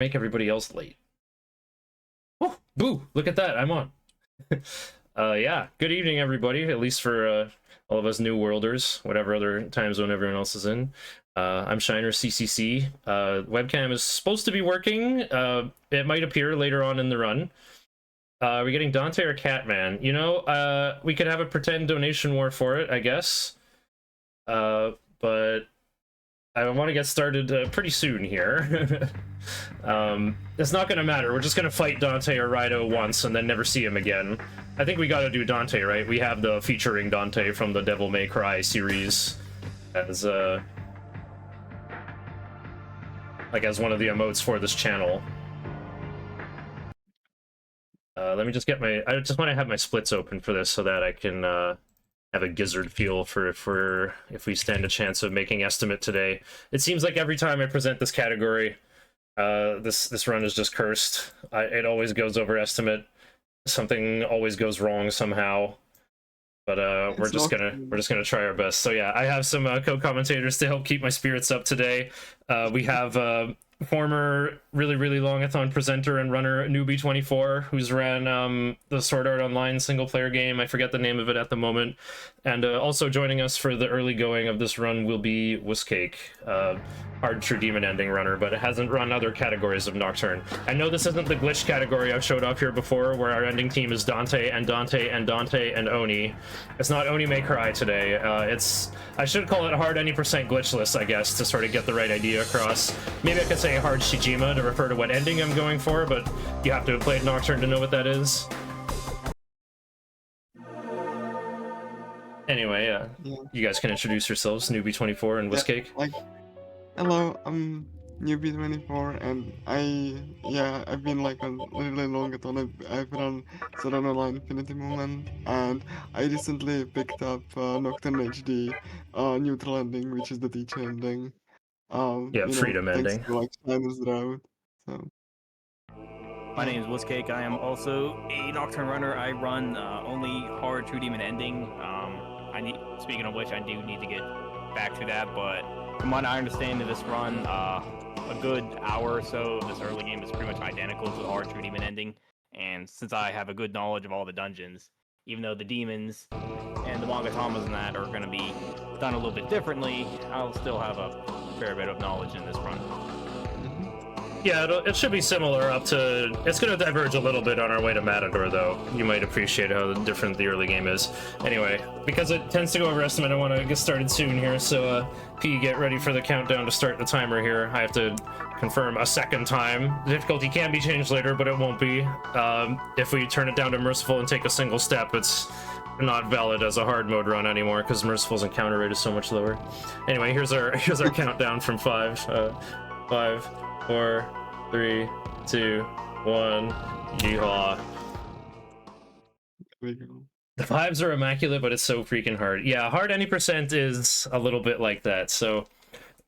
Make everybody else late. Oh, boo! Look at that, I'm on. Yeah, good evening, everybody, at least for all of us New Worlders, whatever other time zone everyone else is in. I'm Shiner CCC. Webcam is supposed to be working. It might appear later on in the run. Are we getting Dante or Catman? You know, we could have a pretend donation war for it, I guess. But I want to get started pretty soon here. It's not gonna matter. We're just gonna fight Dante or Rido once and then never see him again. I think we gotta do Dante, right? We have the featuring Dante from the Devil May Cry series as like as one of the emotes for this channel. Let me just get my... I just want to have my splits open for this so that I can have a gizzard feel for if we stand a chance of making estimate today. It seems like every time I present this category, this run is just cursed. It always goes over estimate. Something always goes wrong somehow. But we're just gonna try our best. So yeah, I have some co-commentators to help keep my spirits up today. We have former really longathon presenter and runner Newbie24, who's ran the Sword Art Online single player game. I forget the name of it at the moment. And also joining us for the early going of this run will be Wusscake, hard true demon ending runner, but it hasn't run other categories of Nocturne. I know this isn't the glitch category I've showed off here before, where our ending team is Dante and Dante and Dante and Oni. It's not Oni May Cry today. I should call it hard any percent glitchless, I guess, to sort of get the right idea across. Maybe I could say hard Shijima to refer to what ending I'm going for, but you have to have played Nocturne to know what that is. Anyway, yeah. You guys can introduce yourselves, Newbie24 and Wusscake. Hello, I'm Newbie24, and I've been like a really longathon. I've run Sword Art Online Infinity Moment, and I recently picked up Nocturne HD neutral ending, which is the teacher ending. Freedom ending. Thanks to like Shiner's Drought. So. My name is Wusscake. I am also a Nocturne runner. I run only hard True Demon ending. Speaking of which, I do need to get back to that, but from what I understand of this run, a good hour or so of this early game is pretty much identical to the hard True Demon ending. And since I have a good knowledge of all the dungeons, even though the demons and the Mogatamas and that are going to be done a little bit differently, I'll still have a fair bit of knowledge in this run. Yeah, it should be similar up to... It's going to diverge a little bit on our way to Matador, though. You might appreciate how different the early game is. Anyway, because it tends to go over estimate, I want to get started soon here, so P, get ready for the countdown to start the timer here. I have to confirm a second time. The difficulty can be changed later, but it won't be. If we turn it down to Merciful and take a single step, it's not valid as a hard mode run anymore, because Merciful's encounter rate is so much lower. Anyway, here's our countdown from 5. 5, 4, 3, 2, 1. Yeehaw. The vibes are immaculate, but it's so freaking hard. Yeah, hard any percent is a little bit like that. So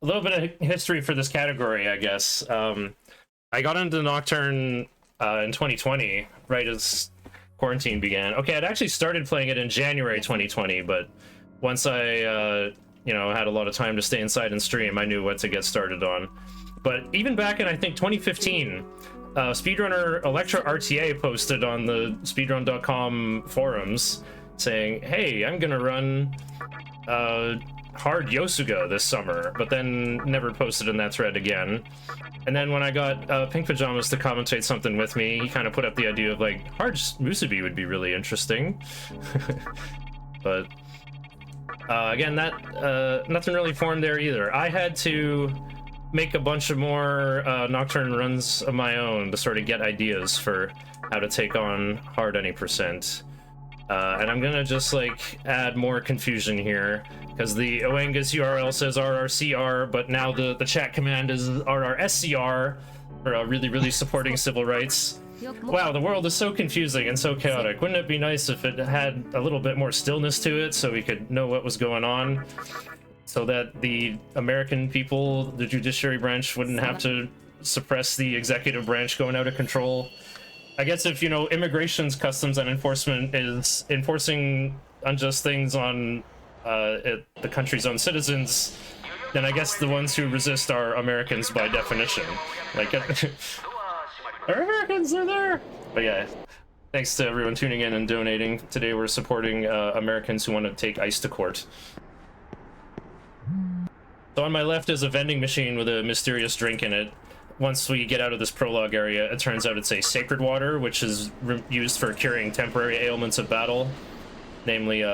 a little bit of history for this category, I guess. I got into Nocturne in 2020, right as quarantine began. Okay, I'd actually started playing it in January 2020, but once I had a lot of time to stay inside and stream, I knew what to get started on. But even back in, I think, 2015, speedrunner Electra RTA posted on the speedrun.com forums saying, hey, I'm gonna run hard Yosuga this summer, but then never posted in that thread again. And then when I got Pink Pajamas to commentate something with me, he kind of put up the idea of, like, hard Musubi would be really interesting. But again, that nothing really formed there either. I had to make a bunch of more Nocturne runs of my own to sort of get ideas for how to take on hard any percent. And I'm gonna just like add more confusion here, because the Oenga's URL says RRSCR, but now the chat command is RRSCR, for really supporting civil rights. Wow, the world is so confusing and so chaotic. Wouldn't it be nice if it had a little bit more stillness to it so we could know what was going on? So that the American people, the judiciary branch, wouldn't have to suppress the executive branch going out of control. I guess if, immigration's customs and enforcement is enforcing unjust things on the country's own citizens, then I guess the ones who resist are Americans by definition. Like, are Americans, they're there! But yeah, thanks to everyone tuning in and donating. Today we're supporting Americans who want to take ice to court. So on my left is a vending machine with a mysterious drink in it. Once we get out of this prologue area, it turns out it's a sacred water, which is used for curing temporary ailments of battle, namely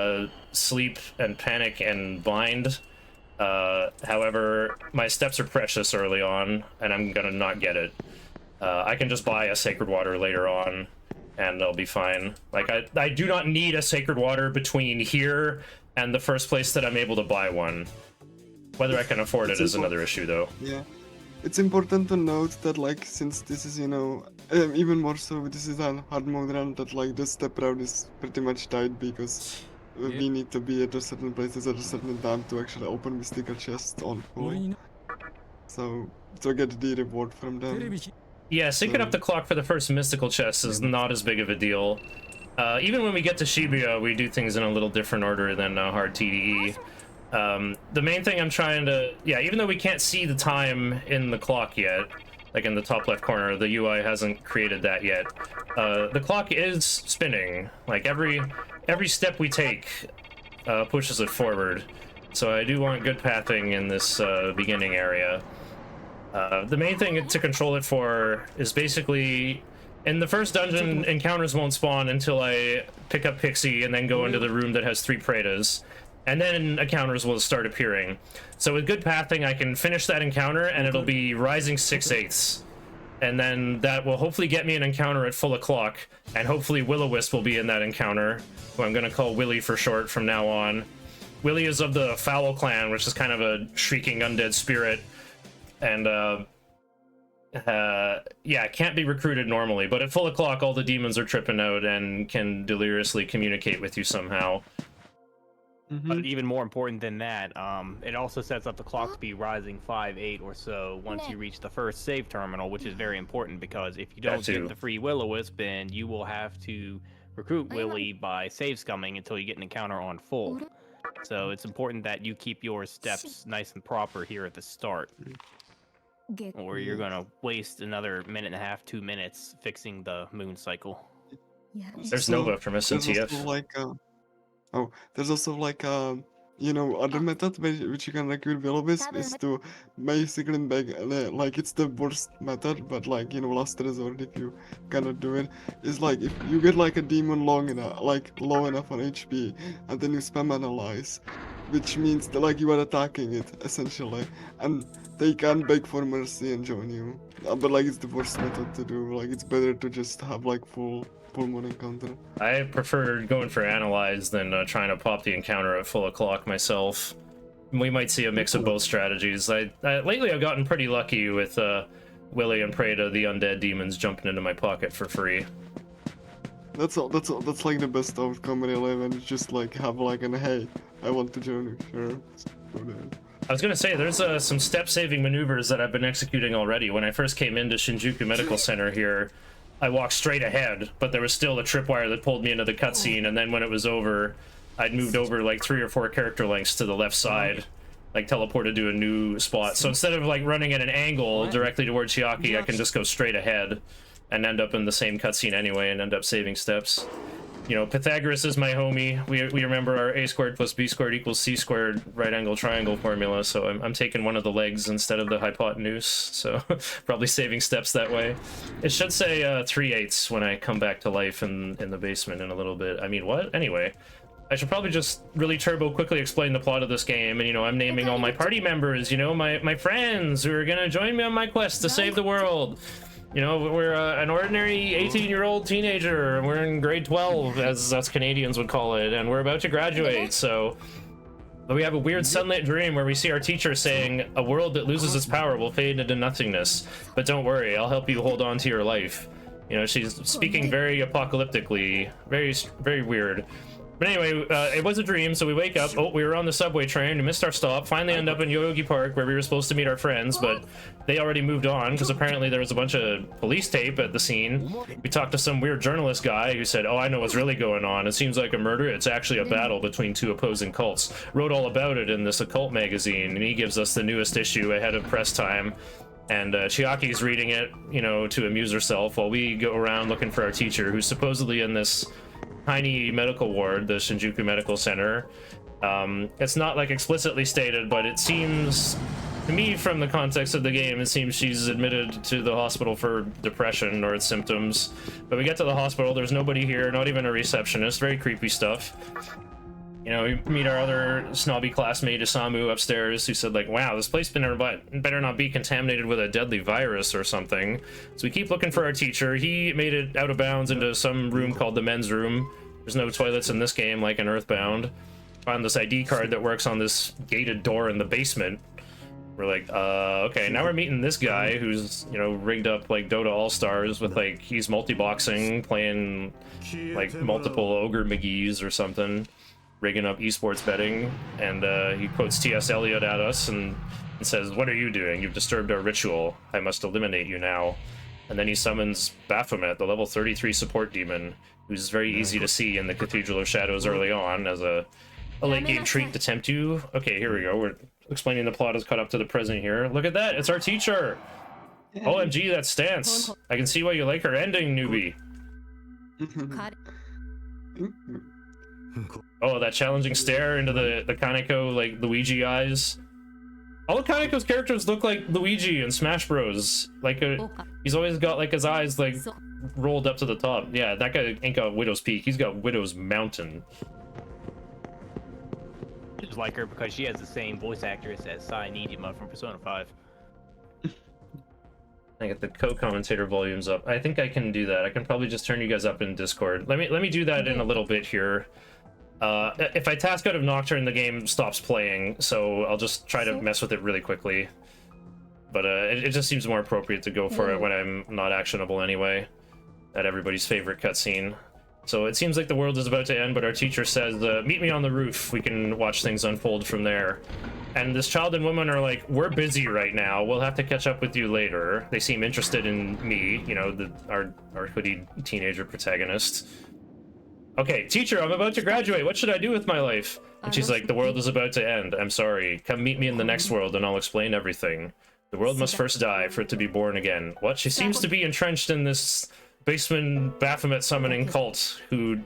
sleep and panic and bind. However, my steps are precious early on, and I'm gonna not get it. I can just buy a sacred water later on, and I'll be fine. Like, I do not need a sacred water between here and the first place that I'm able to buy one. Whether I can afford it is another issue, though. Yeah. It's important to note that, like, since this is, you know, even more so, this is a hard mode run, that, like, the step route is pretty much tight because we need to be at a certain places at a certain time to actually open mystical chests on full. So, to get the reward from them. Yeah, syncing up the clock for the first mystical chest is not as big of a deal. Even when we get to Shibuya, we do things in a little different order than hard TDE. The main thing I'm trying to, yeah, even though we can't see the time in the clock yet, like in the top left corner, the UI hasn't created that yet. The clock is spinning. Like every step we take pushes it forward. So I do want good pathing in this beginning area. The main thing to control it for is basically, in the first dungeon, encounters won't spawn until I pick up Pixie and then go into the room that has 3 Praetas. And then encounters will start appearing. So with good pathing, I can finish that encounter, and it'll be rising 6/8. And then that will hopefully get me an encounter at full o'clock, and hopefully Will-O-Wisp will be in that encounter, who I'm going to call Willy for short from now on. Willy is of the Foul Clan, which is kind of a shrieking undead spirit, and yeah, can't be recruited normally, but at full o'clock all the demons are tripping out and can deliriously communicate with you somehow. But even more important than that, it also sets up the clock to be rising 5/8 or so once you reach the first save terminal, which is very important because if you don't get the free Will-O-Wisp, then you will have to recruit Willy by save scumming until you get an encounter on full. So it's important that you keep your steps nice and proper here at the start, or you're gonna waste another 1.5, 2 minutes fixing the moon cycle. There's Nova from SNTF. There's also like you know, other method which you can recruit Will-O-Wisp is to basically make, like, it's the worst method, but like, you know, last resort if you cannot do it, is like if you get like a demon long enough, like low enough on HP, and then you spam analyze, which means that like you are attacking it essentially, and they can beg for mercy and join you. But like it's the worst method to do. Like it's better to just have like full moon encounter. I prefer going for analyze than trying to pop the encounter at full o'clock myself. We might see a mix of both strategies. Lately I've gotten pretty lucky with Willy and Preda, the undead demons, jumping into my pocket for free. That's like the best outcome really, when you just like have like an hey, I want to join you, sure. Go there. I was gonna say, there's some step-saving maneuvers that I've been executing already. When I first came into Shinjuku Medical Center here, I walked straight ahead, but there was still a tripwire that pulled me into the cutscene, and then when it was over, I'd moved over like 3 or 4 character lengths to the left side, like teleported to a new spot. So instead of like running at an angle directly towards Chiaki, I can just go straight ahead and end up in the same cutscene anyway and end up saving steps. You know, Pythagoras is my homie. We remember our a squared plus b squared equals c squared right angle triangle formula, so I'm taking one of the legs instead of the hypotenuse, so probably saving steps that way. It should say 3/8 when I come back to life in the basement in a little bit. I mean, what? Anyway, I should probably just really turbo quickly explain the plot of this game, and you know, I'm naming all my party members, you know, my friends who are gonna join me on my quest to save the world. You know, we're an ordinary 18-year-old teenager, and we're in grade 12, as us Canadians would call it, and we're about to graduate, so... But we have a weird sunlit dream where we see our teacher saying, a world that loses its power will fade into nothingness, but don't worry, I'll help you hold on to your life. You know, she's speaking very apocalyptically, very, very weird. But anyway, it was a dream, so we wake up. Oh, we were on the subway train. We missed our stop. Finally end up in Yoyogi Park, where we were supposed to meet our friends, but they already moved on, because apparently there was a bunch of police tape at the scene. We talked to some weird journalist guy who said, oh, I know what's really going on. It seems like a murder. It's actually a battle between two opposing cults. Wrote all about it in this occult magazine, and he gives us the newest issue ahead of press time. And Chiaki's reading it, you know, to amuse herself, while we go around looking for our teacher, who's supposedly in this tiny medical ward, the Shinjuku Medical Center. It's not like explicitly stated, but it seems to me, from the context of the game, it seems she's admitted to the hospital for depression or its symptoms. But we get to the hospital, there's nobody here, not even a receptionist. Very creepy stuff. You know, we meet our other snobby classmate Isamu upstairs, who said, like, wow, this place better not be contaminated with a deadly virus or something. So we keep looking for our teacher. He made it out of bounds into some room called the men's room. There's no toilets in this game, like in Earthbound. Found this ID card that works on this gated door in the basement. We're like, okay, now we're meeting this guy who's, you know, rigged up like Dota All-Stars with, like, he's multi-boxing, playing, like, multiple Ogre McGee's or something. Rigging up esports betting, and he quotes T.S. Eliot at us and says, what are you doing? You've disturbed our ritual. I must eliminate you now. And then he summons Baphomet, the level 33 support demon, who's very easy to see in the Cathedral of Shadows early on as a late-game treat to tempt you. Okay, here we go. We're explaining the plot is caught up to the present here. Look at that! It's our teacher! OMG, that stance! I can see why you like her ending, newbie. Oh, that challenging stare into the Kaneko, like, Luigi eyes. All of Kaneko's characters look like Luigi in Smash Bros. Like, he's always got, like, his eyes, like, rolled up to the top. Yeah, that guy ain't got Widow's Peak. He's got Widow's Mountain. Just like her because she has the same voice actress as Sai Nijima from Persona 5. I get the co-commentator volumes up. I think I can do that. I can probably just turn you guys up in Discord. Let me do that in a little bit here. If I task out of Nocturne, the game stops playing, so I'll just try to mess with it really quickly. But it just seems more appropriate to go for it when I'm not actionable anyway. At everybody's favorite cutscene. So it seems like the world is about to end, but our teacher says, meet me on the roof. We can watch things unfold from there. And this child and woman are like, we're busy right now. We'll have to catch up with you later. They seem interested in me, you know, our hooded teenager protagonist. Okay, teacher, I'm about to graduate. What should I do with my life? And she's like, the world is about to end. I'm sorry. Come meet me in the next world and I'll explain everything. The world must first die for it to be born again. What? She seems to be entrenched in this basement Baphomet summoning cult who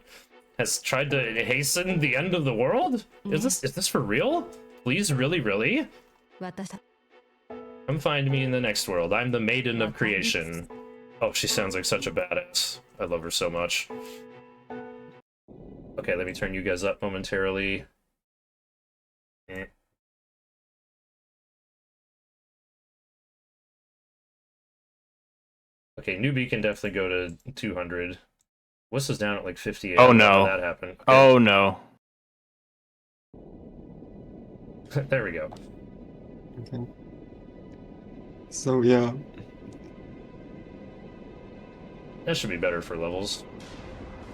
has tried to hasten the end of the world? Is this for real? Please, really? Come find me in the next world. I'm the maiden of creation. Oh, she sounds like such a badass. I love her so much. Okay, let me turn you guys up momentarily. Okay, newbie can definitely go to 200. Whistle's down at like 58. Oh no. That happened. Okay. Oh no. There we go. Okay. So yeah. That should be better for levels.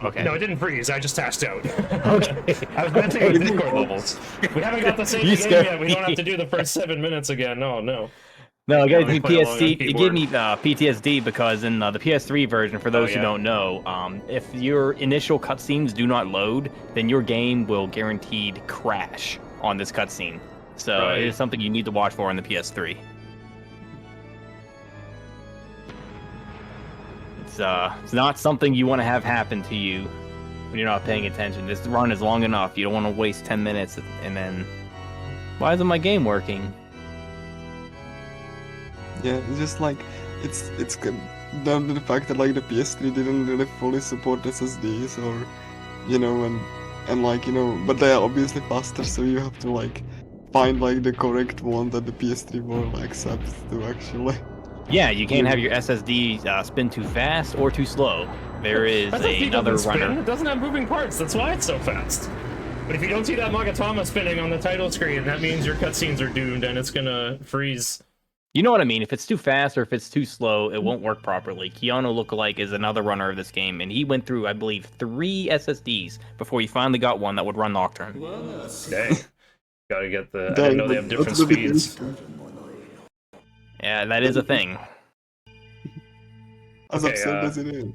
Okay. No, it didn't freeze. I just tasked out. Okay. I was meant to go to Discord levels. We haven't got the same game yet. We don't have to do the first 7 minutes again. No. No, it gave me PTSD because in the PS3 version, for those who don't know, if your initial cutscenes do not load, then your game will guaranteed crash on this cutscene. So it is something you need to watch for on the PS3. It's not something you want to have happen to you when you're not paying attention. This run is long enough. You don't want to waste 10 minutes and then, why isn't my game working? Yeah, it's just like it's good down to the fact that like the PS3 didn't really fully support SSDs or, you know, and like, you know, but they are obviously faster, so you have to like find like the correct one that the PS3 will accept to actually. Yeah, you can't have your SSD spin too fast or too slow. There is another runner. It doesn't have moving parts. That's why it's so fast. But if you don't see that Magatama spinning on the title screen, that means your cutscenes are doomed and it's gonna freeze. You know what I mean? If it's too fast or if it's too slow, it won't work properly. Keanu Lookalike is another runner of this game, and he went through, I believe, 3 SSDs before he finally got one that would run Nocturne. Dang. Gotta get the... I Dang, didn't know they have different that's speeds. Yeah, that is a thing. As Okay, absurd as it is.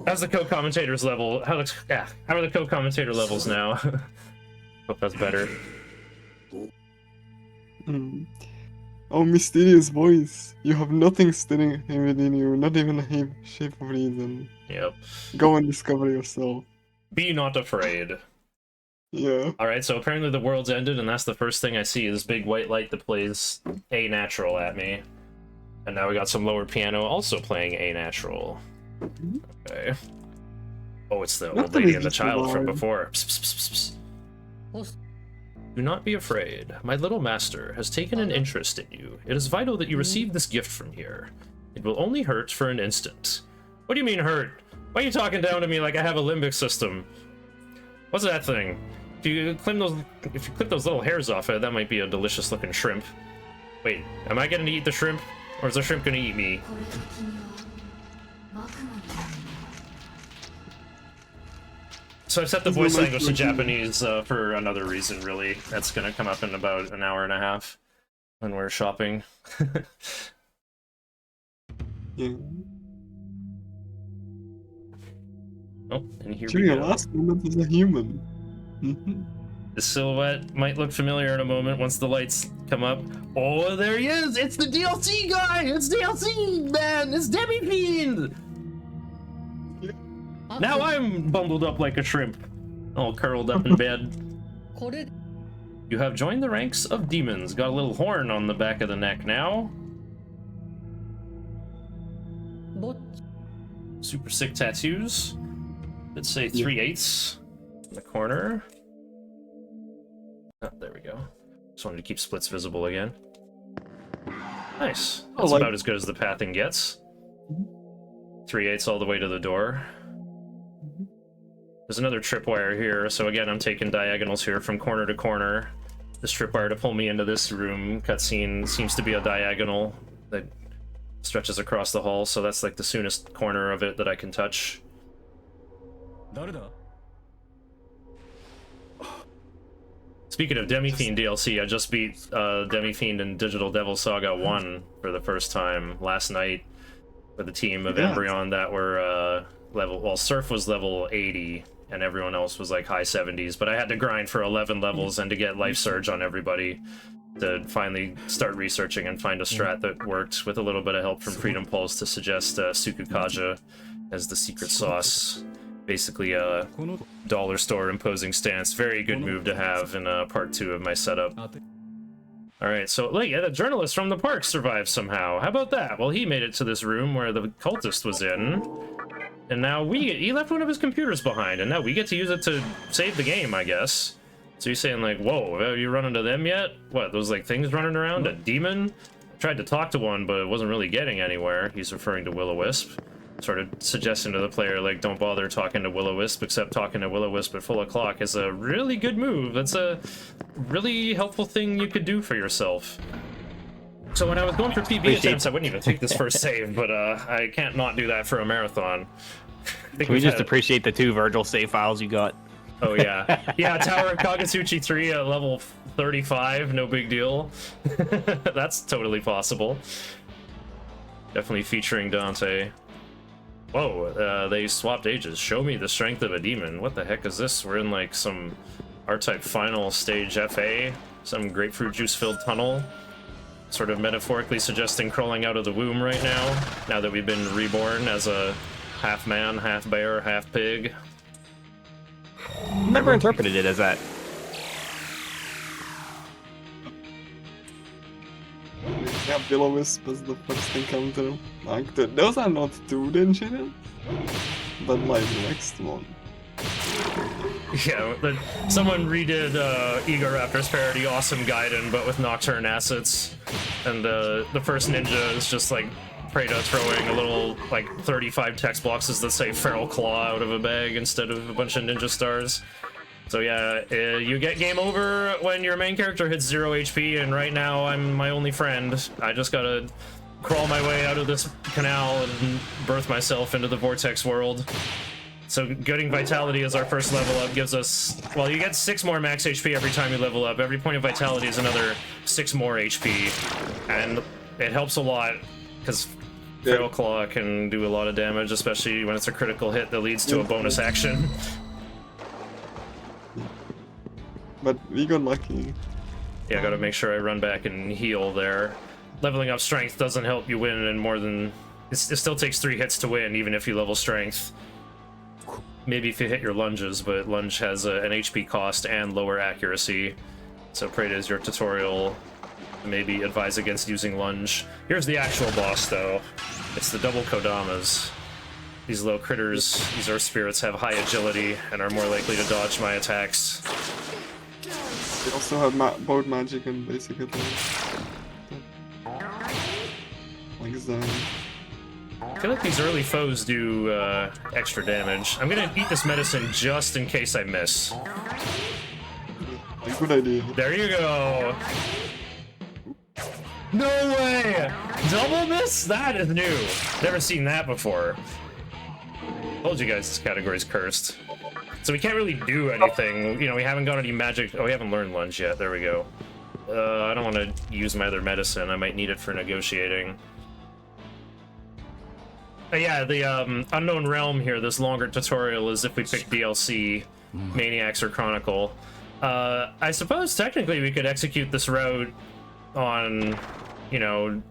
How's the co-commentators level? How are the co-commentator levels now? Hope that's better. Hmm. Oh, mysterious voice. You have nothing stirring within you, not even a shape of reason. Yep. Go and discover yourself. Be not afraid. Yeah. Alright, so apparently the world's ended, and that's the first thing I see, this big white light that plays A natural at me. And now we got some lower piano also playing A natural. Okay. Oh, it's the old lady and the child from before. Psst, psst, psst, psst. Do not be afraid. My little master has taken an interest in you. It is vital that you receive this gift from here. It will only hurt for an instant. What do you mean hurt? Why are you talking down to me like I have a limbic system? What's that thing? If you clip those little hairs off it, that might be a delicious looking shrimp. Wait, am I gonna eat the shrimp? Or is the shrimp gonna eat me? So I set the voice language to Japanese for another reason, really. That's gonna come up in about an hour and a half when we're shopping. Yeah. Oh, and here During we your go. last moment as a human. The silhouette might look familiar in a moment once the lights come up. Oh, there he is! It's the DLC guy! It's DLC, man! It's Demi Fiend! Now I'm bundled up like a shrimp, all curled up in bed. You have joined the ranks of demons. Got a little horn on the back of the neck now. Super sick tattoos. Let's say 3/8 in the corner. Oh, there we go. Just wanted to keep splits visible again. Nice. That's about as good as the pathing gets. 3/8 all the way to the door. There's another tripwire here, so again, I'm taking diagonals here from corner to corner. This tripwire to pull me into this room. Cutscene seems to be a diagonal that stretches across the hall, so that's like the soonest corner of it that I can touch. Speaking of Demi-Fiend DLC, I just beat Demi-Fiend in Digital Devil Saga 1 for the first time last night with a team of Embryon that were level... Well, Surf was level 80, and everyone else was like high 70s, but I had to grind for 11 levels and to get Life Surge on everybody to finally start researching and find a strat that worked, with a little bit of help from Freedom Pulse to suggest Sukukaja as the secret sauce. Basically a dollar store imposing stance. Very good move to have in part 2 of my setup. Alright, so like, yeah, the journalist from the park survived somehow. How about that? Well, he made it to this room where the cultist was in. And now he left one of his computers behind, and now we get to use it to save the game, I guess. So you're saying like, whoa, have you run into them yet? What, those like things running around? A demon? I tried to talk to one, but it wasn't really getting anywhere. He's referring to Will-O-Wisp. Sort of suggesting to the player, like, don't bother talking to Will-O-Wisp, except talking to Will-O-Wisp at full o'clock is a really good move. That's a really helpful thing you could do for yourself. So when I was going for PB attempts, I wouldn't even take this first save, but I can't not do that for a marathon. Can we just appreciate the 2 Virgil save files you got? Oh yeah. Yeah, Tower of Kagetsuchi 3 at level 35, no big deal. That's totally possible. Definitely featuring Dante. Whoa, they swapped ages. Show me the strength of a demon. What the heck is this? We're in like some R-Type final stage FA, some grapefruit juice-filled tunnel. Sort of metaphorically suggesting crawling out of the womb right now that we've been reborn as a half man, half bear, half pig. Never interpreted it as that. Yeah, Will-O-Wisp is the first encounter. Like, those are not too dangerous, but like the next one. Yeah, someone redid Egoraptor's parody Awesome Gaiden, but with Nocturne assets. And the first ninja is just like Preda throwing a little, like, 35 text boxes that say Feral Claw out of a bag instead of a bunch of ninja stars. So yeah, you get game over when your main character hits 0 HP, and right now I'm my only friend. I just gotta crawl my way out of this canal and birth myself into the Vortex world. So getting Vitality as our first level up gives us, well, you get 6 more max HP every time you level up. Every point of Vitality is another 6 more HP, and it helps a lot, because Feral Claw can do a lot of damage, especially when it's a critical hit that leads to a bonus action. But we got lucky. Yeah, I gotta make sure I run back and heal there. Leveling up strength doesn't help you win in more than... It still takes 3 hits to win, even if you level strength. Maybe if you hit your lunges, but lunge has an HP cost and lower accuracy. So pray to your tutorial to maybe advise against using lunge. Here's the actual boss, though. It's the double Kodamas. These low critters, these earth spirits, have high agility and are more likely to dodge my attacks. They also have both magic and basic attack. Like that. I feel like these early foes do extra damage. I'm gonna eat this medicine just in case I miss. Good idea. There you go. No way! Double miss? That is new. Never seen that before. Told you guys this category's cursed. So we can't really do anything. You know, we haven't got any magic. Oh, we haven't learned lunge yet. There we go. I don't want to use my other medicine. I might need it for negotiating. Yeah, the Unknown Realm here, this longer tutorial, is if we pick DLC, Maniacs or Chronicle. I suppose technically we could execute this route on, you know...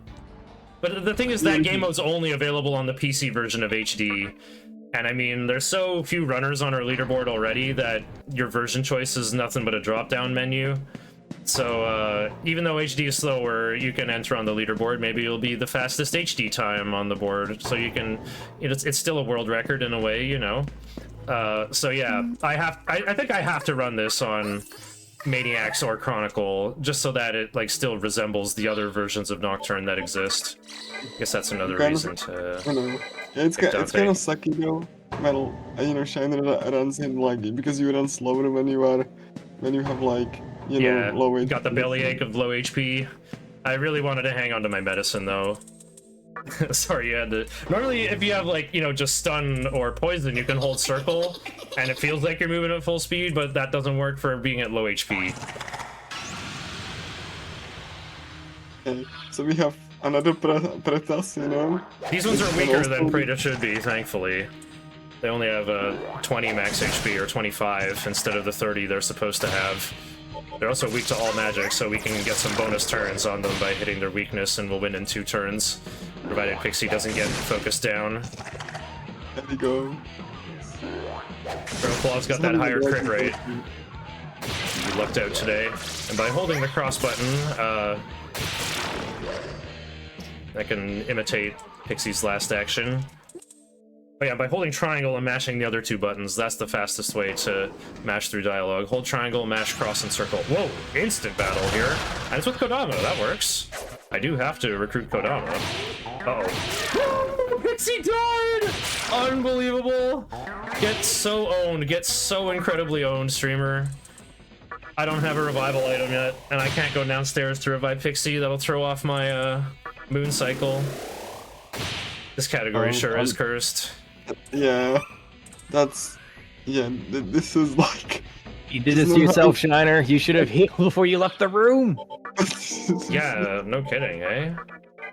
But the thing is that game mode's only available on the PC version of HD. And I mean, there's so few runners on our leaderboard already that your version choice is nothing but a drop-down menu. So even though HD is slower, you can enter on the leaderboard. Maybe it'll be the fastest HD time on the board. So you can, it's still a world record in a way, you know. So yeah, I think I have to run this on Maniacs or Chronicle just so that it like still resembles the other versions of Nocturne that exist. I guess that's another reason to. I know. Yeah, it's kind of sucky though. Well, you know, Shin runs in like because you run slower when you have like. You know, low HP. Got the bellyache of low HP. I really wanted to hang on to my medicine though. Sorry, you had to. Normally, if you have like, you know, just stun or poison, you can hold circle, and it feels like you're moving at full speed, but that doesn't work for being at low HP. Okay, so we have another Pretas, you know? These ones are weaker than Preta should be, thankfully. They only have 20 max HP or 25 instead of the 30 they're supposed to have. They're also weak to all magic, so we can get some bonus turns on them by hitting their weakness, and we'll win in 2 turns, provided Pixie doesn't get focused down. There we go. Feral Claw's got that higher crit rate. We lucked out today. And by holding the cross button, I can imitate Pixie's last action. Oh yeah, by holding triangle and mashing the other 2 buttons, that's the fastest way to mash through dialogue. Hold triangle, mash cross, and circle. Whoa, instant battle here. And it's with Kodama, that works. I do have to recruit Kodama. Uh-oh. Pixie died! Unbelievable! Get so owned, get so incredibly owned, streamer. I don't have a revival item yet, and I can't go downstairs to revive Pixie. That'll throw off my moon cycle. This category sure is cursed. Yeah, that's... Yeah, this is like... You did this to yourself, Shiner. You should have healed before you left the room. Yeah, no kidding, eh?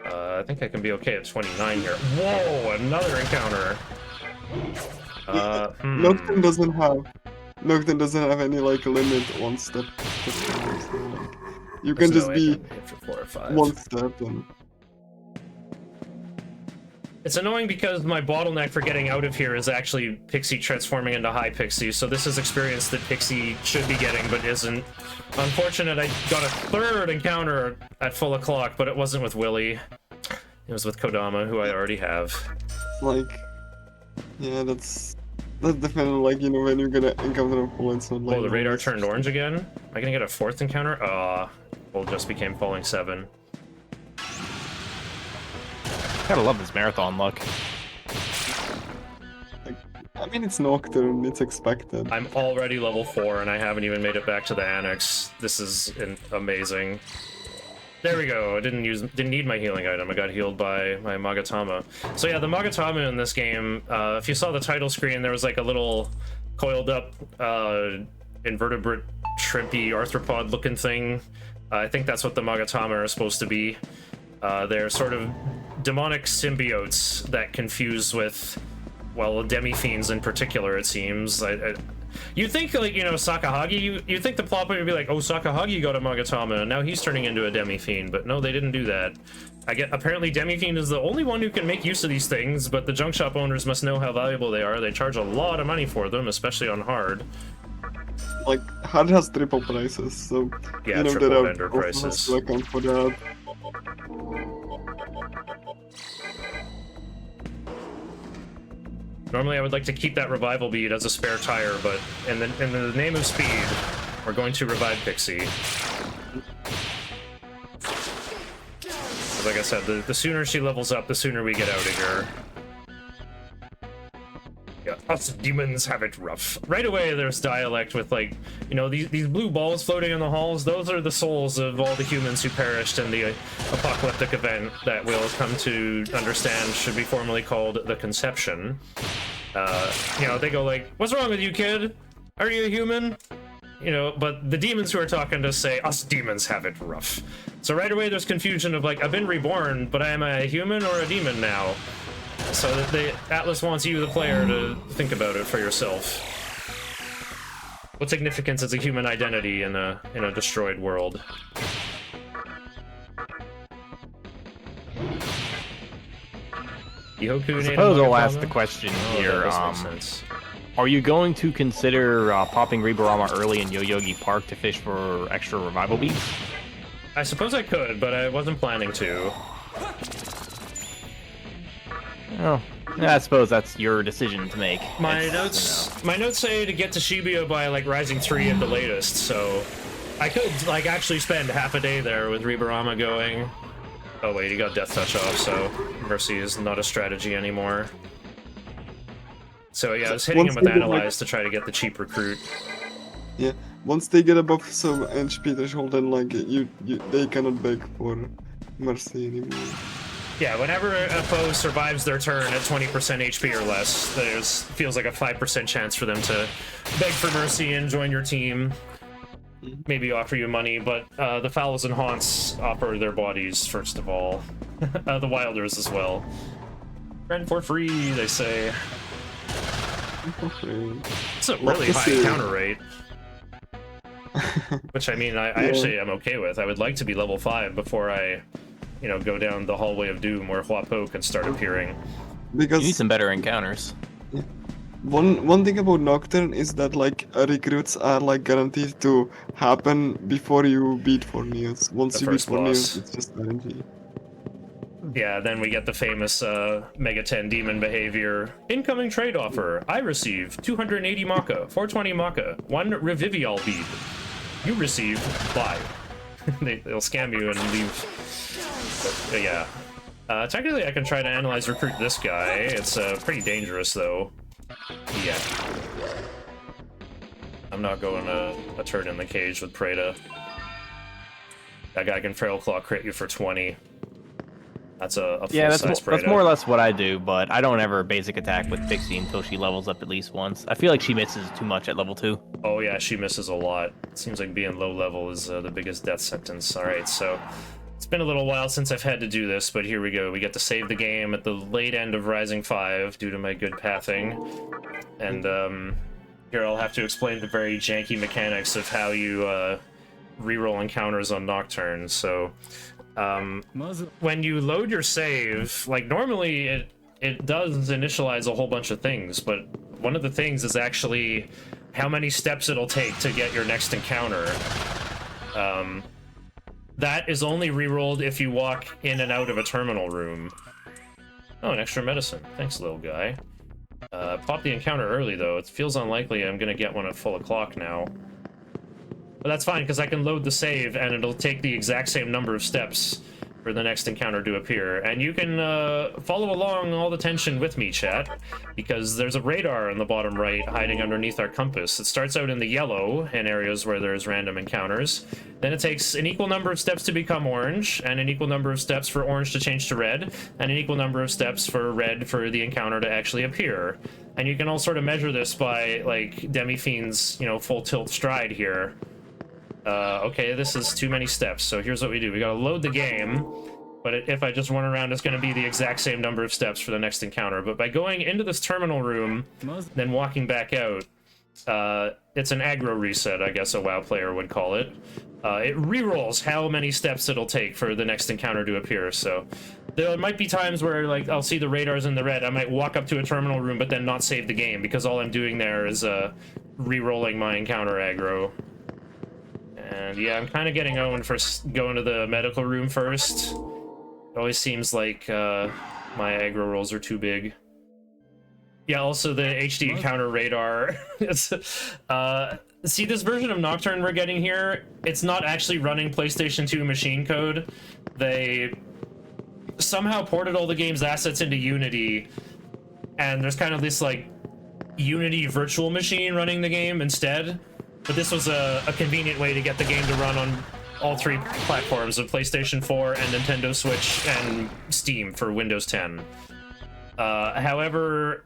I think I can be okay at 29 here. Whoa, another encounter. Nocturne doesn't have any like limit on step. You can just be for 4 or 5. 1 step and... It's annoying because my bottleneck for getting out of here is actually Pixie transforming into High Pixie, so this is experience that Pixie should be getting but isn't. Unfortunate, I got a 3rd encounter at full o'clock, but it wasn't with Willy. It was with Kodama, who I already have. Like, yeah, that's definitely like, you know, when you're gonna encounter a full, it's not like... Oh, the radar turned orange again? Am I gonna get a 4th encounter? Well, just became Falling 7. Gotta love this marathon luck. I mean, it's Nocturne, it's expected. I'm already level 4 and I haven't even made it back to the annex. This is amazing. There we go. I didn't need my healing item. I got healed by my Magatama. So yeah, the Magatama in this game, if you saw the title screen, there was like a little coiled up invertebrate shrimpy arthropod looking thing. I think that's what the Magatama are supposed to be. They're sort of demonic symbiotes that confuse with, well, demi-fiends in particular, it seems. You'd think, like, you know, Sakahagi, you'd think the plot point would be like, oh, Sakahagi got a Magatama, and now he's turning into a demi-fiend, but no, they didn't do that. Apparently demi-fiend is the only one who can make use of these things, but the junk shop owners must know how valuable they are. They charge a lot of money for them, especially on hard. Like, hard has triple prices, so Yeah, you know, triple there are vendor prices. to account for that. Normally I would like to keep that revival bead as a spare tire, but in the name of speed, we're going to revive Pixie. Like I said, the sooner she levels up, the sooner we get out of here. Yeah, us demons have it rough. Right away there's dialect with, like, you know, these blue balls floating in the halls, those are the souls of all the humans who perished in the apocalyptic event that we'll come to understand should be formally called the Conception. You know, they go like, what's wrong with you, kid? Are you a human? You know, but the demons who are talking to say, us demons have it rough. So right away there's confusion of like, I've been reborn, but am I a human or a demon now? So Atlas wants you, the player, to think about it for yourself. What significance is a human identity in a destroyed world? I suppose I'll ask the question here. Are you going to consider popping Reborama early in Yoyogi Park to fish for extra revival beads? I suppose I could, but I wasn't planning to. Oh, yeah, I suppose that's your decision to make. My notes say to get to Shibuya by like Rising 3 at the latest, so I could like actually spend half a day there with Reborama going. Oh wait, he got Death Touch off, so Mercy is not a strategy anymore. So yeah, I was hitting him with Analyze to try to get the cheap recruit. Yeah, once they get above some HP threshold, then like they cannot beg for mercy anymore. Yeah, whenever a foe survives their turn at 20% HP or less, feels like a 5% chance for them to beg for mercy and join your team. Maybe offer you money, but the Fowls and Haunts offer their bodies first of all. The Wilders as well. Rent for free, they say. It's a really high counter rate. Which, I mean, I actually am okay with. I would like to be level 5 before I, you know, go down the hallway of doom where Huapo can start appearing. Because you need some better encounters. Yeah. One thing about Nocturne is that like recruits are like guaranteed to happen before you beat 4 Neos. Once you beat 4 Neos, it's just RNG. Yeah, then we get the famous Mega 10 demon behavior. Incoming trade offer. I receive 280 Maka, 420 Maka, 1 Revivial bead. You receive, buy. They'll scam you and leave. But, yeah. Technically, I can try to analyze recruit this guy. It's pretty dangerous, though. Yeah. I'm not going a turn in the cage with Preda. That guy can Feral Claw crit you for 20. That's a full-size Preda. That's more or less what I do, but I don't ever basic attack with Pixie until she levels up at least once. I feel like she misses too much at level 2. Oh yeah, she misses a lot. It seems like being low level is the biggest death sentence. Alright, so it's been a little while since I've had to do this, but here we go. We get to save the game at the late end of Rising 5 due to my good pathing. And here I'll have to explain the very janky mechanics of how you reroll encounters on Nocturne. So when you load your save, like normally it does initialize a whole bunch of things, but one of the things is actually how many steps it'll take to get your next encounter. That is only rerolled if you walk in and out of a terminal room. Oh, an extra medicine. Thanks, little guy. Pop the encounter early, though. It feels unlikely I'm gonna get one at full o'clock now. But that's fine, because I can load the save, and it'll take the exact same number of steps for the next encounter to appear. And you can follow along all the tension with me, chat, because there's a radar on the bottom right hiding underneath our compass. It starts out in the yellow in areas where there's random encounters. Then it takes an equal number of steps to become orange, and an equal number of steps for orange to change to red, and an equal number of steps for red for the encounter to actually appear. And you can all sort of measure this by, like, Demi-Fiend's, you know, full tilt stride here. Okay, this is too many steps, so here's what we do. We gotta load the game, but if I just run around, it's gonna be the exact same number of steps for the next encounter. But by going into this terminal room, then walking back out, it's an aggro reset, I guess a WoW player would call it. It re-rolls how many steps it'll take for the next encounter to appear, so there might be times where, like, I'll see the radars in the red, I might walk up to a terminal room but then not save the game, because all I'm doing there is re-rolling my encounter aggro. And yeah, I'm kind of getting owned for going to the medical room first. It always seems like my aggro rolls are too big. Yeah, also the HD encounter radar. See, this version of Nocturne we're getting here, it's not actually running PlayStation 2 machine code. They somehow ported all the game's assets into Unity, and there's kind of this, like, Unity virtual machine running the game instead. But this was a convenient way to get the game to run on all three platforms of PlayStation 4 and Nintendo Switch and Steam for Windows 10. However,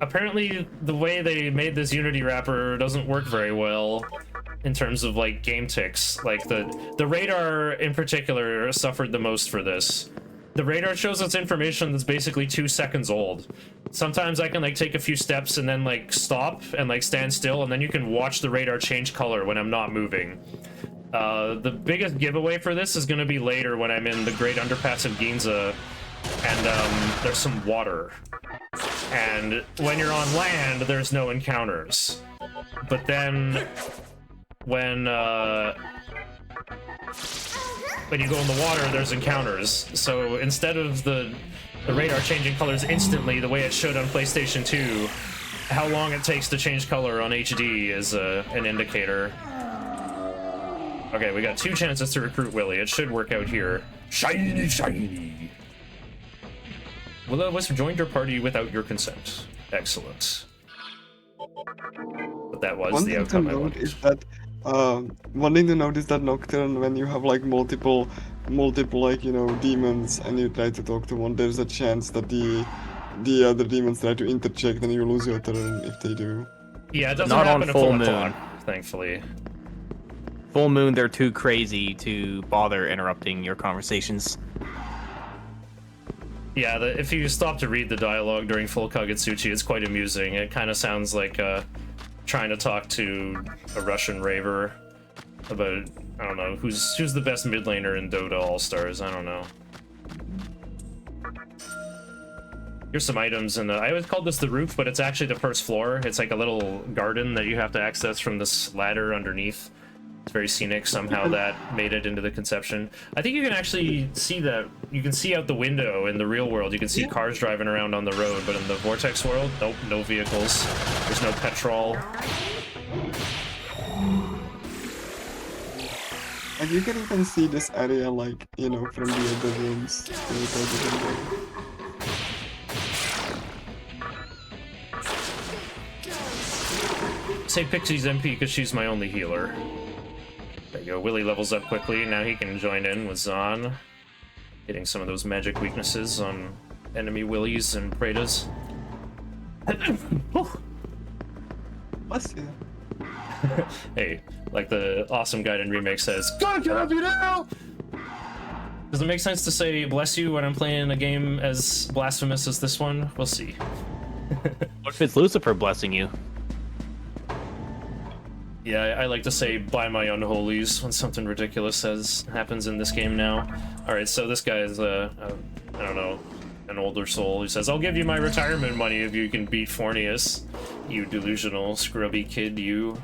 apparently the way they made this Unity wrapper doesn't work very well in terms of, like, game ticks. Like, the radar in particular suffered the most for this. The radar shows us information that's basically 2 seconds old. Sometimes I can, like, take a few steps and then, like, stop and, like, stand still, and then you can watch the radar change color when I'm not moving. The biggest giveaway for this is going to be later when I'm in the Great Underpass of Ginza, and there's some water. And when you're on land, there's no encounters. But then when you go in the water, there's encounters. So instead of the radar changing colors instantly, the way it should on PlayStation 2, how long it takes to change color on HD is an indicator. Okay, we got 2 chances to recruit Willy. It should work out here. Shiny, shiny. Willow was joined your party without your consent. Excellent. But that was the outcome I wanted. One thing to note is that Nocturne, when you have, like, multiple like, you know, demons and you try to talk to one, there's a chance that the other demons try to interject and you lose your turn if they do. Yeah, it doesn't Not happen on at full 4 moon. o'clock, thankfully. Full moon, they're too crazy to bother interrupting your conversations. Yeah, if you stop to read the dialogue during full Kagetsuchi, it's quite amusing. It kind of sounds like trying to talk to a Russian raver about, I don't know, who's the best mid laner in Dota All-Stars, I don't know. Here's some items, and I always called this the roof, but it's actually the first floor. It's like a little garden that you have to access from this ladder underneath. It's very scenic. Somehow that made it into the conception. I think you can actually see that. You can see out the window in the real world. You can see cars driving around on the road, but in the Vortex world, nope, no vehicles. There's no petrol. Like, you can even see this area, like, you know, from the other rooms. Say Pixie's MP because she's my only healer. There you go. Willy levels up quickly. Now he can join in with Zahn, hitting some of those magic weaknesses on enemy Willies and Praetas. Bless you. Hey, like the Awesome Gaiden remake says, "God, can I be now?" Does it make sense to say "bless you" when I'm playing a game as blasphemous as this one? We'll see. What if it's Lucifer blessing you? Yeah, I like to say "by my unholies" when something ridiculous happens in this game now. Alright, so this guy is, I don't know, an older soul who says, "I'll give you my retirement money if you can beat Fornius. You delusional, scrubby kid, you."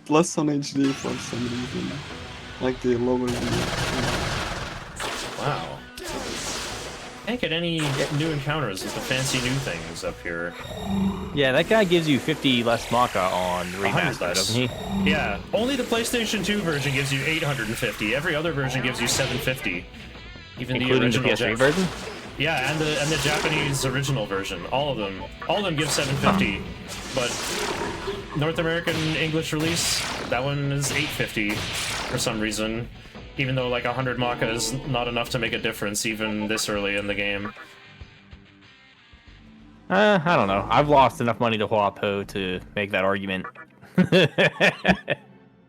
Plus on HD for some reason. Like the lower view. Wow. Can't get any new encounters with the fancy new things up here. Yeah, that guy gives you 50 less Maka on remaster, doesn't he? Yeah, only the PlayStation 2 version gives you 850. Every other version gives you 750. Even Including the original PS3 version? Yeah, and the Japanese original version. All of them give 750. But North American English release, that one is 850 for some reason. Even though like 100 Maka is not enough to make a difference even this early in the game. I don't know. I've lost enough money to Huapo to make that argument.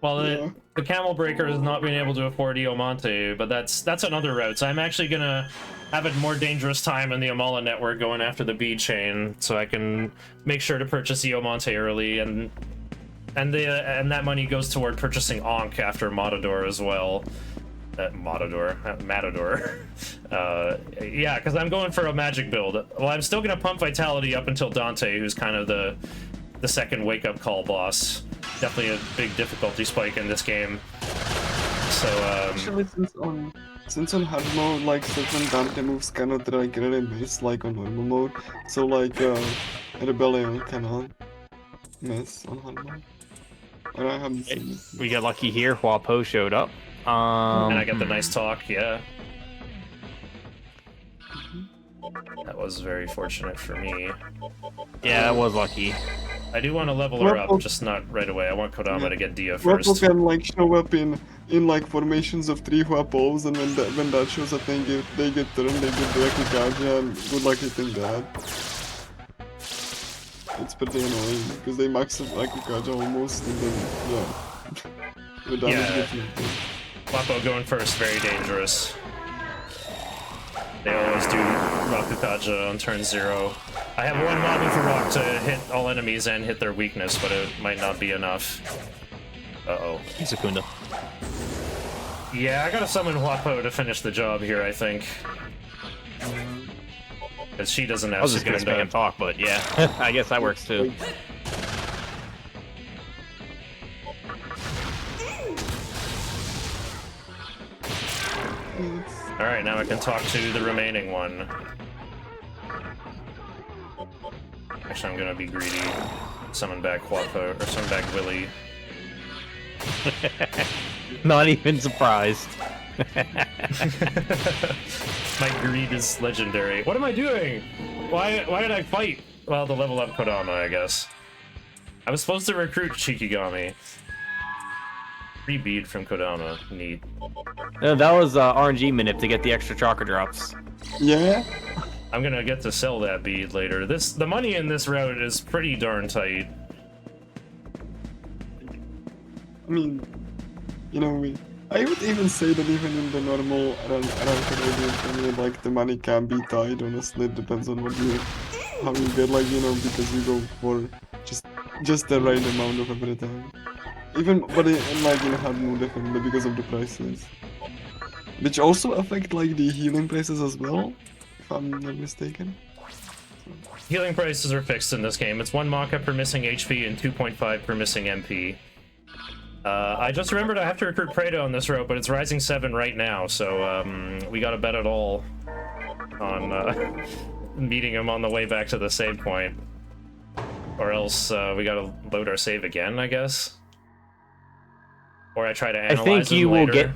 Well, the Camel Breaker is not being able to afford Iomonte, but that's another route. So I'm actually gonna have a more dangerous time in the Amala network going after the bead chain, so I can make sure to purchase Iomonte early, and that money goes toward purchasing Ankh after Matador as well. Matador. Yeah, because I'm going for a magic build. Well, I'm still gonna pump Vitality up until Dante, who's kind of the second wake-up call boss. Definitely a big difficulty spike in this game. So, Actually, since on hard mode, like certain Dante moves cannot like really miss like on normal mode. So like Rebellion cannot miss on hard mode. Or I haven't seen it. We got lucky here. Huapo showed up. and I got the nice talk, yeah. That was very fortunate for me. Yeah, that was lucky. I do want to level her up, just not right away. I want Kodama to get Dia Huapo first. can like show up in like formations of 3 Huapos, and when that shows up, they get turned, they get the Akikaja, and good luck hitting that. It's pretty annoying because they max up Akikaja almost, and then yeah, the damage gets limited. Wapo going first, very dangerous. They always do Rakukaja on turn 0. I have one Mabu for Rock to hit all enemies and hit their weakness, but it might not be enough. Uh-oh. Sakunda. Yeah, I gotta summon Huapo to finish the job here, I think. Because she doesn't have I was just gonna spam talk, but yeah, I guess that works too. Alright, now I can talk to the remaining one. Actually, I'm gonna be greedy. Summon back Huapo, or summon back Willy. Not even surprised. My greed is legendary. What am I doing? Why did I fight? Well, to level up Kodama, I guess. I was supposed to recruit Shikigami. Free bead from Kodama. Neat. No, that was RNG minute to get the extra chakra drops. Yeah. I'm gonna get to sell that bead later. The money in this route is pretty darn tight. I mean, you know, I would even say that even in the normal around like the money can be tight. Honestly, it depends on how you get, like, you know, because you go for just the right amount of everything. Even but like in hard mode, definitely because of the prices, which also affect like the healing prices as well, if I'm not mistaken. Healing prices are fixed in this game. It's 1 Maka per missing HP and 2.5 per missing MP. I just remembered I have to recruit Prado on this route, but it's Rising 7 right now, so we gotta bet it all on meeting him on the way back to the save point. Or else we gotta load our save again, I guess. Or I try to analyze I think you will get...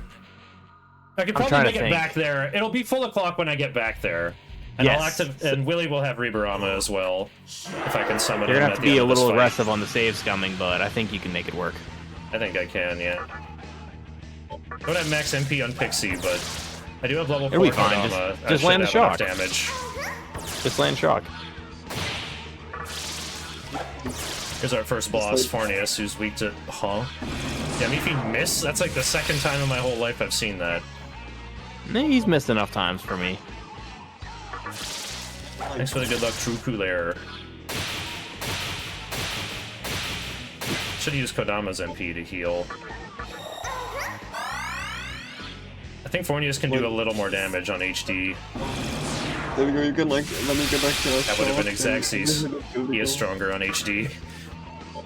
I could probably make it back there. It'll be full o'clock when I get back there. And yes. And Willy will have Ribarama as well, if I can summon him. You're gonna have to be a little aggressive on the saves coming, but I think you can make it work. I think I can, yeah. I don't have max MP on Pixie, but I do have level 4 Kodama. Just land the shock. Damage. Just land shock. Here's our first boss, Fornius, who's weak to... Huh? Yeah, I mean, if he miss, that's like the second time in my whole life I've seen that. He's missed enough times for me. Thanks for the good luck, True Cooler. Should use Kodama's MP to heal. I think Fornius can do a little more damage on HD. There we go, you can like, let me get back to that would have been Exaxes. He is stronger on HD.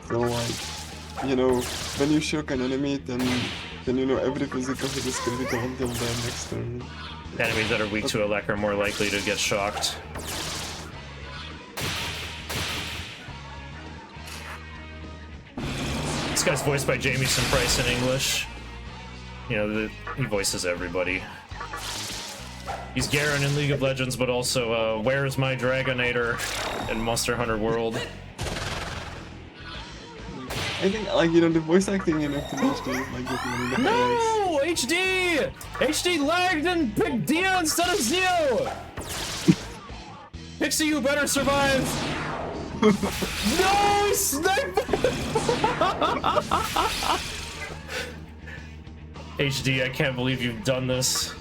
So like, you know, when you shock an enemy, then you know every physical hit is critical until the next turn. Enemies that are weak to elect are more likely to get shocked. This guy's voiced by Jamieson Price in English. You know, he voices everybody. He's Garen in League of Legends, but also Where's My Dragonator in Monster Hunter World. I think, like, you know, the voice acting in FTH is like getting in the No! HD! HD lagged and picked Dia instead of Zio! Pixie, you better survive! No! Sniper! HD, I can't believe you've done this.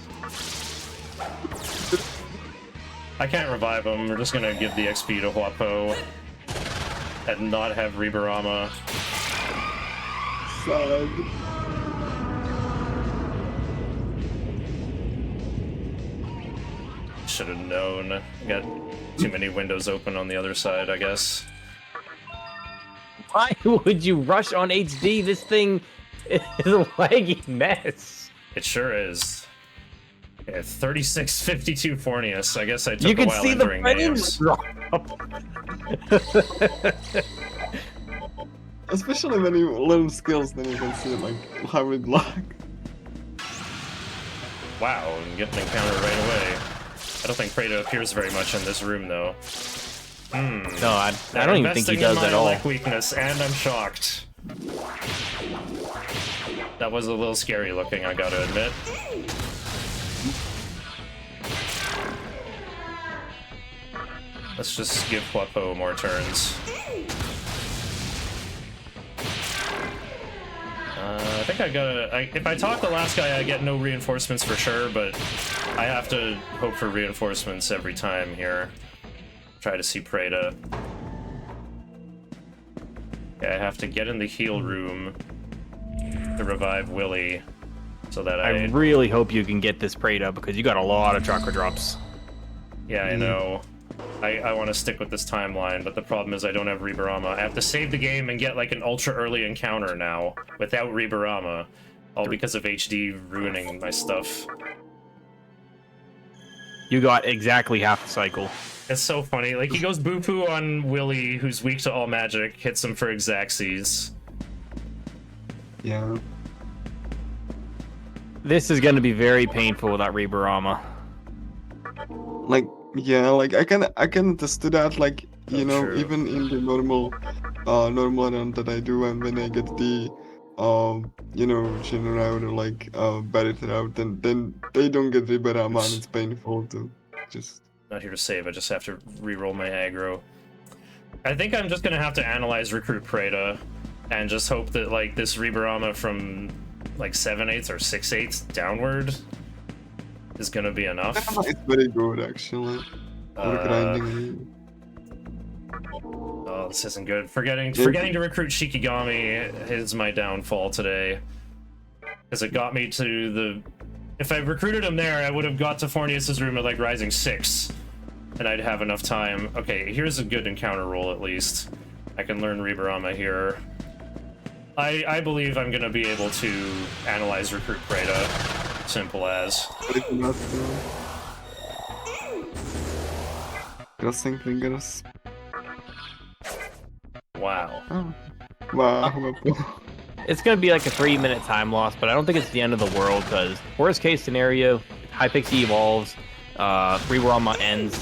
I can't revive him. We're just gonna give the XP to Huapo and not have Ribarama. Sad. Should have known. Got too many windows open on the other side, I guess. Why would you rush on HD? This thing is a laggy mess. It sure is. Yeah, 3652 Fornius. I guess I took You a can while see the entering frames names. drop. Especially when you learn skills, then you can see like how it lag. Wow, and get an encounter right away. I don't think Fredo appears very much in this room, though. No, I don't even think he does at all. Investing in my weakness, and I'm shocked. That was a little scary looking, I gotta admit. Let's just give Huapo more turns. I think I gotta... if I talk the last guy, I get no reinforcements for sure, but I have to hope for reinforcements every time here. Try to see Preda. Okay, I have to get in the heal room to revive Willy, so that I really hope you can get this Preda, because you got a lot of chakra drops. Yeah, I know. I want to stick with this timeline, but the problem is I don't have Ribarama. I have to save the game and get like an ultra early encounter now without Ribarama, all because of HD ruining my stuff. You got exactly half a cycle. It's so funny. Like, he goes boo-poo on Willy, who's weak to all magic, hits him for Xaxes. Yeah. This is going to be very painful without Ribarama. Like, yeah, like I can attest to that. Like, you know, true. even in the normal run that I do, and when I get the you know, Shin route or like Barret route, then they don't get Ribarama, and it's painful to just. Not here to save, I just have to re-roll my aggro. I think I'm just gonna have to analyze Recruit Preda and just hope that like this Ribarama from like 7/8 or 6/8 downward is gonna be enough. It's very good actually. For grinding. Oh, this isn't good. Forgetting to recruit Shikigami is my downfall today. Because it got me to the... If I recruited him there, I would have got to Fornius' room at like Rising 6. And I'd have enough time. Okay, here's a good encounter roll at least. I can learn Ribarama here. I believe I'm gonna be able to analyze Recruit Preda. Simple as. Crossing fingers. Wow. Oh. Wow. It's going to be like a 3-minute time loss, but I don't think it's the end of the world, because worst case scenario, Hypixie evolves, Ribarama ends,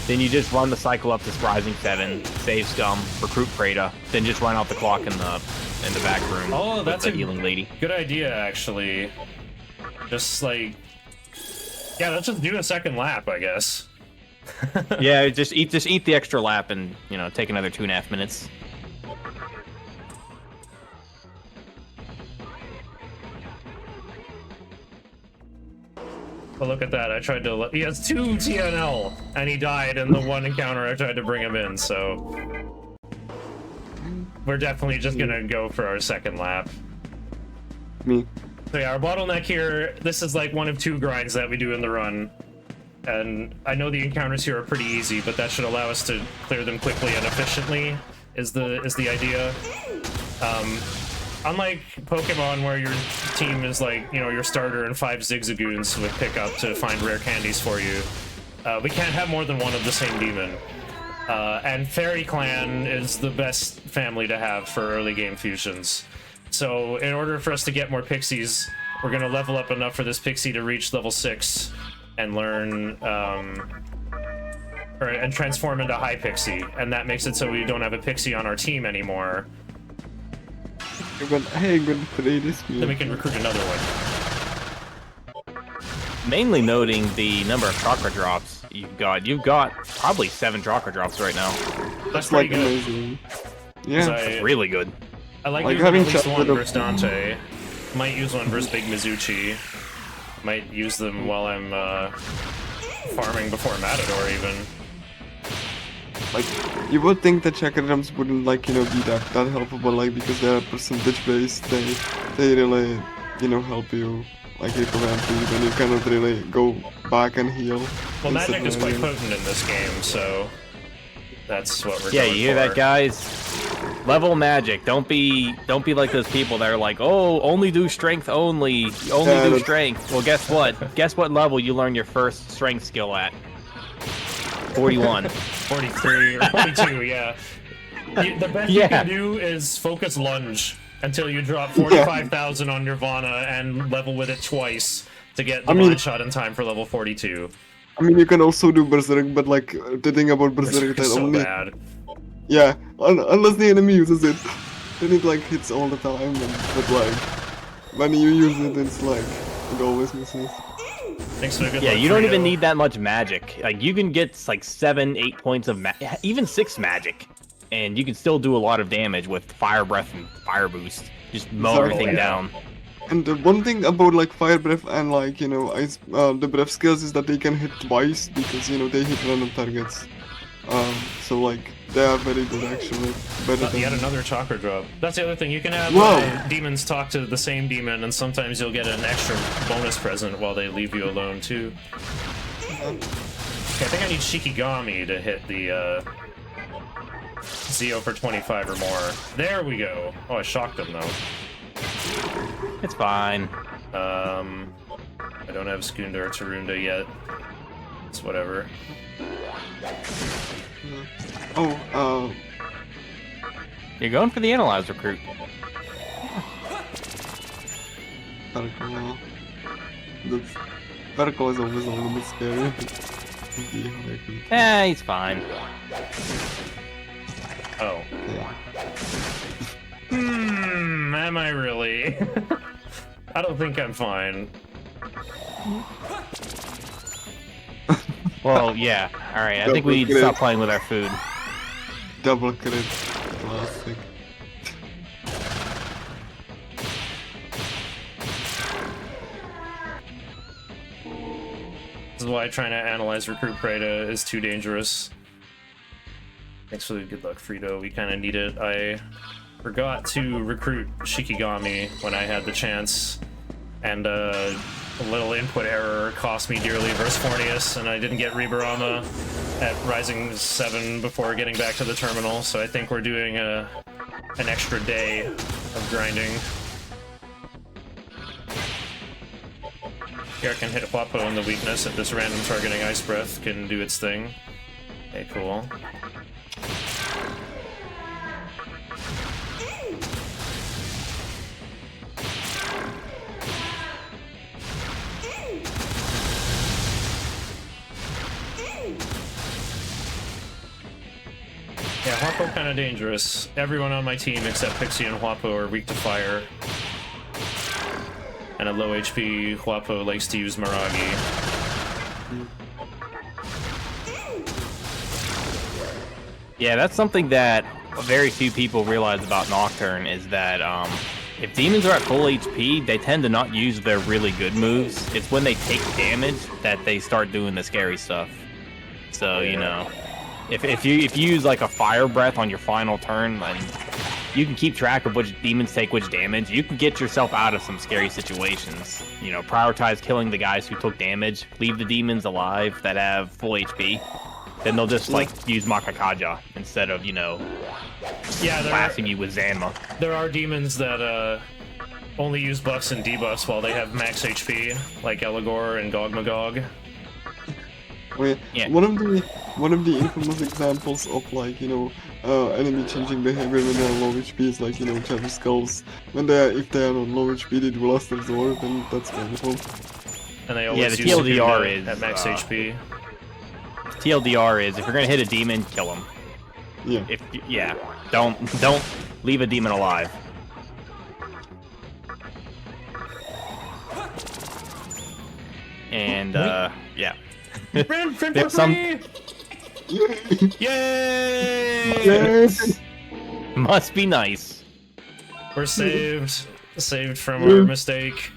then you just run the cycle up to Rising 7, save Scum, recruit Preda, then just run out the clock in the back room. Oh, that's with a the healing lady. Good idea, actually. Just like... Yeah, let's just do a second lap, I guess. Yeah, just eat the extra lap and, you know, take another 2.5 minutes. But look at that, I tried to... He has 2 TNL, and he died in the one encounter I tried to bring him in, so... We're definitely just gonna go for our second lap. Me. So yeah, our bottleneck here, this is like one of 2 grinds that we do in the run. And I know the encounters here are pretty easy, but that should allow us to clear them quickly and efficiently, is the idea. unlike Pokemon where your team is like, you know, your starter and 5 Zigzagoons with pickup to find rare candies for you, we can't have more than one of the same demon. And Fairy Clan is the best family to have for early game fusions. So in order for us to get more pixies, we're going to level up enough for this pixie to reach level 6 and learn, and transform into High Pixie. And that makes it so we don't have a pixie on our team anymore. But hey, good play this game. Then we can recruit another one. Mainly noting the number of chakra drops you've got. You've got probably 7 chakra drops right now. That's like pretty good. amazing. Yeah. That's really good. I like Like using having at least chakra one drop- versus Dante. Might use one versus Big Mizuchi. Might use them while I'm farming before Matador even. Like, you would think that chakra jumps wouldn't, like, you know, be that helpful, but, like, because they're percentage based, they really, you know, help you, like, if you then you cannot really go back and heal. Well, magic is quite instead of- potent in this game, so that's what we're Yeah, going you hear for. that, guys? Level magic. Don't be like those people that are like, oh, only do strength only. Only Yeah, do that's- strength. Well, guess what? Guess what level you learn your first strength skill at? 41. 43 or 42, yeah. The best you can do is focus lunge until you drop 45,000 on Nirvana and level with it twice to get the one shot in time for level 42. I mean, you can also do Berserk, but, like, the thing about Berserk It's that so only... bad. Yeah, unless the enemy uses it, then it, like, hits all the time, but, like, when you use it, it's, like, it always misses. Thanks for the good Yeah, luck, you don't Frito. even need that much magic. Like, you can get like 7, 8 points of even 6 magic, and you can still do a lot of damage with Fire Breath and Fire Boost. Just mow Exactly. everything Yeah. down. And the one thing about, like, Fire Breath and, like, you know, ice, the Breath skills is that they can hit twice, because, you know, they hit random targets. So, like, they are very good, actually. Better than... Yet another chakra drop. That's the other thing. You can have Whoa. demons talk to the same demon, and sometimes you'll get an extra bonus present while they leave you alone, too. Okay, I think I need Shikigami to hit the Zeo for 25 or more. There we go. Oh, I shocked him, though. It's fine. I don't have Skunda or Tarunda yet. It's whatever. Oh, You're going for the Analyze recruit. Perkle. Perkle is always a little bit scary. He's fine. Oh. Yeah. Am I really? I don't think I'm fine. Well, yeah. Alright, I think we need to stop playing with our food. Double crit. Classic. This is why trying to analyze Recruit Preda is too dangerous. Thanks for the good luck, Frito. We kind of need it. I forgot to recruit Shikigami when I had the chance, and a little input error cost me dearly versus Fornius, and I didn't get Ribarama at Rising 7 before getting back to the terminal, so I think we're doing an extra day of grinding. Here I can hit a Huapo in the weakness if this random targeting Ice Breath can do its thing. Okay, cool. Yeah, Huapo kind of dangerous. Everyone on my team except Pixie and Huapo are weak to fire. And a low HP Huapo likes to use Miragi. Yeah, that's something that very few people realize about Nocturne is that if demons are at full HP, they tend to not use their really good moves. It's when they take damage that they start doing the scary stuff. So, you know, if you use like a Fire Breath on your final turn, then you can keep track of which demons take which damage. You can get yourself out of some scary situations. You know, prioritize killing the guys who took damage. Leave the demons alive that have full HP. then they'll just like use Makakaja instead of, you know, Yeah, blasting you with Zanma. there are demons that only use buffs and debuffs while they have max HP, like Eligor and Gog Magog. Okay. Yeah. One of the infamous examples of like, you know, enemy changing behavior when they're low HP is like, you know, Shadow Skulls. If they are on low HP, they do Luster Sword, and that's wonderful. And they Yeah, always the use TLDR Sukuna is at max HP. TLDR is if you're gonna hit a demon, kill him. Yeah. Don't leave a demon alive. And yeah. Friend for There's some- free! Yay! Yes. Must be nice. We're saved from our mistake.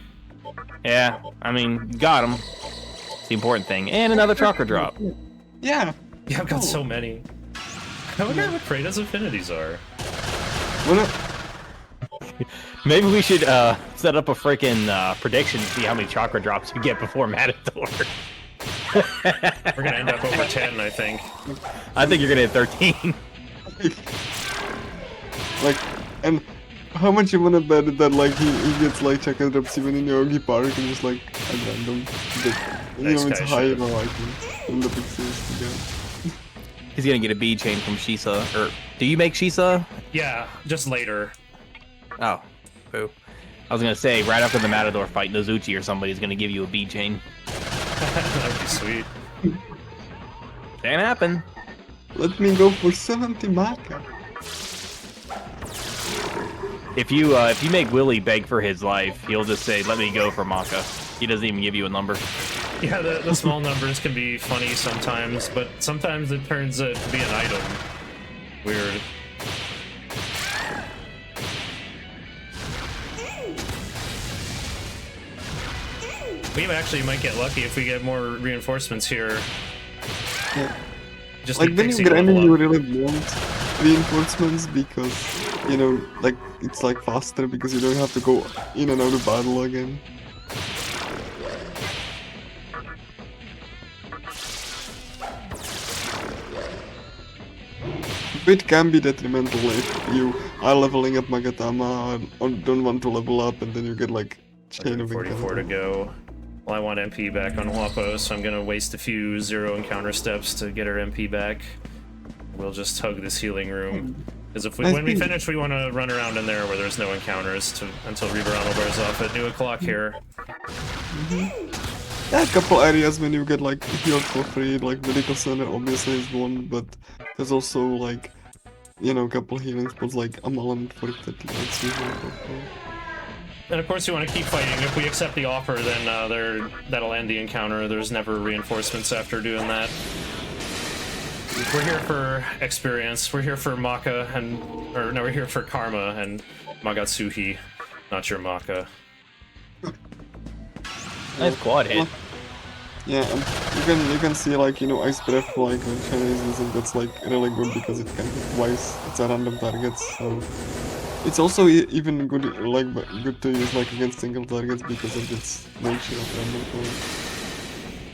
Yeah, I mean, got him. It's the important thing. And another chakra drop. Yeah. Yeah, I've got so many. I wonder what Kratos' affinities are. Maybe we should set up a freaking prediction to see how many chakra drops we get before Matador. We're gonna end up over 10, I think. I think you're gonna hit 13. Like, and how much you wanna bet that like he gets like chakra drops even in Yogi Park and just like at random. You Nice know, it's guy, higher Shin. now, I think, in the pixels again. He's gonna get a B chain from Shisa. Or do you make Shisa? Yeah, just later. Oh, boo. I was gonna say right after the Matador fight, Nozuchi or somebody's gonna give you a B chain. That would be sweet. Can't happen. Let me go for 70 Maka. If you make Willie beg for his life, he'll just say, "Let me go for Maka." He doesn't even give you a number. Yeah, the small numbers can be funny sometimes, but sometimes it turns out to be an item. Weird. We actually might get lucky if we get more reinforcements here. Yeah. Just Like need when you Pixie to grind, level you up. really want reinforcements because, you know, like it's like faster because you don't have to go in and out of battle again. It can be detrimental if you are leveling up Magatama or don't want to level up and then you get like chain of 44 to encounter. go. Well, I want MP back on Huapo, so I'm gonna waste a few 0 encounter steps to get our MP back. We'll just hug this healing room. Because if Nice when we beat. finish, we want to run around in there where there's no encounters until Riverano wears off at 2 o'clock here. Yeah, a couple areas when you get like healed for free, like medical center obviously is one, but there's also like, you know, a couple healing spots like Amalan for that lets you heal for free. And of course, you want to keep fighting. If we accept the offer, then that'll end the encounter. There's never reinforcements after doing that. We're here for experience. We're here for Maka we're here for Karma and Magatsuhi, not your Maka. Nice quad hit. Yeah, and you can see like, you know, Ice Breath like when China is using, that's like really good because it can hit twice. It's a random target, so it's also even good good to use like against single targets because of its nature of random killing.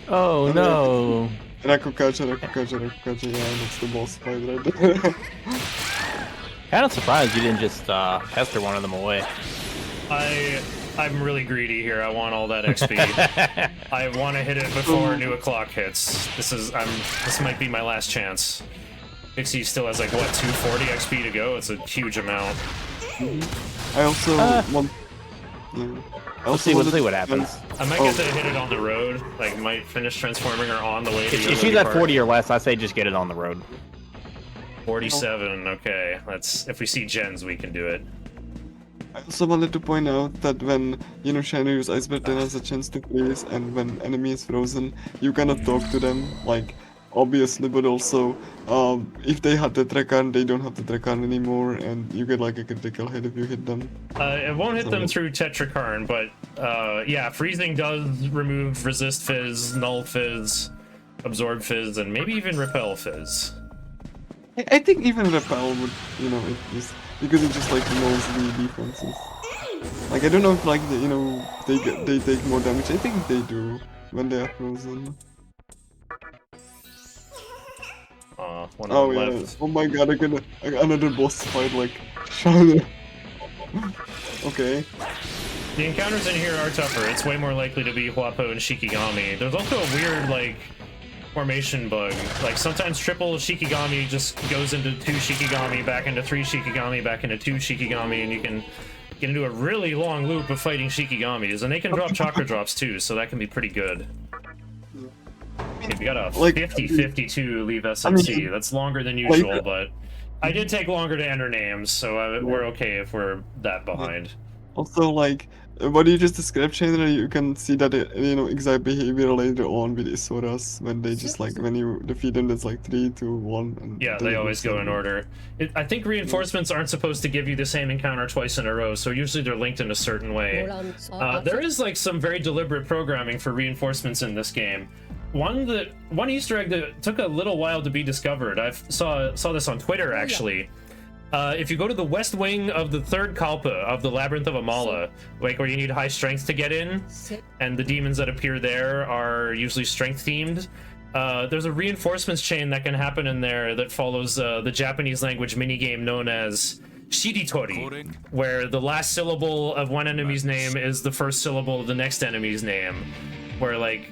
Oh And no. Rakukacha, yeah, that's the boss fight right there. Kind of surprised you didn't just pester one of them away. I'm really greedy here. I want all that XP. I want to hit it before New O'Clock hits. This might be my last chance. Pixie still has like what 240 XP to go. It's a huge amount. I also want. Yeah. Let's see what happens. I might get to hit it on the road. Like might finish transforming her on the way to If she's at 40 or less, I say just get it on the road. 47. Okay, let's. If we see gens, we can do it. I also wanted to point out that when, you know, Shiner use Ice Breath, then has a chance to freeze, and when enemy is frozen, you cannot talk to them, like, obviously, but also, if they had the Trekarn, they don't have the Trekarn anymore, and you get like a critical hit if you hit them. It won't hit them through Tetrakarn, but yeah, freezing does remove resist fizz, null fizz, absorb fizz, and maybe even repel fizz. I think even Repel would, you know, because it just like knows the defenses. Like I don't know if like you know they take more damage. I think they do when they are frozen. One Oh on yeah. left. Oh my god, I got another boss fight like Shadow. Okay. The encounters in here are tougher. It's way more likely to be Huapo and Shikigami. There's also a weird, like, formation bug. Like, sometimes triple Shikigami just goes into 2 Shikigami, back into 3 Shikigami, back into 2 Shikigami, and you can get into a really long loop of fighting Shikigamis. And they can drop chakra drops, too, so that can be pretty good. Okay, we got a Like, 50-52 leave SMC. I mean, That's longer than usual, like, but I did take longer to enter names, so we're okay if we're that behind. Also, like, what you just described, Chandra, you can see that exact behavior later on with Isoras when they just like when you defeat them, it's like 3, 2, 1. And Yeah, then they it always goes go in order. I think reinforcements aren't supposed to give you the same encounter twice in a row, so usually they're linked in a certain way. There is like some very deliberate programming for reinforcements in this game. One Easter egg that took a little while to be discovered. I saw this on Twitter actually. If you go to the west wing of the third Kalpa of the Labyrinth of Amala, like where you need high strength to get in, and the demons that appear there are usually strength themed, there's a reinforcements chain that can happen in there that follows the Japanese language minigame known as Shiritori, where the last syllable of one enemy's name is the first syllable of the next enemy's name, where like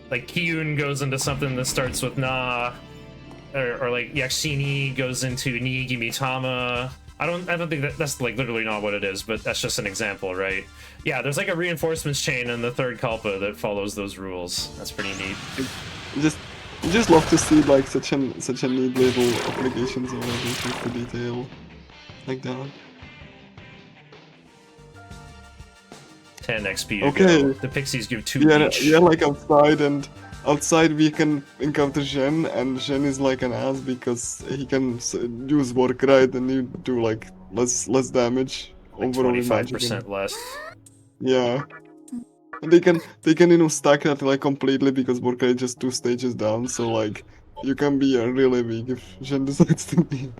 Kiyun goes into something that starts with Na, or like Yakshini goes into Ni Gimitama. I don't think that's like literally not what it is, but that's just an example, right? Yeah, there's like a reinforcements chain in the third Kalpa that follows those rules. That's pretty neat. Just love to see like such a neat little applications of everything for detail like that. 10 XP to Okay. go. The pixies give 2 each. Yeah, like outside we can encounter Shin, and Shin is like an ass because he can use work right and you do like less damage Like overall. 25% less. Yeah. And they can stack that like completely because work rate just 2 stages down, so like you can be really weak if Shin decides to be.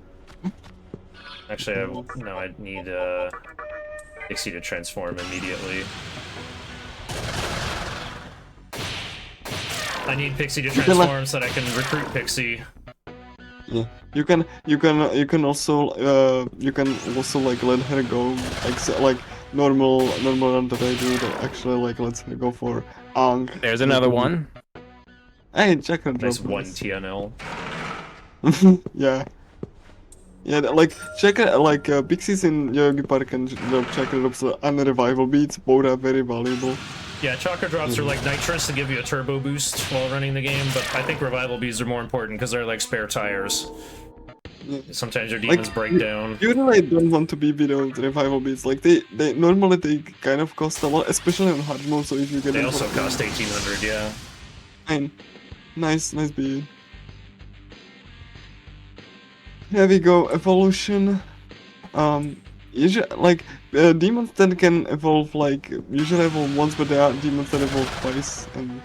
Actually, I need Pixie to transform immediately. I need Pixie to transform so that I can recruit Pixie. Yeah, you can also like let her go like normal run that I do that actually like lets her go for Ang. There's another one. Hey, check her Nice drop. 1 TNL. Yeah. Yeah, like check it like Pixies in Yogi Park and check it up and revival beats, both are very valuable. Yeah, chakra drops are like nitrous to give you a turbo boost while running the game, but I think revival beads are more important because they're like spare tires. Yeah. Sometimes your demons break down. You really don't want to be without revival beats. Like they normally they kind of cost a lot, especially on hard mode. So if you get They them also for cost 1800, yeah. fine. Nice beat. Here we go, evolution. Usually, like, demons that can evolve, like, usually evolve once, but there are demons that evolve twice, and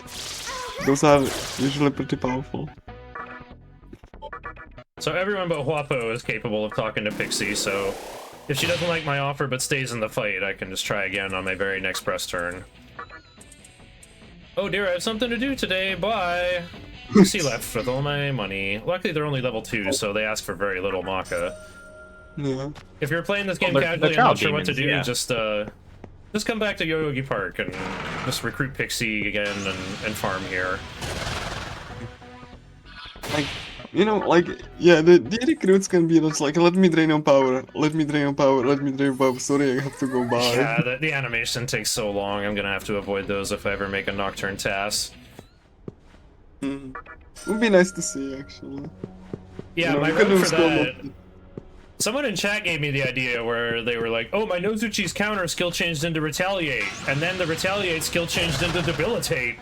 those are usually pretty powerful. So everyone but Huapo is capable of talking to Pixie, so if she doesn't like my offer but stays in the fight, I can just try again on my very next press turn. Oh dear, I have something to do today, bye! Pixie left with all my money. Luckily they're only level 2, so they ask for very little Maka. Yeah. If you're playing this game Well, casually and child not sure what to demons, do, yeah. just come back to Yoyogi Park and just recruit Pixie again and farm here. Like, you know, like, yeah, the recruits can be just like, let me drain on power, let me drain on power, let me drain on power, sorry, I have to go by. Yeah, the animation takes so long, I'm gonna have to avoid those if I ever make a Nocturne task. Would be nice to see, actually. Yeah, You know, my you could road do for skull that... mode. Someone in chat gave me the idea where they were like, oh, my Nozuchi's counter skill changed into Retaliate, and then the Retaliate skill changed into Debilitate.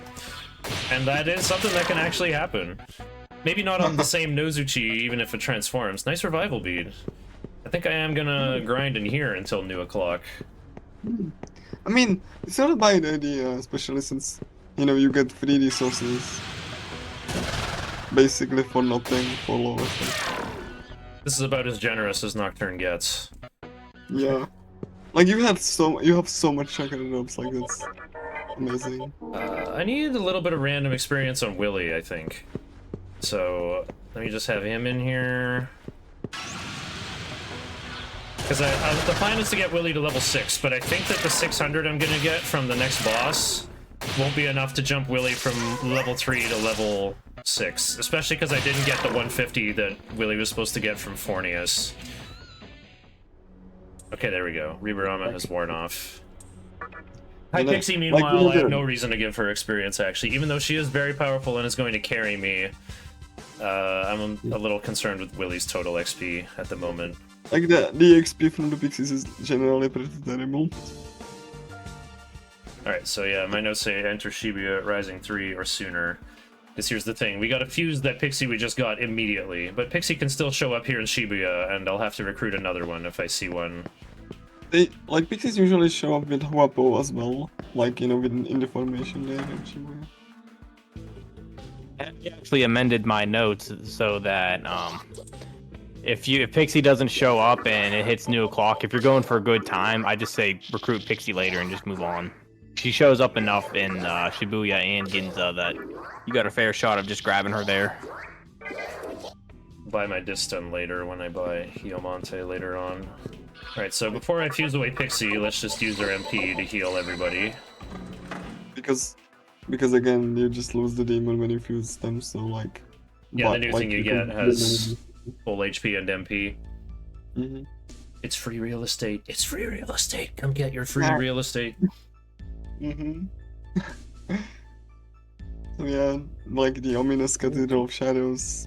And that is something that can actually happen. Maybe not on the same Nozuchi, even if it transforms. Nice revival bead. I think I am gonna grind in here until new o'clock. I mean, it's not a bad idea, especially since, you know, you get free resources. Basically for nothing, for low effort. This is about as generous as Nocturne gets. Yeah. Like you have so much chakra drops, like that's amazing. I need a little bit of random experience on Willy, I think. So Let me just have him in here. Because the plan is to get Willy to level 6, but I think that the 600 I'm gonna get from the next boss won't be enough to jump Willy from level 3 to level 6. Especially because I didn't get the 150 that Willy was supposed to get from Fornius. Okay, there we go. Riberama has worn off. Hi Pixie, meanwhile, I have no reason to give her experience, actually. Even though she is very powerful and is going to carry me, I'm a little concerned with Willy's total XP at the moment. Like the XP from the Pixies is generally pretty terrible. Alright, so yeah, my notes say enter Shibuya at Rising 3 or sooner. Because here's the thing, we gotta fuse that Pixie we just got immediately. But Pixie can still show up here in Shibuya, and I'll have to recruit another one if I see one. Pixies usually show up with Huapo as well. Like, you know, in the formation there in Shibuya. I actually amended my notes so that if Pixie doesn't show up and it hits new o'clock, if you're going for a good time, I just say recruit Pixie later and just move on. She shows up enough in Shibuya and Ginza that you got a fair shot of just grabbing her there. Buy my Disstun later when I buy Hiomonte later on. Alright, so before I fuse away Pixie, let's just use her MP to heal everybody. Because again, you just lose the demon when you fuse them, so like... Yeah, the new thing you get has full HP and MP. Mm-hmm. It's free real estate. It's free real estate. Come get your free real estate. Mm-hmm. So yeah, like the ominous Cathedral of Shadows.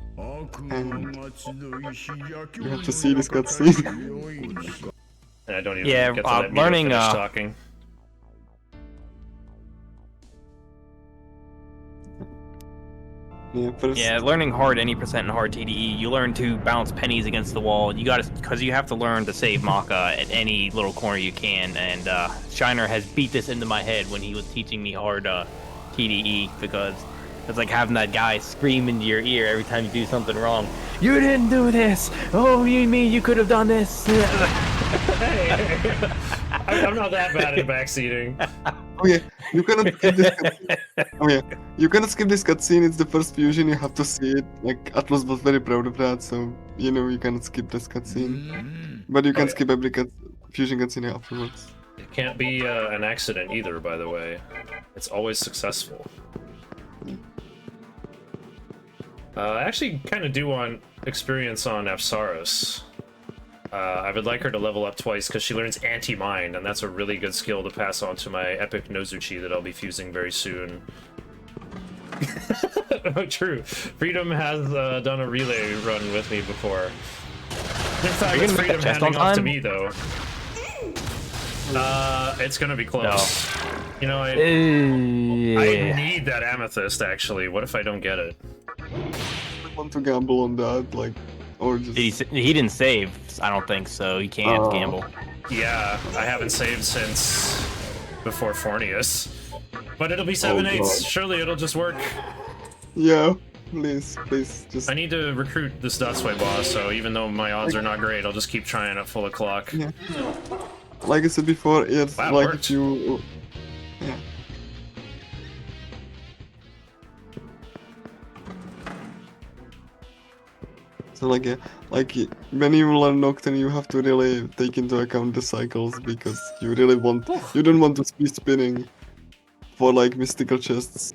And you have to see this cutscene. And I don't even get to let me learning, finish talking. Yeah, learning hard any percent in hard TDE, you learn to bounce pennies against the wall. You gotta, because you have to learn to save Maka at any little corner you can. And Shiner has beat this into my head when he was teaching me hard TDE, because it's like having that guy scream into your ear every time you do something wrong. You didn't do this. Oh, you mean you could have done this? I'm not that bad at backseating. Oh yeah, you cannot skip this cutscene. Oh yeah, you cannot skip this cutscene. It's the first fusion. You have to see it. Like Atlas was very proud of that, so you know you cannot skip this cutscene. But you can skip every fusion cutscene afterwards. It can't be an accident either, by the way. It's always successful. I actually kind of do want experience on Apsaris. I would like her to level up twice because she learns anti-mind, and that's a really good skill to pass on to my epic Nozuchi that I'll be fusing very soon. Oh, true. Freedom has done a relay run with me before. In fact, it's Freedom handing off to me, though. It's gonna be close. No. You know, I need that amethyst, actually. What if I don't get it? I want to gamble on that, like, or just... He didn't save, I don't think, so he can't gamble. Yeah, I haven't saved since before Fornius. But it'll be 7/8. Surely it'll just work. Yeah, please, just... I need to recruit this Datsui boss, so even though my odds are not great, I'll just keep trying at full o'clock. Yeah. Like I said before, it's wow, like worked. if you... Yeah. So like when you learn Nocturne, you have to really take into account the cycles, because you really you don't want to be spinning for like mystical chests.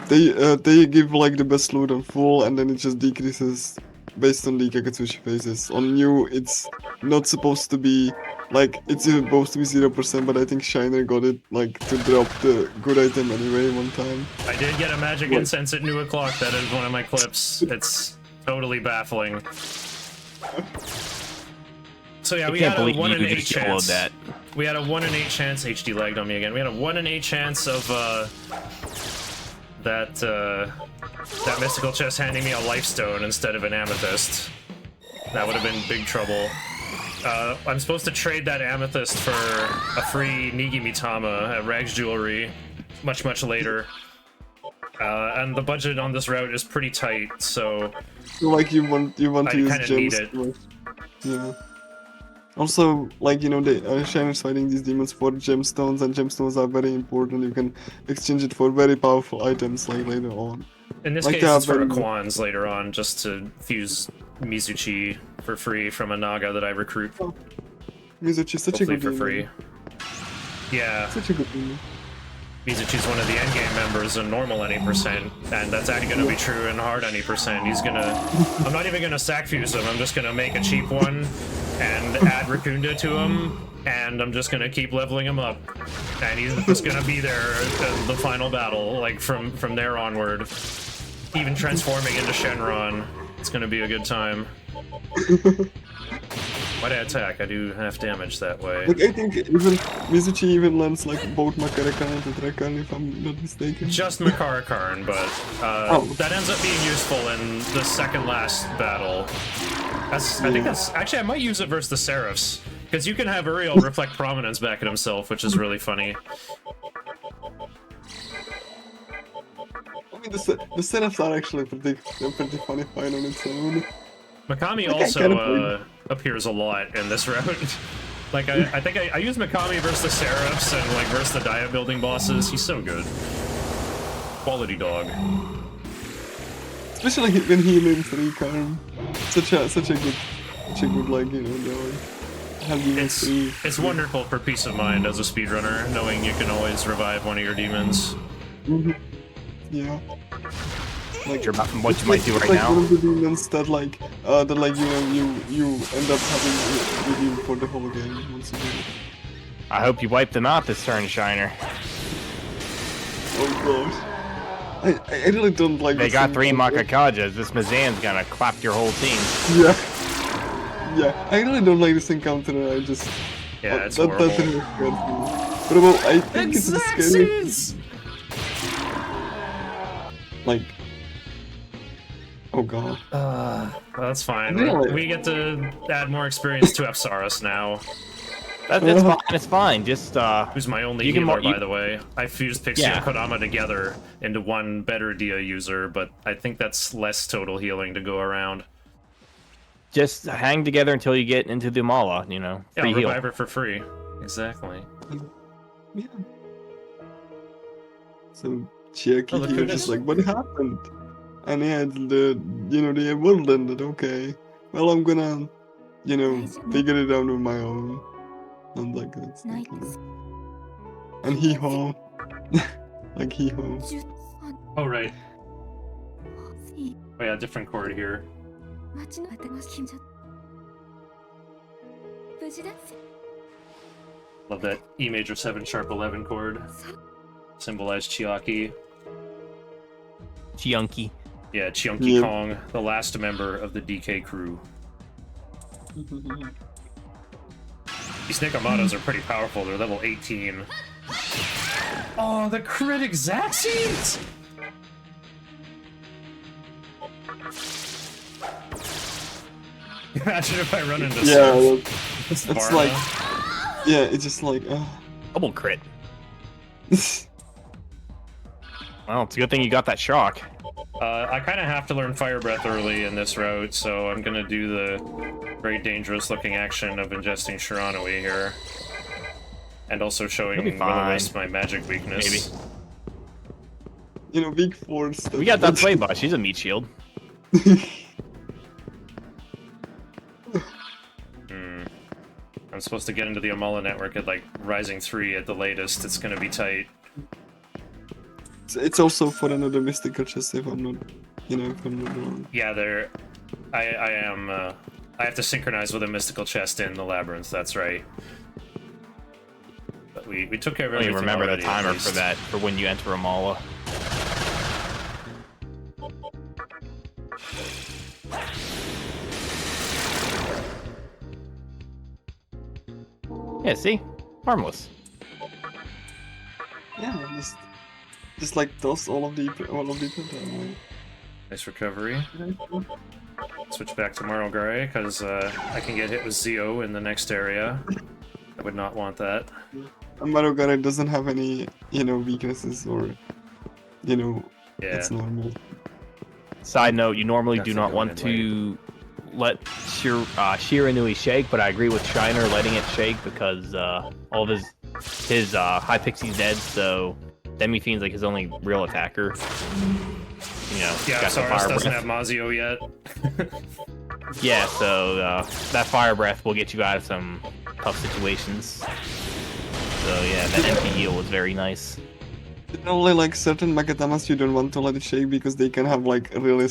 They give like the best loot on full, and then it just decreases based on the Kakatsushi phases. On new, it's not supposed to be like, it's supposed to be 0%, but I think Shiner got it like to drop the good item anyway one time. I did get a magic incense at new o'clock. That is one of my clips. It's totally baffling. So yeah, we had a 1 in 8 chance. We had a 1 in 8 chance. HD lagged on me again. We had a 1 in 8 chance of that mystical chest handing me a lifestone instead of an amethyst. That would have been big trouble. I'm supposed to trade that amethyst for a free Nigi Mitama at Rags Jewelry much later. And the budget on this route is pretty tight, so like you want to use gems. Need it. Yeah. Also, like, you know, the Shiner's fighting these demons for gemstones, and gemstones are very important. You can exchange it for very powerful items like later on. In this Like, case, it's for but- Aquans later on, just to fuse Mizuchi for free from a Naga that I recruit, Mizuchi's such hopefully a good for demon. free. Yeah, Such a good demon. Mizuchi's one of the endgame members in normal any percent, and that's actually going to be true in hard any percent. He's gonna... I'm not even going to sack fuse him, I'm just going to make a cheap one and add Raccoonda to him, and I'm just going to keep leveling him up. And he's just going to be there at the final battle, like from there onward. Even transforming into Shenron. It's going to be a good time. When I attack, I do half damage that way. Like, I think even Mizuchi even lands like both Makarakan and Tetrakan, if I'm not mistaken. Just Makarakarn, but that ends up being useful in the second last battle. I think that's... Actually, I might use it versus the Seraphs, because you can have Uriel reflect Prominence back at himself, which is really funny. I mean, the setups are actually pretty funny fight on its own. Mikami Like, I kinda also appears a lot in this round. Like, I think I use Mikami versus the Seraphs and, like, versus the Dia building bosses. He's so good. Quality dog. Especially when he names Rikarm. Such a good, like, you know, dog. Having It's wonderful for peace of mind as a speedrunner, knowing you can always revive one of your demons. Yeah. Like, What you might do right like now. one of the demons that like you end up having with you for the whole game once you do it. I hope you wipe them out this turn, Shiner. Oh god. I really don't like They this got 3 encounter. Makakajas. This Mazan's gonna clap your whole team. Yeah. Yeah, I really don't like this encounter. I just Yeah, it's that horrible. really scares me. But well, I think it's the scariest. Like, oh god. Well, that's fine. Really? We get to add more experience to Apsaris now, That's fine. It's fine. Just who's my only You can healer, mar- by the way. I fused Pixie Yeah. and Kodama together into one better Dia user, but I think that's less total healing to go around. just hang together until you get into the Mala. You know, Yeah, free heal. revive her for free. Exactly. Yeah. So Chiaki Oh, look he who was it just is. like, what happened? And yeah, the world ended. Okay, well I'm gonna, figure it out on my own. And like that's like, and hee haw, like hee haw. Oh, right. Oh, yeah, different chord here. Love that E major 7 sharp 11 chord. Symbolize Chiaki. Chunky. Yeah, Chunky Yeah. Kong, the last member of the DK crew. These Nikamadas are pretty powerful. They're level 18. Oh, the crit exact seeds! Imagine if I run into Yeah, It's it's like, yeah, it's just like, Double crit. Well, it's a good thing you got that shock. I kind of have to learn Fire Breath early in this route, so I'm gonna do the very dangerous looking action of ingesting Shiranui here. And also showing You'll be Will-O-Wisp fine. my magic weakness. weak force. We got that play bot. She's a meat shield. I'm supposed to get into the Amala network at like Rising 3 at the latest. It's gonna be tight. It's also for another mystical chest if I'm not, if I'm not wrong. Yeah, there. I am. I have to synchronize with a mystical chest in the labyrinth. That's right. But we took care of I don't everything. even remember the already, at timer least. for that, for when you enter a Mala. Yeah, see? Harmless. Yeah, just like toss all of the down. Nice recovery. Switch back to Marlgray because I can get hit with Zeo in the next area. I would not want that. And Marogare doesn't have any, weaknesses or, Yeah. it's normal. Side note, you normally do Definitely not want going to let Shiranui shake, but I agree with Shiner letting it shake because all of his high pixie's dead, so Demi-Fiend's like his only real attacker. And Yeah, got the Saurus fire doesn't breath. have Mazio yet. Yeah, so that fire breath will get you out of some tough situations. So yeah, that empty heal was very nice. Only like certain Magatamas you don't want to let it shake because they can have like really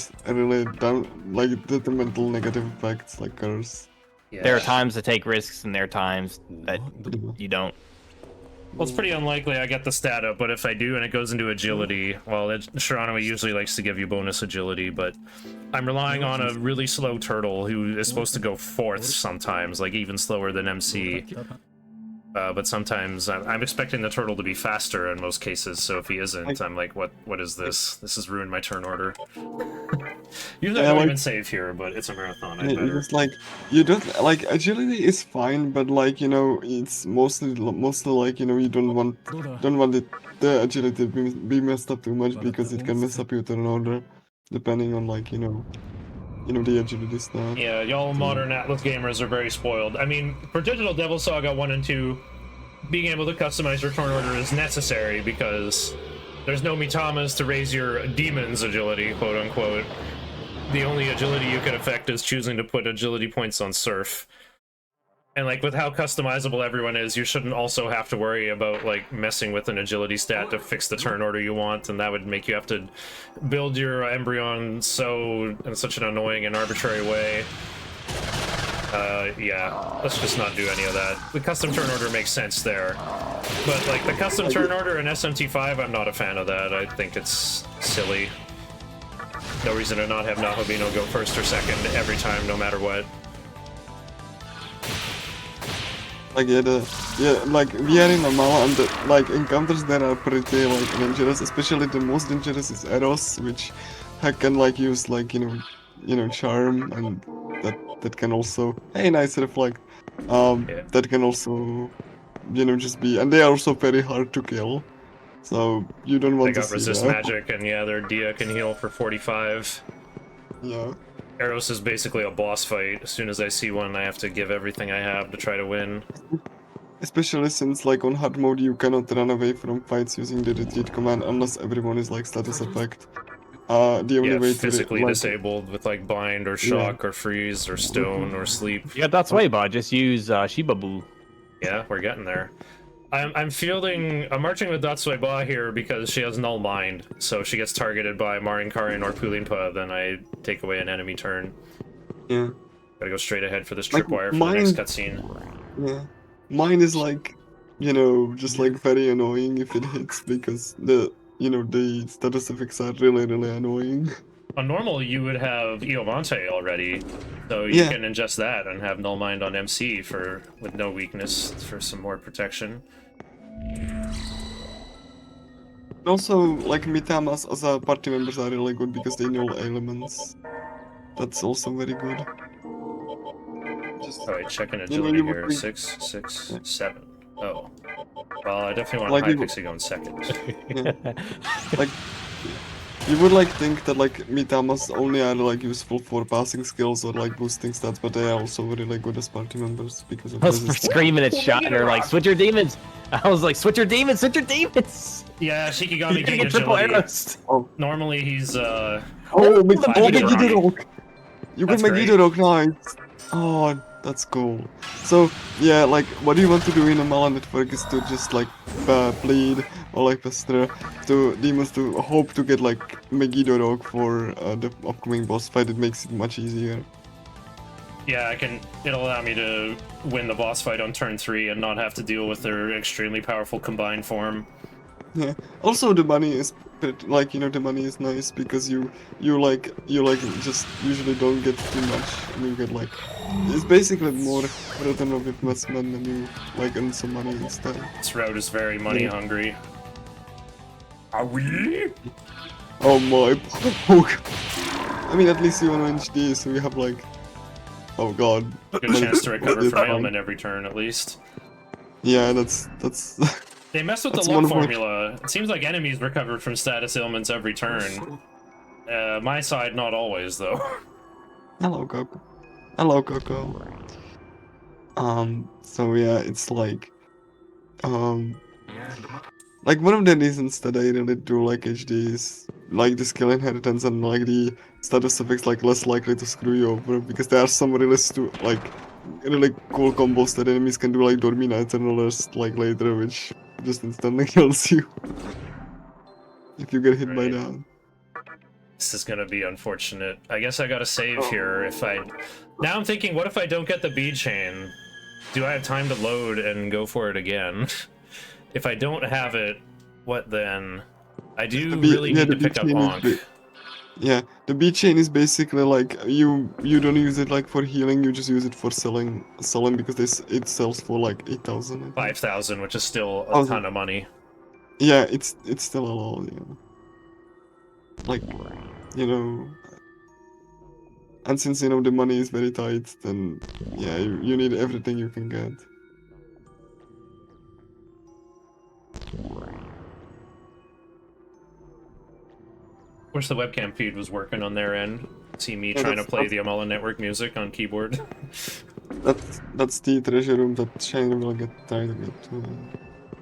detrimental negative effects like curse. Yeah. There are times to take risks, and there are times that you don't. Well, it's pretty unlikely I get the stat up, but if I do and it goes into agility, well, Shirano usually likes to give you bonus agility, but I'm relying on a really slow turtle who is supposed to go fourth sometimes, like even slower than MC. But sometimes I'm expecting the turtle to be faster in most cases, so if he isn't, I'm like, what is this? This has ruined my turn order. Usually I don't even save here, but it's a marathon, I better. It's like, you don't, like, agility is fine, but like, it's mostly like, you don't want the agility to be messed up too much because it can mess up your turn order, depending on like, the agility stat. Yeah, y'all modern Atlas gamers are very spoiled. I mean, for Digital Devil Saga 1 and 2, being able to customize your turn order is necessary because there's no Mitamas to raise your demon's agility, quote unquote. The only agility you can affect is choosing to put agility points on Surf. And like with how customizable everyone is, you shouldn't also have to worry about like messing with an agility stat to fix the turn order you want, and that would make you have to build your Embryon in such an annoying and arbitrary way. Yeah, let's just not do any of that. The custom turn order makes sense there. But like the custom turn order in SMT5, I'm not a fan of that. I think it's silly. No reason to not have Nahobino go first or second every time, no matter what. Like like we are in Amala and the like encounters that are pretty like dangerous, especially the most dangerous is Eros, which can like use like charm, and that can also nice reflect. That can also just be, and they are also very hard to kill. So you don't want They to got see resist that. magic, and yeah, their Dia can heal for 45. Yeah. Eros is basically a boss fight. As soon as I see one, I have to give everything I have to try to win. Especially since like on hard mode you cannot run away from fights using the retreat command unless everyone is like status effect. The only way to physically disabled with like bind or shock or freeze or stone or sleep. Yeah, that's way, bud. Just use Shibabu. Yeah, we're getting there. I'm marching with Datsue Ba here because she has null mind, so if she gets targeted by Marinkarian or Pulinpa, then I take away an enemy turn. Yeah. Gotta go straight ahead for this Like, tripwire for the next cutscene. Yeah. Mine is like, just like very annoying if it hits because the status effects are really, really annoying. On normal, you would have Iomante already, so you can ingest that and have null mind on MC with no weakness for some more protection. Also, like Mitamas as a party members are really good because they know elements. That's also very good. Oh, wait, check an agility here. 6, 6, 7. Oh. Well, I definitely want Like High Pixie going second. Like, you would like think that like Mitamas only are like useful for passing skills or like boosting stats, but they are also really good as party members because of I was resistance. screaming at Shatner like, switch your demons! I was like, switch your demons, switch your demons! Yeah, Shikigami gained Get triple agility. arrows! Normally he's Oh, Five Megiddo! You got That's great. Megiddo, nice! Oh, that's cool. So, yeah, like, what do you want to do in a Mala network is to just, like, bleed, or, like, pester to demons to hope to get, like, Megiddo Rogue for the upcoming boss fight. It makes it much easier. Yeah, it'll allow me to win the boss fight on turn 3 and not have to deal with their extremely powerful combined form. Yeah. Also, the money is like, the money is nice because you just usually don't get too much, and you get like, it's basically more return of investment, and you like earn some money instead. This route is very money hungry. Are we? Oh my! I mean, at least you on HD, so you have like, oh god. Good chance to recover from ailment every turn at least. Yeah, that's. They mess with the That's luck wonderful. formula. It seems like enemies recover from status ailments every turn. My side, not always, though. Hello, Coco. Hello, Coco. So yeah, it's like, like one of the reasons that I really do like HD is like the skill inheritance and like the status suffix like less likely to screw you over because there are some really cool combos that enemies can do like Dormina Eternalist like later which just instantly kills you if you get hit by Right. that. This is gonna be unfortunate. I guess I gotta save here if I... Now I'm thinking, what if I don't get the bead chain? Do I have time to load and go for it again? If I don't have it, what then? I do really need to pick up Ankh. Yeah, the beat chain is basically like you don't use it like for healing, you just use it for selling because it sells for like 8,000. 5,000, which is still a ton of money. Yeah, it's still a lot, yeah. Like, you know, and since you know the money is very tight, then yeah, you need everything you can get. Wish the webcam feed was working on their end. See me trying to play the Amala Network music on keyboard. That's the treasure room that Shane will get tired of it.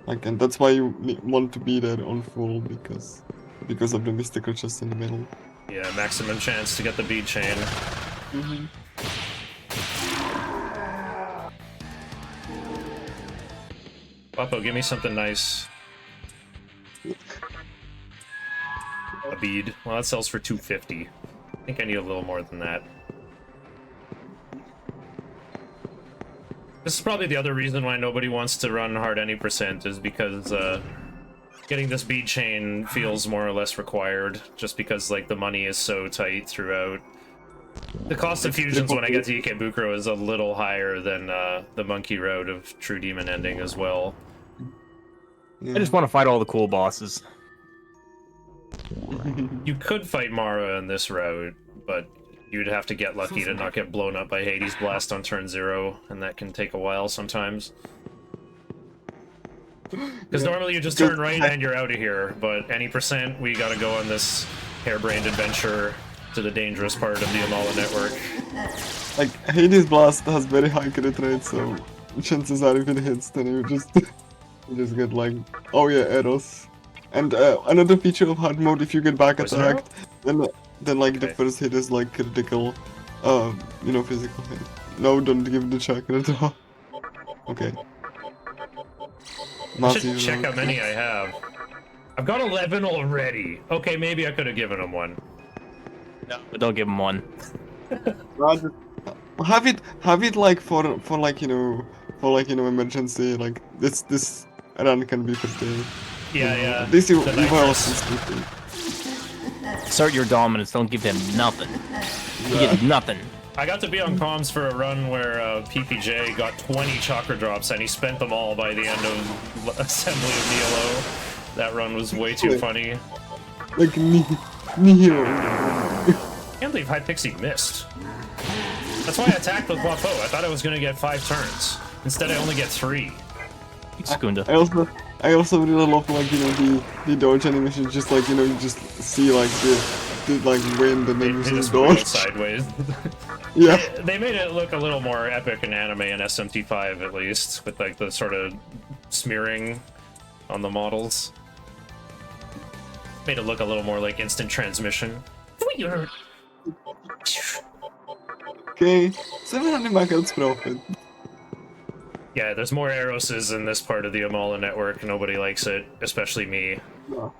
Like, and that's why you want to be there on full because of the mystical chest in the middle. Yeah, maximum chance to get the bead chain. Papo, give me something nice. A bead. Well, that sells for 250. I think I need a little more than that. This is probably the other reason why nobody wants to run hard any percent is because getting this bead chain feels more or less required, just because like the money is so tight throughout. The cost of fusions when I get to Ikebukuro is a little higher than the monkey route of True Demon Ending as well. Yeah. I just want to fight all the cool bosses. You could fight Mara in this route, but you'd have to get lucky to not get blown up by Hades Blast on turn 0, and that can take a while sometimes. Because normally you just turn right and you're out of here, but any percent, we gotta go on this harebrained adventure to the dangerous part of the Amala Network. Like, Hades Blast has very high crit rate, so chances are if it hits, then you just get like, oh yeah, arrows. And another feature of hard mode, if you get back attacked, then like the first hit is like critical, you know, physical hit. No, don't give the chakra at all. Okay. I should check how many I have. I've got 11 already. Okay, maybe I could have given him one. No, but don't give him one. Have it like for like you know emergency, like this run can be pretty. Yeah. This you Assert your dominance, don't give him nothing. You get nothing. I got to be on comms for a run where PPJ got 20 chakra drops and he spent them all by the end of Assembly of Nielo. That run was way too funny. Like Nihiro. I can't believe Hypixie missed. That's why I attacked with Guapo. I thought I was gonna get 5 turns. Instead I only get 3. Skunda. I also really love like you know the dodge animation, just like you know you just see like the like wind and then you just dodge sideways. Yeah. They made it look a little more epic in anime and SMT5 at least, with like the sort of smearing on the models. Made it look a little more like instant transmission. Okay, 700 MHz profit. Yeah, there's more Arrowses in this part of the Amala Network. Nobody likes it, especially me. No.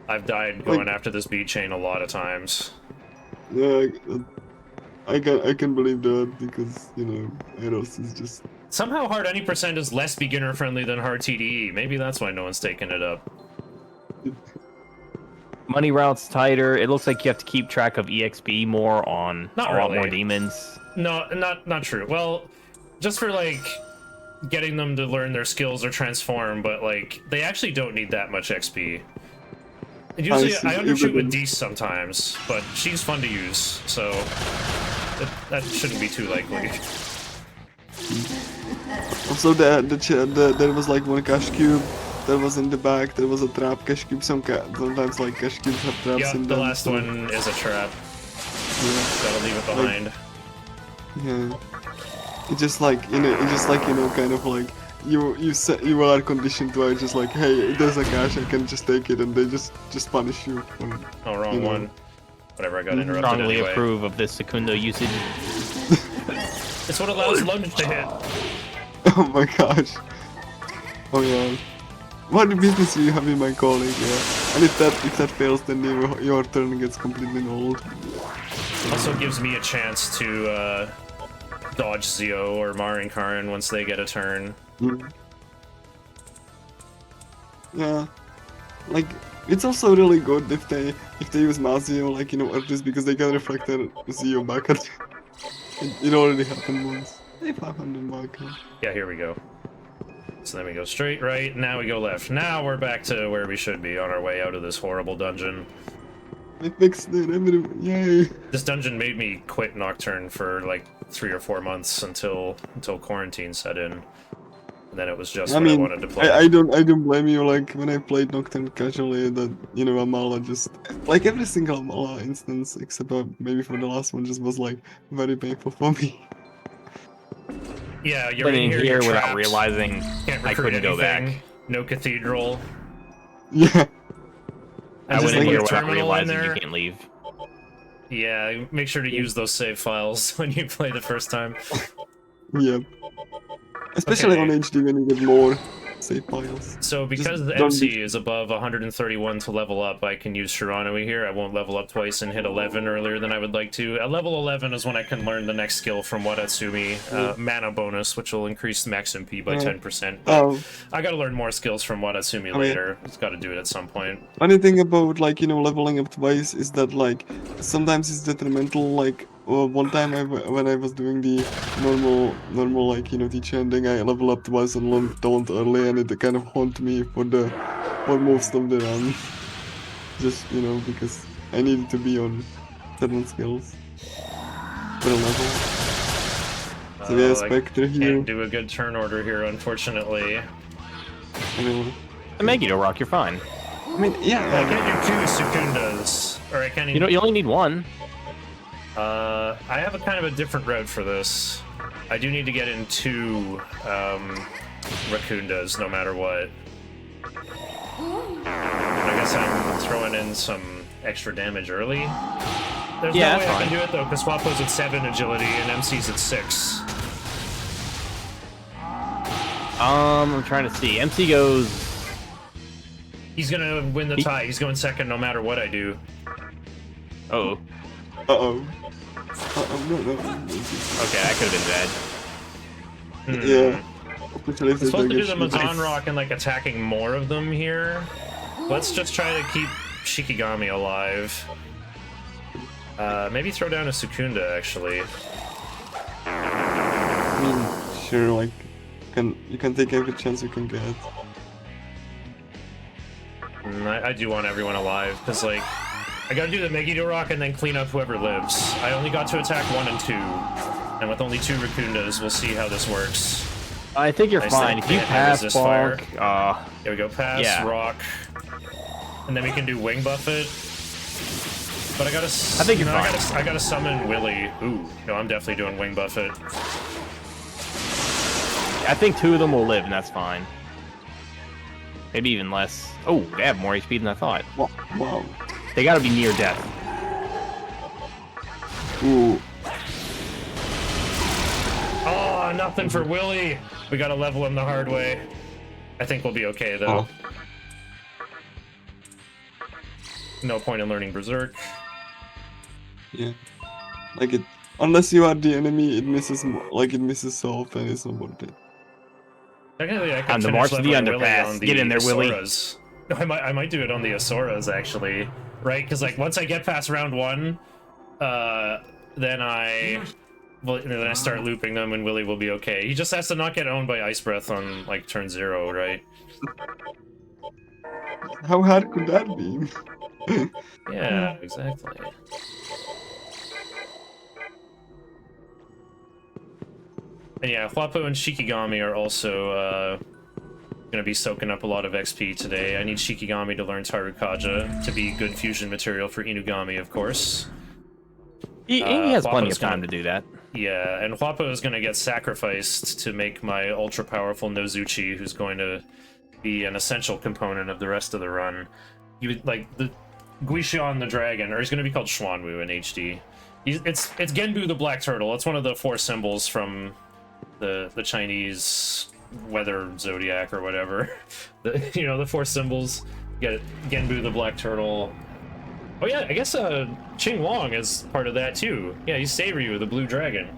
I've died going after this bead chain a lot of times. Yeah, I can believe that because you know Eros is just somehow hard any percent is less beginner friendly than hard TDE. Maybe that's why no one's taking it up. Money route's tighter. It looks like you have to keep track of EXP more on Not a really. lot more demons. No, not true. Well, just for like getting them to learn their skills or transform, but like they actually don't need that much XP. And usually I undershoot with Deece sometimes, but she's fun to use, so that shouldn't be too likely. Also there was like one cash cube that was in the back. There was a trap cash cube. Sometimes like cash cubes have traps in them. Yeah, the last one is a trap. Yeah. Gotta leave it behind. Yeah. It's just like you know, kind of like you are conditioned to just like, hey, there's a cache, I can just take it, and they just punish you. For, Oh, wrong you know. one. Whatever, I got Mhm. interrupted Strongly anyway. approve of this Secundo usage. It's what allows lunge to hit. Oh my gosh. Oh yeah. What business do you have in my colleague? Yeah. And if that fails, then your turn gets completely nulled. Also gives me a chance to dodge Zio or Marinkarin once they get a turn. Mm. Yeah. Like, it's also really good if they use Mazio, like, just because they can reflect their Zio back at it already happened once. Hey, 500 back. Yeah, here we go. So then we go straight right, now we go left. Now we're back to where we should be on our way out of this horrible dungeon. I fixed it, yay! This dungeon made me quit Nocturne for like 3 or 4 months until quarantine set in. And then it was just I what mean, I wanted to play. I don't blame you, like, when I played Nocturne casually, that, Amala just... Like, every single Amala instance, except maybe for the last one, just was, like, very painful for me. Yeah, you're Went in in here, here you're without trapped, realizing can't I recruit couldn't go back. anything, no cathedral. Yeah. And I just went in like here a without terminal in realizing you there. can't leave. Yeah, make sure to use those save files when you play the first time. Yep. Especially Okay. on HD when you get more save files. So because the don't MC is above 131 to level up, I can use Shiranui here. I won't level up twice and hit 11 earlier than I would like to. At level 11 is when I can learn the next skill from Watatsumi, mana bonus, which will increase max MP by 10%. But Oh, I gotta learn more skills from Watatsumi later. Just gotta do it at some point. funny thing about, like, leveling up twice is that, like, sometimes it's detrimental. Like, one time when I was doing the normal, like, teacher ending, I level up twice and learned Taunt early, and it kind of haunted me for most of the run. Just, because I needed to be on certain skills for a level. So yeah, Spectre here. Can't do a good turn order here, unfortunately. Anyway. And Megiddo Rock, you're fine. I mean, yeah. I can't do 2 Secundas. Or I can't even... You only need one. I have a kind of a different route for this. I do need to get in 2 Raccoondas, no matter what. I guess I'm throwing in some extra damage early. There's no way I can do it though, because Swapo's at 7 agility and MC's at 6. I'm trying to see. MC goes... He's gonna win the tie. He's going second no matter what I do. Uh-oh. Uh-oh. No. Okay, that could have been bad. Yeah. I'm supposed to do the Mazan Rock and like attacking more of them here. Let's just try to keep Shikigami alive. Maybe throw down a Sukunda, actually. I mean, sure, like, you can take every chance you can get. I do want everyone alive, because, like, I gotta do the Megiddo Rock and then clean up whoever lives. I only got to attack 1 and 2, and with only 2 Raccoondas, we'll see how this works. I think you're Nice fine. that If you they pass resist fire. Bonk, Here we go, pass, yeah. rock, and then we can do Wing Buffet. But I gotta, I think you're fine. I gotta summon Willy. Ooh, no, I'm definitely doing Wing Buffet. I think 2 of them will live, and that's fine. Maybe even less. Oh, they have more HP than I thought. Wow. They gotta be near death. Ooh. Oh, nothing for Willy. We gotta level him the hard way. I think we'll be okay, though. No point in learning Berserk. Yeah. Like, unless you are the enemy, it misses so often, it's not worth it. Technically, I can On the finish march to the leveling Willy underpass. on the Get in there, Willy. Asoras. No, I might do it on the Asoras, actually. Right? Because, like, once I get past round 1, then I start looping them and Willy will be okay. He just has to not get owned by Ice Breath on, like, turn 0, right? How hard could that be? Yeah, exactly. And yeah, Huapo and Shikigami are also gonna be soaking up a lot of XP today. I need Shikigami to learn Tarukaja to be good fusion material for Inugami, of course. He has plenty Huapo's of time gonna- to do that. Yeah, and Huapo is going to get sacrificed to make my ultra-powerful Nozuchi, who's going to be an essential component of the rest of the run. You like the Guishan the dragon, or he's going to be called Xuanwu in HD. It's Genbu the black turtle. It's one of the 4 symbols from the Chinese weather zodiac or whatever. The 4 symbols. Get Genbu the black turtle. Oh yeah, I guess Qing Wong is part of that too. Yeah, he's Saberyu, the blue dragon.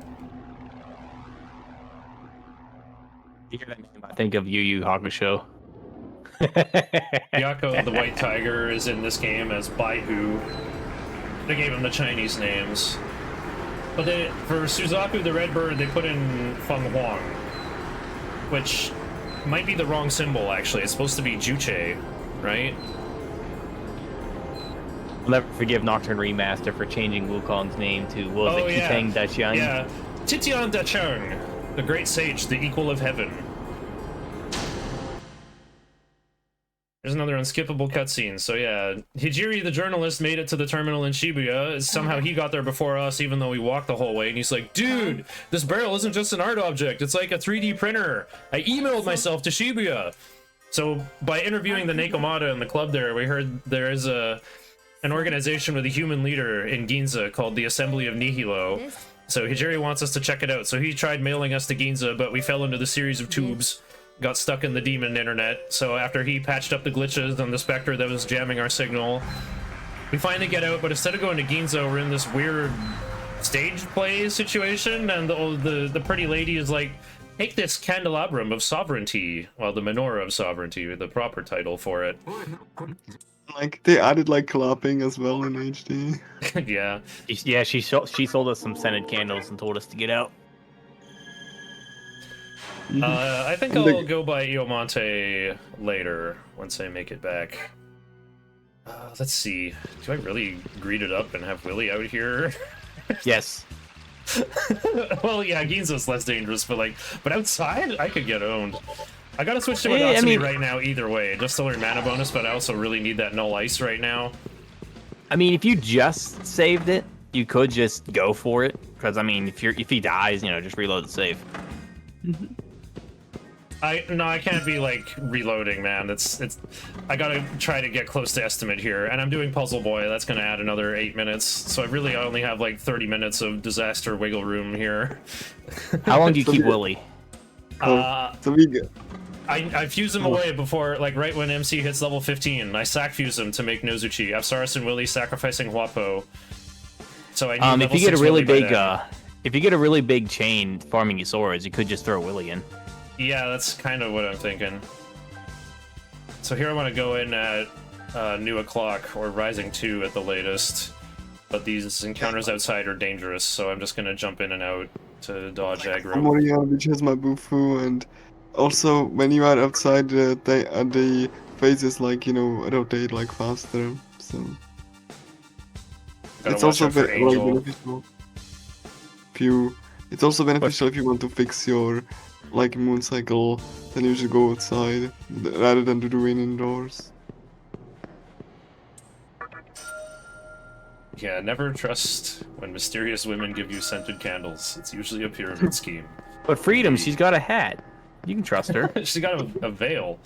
You hear that name, I think of Yu Yu Hakusho. Yako the white tiger is in this game as Baihu. They gave him the Chinese names. But for Suzaku the red bird, they put in Feng Huang, which might be the wrong symbol actually. It's supposed to be Juche, right? I'll never forgive Nocturne Remaster for changing Wukong's name to, what was it, Qitang Daqiang? Yeah, Titian Daqiang, the great sage, the equal of heaven. There's another unskippable cutscene. So yeah, Hijiri the journalist made it to the terminal in Shibuya. Somehow he got there before us, even though we walked the whole way. And he's like, dude, this barrel isn't just an art object. It's like a 3D printer. I emailed myself to Shibuya. So by interviewing the Nekomata in the club there, we heard there is an organization with a human leader in Ginza called the Assembly of Nihilo. So Hijiri wants us to check it out. So he tried mailing us to Ginza, but we fell into the series of tubes, got stuck in the demon internet. So after he patched up the glitches on the Spectre that was jamming our signal, we finally get out, but instead of going to Ginza, we're in this weird stage play situation, and the pretty lady is like, take this candelabrum of sovereignty, well, the menorah of sovereignty, the proper title for it. Like, they added, like, clapping as well in HD. Yeah. Yeah, she sold us some scented candles and told us to get out. I think I'll go by Iomonte later, once I make it back. Let's see. Do I really greet it up and have Willy out here? Yes. Well, yeah, Ginza's less dangerous, but outside, I could get owned. I gotta switch to Adatsumi right now either way, just to learn mana bonus, but I also really need that null ice right now. I mean, if you just saved it, you could just go for it, because I mean, if he dies, just reload the save. I can't be like reloading, man. I gotta try to get close to estimate here, and I'm doing Puzzle Boy. That's gonna add another 8 minutes, so I really only have like 30 minutes of disaster wiggle room here. How long do you keep Willy? So we get. I fuse him away before, like, right when MC hits level 15. I sack fuse him to make Nozuchi. Apsaris and Willy sacrificing Huapo. So I need if you get a really big chain farming your swords, you could just throw Willy in. Yeah, that's kind of what I'm thinking. So here I want to go in at New O'Clock, or Rising 2 at the latest. But these encounters outside are dangerous, so I'm just going to jump in and out to dodge aggro. Moria, which has my Bufu, and also when you are outside, the phases, like, rotate like faster, so... It's also beneficial. It's also beneficial if you want to fix your moon cycle, then you should go outside rather than to do it indoors. Yeah, never trust when mysterious women give you scented candles. It's usually a pyramid scheme. But Freedom, she's got a hat. You can trust her. She's got a veil.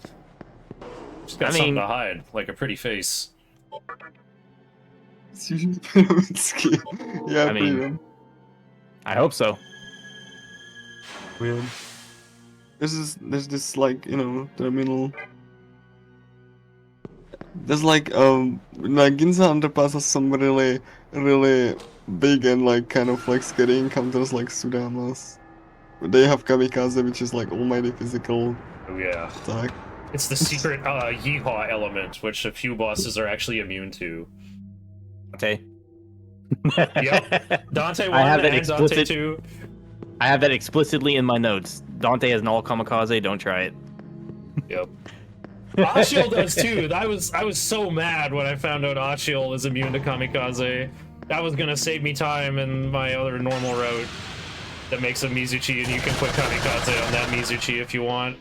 She's got something to hide, like a pretty face. It's usually a pyramid scheme. Yeah, Freedom. I hope so. Weird. There's this terminal. There's Ginza underpass has some really big and kind of scary encounters like Sudamas. They have Kamikaze, which is almighty physical attack. It's the secret Yeehaw element, which a few bosses are actually immune to. Dante. Yep. Dante 1 and Dante 2. I have that explicitly in my notes. Dante has an all kamikaze, don't try it. Yep. Ashiel does too. I was so mad when I found out Ashiel is immune to kamikaze. That was gonna save me time in my other normal route that makes a Mizuchi, and you can put kamikaze on that Mizuchi if you want.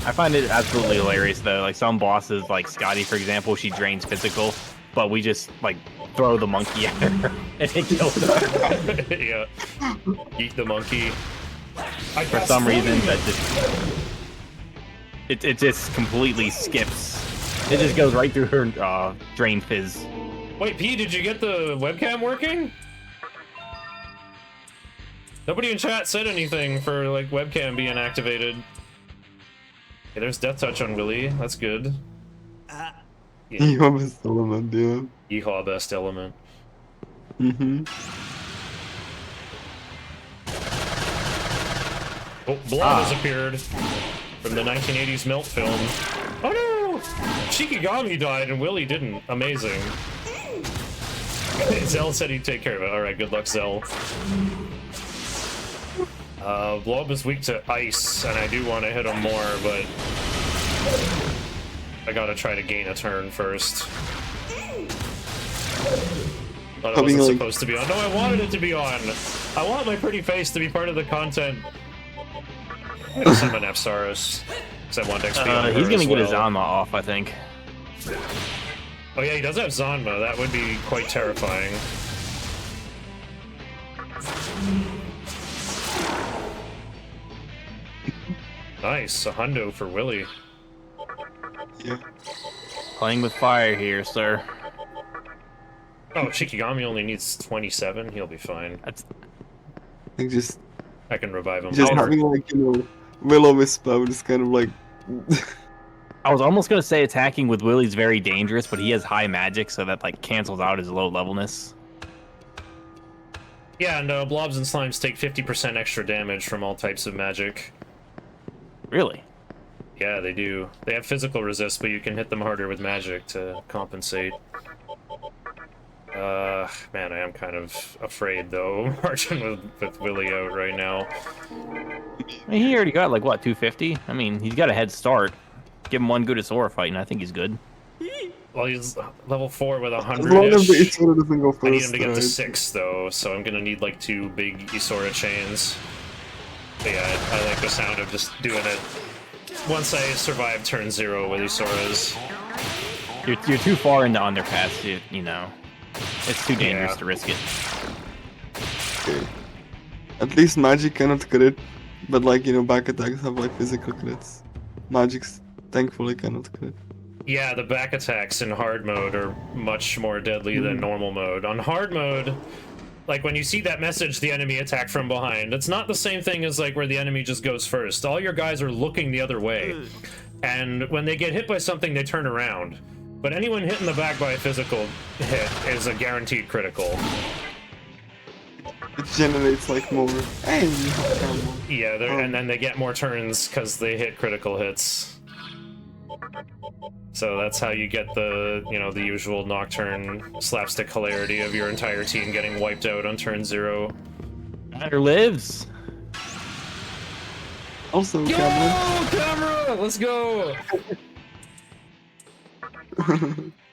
I find it absolutely hilarious though. Like some bosses, like Scotty for example, she drains physical, but we just throw the monkey at her, and it kills her. Yeah. Eat the monkey. For some reason, that just it just completely skips. It just goes right through her drain fizz. Wait, P, did you get the webcam working? Nobody in chat said anything for like webcam being activated. Okay, there's death touch on Willy. That's good. Yeehaw best element, yeah. Yeehaw best element. Oh, blood has appeared from the 1980s Melt film. Oh no! Shikigami died and Willy didn't. Amazing. Zell said he'd take care of it. Alright, good luck, Zell. Blob is weak to ice, and I do want to hit him more, but I gotta try to gain a turn first. Thought it wasn't supposed to be on. No, I wanted it to be on! I want my pretty face to be part of the content. I'm gonna summon Apsaris, because I want XP on her He's gonna as get his well. Zanma off, I think. Oh yeah, he does have Zanma. That would be quite terrifying. Nice, a hundo for Willy. Yeah. Playing with fire here, sir. Oh, Shikigami only needs 27. He'll be fine. That's Like just I can revive him. having like, you know, Will-O-Wisp, I would just kind of like I was almost gonna say attacking with Willy's very dangerous, but he has high magic, so that like cancels out his low levelness. Yeah, and blobs and slimes take 50% extra damage from all types of magic. Really? Yeah, they do. They have physical resist, but you can hit them harder with magic to compensate. Man, I am kind of afraid, though, marching with Willy out right now. I mean, he already got, like, what, 250? I mean, he's got a head start. Give him one good Isora fight, and I think he's good. Well, he's level 4 with as long as the 100-ish. Isora doesn't go first. I need him to get to right? 6, though, so I'm gonna need, like, 2 big Isora chains. But yeah, I like the sound of just doing it once I survive turn 0 with Isoras. You're too far into underpass, you know. It's too dangerous Yeah. to risk it. Okay. At least magic cannot crit, but like, you know, back attacks have like physical crits. Magic's thankfully cannot crit. Yeah, the back attacks in hard mode are much more deadly than normal mode. On hard mode, like when you see that message, the enemy attack from behind, it's not the same thing as like where the enemy just goes first. All your guys are looking the other way. And when they get hit by something, they turn around. But anyone hit in the back by a physical hit is a guaranteed critical. It generates like more. Hey, come on. Yeah, and then they get more turns because they hit critical hits. So that's how you get the, you know, the usual Nocturne slapstick hilarity of your entire team getting wiped out on turn 0. Matter lives. Also, Yo, Cameron. camera! Let's go!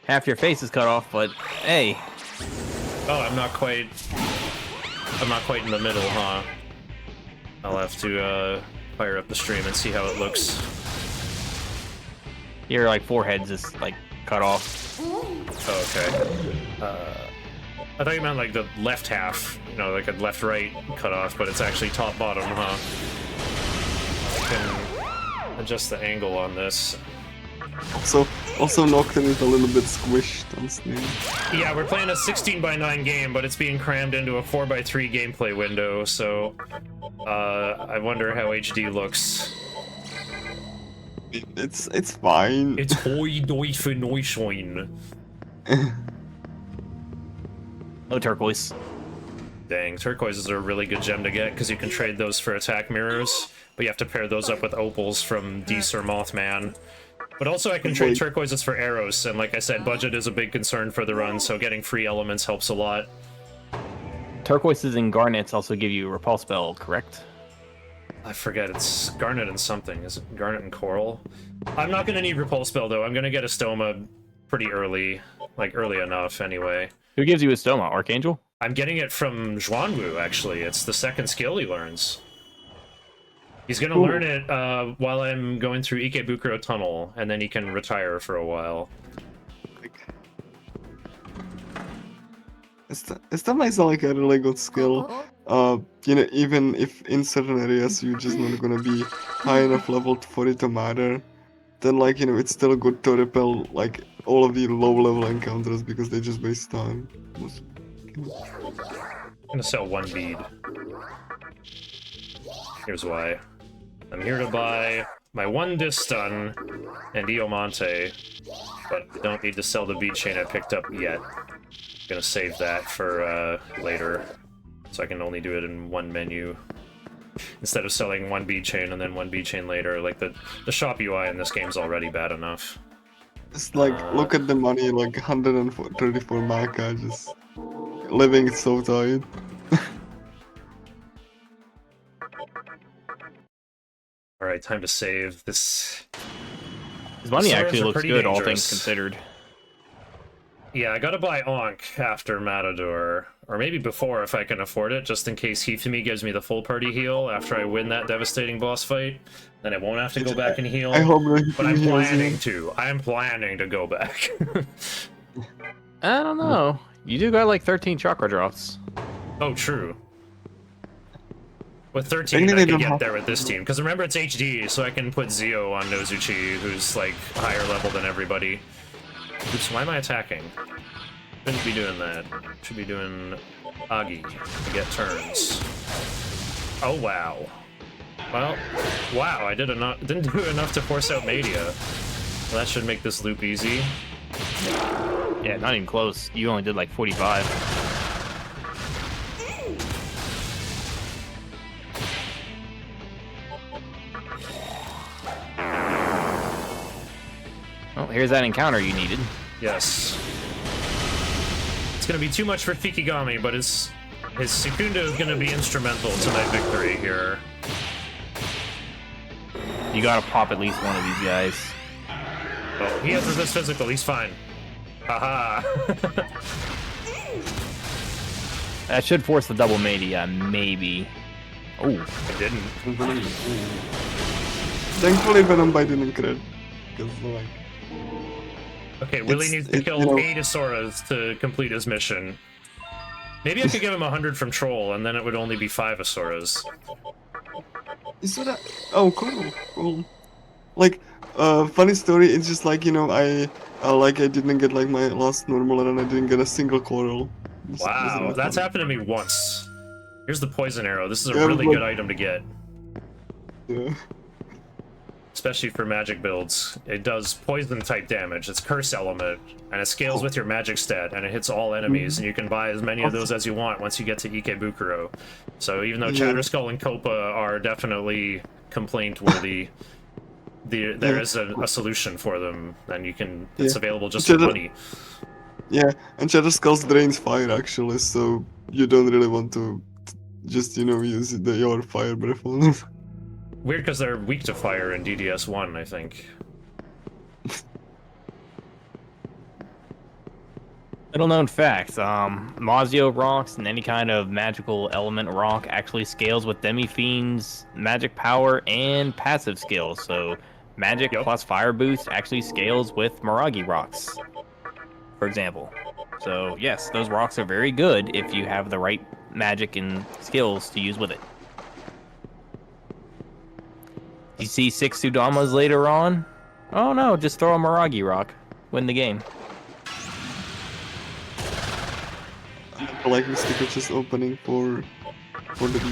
Half your face is cut off, but hey. Oh, I'm not quite in the middle, huh? I'll have to fire up the stream and see how it looks. Your like forehead's just like cut off. Oh, okay. I thought you meant like the left half, you know, like a left-right cut off, but it's actually top-bottom, huh? I can adjust the angle on this. Also Nocturne is a little bit squished on Steam. Yeah, we're playing a 16:9 game, but it's being crammed into a 4:3 gameplay window, so I wonder how HD looks. It's fine. It's hoi doi for noisoin. No turquoise. Dang, turquoises are a really good gem to get because you can trade those for attack mirrors, but you have to pair those up with opals from Dees or Mothman. But also I can trade turquoises for arrows, and like I said, budget is a big concern for the run, so getting free elements helps a lot. Turquoises and garnets also give you a repulse spell, correct? I forget, it's Garnet and something. Is it Garnet and Coral? I'm not going to need Repulse Spell, though. I'm going to get a Stoma pretty early. Like, early enough, anyway. Who gives you a Stoma? Archangel? I'm getting it from Zhuanwu, actually. It's the second skill he learns. He's going to learn it while I'm going through Ikebukuro Tunnel, and then he can retire for a while. That might sound like a really good skill. Even if in certain areas you're just not gonna be high enough level for it to matter, then it's still good to repel like all of the low level encounters because they just waste time. I'm gonna sell 1 bead. Here's why. I'm here to buy my 1 disc stun and Diamante, but I don't need to sell the bead chain I picked up yet. I'm gonna save that for later, so I can only do it in 1 menu. Instead of selling 1 bead chain and then 1 bead chain later, like the shop UI in this game's already bad enough. Just look at the money, like 134 maca, just living so tight. Alright, time to save. This His money Swords actually are looks pretty good, all dangerous. things considered. Yeah, I gotta buy Ankh after Matador, or maybe before if I can afford it, just in case Hifumi gives me the full party heal after I win that devastating boss fight. Then I won't have to go back and heal. I hope that But I'm he heals planning you. to. I'm planning to go back. I don't know. You do got like 13 chakra drops. Oh, true. With 13, Technically, I they can don't get have there with this team. Because remember, it's HD, so I can put Zio on Nozuchi, who's, like, higher level than everybody. Oops, why am I attacking? Shouldn't be doing that. Should be doing Agi to get turns. Oh, wow. Well, wow, I didn't do enough to force out Media. Well, that should make this loop easy. Yeah, not even close. You only did like 45. Oh, here's that encounter you needed. Yes. It's gonna be too much for Fikigami, but his Secunda is gonna be instrumental to my victory here. You gotta pop at least one of these guys. Oh, he has resist physical, he's fine. Haha. That should force the double media, maybe. Oh, I didn't. Thankfully, Venom Bite didn't crit. Because, like... Okay, Willie needs to kill 8 Asoras to complete his mission. Maybe I could give him 100 from Troll, and then it would only be 5 Asoras. Is that Oh, cool. Like, funny story, it's just like, I didn't get, like, my last normal and I didn't get a single coral. Wow, that's happened to me once. Here's the poison arrow. This is a Yeah, really but- good item to get. Yeah. Especially for magic builds. It does poison type damage, it's curse element, and it scales with your magic stat, and it hits all enemies, and you can buy as many of those as you want once you get to Ikebukuro. So even though Chatterskull and Copa are definitely complaint worthy, there is a solution for them, and it's available just for money. Yeah, and Chatterskull's drains fire actually, so you don't really want to just, use your fire breath on them. Weird because they're weak to fire in DDS1, I think. little known fact, Mazio rocks and any kind of magical element rock actually scales with Demi-Fiend's magic power and passive skills. So magic plus fire boost actually scales with Miragi rocks, for example. So yes, those rocks are very good if you have the right magic and skills to use with it. You see 6 Sudamas later on? Oh no, just throw a Miragi rock. Win the game. I like Mystic just opening for the beach.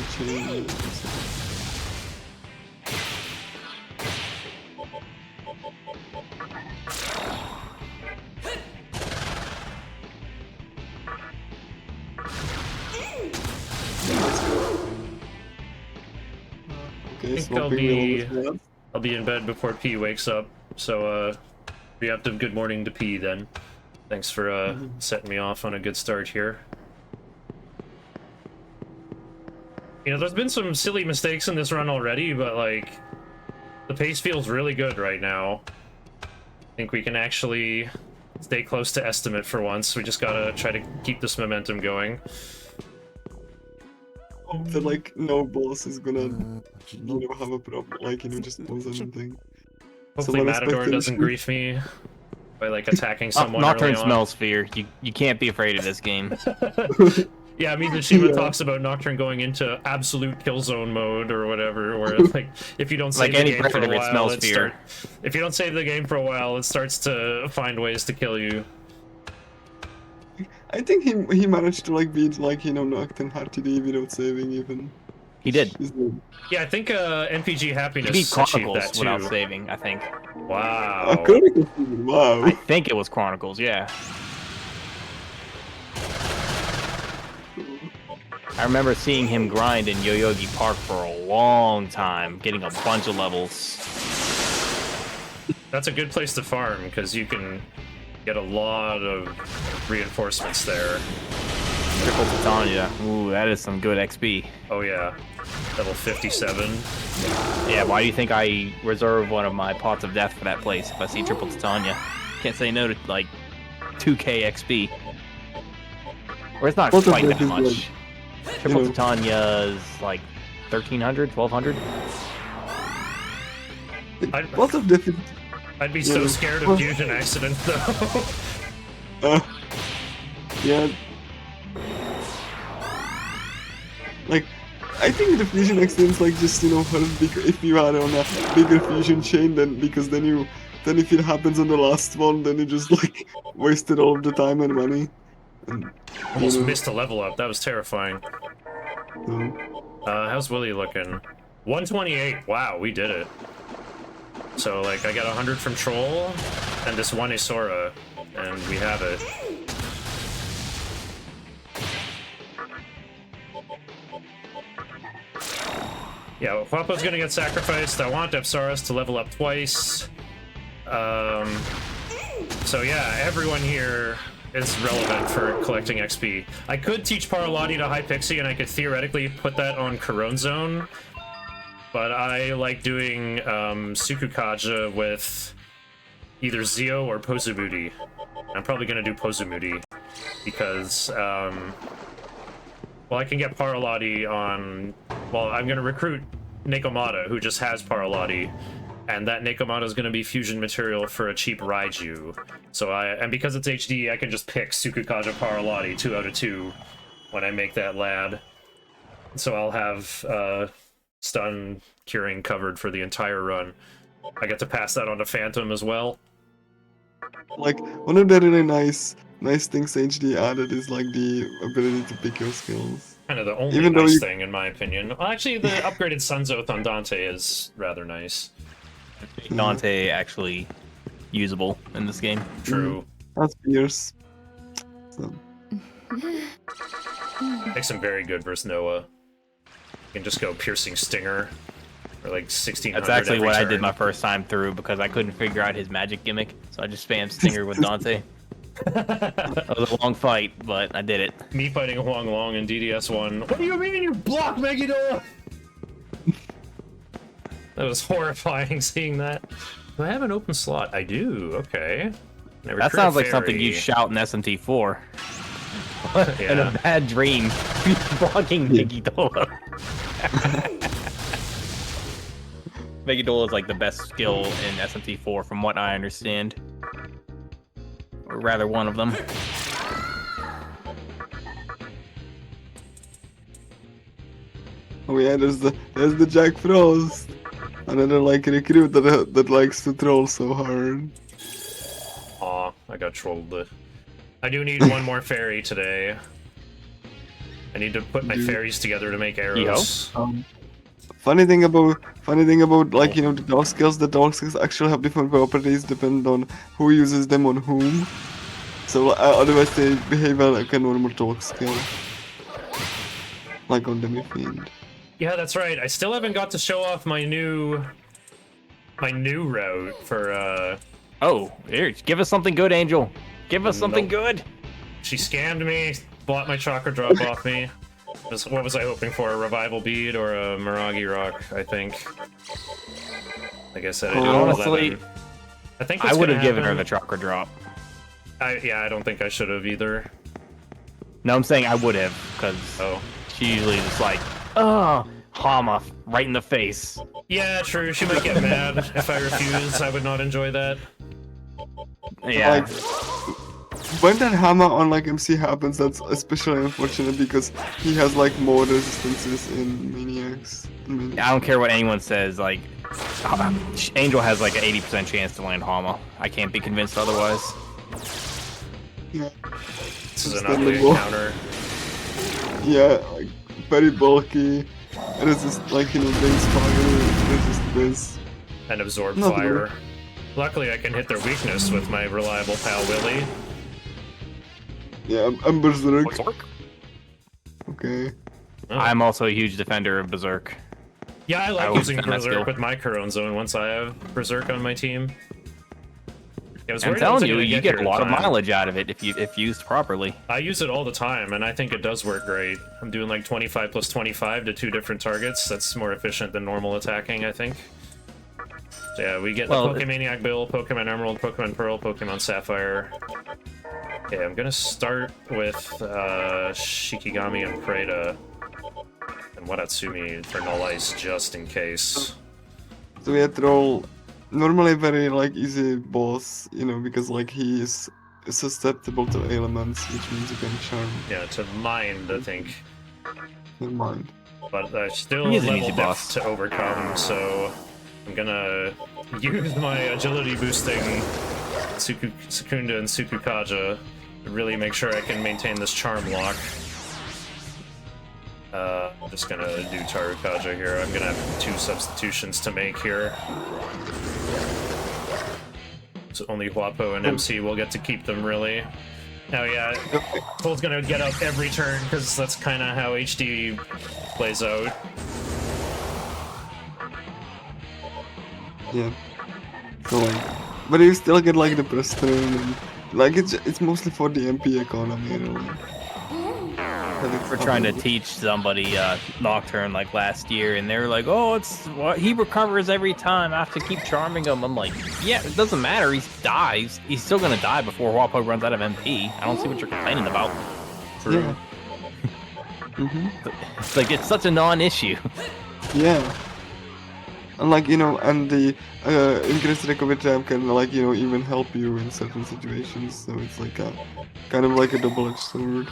Okay, I think I'll be in bed before P wakes up, so preemptive good morning to P then. Thanks for setting me off on a good start here. There's been some silly mistakes in this run already, but like the pace feels really good right now. I think we can actually stay close to estimate for once. We just gotta try to keep this momentum going. Hope that like no boss is gonna have a problem, like just pose anything. Hopefully Matador doesn't grief me. by like attacking someone Nocturne early on. smells fear. You can't be afraid of this game. Yeah, Mizashima Yeah. talks about Nocturne going into absolute kill zone mode or whatever, where like if you don't save Like the any game for a predator, it while, smells fear. if you don't save the game for a while, it starts to find ways to kill you. I think he managed to like beat like Nocturne RTD without saving even. He did. He's like, Yeah, I think NPG He Happiness beat achieved Chronicles that too. without saving, I think. Wow. Chronicles, wow. I think it was Chronicles, yeah. I remember seeing him grind in Yoyogi Park for a long time, getting a bunch of levels. That's a good place to farm because you can get a lot of reinforcements there. Triple Titania. Ooh, that is some good XP. Oh yeah, level 57. Yeah, why do you think I reserve one of my pots of death for that place if I see Triple Titania? Can't say no to, like, 2k XP. Or it's not Pot of quite death that is much. Triple Titania's like 1,300, 1,200? Lots of different. I'd be so scared of fusion accidents though. Yeah. Like, I think the fusion accidents like just hurt if you are on a bigger fusion chain, then because then if it happens on the last one, then you just like wasted all of the time and money. And, Almost missed a level up. That was terrifying. so, How's Willie looking? 128. Wow, we did it. So like I got 100 from Troll and this one Isora, and we have it. Yeah, well, Papa's gonna get sacrificed. I want Epsaris to level up twice. So yeah, everyone here is relevant for collecting XP. I could teach Paralati to High Pixie, and I could theoretically put that on Corone Zone, but I like doing Sukukaja with either Zio or Pozumudi. I'm probably gonna do Pozumudi because well, I can get Paralati on. Well, I'm gonna recruit Nekomata, who just has Paralati, and that Nekomata is gonna be fusion material for a cheap Raiju. So and because it's HD, I can just pick Sukukaja Paralati 2 out of 2 when I make that lad. So I'll have stun curing covered for the entire run. I get to pass that on to Phantom as well. like one of the really nice things HD added is like the ability to pick your skills. Kind of the only Even though nice you- thing, in my opinion. Well, actually, the upgraded Sunzoth on Dante is rather nice. Dante actually usable in this game. True. That's fierce. So, Makes him very good versus Noah. You can just go Piercing Stinger for like 1600. That's actually every what I turn. did my first time through because I couldn't figure out his magic gimmick, so I just spammed Stinger with Dante. It was a long fight, but I did it. Me fighting Huang Long in DDS1. What do you mean you block Megiddo? That was horrifying seeing that. Do I have an open slot? I do. Okay. That sounds like something you shout in SMT4. In Yeah. a bad dream, blocking Megiddo. Megiddo is like the best skill in SMT4 from what I understand. Or rather, one of them. oh yeah, there's the Jack Frost, another like recruit that likes to troll so hard. Aw, I got trolled. I do need one more fairy today. I need to put my fairies together to make arrows. Funny thing about like the dog skills actually have different properties depending on who uses them on whom. So otherwise they behave like a normal dog skill, like on the Fiend. Yeah, that's right. I still haven't got to show off my new route for Oh, here, give us something good, Angel. Give us something Nope. good. She scammed me, bought my chakra drop off me. What was I hoping for? A revival bead or a Miragi rock, I think. Like I said, I did Honestly, 11. I think I what's would have gonna given her happen- the chakra drop. I don't think I should have either. No, I'm saying I would have, because Oh. she usually just like, oh, Hama, right in the face. Yeah, true. She might get mad if I refuse. I would not enjoy that. Yeah. Like, when that hammer on like MC happens, that's especially unfortunate because he has like more resistances in Maniacs. I don't care what anyone says, like, Angel has like an 80% chance to land Hama. I can't be convinced otherwise. Yeah. This is an Understandable. ugly encounter. Yeah, like very bulky. Resist like base fire, resist this. And absorb Not fire. really. Luckily, I can hit their weakness with my reliable pal Willy. Yeah, I'm Berserk. Berserk? Okay. Oh. I'm also a huge defender of Berserk. Yeah, I like I will using defend that skill. Berserk with my Current Zone once I have Berserk on my team. Yeah, I was I'm worried I wasn't telling you, gonna you get get a here in lot of time. mileage out of it if used properly. I use it all the time, and I think it does work great. I'm doing like 25 plus 25 to 2 different targets. That's more efficient than normal attacking, I think. So yeah, we get the Pokemaniac Bill, Pokemon Emerald, Pokemon Pearl, Pokemon Sapphire. Okay, I'm gonna start with Shikigami and Preda, and Wadatsumi for Null Ice just in case. So we had to roll normally very like easy boss, because like he is susceptible to elements, which means you can charm. Yeah, to Mind, I think. Never mind. But still He's an level easy boss. depth to overcome, so I'm gonna use my agility boosting Secunda and Sukukaja to really make sure I can maintain this charm lock. I'm just gonna do Tarukaja here. I'm gonna have 2 substitutions to make here. So only Huapo and MC will get to keep them, really. Now, yeah, Cole's gonna get up every turn, because that's kind of how HD plays out. Yeah. So like, but you still get like the Preston and like it's mostly for the MP economy, really. We're trying to teach somebody Nocturne like last year, and they were like, "Oh, he recovers every time. I have to keep charming him." I'm like, "Yeah, it doesn't matter. He dies. He's still gonna die before Wapo runs out of MP. I don't see what you're complaining about." True. Yeah. It's like it's such a non-issue. Yeah. And like and the increased recovery time can like even help you in certain situations. So it's like a kind of like a double-edged sword.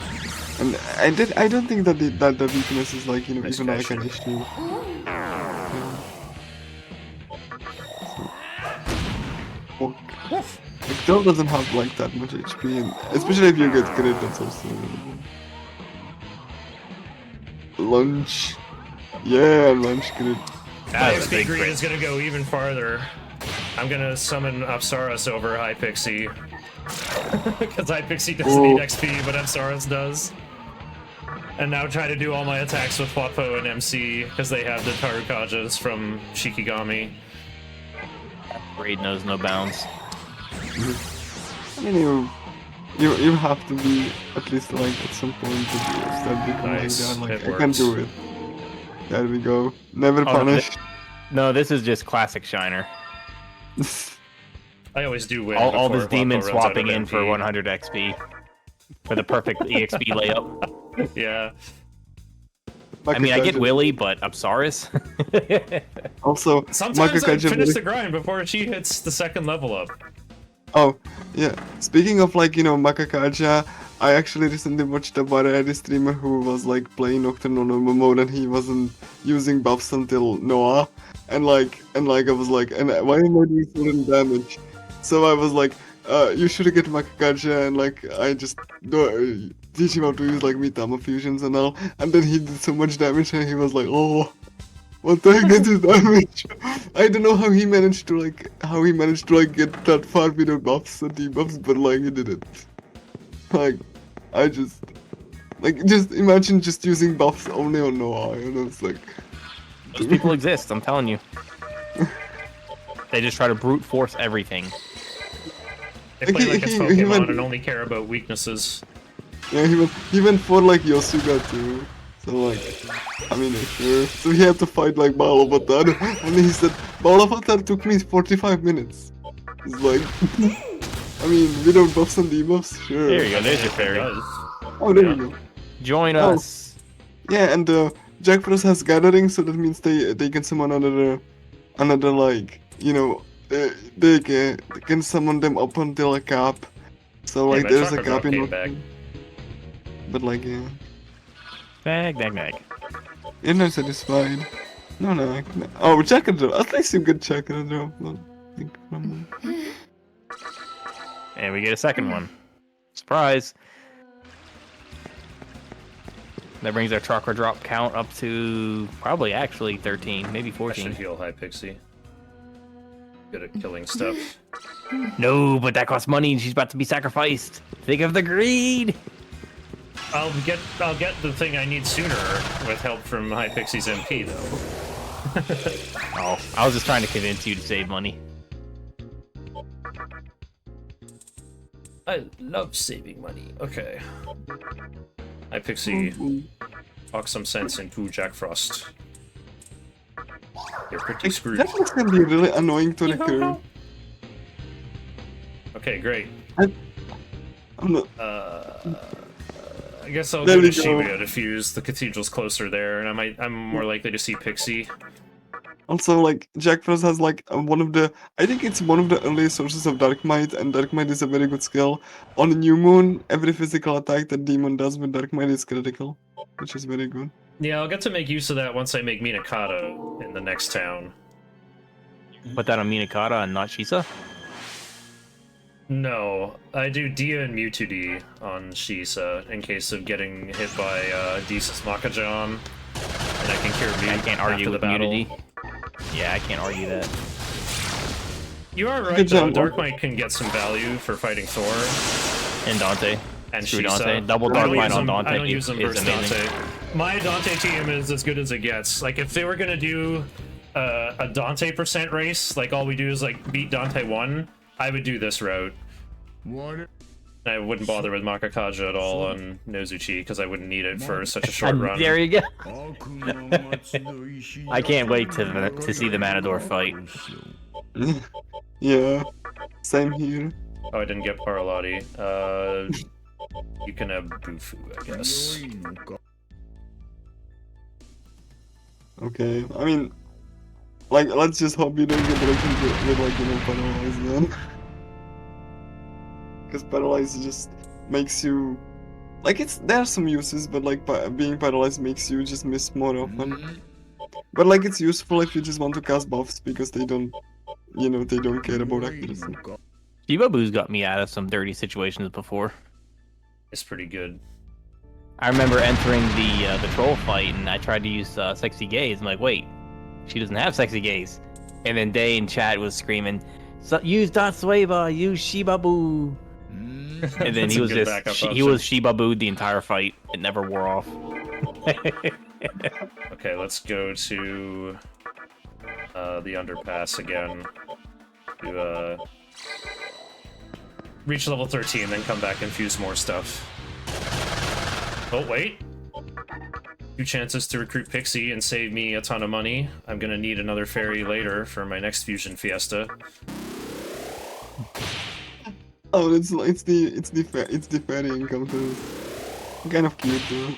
And I don't think that the weakness is like even like an issue. Yeah. So, like Dell doesn't have like that much HP, and especially if you get crit, that's also really good. Lunge. Yeah, lunge crit. My XP greed is gonna go even farther. I'm gonna summon Apsaras over Hypixie. Because Hypixie doesn't need XP, but Apsaras does. And now try to do all my attacks with Huapo and MC, because they have the Tarukajas from Shikigami. Raid knows no bounds. I mean, you have to be at least like at some point to start becoming Nice. like It I can do it. There we go. Never punish. No, this is just classic Shiner. I always do win. All this before demon Huapo runs out of swapping in for MP. 100 XP for the perfect EXP layup. Yeah. I mean, I get Willy, but Apsaris. Also, Sometimes I Makakaja finish the grind before she hits the 2nd level up. Oh, yeah. Speaking of like, Makakaja, I actually recently watched a variety streamer who was like playing Nocturne on normal mode and he wasn't using buffs until Noah. And I was like, and why am I doing so little damage? So I was like, you should get Makakaja, and like I just teach him how to use like Mitama fusions and all. And then he did so much damage and he was like, oh, what the heck is this damage? I don't know how he managed to get that far without buffs and debuffs, but like he did it. Like, I just imagine just using buffs only on Noah, it's like... Those people exist, I'm telling you. They just try to brute force everything. They play like it's Pokemon and only care about weaknesses. Yeah, he went for like Yosuga too. So like, I mean, sure. So he had to fight like Balavatar, and he said, Balavatar took me 45 minutes. It's like, I mean, without buffs and debuffs, sure. There you go, there's your fairy. Oh, there you go. Join us. Yeah, and Jack Frost has gathering, so that means they can summon another like, they can summon them up until a cap. So Hey, like my there's a chakra cap drop in came back. Nocturne. But like yeah. Mag. You're not satisfied. No. Oh, chakra drop. At least you get chakra drop. Well, I think from And we get a second one. Surprise. That brings our chakra drop count up to probably actually 13, maybe I should 14. heal High Pixie. Good at killing stuff. No, but that costs money and she's about to be sacrificed. Think of the greed. I'll get the thing I need sooner with help from High Pixie's MP though. Oh, I was just trying to convince you to save money. I love saving money. Okay. High Pixie, talk some sense into Jack Frost. You're pretty screwed. that was gonna be really annoying to recruit. Okay, great. I'm not. I guess I'll There go to we go. Shibuya to fuse. The cathedral's closer there, and I'm more likely to see Pixie. Also, like Jack Frost has like one of the. I think it's one of the earliest sources of Dark Might, and Dark Might is a very good skill. On New Moon, every physical attack that demon does with Dark Might is critical, which is very good. Yeah, I'll get to make use of that once I make Minakata in the next town. Put that on Minakata and not Shisa? No, I do Dia and Mewtwo D on Shisa in case of getting hit by Desus Makajan, and I can cure Mew I can't after argue the with battle. immunity. Yeah, I can't argue that. You are right, Good though. job, Dark Mark. Might can get some value for fighting Thor And Dante. and Screw Shisa. Dante. Double I Dark don't Might use on them- I Dante don't use them is versus amazing. Dante. My Dante team is as good as it gets. Like, if they were gonna do a Dante percent race, like all we do is like beat Dante 1, I would do this route. I wouldn't bother with Makakaja at all on Nozuchi because I wouldn't need it for such a short run. There you go. I can't wait to see the Matador fight. Yeah, same here. Oh, I didn't get Paralotti. You can have Bufu, I guess. Okay, I mean, like let's just hope you don't get like with like paralyzed then. Because paralyzed just makes you like there are some uses, but like being paralyzed makes you just miss more often. But like it's useful if you just want to cast buffs because they don't care about accuracy. Shibabu's got me out of some dirty situations before. It's pretty good. I remember entering the troll fight and I tried to use sexy gaze. I'm like, wait, she doesn't have sexy gaze. And then Day in chat was screaming, use Datsueba, use Shibabu. And then That's he a was good just backup he option. was Shibabu the entire fight. It never wore off. Okay, let's go to the underpass again. To reach level 13, then come back and fuse more stuff. Oh, wait. 2 chances to recruit Pixie and save me a ton of money. I'm gonna need another fairy later for my next fusion fiesta. Oh, it's the fairy encounters. Kind of cute though.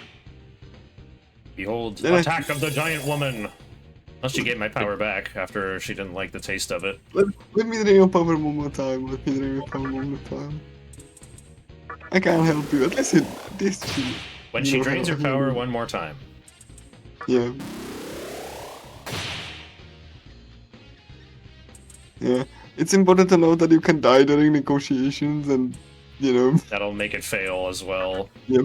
Behold, Then I- attack of the giant woman! Unless she gave my power back after she didn't like the taste of it. Let me drain your power one more time. Let me drain your power one more time. I can't help you. At least she. When she No, drains your power one more time. Yeah. Yeah. It's important to know that you can die during negotiations and, That'll make it fail as well. yeah.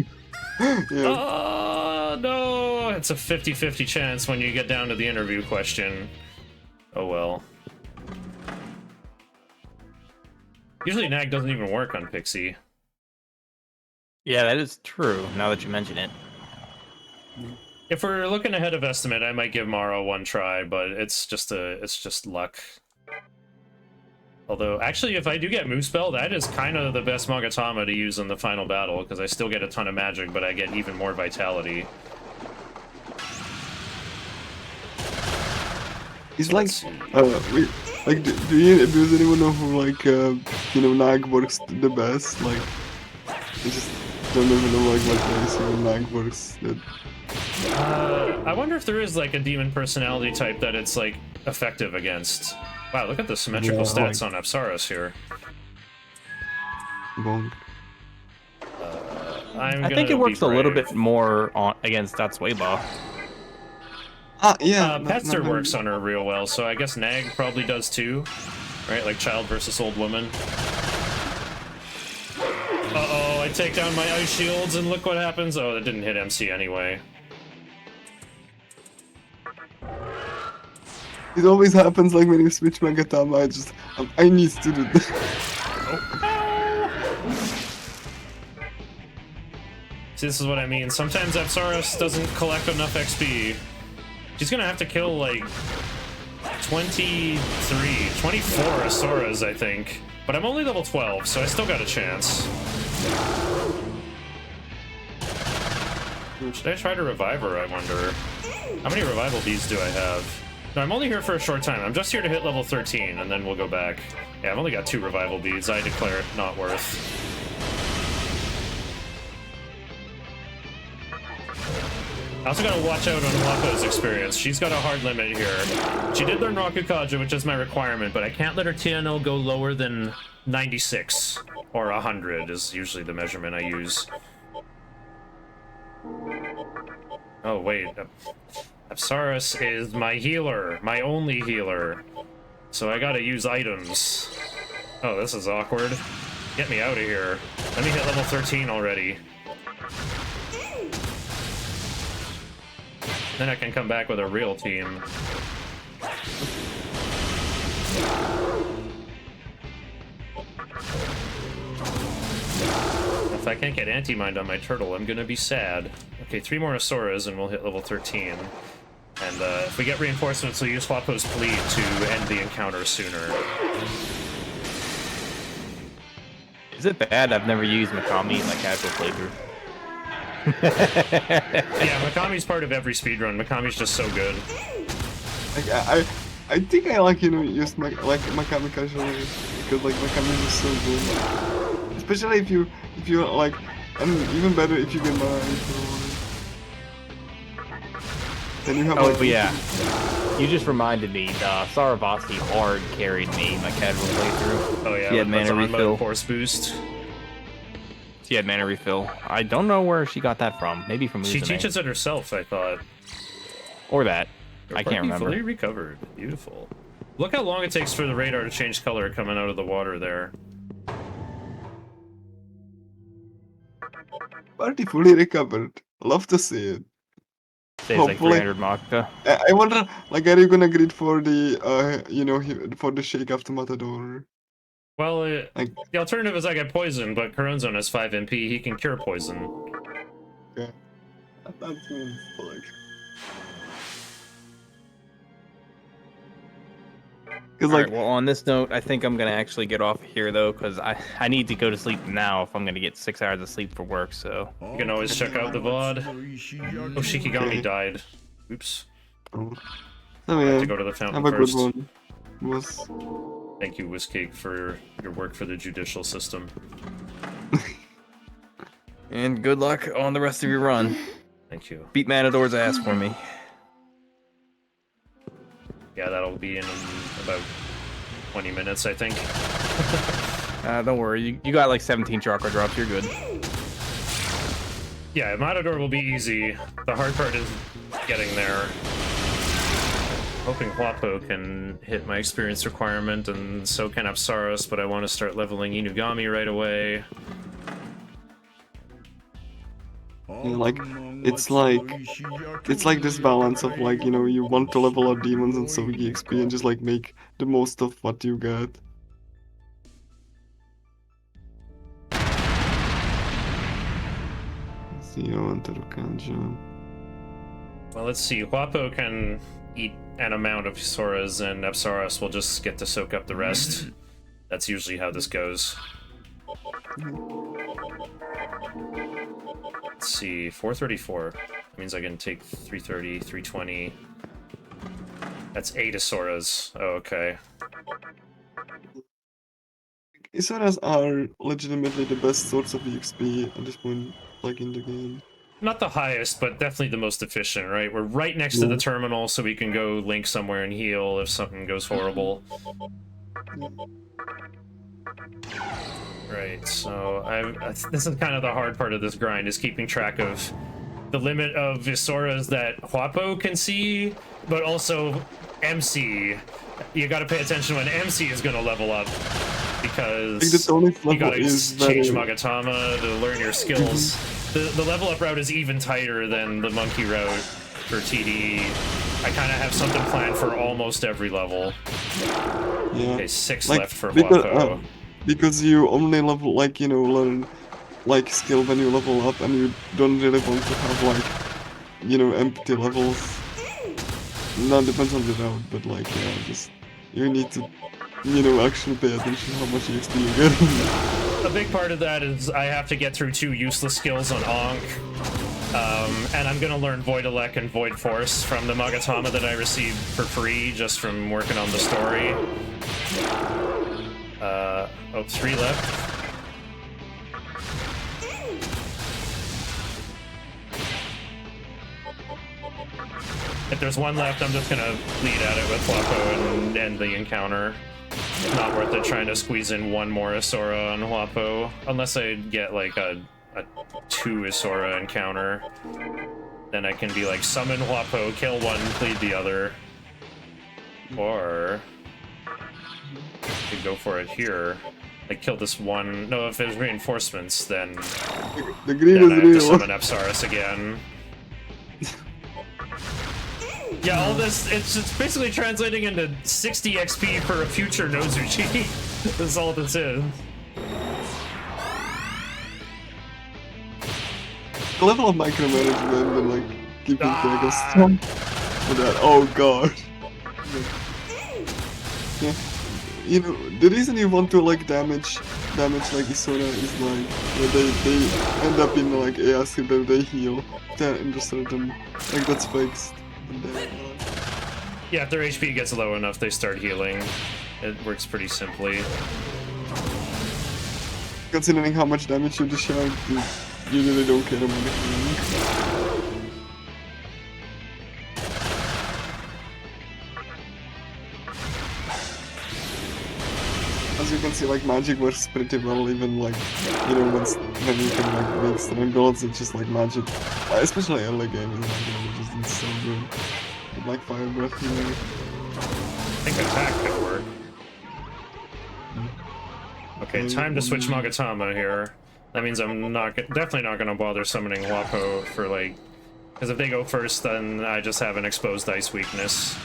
Oh, no! It's a 50-50 chance when you get down to the interview question. Oh well. Usually Nag doesn't even work on Pixie. Yeah, that is true, now that you mention it. If we're looking ahead of estimate, I might give Maro one try, but it's just luck. Although, actually, if I do get Moonspell, that is kind of the best Magatama to use in the final battle, because I still get a ton of magic, but I get even more vitality. It's like, Let's see. does anyone know who, like, Nag works the best? Like, I just don't even know, like why single Nag works. I wonder if there is, like, a demon personality type that it's, like, effective against. Wow, look at the symmetrical Yeah, stats like- on Apsaras here. Bonk. I'm I think gonna it works be a little brave. bit more on against Tatsueba. Ah, yeah. Petzer works on her real well, so I guess Nag probably does too. Right, like child versus old woman. Uh-oh, I take down my ice shields and look what happens. Oh, that didn't hit MC anyway. It always happens like when you switch Magatama. I need to do that. See, this is what I mean. Sometimes Apsaras doesn't collect enough XP. She's gonna have to kill, like, 24 Asuras, I think. But I'm only level 12, so I still got a chance. Should I try to revive her, I wonder? How many revival beads do I have? No, I'm only here for a short time. I'm just here to hit level 13, and then we'll go back. Yeah, I've only got 2 revival beads. I declare it not worth. I also gotta watch out on Wako's experience. She's got a hard limit here. She did learn Rakukaja, which is my requirement, but I can't let her TNO go lower than 96 or 100 is usually the measurement I use. Oh, wait. Apsaras is my healer, my only healer. So I gotta use items. Oh, this is awkward. Get me out of here. Let me hit level 13 already. Then I can come back with a real team. If I can't get anti-mind on my turtle, I'm gonna be sad. Okay, 3 more Asuras and we'll hit level 13. And if we get reinforcements, we'll use Wapo's Bleed to end the encounter sooner. Is it bad? I've never used Megami in my casual playthrough. Yeah, Mikami's part of every speedrun. Mikami's just so good. Like I think I like use Makami casually because like Makami is so good. Especially if you like, and even better if you get mana into then you have Oh like yeah. You just reminded me, Saravasi hard carried me in my casual playthrough. Oh yeah, She had with the mana refill. force boost. She had mana refill. I don't know where she got that from. Maybe from She Uzune. teaches it herself, I thought. Or that. I can't Party remember. Fully recovered. Beautiful. Look how long it takes for the radar to change color coming out of the water there. party fully recovered. Love to see it. Saves like Hopefully. 300 Makta. I wonder, like, are you gonna grid for the for the shake after Matador? Well, Like, the alternative is I get poisoned, but Coronzone has 5 MP. He can cure poison. yeah, that means like. Because All like, right, well, on this note, I think I'm gonna actually get off here though, because I need to go to sleep now if I'm gonna get 6 hours of sleep for work. So You can always check out the VOD. Oh, Shikigami Okay. died. Oops. oh I have yeah, to go to the fountain have a good first. one. Was Thank you, Whiskcake, for your work for the judicial system. and good luck on the rest of your run. Thank you. Beat Matador's ass for me. Yeah, that'll be in about 20 minutes, I think. Don't worry, you got like 17 chakra drops. You're good. Yeah, Matador will be easy. The hard part is getting there. Hoping Huapo can hit my experience requirement, and so can Apsaras, but I want to start leveling Inugami right away. yeah, like it's like this balance of like you want to level up demons and so EXP and just like make the most of what you get. Well, let's see. Huapo can eat an amount of Soras, and Apsaras will just get to soak up the rest. That's usually how this goes. Let's see, 434. That means I can take 330, 320. That's 8 Asoras. Oh, okay. Isoras are legitimately the best source of EXP at this point, like in the game. not the highest, but definitely the most efficient, right? We're right next to the terminal, so we can go link somewhere and heal if something goes horrible. Right, so this is kind of the hard part of this grind, is keeping track of the limit of Visoras that Huapo can see, but also MC. You gotta pay attention when MC is gonna level up, because you gotta change Magatama to learn your skills. The level up route is even tighter than the monkey route for TD. I kind of have something planned for almost every level. Yeah. Okay, 6 like, left for Huapo. Because you only level, like, you know, learn, like, skill when you level up, and you don't really want to have, like, you know, empty levels. No, it depends on the route, but, like, yeah, just, you need to, you know, actually pay attention how much XP you get. A big part of that is I have to get through 2 useless skills on Ankh. And I'm gonna learn Void Elect and Void Force from the Magatama that I received for free just from working on the story. Oh, 3 left. If there's 1 left, I'm just gonna lead at it with Huapo and end the encounter. Not worth it trying to squeeze in 1 more Isora on Huapo, unless I get like a 2 Isora encounter. Then I can be like, summon Huapo, kill 1, lead the other. Or I could go for it here. Like, kill this 1. No, if there's reinforcements, then The green I is have to real. summon Epsaris again. Yeah, all this, it's just basically translating into 60 XP for a future Nozuchi. That's all this is. The level of micromanagement and, like, keeping track of stuff. With that, oh god. Yeah. You know, the reason you want to, like, damage like Isora is, like, they end up in, like, AS that they heal. They're in the certain, like, that's fixed. And then, Yeah, if their HP gets low enough, they start healing. It works pretty simply. considering how much damage you dish out, you really don't care about the healing. As you can see, like, magic works pretty well, even, like, you know, when you can, like, make strong builds, it's just, like, magic. Especially early game, is just so good. With, like, fire breath, you know. I think attack could work. Okay, time to switch Magatama here. That means I'm definitely not gonna bother summoning Huapo for, like, because if they go first, then I just have an exposed ice weakness.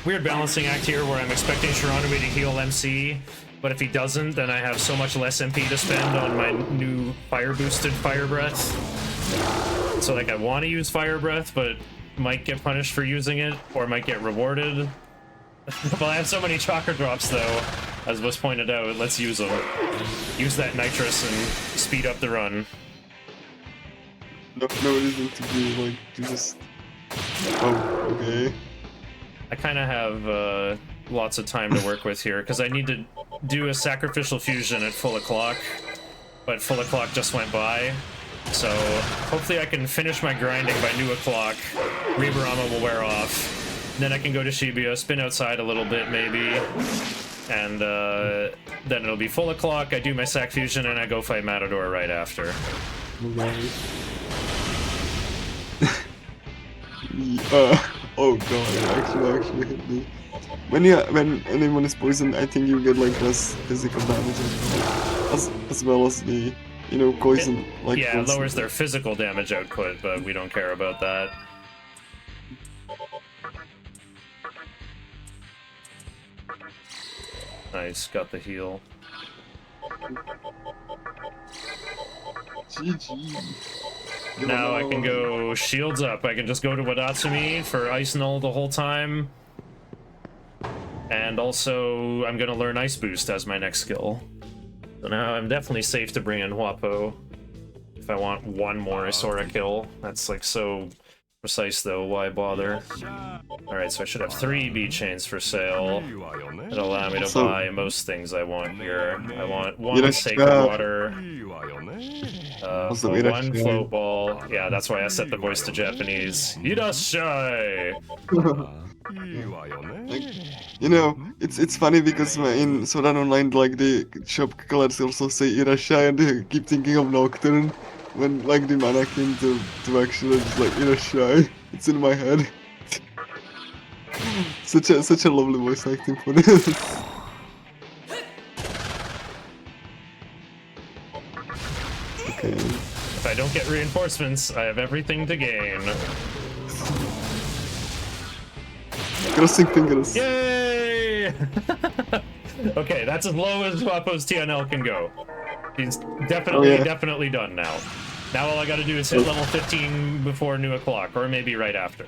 Weird balancing act here where I'm expecting Shiranui to heal MC, but if he doesn't, then I have so much less MP to spend on my new fire-boosted Fire Breath. So, like, I want to use Fire Breath, but might get punished for using it, or might get rewarded. Well, I have so many chakra drops, though, as was pointed out. Let's use them. Use that nitrous and speed up the run. No reason to be, like, to just... Oh, okay. I kind of have lots of time to work with here, because I need to do a sacrificial fusion at full o'clock, but full o'clock just went by. So hopefully I can finish my grinding by new o'clock. Ribarama will wear off. Then I can go to Shibuya, spin outside a little bit maybe, and then it'll be full o'clock. I do my sac fusion and I go fight Matador right after. Oh god, it actually hit me. When anyone is poisoned, I think you get, like, less physical damage as well as the, you know, poison. Like, yeah, it lowers their physical damage output, but we don't care about that. Nice, got the heal. GG. Now I can go shields up. I can just go to Wadatsumi for Ice Null the whole time. And also, I'm gonna learn Ice Boost as my next skill. So now I'm definitely safe to bring in Huapo if I want one more Isora kill. That's, like, so precise though, why bother? Alright, so I should have 3 bead chains for sale. It'll allow me to So- buy most things I want here. I want one Irashai. sacred water, Also, one Irashai. float ball. Yeah, that's why I set the voice to Japanese. Irashai! Like, you know, it's funny because in Sword Art Online, like the shop colors also say Irashai, and they keep thinking of Nocturne when like the mana came to action. It's just like Irashai. It's in my head. such a lovely voice acting for this. Okay. If I don't get reinforcements, I have everything to gain. Crossing fingers. Yay! Okay, that's as low as Wapo's TNL can go. He's definitely done now. Now all I gotta do is hit level 15 before noon o'clock, or maybe right after.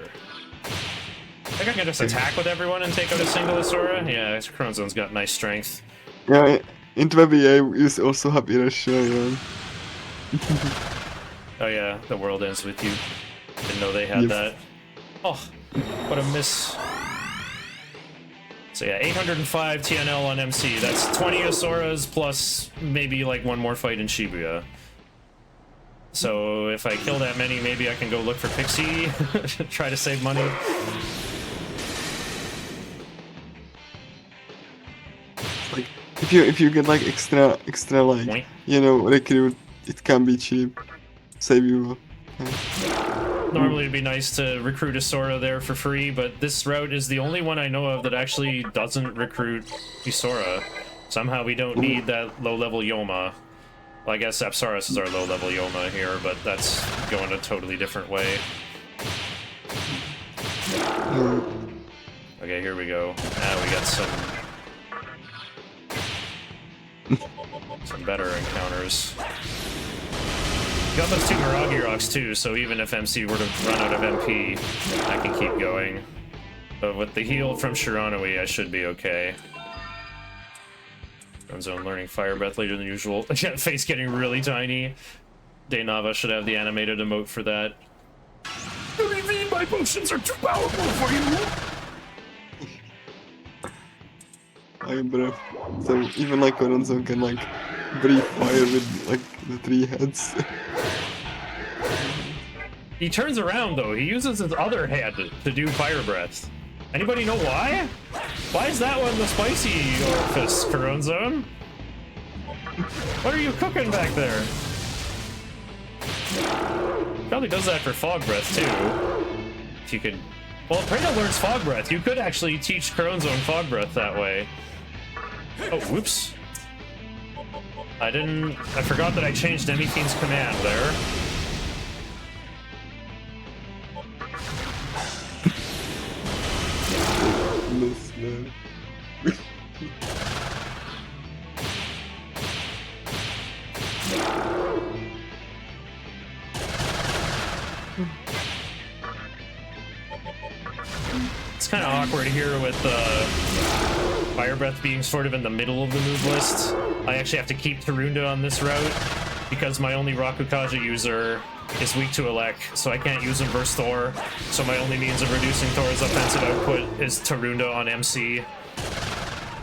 I think I can just attack with everyone and take out a single Asura. Yeah, Chronozone's got nice strength. Yeah, in TWBA you also have Irashai. Oh yeah, the world ends with you. Didn't know they had that. Oh, what a miss. So yeah, 805 TNL on MC. That's 20 Asuras plus maybe like one more fight in Shibuya. So if I kill that many, maybe I can go look for Pixie, try to save money. Like if you get like extra like Boink. you know recruit, it can be cheap. Save you. Normally it'd be nice to recruit Asura there for free, but this route is the only one I know of that actually doesn't recruit Isora. Somehow we don't need that low-level Yoma. Well, I guess Apsaris is our low-level Yoma here, but that's going a totally different way. Okay, here we go. Now we got some better encounters. Got those 2 Miragi Rocks too, so even if MC were to run out of MP, I can keep going. But with the heal from Shiranui, I should be okay. Zone learning Fire Breath later than usual. Face getting really tiny. Daynava should have the animated emote for that. What do you mean my potions are too powerful for you? Fire breath. So even like Coronzo can like breathe fire with like the 3 heads. He turns around though. He uses his other hand to do Fire Breath. Anybody know why? Why is that one the spicy orifice, Coronzone? What are you cooking back there? Probably does that for Fog Breath too. If you could... Well, if Prado learns Fog Breath, you could actually teach Coronzone Fog Breath that way. Oh, whoops. I forgot that I changed Demi-Fiend's command there. Man. It's kind of awkward here with Fire Breath being sort of in the middle of the move list. I actually have to keep Tarunda on this route because my only Rakukaja user is weak to Elec, so I can't use him versus Thor. So my only means of reducing Thor's offensive output is Tarunda on MC.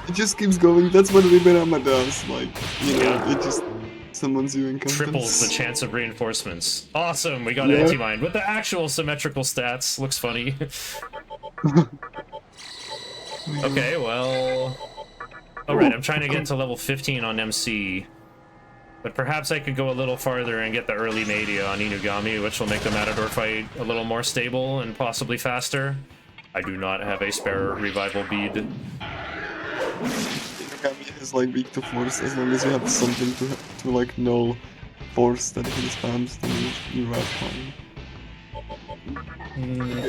It just keeps going. That's what Riberama does. Like, you know, Yeah. it just summons you in Triples the chance of reinforcements. Awesome, we got Anti-Mind with the actual symmetrical stats. Looks funny. Okay, well... Alright, I'm trying to get to level 15 on MC. But perhaps I could go a little farther and get the early Nadia on Inugami, which will make the Matador fight a little more stable and possibly faster. I do not have a spare revival bead. Megami is like weak to force as long as you have something to like null force that he spams, then you are fine.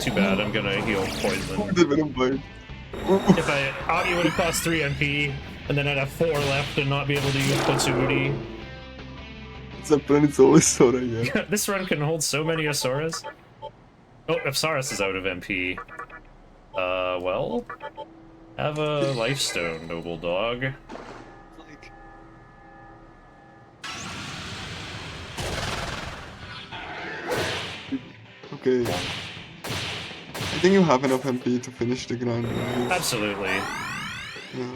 Too bad, I'm gonna heal poison. The venom bite. If Agi would have cost 3 MP, and then I'd have 4 left and not be able to use Kotsuguri. It's a plan, it's always Sora, yeah. This run can hold so many Asuras. Oh, Apsaris is out of MP. Well... Have a life stone, noble dog. Like... Okay. think you have enough MP to finish the grind, right? Absolutely. Yeah.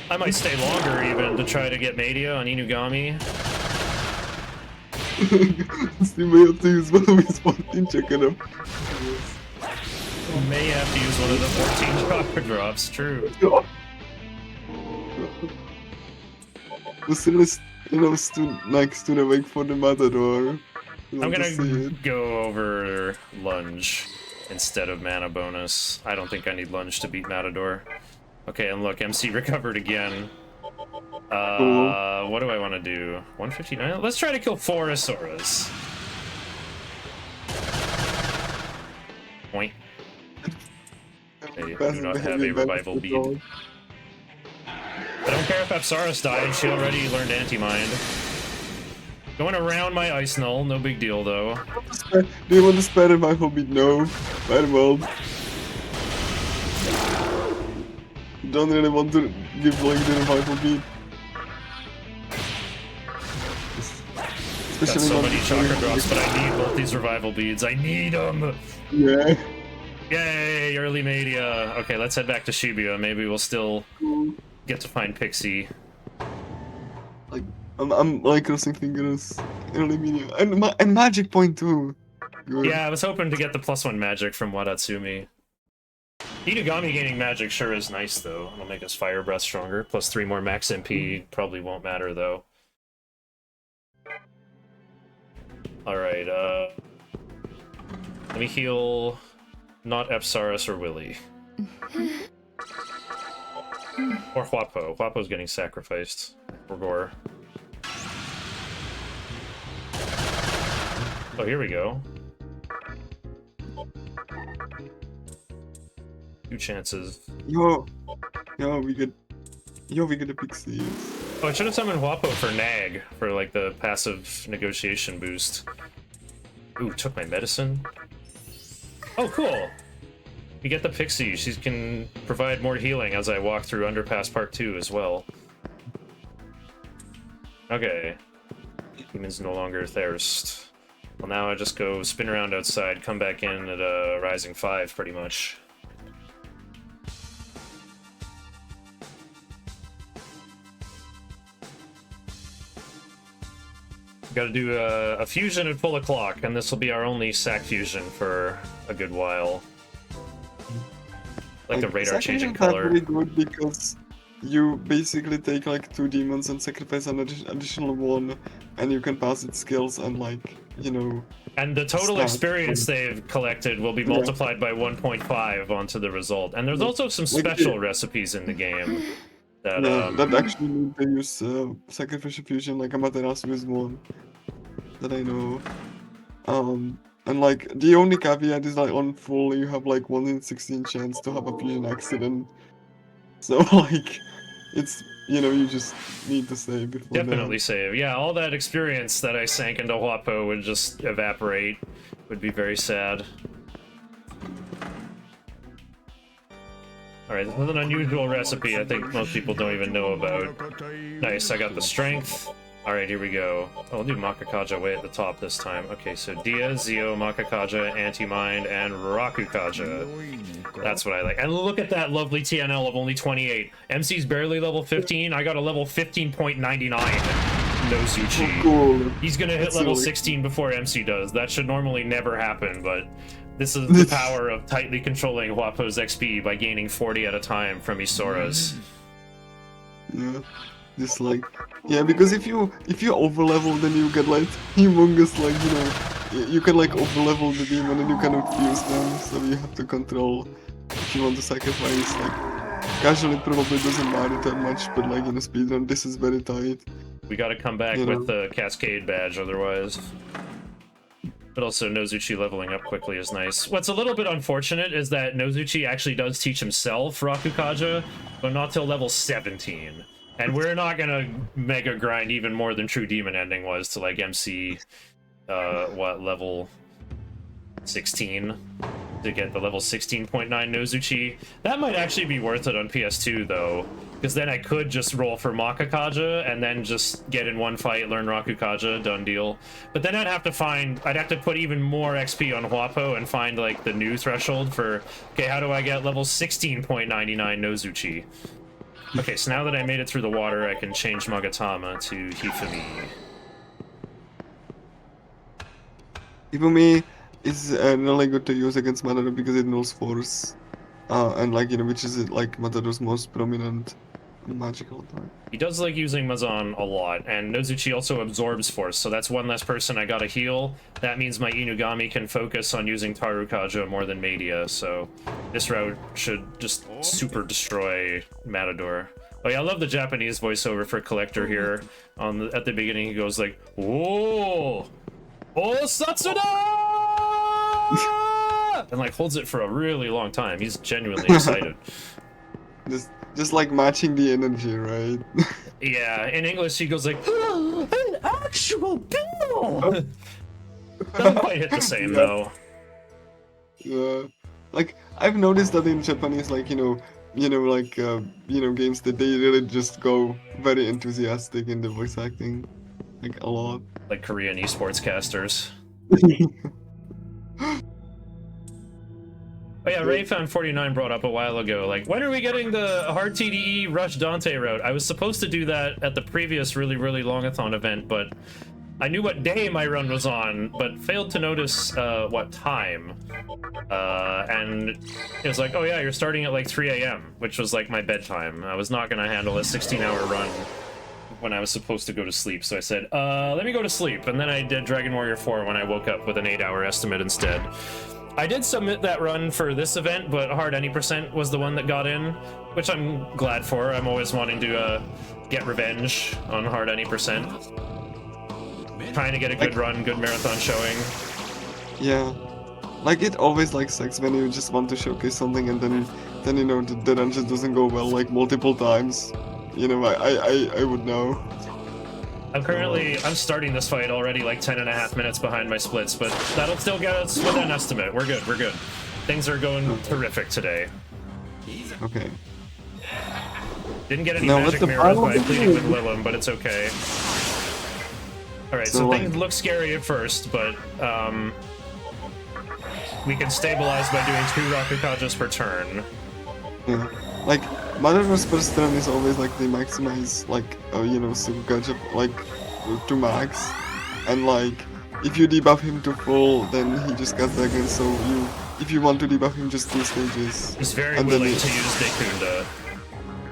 I might stay longer even to try to get Media on Inugami. You may have to use one of his 14 check it up. May have to use one of the 14 chakra drops, true. The students, stood awake for the Matador. I'm gonna go over Lunge instead of mana bonus. I don't think I need Lunge to beat Matador. Okay, and look, MC recovered again. What do I want to do? 159? Let's try to kill 4 Asuras. Point. They do not have a revival bead. I don't care if Apsaris died, she already learned Anti-Mind. Going around my Ice Null, no big deal though. Do you want to spare revival bead? No. Very well. You don't really want to give like the revival bead. Got so many chakra drops, but I need both these revival beads. I need them! Yeah. Yay, early Media. Okay, let's head back to Shibuya. Maybe we'll still get to find Pixie. Like, I'm like crossing fingers. Early Media. And magic point too. Good. Yeah, I was hoping to get the +1 magic from Wadatsumi. Inugami gaining magic sure is nice though. It'll make us Fire Breath stronger. +3 more max MP probably won't matter though. Alright, let me heal not Epsaris or Willy. Or Huapo. Huapo's getting sacrificed. For Gore. Oh, here we go. 2 chances. Yo, we get the Pixies. Oh, I should have summoned Huapo for Nag, for like the passive negotiation boost. Ooh, took my medicine. Oh, cool! You get the Pixie, she can provide more healing as I walk through Underpass Part 2 as well. Okay. Humans no longer thirst. Well, now I just go spin around outside, come back in at a Rising 5, pretty much. Got to do a fusion at full o'clock, and this will be our only sack fusion for a good while. Like the radar changing color. Really good because you basically take like 2 demons and sacrifice an additional 1, and you can pass its skills and like, you know. And the total experience they've collected will be multiplied by 1.5 onto the result. And there's also some special recipes in the game that actually mean they use sacrificial fusion, like Amaterasu is one that I know. And like the only caveat is like on full you have like 1 in 16 chance to have a fusion accident. So like it's, you know, you just need to save before definitely save. Yeah, all that experience that I sank into Huapo would just evaporate. Would be very sad. Alright, this is an unusual recipe I think most people don't even know about. Nice, I got the strength. Alright, here we go. Oh, I'll do Makakaja way at the top this time. Okay, so Dia, Zio, Makakaja, Anti-Mind, and Rakukaja. That's what I like. And look at that lovely TNL of only 28. MC's barely level 15. I got a level 15.99. Nozuchi. Cool. He's gonna hit level 16 before MC does. That should normally never happen, but this is the power of tightly controlling Huapo's XP by gaining 40 at a time from Isora's. Yeah. Just like, yeah, because if you overlevel, then you get like humongous, like, you know, you can like overlevel the demon and you cannot fuse them, so you have to control if you want to sacrifice. Like, casually probably doesn't matter that much, but like in a speedrun, this is very tight. We gotta come back with the Cascade badge otherwise. But also Nozuchi leveling up quickly is nice. What's a little bit unfortunate is that Nozuchi actually does teach himself Rakukaja, but not till level 17. And we're not gonna mega grind even more than True Demon Ending was to like MC, level 16 to get the level 16.9 Nozuchi. That might actually be worth it on PS2 though, Because then I could just roll for Makakaja and then just get in one fight, learn Rakukaja, done deal. But then I'd have to put even more XP on Huapo and find like the new threshold for, okay, how do I get level 16.99 Nozuchi? Okay, so now that I made it through the water, I can change Magatama to Hifumi. Hifumi is really good to use against Matador because it knows force. And like, which is like Matador's most prominent magical type. He does like using Mazan a lot, and Nozuchi also absorbs force, so that's one less person I gotta heal. That means my Inugami can focus on using Tarukaja more than Media, so this route should just super destroy Matador. Oh yeah, I love the Japanese voiceover for Collector here. At the beginning he goes like, "Oh! Oh, Satsuda!" and like holds it for a really long time. He's genuinely excited. Just like matching the energy, right? Yeah, in English he goes like, "Oh, an actual bill!" Doesn't quite hit the same though. Yeah. Like I've noticed that in Japanese, like games that they really just go very enthusiastic in the voice acting, like a lot. Like Korean esports casters. Oh yeah, Rayfound49 brought up a while ago, like, when are we getting the hard TDE Rush Dante route? I was supposed to do that at the previous really longathon event, but I knew what day my run was on, but failed to notice what time. And it was like, oh yeah, you're starting at like 3 a.m., which was like my bedtime. I was not gonna handle a 16-hour run when I was supposed to go to sleep, so I said, let me go to sleep, and then I did Dragon Warrior 4 when I woke up with an 8-hour estimate instead. I did submit that run for this event, but hard any % was the one that got in, which I'm glad for. I'm always wanting to get revenge on hard any %. Trying to get a good run, good marathon showing. Yeah. Like it always like sucks when you just want to showcase something and then the run just doesn't go well like multiple times. I would know. I'm starting this fight already like 10.5 minutes behind my splits, but that'll still get us with an estimate. We're good. Things are going terrific today. Okay. Didn't get any magic mirrors by pleading with Lilim, but it's okay. Alright, so things look scary at first, but we can stabilize by doing 2 Rakukajas per turn. Yeah. Like Matador's first turn is always like they maximize like Sukukaja like to max, and like if you debuff him to full, then he just cuts back, and so if you want to debuff him just 2 stages. He's very willing to use Dekunda.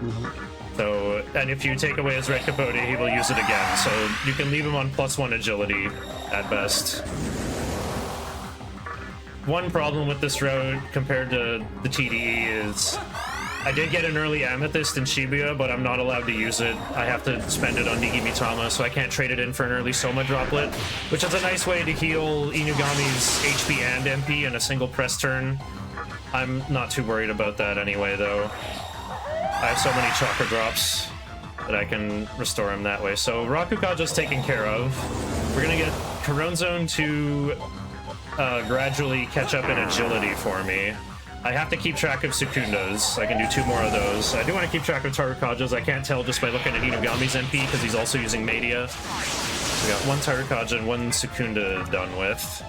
Yeah. So, and if you take away his Red Capote, he will use it again. So you can leave him on +1 agility at best. One problem with this route compared to the TDE is I did get an early Amethyst in Shibuya, but I'm not allowed to use it. I have to spend it on Nigimitama, so I can't trade it in for an early Soma droplet, which is a nice way to heal Inugami's HP and MP in a single press turn. I'm not too worried about that anyway, though. I have so many chakra drops that I can restore him that way. So Rakukaja's taken care of. We're gonna get Coronzone to gradually catch up in agility for me. I have to keep track of Secundas. I can do 2 more of those. I do want to keep track of Tarukajas. I can't tell just by looking at Inugami's MP because he's also using Media. So we got 1 Tarukaja and 1 Secunda done with.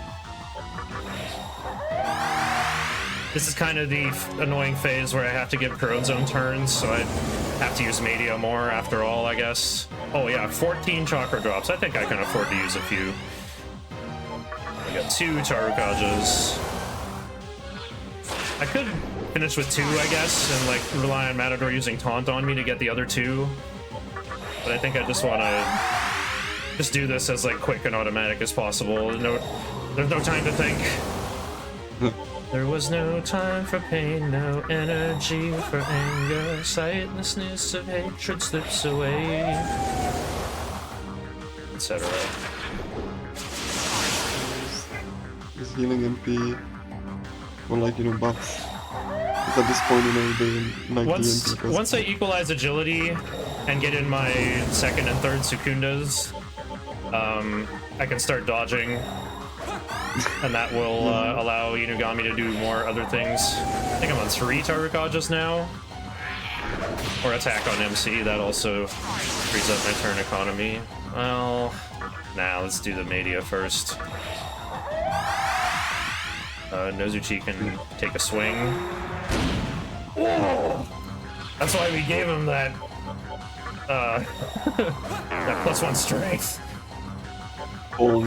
This is kind of the annoying phase where I have to give Coronzone turns, so I have to use Media more after all, I guess. Oh yeah, 14 chakra drops. I think I can afford to use a few. I got 2 Tarukajas. I could finish with 2, I guess, and like rely on Matador using Taunt on me to get the other 2. But I think I just want to just do this as like quick and automatic as possible. There's no time to think. There was no time for pain, no energy for anger. Sightlessness of hatred slips away, etc. Is healing MP or like buffs? Because at this point they like once I equalize agility and get in my 2nd and 3rd Secundas, I can start dodging. And that will allow Inugami to do more other things. I think I'm on 3 Tarukajas now. Or attack on MC, that also frees up my turn economy. Well, nah, let's do the Media first. Nozuchi can take a swing. Whoa! That's why we gave him that, that +1 strength. Oh,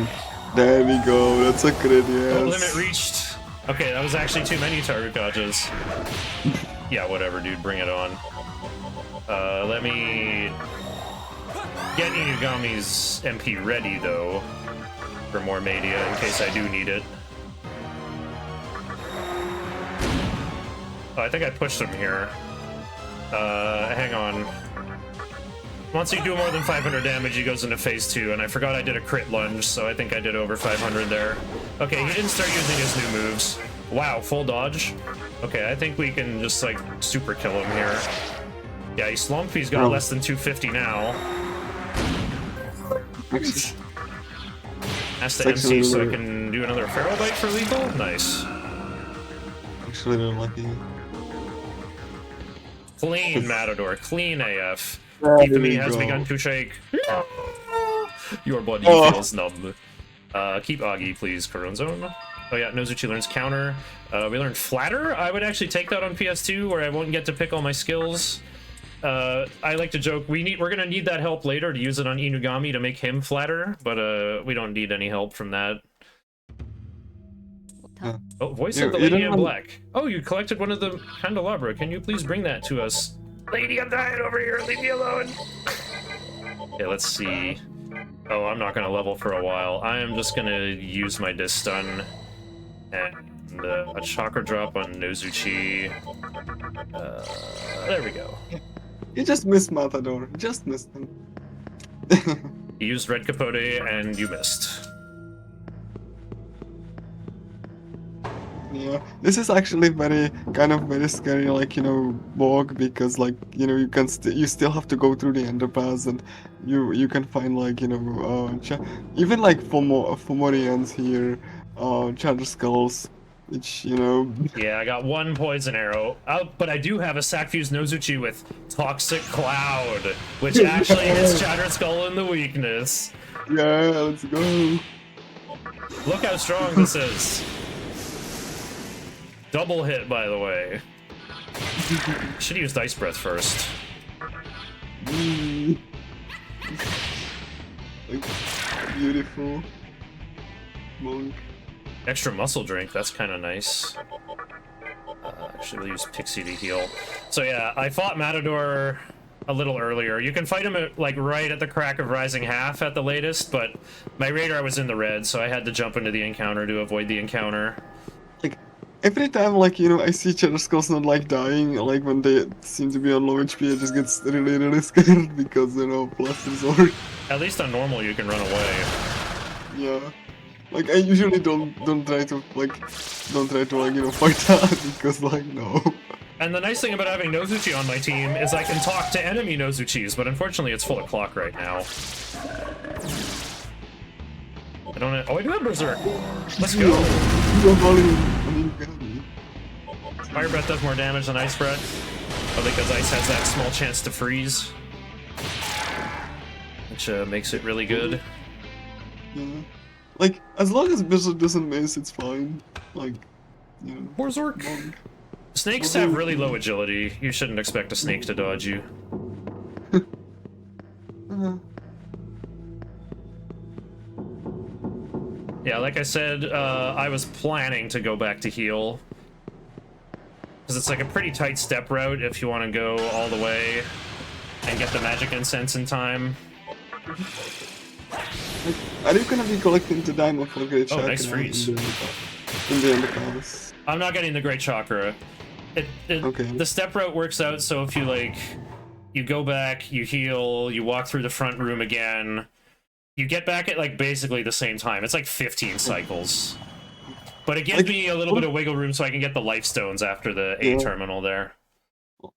there we go. That's a crit, yes. Oh, limit reached. Okay, that was actually too many target dodges. Yeah, whatever, dude. Bring it on. Let me get Inugami's MP ready, though, for more Media in case I do need it. Oh, I think I pushed him here. Hang on. Once you do more than 500 damage, he goes into phase 2, and I forgot I did a crit lunge, so I think I did over 500 there. Okay, he didn't start using his new moves. Wow, full dodge. Okay, I think we can just, like, super kill him here. Yeah, he's slumped, he's got less than 250 now. Has to MC so I can do another Feral Bite for lethal? Nice. Actually, I'm lucky. Clean, Matador. Clean AF. There Keep we has go. begun to shake. Your body feels numb. Keep Agi, please, Corona Zone. Oh yeah, Nozuchi learns counter. We learned Flatter. I would actually take that on PS2, where I won't get to pick all my skills. I like to joke, we're gonna need that help later to use it on Inugami to make him flatter, but we don't need any help from that. Oh, Voice of the Lady in Black. Oh, you collected one of the candelabra. Can you please bring that to us? Lady, I'm dying over here. Leave me alone. Okay, let's see. Oh, I'm not gonna level for a while. I am just gonna use my Dis Stun and a Chakra Drop on Nozuchi. There we go. You just missed Matador. You just missed him. You used Red Capote and you missed. Yeah, this is actually very scary, like, you know, walk, because, like, you know, you still have to go through the underpass, and you can find, like, you know, even like Fomorians here, Charter Skulls, which, you know. Yeah, I got one poison arrow. Oh, but I do have a Sackfuse Nozuchi with Toxic Cloud, which actually hits Chatter Skull in the weakness. Yeah, let's go. Look how strong this is. Double hit, by the way. Should have used Ice Breath first. Beautiful. Monk. Extra muscle drink, that's kind of nice. Actually, we'll use Pixie to heal. So yeah, I fought Matador a little earlier. You can fight him at, like, right at the crack of Rising Half at the latest, but my radar was in the red, so I had to jump into the encounter to avoid the encounter. Like, every time, like, you know, I see Chatter Skulls not, like, dying, like, when they seem to be on low HP, I just get really scared because, you know, plus resort. At least on normal, you can run away. Yeah. Like, I usually don't try to, like, you know, fight that, because, like, no. And the nice thing about having Nozuchi on my team is I can talk to enemy Nozuchis, but unfortunately it's full of clock right now. I don't know. Oh, I do have Berserk. Let's go. Fire Breath does more damage than Ice Breath. Oh, because Ice has that small chance to freeze. Which makes it really good. Yeah. Like, as long as Berserk doesn't miss, it's fine. Like, you know. Berserk. Snakes have really low agility. You shouldn't expect a snake to dodge you. Yeah, like I said, I was planning to go back to heal. Because it's like a pretty tight step route if you want to go all the way and get the magic incense in time. Like, are you gonna be collecting the diamond for Great Chakra? Oh, nice freeze. In the underpass? I'm not getting the Great Chakra. Okay. The step route works out, so if you, like, you go back, you heal, you walk through the front room again, you get back at, like, basically the same time. It's like 15 cycles. But it gives me a little bit of wiggle room so I can get the life stones after the A terminal there.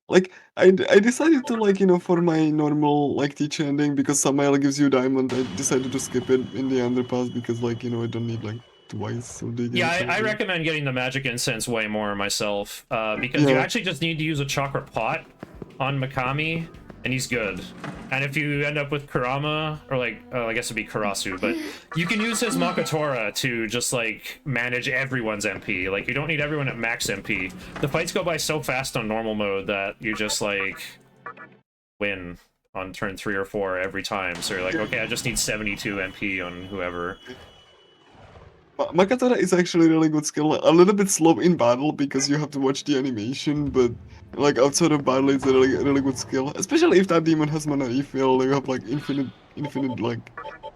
Like, I decided to, like, you know, for my normal, like, teacher ending, because Samael gives you diamond, I decided to skip it in the underpass because, like, you know, I don't need, like, twice of digging. Yeah, I recommend getting the magic incense way more myself, because you actually just need to use a chakra pot on Megami, and he's good. And if you end up with Kurama, or like, I guess it'd be Karasu, but you can use his Makatora to just like manage everyone's MP. Like, you don't need everyone at max MP. The fights go by so fast on normal mode that you just like win on turn 3 or 4 every time. So you're like, okay, I just need 72 MP on whoever. Makatora is actually a really good skill. A little bit slow in battle because you have to watch the animation, but like outside of battle, it's a really good skill. Especially if that demon has mana refill, you have like infinite like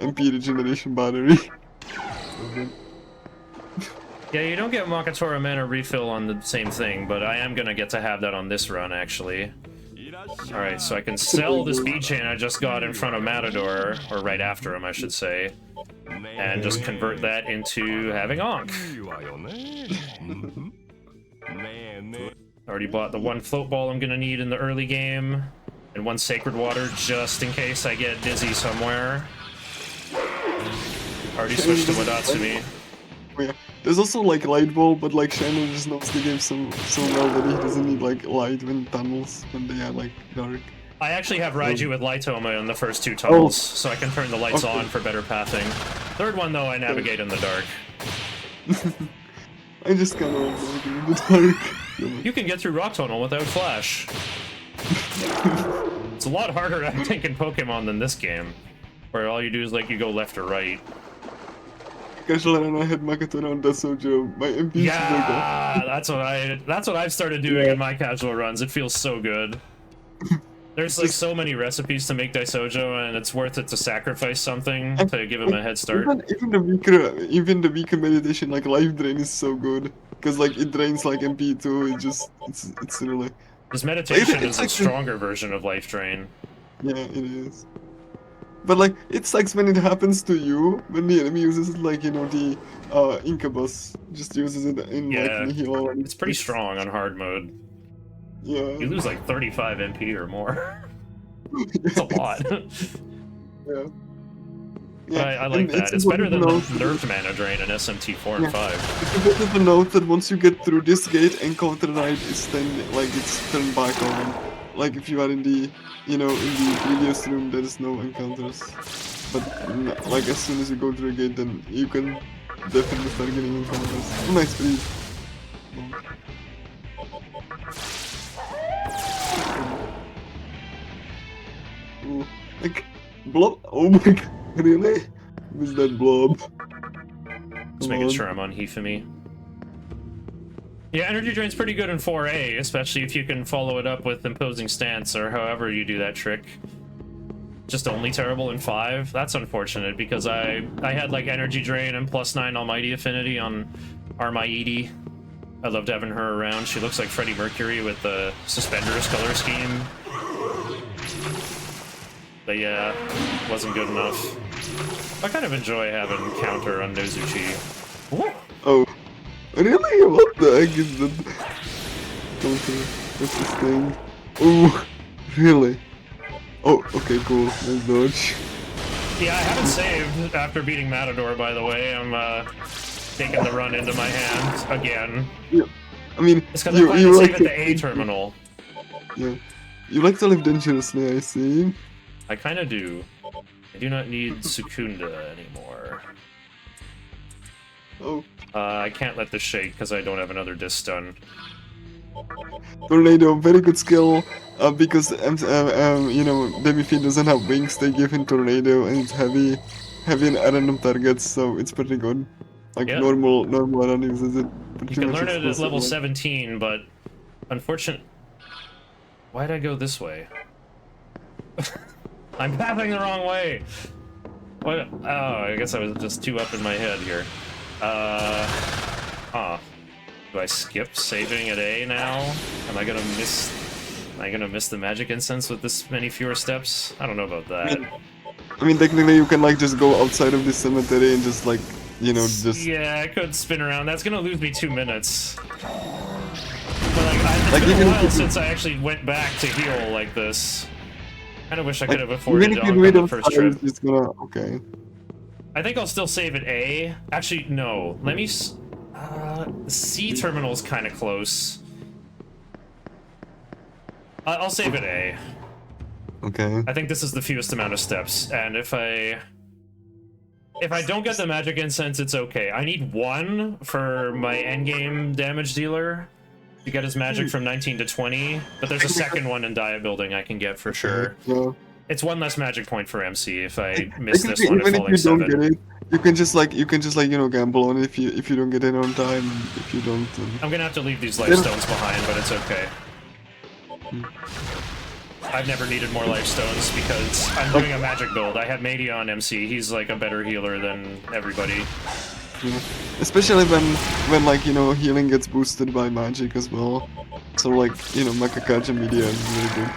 MP regeneration battery. Yeah, you don't get Makatora mana refill on the same thing, but I am gonna get to have that on this run, actually. Alright, so I can sell this B-chain I just got in front of Matador, or right after him, I should say, and just convert that into having Ankh. Already bought the 1 float ball I'm gonna need in the early game, and 1 sacred water just in case I get dizzy somewhere. Already switched to Wadatsumi. Oh, yeah. There's also like light ball, but like Shannon just knows the game so well that he doesn't need like light when tunnels when they are like dark. I actually have Raiju with Lightoma in the first 2 tunnels, so I can turn the lights on for better pathing. Third one though, I navigate in the dark. I just kind of like in the dark. You can get through Rock Tunnel without Flash. It's a lot harder, I think, in Pokemon than this game, where all you do is like you go left or right. Casual and I had Makatora on Dasojo. My MP is Yeah, that's what I've started doing in my casual runs. It feels so good. There's like so many recipes to make Daisojo, and it's worth it to sacrifice something to give him a head start. Even the weaker meditation, like Life Drain, is so good because like it drains like MP too. It's really. This meditation is a stronger version of Life Drain. Yeah, it is. But like it sucks when it happens to you when the enemy uses it, like the Incubus just uses it in like Nihilo. It's pretty strong on hard mode. Yeah. You lose like 35 MP or more. It's a lot. Yeah. Yeah, I like that. It's better than the nerfed mana drain in SMT 4 and 5. It's important to note that once you get through this gate, Encounter Knight is then like it's turned back on. Like if you are in the in the previous room, there is no encounters. But like as soon as you go through the gate, then you can definitely start getting encounters. Oh, nice speed. Ooh, like blob. Oh my god, really? Who's that blob? Just making sure I'm on Hifumi. Yeah, energy drain's pretty good in 4A, especially if you can follow it up with imposing stance or however you do that trick. Just only terrible in 5. That's unfortunate because I had like energy drain and +9 almighty affinity on Armaidi. I loved having her around. She looks like Freddie Mercury with the suspenders color scheme. But yeah, wasn't good enough. I kind of enjoy having counter on Nozuchi. Ooh. Oh. Really? What the heck is that? Okay, what's this thing? Oh, really? Oh, okay, cool. Nice dodge. Yeah, I haven't saved after beating Matador, by the way. I'm taking the run into my hands again. Yeah, I mean, it's because I plan to save at the A terminal. Yeah, you like to live dangerously, I see. I kind of do. I do not need Sukunda anymore. Oh. I can't let this shake because I don't have another disc stun. Tornado, very good skill, because Demifin doesn't have wings, they give him Tornado, and it's heavy in random targets, so it's pretty good. Like normal run uses it. You can learn it at level 17, but unfortunately, why'd I go this way? I'm pathing the wrong way. What? Oh, I guess I was just too up in my head here. Do I skip saving at A now? Am I gonna miss the magic incense with this many fewer steps? I don't know about that. I mean technically you can like just go outside of the cemetery and just like, just... Yeah, I could spin around. That's gonna lose me 2 minutes. But like, it's been a while since I actually went back to heal like this. Kinda wish I could have afforded it on the first trip. Okay. I think I'll still save at A. Actually, no. Let me... C terminal's kind of close. I'll save it A. Okay. I think this is the fewest amount of steps, and if I don't get the magic incense, it's okay. I need 1 for my endgame damage dealer to get his magic from 19 to 20, but there's a second one in diet building I can get for sure. Yeah. It's 1 less magic point for MC if I miss this one at Even if falling you don't 7. get it, you can just like gamble on it if you don't get it on time, and if you don't. I'm gonna have to leave these life stones behind, but it's okay. I've never needed more life stones because I'm doing a magic build. I have Media on MC. He's like a better healer than everybody. Yeah. Especially when like healing gets boosted by magic as well. So like Makakaja Media is really good.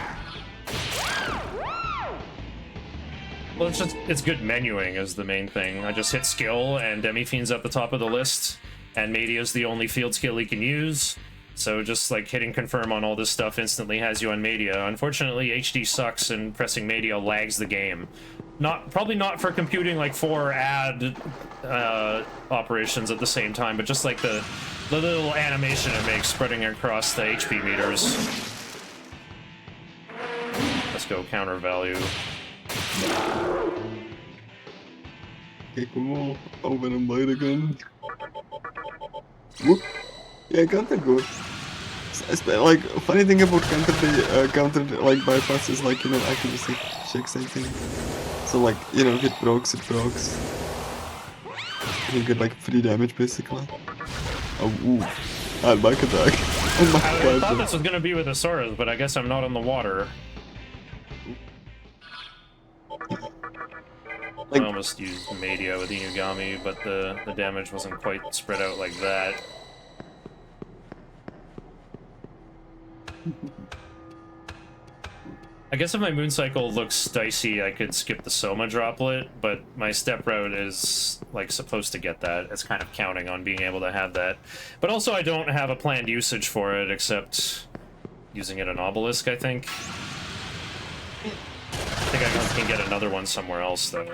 Well, it's good menuing is the main thing. I just hit skill and Demi-Fiend's at the top of the list, and Media's the only field skill he can use. So just like hitting confirm on all this stuff instantly has you on Media. Unfortunately, HD sucks and pressing Media lags the game. Probably not for computing like 4 add operations at the same time, but just like the little animation it makes spreading across the HP meters. Let's go counter value. Okay, cool. Open and bite again. Whoop. Yeah, counter good. Like funny thing about counter like bypass is like accuracy checks, I think. So like if it procs, it procs. You get like free damage basically. Oh, ooh. And back attack. And back I thought this was gonna be with Asakusa, but I guess I'm not on the water. I almost used Media with Inugami, but the damage wasn't quite spread out like that. I guess if my moon cycle looks dicey, I could skip the Soma droplet, but my step route is like supposed to get that. It's kind of counting on being able to have that. But also I don't have a planned usage for it except using it on Obelisk, I think. I think I can get another one somewhere else though.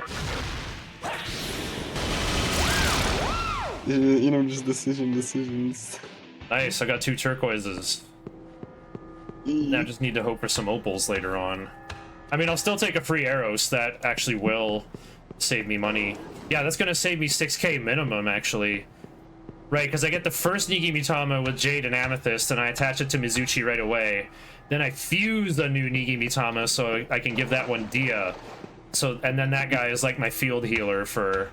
Just decisions. Nice, I got 2 turquoises. Now I just need to hope for some opals later on. I mean, I'll still take a free Eros. That actually will save me money. Yeah, that's gonna save me 6k minimum, actually. Right, because I get the first Nigimitama with Jade and Amethyst, and I attach it to Mizuchi right away. Then I fuse a new Nigimitama, so I can give that one Dia. And then that guy is like my field healer for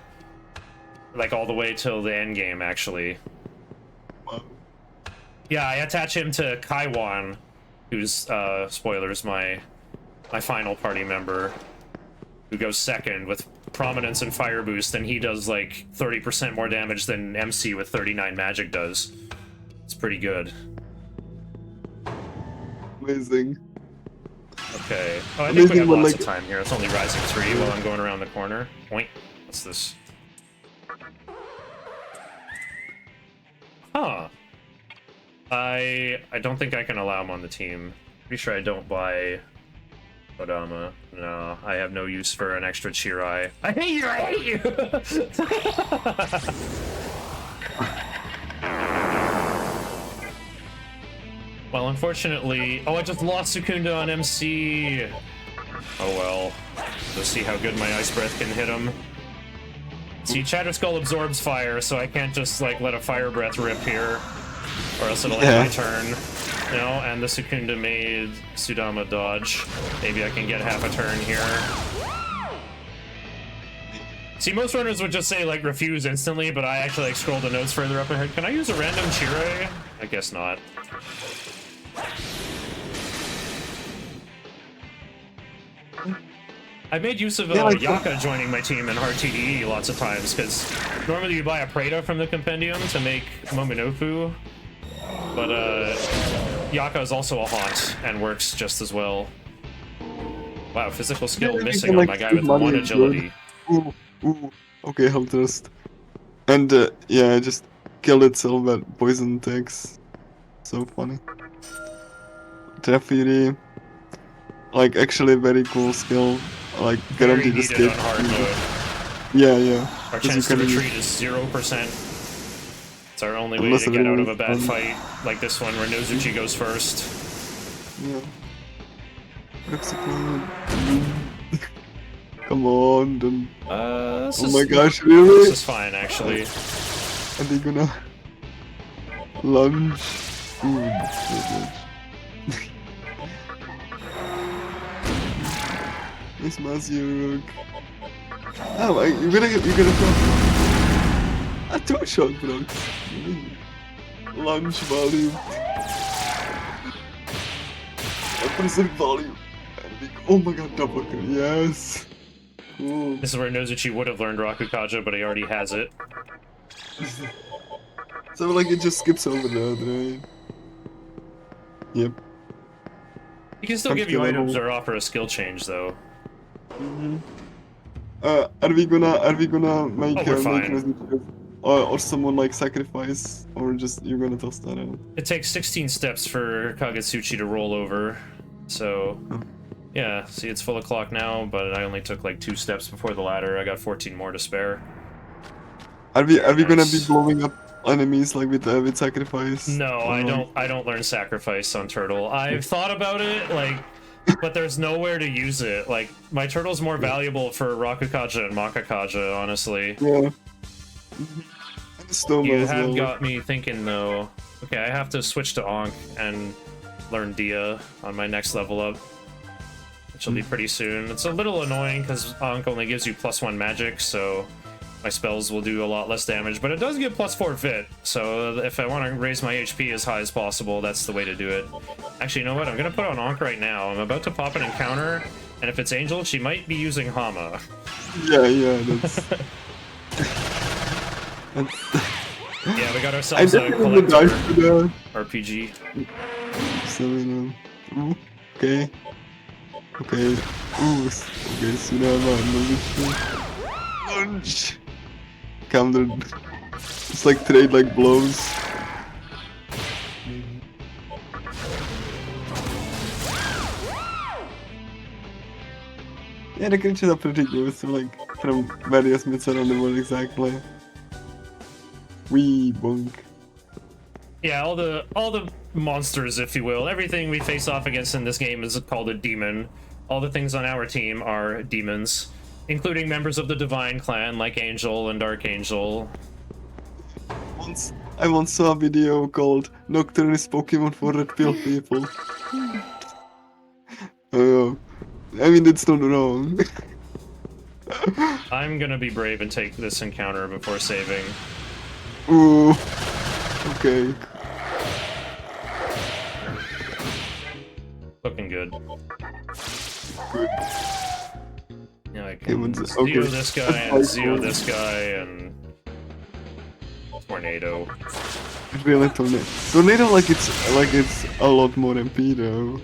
like all the way till the end game, actually. Yeah, I attach him to Kaiwan, who's spoilers, my final party member, who goes second with prominence and fire boost, and he does like 30% more damage than MC with 39 magic does. It's pretty good. Amazing. Okay. Oh, I think we have lots of time here. It's only rising 3 while I'm going around the corner. Point. What's this? Huh. I don't think I can allow him on the team. Pretty sure I don't buy Kodama. No, I have no use for an extra Chirai. I hate you! I hate you! Well, unfortunately... Oh, I just lost Sukunda on MC! Oh well. Let's see how good my Ice Breath can hit him. See, Chatter Skull absorbs fire, so I can't just, like, let a Fire Breath rip here. Or else it'll end my turn. You know, and the Sukunda made Sudama dodge. Maybe I can get half a turn here. See, most runners would just say, like, refuse instantly, but I actually, like, scroll the notes further up ahead. Can I use a random Chirai? I guess not. I've made use of Yaka joining my team in hard TDE lots of times, because normally you buy a Preda from the Compendium to make Momonofu, but Yaka is also a haunt and works just as well. Wow, physical skill missing on my guy with 1 agility. Ooh, okay, I'll just... And yeah, I just killed itself at poison attacks. So funny. Trafiri. Like, actually very cool skill. Like, guaranteed escape. On hard mode. Yeah. Our chance to retreat is 0%. It's our only way to get out of a bad fight like this one where Nozuchi goes first. Yeah. Explode. Come on, don't. This Oh is, my gosh, really? this is fine actually. Are they gonna lunge? Ooh, lunge. It's Mazuruk. Oh, you're gonna drop a two-shot, bro. Lunge volume. Opposite volume. Oh my god, double kill, yes. Cool. This is where Nozuchi would have learned Rakukaja, but he already has it. So like it just skips over that, right? Yep. He can still Come give to you the items level. or offer a skill change though. Are we gonna make Oh, we're make fine. Resident or someone like sacrifice, or just you're gonna toss that out? It takes 16 steps for Kagetsuchi to roll over, so Oh. yeah. See, it's full o'clock now, but I only took like 2 steps before the ladder. I got 14 more to spare. Are we gonna be Nice. blowing up enemies like with sacrifice? No, Or I like- don't learn sacrifice on turtle. I've thought about it, like, but there's nowhere to use it. Like, my turtle's more valuable for Rakukaja and Makakaja, honestly. Yeah. And Stoma You as have well. got me thinking though. Okay, I have to switch to Ankh and learn Dia on my next level up, which will be pretty soon. It's a little annoying because Ankh only gives you +1 magic, so my spells will do a lot less damage, but it does give +4 fit, so if I want to raise my HP as high as possible, that's the way to do it. Actually, you know what? I'm gonna put on Ankh right now. I'm about to pop an encounter, and if it's Angel, she might be using Hama. Yeah, that's. Yeah, we got I ourselves a definitely died collector for that. RPG. So you know. Ooh, okay. Okay. Ooh, okay, Tsunama, lunge. Counter. It's like trade like blows. Yeah, the creatures are pretty good, so like from various myths around the world exactly. Wee bonk. Yeah, all the monsters, if you will, everything we face off against in this game is called a demon. All the things on our team are demons, including members of the Divine Clan like Angel and Archangel. I once saw a video called Nocturne is Pokemon for Red Pill people. I mean, it's not wrong. I'm gonna be brave and take this encounter before saving. Ooh. Okay. Looking good. Good. Yeah, I Okay, can what's it? Zeo Okay. this guy and That's Zeo fine. this guy and Tornado. Really tornado like it's a lot more MP though.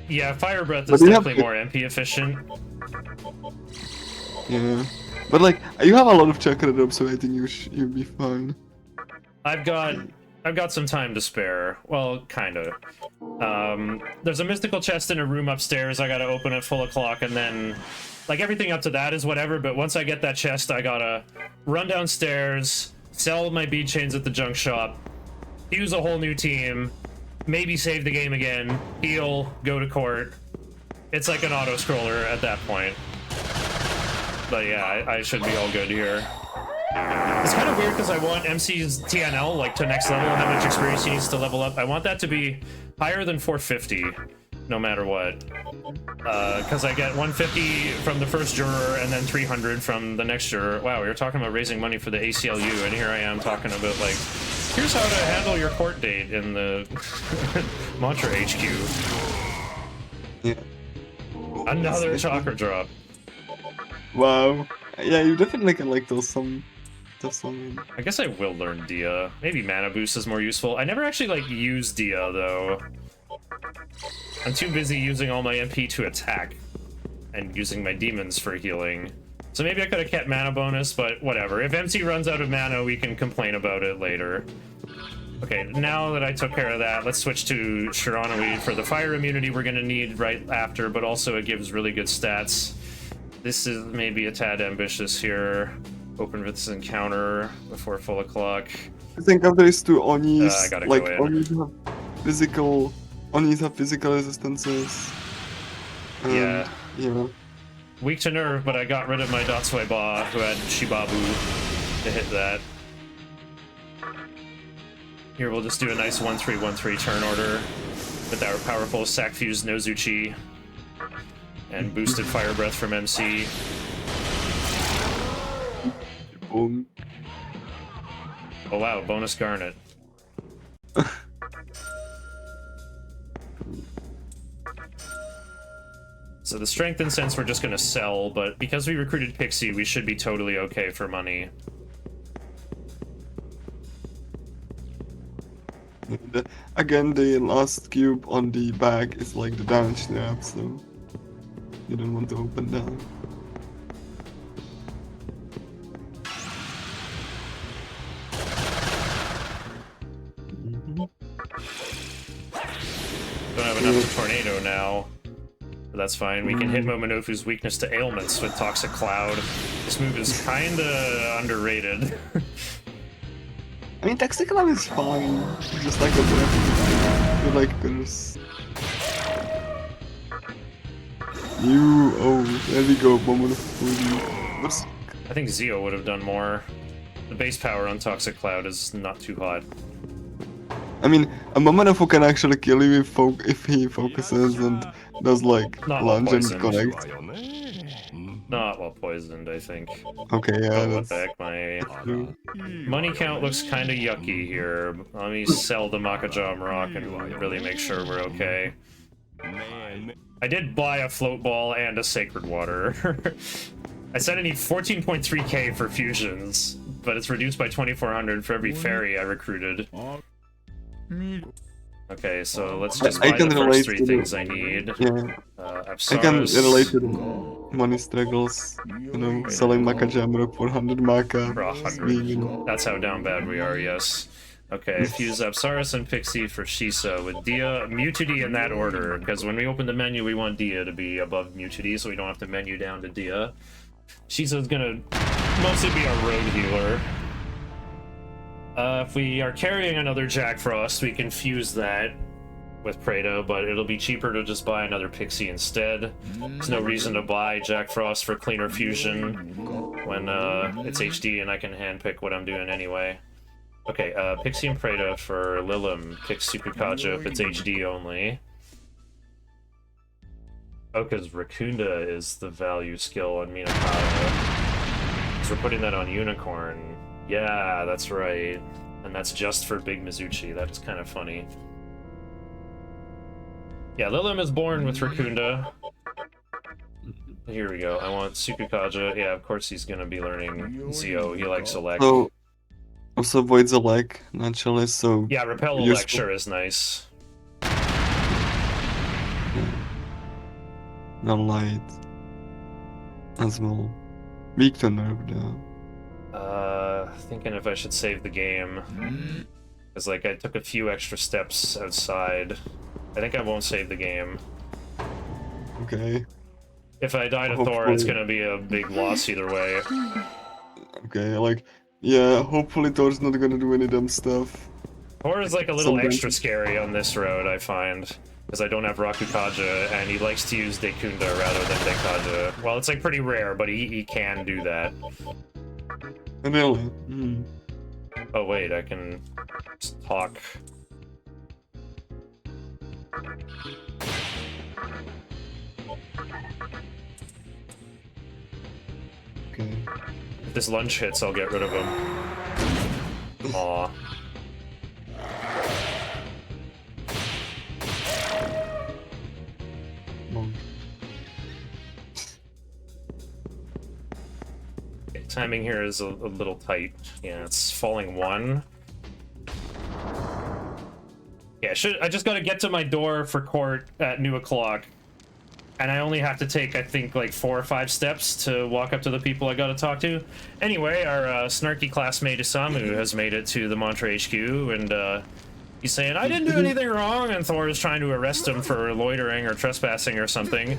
Yeah, Fire Breath But is you have definitely to- more MP efficient. Yeah. But like you have a lot of chakra drop, so I think you'll be fine. I've got some time to spare. Well, kinda. There's a mystical chest in a room upstairs. I gotta open at full o'clock, and then, like, everything up to that is whatever. But once I get that chest, I gotta run downstairs, sell my bead chains at the junk shop, use a whole new team, maybe save the game again, heal, go to court. It's like an auto scroller at that point. But yeah, I should be all good here. It's kind of weird because I want MC's TNL like to next level, how much experience he needs to level up. I want that to be higher than 450, no matter what. Because I get 150 from the first juror and then 300 from the next juror. Wow, we were talking about raising money for the ACLU, and here I am talking about like, here's how to handle your court date in the Mantra HQ. Yeah. Another chakra drop. Wow. Yeah, you definitely can like those some. I guess I will learn Dia. Maybe Mana Boost is more useful. I never actually, like, use Dia, though. I'm too busy using all my MP to attack. And using my demons for healing. So maybe I could have kept mana bonus, but whatever. If MC runs out of mana, we can complain about it later. Okay, now that I took care of that, let's switch to Shiranui for the fire immunity we're gonna need right after, but also it gives really good stats. This is maybe a tad ambitious here. Open with this encounter before full o'clock. I think after these two Onis, I gotta like go in. Onis have physical resistances. And, Yeah. Yeah. Weak to nerve, but I got rid of my Datsueba, who had Shibabu, to hit that. Here, we'll just do a nice 1-3-1-3 turn order with our powerful Sac Fused Nozuchi and boosted Fire Breath from MC. Boom. Oh wow, bonus Garnet. So the Strength and Sense we're just gonna sell, but because we recruited Pixie, we should be totally okay for money. Again, the last cube on the back is like the damage trap, so you don't want to open down. Don't have enough to Tornado now. But that's fine. We can hit Momonofu's weakness to ailments with Toxic Cloud. This move is kinda underrated. I mean, Toxic Cloud is fine, just like a weapon. You like curse. There we go, Momonofu. Whoops. I think Zio would have done more. The base power on Toxic Cloud is not too hot. I mean, a Momonofu can actually kill you if he focuses and does like Not while lunge and poisoned. connect. Not while poisoned, I think. Okay, yeah, Oh, what that's the heck, my true. money count looks kinda yucky here. Let me sell the Makajam Rock and really make sure we're okay. I did buy a float ball and a sacred water. I said I need 14.3k for fusions, but it's reduced by 2400 for every fairy I recruited. Okay, so let's just I buy can the relate first three to the- things I need. Yeah, I can Apsaras relate to the money struggles. You know, selling Makajamura for 100 Maka. for 100. being- That's how down bad we are, yes. Okay, fuse Apsaras and Pixie for Shisa with Dia, Mutity in that order, because when we open the menu, we want Dia to be above Mutity, so we don't have to menu down to Dia. Shisa's gonna mostly be our road healer. If we are carrying another Jack Frost, we can fuse that with Prado, but it'll be cheaper to just buy another Pixie instead. There's no reason to buy Jack Frost for cleaner fusion when it's HD and I can handpick what I'm doing anyway. Okay, Pixie and Prado for Lilim. Pick Sukukaja if it's HD only. Oh, because Rakunda is the value skill on Minakata. So we're putting that on Unicorn. Yeah, that's right. And that's just for Big Mizuchi. That is kind of funny. Yeah, Lilim is born with Rakunda. Here we go. I want Sukukaja. Yeah, of course he's gonna be learning Zio. He likes Elect. So, also avoids a lag, naturally, so... Yeah, Repel useful. Elect sure is nice. Non-light. As well. Weak to nerve, though. Thinking if I should save the game. Because, like, I took a few extra steps outside. I think I won't save the game. Okay. If I die to Thor, it's Hopefully. gonna be a big loss either way. Okay, like... Yeah, hopefully Thor's not gonna do any dumb stuff. Thor is, like, a little Sometimes- extra scary on this road, I find. Because I don't have Rakukaja, and he likes to use Dekunda rather than Dekaja. Well, it's, like, pretty rare, but he can do that. Really? Oh, wait, I can just talk. Okay. If this lunge hits, I'll get rid of him. Aw. Long. Okay, timing here is a little tight. Yeah, it's falling 1. Yeah, I just gotta get to my door for court at New O'Clock. And I only have to take, I think, like 4 or 5 steps to walk up to the people I gotta talk to. Anyway, our snarky classmate Isamu has made it to the Mantra HQ, and he's saying, I didn't do anything wrong, and Thor is trying to arrest him for loitering or trespassing or something.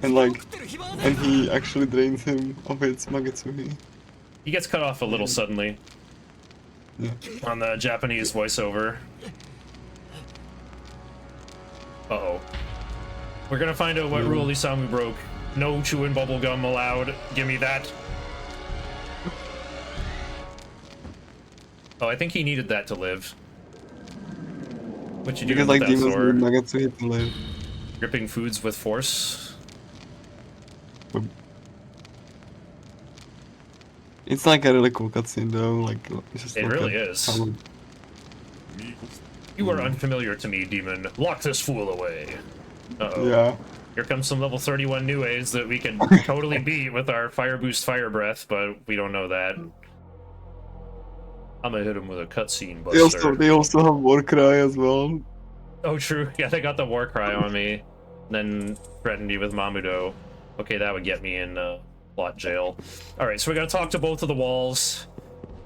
And like... And he actually drains him of its Magatsuhi. He gets cut off a little suddenly Yeah. on the Japanese voiceover. Uh-oh. We're gonna find out what rule Isamu broke. No chewing bubblegum allowed. Give me that. Oh, I think he needed that to live. What you doing Because with like that demons sword? need Nagatsuhi to live. Gripping foods with force? It's like a really cool cutscene though, like just It look really at is. how- You are unfamiliar to me, demon. Lock this fool away. Uh-oh. Yeah. Here comes some level 31 new ways that we can totally beat with our fire boost fire breath, but we don't know that. I'm gonna hit him with a cutscene buster. They also have war cry as well. Oh, true. Yeah, they got the war cry on me. Then threatened me with Mamudo. Okay, that would get me in plot jail. Alright, so we gotta talk to both of the walls.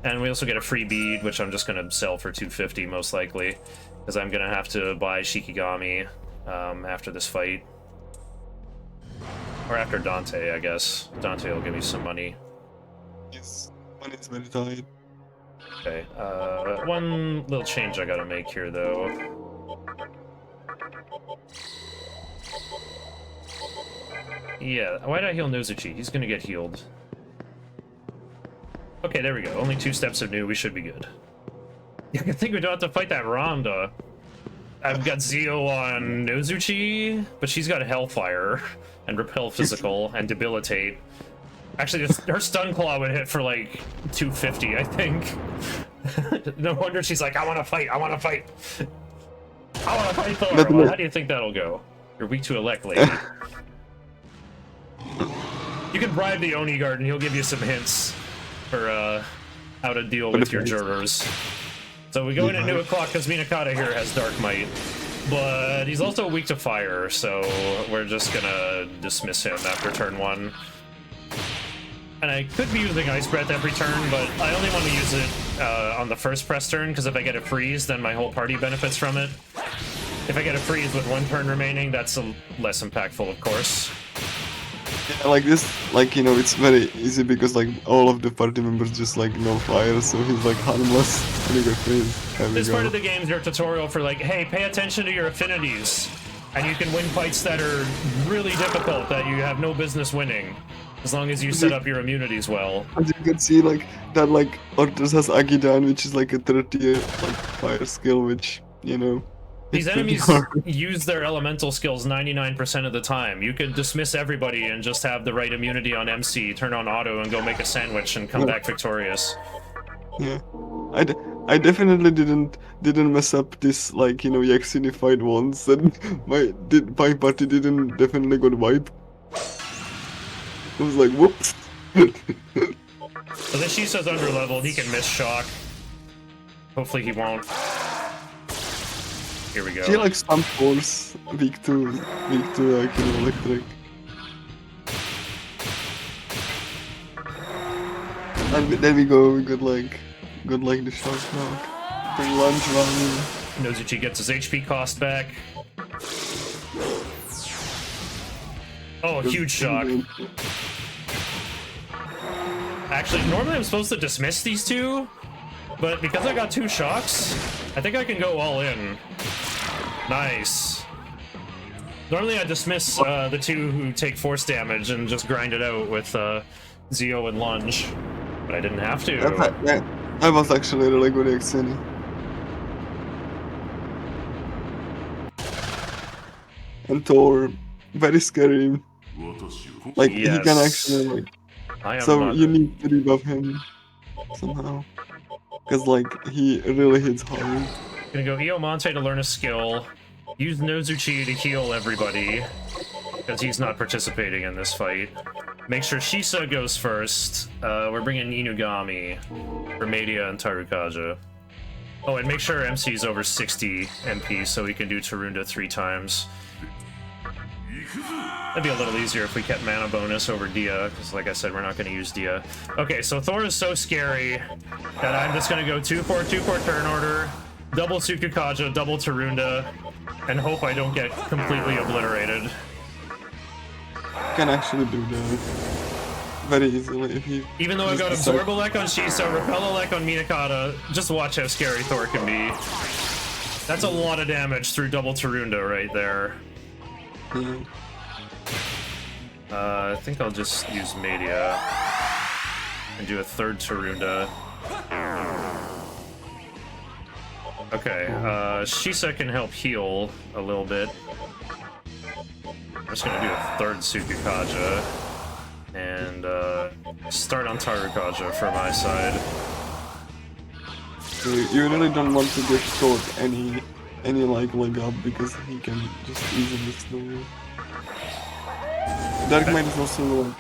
And we also get a free bead, which I'm just gonna sell for 250 most likely. Because I'm gonna have to buy Shikigami after this fight. Or after Dante, I guess. Dante will give me some money. Yes, money is very tight. Okay, one little change I gotta make here, though. Yeah, why did I heal Nozuchi? He's gonna get healed. Okay, there we go. Only 2 steps of new, we should be good. I think we don't have to fight that Ronda. I've got Zio on Nozuchi, but she's got Hellfire, and Repel Physical, and Debilitate. Actually, her Stun Claw would hit for like 250, I think. No wonder she's like, I wanna fight, I wanna fight. I wanna fight Thor. Well, how do you think that'll go? You're weak to elect, lady. You can bribe the Oni guard and he'll give you some hints for how to deal with your jurors. So we go in at new o'clock because Minakata here has Dark Might, but he's also weak to fire, so we're just gonna dismiss him after turn 1. And I could be using Ice Breath every turn, but I only want to use it on the first press turn, because if I get a freeze, then my whole party benefits from it. If I get a freeze with 1 turn remaining, that's less impactful, of course. Yeah, like this, like, you know, it's very easy because like all of the party members just like no fire, so he's like harmless and you get freeze. This part of the game is your tutorial for like, hey, pay attention to your affinities, and you can win fights that are really difficult that you have no business winning, as long as you set up your immunities well. As you can see, like that, like Ortus has Agidan, which is like a 30 like fire skill, which, you know. These enemies use their elemental skills 99% of the time. You could dismiss everybody and just have the right immunity on MC, turn on auto, and go make a sandwich and come back victorious. Yeah, I definitely didn't mess up this, like, you know, Yaxini fight once, and my party didn't definitely got wiped. I was like, whoops. So this Shisa's under leveled, he can miss shock. Hopefully he won't. Here we go. She like some force, weak to like, you know, electric. And there we go, we got like the shock knock. Bring lunge running. Nozuchi gets his HP cost back. Oh, huge shock. Actually, normally I'm supposed to dismiss these 2, but because I got 2 shocks, I think I can go all in. Nice. Normally I dismiss the 2 who take force damage and just grind it out with Zio and Lunge, but I didn't have to. That was actually a really good Yaxini. And Thor, very scary. Like, he can actually, like... So you need to rebuff him somehow. Because, like, he really hits hard. Gonna go Iomonte to learn a skill. Use Nozuchi to heal everybody, because he's not participating in this fight. Make sure Shisa goes first. We're bringing Inugami for Media and Tarukaja. Oh, and make sure MC's over 60 MP so we can do Tarunda 3 times. That'd be a little easier if we kept mana bonus over Dia, because like I said, we're not going to use Dia. Okay, so Thor is so scary that I'm just going to go 2-4 turn order, double Tsukukaja, double Tarunda, and hope I don't get completely obliterated. Can actually do that very easily if he... Even though I've got Absorb Elec on Shisa, Repel Elec on Minakata, just watch how scary Thor can be. That's a lot of damage through double Tarunda right there. Yeah. I think I'll just use Media and do a third Tarunda. Okay, Shisa can help heal a little bit. I'm just gonna do a third Tsukukaja and start on Tarukaja for my side. You really don't want to give Toad any like leg up because he can just easily slow you. Dark Might is also like,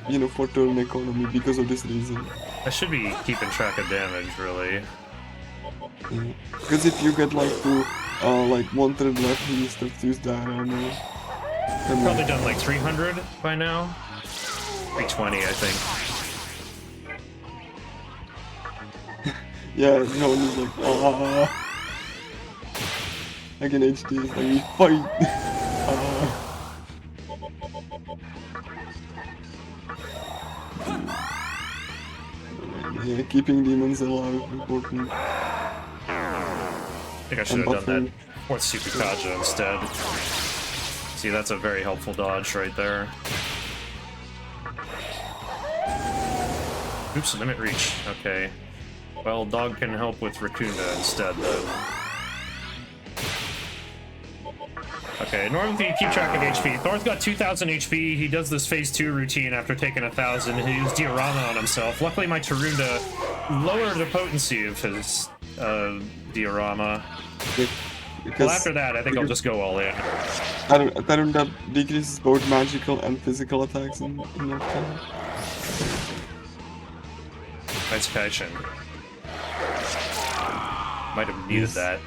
you know, for turn economy because of this reason. I should be keeping track of damage, really. Yeah. Because if you get like to like 1/3 left, he starts to use that armor. And Probably done like 300 by now. 320, I think. yeah, no one is like, like in HD, it's like we fight. Yeah, keeping demons alive important. I think I should have done that fourth Tsukukaja instead. See, that's a very helpful dodge right there. Oops, limit reach. Okay. Well, Dog can help with Rakunda instead, then. Okay, normally you keep track of HP. Thor's got 2,000 HP. He does this phase 2 routine after taking 1,000. He used Diorama on himself. Luckily, my Tarunda lowered the potency of his Diorama. Because Well, after that, I think I'll just go all in. Tarunda decreases both magical and physical attacks in Nocturne. Nice Kaishin. Might have needed that.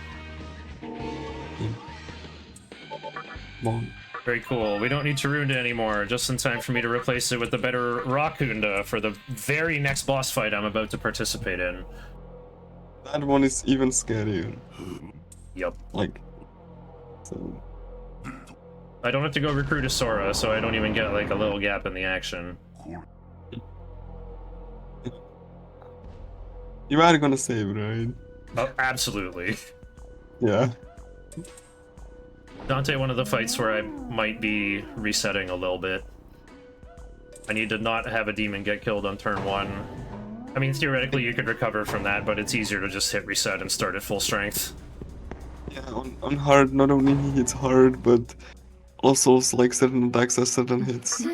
Bon. Very cool. We don't need Tarunda anymore. Just in time for me to replace it with the better Rakunda for the very next boss fight I'm about to participate in. That one is even scarier. Yup. Like, so. I don't have to go recruit a Sora, so I don't even get like a little gap in the action. You are gonna save, right? Oh, absolutely. Yeah. Dante, one of the fights where I might be resetting a little bit. I need to not have a demon get killed on turn 1. I mean, theoretically you could recover from that, but it's easier to just hit reset and start at full strength. Yeah, on hard, not only he hits hard, but also like certain attacks have certain hits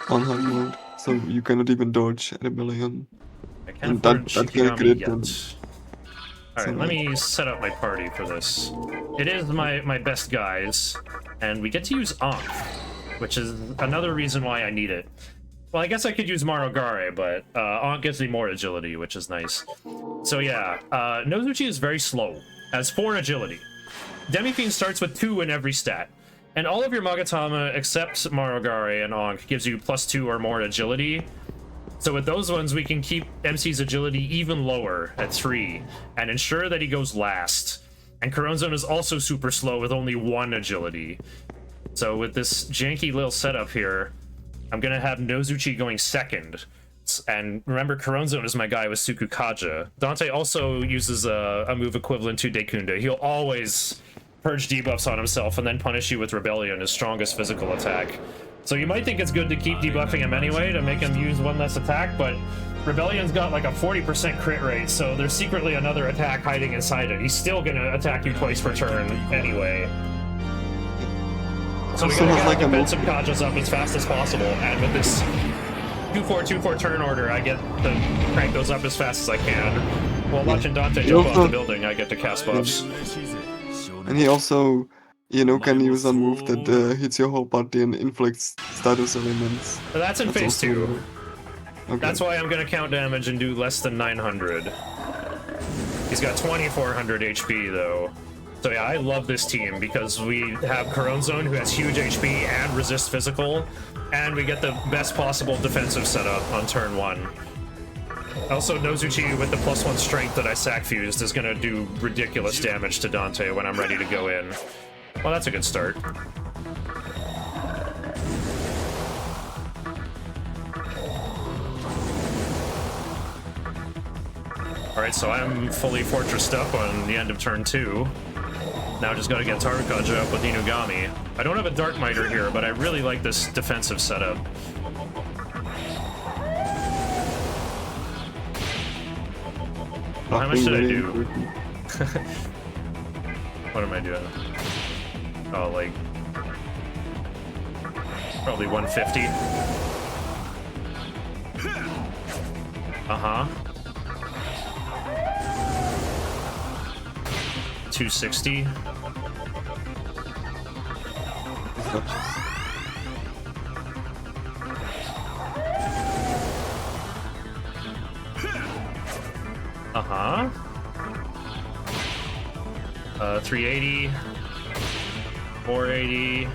on hard mode, so you cannot even dodge Rebellion. I can't And afford that can Shikigami create yet. them. Alright, let me set up my party for this. It is my best guys, and we get to use Ankh, which is another reason why I need it. Well, I guess I could use Marogare, but Ankh gives me more agility, which is nice. So yeah, Nozuchi is very slow, has 4 agility. Demi-Fiend starts with 2 in every stat, and all of your Magatama except Marogare and Ankh gives you +2 or more agility. So with those ones, we can keep MC's agility even lower at 3 and ensure that he goes last. And Coronzone is also super slow with only 1 agility. So with this janky little setup here, I'm gonna have Nozuchi going second. And remember, Coronzone is my guy with Tsukukaja. Dante also uses a move equivalent to Dekunda. He'll always purge debuffs on himself and then punish you with Rebellion, his strongest physical attack. So you might think it's good to keep debuffing him anyway to make him use 1 less attack, but Rebellion's got like a 40% crit rate, so there's secretly another attack hiding inside it. He's still gonna attack you twice per turn anyway. So we gotta get like defensive Kajas up as fast as possible, and with this 2-4-2-4 turn order, I get to crank those up as fast as I can. While watching Dante jump off the building, I get to cast buffs. And he also, you know, can use a move that hits your whole party and inflicts status elements. So that's in phase 2. Okay. That's why I'm gonna count damage and do less than 900. He's got 2400 HP though. So yeah, I love this team because we have Coronzone who has huge HP and resist physical, and we get the best possible defensive setup on turn 1. Also, Nozuchi with the +1 strength that I sack fused is gonna do ridiculous damage to Dante when I'm ready to go in. Well, that's a good start. Alright, so I'm fully fortressed up on the end of turn 2. Now just gotta get Tarukaja up with Inugami. I don't have a Dark Miter here, but I really like this defensive setup. Well, how much did I do? What am I doing? Oh, like... probably 150. Uh-huh. 260. Uh-huh. 380. 480.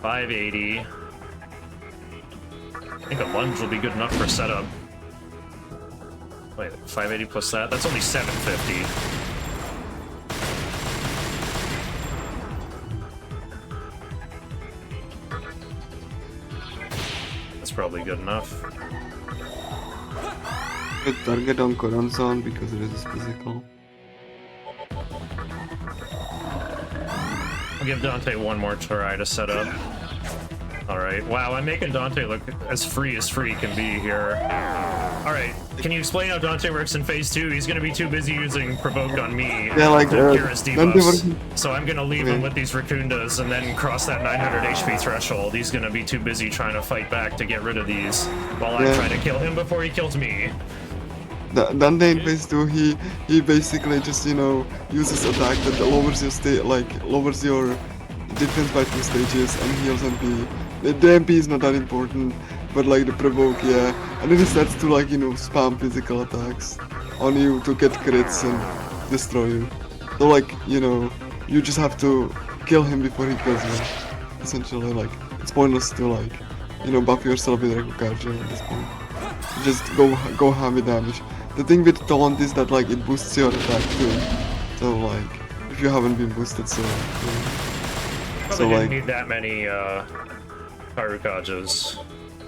580. I think a lunge will be good enough for setup. Wait, 580 plus that? That's only 750. That's probably good enough. Good target on Corazon because it is physical. I'll give Dante one more try to set up. Alright, wow, I'm making Dante look as free can be here. Alright, can you explain how Dante works in phase 2? He's gonna be too busy using Provoke on me Yeah, like, to cure his debuffs. Dante So I'm gonna leave him with these Raccoondas and then cross that 900 HP threshold. He's gonna be too busy trying to fight back to get rid of these while I try to kill him before he kills me. Dante in phase 2, he basically just, you know, uses attack that lowers your lowers your defense by 2 stages and heals MP. The MP is not that important, but like the provoke, yeah. And then he starts to, like, you know, spam physical attacks on you to get crits and destroy you. So, like, you know, you just have to kill him before he kills you. Essentially, like, it's pointless to, like, you know, buff yourself with Rekukaja at this point. Just go heavy damage. The thing with taunt is that, like, it boosts your attack too. So, like, if you haven't been boosted, so Probably didn't need that many Tarukajas.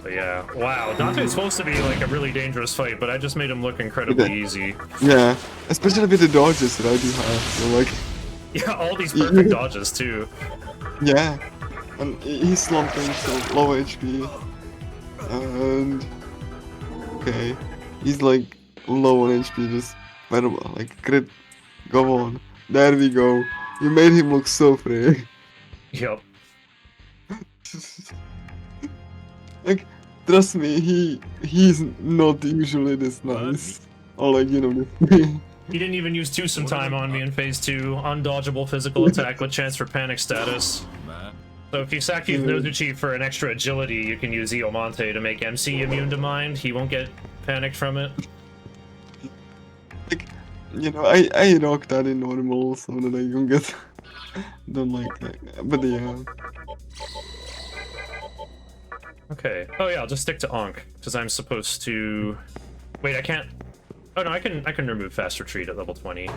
But yeah, wow, Dante's supposed to be like a really dangerous fight, but I just made him look incredibly easy. Yeah, especially with the dodges that I do have. So, like, yeah, all these perfect dodges too. Yeah, and he's slumping, so low HP. And okay, he's like low on HP, just like crit. Go on, there we go. You made him look so free. Yep. Like, trust me, he's not usually this nice. Or like, you know, He didn't even use twosome time on me in phase 2. Undodgeable physical attack with chance for panic status. So if you sack use Nozuchi for an extra agility, you can use Iomonte to make MC immune to mind. He won't get panicked from it. like, you know, I rock that in normal so that I can get don't like that. But yeah. Okay. Oh yeah, I'll just stick to Ankh, because I'm supposed to... Wait, I can't... Oh no, I can remove fast retreat at level 20.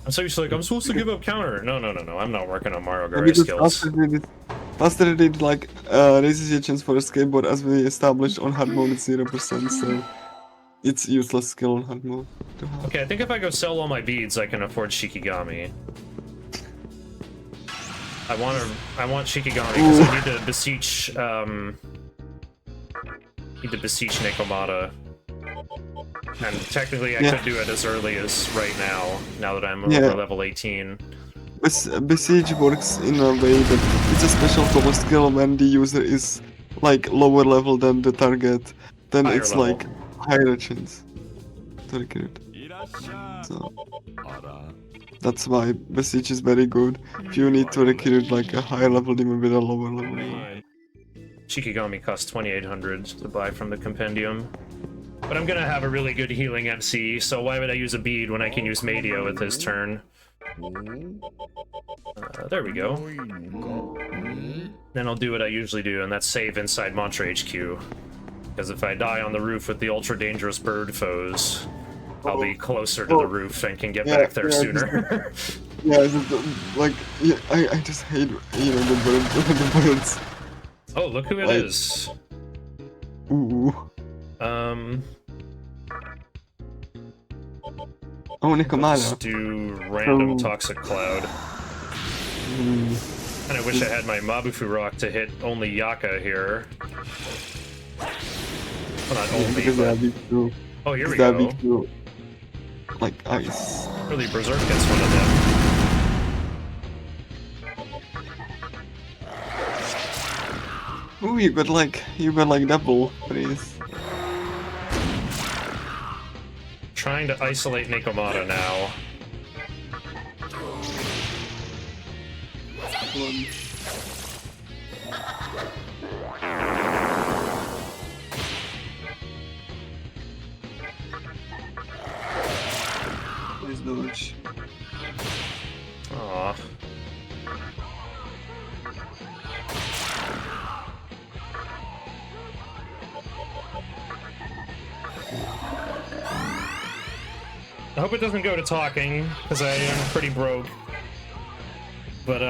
I'm so used to, like, I'm supposed to give up counter. No, I'm not working on Mario Gari skills. Faster retreat, like, raises your chance for escape, but as we established on hard mode it's 0%, so it's useless skill on hard mode to have. Okay, I think if I go sell all my beads, I can afford Shikigami. I want Shikigami because I need to beseech Nekomata. And technically I could do it as early as right now that I'm over level 18. Besiege works in a way that it's a special combo skill when the user is like lower level than the target, then Higher it's level. like higher chance to recruit. So that's why Besiege is very good if you need to recruit like a higher level demon with a lower level. Shikigami costs 2,800 to buy from the compendium. But I'm gonna have a really good healing MC, so why would I use a bead when I can use Medio with his turn? There we go. Then I'll do what I usually do, and that's save inside Mantra HQ. Because if I die on the roof with the ultra dangerous bird foes, I'll be closer to the roof and can get back there sooner. I just hate, you know, the birds. Oh, look who it is. Ooh. Oh, Let's Nikomada. do random Oh. toxic cloud. And I wish I had my Mabufu rock to hit only Yaka here. Well, not only, Because they but... are weak to, Oh, here we they are go. weak to, like, ice. Really, Berserk gets one of them. Ooh, you got like double freeze. Trying to isolate Nikomata now. Please dodge. Aw. I hope it doesn't go to talking, because I am pretty broke. But,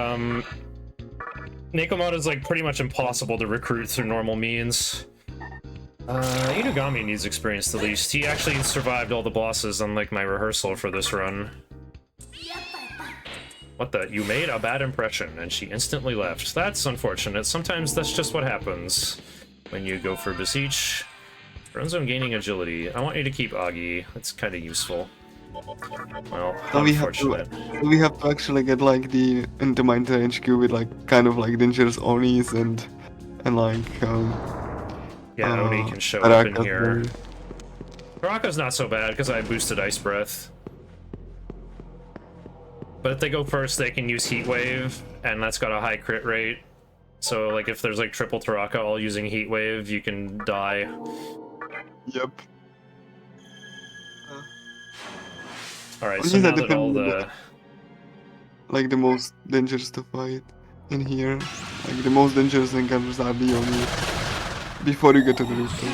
Nikomata's, like, pretty much impossible to recruit through normal means. Inugami needs experience the least. He actually survived all the bosses, unlike my rehearsal for this run. What the? You made a bad impression, and she instantly left. That's unfortunate. Sometimes that's just what happens when you go for Beseech. Run zone gaining agility. I want you to keep Agi. That's kind of useful. Well, So unfortunate. we have to actually get like the Interminer HQ with like kind of like dangerous Onis and like Yeah, Oni can show up in Baraka's here. very- Baraka's not so bad because I boosted Ice Breath. But if they go first, they can use Heat Wave, and that's got a high crit rate. So, like, if there's like triple Taraka all using Heat Wave, you can die. Yep. Alright, Onis so are now that definitely all the... like the most dangerous to fight in here. Like the most dangerous encounters are the Oni. Before you get to the rooftop.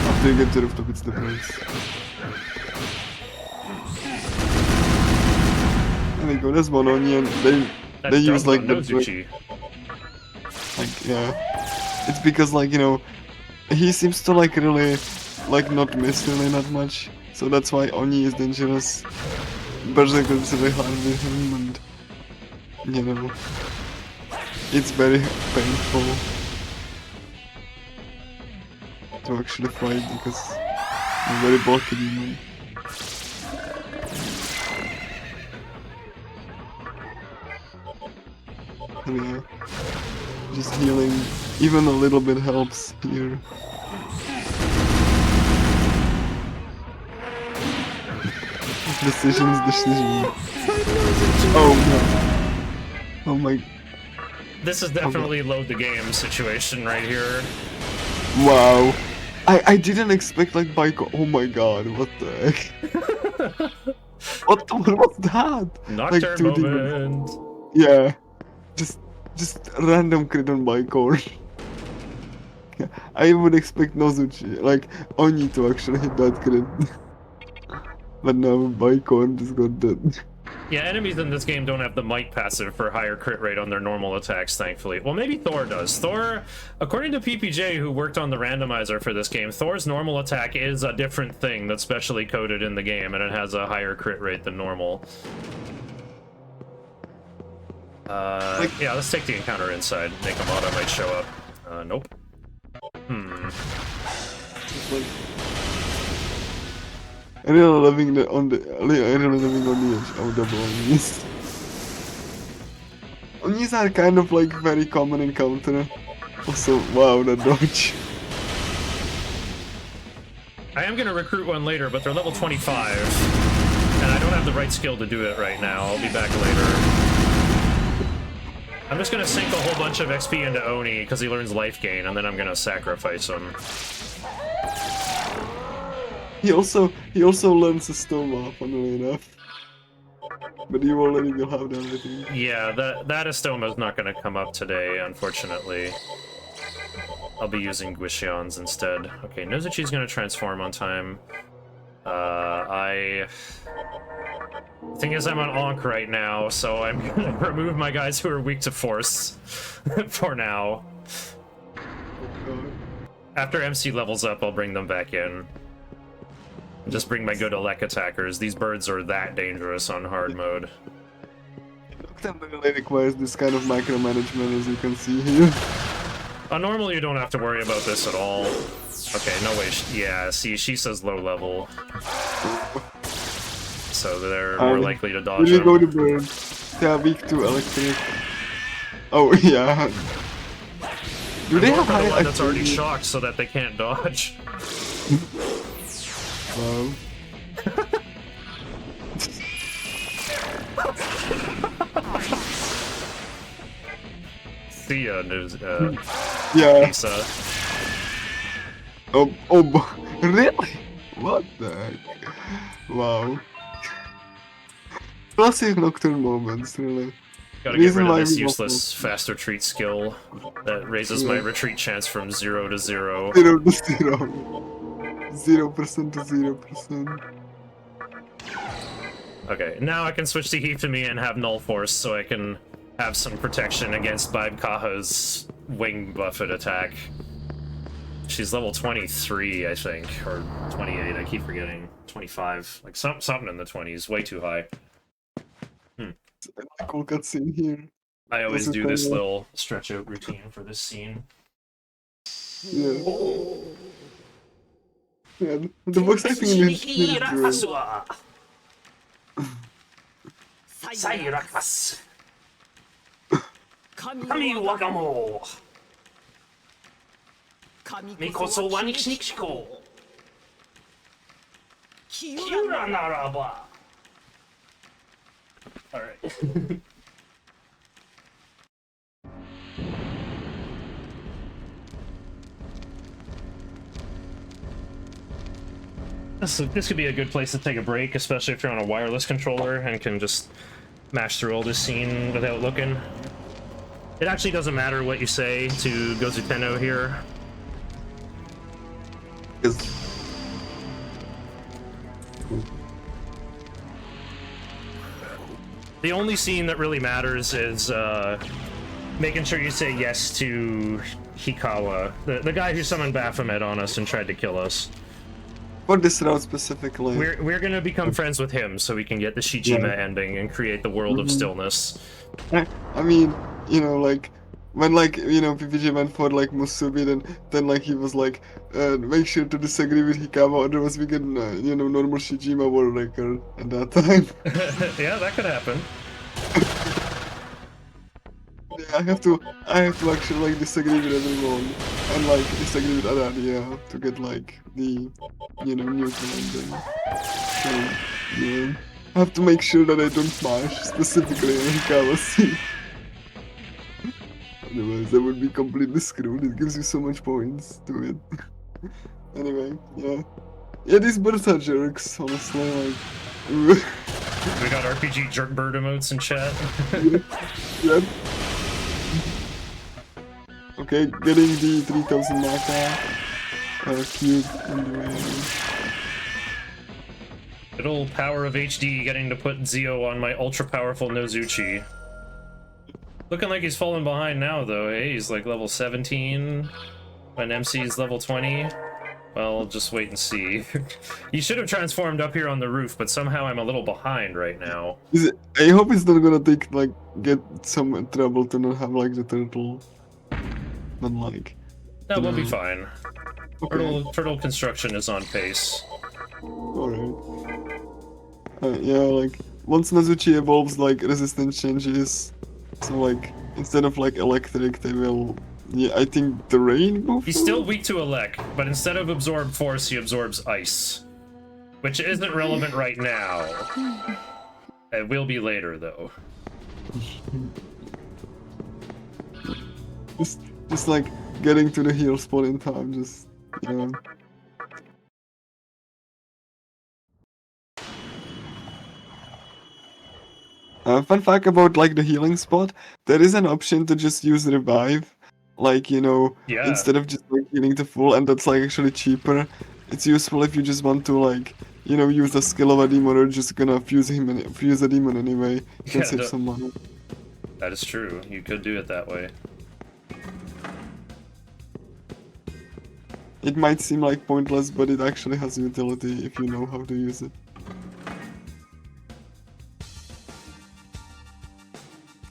After you get to the rooftop, it's the prince. There you go, there's one Oni and That they does use like no the Nozuchi. like yeah. It's because like, you know, he seems to like really like not miss really not much. So that's why Oni is dangerous. Berserker is really hard with him and you know it's very painful to actually fight because he's very bulky demon. And yeah. Just healing even a little bit helps here. Decision. Oh no. Oh my. This is definitely load the game situation right here. Wow. I didn't expect like bike. Oh my god, what the heck? what was that? Nocturne Like 2D. moment. Yeah. Just random crit on Bicor. I would expect Nozuchi, like Oni to actually hit that crit. But no, Bicor just got that. Yeah, enemies in this game don't have the might passive for higher crit rate on their normal attacks, thankfully. Well, maybe Thor does. Thor, according to PPJ, who worked on the randomizer for this game, Thor's normal attack is a different thing that's specially coded in the game, and it has a higher crit rate than normal. Yeah, let's take the encounter inside. Nikomata might show up. Nope. I really living on the edge of the Onis. Onis are kind of like very common encounter. Also, wow, the dodge. I am gonna recruit one later, but they're level 25, and I don't have the right skill to do it right now. I'll be back later. I'm just gonna sink a whole bunch of XP into Oni because he learns life gain, and then I'm gonna sacrifice him. He also learns a stoma, funnily enough. But you already will have that, I think. Yeah, that Estoma is not gonna come up today, unfortunately. I'll be using Guishions instead. Okay, Nozuchi's gonna transform on time. The thing is, I'm on Ankh right now, so I'm gonna remove my guys who are weak to force for now. After MC levels up, I'll bring them back in. Just bring my good elect attackers. These birds are that dangerous on hard mode. Nocturne really requires this kind of micromanagement, as you can see here. Normally you don't have to worry about this at all. Okay, no way. Yeah, see, she says low level. So they're more likely to dodge When you them. go to bird, they are weak to electric. Oh, yeah. Do they More have for the high one that's already activity? shocked so that they can't dodge. Wow. See ya, Yeah. Lisa. Oh, really? What the heck? Wow. Classic Nocturne moments, really. Gotta get Reason rid of why this we useless fast retreat skill that raises my retreat chance from 0 to 0. 0 to 0. 0% to 0%. Okay, now I can switch to Heat to me and have Null Force so I can have some protection against Baib Kaha's wing buffet attack. She's level 23, I think, or 28, I keep forgetting. 25, like something in the 20s, way too high. A cool cutscene here. I always This is do this kinda- little stretch out routine for this scene. Yeah. Yeah, the voice acting in this is great. Alright. This could be a good place to take a break, especially if you're on a wireless controller and can just mash through all this scene without looking. It actually doesn't matter what you say to Gozuteno here. The only scene that really matters is making sure you say yes to Hikawa, the guy who summoned Baphomet on us and tried to kill us. For this route specifically. We're gonna become friends with him so we can get the Shijima ending and create the world of stillness. I mean, you know, like, when, like, you know, PPG went for, like, Musubi, then like, he was like, make sure to disagree with Hikawa, otherwise we get, you know, normal Shijima war record at that time. Yeah, that could happen. Yeah, I have to actually, like, disagree with everyone, and, like, disagree with Aradia to get, like, the, you know, neutral ending. So, yeah. I have to make sure that I don't smash, specifically on Hikawa's scene. Otherwise, I would be completely screwed. It gives you so much points to it. Anyway, yeah. Yeah, these birds are jerks, honestly, like... We got RPG jerk bird emotes in chat. Yep. Okay, getting the 3000 Maka cube in the way. Little power of HD getting to put Zio on my ultra powerful Nozuchi. Looking like he's falling behind now, though, eh? He's like level 17, when MC's level 20. Well, just wait and see. He should have transformed up here on the roof, but somehow I'm a little behind right now. I hope it's not gonna take, like, get some trouble to not have, like, the turtle. But, like... That will be fine. Okay. Turtle construction is on pace. Alright. Yeah, like, once Nozuchi evolves, like, resistance changes. So, like, instead of, like, electric, they will... Yeah, I think the rain will He's still weak to elect, but instead of absorb force, he absorbs ice. Which isn't relevant right now. It will be later, though. Just like, getting to the heal spot in time, just... Yeah. Fun fact about, like, the healing spot, there is an option to just use revive, like, you know, Yeah. instead of just, like, healing to full, and that's, like, actually cheaper. It's useful if you just want to, like, you know, use the skill of a demon, or just gonna fuse a demon anyway. You can Yeah, save some money. That is true. You could do it that way. It might seem like pointless, but it actually has utility if you know how to use it.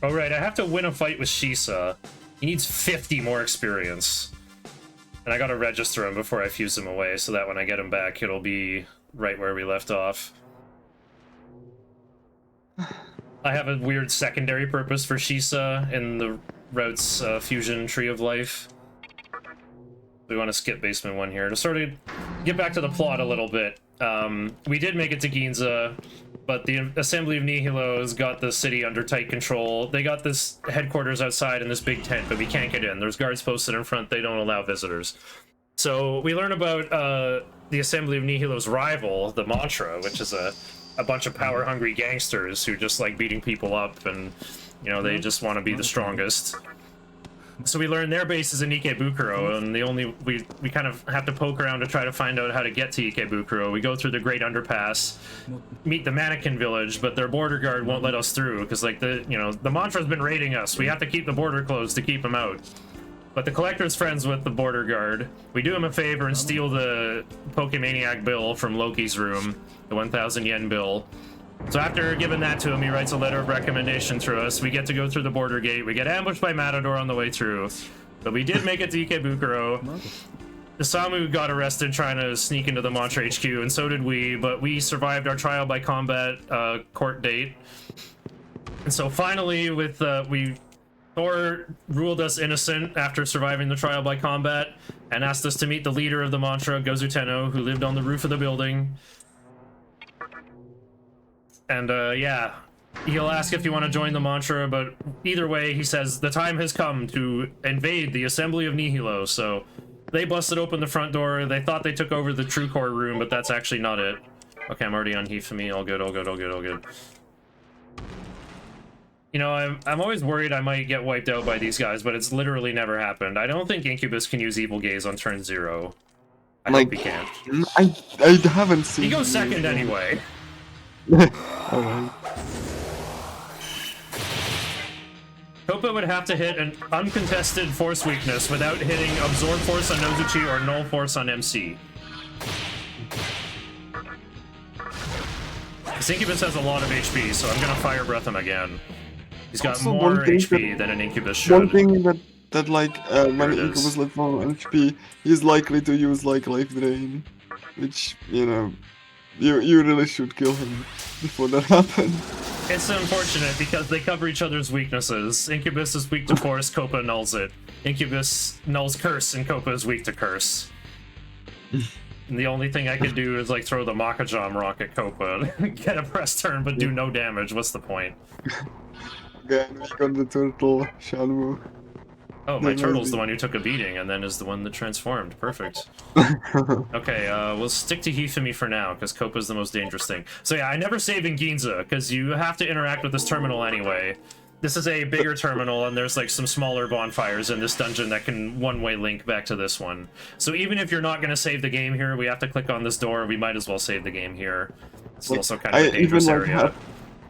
All right, I have to win a fight with Shisa. He needs 50 more experience. And I gotta register him before I fuse him away, so that when I get him back, it'll be right where we left off. I have a weird secondary purpose for Shisa in the Routes fusion tree of life. We want to skip basement 1 here to sort of get back to the plot a little bit. We did make it to Ginza, but the Assembly of Nihilos got the city under tight control. They got this headquarters outside in this big tent, but we can't get in. There's guards posted in front. They don't allow visitors. So we learn about the Assembly of Nihilos' rival, the Mantra, which is a bunch of power-hungry gangsters who just like beating people up, and you know, they just want to be the strongest. So we learn their base is in Ikebukuro, and we kind of have to poke around to try to find out how to get to Ikebukuro. We go through the Great Underpass, meet the Mannequin Village, but their border guard won't let us through because like the Mantra's been raiding us. We have to keep the border closed to keep him out. But the Collector's friends with the border guard. We do him a favor and steal the Pokemaniac bill from Loki's room, the 1,000 yen bill. So after giving that to him, he writes a letter of recommendation to us. We get to go through the border gate. We get ambushed by Matador on the way through. But we did make it to Ikebukuro. Isamu got arrested trying to sneak into the Mantra HQ, and so did we, but we survived our trial by combat court date. And so finally, with Thor ruled us innocent after surviving the trial by combat, and asked us to meet the leader of the Mantra, Gozu Tenno, who lived on the roof of the building. And yeah, he'll ask if you want to join the Mantra, but either way, he says the time has come to invade the Assembly of Nihilo. So they busted open the front door. They thought they took over the True Core room, but that's actually not it. Okay, I'm already on Hifumi. All good, all good, all good, all good. You know, I'm always worried I might get wiped out by these guys, but it's literally never happened. I don't think Incubus can use Evil Gaze on turn 0. I hope he can't. I haven't seen. He goes second anyway. Alright. Kopa would have to hit an uncontested force weakness without hitting Absorb Force on Nozuchi or Null Force on MC. This Incubus has a lot of HP, so I'm gonna Fire Breath him again. He's got Also, more one thing HP than an Incubus should. One thing that like when it Incubus is. left on HP, he's likely to use like Life Drain, which you know, you really should kill him before that happens. It's unfortunate because they cover each other's weaknesses. Incubus is weak to Force, Kopa nulls it. Incubus nulls Curse, and Kopa is weak to Curse. And the only thing I could do is like throw the Makajam rock at Kopa, get a press turn, but do no damage. What's the point? Again, we got the turtle, Shanwu. Oh, my turtle's the one who took a beating and then is the one that transformed. Perfect. Okay, we'll stick to Hifumi for now, because Kopa's the most dangerous thing. So yeah, I never save in Ginza, because you have to interact with this terminal anyway. This is a bigger terminal, and there's like some smaller bonfires in this dungeon that can one-way link back to this one. So even if you're not going to save the game here, we have to click on this door, we might as well save the game here. It's also kind of a dangerous area.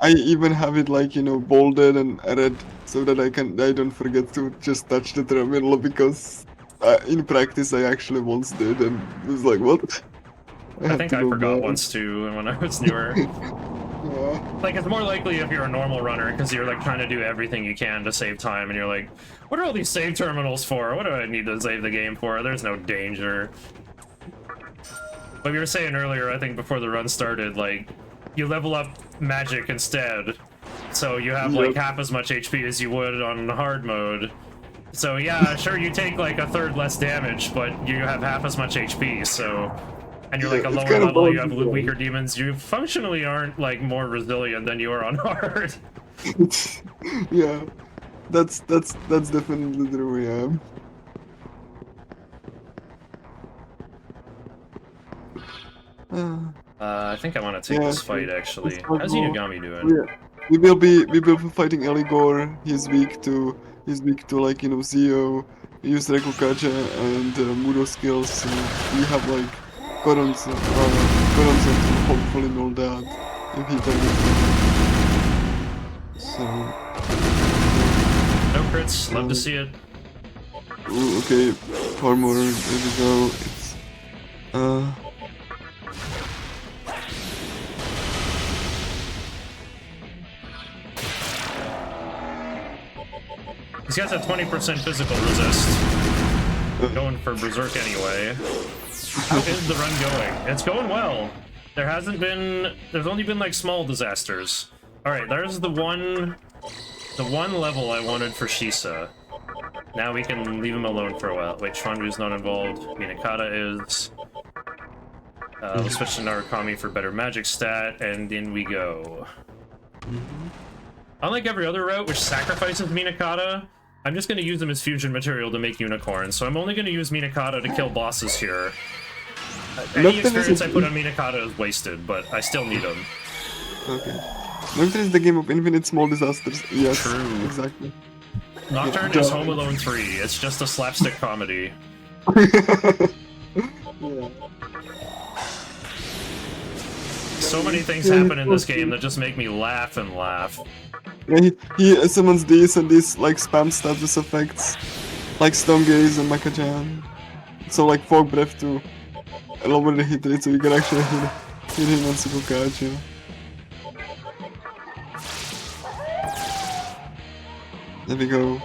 I even have it like, you know, bolded and red so that I don't forget to just touch the terminal, because in practice I actually once did and was like, what? I think I forgot once too when I was newer. Yeah. Like, it's more likely if you're a normal runner, because you're like trying to do everything you can to save time, and you're like, what are all these save terminals for? What do I need to save the game for? There's no danger. But we were saying earlier, I think before the run started, like, you level up magic instead, so you have like half as much HP as you would on hard mode. So yeah, sure, you take like a third less damage, but you have half as much HP, so... And you're like a lower level, you have weaker demons, you functionally aren't like more resilient than you are on hard. Yeah, that's definitely true, yeah. I think I want to take this fight actually. How's Inugami doing? Yeah. We will be fighting Eligor. He's weak to like, you know, Zio. We use Rekukaja and Mudo skills, so we have like Koronza to hopefully null that if he targets me. So no crits, love to see it. Ooh, okay, armor, there we go. It's Uh, He's got that 20% physical resist. Going for Berserk anyway. How is the run going? It's going well. There's only been like small disasters. Alright, there's the one level I wanted for Shisa. Now we can leave him alone for a while. Wait, Chuanru's not involved. Minakata is. Let's switch to Narukami for better magic stat, and in we go. Unlike every other route, which sacrifices Minakata, I'm just going to use them as fusion material to make unicorns, so I'm only going to use Minakata to kill bosses here. Any experience I put on Minakata is wasted, but I still need them. okay. Nocturne is the game of infinite small disasters. Yes, True. exactly. Nocturne is Home Alone 3. It's just a slapstick comedy. Yeah. So many things happen in this game that just make me laugh and laugh. Yeah, he summons these and these like spam status effects, like Stone Gaze and Makajan. So like Fog Breath to lower the hit rate so you can actually hit him on Sukukachi. There we go.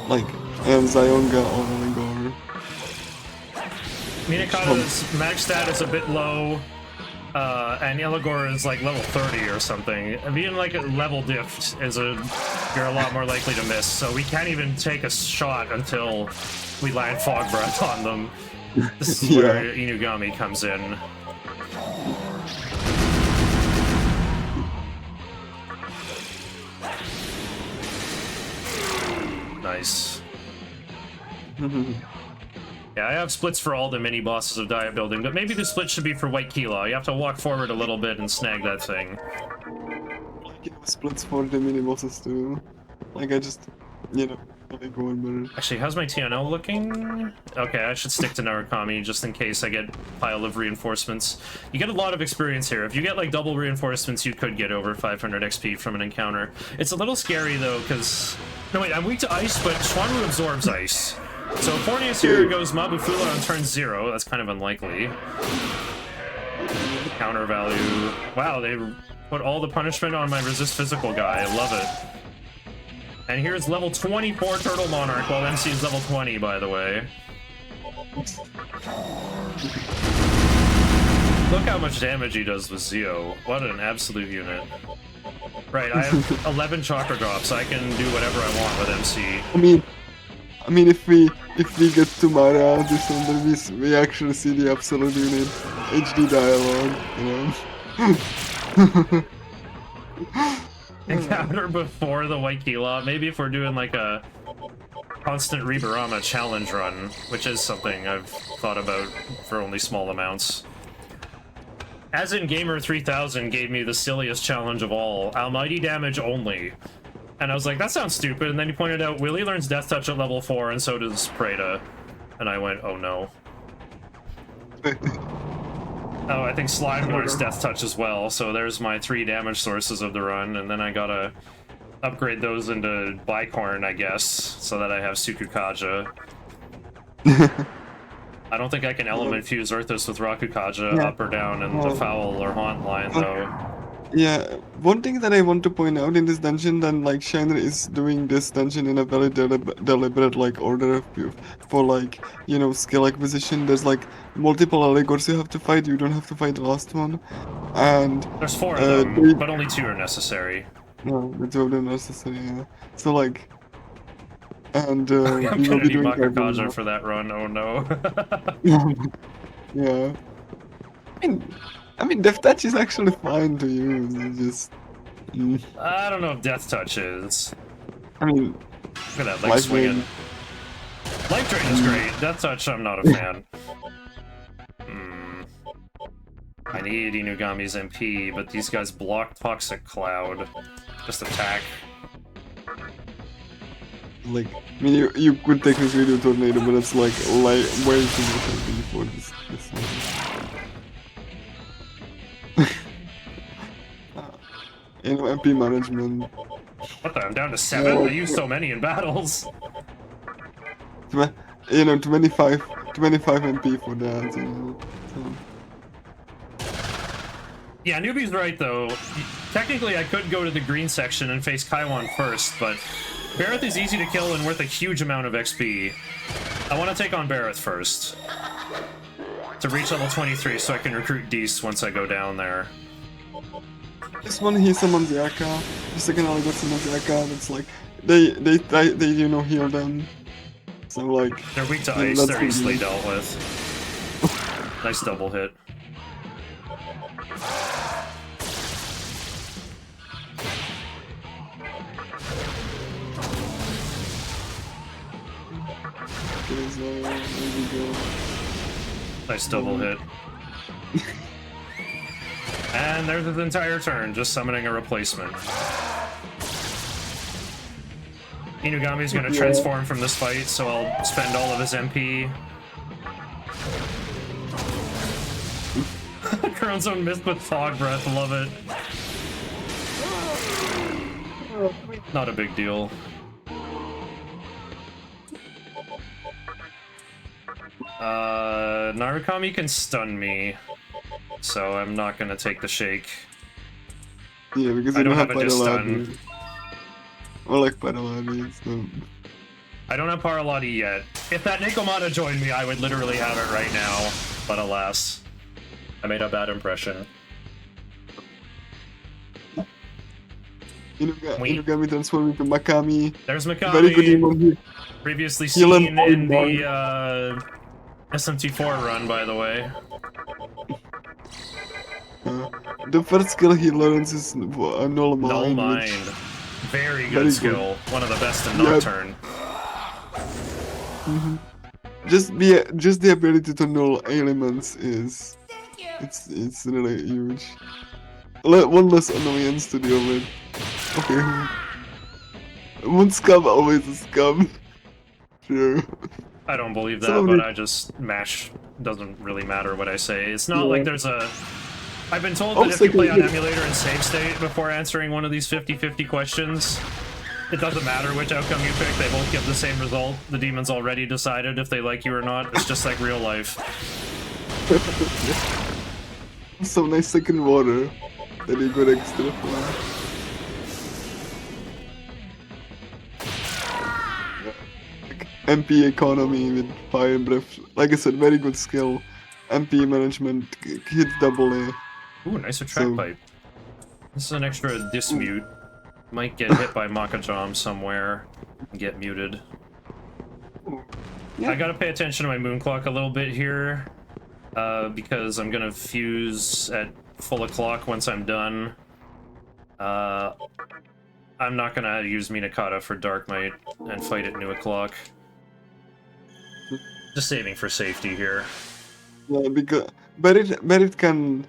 Like, and Zionga or Igor. Minakata's max stat is a bit low, and Eligor is like level 30 or something. Being like a level diff you're a lot more likely to miss, so we can't even take a shot until we land Fog Breath on them. This is where Inugami comes in. Nice. Yeah, I have splits for all the mini bosses of Diet Building, but maybe the split should be for White Kila. You have to walk forward a little bit and snag that thing. Like, splits for the mini bosses too. Like, I just, like going better. Actually, how's my TNL looking? Okay, I should stick to Narukami just in case I get pile of reinforcements. You get a lot of experience here. If you get like double reinforcements, you could get over 500 XP from an encounter. It's a little scary though, because... No, wait, I'm weak to ice, but Chuanru absorbs ice. So if Fornius here goes Mabufula on turn 0, that's kind of unlikely. Counter value. Wow, they put all the punishment on my resist physical guy. I love it. And here's level 24 Turtle Monarch, while MC is level 20, by the way. Look how much damage he does with Zio. What an absolute unit. Right, I have 11 chakra drops, so I can do whatever I want with MC. I mean, if we get to Mara this under we actually see the absolute unit HD dialogue, Encounter before the White Kila. Maybe if we're doing like a constant Ribarama challenge run, which is something I've thought about for only small amounts. As in Gamer 3000 gave me the silliest challenge of all, Almighty damage only. And I was like, that sounds stupid, and then he pointed out, Willie learns Death Touch at level 4, and so does Preda. And I went, oh no. Oh, I think Slime learns Death Touch as well, so there's my 3 damage sources of the run, and then I gotta upgrade those into Bicorn, I guess, so that I have Sukukaja. I don't think I can element fuse Earthos with Rakukaja up or down in the Foul or Haunt line, though. Yeah, one thing that I want to point out in this dungeon, that like Shiner is doing this dungeon in a very deliberate like order for like, skill acquisition. There's like multiple Allegors you have to fight, you don't have to fight the last one. And there's 4 of them, but only 2 are necessary. No, the 2 of them are necessary, yeah. So like, and I'm we will gonna be need doing Rakukaja for that run, oh no. Yeah. I mean, Death Touch is actually fine to use. It's just. I don't know if Death Touch is. I mean, look at that, like swinging. Life Drain is great. Death Touch, I'm not a fan. I need Inugami's MP, but these guys block Toxic Cloud. Just attack. Like, I mean, you could technically do Tornado, but it's like way too much MP for this MP management. What the? I'm down to 7? I use so many in battles. 25 25 MP for that, you know. So. Yeah, Newbie's right though. Technically, I could go to the green section and face Kaiwan first, but Barrett is easy to kill and worth a huge amount of XP. I want to take on Barrett first to reach level 23 so I can recruit Deist once I go down there. This one he summons Yaka. The second I got summons Yaka. It's like they you know heal them. So like They're weak to yeah, ice. that's They're good easily news. dealt with. Nice double hit. Okay, so there we go. Nice double hit. And there's his entire turn, just summoning a replacement. Inugami's gonna transform from this fight, so I'll spend all of his MP. Current Zone missed with Fog Breath, love it. Not a big deal. Narukami can stun me, so I'm not gonna take the shake. Yeah, because I you don't don't have a Paraladi. disstun. Or like Paraladi, so... I don't have Paralati yet. If that Nikomata joined me, I would literally have it right now, but alas. I made a bad impression. Inugami transformed into Makami. There's Very good Megami, demon here. previously Heal him seen all in down. the SMT4 run, by the way. The first skill he learns is Null Null Mind. Mind. which- Very good Very skill. One of the best in Yeah. Nocturne. Just the ability to null elements is it's really huge. One less annoyance to deal with. Okay. One scum, always a scum. Sure. I don't believe that, Somebody- but I just mash. Doesn't really matter what I say. It's not Yeah. like there's a... I've been told that if you play on emulator and save state before answering one of these 50-50 questions, it doesn't matter which outcome you pick, they both give the same result. The demon's already decided if they like you or not. It's just like real life. So nice second water that you got extra for. MP economy with fire breath. Like I said, very good skill. MP management hits double A. Ooh, nicer track So- pipe. This is an extra dismute. Might get hit by Makajam somewhere and get muted. Yeah. I gotta pay attention to my moon clock a little bit here, because I'm gonna fuse at full o'clock once I'm done. I'm not gonna use Minakata for Dark Might and fight at new o'clock. Just saving for safety here. Yeah, because Berit can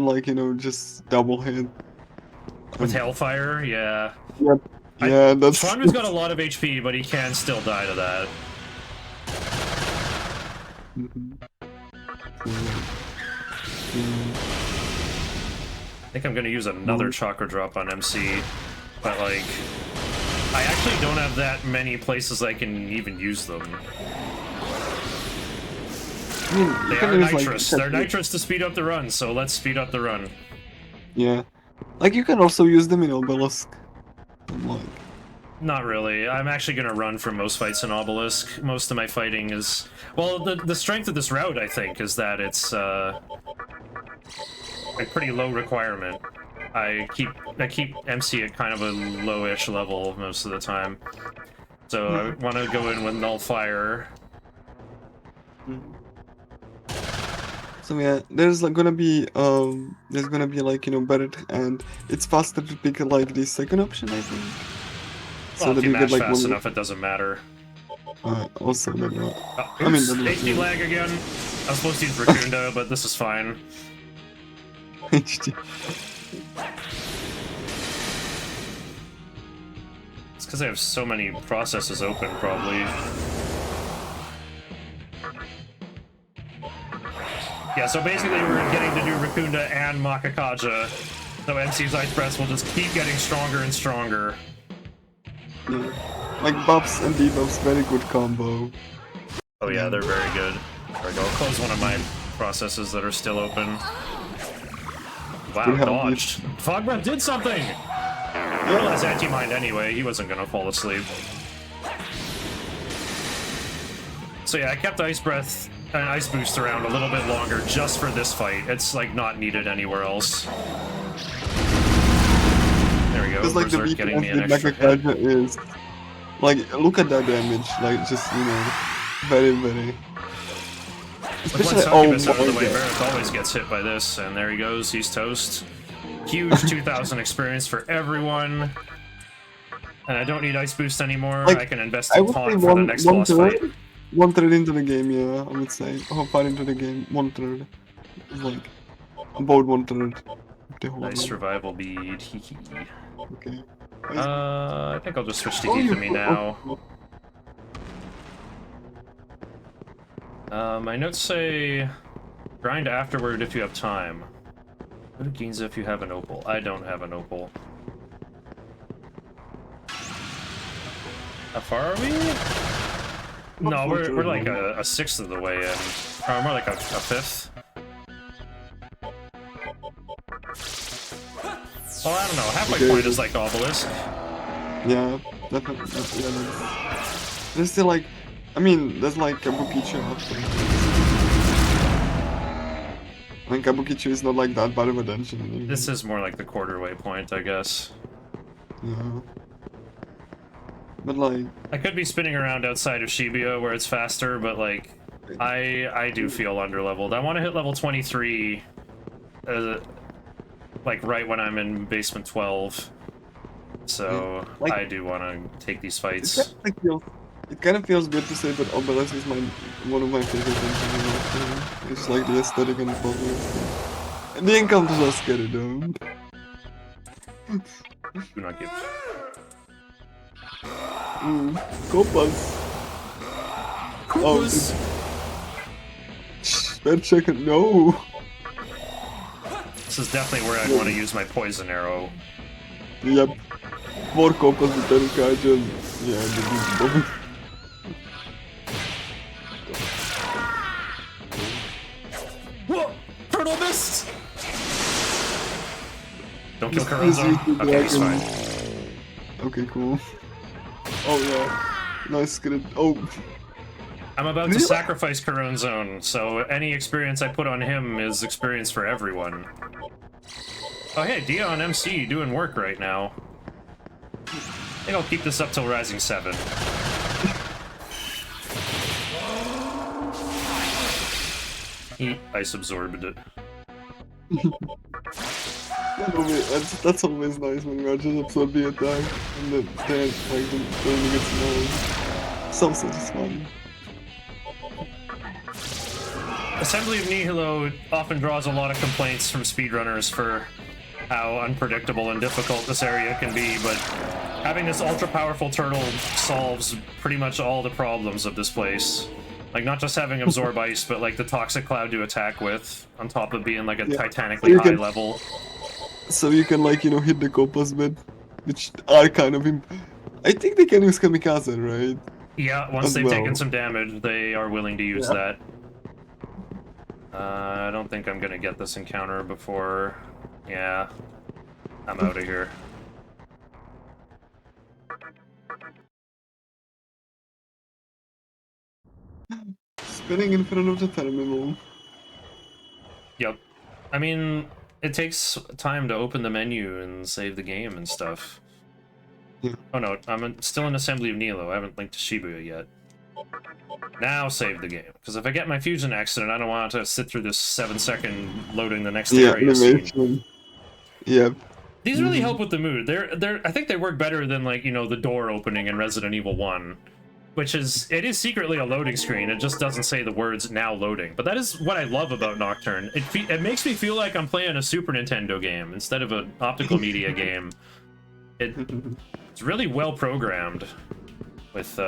like just double hit. With Hellfire, yeah. Yeah, that's Schwanru's got a lot of HP, but he can still die to that. I think I'm gonna use another chakra drop on MC, but like, I actually don't have that many places I can even use them. I mean, you They can are use, nitrous. They're technique. nitrous to speed up the run, so let's speed up the run. Yeah, like you can also use them in Obelisk. Like, Not really. I'm actually gonna run for most fights in Obelisk. Most of my fighting is... Well, the strength of this route, I think, is that it's a pretty low requirement. I keep MC at kind of a low-ish level most of the time. So I want to go in with Null Fire. so yeah, there's gonna be like Barret, and it's faster to pick like the second option, I think. Well, if you mash fast one. enough, it doesn't matter. Also, then, Oh, I mean, oops, then- HD lag again. I was supposed to use Racunda, but this is fine. HD. It's because I have so many processes open, probably. Yeah, so basically we're getting to do Racunda and Makakaja, so MC's Ice Breath will just keep getting stronger and stronger. Yeah. Like buffs and debuffs, very good combo. Oh yeah, they're very good. There we go. I'll close one of my processes that are still open. Wow, dodged. Fog Breath did something! Well, that's anti-mind anyway, he wasn't gonna fall asleep. So yeah, I kept Ice Breath and Ice Boost around a little bit longer just for this fight. It's like not needed anywhere else. There we go, Just like the Berserk getting me an like extra a hit. character is like, look at that damage, like just, you know, very, very. With one Succubus out of the way, Barrett always gets hit by this, and there he goes, he's toast. Huge 2,000 experience for everyone. And I don't need Ice Boost anymore, Like, I can invest in Taunt for the next one boss third, fight. 1/3 into the game, yeah, I would say. How far into the game? 1/3. It's like about 1/3 the whole Nice game. revival bead, hee hee. Okay. I think I'll just switch to Oh, you- Hikami now. My notes say, grind afterward if you have time. Go to Ginza if you have an opal. I don't have an opal. How far are we? No, we're like a sixth of the way in. Or more like a fifth. Well, I don't know. Halfway point is like Obelisk. Yeah, definitely. Yeah, there's still like, I mean, there's like Kabukicho after. And Kabukicho is not like that bad of a dungeon anymore. This is more like the quarter-way point, I guess. Yeah. But like, I could be spinning around outside of Shibuya where it's faster, but like, I do feel underleveled. I want to hit level 23, like right when I'm in basement 12. So yeah, like, I do want to take these fights. it kind of feels good to say that Obelisk is one of my favorite dungeons. It's like the aesthetic and the problem. And the encounters are scary though. Do not give. Copas. Oh, bad second, no. This is definitely where I'd want to use my poison arrow. Yep. More copas with 10 cards and yeah, the bubble. Whoa! Turtle missed! Don't kill Karanzo. Okay, he's fine. Okay, cool. Oh yeah. Nice script. Oh. I'm about to sacrifice Corone Zone, so any experience I put on him is experience for everyone. Oh hey, Dia on MC doing work right now. I think I'll keep this up till Rising 7. He ice absorbed it. That's always nice when you just absorb the attack and then like the enemy gets known. So satisfying. Assembly of Nihilo often draws a lot of complaints from speedrunners for how unpredictable and difficult this area can be, but having this ultra-powerful turtle solves pretty much all the problems of this place. Like, not just having absorb ice, but like the toxic cloud to attack with, on top of being like a titanically high level. So you can, like, you know, hit the copas with, which are kind of I think they can use kamikaze, right? Yeah, once they've taken some damage, they are willing to use that. I don't think I'm gonna get this encounter before... Yeah, I'm out of here. Spinning in front of the terminal. Yep. I mean, it takes time to open the menu and save the game and stuff. Yeah. Oh no, I'm still in Assembly of Nihilo. I haven't linked to Shibuya yet. Now save the game, because if I get my fusion accident, I don't want to sit through this 7-second loading the next area scene. Yep. These really help with the mood. I think they work better than, like, you know, the door opening in Resident Evil 1. Which is, it is secretly a loading screen, it just doesn't say the words "now loading." But that is what I love about Nocturne. It makes me feel like I'm playing a Super Nintendo game instead of an optical media game. It's really well programmed with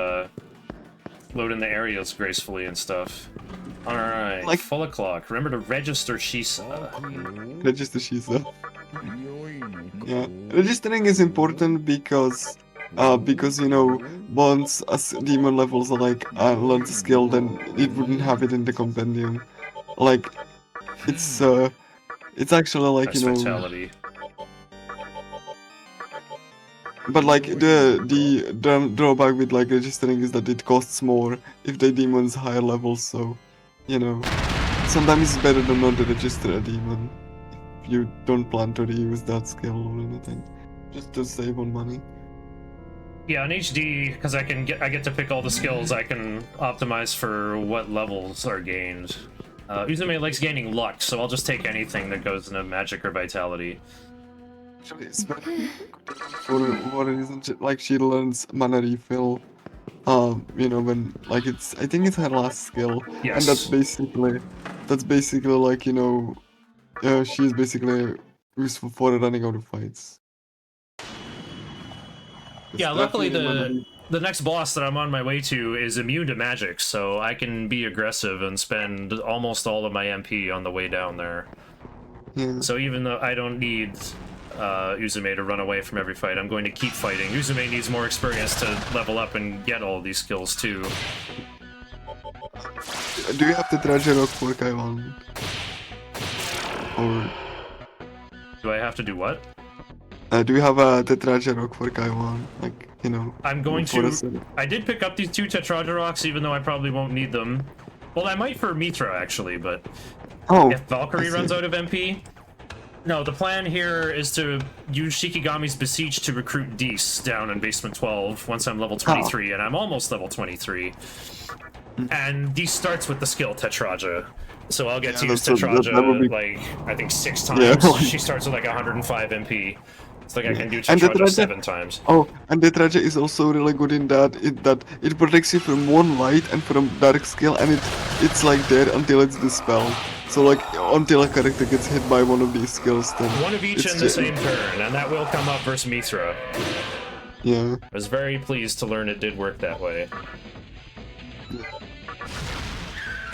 loading the areas gracefully and stuff. Alright, Like, full o'clock. Remember to register Shisa. Register Shisa. Yeah, registering is important because because once demon levels are like learns a skill, then it wouldn't have it in the compendium. Like it's actually like That's fatality. but like the drawback with like registering is that it costs more if the demon's higher levels. So sometimes it's better to not to register a demon if you don't plan to reuse that skill or anything, just to save on money. Yeah, on HD, because I get to pick all the skills, I can optimize for what levels are gained. Uzume likes gaining luck, so I'll just take anything that goes into magic or vitality. Actually, it's better for what reason? Like she learns mana refill. When like I think it's her last skill, Yes. and that's basically like she's basically useful for running out of fights. Yeah, luckily Definitely the next boss that I'm on my way to is immune to magic, so I can be aggressive and spend almost all of my MP on the way down there. Yeah. So even though I don't need Uzume to run away from every fight, I'm going to keep fighting. Uzume needs more experience to level up and get all these skills too. Do you have the treasure rock for Kaiwan? Or Do I have to do what? do you have the treasure rock for Kaiwan? Like I'm going for to... I did pick up these 2 Tetrada rocks, even though I probably won't need them. Well, I might for Mitra, actually, but... if Valkyrie runs out of MP... No, the plan here is to use Shikigami's Beseech to recruit Dees down in basement 12 once I'm level 23, and I'm almost level 23. And Dees starts with the skill Tetraja. So I'll get to use Tetraja, like, I think 6 times. Yeah. She starts with like 105 MP. It's like I can do Tetraja 7 times. Oh, and the Tetraja is also really good in that it protects you from one light and from dark skill, and it's like there until it's dispelled. So like until a character gets hit by one of these skills, then one of each in the same turn, and that will come up versus Mithra. Yeah. I was very pleased to learn it did work that way.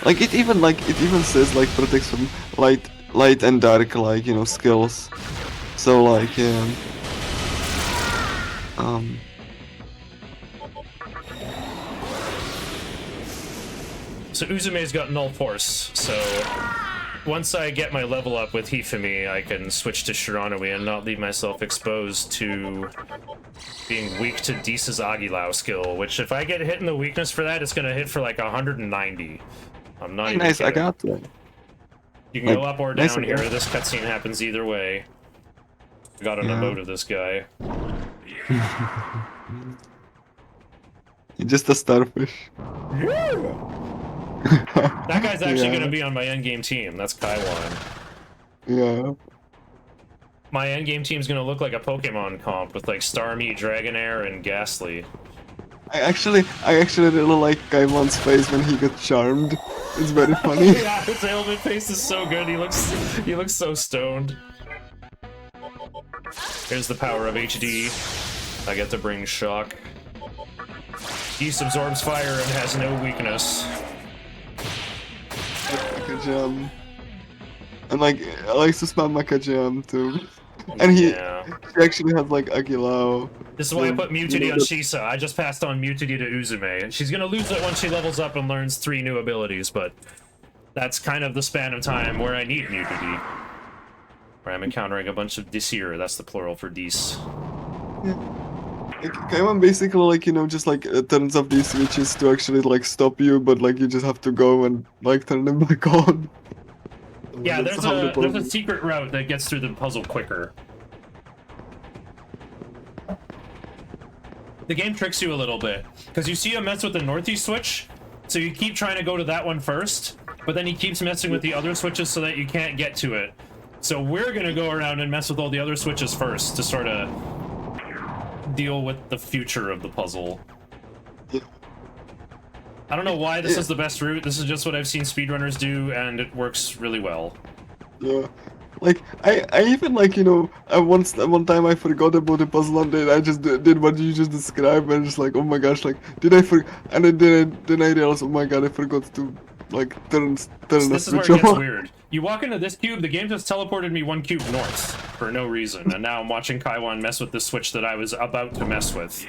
Like it even says like protects from light and dark, like skills. So like So Uzume's got null force, so once I get my level up with Hifumi, I can switch to Shiranui and not leave myself exposed to being weak to Dee's Aguilau skill, which if I get hit in the weakness for that, it's gonna hit for like 190. I'm not even nice, kidding. I got that. You can go up or down nice here. This cutscene happens either way. I got an emote of this guy. You're just a starfish. That guy's actually gonna be on my endgame team. That's Kaiwan. Yeah. My endgame team's gonna look like a Pokemon comp with like Starmie, Dragonair, and Ghastly. I actually really like Kaiwan's face when he got charmed. It's very funny. Yeah, his ailment face is so good. He looks so stoned. Here's the power of HD. I get to bring shock. Geese absorbs fire and has no weakness. Makajam. And like, I like to spam Makajam too. And he actually has like Agilao. This is why I put Mutiny on Shisa. I just passed on Mutiny to Uzume. She's gonna lose it once she levels up and learns 3 new abilities, but that's kind of the span of time where I need Mutiny. Where I'm encountering a bunch of Disir, that's the plural for Dis. Yeah. Kaiwan basically like, just like turns off these switches to actually like stop you, but like you just have to go and like turn them back on. Yeah, there's a secret route that gets through the puzzle quicker. The game tricks you a little bit, because you see him mess with the northeast switch, so you keep trying to go to that one first, but then he keeps messing with the other switches so that you can't get to it. So we're gonna go around and mess with all the other switches first to sort of deal with the future of the puzzle. Yeah. I don't know why this is the best route. This is just what I've seen speedrunners do, and it works really well. Yeah. Like, I even like, one time I forgot about the puzzle and then I just did what you just described and just like, oh my gosh, like, did I forget? And then I realized, oh my god, I forgot to like turn So the this is where it switch gets on. weird. You walk into this cube, the game just teleported me 1 cube north for no reason, and now I'm watching Kaiwan mess with the switch that I was about to mess with.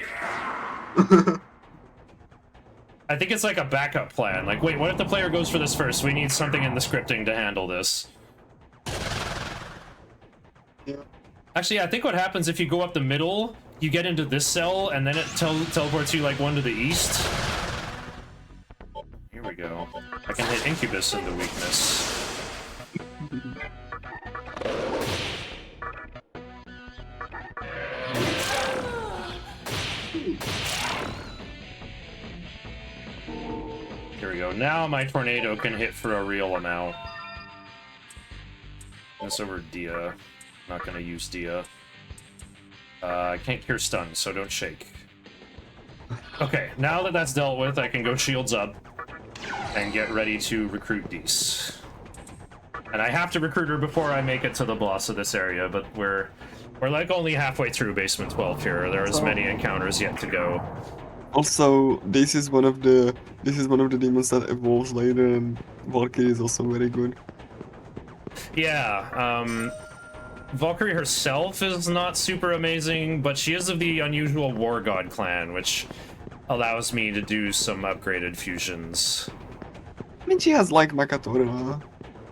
I think it's like a backup plan. Like, wait, what if the player goes for this first? We need something in the scripting to handle this. Yeah. Actually, yeah, I think what happens if you go up the middle, you get into this cell, and then it teleports you like one to the east. Here we go. I can hit Incubus into weakness. Here we go. Now my tornado can hit for a real amount. This over Dia. Not gonna use Dia. I can't cure stun, so don't shake. Okay, now that that's dealt with, I can go shields up and get ready to recruit Dees. And I have to recruit her before I make it to the boss of this area, but we're like only halfway through basement 12 here. There is many encounters yet to go. Also, this is one of the demons that evolves later, and Valkyrie is also very good. Yeah, Valkyrie herself is not super amazing, but she is of the unusual War God clan, which allows me to do some upgraded fusions. I mean, she has like Makatora.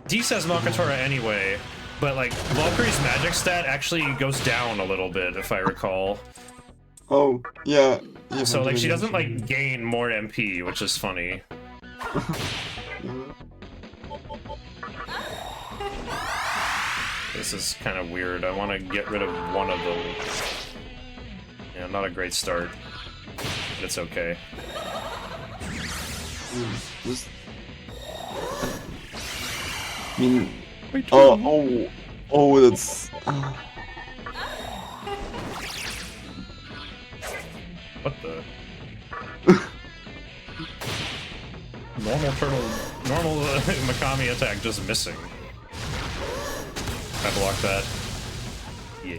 D says Makatora anyway, but like Valkyrie's magic stat actually goes down a little bit, if I recall. Oh, yeah. So like she doesn't like gain more MP, which is funny. Yeah. This is kind of weird. I want to get rid of one of them. Yeah, not a great start, but it's okay. Just... I mean... Oh, that's... What the? Normal Megami attack just missing. I blocked that. Yeah.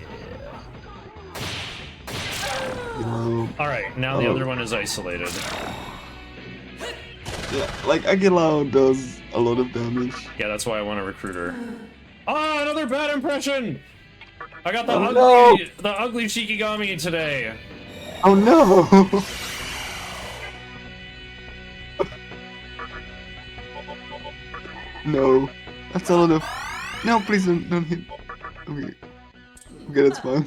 Alright, now the other one is isolated. Yeah, like Agilao does a lot of damage. Yeah, that's why I want to recruit her. Ah, another bad impression! I got the ugly Shikigami today. Oh no! No, that's a lot of. No, please don't hit. Okay, that's fine.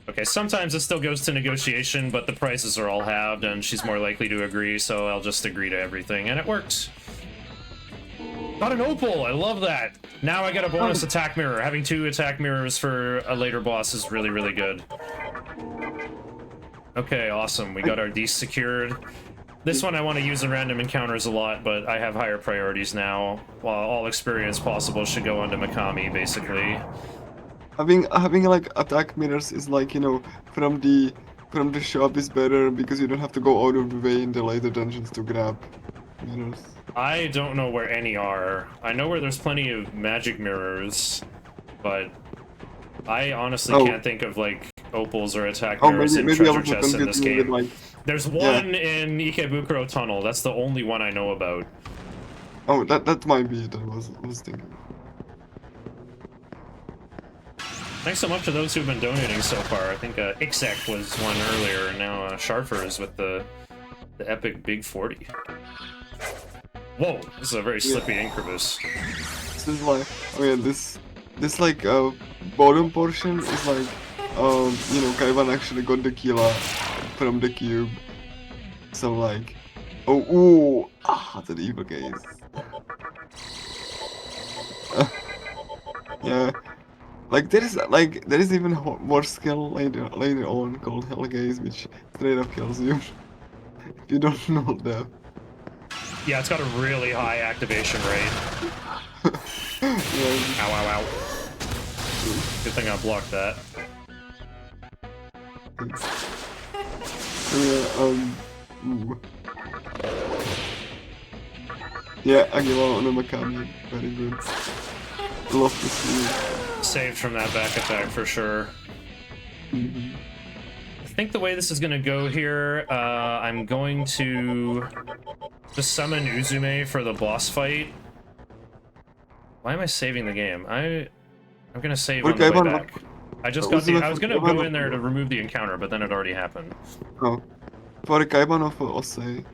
Okay, sometimes it still goes to negotiation, but the prices are all halved, and she's more likely to agree, so I'll just agree to everything, and it works. Got an opal! I love that! Now I get a bonus attack mirror. Having 2 attack mirrors for a later boss is really, really good. Okay, awesome. We got our Dees secured. This one I want to use in random encounters a lot, but I have higher priorities now. While all experience possible should go onto Mikami, basically. Having like attack mirrors is like, you know, from the shop is better because you don't have to go out of the way in the later dungeons to grab mirrors. I don't know where any are. I know where there's plenty of magic mirrors, but I honestly can't think of like opals or attack mirrors in treasure chests in this game. Like, there's one in Ikebukuro Tunnel. That's the only one I know about. Oh, that might be it. I was thinking. Thanks so much to those who've been donating so far. I think Ixek was one earlier, and now Sharfer is with the epic Big 40. Whoa, this is a very slippy Incubus. This is like, this like bottom portion is like, you know, Kaivan actually got the Kila from the cube. So like, the evil gaze. Yeah. Like there is even more skill later on called Hell Gaze, which straight up kills you if you don't know that. Yeah, it's got a really high activation rate. Yeah. Ow, ow, ow. Good thing I blocked that. Yeah, Aguilar on a Mikami, very good. Love to see it. Saved from that back attack for sure. Mm-hmm. I think the way this is gonna go here, I'm going to Just summon Uzume for the boss fight. Why am I saving the game? I'm gonna save on the way back. I just got the. I was gonna go in there to remove the encounter, but then it already happened. Oh. For Kaiban of Osei.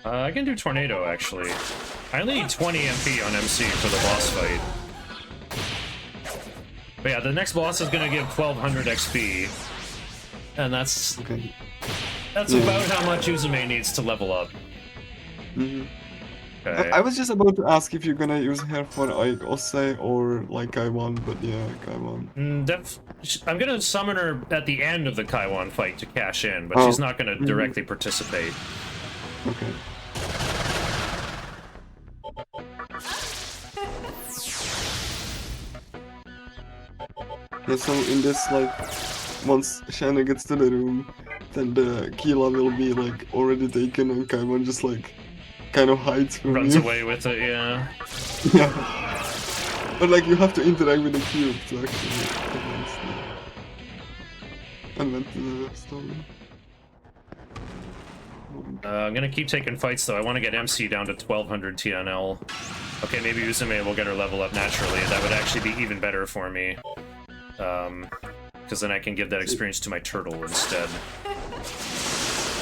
I can do Tornado, actually. I only need 20 MP on MC for the boss fight. But yeah, the next boss is gonna give 1200 XP. And that's... Okay. That's about how much Uzume needs to level up. Mm-hmm. Okay. I was just about to ask if you're gonna use her for like Osei or like Kaiwan, but yeah, Kaiwan. I'm gonna summon her at the end of the Kaiwan fight to cash in, but she's not gonna directly participate. Okay. Yeah, so in this, like, once Shanna gets to the room, then the Kila will be, like, already taken and Kaiwan just, like, kind of hides from Runs you. away with it, yeah. Yeah. But, like, you have to interact with the cube to actually advance the story. I'm gonna keep taking fights, though. I want to get MC down to 1200 TNL. Okay, maybe Uzume will get her level up naturally. That would actually be even better for me. Because then I can give that experience to my turtle instead.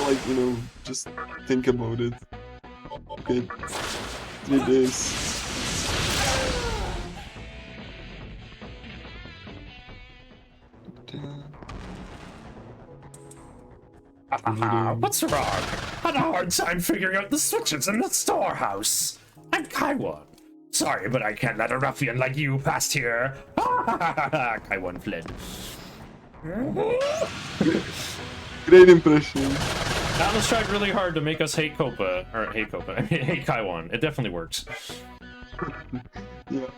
Like, you know, just think about it. Okay, 3 days. What's wrong? Had a hard time figuring out the switches in the storehouse. I'm Kaiwan. Sorry, but I can't let a ruffian like you past here. Kaiwan fled. Great impression. Atlas tried really hard to make us hate Copa, or hate Kaiwan. It definitely works. Yeah.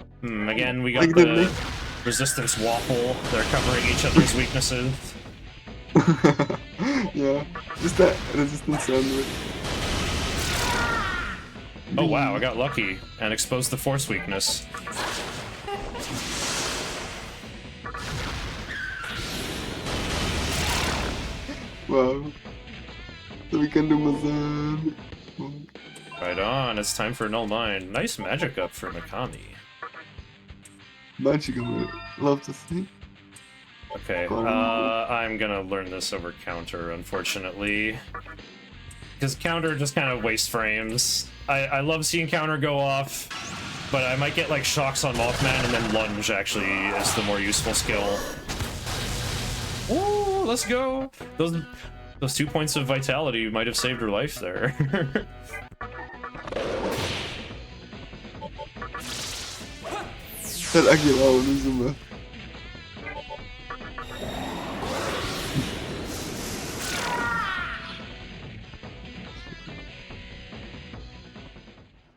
Again, we got the resistance waffle. They're covering each other's weaknesses. Yeah, just that resistance sandwich. Oh wow, I got lucky and exposed the force weakness. Wow. So we can do Mazan. Right on, it's time for Null 9. Nice magic up for Megami. Magic, I would love to see. Okay, I'm gonna learn this over counter, unfortunately. Because counter just kind of wastes frames. I love seeing counter go off, but I might get like shocks on Mothman, and then lunge actually is the more useful skill. Ooh, let's go! Those 2 points of vitality might have saved her life there. That Aguilar Uzuma.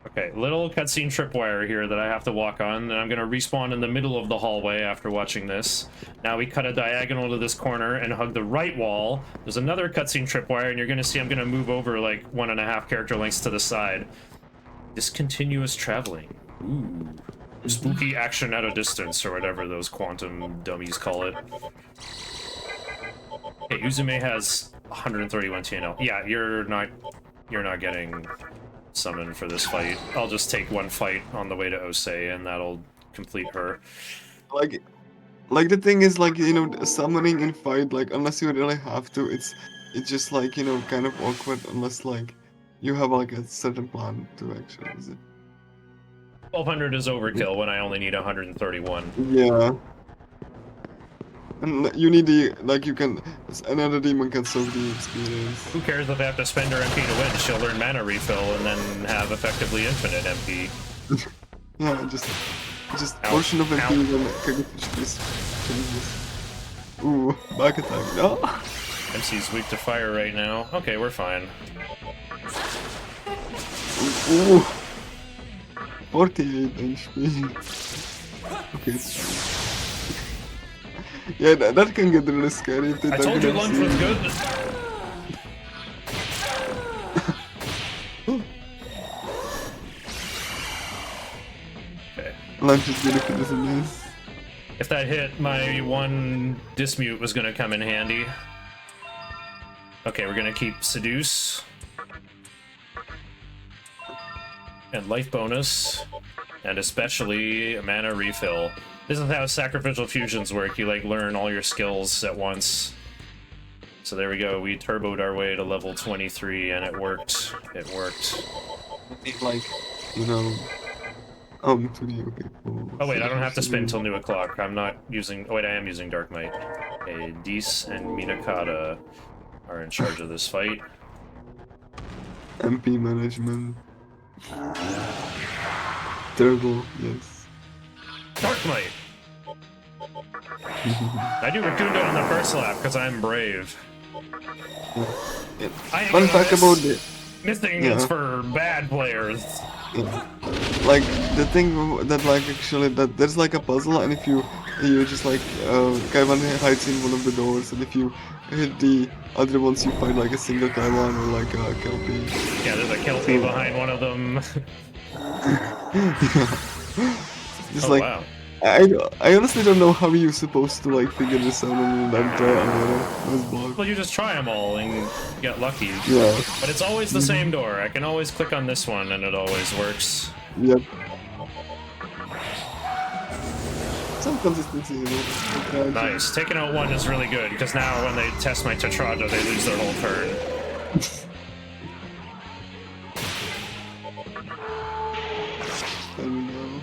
Okay, little cutscene tripwire here that I have to walk on, and I'm gonna respawn in the middle of the hallway after watching this. Now we cut a diagonal to this corner and hug the right wall. There's another cutscene tripwire, and you're gonna see I'm gonna move over like 1.5 character lengths to the side. Discontinuous traveling. Ooh. Spooky action at a distance, or whatever those quantum dummies call it. Okay, Uzume has 131 TNL. Yeah, you're not getting summon for this fight. I'll just take one fight on the way to Osei, and that'll complete her. Like the thing is, like, you know, summoning in fight, like, unless you really have to, it's just like, you know, kind of awkward unless like you have like a certain plan to actually use it. 1200 is overkill when I only need 131. Yeah. And you need the, like, you can, another demon can soak the experience. Who cares if I have to spend her MP to win? She'll learn mana refill and then have effectively infinite MP. Yeah, just portion of MP when Kagefish changes. Ooh, back attack. No! MC's weak to fire right now. Okay, we're fine. Ooh. 48 HP. Okay. Yeah, that can get really scary. If they I told you lunge was good. Okay. Lunch is benefit as it is. If that hit, my one dismute was gonna come in handy. Okay, we're gonna keep Seduce. And life bonus. And especially a mana refill. This is how sacrificial fusions work. You like learn all your skills at once. So there we go. We turboed our way to level 23 and it worked. It worked. Like, you know, to the people. Oh wait, I don't have to spin till new o'clock. I'm not using. Oh wait, I am using Dark Might. Okay, Dees and Minakata are in charge of this fight. MP management. Turtle, yes. Dark Might! I do Raccoon on the first lap because I'm brave. Yeah. I Fun fact about it. Missing Yeah. is for bad players. Yeah. Like the thing that like actually that there's like a puzzle, and if you just like Kaiwan hides in one of the doors, and if you hit the other ones you find like a single Kaiwan or like a Kelpie. Yeah, there's a Kelpie behind one of them. Just Oh like wow. I honestly don't know how you're supposed to like figure this out and then try it. Was blocked. Well, you just try them all and get lucky. Yeah. But it's always the same door. I can always click on this one and it always works. Yep. Some consistency, you know. Nice. Taking out one is really good, because now when they test my Tetrada, they lose their whole turn. There we go.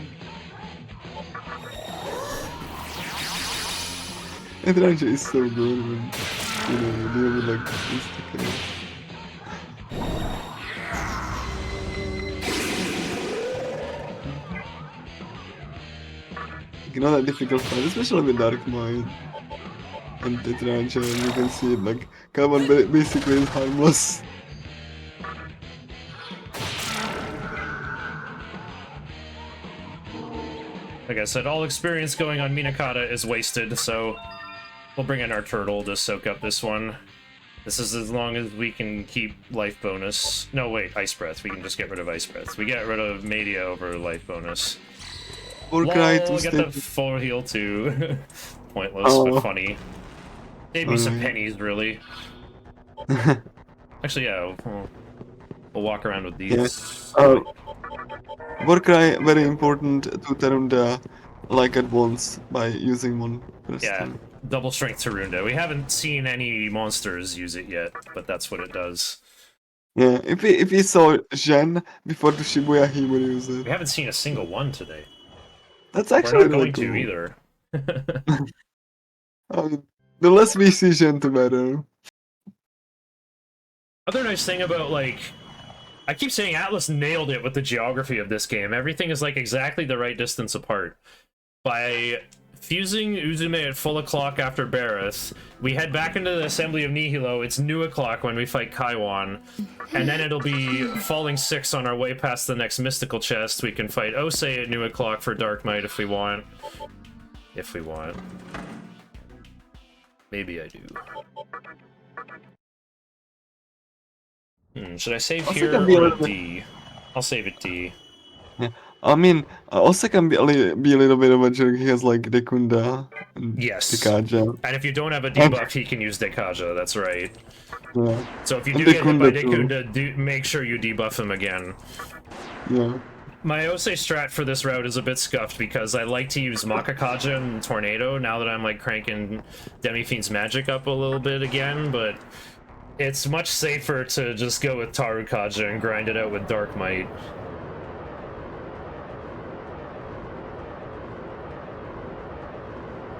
Adventure is so good when, you know, you deal with like this technique. You know that difficult fight, especially with Dark Mind and Tetranja, and you can see it like, come on, basically is harmless. Like I said, all experience going on Minakata is wasted, so we'll bring in our turtle to soak up this one. This is as long as we can keep life bonus. No, wait, Ice Breath. We can just get rid of Ice Breath. We get rid of Media over life bonus. Or cry Lol, to get stay. the full heal too. Pointless, but funny. Gave me some pennies, really. Actually, yeah, we'll walk around with these. Warcry very important to turn the like at once by using one person. Yeah, double strength Tarunda. We haven't seen any monsters use it yet, but that's what it does. Yeah, if we saw Shin before the Shibuya, he would use We it. haven't seen a single one today. That's We're actually not going really cool. to either. The less we see Shin, the better. Other nice thing about, like, I keep saying Atlas nailed it with the geography of this game. Everything is, like, exactly the right distance apart. By fusing Uzume at full o'clock after Barith, we head back into the Assembly of Nihilo. It's new o'clock when we fight Kaiwan. And then it'll be falling 6 on our way past the next mystical chest. We can fight Osei at new o'clock for Dark Might if we want. If we want. Maybe I do. Should I save Also here can be a or little bit- D? I'll save it D. I mean, also can be a little bit of a jerk. He has like Dekunda and Yes. Dekaja. And if you don't have a debuff, he can use Dekaja, that's right. Yeah, So if you And do get hit by Dekunda, too. Dekunda, make sure you debuff him again. yeah. My Osei strat for this route is a bit scuffed because I like to use Makakaja and Tornado now that I'm like cranking Demi-Fiend's magic up a little bit again, but it's much safer to just go with Tarukaja and grind it out with Dark Might.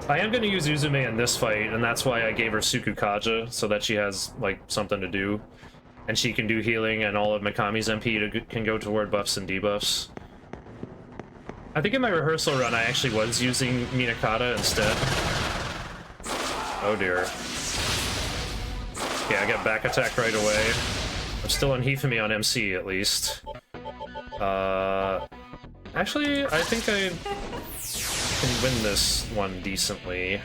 I am going to use Uzume in this fight, and that's why I gave her Sukukaja, so that she has, like, something to do. And she can do healing, and all of Mikami's MP can go toward buffs and debuffs. I think in my rehearsal run, I actually was using Minakata instead. Oh dear. Okay, I got back attack right away. I'm still on Hifumi on MC, at least. Actually, I think I can win this one decently.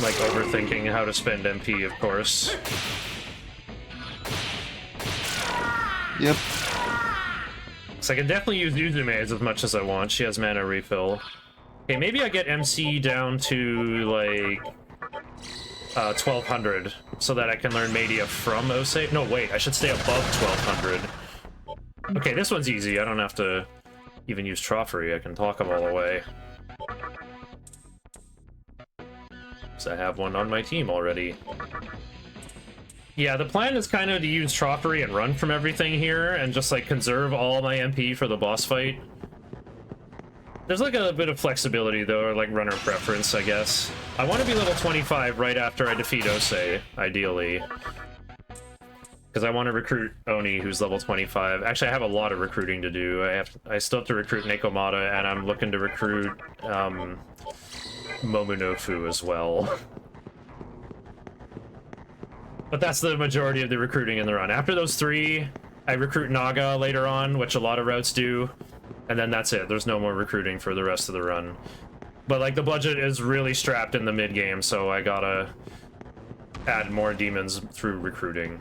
Like overthinking how to spend MP, of course. Yep. So I can definitely use Uzume as much as I want. She has mana refill. Okay, maybe I get MC down to, like, 1200, so that I can learn Media from Osei. No, wait, I should stay above 1200. Okay, this one's easy. I don't have to even use Troffery. I can talk them all away. So I have one on my team already. Yeah, the plan is kind of to use Troffery and run from everything here, and just, like, conserve all my MP for the boss fight. There's, like, a bit of flexibility, though, or, like, runner preference, I guess. I want to be level 25 right after I defeat Osei, ideally. Because I want to recruit Oni, who's level 25. Actually, I have a lot of recruiting to do. I still have to recruit Nekomata, and I'm looking to recruit, Momonofu as well. But that's the majority of the recruiting in the run. After those three, I recruit Naga later on, which a lot of routes do. And then that's it. There's no more recruiting for the rest of the run. But, like, the budget is really strapped in the mid-game, so I gotta add more demons through recruiting.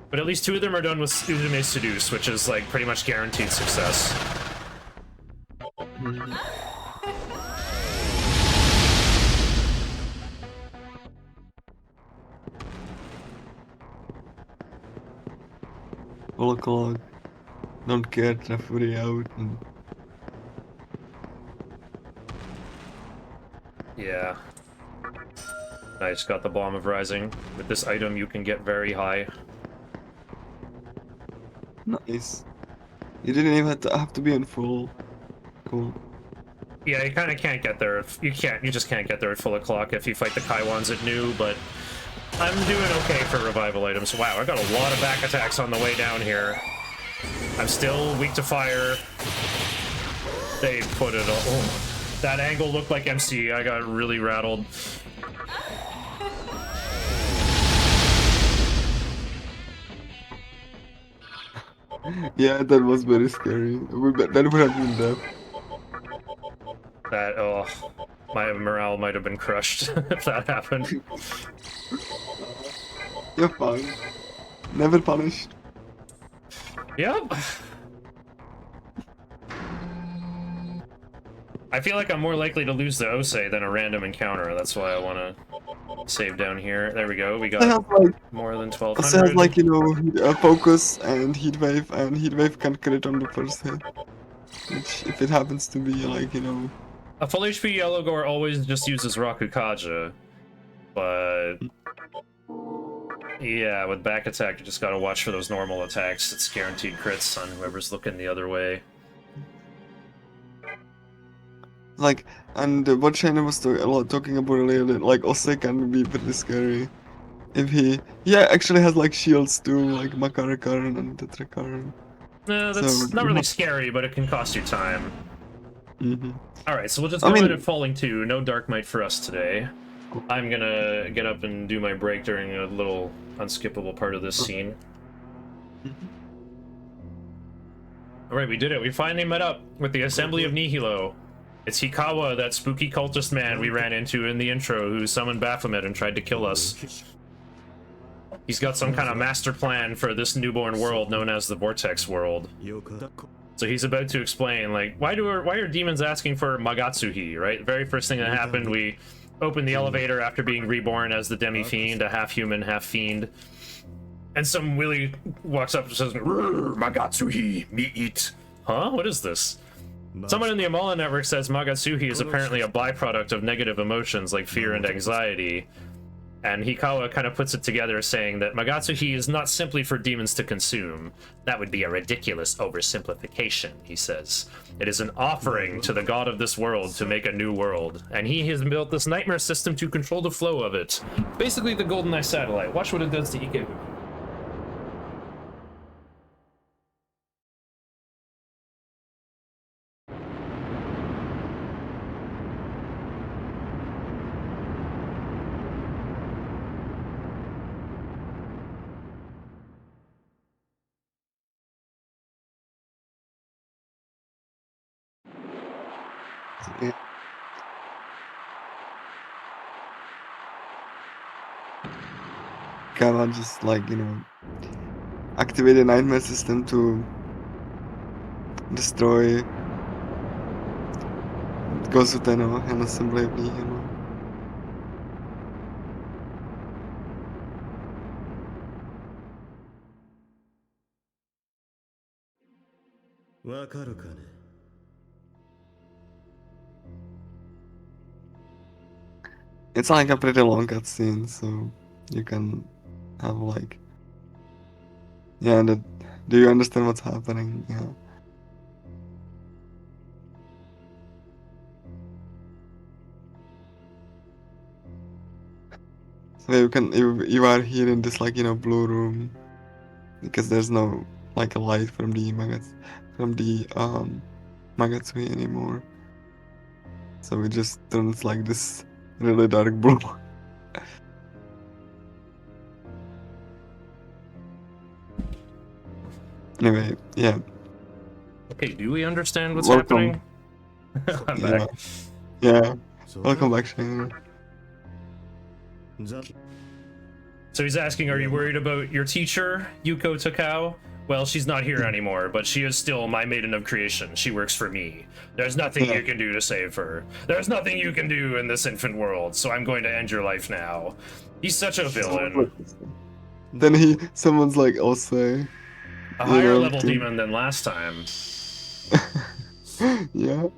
But at least 2 of them are done with Uzume Seduce, which is, like, pretty much guaranteed success. Full o'clock. Don't care, Trafuri out. And... Yeah. I just got the Bomb of Rising. With this item, you can get very high. Nice. You didn't even have to be in full. Cool. Yeah, you kind of can't get there. You just can't get there at full o'clock if you fight the Kaiwans at new, but I'm doing okay for revival items. Wow, I got a lot of back attacks on the way down here. I'm still weak to fire. They put it all... Oh, that angle looked like MC. I got really rattled. Yeah, that was very scary. That would have been death. That, oh, my morale might have been crushed if that happened. You're fine. Never punished. Yep. I feel like I'm more likely to lose the Osei than a random encounter. That's why I want to save down here. There we go. We got more than 1200. Also has, like, you know, focus and heat wave can crit on the first hit. Which, if it happens to be, like, you know... A full HP Yellow Gore always just uses Rakukaja, but... Yeah, with back attack, you just gotta watch for those normal attacks. It's guaranteed crits on whoever's looking the other way. Like, and what Shana was talking about earlier, that, like, Osei can be pretty scary. If he... Yeah, actually has, like, shields too, like Makarakaran and Tetrakaran. No, that's So, not really scary, but it can cost you time. Mm-hmm. Alright, so we'll just go ahead and Falling 2. No Dark Might for us today. I'm gonna get up and do my break during a little unskippable part of this scene. Alright, we did it. We finally met up with the Assembly of Nihilo. It's Hikawa, that spooky cultist man we ran into in the intro who summoned Baphomet and tried to kill us. He's got some kind of master plan for this newborn world known as the Vortex World. So he's about to explain, like, why are demons asking for Magatsuhi, right? The very first thing that happened, we opened the elevator after being reborn as the Demi-Fiend, a half-human, half-fiend. And some Willy walks up and says, Magatsuhi, me eat. Huh? What is this? Someone in the Amala network says Magatsuhi is apparently a byproduct of negative emotions like fear and anxiety. And Hikawa kind of puts it together saying that Magatsuhi is not simply for demons to consume. That would be a ridiculous oversimplification, he says. It is an offering to the god of this world to make a new world. And he has built this nightmare system to control the flow of it. Basically the GoldenEye satellite. Watch what it does to Ikebu. Yeah. Kinda just, like, you know... activate the nightmare system to destroy Gozuteno and assembly of Nihilo. わかるかね It's like a pretty long cutscene, so you can have like, yeah. Do you understand what's happening? Yeah. So you are here in this like blue room because there's no like a light from the Magatsuhi anymore. So it just turns like this really dark blue. Anyway, yeah. Okay, do we understand what's Welcome. happening? I'm Yeah. back. Yeah. そう Welcome back, Shane. ざ So he's asking, are you worried about your teacher, Yuko Takao? Well, she's not here anymore, but she is still my maiden of creation. She works for me. There's nothing you can do to save her. There's nothing you can do in this infant world, so I'm going to end your life now. He's such a villain. Then someone's like, Osei. A higher know, level to- demon than last time. Yeah.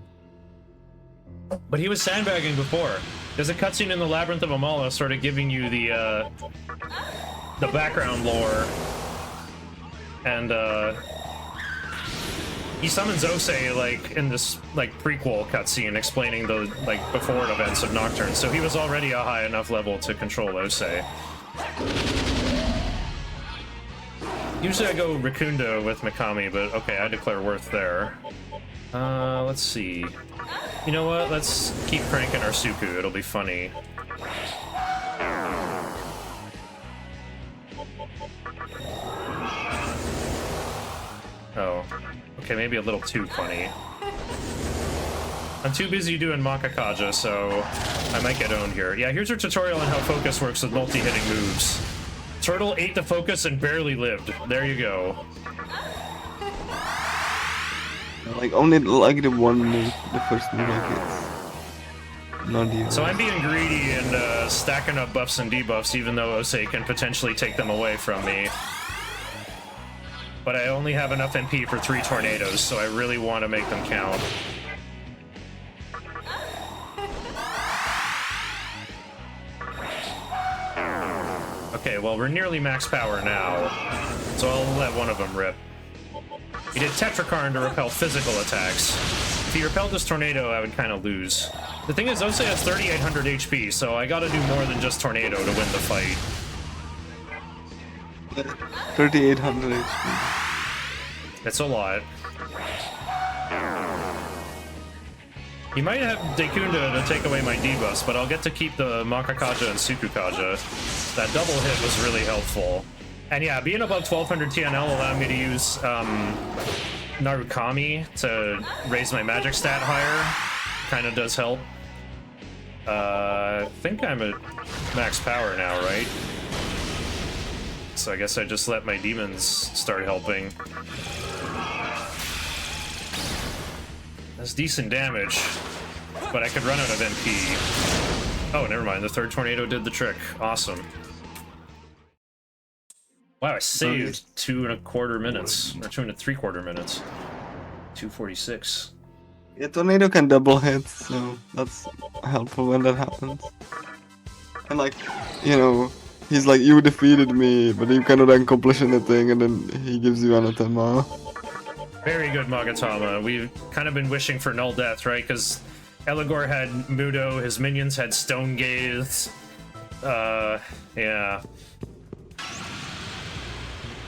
But he was sandbagging before. There's a cutscene in the Labyrinth of Amala sort of giving you the background lore. And he summons Osei like in this like prequel cutscene explaining the like before events of Nocturne. So he was already a high enough level to control Osei. Usually I go Rikundo with Megami, but okay, I declare worth there. Let's see. You know what? Let's keep cranking our Suku. It'll be funny. Oh. Okay, maybe a little too funny. I'm too busy doing Makakaja, so I might get owned here. Yeah, here's your tutorial on how focus works with multi-hitting moves. Turtle ate the focus and barely lived. There you go. Like only like the one move, the first move I get. Not even. So I'm being greedy and stacking up buffs and debuffs, even though Osei can potentially take them away from me. But I only have enough MP for 3 tornadoes, so I really want to make them count. Okay, well, we're nearly max power now, so I'll let one of them rip. He did Tetrakarn to repel physical attacks. If he repelled this tornado, I would kind of lose. The thing is, Osei has 3,800 HP, so I gotta do more than just tornado to win the fight. 3,800 HP. It's a lot. He might have Dekunda to take away my debuffs, but I'll get to keep the Makakaja and Sukukaja. That double hit was really helpful. And yeah, being above 1200 TNL allowed me to use Narukami to raise my magic stat higher. Kind of does help. I think I'm at max power now, right? So I guess I just let my demons start helping. That's decent damage, but I could run out of MP. Oh, never mind. The third tornado did the trick. Awesome. Wow, I saved 2.25 minutes, or 2.75 minutes. 2:46. Yeah, tornado can double hit, so that's helpful when that happens. And like, you know, he's like, you defeated me, but you cannot accomplish anything, and then he gives you anathema. Very good, Magatama. We've kind of been wishing for null death, right? Because Eligor had Mudo, his minions had Stone Gaze. Yeah.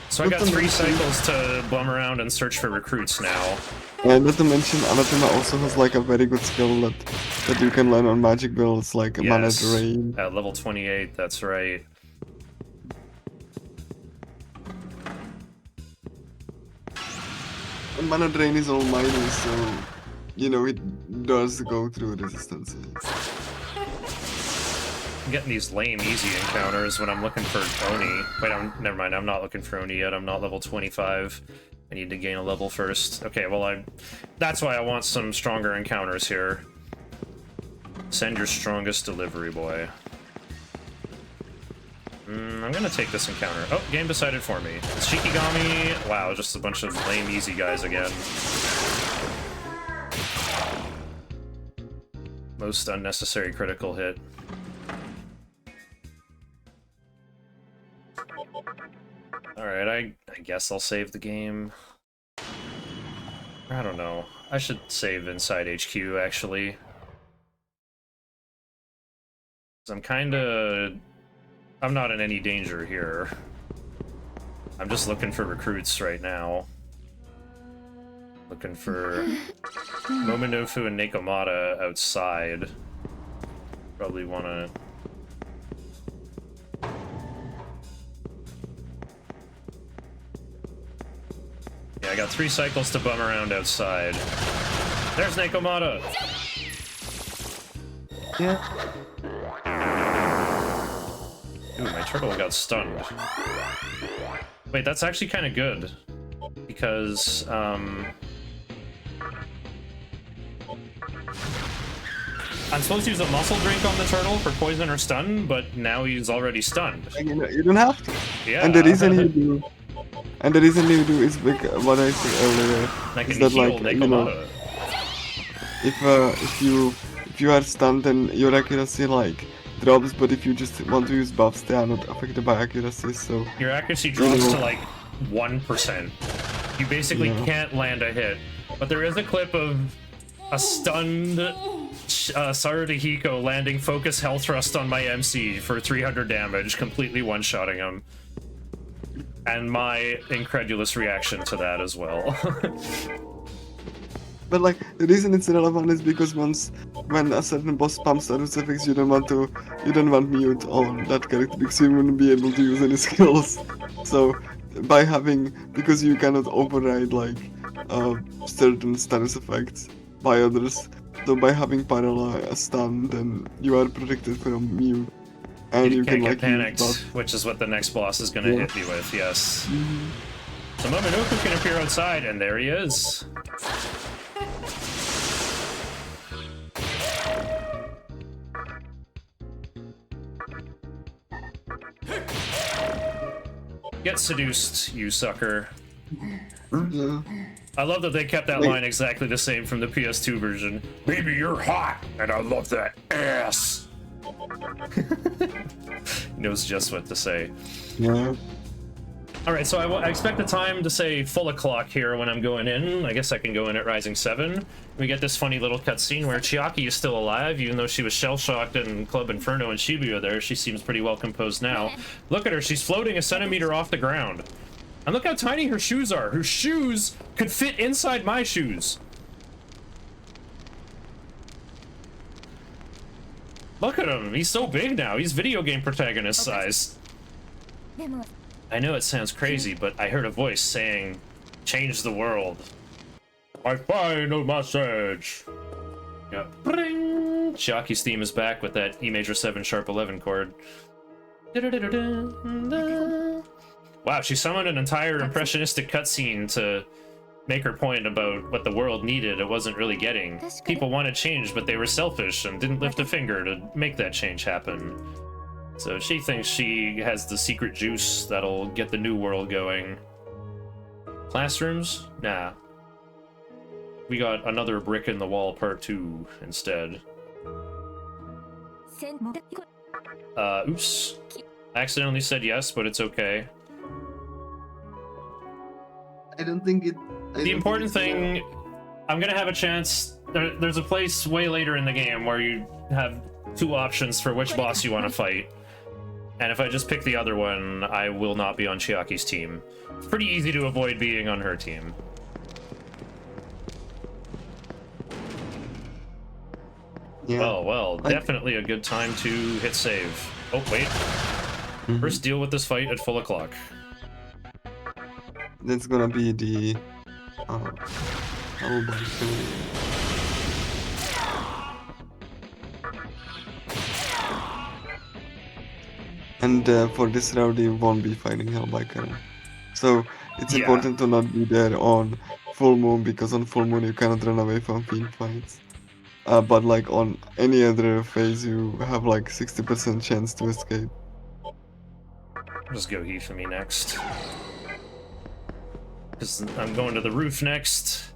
So I got 3 cycles to bum around and search for recruits now. And not to mention, anathema also has like a very good skill that you can learn on magic builds, like mana drain. At level 28, that's right. And mana drain is all minus, so you know it does go through resistances. I'm getting these lame easy encounters when I'm looking for Oni. Wait, never mind. I'm not looking for Oni yet. I'm not level 25. I need to gain a level first. Okay, well, that's why I want some stronger encounters here. Send your strongest delivery boy. I'm gonna take this encounter. Oh, game decided for me. It's Shikigami. Wow, just a bunch of lame easy guys again. Most unnecessary critical hit. Alright, I guess I'll save the game. I don't know. I should save inside HQ, actually. I'm not in any danger here. I'm just looking for recruits right now. Looking for Momonofu and Nekomata outside. Probably wanna... Yeah, I got 3 cycles to bum around outside. There's Nekomata! Yeah. Ooh, my turtle got stunned. Wait, that's actually kind of good. Because, I'm supposed to use a muscle drink on the turtle for poison or stun, but now he's already stunned. You don't have to. Yeah. And the reason you do... And the reason you do is because what I said earlier I can is that, heal like, you know, Nekomata. if you are stunned, then your accuracy like drops. But if you just want to use buffs, they are not affected by accuracy. So Your accuracy drops to like 1%. You basically can't land a hit. But there is a clip of a stunned Sarudahiko landing focus health thrust on my MC for 300 damage, completely one-shotting him. And my incredulous reaction to that as well. But like the reason it's relevant is because when a certain boss spams a crucifix, you don't want mute on that character because you wouldn't be able to use any skills. So because you cannot override like certain status effects by others. So by having paralyzed stun, then you are protected from mute. And you can't can get like panicked, use which is what the next boss is gonna hit me with, yes. So Momonoku can appear outside, and there he is. Get seduced, you sucker. Yeah. I love that they kept that line exactly the same from the PS2 version. Baby, you're hot, and I love that ass. Knows just what to say. Yeah. Alright, so I expect the time to say full o'clock here when I'm going in. I guess I can go in at Rising 7. We get this funny little cutscene where Chiaki is still alive, even though she was shell-shocked in Club Inferno and Shibuya there. She seems pretty well composed now. Look at her, she's floating a centimeter off the ground. And look how tiny her shoes are. Her shoes could fit inside my shoes. Look at him, he's so big now. He's video game protagonist size. I know it sounds crazy, but I heard a voice saying, change the world. My final message. Yeah. Bring! Chiaki's theme is back with that E major 7 sharp 11 chord. Wow, she summoned an entire impressionistic cutscene to make her point about what the world needed it wasn't really getting. People wanted change, but they were selfish and didn't lift a finger to make that change happen. So she thinks she has the secret juice that'll get the new world going. Classrooms? Nah. We got another brick in the wall part 2 instead. Oops. Accidentally said yes, but it's okay. I don't think it... The important thing, I'm gonna have a chance... There's a place way later in the game where you have 2 options for which boss you want to fight. And if I just pick the other one, I will not be on Chiaki's team. It's pretty easy to avoid being on her team. Yeah. Well, definitely a good time to hit save. Oh, wait. First deal with this fight at full o'clock. That's gonna be the... oh my god. and for this round you won't be fighting Hellbiker. So it's Yeah. important to not be there on full moon, because on full moon you cannot run away from fiend fights. But like on any other phase you have like 60% chance to escape. Just go he for me next. Because I'm going to the roof next,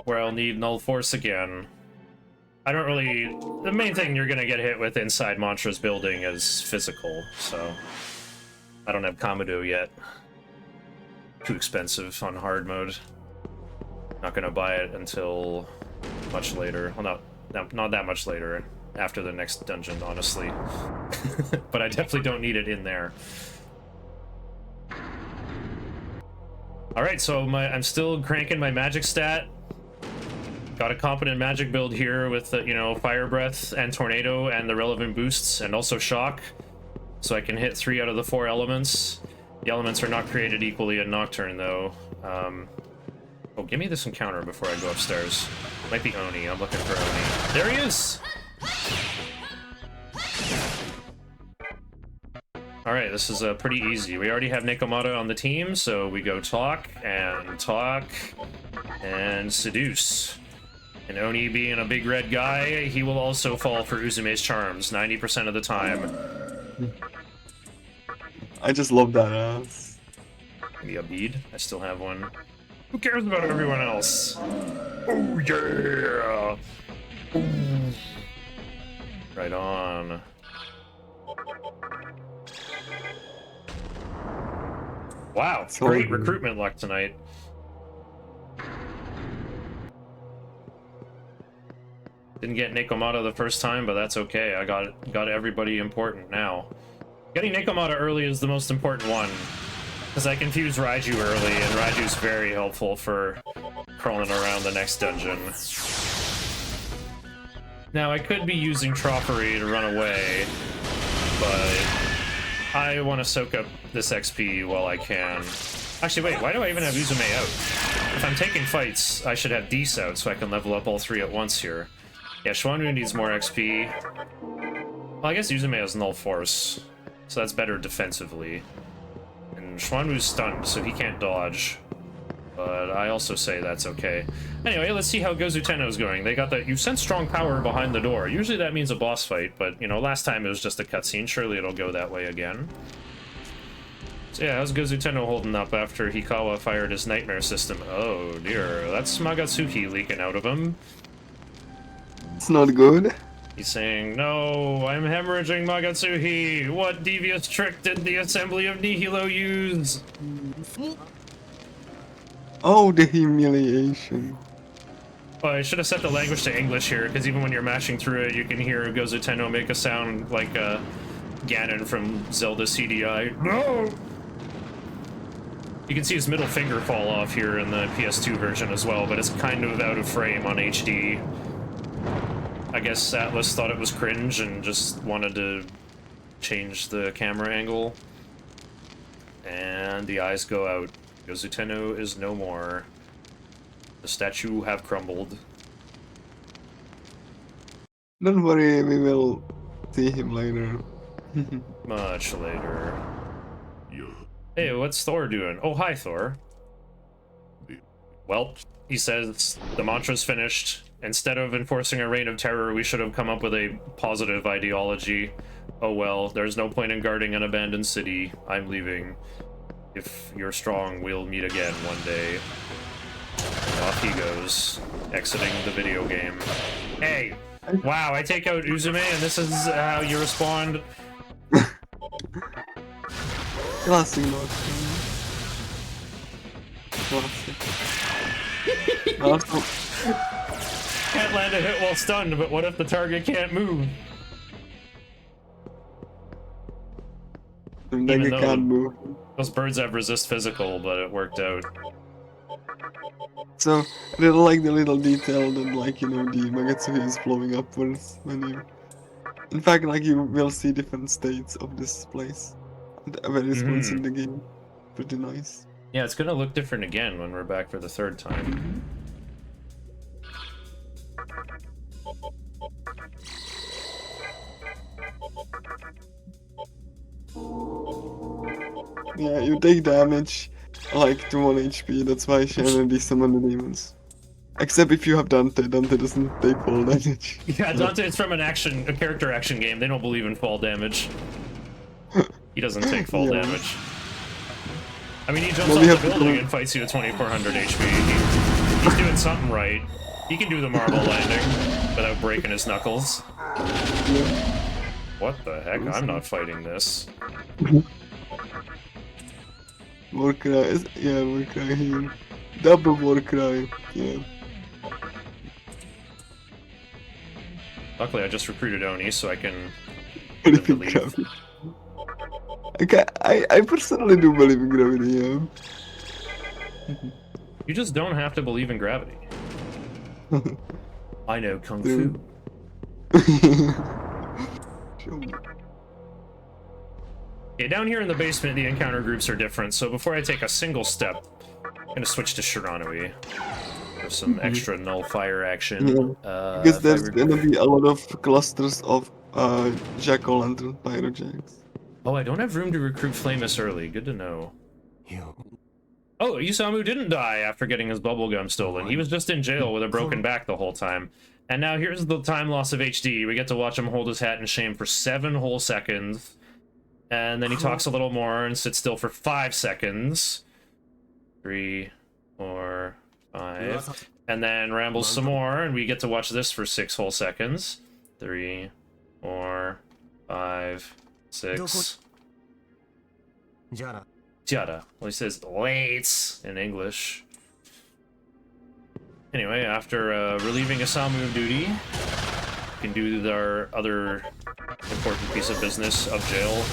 where I'll need null force again. I don't really... The main thing you're gonna get hit with inside Mantra's building is physical, so... I don't have Kamado yet. Too expensive on hard mode. Not gonna buy it until much later. Well, not that much later. After the next dungeon, honestly. But I definitely don't need it in there. Alright, so I'm still cranking my magic stat. Got a competent magic build here with, you know, Fire Breath and Tornado and the relevant boosts, and also Shock. So I can hit 3 out of the 4 elements. The elements are not created equally in Nocturne, though. Oh, give me this encounter before I go upstairs. Might be Oni. I'm looking for Oni. There he is! Alright, this is pretty easy. We already have Nekomata on the team, so we go talk, and seduce. And Oni being a big red guy, he will also fall for Uzume's charms 90% of the time. I just love that ass. Maybe a bead? I still have one. Who cares about everyone else? Oh yeah! Ooh. Right on. Wow, So great good. recruitment luck tonight. Didn't get Nekomata the first time, but that's okay. I got everybody important now. Getting Nekomata early is the most important one, because I confused Raiju early, and Raiju's very helpful for crawling around the next dungeon. Now, I could be using Trophery to run away, but I want to soak up this XP while I can. Actually, wait, why do I even have Uzume out? If I'm taking fights, I should have Dees out so I can level up all 3 at once here. Yeah, Schwanwu needs more XP. Well, I guess Uzume has Null Force, so that's better defensively. And Schwanwu's stunned, so he can't dodge. But I also say that's okay. Anyway, let's see how Gozu Tenno's going. They got that. You sense strong power behind the door. Usually that means a boss fight, but, you know, last time it was just a cutscene. Surely it'll go that way again. So yeah, how's Gozu Tenno holding up after Hikawa fired his nightmare system? Oh dear, that's Magatsuki leaking out of him. It's not good. He's saying, no, I'm hemorrhaging Magatsuki. What devious trick did the Assembly of Nihilo use? Oh, the humiliation. Oh, I should have set the language to English here, because even when you're mashing through it, you can hear Gozu Tenno make a sound like Ganon from Zelda CDI. No! You can see his middle finger fall off here in the PS2 version as well, but it's kind of out of frame on HD. I guess Atlas thought it was cringe and just wanted to change the camera angle. And the eyes go out. Gozu Tenno is no more. The statue have crumbled. Don't worry, we will see him later. Much later. Hey, what's Thor doing? Oh, hi, Thor. Well, he says the mantra's finished. Instead of enforcing a reign of terror, we should have come up with a positive ideology. Oh well, there's no point in guarding an abandoned city. I'm leaving. If you're strong, we'll meet again one day. And off he goes, exiting the video game. Hey! Wow, I take out Uzume and this is how you respond? Classic Nocturne. Classic. Also, Can't land a hit while stunned, but what if the target can't move? the Mega Even though can't move. Those birds have resist physical, but it worked out. So, I really like the little detail that, like, you know, the Magatsuki is flowing upwards when you... In fact, like, you will see different states of this place at various points in the game. Pretty nice. Yeah, it's gonna look different again when we're back for the 3rd time. Yeah, you take damage like to 1 HP, that's why Shin and summon the demons. Except if you have Dante, Dante doesn't take fall damage. Yeah, Dante is from a character action game. They don't believe in fall damage. He doesn't take fall Yeah. damage. I mean, he jumps Well, off we the have to building go- and fights you at 2400 HP. He's doing something right. He can do the marble landing without breaking his knuckles. Yeah. What the heck? I'm not fighting this. War cry is, yeah, war cry here. Double war cry, yeah. Luckily, I just recruited Oni, so I can Believe in leave. gravity. Okay, I personally do believe in gravity, yeah. You just don't have to believe in gravity. I know Kung Dude. Fu. Show me. Yeah, down here in the basement, the encounter groups are different, so before I take a single step, I'm gonna switch to Shiranui for some extra nullifier action. Yeah, because if I there's were- gonna be a lot of clusters of jack-o'-lantern pyrojacks. Oh, I don't have room to recruit Flamus early. Good to know. Oh, Isamu didn't die after getting his bubblegum stolen. He was just in jail with a broken back the whole time. And now here's the time loss of HD. We get to watch him hold his hat in shame for 7 whole seconds. And then he talks a little more and sits still for 5 seconds. 3, 4, 5. And then rambles some more, and we get to watch this for 6 whole seconds. 3, 4, 5, 6. Jada. Well, he says wait in English. Anyway, after relieving Isamu of duty, we can do our other important piece of business of jail.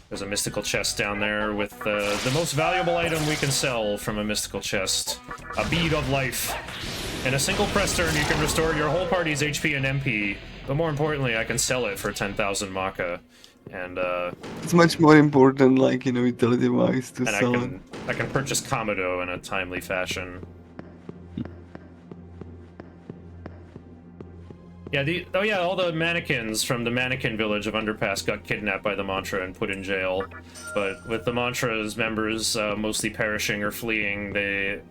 There's a mystical chest down there with the most valuable item we can sell from a mystical chest. A bead of life. In a single press turn, you can restore your whole party's HP and MP, but more importantly, I can sell it for 10,000 Maka. And It's much more important, like, you know, utility-wise to and sell it. I can purchase Komodo in a timely fashion. Yeah, all the mannequins from the mannequin village of Underpass got kidnapped by the Mantra and put in jail. But with the Mantra's members mostly perishing or fleeing, the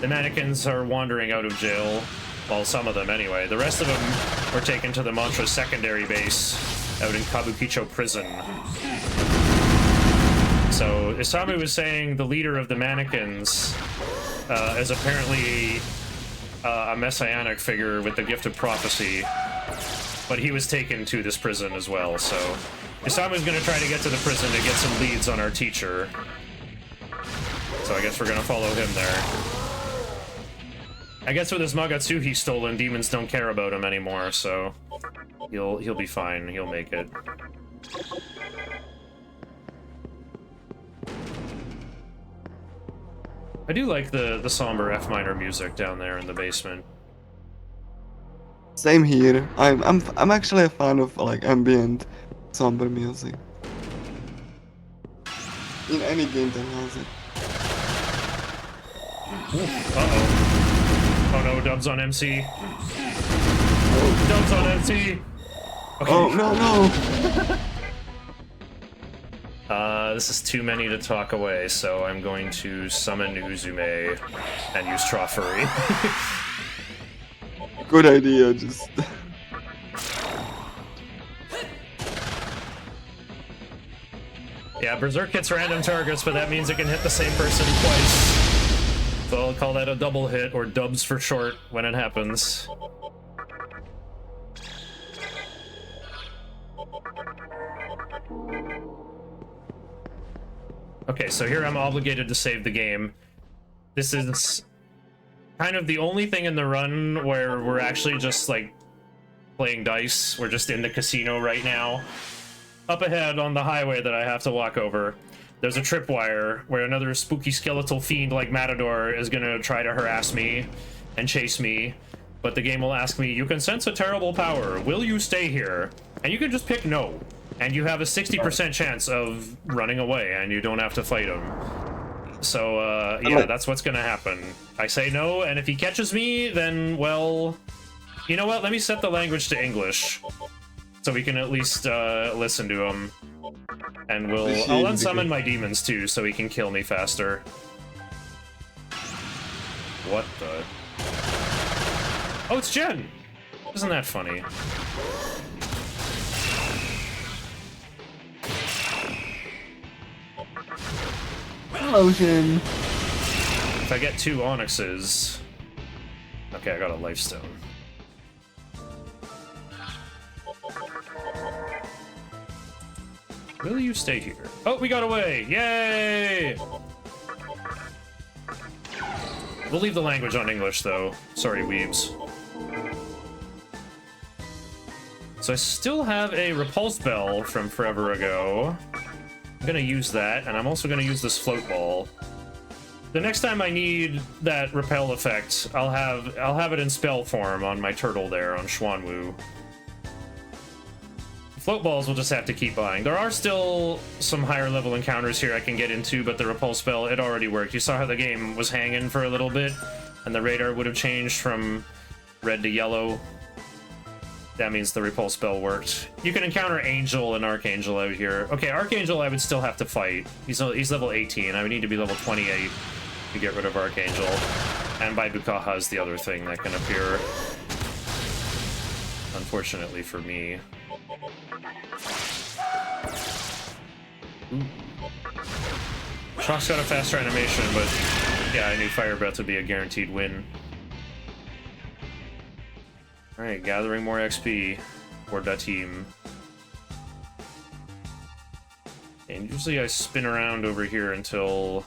mannequins are wandering out of jail. Well, some of them anyway. The rest of them were taken to the Mantra's secondary base out in Kabukicho prison. So Isamu was saying the leader of the mannequins is apparently a messianic figure with the gift of prophecy, but he was taken to this prison as well, so Isamu's gonna try to get to the prison to get some leads on our teacher. So I guess we're gonna follow him there. I guess with his Magatsuhi stolen, demons don't care about him anymore, so he'll be fine, he'll make it. I do like the somber F minor music down there in the basement. Same here. I'm actually a fan of like ambient, somber music. In any game that has it. Uh-oh. Oh no, Dubs on MC. Dubs on MC! Okay. Oh no! This is too many to talk away, so I'm going to summon Uzume and use Troffery. Good idea. Just Yeah, Berserk hits random targets, but that means it can hit the same person twice. So I'll call that a double hit, or dubs for short, when it happens. Okay, so here I'm obligated to save the game. This is kind of the only thing in the run where we're actually just, like, playing dice. We're just in the casino right now. Up ahead on the highway that I have to walk over, there's a tripwire where another spooky skeletal fiend like Matador is gonna try to harass me and chase me, but the game will ask me, you can sense a terrible power, will you stay here? And you can just pick no, and you have a 60% chance of running away, and you don't have to fight him. So, yeah, that's what's gonna happen. I say no, and if he catches me, then, well, you know what, let me set the language to English, so we can at least listen to him. And I'll unsummon my demons too, so he can kill me faster. What the? Oh, it's Jen! Isn't that funny? Hello, Shin. If I get 2 onyxes... Okay, I got a life stone. Will you stay here? Oh, we got away! Yay! We'll leave the language on English, though. Sorry, weebs. So I still have a repulse bell from forever ago. I'm gonna use that, and I'm also gonna use this float ball. The next time I need that repel effect, I'll have it in spell form on my turtle there on Xuanwu. Float balls we'll just have to keep buying. There are still some higher level encounters here I can get into, but the repulse spell, it already worked. You saw how the game was hanging for a little bit, and the radar would have changed from red to yellow. That means the repulse spell worked. You can encounter Angel and Archangel out here. Okay, Archangel I would still have to fight. He's level 18. I would need to be level 28 to get rid of Archangel. And by Bukaha is the other thing that can appear. Unfortunately for me. Ooh. Shock's got a faster animation, but yeah, I knew Fire Breath would be a guaranteed win. Alright, gathering more XP for that team. And usually I spin around over here until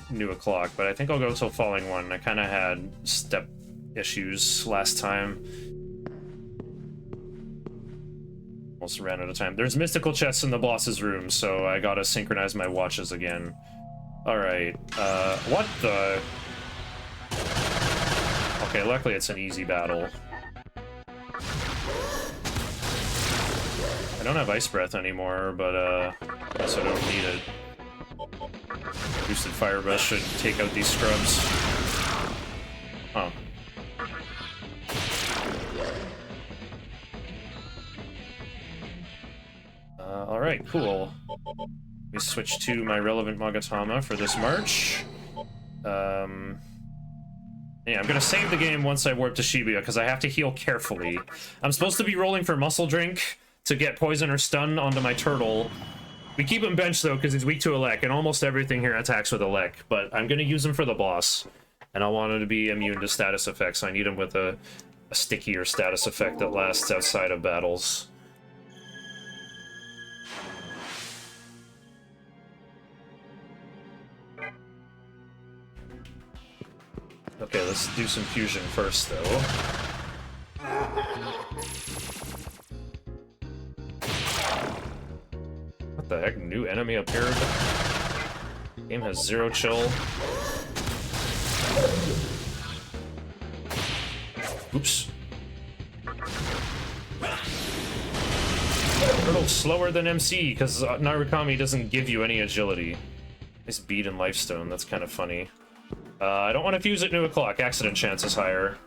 new o'clock, but I think I'll go till Falling One. I kind of had step issues last time. Almost ran out of time. There's mystical chests in the boss's room, so I gotta synchronize my watches again. Alright, what the... Okay, luckily it's an easy battle. I don't have Ice Breath anymore, but I guess I don't need it. Boosted Fire Breath should take out these scrubs. Huh. Alright, cool. We switch to my relevant Magatama for this march. Yeah, I'm gonna save the game once I warp to Shibuya, because I have to heal carefully. I'm supposed to be rolling for Muscle Drink to get poison or stun onto my turtle. We keep him benched, though, because he's weak to Elec, and almost everything here attacks with Elec, but I'm gonna use him for the boss. And I want him to be immune to status effects, so I need him with a stickier status effect that lasts outside of battles. Okay, let's do some fusion first, though. What the heck? New enemy appeared? Game has 0 chill. Oops. Turtle's slower than MC, because Narukami doesn't give you any agility. Nice bead and lifestone, that's kind of funny. I don't want to fuse at new o'clock. Accident chance is higher.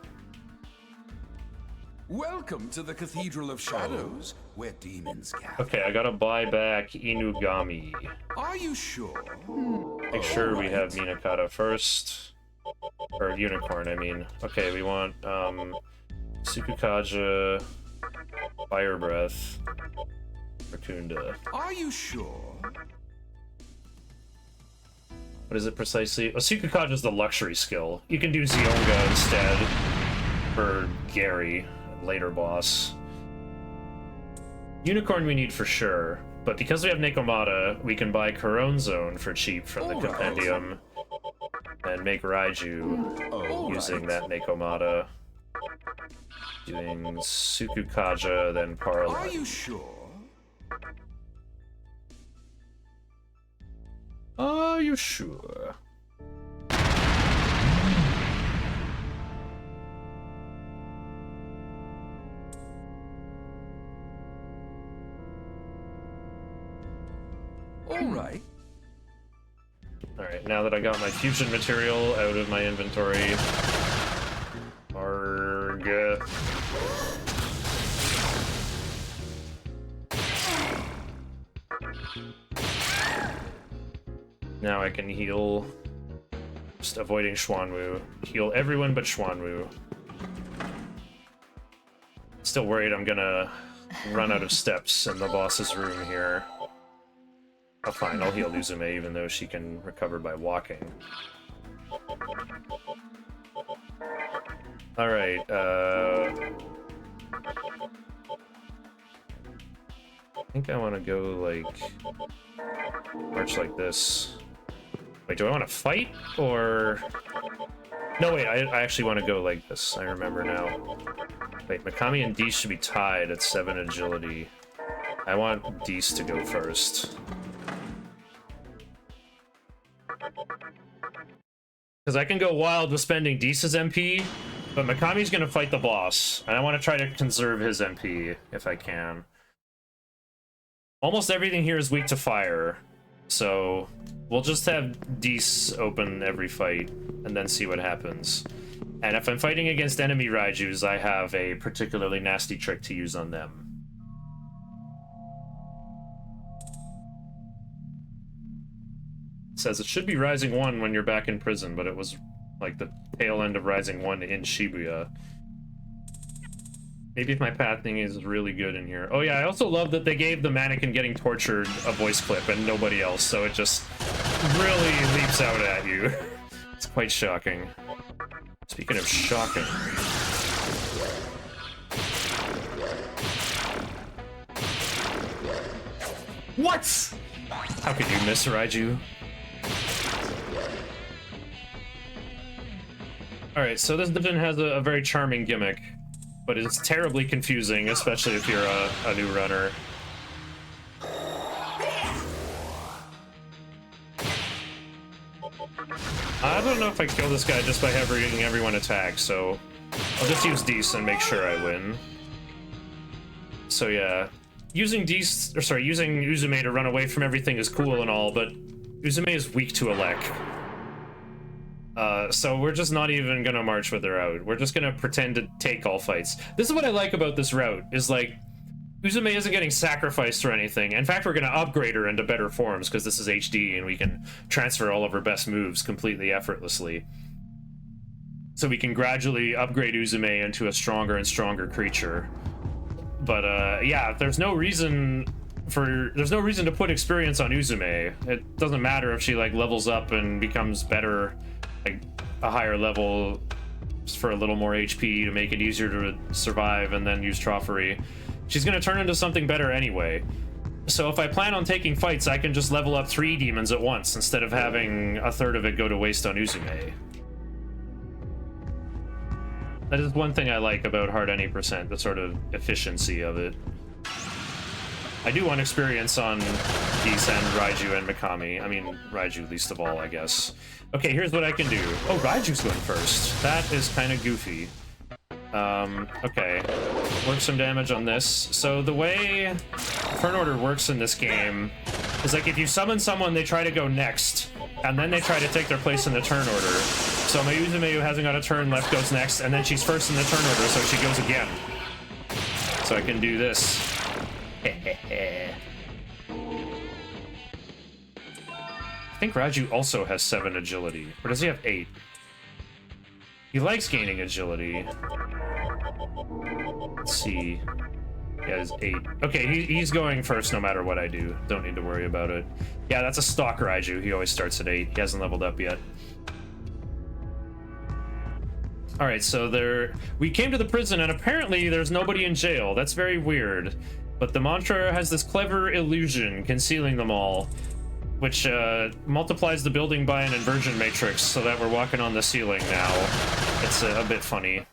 Welcome to the Cathedral of Shadows, where demons gather. Okay, I gotta buy back Inugami. Are you sure? Make sure we have Minakata first. Or Unicorn, I mean. Okay, we want Sukukaja, Fire Breath, Rakunda. Are you sure? What is it precisely? Oh, Sukukaja is the luxury skill. You can do Zionga instead for Gary, later boss. Unicorn we need for sure, but because we have Nekomata, we can buy Corone Zone for cheap from the compendium and make Raiju using that Nekomata. Doing Sukukaja, then Parla. Are you sure? Are you sure? Alright. Alright, now that I got my fusion material out of my inventory. Arg. Now I can heal. Just avoiding Xuanwu. Heal everyone but Xuanwu. Still worried I'm gonna run out of steps in the boss's room here. Oh, fine, I'll heal Uzume even though she can recover by walking. Alright, I think I want to go, like, march like this. Wait, do I want to fight, or... No, wait, I actually want to go like this. I remember now. Wait, Megami and Dees should be tied at 7 agility. I want Dees to go first. Because I can go wild with spending Dees' MP, but Mikami's going to fight the boss, and I want to try to conserve his MP if I can. Almost everything here is weak to fire, so we'll just have Dees open every fight and then see what happens. And if I'm fighting against enemy Raijus, I have a particularly nasty trick to use on them. It says it should be Rising 1 when you're back in prison, but it was like the tail end of Rising 1 in Shibuya. Maybe if my pathing is really good in here. Oh yeah, I also love that they gave the mannequin getting tortured a voice clip and nobody else, so it just really leaps out at you. It's quite shocking. Speaking of shocking... What?! How could you miss Raiju? Alright, so this dungeon has a very charming gimmick, but it's terribly confusing, especially if you're a new runner. I don't know if I kill this guy just by having everyone attack, so I'll just use Dees and make sure I win. So yeah, using Uzume to run away from everything is cool and all, but Uzume is weak to Elec. So we're just not even gonna march with her out. We're just gonna pretend to take all fights. This is what I like about this route, is like, Uzume isn't getting sacrificed or anything. In fact, we're gonna upgrade her into better forms, because this is HD and we can transfer all of her best moves completely effortlessly. So we can gradually upgrade Uzume into a stronger and stronger creature. But yeah, there's no reason to put experience on Uzume. It doesn't matter if she like levels up and becomes better, like a higher level just for a little more HP to make it easier to survive and then use Trophery. She's gonna turn into something better anyway. So if I plan on taking fights, I can just level up 3 demons at once instead of having a third of it go to waste on Uzume. That is one thing I like about hard any percent, the sort of efficiency of it. I do want experience on Dees and Raiju and Megami. I mean, Raiju least of all, I guess. Okay, here's what I can do. Oh, Raiju's going first. That is kind of goofy. Okay. Work some damage on this. So the way turn order works in this game is like if you summon someone, they try to go next, and then they try to take their place in the turn order. So my Uzume, who hasn't got a turn left, goes next, and then she's first in the turn order, so she goes again. So I can do this. I think Raiju also has 7 agility. Or does he have 8? He likes gaining agility. Let's see. He has 8. Okay, he's going first no matter what I do. Don't need to worry about it. Yeah, that's a stock Raiju. He always starts at 8. He hasn't leveled up yet. Alright, so we came to the prison and apparently there's nobody in jail. That's very weird. But the mantra has this clever illusion concealing them all, which multiplies the building by an inversion matrix so that we're walking on the ceiling now. It's a bit funny.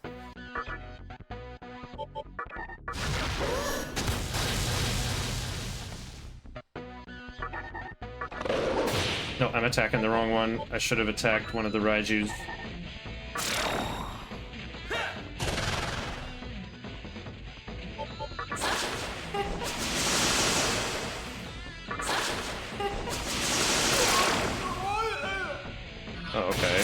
No, I'm attacking the wrong one. I should have attacked one of the Raijus. Oh, okay.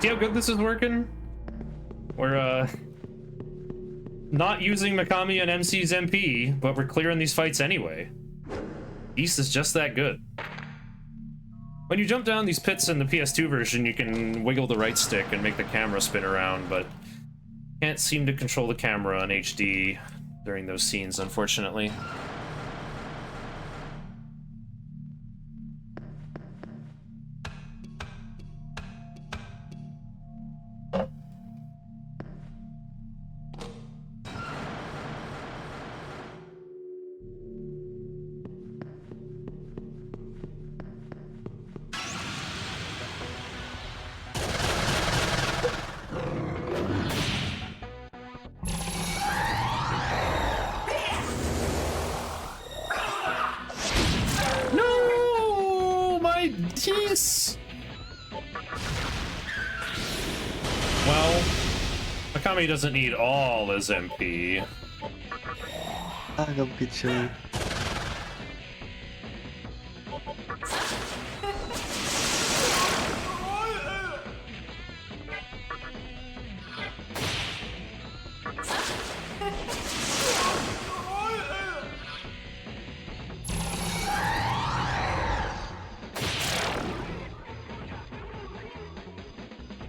See how good this is working? We're not using Megami and MC's MP, but we're clearing these fights anyway. Beast is just that good. When you jump down these pits in the PS2 version, you can wiggle the right stick and make the camera spin around, but can't seem to control the camera in HD during those scenes, unfortunately. Jeez. Well, Megami doesn't need all his MP. I don't get you.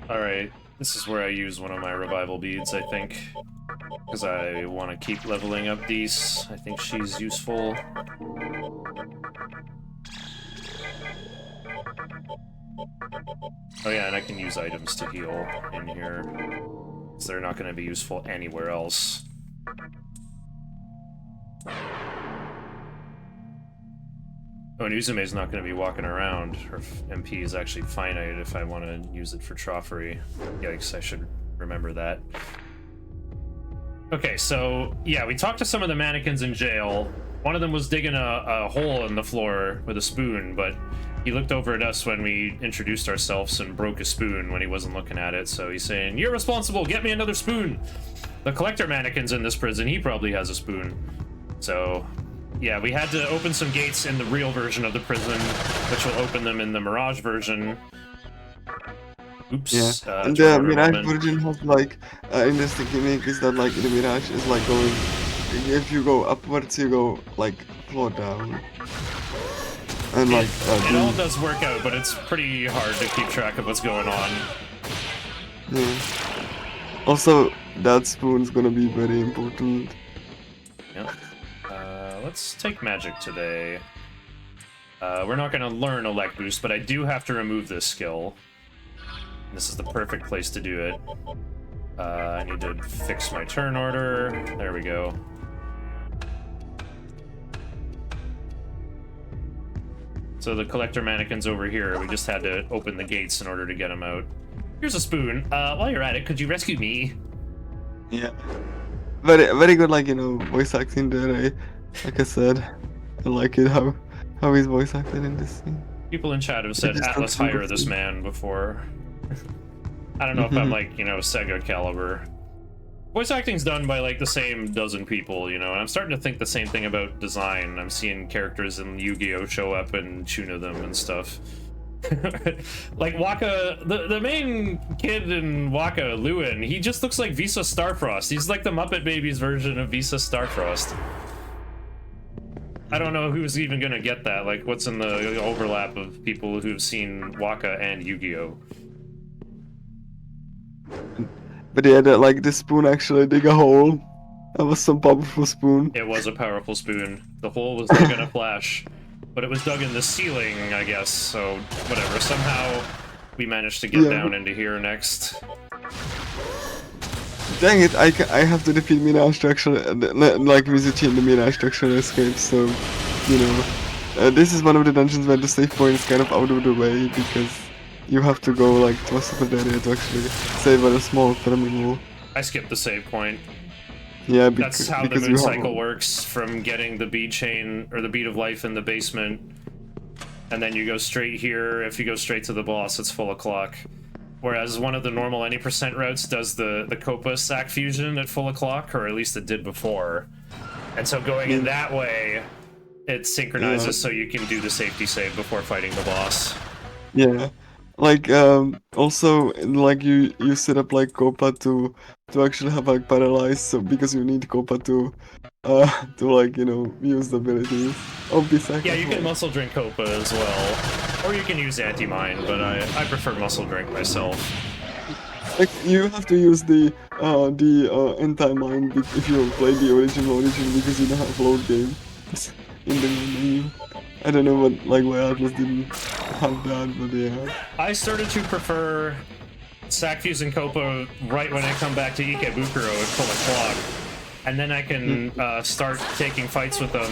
Alright, this is where I use one of my revival beads, I think. Because I want to keep leveling up Dees. I think she's useful. Oh yeah, and I can use items to heal in here. Because they're not going to be useful anywhere else. Oh, and Uzume is not going to be walking around. Her MP is actually finite if I want to use it for Troffery. Yikes, I should remember that. Okay, so, yeah, we talked to some of the mannequins in jail. One of them was digging a hole in the floor with a spoon, but he looked over at us when we introduced ourselves and broke a spoon when he wasn't looking at it, so he's saying, "You're responsible, get me another spoon!" The collector mannequin's in this prison, he probably has a spoon. So... yeah, we had to open some gates in the real version of the prison, which will open them in the Mirage version. Oops. Yeah, and the Mirage version has like interesting gimmick is that like the Mirage is like going, if you go upwards you go like floor down. And like it all does work out, but it's pretty hard to keep track of what's going on. Yeah. Also, that spoon's gonna be very important. Yeah. Let's take magic today. We're not going to learn Elect Boost, but I do have to remove this skill. This is the perfect place to do it. I need to fix my turn order. There we go. So the collector mannequin's over here. We just had to open the gates in order to get them out. Here's a spoon. While you're at it, could you rescue me? Yeah. Very good, like, you know, voice acting there. Like I said, I like it how he's voice acted in this scene. People in chat have said Atlas hire this man before. I don't know if I'm like, you know, Sega caliber. Voice acting's done by like the same dozen people, you know, and I'm starting to think the same thing about design. I'm seeing characters in Yu-Gi-Oh! Show up and tuna them and stuff. Like Waka, the main kid in Waka, Lewin, he just looks like Visa Starfrost. He's like the Muppet Babies version of Visa Starfrost. I don't know who's even gonna get that. Like, what's in the overlap of people who've seen Waka and Yu-Gi-Oh? But yeah, like this spoon actually dig a hole. That was some powerful spoon. It was a powerful spoon. The hole was dug in a flash, but it was dug in the ceiling, I guess. So whatever. Somehow we managed to get down into here next. Dang it! I have to defeat Mirage to actually like visit in the Mirage to actually escape. So, you know, this is one of the dungeons where the save point is kind of out of the way because you have to go like to a separate area to actually save at a small terminal. I skipped the save point. Yeah, that's how the moon cycle works. From getting the bead chain or the bead of life in the basement, and then you go straight here. If you go straight to the boss, it's full o'clock. Whereas one of the normal any % routes does the Copa sack fusion at full o'clock, or at least it did before. And so going in that way, it synchronizes so you can do the safety save before fighting the boss. Yeah. like also like you set up like Copa to actually have like paralyzed, so because you need Copa to to like use the abilities of Bisaka. Yeah, you can muscle drink Copa as well, or you can use anti-mine, but I prefer muscle drink myself. Like you have to use the anti-mine if you play the original because you don't have load game in the menu. I don't know why Atlas didn't have that, but yeah. I started to prefer Sack Fuse and Copa right when I come back to Ikebukuro and pull a clock, and then I can start taking fights with them,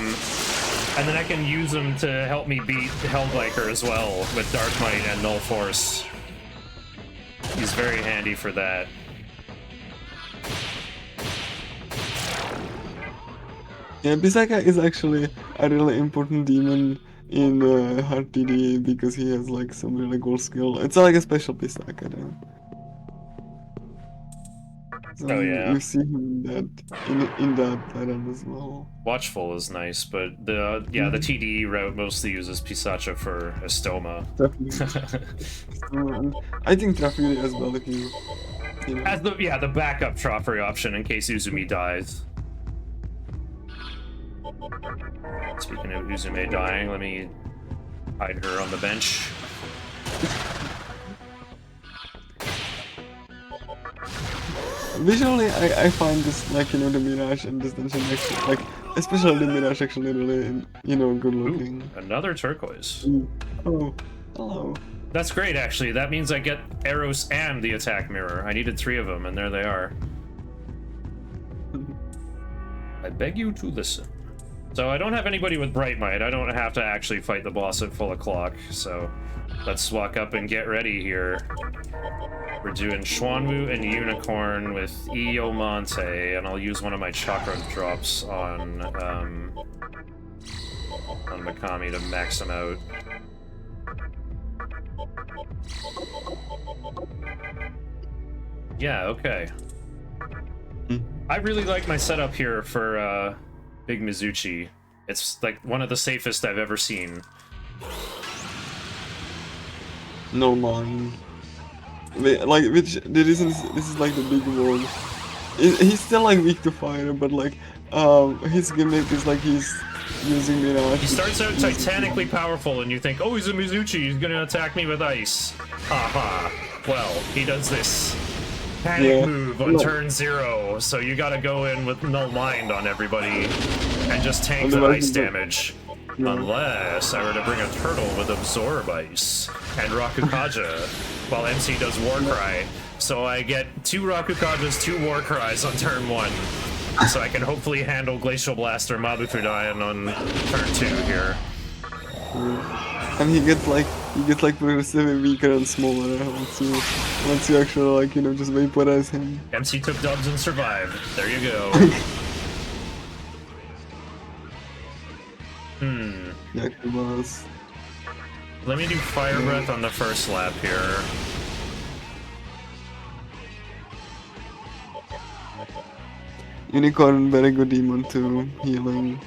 and then I can use them to help me beat Hellbiker as well with Dark Might and Null Force. He's very handy for that. Yeah, Bisaka is actually a really important demon in hard TD because he has like some really cool skill. It's like a special Bisaka then. So Oh, yeah. you see him in that pattern as well. Watchful is nice, but the TD route mostly uses Pisacha for Estoma. I think Trafuri as well if you know. As the backup Trafuri option in case Uzumi dies. Speaking of Uzume dying, let me hide her on the bench. Visually, I find this like the Mirage and this dungeon actually like especially the Mirage actually really good looking. Ooh, another turquoise. Oh, hello. That's great, actually. That means I get Eros and the attack mirror. I needed 3 of them, and there they are. I beg you to listen. So I don't have anybody with Bright Might. I don't have to actually fight the boss at full o'clock. So let's walk up and get ready here. We're doing Schwanwu and Unicorn with Iomonte, and I'll use one of my chakra drops on Megami to max him out. Yeah, okay. I really like my setup here for Big Mizuchi. It's like one of the safest I've ever seen. No man. Like the reason this is like the big one. He's still like weak to fire, but like his gimmick is like he's using Mirage. He starts out titanically powerful, and you think, oh, he's a Mizuchi, he's gonna attack me with ice. Haha. Well, he does this panic move on turn 0, so you gotta go in with Null Mind on everybody and just tank the ice damage. Unless I were to bring a turtle with Absorb Ice and Rakukaja while MC does Warcry. So I get 2 Rakukajas, 2 Warcries on turn 1. So I can hopefully handle Glacial Blast or Mabufudayan on turn 2 here. And he gets like progressively weaker and smaller once you actually like just vaporize him. MC took dubs and survived. There you go. Yeah, he was. Let me do Fire Breath on the first lap here. Unicorn, very good demon too, healing.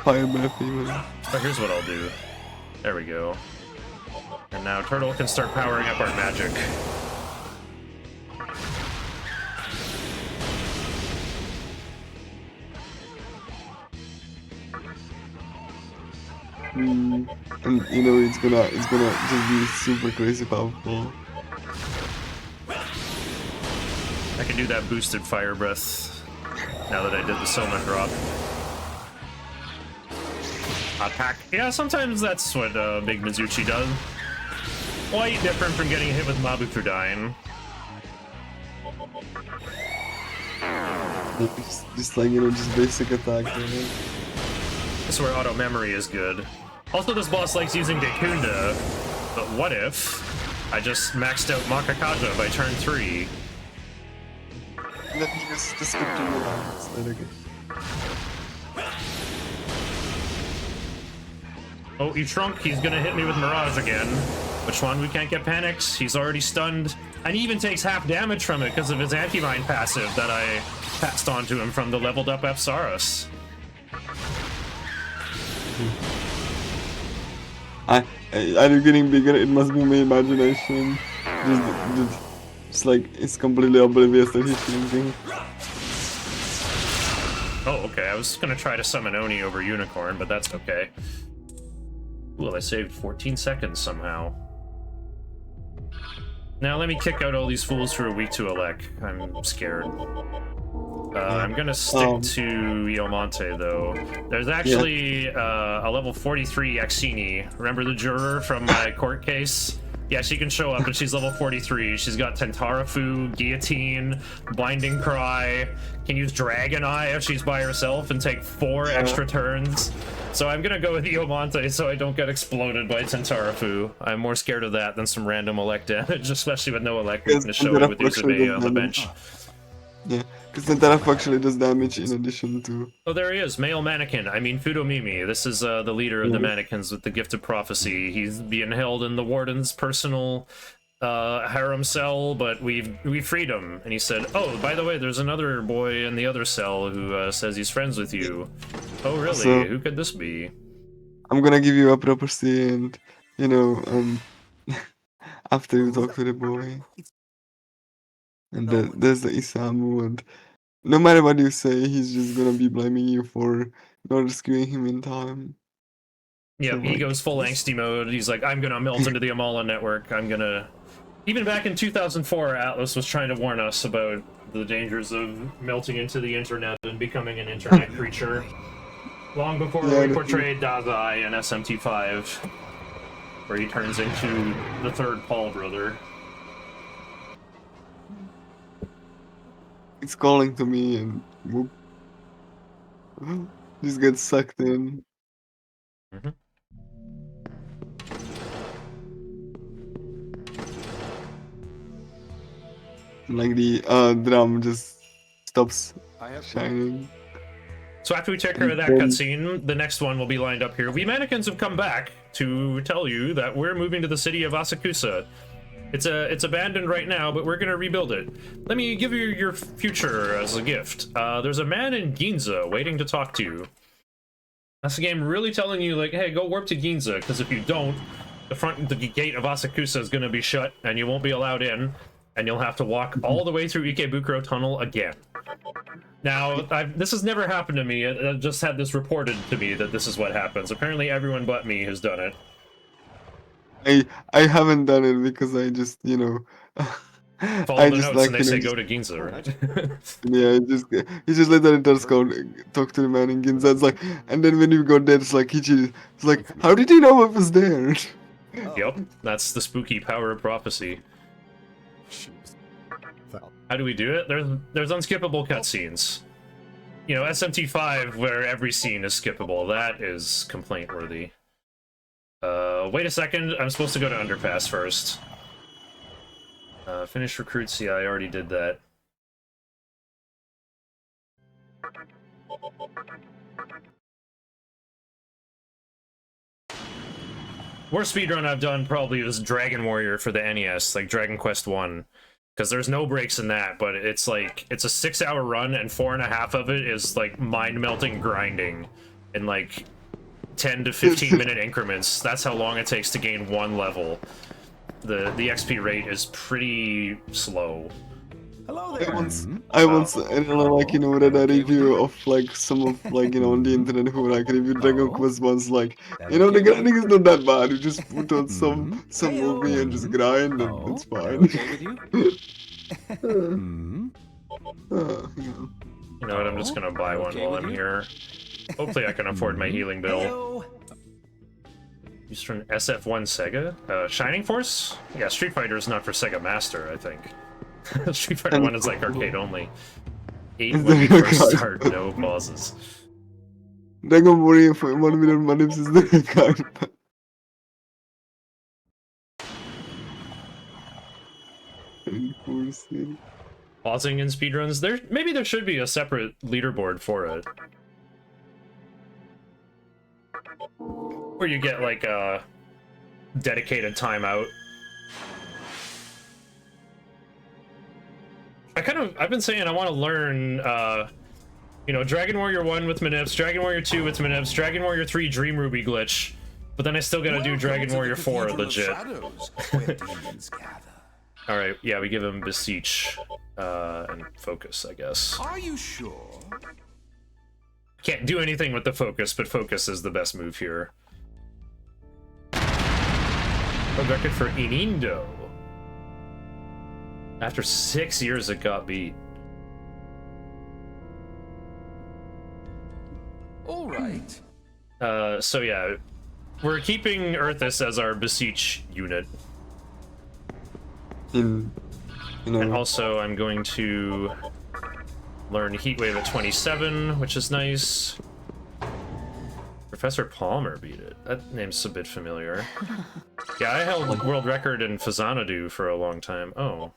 Fire breath even. But here's what I'll do. There we go. And now Turtle can start powering up our magic. And it's gonna just be super crazy powerful. I can do that boosted Fire Breath now that I did the Soma drop. Attack. Yeah, sometimes that's what Big Mizuchi does. Quite different from getting hit with Mabufudain. Just like, just basic attack, That's where auto memory is good. Also, this boss likes using Gekunda, but what if I just maxed out Makakaja by turn 3? And then he just skip to the lines. Oh, he shrunk. He's gonna hit me with Mirage again. Which one? We can't get panics. He's already stunned. And he even takes half damage from it because of his anti-mine passive that I passed on to him from the leveled up Apsaras. Are you getting bigger? It must be my imagination. Just like it's completely oblivious that he's shrinking. Oh, okay. I was gonna try to summon Oni over Unicorn, but that's okay. Well, I saved 14 seconds somehow. Now let me kick out all these fools who are weak to Elec. I'm scared. I'm gonna stick to Iomonte though. There's actually a level 43 Yaxini. Remember the juror from my court case? Yeah, she can show up, and she's level 43. She's got Tentarafu, Guillotine, Blinding Cry, can use Dragon Eye if she's by herself, and take 4 extra turns. So I'm gonna go with Iomonte so I don't get exploded by Tentarafu. I'm more scared of that than some random Elec damage, especially with no Elec to show up with Uzume on the bench. Yeah, because Tentarafu actually does damage in addition to... Oh, there he is, male mannequin. I mean, Fudomimi. This is the leader of the mannequins with the gift of prophecy. He's being held in the warden's personal harem cell, but we freed him. And he said, "Oh, by the way, there's another boy in the other cell who says he's friends with you." Oh, really? So, who could this be? I'm gonna give you a prophecy, and you know, after you talk to the boy, and there's the Isamu, and no matter what you say, he's just gonna be blaming you for not rescuing him in time. Yeah, So, he like, goes full angsty mode. He's like, "I'm gonna melt into the Amala network. I'm gonna..." Even back in 2004, Atlas was trying to warn us about the dangers of melting into the internet and becoming an internet creature. Long before we portrayed Dazai in SMT5, where he turns into the third Paul brother. It's calling to me, and whoop, just gets sucked in. Mm-hmm. Like the drum just stops shining. So after we take care of that cutscene, the next one will be lined up here. We mannequins have come back to tell you that we're moving to the city of Asakusa. It's abandoned right now, but we're gonna rebuild it. Let me give you your future as a gift. There's a man in Ginza waiting to talk to you. That's the game really telling you, like, hey, go warp to Ginza, because if you don't, the gate of Asakusa is gonna be shut, and you won't be allowed in, and you'll have to walk all the way through Ikebukuro Tunnel again. Now, this has never happened to me. I just had this reported to me that this is what happens. Apparently everyone but me has done it. I haven't done it because I just, you know, Follow I the just notes like, and they say go to Ginza, right? yeah, he just let the interns go talk to the man in Ginza. It's like, and then when you got there, it's like it's like, how did you know I was there? Yep, that's the spooky power of prophecy. How do we do it? There's unskippable cutscenes. You know, SMT5 where every scene is skippable. That is complaint worthy. Wait a second. I'm supposed to go to underpass first. Finish recruits. Yeah, I already did that. Worst speedrun I've done probably was Dragon Warrior for the NES, like Dragon Quest 1. Because there's no breaks in that, but it's like, it's a 6-hour run, and 4.5 of it is like mind-melting grinding in like 10 to 15 minute increments. That's how long it takes to gain one level. The XP rate is pretty slow. Hello there. I once like, you know, read a review of like some of like, you know, on the internet who like reviewed Dragon Quest once, like, you know, the grinding is not that bad. You just put on some movie and just grind, and it's fine. You know what, I'm just gonna buy one while I'm here. Hopefully I can afford my healing bill. Used from SF1 Sega? Shining Force? Yeah, Street Fighter is not for Sega Master, I think. Street Fighter 1 is like arcade only. 8 when you first start, no pauses. Dragon Warrior for 1 million manips is the kind. Pausing in speedruns? Maybe there should be a separate leaderboard for it. Where you get like a dedicated timeout. I've been saying I want to learn, you know, Dragon Warrior 1 with Manips, Dragon Warrior 2 with Manips, Dragon Warrior 3 Dream Ruby glitch, But then I still gotta do Dragon Warrior 4 legit. Shadows, where demons gather. Alright, yeah, we give him Beseech and Focus, I guess. Are you sure? Can't do anything with the Focus, but Focus is the best move here. World record for Inindo. After 6 years, it got beat. All right. So yeah, we're keeping Earthus as our Beseech unit. You know, And also, I'm going to learn Heatwave at 27, which is nice. Professor Palmer beat it. That name's a bit familiar. Yeah, I held world record in Fazanadu for a long time. Oh.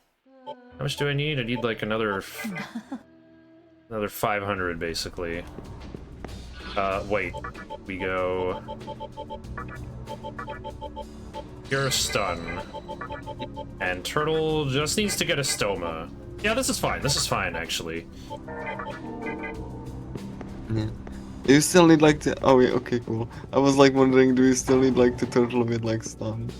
How much do I need? I need like another 500, basically. Wait. We go... Pure Stun. And Turtle just needs to get a Stoma. Yeah, this is fine. This is fine, actually. yeah. Do you still need like to? Oh yeah, okay, cool. I was like wondering, do you still need like the turtle with like stun?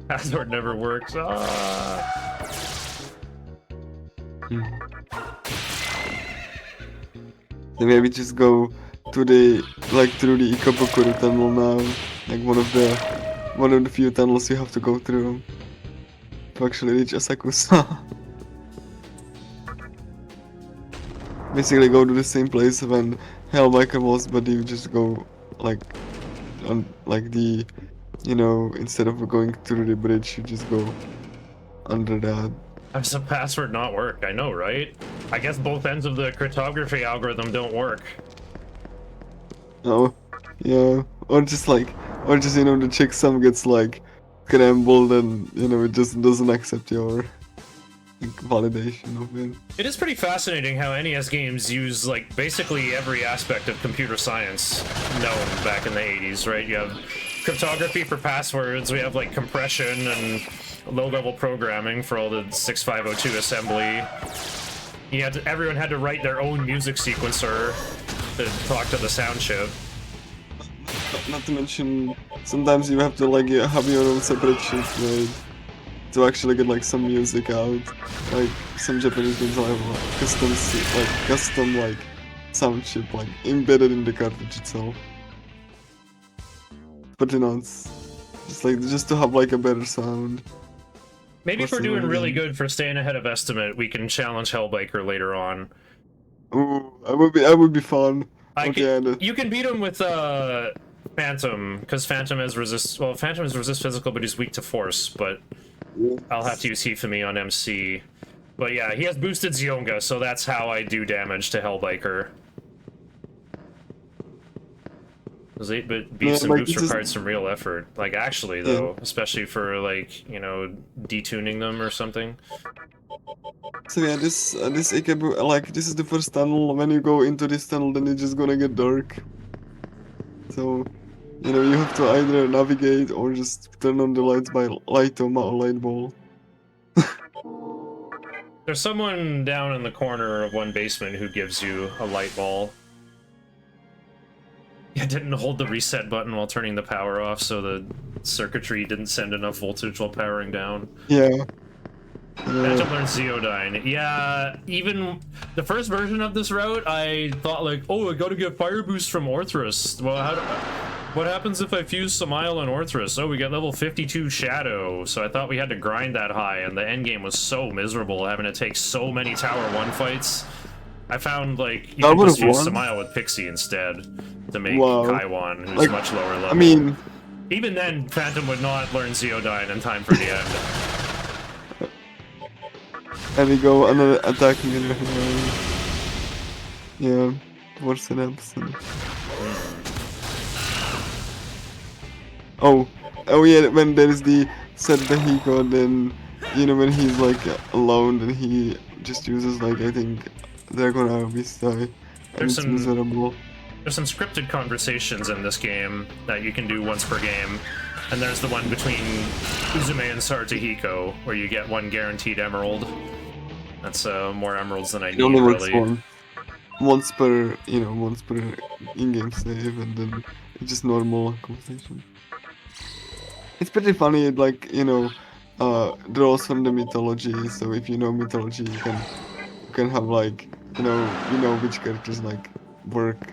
Password never works. Ah. So maybe just go to the through the Ikabukuro tunnel now, like one of the few tunnels you have to go through to actually reach Asakusa. Basically, go to the same place when Hellbiker was, but you just go like on like the, you know, instead of going through the bridge, you just go under that. How does the password not work? I know, right? I guess both ends of the cryptography algorithm don't work. Oh, yeah, or just you know, the checksum gets like scrambled and you know it just doesn't accept your validation of it. It is pretty fascinating how NES games use like basically every aspect of computer science known back in the 80s, right? You have cryptography for passwords, we have like compression and low-level programming for all the 6502 assembly. Everyone had to write their own music sequencer to talk to the sound chip. Not to mention, sometimes you have to like have your own separate chip made to actually get like some music out. Like some Japanese games have like custom sound chip like embedded in the cartridge itself. But you know, it's just to have like a better sound. Maybe if we're doing really good for staying ahead of estimate, we can challenge Hellbiker later on. Ooh, that would be fun. You can beat him with Phantom, because Phantom has resist. Well, Phantom has resist physical, but he's weak to force. But I'll have to use Hifumi on MC. But yeah, he has boosted Zionga, so that's how I do damage to Hellbiker. Those 8-bit beats and boosts required some real effort. Like, actually, though, especially for, like, you know, detuning them or something. So yeah, this Ikebu, like, this is the first tunnel. When you go into this tunnel, then it's just gonna get dark. So, you know, you have to either navigate or just turn on the lights by Lightoma or Lightball. There's someone down in the corner of one basement who gives you a light ball. I didn't hold the reset button while turning the power off, so the circuitry didn't send enough voltage while powering down. Yeah. I had to learn Zeodyne. Yeah, even the first version of this route, I thought like, oh, I gotta get fire boost from Orthrus. Well, what happens if I fuse Samael and Orthrus? Oh, we get level 52 Shadow, so I thought we had to grind that high, and the endgame was so miserable, having to take so many Tower 1 fights. I found, like, you can just use Samael with Pixie instead to make Kaiwan, who's much lower level. I mean... Even then, Phantom would not learn Zeodyne in time for the end. And we go another attacking in the yeah, what's an episode? Oh yeah, when there is the set vehicle, then, you know, when he's, like, alone, then he just uses, like, I think, Dragon Vista, and it's miserable. There's some scripted conversations in this game that you can do once per game, and there's the one between Uzume and Saratohiko, where you get one guaranteed emerald. That's more emeralds than I need, really. once per in-game save, and then it's just normal conversation. It's pretty funny. It like draws from the mythology. So if you know mythology, you can have like which characters like work.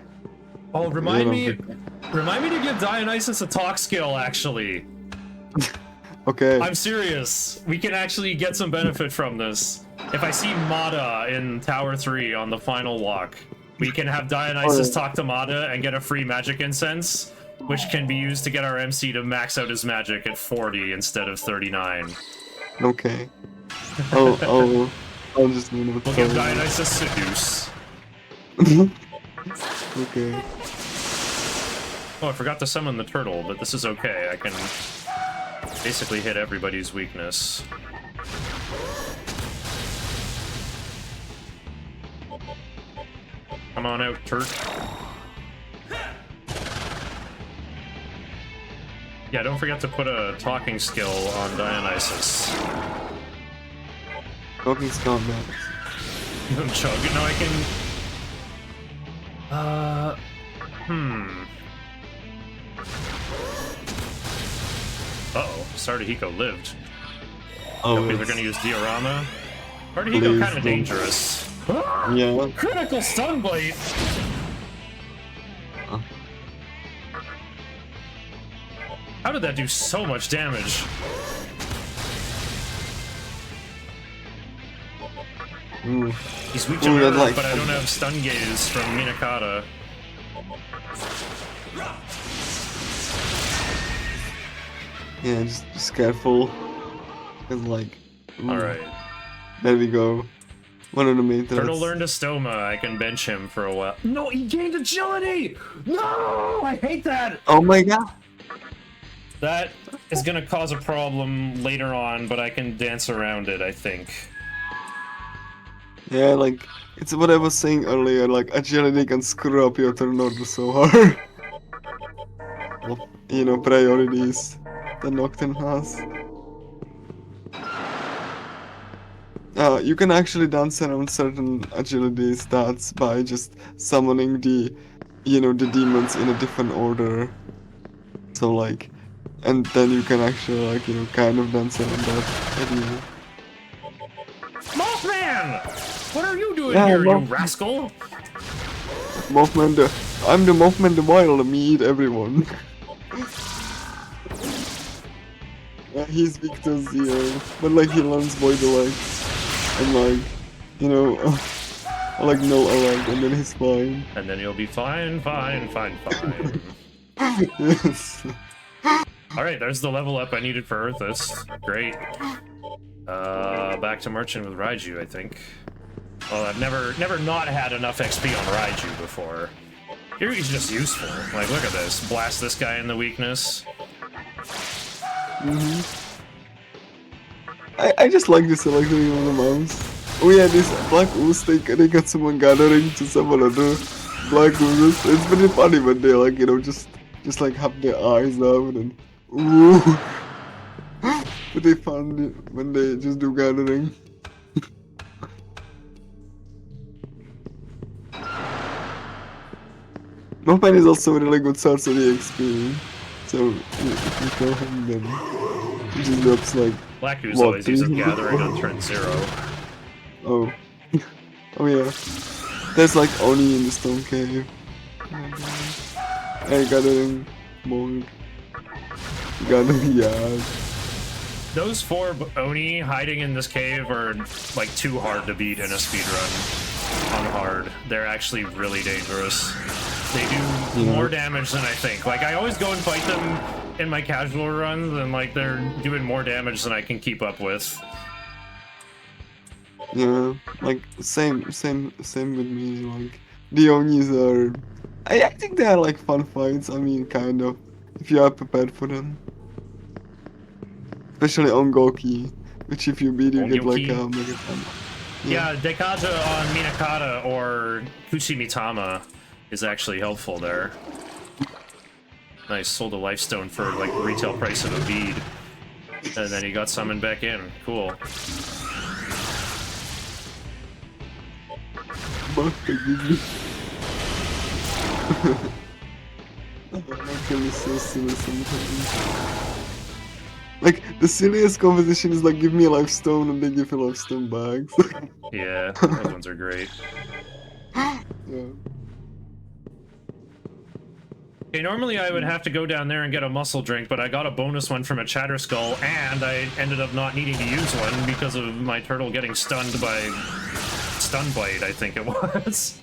Oh, remind me with- to give Dionysus a talk skill, actually. Okay. I'm serious. We can actually get some benefit from this. If I see Mada in Tower 3 on the final walk, we can have Dionysus talk to Mada and get a free magic incense, which can be used to get our MC to max out his magic at 40 instead of 39. Okay. I'll just We'll give Dionysus Seduce. Okay. Oh, I forgot to summon the turtle, but this is okay. I can basically hit everybody's weakness. Come on out, Turk. Yeah, don't forget to put a talking skill on Dionysus. Talking combat. Chug. No, I can... Uh-oh. Sardahiko lived. Oh, Okay, they're it's- gonna use Diorama. Sardahiko Please kind of don't. dangerous. Yeah. Critical stun blade! Oh. How did that do so much damage? Ooh. He's weak to Ooh, nerve, that, like- but I don't have stun gaze from Minakata. Yeah, just careful. Cause like. Ooh, Alright. There we go. One of the main threats. Turtle learned a stoma. I can bench him for a while. No, he gained agility! No! I hate that! Oh my god. That is gonna cause a problem later on, but I can dance around it, I think. Yeah, like it's what I was saying earlier. Like agility can screw up your turn order so hard. Well, priorities that Nocturne has. You can actually dance around certain agility stats by just summoning the demons in a different order. So like, and then you can actually like, kind of dance around that idea. Mothman! What are you doing Yeah, here, you Mothman. rascal? I'm the Mothman the Wild, me eat everyone. Yeah, he's weak to Zero, but like he learns Void Elect, and like, like no Elect, and then he's fine. And then you'll be fine. Yes. Alright, there's the level up I needed for Earthus. Great. Back to Merchant with Raiju, I think. Well, I've never not had enough XP on Raiju before. Here he's just useful. Like, look at this. Blast this guy in the weakness. I just like this selecting on the mouse. Oh yeah, this Black Ooze, they got someone gathering to summon other Black Oozes. It's pretty funny when they like, just like have their eyes out and ooh. But they found it when they just do gathering. Mothman is also a really good source of the XP. So if you kill him, then he just drops like. Black Ooze What, always uses 3? Gathering on turn 0. Oh. Oh yeah. There's like Oni in the stone cave. Hey, gathering mode. Gathering yard. Those 4 Oni hiding in this cave are like too hard to beat in a speedrun on hard. They're actually really dangerous. They do more damage than I think. Like, I always go and fight them in my casual runs, and like they're doing more damage than I can keep up with. Yeah, like same with me. Like the Onis are, I think they are like fun fights. I mean, kind of, if you are prepared for them. Especially on Goki, which if you beat, you get like a mega fun. Yeah, Dekaja on Minakata or Kushimitama is actually helpful there. Nice, sold a lifestone for like retail price of a bead. And then he got summoned back in. Cool. Basta gibi. Nocturne is so silly sometimes. Like, the silliest composition is like, give me a life stone and they give you life stone bags. Yeah, those ones are great. Yeah. Okay, normally I would have to go down there and get a muscle drink, but I got a bonus one from a chatter skull, and I ended up not needing to use one because of my turtle getting stunned by stun blade, I think it was.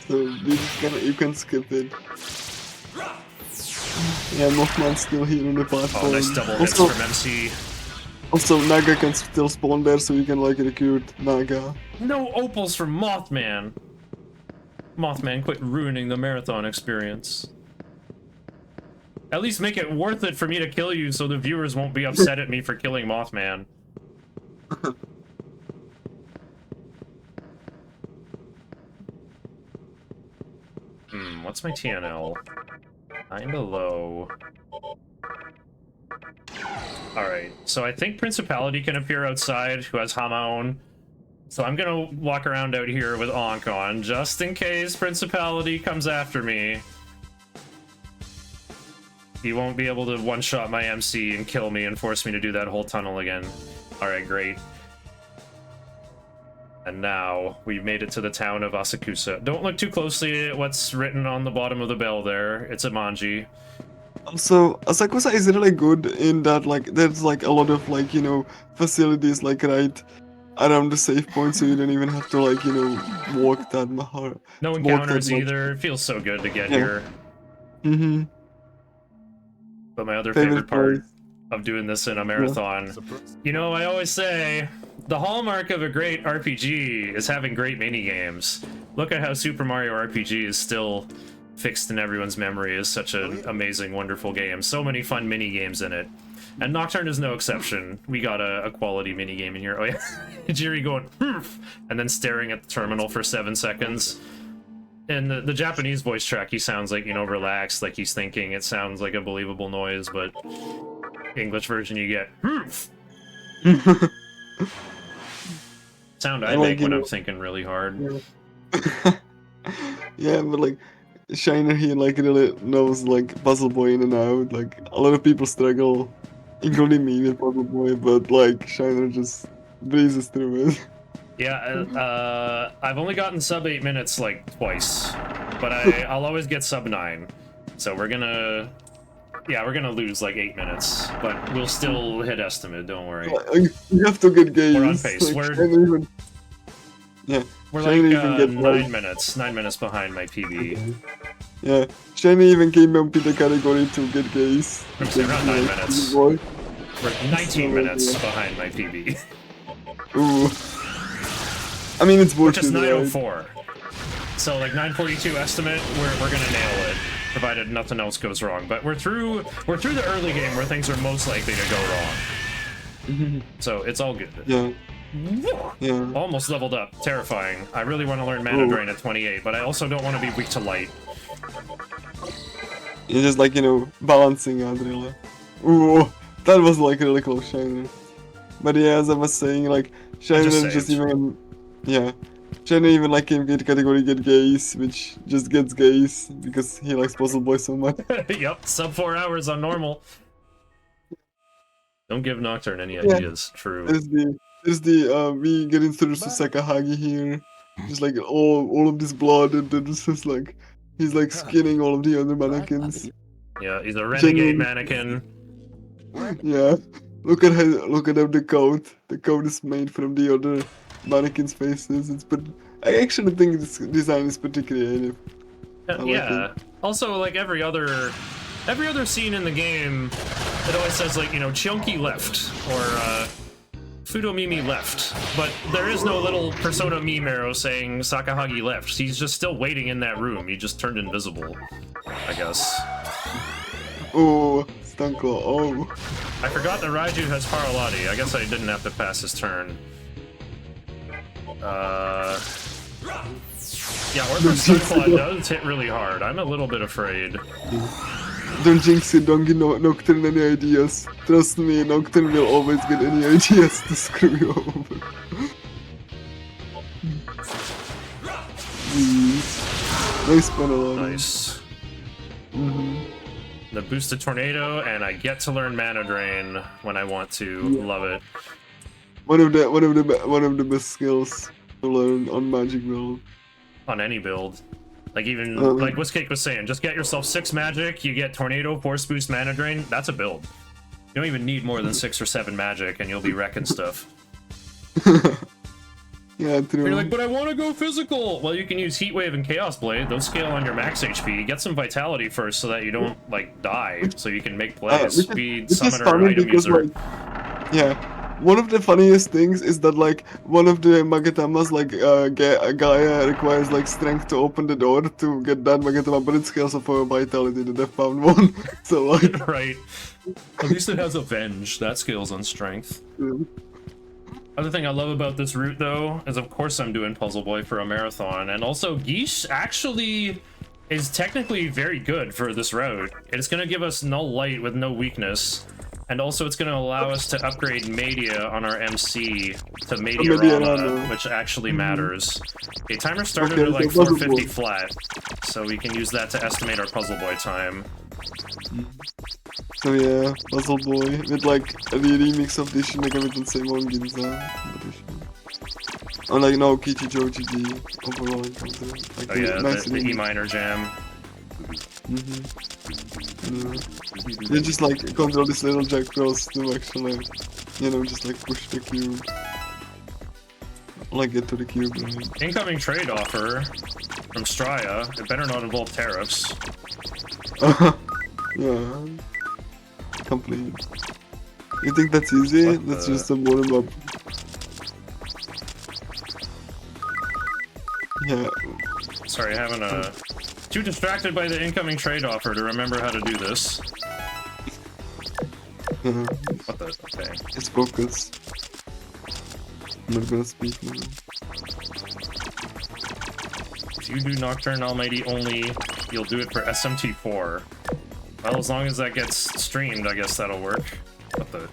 So you can skip it. Yeah, Mothman's still here on the platform. Oh, nice double hits Also, from MC. also, Naga can still spawn there, so you can like recruit Naga. No opals from Mothman. Mothman, quit ruining the marathon experience. At least make it worth it for me to kill you so the viewers won't be upset at me for killing Mothman. What's my TNL? Kinda low. Alright, so I think Principality can appear outside, who has Hamaon. So I'm gonna walk around out here with Ankh on, just in case Principality comes after me. He won't be able to one-shot my MC and kill me and force me to do that whole tunnel again. Alright, great. And now, we've made it to the town of Asakusa. Don't look too closely at what's written on the bottom of the bell there. It's a manji. Also, Asakusa is really good in that, like, there's like a lot of, like, you know, facilities, like, right around the save point, so you don't even have to, like, you know, walk that hard. No encounters either. It feels so good to get here. Mm-hmm. But my other favorite part place. of doing this in a marathon, you know, I always say, the hallmark of a great RPG is having great minigames. Look at how Super Mario RPG is still fixed in everyone's memory as such an amazing, wonderful game. So many fun minigames in it. And Nocturne is no exception. We got a quality minigame in here. Oh yeah, Jiri going, "Hmph," and then staring at the terminal for 7 seconds. In the Japanese voice track, he sounds like, you know, relaxed, like he's thinking. It sounds like a believable noise, but English version you get, "Hmph." Sound I make when I'm thinking really hard. Yeah, but like, Shiner here, like, really knows, like, Puzzle Boy in and out. Like, a lot of people struggle, including me with Puzzle Boy, but, like, Shiner just breezes through it. Yeah, I've only gotten sub 8 minutes, like, twice. But I'll always get sub 9. So we're gonna... Yeah, we're gonna lose, like, 8 minutes. But we'll still hit estimate, don't worry. You have to get games. We're on pace. Like, We're Shiny like even get 9 minutes. 9 minutes behind my PB. Yeah, Shiny even came up with the category to get gays. Around 9 minutes. Boy. We're 19 minutes behind my PB. Ooh. I mean, it's Which bullshit. is 9:04. So, like, 9:42 estimate, we're gonna nail it, provided nothing else goes wrong. But we're through the early game where things are most likely to go wrong. So it's all good. Yeah. Yeah. Almost leveled up. Terrifying. I really want to learn Mana Drain at 28, but I also don't want to be weak to light. You're just, like, you know, balancing out, really. Ooh, that was, like, really close, Shiner. But yeah, as I was saying, like, Shiner just even... Yeah. Shiner even, like, came with category get gays, which just gets gays, because he likes Puzzle Boy so much. Yep, sub 4 hours on normal. Don't give Nocturne any ideas. True. There's the we get introduced to Sakahagi here. Just like all of this blood, and then it's just like he's like skinning all of the other mannequins. Yeah, he's a renegade mannequin. Yeah. Look at how the coat is made from the other mannequins' faces. I actually think this design is pretty creative. Yeah. Also, like every other scene in the game, it always says, like, you know, Chunky left or Fudomimi left, but there is no little Persona meme arrow saying Sakahagi left. He's just still waiting in that room. He just turned invisible, I guess. Oh, Stanko, oh. I forgot that Raiju has Paralati. I guess I didn't have to pass his turn. Yeah, Orphan's Sunflaw does hit really hard. I'm a little bit afraid. Don't jinx it, don't give Nocturne any ideas. Trust me, Nocturne will always get any ideas to screw you over. Nice Panorama. Nice. Mm-hmm. The boosted tornado, and I get to learn mana drain when I want to. Yeah. Love it. One of the best skills to learn on Magic build. On any build. Like even Uh-huh. like Whiskcake was saying, just get yourself 6 magic, you get tornado, force boost, mana drain. That's a build. You don't even need more than 6 or 7 magic, and you'll be wrecking stuff. Yeah, true. You're like, but I want to go physical. Well, you can use Heat Wave and Chaos Blade. Those scale on your max HP. Get some vitality first, so that you don't like die. So you can make plays. Be which is summoner, funny item because, user. like, yeah, one of the funniest things is that like one of the Magatamas, like Gaia requires like strength to open the door to get that Magatama, but it scales up for vitality, the Death Pound one. So like, Right. At least it has Avenge. That scales on strength. Other thing I love about this route, though, is of course I'm doing Puzzle Boy for a marathon, and also Geesh actually is technically very good for this route. It's going to give us null light with no weakness, and also it's going to allow us to upgrade Media on our MC to Mediarama, which actually matters. Okay, timer started at like 450 flat, so we can use that to estimate our Puzzle Boy time. so yeah, Puzzle Boy with like the remix of the Shin Megami Tensei Ginza. Or like no Kichijoji the overall encounter. Like, Oh yeah, nice the E minor jam. Yeah. You just like control this little Jack Cross to actually, you know, just like push the cube. Like get to the cube. Right? Incoming trade offer from Straya. It better not involve tariffs. Yeah. Complete. You think that's easy? That's just a bottom up. Yeah. Sorry, having a too distracted by the incoming trade offer to remember how to do this. What the? Okay. Just focus. I'm not gonna speak now. If you do Nocturne Almighty only, you'll do it for SMT4. Well, as long as that gets streamed, I guess that'll work. What the?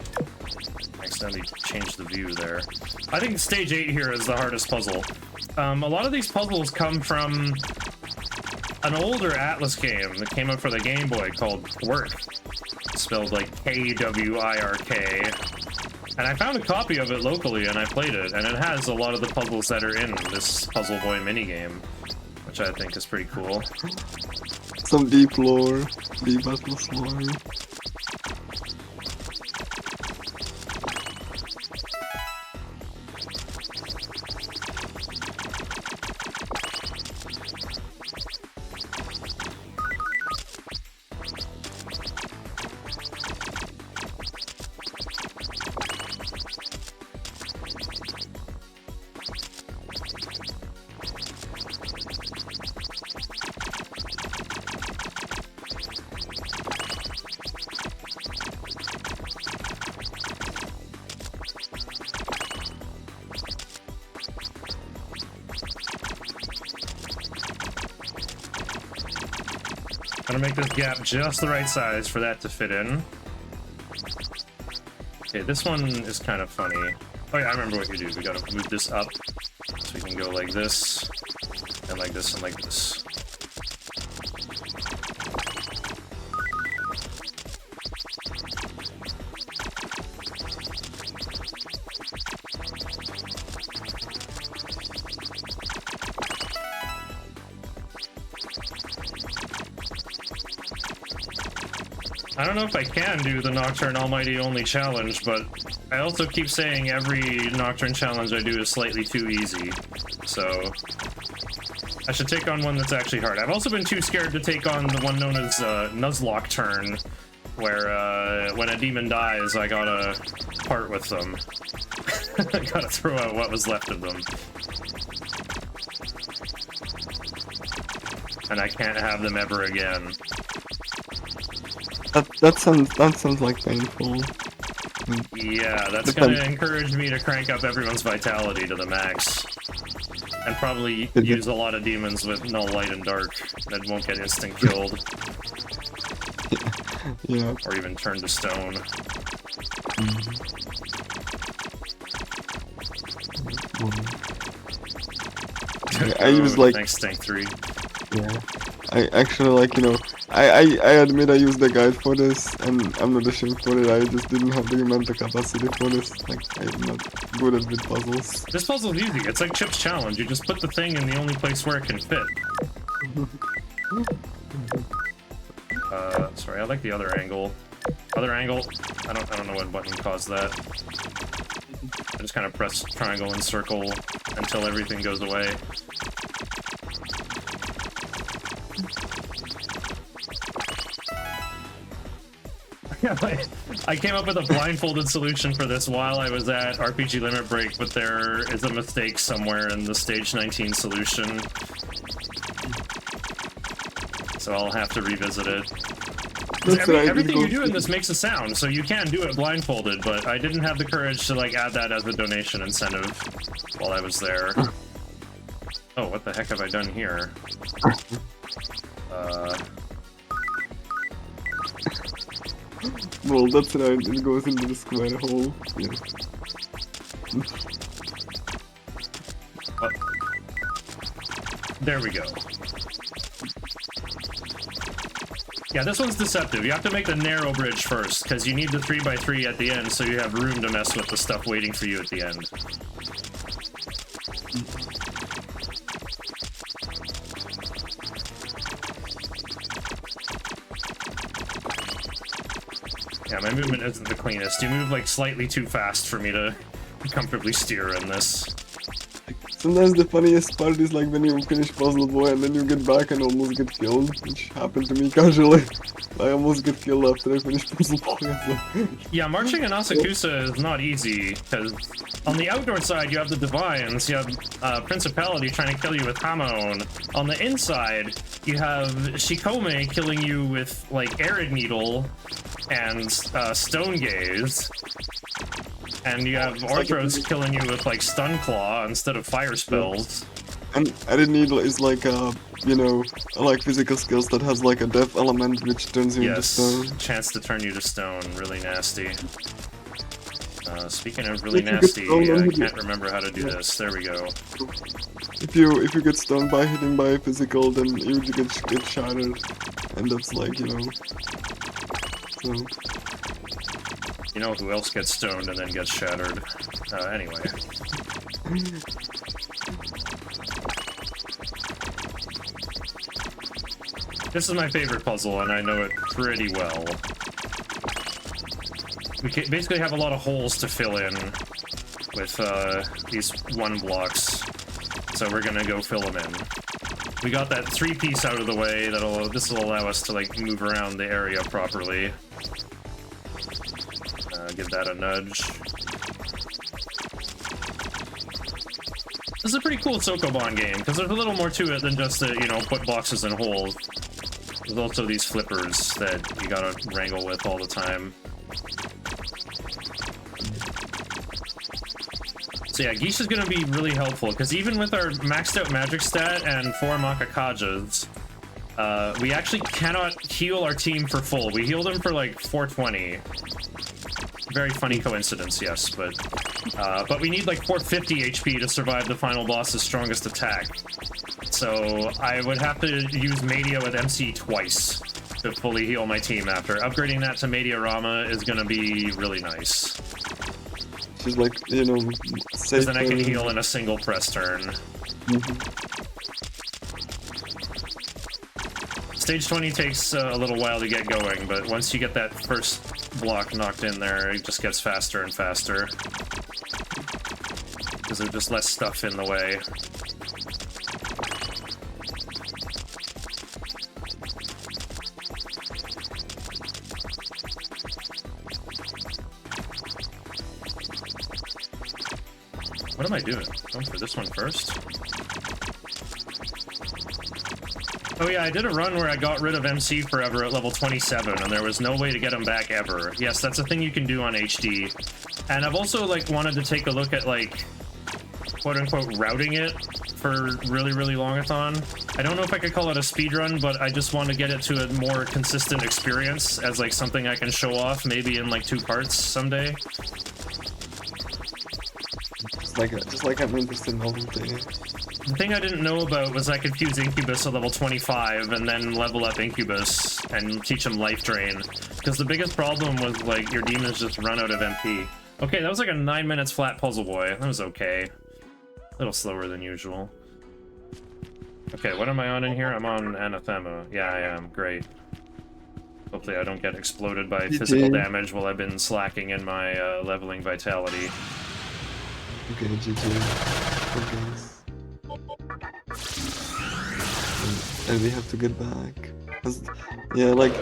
I accidentally changed the view there. I think stage 8 here is the hardest puzzle. A lot of these puzzles come from an older Atlas game that came out for the Game Boy called Work. Spelled like Kwirk. And I found a copy of it locally and I played it, and it has a lot of the puzzles that are in this Puzzle Boy minigame, which I think is pretty cool. Some deep lore, deep Atlas lore. Gonna make this gap just the right size for that to fit in. Okay, this one is kind of funny. Oh yeah, I remember what you do. We gotta move this up so we can go like this, and like this, and like this. I don't know if I can do the Nocturne Almighty only challenge, but I also keep saying every Nocturne challenge I do is slightly too easy, so I should take on one that's actually hard. I've also been too scared to take on the one known as Nuzlocke turn, where when a demon dies, I gotta part with them. I gotta throw out what was left of them. And I can't have them ever again. That sounds like painful. Yeah, that's gonna encourage me to crank up everyone's vitality to the max. And probably use a lot of demons with null light and dark that won't get instant killed. Yeah. Or even turn to stone. I use like Thanks, Tank 3. yeah. I actually like I admit I used the guide for this, and I'm not ashamed for it. I just didn't have the mental capacity for this. Like I'm not good at with puzzles. This puzzle's easy. It's like Chip's challenge. You just put the thing in the only place where it can fit. Sorry, I like the other angle. Other angle. I don't know what button caused that. I just kind of press triangle and circle until everything goes away. I came up with a blindfolded solution for this while I was at RPG Limit Break, but there is a mistake somewhere in the stage 19 solution. So I'll have to revisit it. Everything you do in this makes a sound, so you can do it blindfolded, but I didn't have the courage to like add that as a donation incentive while I was there. Oh, what the heck have I done here? Well, that's right, it goes into the square hole. Yeah. There we go. Yeah, this one's deceptive. You have to make the narrow bridge first, because you need the 3x3 at the end, so you have room to mess with the stuff waiting for you at the end. Yeah, my movement isn't the cleanest. You move like slightly too fast for me to comfortably steer in this. Sometimes the funniest part is like when you finish Puzzle Boy and then you get back and almost get killed, which happened to me casually. I almost get killed after I finish Puzzle Boy. Yeah, marching in Asakusa is not easy, because on the outdoor side you have the Divines, you have Principality trying to kill you with Hamon. On the inside, you have Shikome killing you with like Arid Needle and Stone Gaze. And you have Orthros killing you with like Stun Claw instead of fire spells. And Arid Needle is like like physical skills that has like a death element which turns you into stone. Chance to turn you to stone, really nasty. Speaking of really nasty, I can't remember how to do this. There we go. If you get stoned by hitting by a physical, then you get shattered, and that's like so. You know who else gets stoned and then gets shattered? Anyway. This is my favorite puzzle, and I know it pretty well. We basically have a lot of holes to fill in with these 1 blocks, so we're gonna go fill them in. We got that 3-piece out of the way. This will allow us to like move around the area properly. Give that a nudge. This is a pretty cool Sokoban game, because there's a little more to it than just to, put boxes in holes. There's also these flippers that you gotta wrangle with all the time. So yeah, Geisha is gonna be really helpful, because even with our maxed out magic stat and 4 Makakajas, we actually cannot heal our team for full. We heal them for like 420. Very funny coincidence, yes, but we need like 450 HP to survive the final boss's strongest attack. So I would have to use Media with MC twice to fully heal my team after. Upgrading that to Media Rama is gonna be really nice. She's like, safe. Because then I can heal in a single press turn. Stage 20 takes a little while to get going, but once you get that first block knocked in there, it just gets faster and faster. Because there's just less stuff in the way. What am I doing? Going for this one first? Oh yeah, I did a run where I got rid of MC forever at level 27, and there was no way to get him back ever. Yes, that's a thing you can do on HD. And I've also, like, wanted to take a look at, like, quote-unquote routing it for really, really longathon. I don't know if I could call it a speedrun, but I just want to get it to a more consistent experience as, like, something I can show off, maybe in, like, 2 parts someday. just like I'm interested in novelty. The thing I didn't know about was I could fuse Incubus at level 25 and then level up Incubus and teach him Life Drain. Because the biggest problem was, like, your demons just run out of MP. Okay, that was like a 9 minutes flat puzzle boy. That was okay. A little slower than usual. Okay, what am I on in here? I'm on Anathema. Yeah, I am. Great. Hopefully I don't get exploded by physical damage while I've been slacking in my leveling vitality. Okay, GG. And we have to get back. Yeah, like...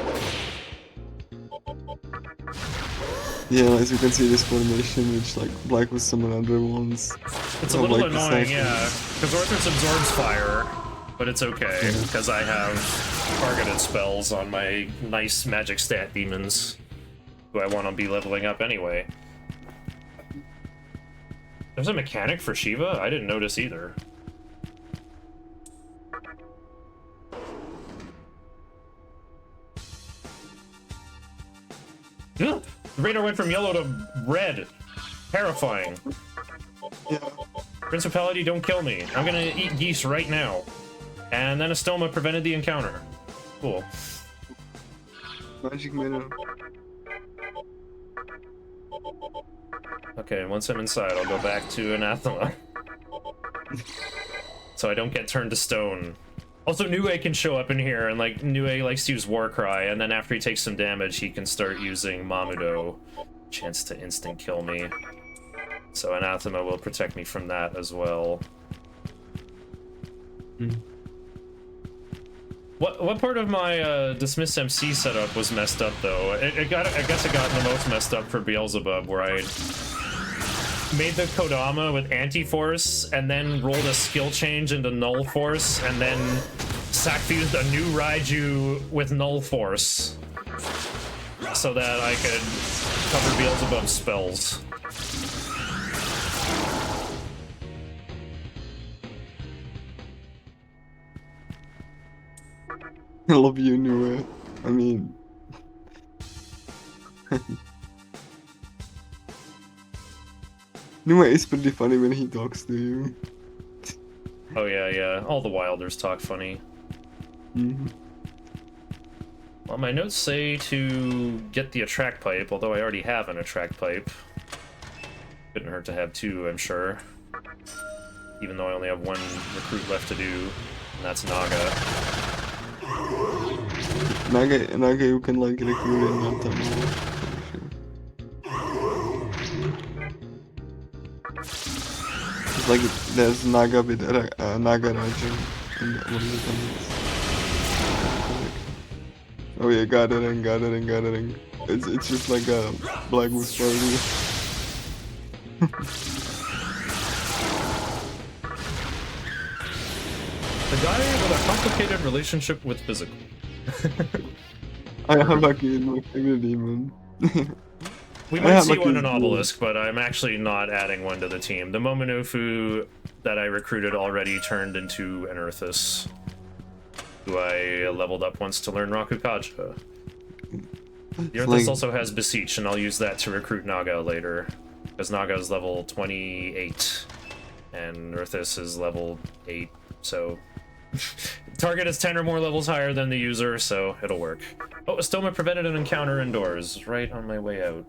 Yeah, as you can see, this formation, which like black with some other ones. It's a little annoying, yeah, because Orthros absorbs fire, but it's okay, because I have targeted spells on my nice magic stat demons, who I want to be leveling up anyway. There's a mechanic for Shiva? I didn't notice either. Ugh! The radar went from yellow to red. Terrifying. Yeah. Principality, don't kill me. I'm gonna eat geese right now. And then a stoma prevented the encounter. Cool. Magic mirror. Okay, once I'm inside, I'll go back to Anathema. So I don't get turned to stone. Also, Nue can show up in here, and like, Nue likes to use Warcry, and then after he takes some damage, he can start using Mamudo. Chance to instant kill me. So Anathema will protect me from that as well. What part of my Dismiss MC setup was messed up, though? I guess it got the most messed up for Beelzebub, where I made the Kodama with anti-force, and then rolled a skill change into null force, and then sack-fused a new Raiju with null force, so that I could cover Beelzebub's spells. I love you, Nue. I mean... Nue is pretty funny when he talks to you. Oh yeah, yeah. All the Wilders talk funny. Well, my notes say to get the attract pipe, although I already have an attract pipe. Couldn't hurt to have two, I'm sure. Even though I only have one recruit left to do, and that's Naga. Naga you can like recruit in that time. It's like there's Naga with Naga Raju in one of the. Oh yeah, gathering. It's just like a Black Moose party. The guy with a complicated relationship with physical. I have a kid in my favorite demon. We might see one in Obelisk, but I'm actually not adding one to the team. The Momonofu that I recruited already turned into an Earthus, who I leveled up once to learn Rakukaja. The Earthus also has Beseech, and I'll use that to recruit Naga later, because Naga is level 28, and Earthus is level 8, so... Target is 10 or more levels higher than the user, so it'll work. Oh, Stoma prevented an encounter indoors, right on my way out.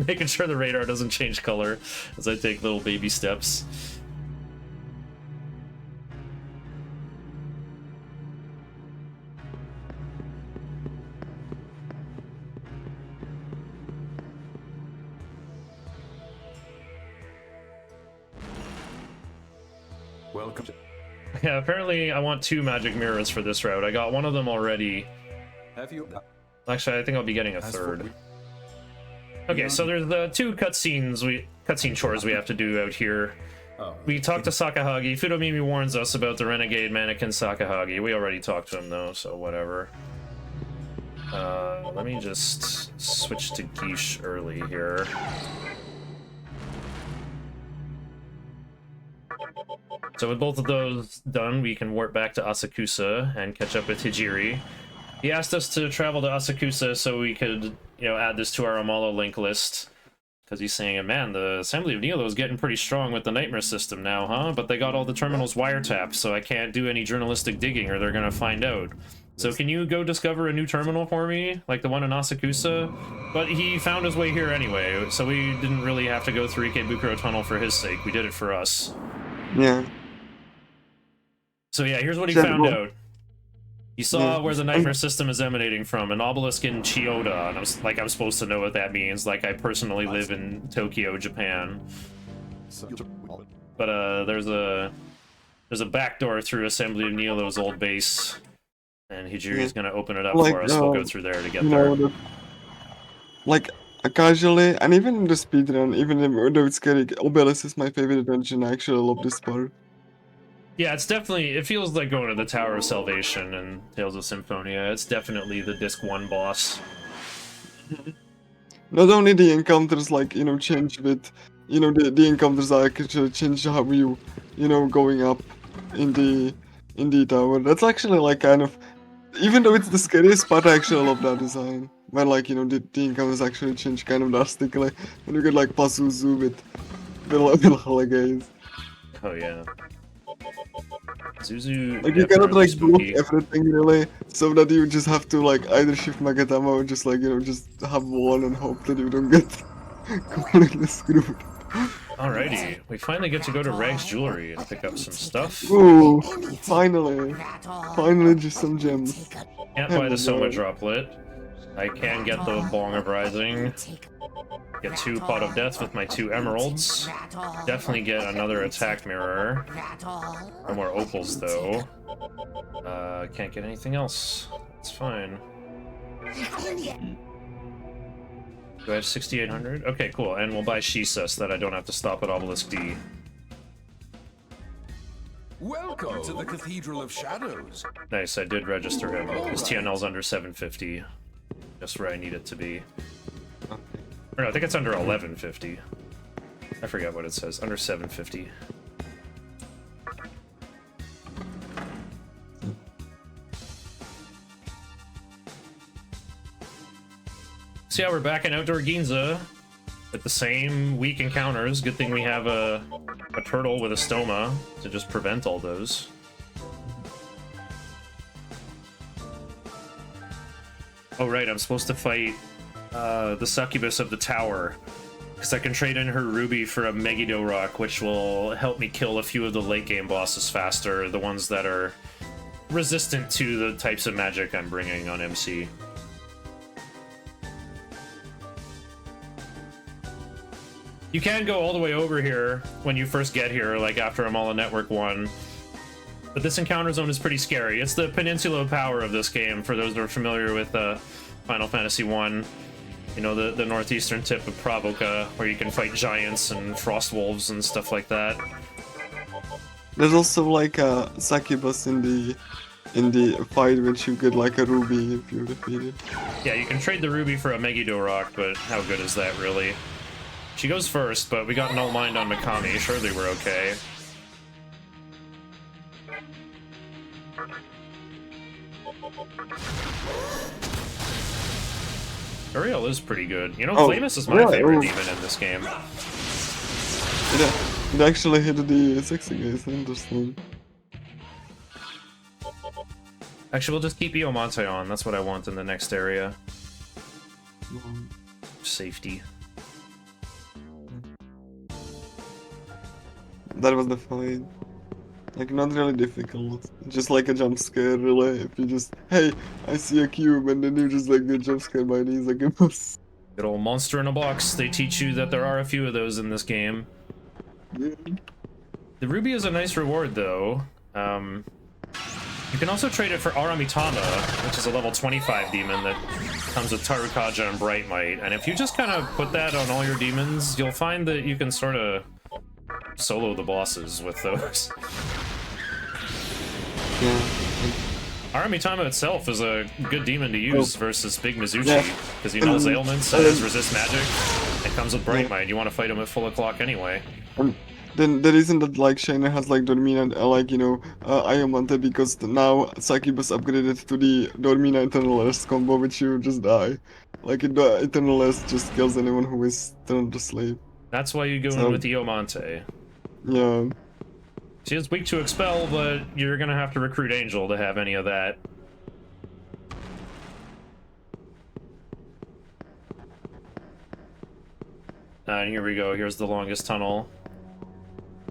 Making sure the radar doesn't change color as I take little baby steps. Welcome to... Yeah, apparently I want 2 magic mirrors for this route. I got one of them already. Have you... Actually, I think I'll be getting a third. Okay, so there's the 2 cutscene chores we have to do out here. We talked to Sakahagi. Fudomimi warns us about the renegade mannequin Sakahagi. We already talked to him though, so whatever. Let me just switch to Geesh early here. So with both of those done, we can warp back to Asakusa and catch up with Hijiri. He asked us to travel to Asakusa so we could, you know, add this to our Amalo link list. Because he's saying, man, the Assembly of Nilo is getting pretty strong with the Nightmare system now, huh? But they got all the terminals wiretapped, so I can't do any journalistic digging or they're gonna find out. So can you go discover a new terminal for me? Like the one in Asakusa? But he found his way here anyway, so we didn't really have to go through Ikebukuro Tunnel for his sake. We did it for us. Yeah. So yeah, here's what he Yeah, found well- out. He saw Yeah. where the Nightmare system is emanating from, an obelisk in Chiyoda, and I'm supposed to know what that means, like I personally live in Tokyo, Japan. But there's a back door through Assembly of Nilo's old base, and Hijiri's gonna open it up Like, for us. We'll go through there to get You there. know, like casually, and even in the speedrun, even though it's scary, Obelisk is my favorite dungeon. I actually love this part. Yeah, it's definitely, it feels like going to the Tower of Salvation and Tales of Symphonia. It's definitely the Disc 1 boss. Not only the encounters, like, you know, change with, you know, the encounters are actually change how you know, going up in the tower. That's actually like kind of, even though it's the scariest part, I actually love that design. When like, you know, the encounters actually change kind of drastically. When you get like Pazuzu with little holidays. Oh yeah. Zuzu, Like you cannot like block spooky. everything really, so that you just have to like either shift Magatama or just like, you know, just have one and hope that you don't get completely screwed. Alrighty, we finally get to go to Rag's Jewelry and pick up some stuff. Ooh, finally. Finally just some gems. Can't buy the Soma Droplet. I can get the Bong of Rising. Get 2 Pot of Death with my 2 emeralds. Definitely get another attack mirror. No more opals though. Can't get anything else. It's fine. Do I have 6,800? Okay, cool. And we'll buy Shisa so that I don't have to stop at Obelisk D. Welcome to the Cathedral of Shadows. Nice, I did register him. His TNL's under 750. Just where I need it to be. Or no, I think it's under 1150. I forget what it says. Under 750. So yeah, we're back in Outdoor Ginza with the same weak encounters. Good thing we have a turtle with a stoma to just prevent all those. Oh right, I'm supposed to fight the succubus of the tower, because I can trade in her ruby for a Megiddo rock, which will help me kill a few of the late game bosses faster, the ones that are resistant to the types of magic I'm bringing on MC. You can go all the way over here when you first get here, like after I'm all in Network 1. But this encounter zone is pretty scary. It's the Peninsula of Power of this game, for those that are familiar with Final Fantasy 1. You know, the northeastern tip of Pravoka, where you can fight giants and frost wolves and stuff like that. There's also like a succubus in the fight which you get like a ruby if you defeat it. Yeah, you can trade the ruby for a Megiddo rock, but how good is that really? She goes first, but we got Null Mind on Megami. Surely we're okay. Uriel is pretty good. You know, Oh, Flamus is my yeah, favorite oh. demon in this game. It actually hit the 60 guys, interesting. Actually, we'll just keep Iomonte on. That's what I want in the next area. Safety. That was the fight. Like, not really difficult. Just like a jump scare, really. If you just, hey, I see a cube, and then you just like get jump scared by these, like it was. Good old monster in a box. They teach you that there are a few of those in this game. Yeah. The ruby is a nice reward, though. You can also trade it for Aramitama, which is a level 25 demon that comes with Tarukaja and Bright Might. And if you just kind of put that on all your demons, you'll find that you can sort of solo the bosses with those. Yeah. Aramitama itself is a good demon to use versus Big Mizuchi, Yeah. because he knows ailments, has resist magic, and comes with Bright Might. You want to fight him at full o'clock anyway. Then the reason that like Shiner has like Dormina, like, you know, Iomonte, because now Succubus upgraded to the Dormina Eternal Rest combo, which you just die. Like Eternal S just kills anyone who is turned asleep. That's why you go in So- with Iomante. Yeah. She is weak to Expel, but you're gonna have to recruit Angel to have any of that. And here we go, here's the longest tunnel.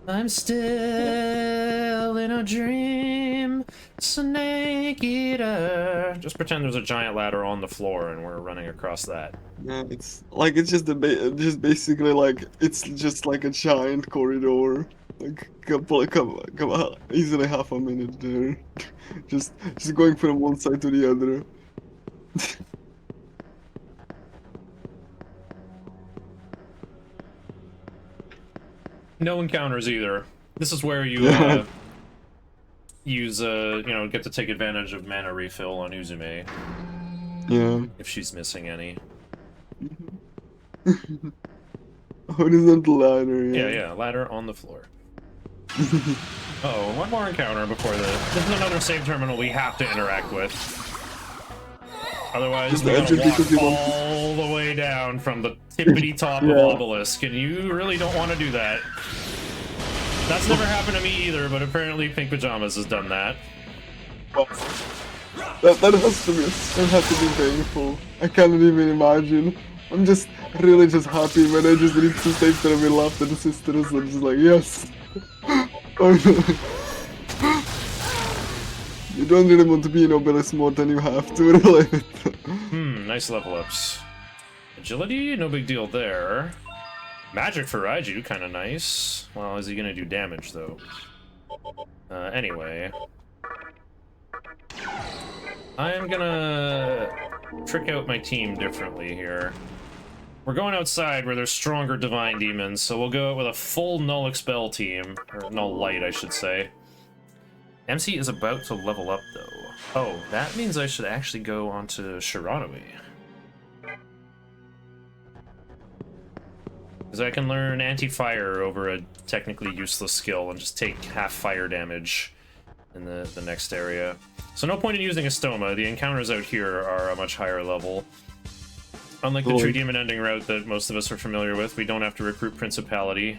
I'm still in a dream, snake eater. Just pretend there's a giant ladder on the floor and we're running across that. Yeah, it's like it's just just basically like it's just like a giant corridor, like couple easily half a minute there, just going from one side to the other. No encounters either. This is where you Yeah. use you know, get to take advantage of mana refill on Uzume Yeah. if she's missing any. Horizontal ladder. Yeah, ladder on the floor. Oh, one more encounter before this is another save terminal we have to interact with. Otherwise, Just we're enter gonna walk because you want to- all the way down from the tippity top of Yeah. Obelisk, and you really don't want to do that. That's never happened to me either, but apparently Pink Pajamas has done that. That has to be painful. I can't even imagine. I'm just really just happy when I just reach the stage that I will after the sisters. I'm just like, yes. You don't really want to be in Obelisk more than you have to, really. Nice level ups. Agility, no big deal there. Magic for Raiju, kind of nice. Well, is he gonna do damage though? Anyway. I am gonna trick out my team differently here. We're going outside where there's stronger divine demons, so we'll go out with a full null expel team, or null light, I should say. MC is about to level up though. Oh, that means I should actually go onto Shiranui. Because I can learn anti-fire over a technically useless skill and just take half fire damage in the next area. So no point in using a Stoma. The encounters out here are a much higher level. Unlike the True Demon ending route that most of us are familiar with, we don't have to recruit Principality,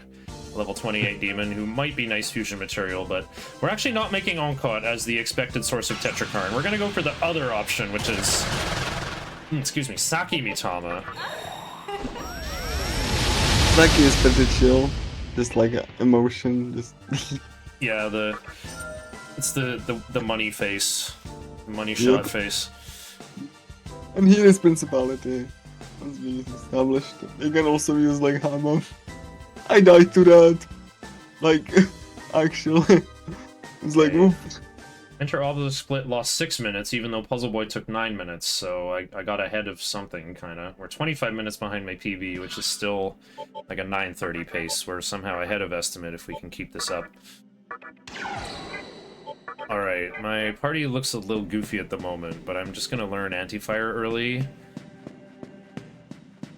level 28 demon, who might be nice fusion material, but we're actually not making Onkot as the expected source of Tetrakarn. We're gonna go for the other option, which is... excuse me, Saki Mitama. Saki is pretty chill. Just like emotion, just... Yeah, it's the money face. The money shot Yep. face. And here is Principality. As we established. You can also use like hammer. I died to that. Like, actually. It's like, oof. Enter Obelisk Split lost 6 minutes, even though Puzzle Boy took 9 minutes, so I got ahead of something, kinda. We're 25 minutes behind my PB, which is still like a 9:30 pace. We're somehow ahead of estimate if we can keep this up. Alright, my party looks a little goofy at the moment, but I'm just gonna learn anti-fire early.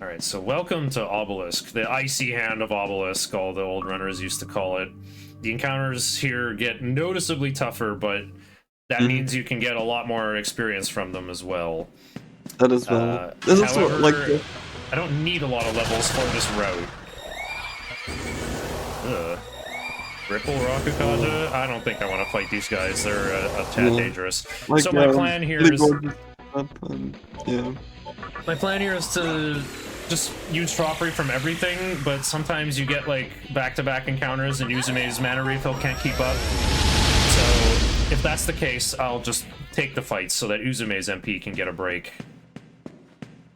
Alright, so welcome to Obelisk, the icy hand of Obelisk, all the old runners used to call it. The encounters here get noticeably tougher, but that means you can get a lot more experience from them as well. That as well. There's also However, like I don't need a lot of levels for this route. Ugh. Ripple Rakukaja? I don't think I want to fight these guys. They're a tad dangerous. like, So my plan here really is... gorgeous stuff and, yeah. My plan here is to just use Troppery from everything, but sometimes you get like back-to-back encounters and Uzume's mana refill can't keep up. So if that's the case, I'll just take the fights so that Uzume's MP can get a break.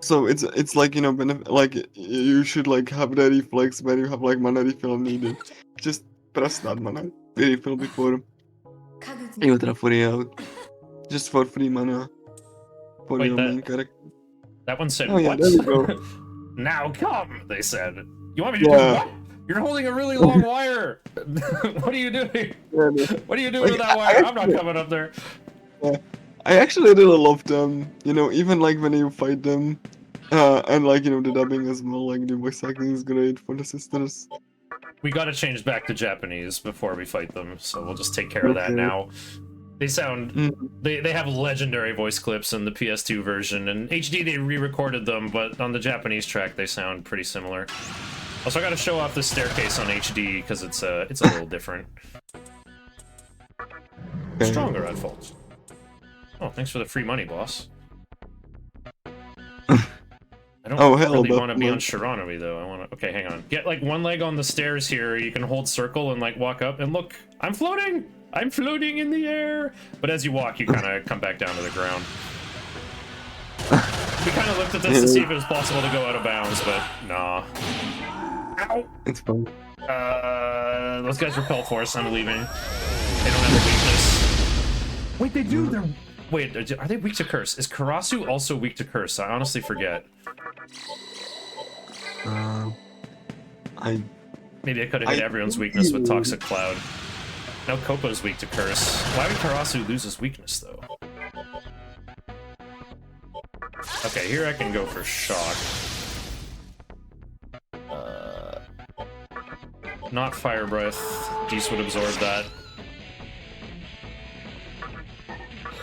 So it's like, you know, like you should like have the reflex when you have like mana refill needed. Just press that mana refill before you try free out. Just for free mana for Wait, your main character. That one said, Oh yeah, what? there you go. Now come, they said. You want me to Yeah. do what? You're holding a really long wire. What are you doing? Yeah, What are you doing with that wire? I'm not coming up there. I actually really love them. You know, even like when you fight them, and like, you know, the dubbing as well. Like the voice acting is great for the sisters. We gotta change back to Japanese before we fight them, so we'll just take care of that Okay. now. They sound they have legendary voice clips in the PS2 version, and HD they re-recorded them, but on the Japanese track they sound pretty similar. Also, I gotta show off the staircase on HD because it's a little different. Stronger at fault. Oh, thanks for the free money, boss. I don't really want to be on Shiranui though. I want to. Okay, hang on. Get like one leg on the stairs here. You can hold circle and like walk up and look. I'm floating. I'm floating in the air. But as you walk, you kind of come back down to the ground. We kind of looked at this to see if it was possible to go out of bounds, but nah. Ow. It's fun. Those guys repel force. I'm leaving. They don't have a weakness. Wait, they do. They're. Wait, are they weak to curse? Is Karasu also weak to curse? I honestly forget. Maybe I could have hit everyone's weakness with Toxic Cloud. Now Kopo's weak to curse. Why would Karasu lose his weakness, though? Okay, here I can go for shock. Not Fire Breath. Geese would absorb that.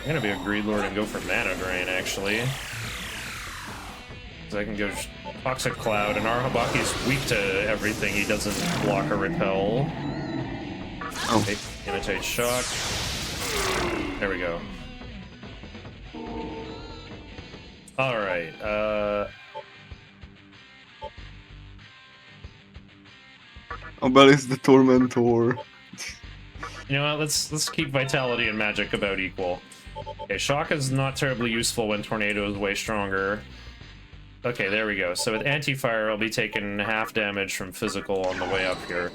I'm gonna be a Greed Lord and go for Mana Drain, actually. So I can go Toxic Cloud, and Arahabaki's weak to everything. He doesn't block or repel. Oh. Okay, imitate Shock. There we go. Alright, Obelisk the Tormentor. You know what, let's keep Vitality and Magic about equal. Okay, Shock is not terribly useful when Tornado is way stronger. Okay, there we go. So with Anti-Fire, I'll be taking half damage from physical on the way up here.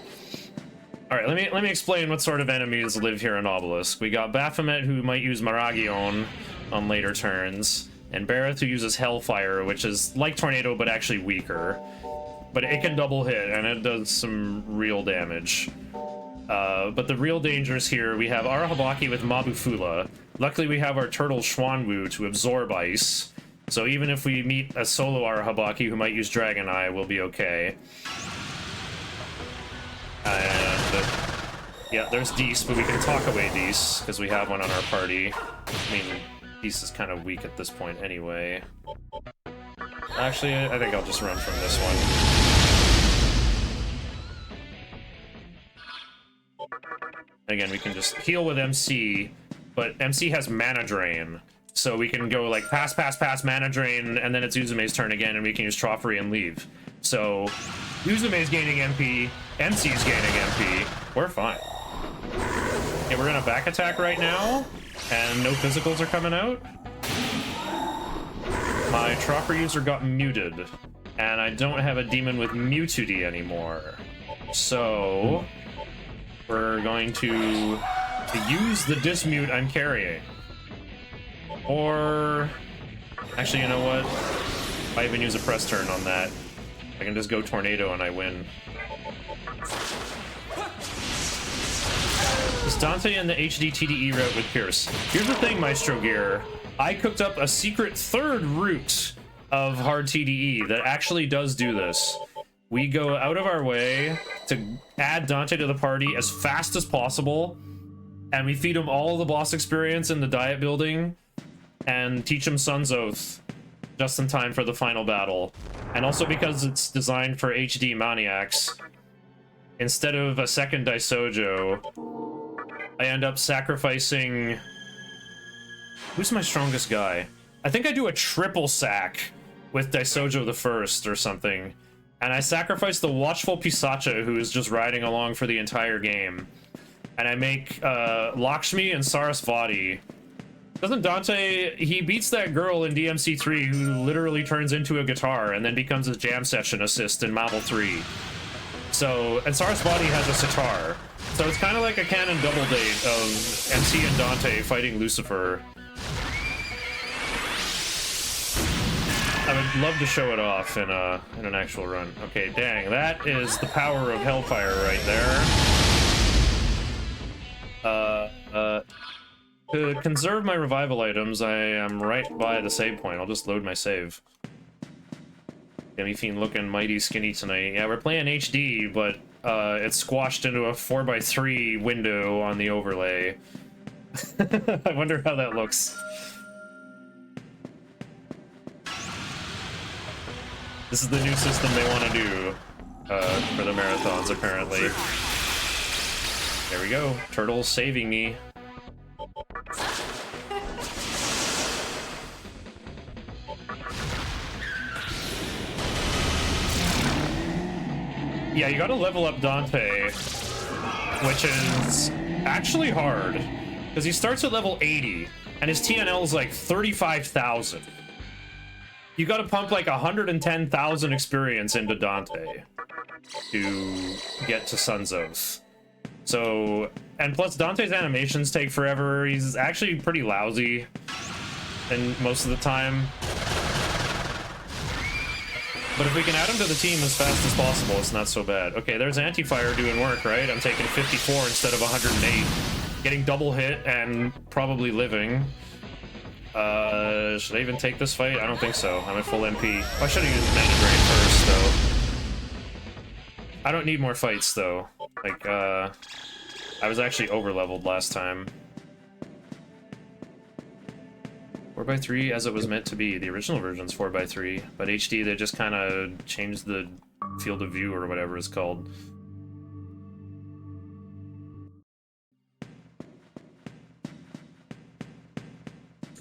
Alright, let me explain what sort of enemies live here in Obelisk. We got Baphomet, who might use Maragion on later turns, and Bareth, who uses Hellfire, which is like Tornado, but actually weaker. But it can double hit, and it does some real damage. But the real dangers here, we have Arahabaki with Mabufula. Luckily, we have our turtle Schwanwu to absorb ice. So even if we meet a solo Arahabaki who might use Dragon Eye, we'll be okay. And yeah, there's Dees, but we can talk away Dees, because we have one on our party. I mean, Dees is kind of weak at this point anyway. Actually, I think I'll just run from this one. Again, we can just heal with MC, but MC has Mana Drain. So we can go like pass, Mana Drain, and then it's Uzume's turn again, and we can use Trophery and leave. So Uzume's gaining MP, MC's gaining MP, we're fine. Okay, we're gonna back attack right now, and no physicals are coming out. My Tropper user got muted, and I don't have a demon with Mutity anymore. So we're going to use the Dismute I'm carrying. Or, actually, you know what? I even use a press turn on that. I can just go Tornado and I win. Is Dante in the HD TDE route with Pierce? Here's the thing, Maestro Gear. I cooked up a secret third route of hard TDE that actually does do this. We go out of our way to add Dante to the party as fast as possible, and we feed him all the boss experience in the diet building, and teach him Sun's Oath just in time for the final battle. And also because it's designed for HD Maniacs, instead of a second Daisojo, I end up sacrificing... Who's my strongest guy? I think I do a triple sack with Daisojo the First or something. And I sacrifice the Watchful Pisacha, who is just riding along for the entire game. And I make Lakshmi and Sarasvati. Doesn't Dante... He beats that girl in DMC3 who literally turns into a guitar and then becomes a jam session assist in Marvel 3. So... And Sarasvati has a sitar. So it's kind of like a canon double date of MC and Dante fighting Lucifer. I would love to show it off in an actual run. Okay, dang, that is the power of Hellfire right there. To conserve my revival items, I am right by the save point. I'll just load my save. Demi-Fiend looking mighty skinny tonight. Yeah, we're playing HD, but it's squashed into a 4x3 window on the overlay. I wonder how that looks. This is the new system they want to do for the marathons, apparently. There we go. Turtle's saving me. Yeah, you gotta level up Dante, which is actually hard, because he starts at level 80, and his TNL is like 35,000. You gotta pump like 110,000 experience into Dante to get to Sun's Oath. So, and plus Dante's animations take forever. He's actually pretty lousy and most of the time. But if we can add him to the team as fast as possible, it's not so bad. Okay, there's Anti-Fire doing work, right? I'm taking 54 instead of 108. Getting double hit and probably living. Should I even take this fight? I don't think so. I'm at full MP. I should have used Mana Drain first, though. I don't need more fights, though. Like, I was actually over-leveled last time. 4x3 as it was meant to be. The original version's 4x3, but HD, they just kind of changed the field of view or whatever it's called.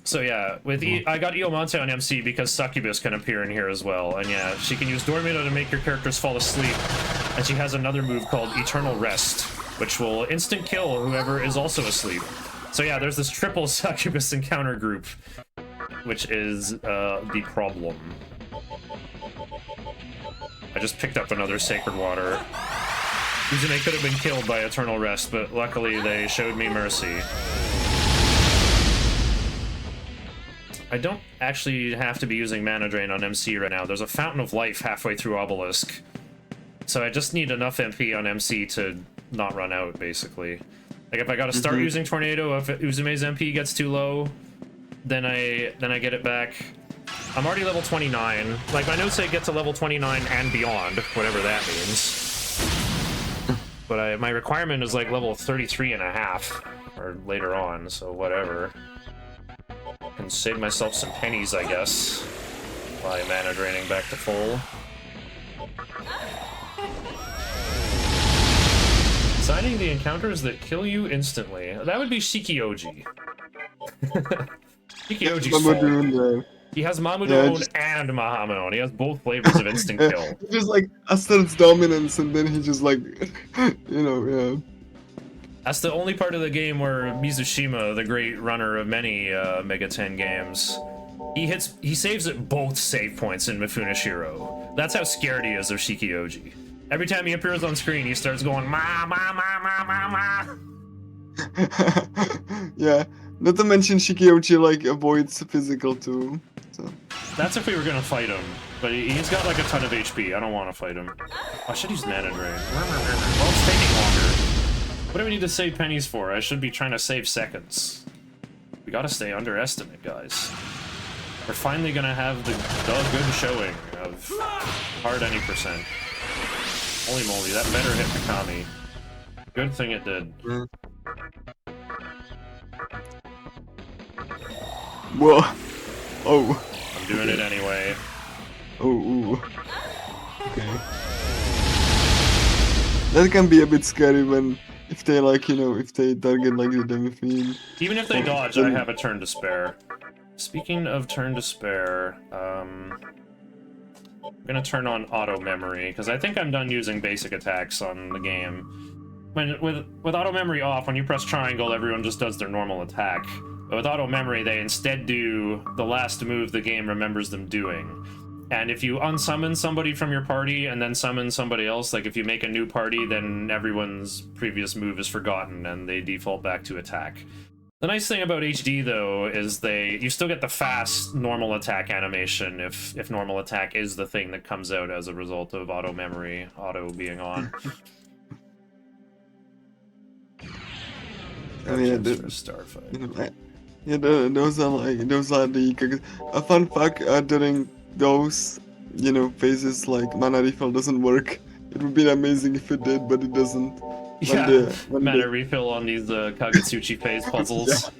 So yeah, with I got Iomonte on MC because Succubus can appear in here as well, and yeah, she can use Dormito to make your characters fall asleep, and she has another move called Eternal Rest, which will instant kill whoever is also asleep. So yeah, there's this triple Succubus encounter group, which is the problem. I just picked up another Sacred Water. Usually could have been killed by Eternal Rest, but luckily they showed me mercy. I don't actually have to be using Mana Drain on MC right now. There's a Fountain of Life halfway through Obelisk. So I just need enough MP on MC to not run out, basically. Like, if I gotta start using Tornado, if Uzume's MP gets too low, then I get it back. I'm already level 29. Like, my notes say get to level 29 and beyond, whatever that means. But my requirement is, like, level 33 and a half, or later on, so whatever. Can save myself some pennies, I guess, by mana draining back to full. Assigning the encounters that kill you instantly. That would be Shikioji. Shikioji's full. He has Mamudon and Mahamon. He has both flavors of instant kill. Just like asserts dominance, and then he just like, you know, yeah. That's the only part of the game where Mizushima, the great runner of many Mega 10 games, he saves at both save points in Mifune Shiro. That's how scared he is of Shikioji. Every time he appears on screen, he starts going ma ma ma ma ma ma. Yeah, not to mention Shikioji like avoids physical too. So. That's if we were gonna fight him, but he's got like a ton of HP. I don't want to fight him. I should use Mana Drain. Well, it's taking longer. What do we need to save pennies for? I should be trying to save seconds. We gotta stay underestimate, guys. We're finally gonna have the good showing of hard any %. Holy moly, that better hit Megami. Good thing it did. Whoa. Oh. I'm doing it anyway. Oh, ooh. Okay. That can be a bit scary when, if they like, you know, if they target like the demi fiend. Even if they dodge, I have a turn to spare. Speaking of turn to spare, I'm gonna turn on auto memory, because I think I'm done using basic attacks on the game. With auto memory off, when you press triangle, everyone just does their normal attack. But with auto memory, they instead do the last move the game remembers them doing. And if you unsummon somebody from your party and then summon somebody else, like if you make a new party, then everyone's previous move is forgotten and they default back to attack. The nice thing about HD, though, is you still get the fast normal attack animation if normal attack is the thing that comes out as a result of auto memory, auto being on. I mean, Starfight. You know, yeah, those are the a fun fact during those, you know, phases like mana refill doesn't work. It would be amazing if it did, but it doesn't. Yeah, when man, they- a refill on these Kagetsuchi phase puzzles.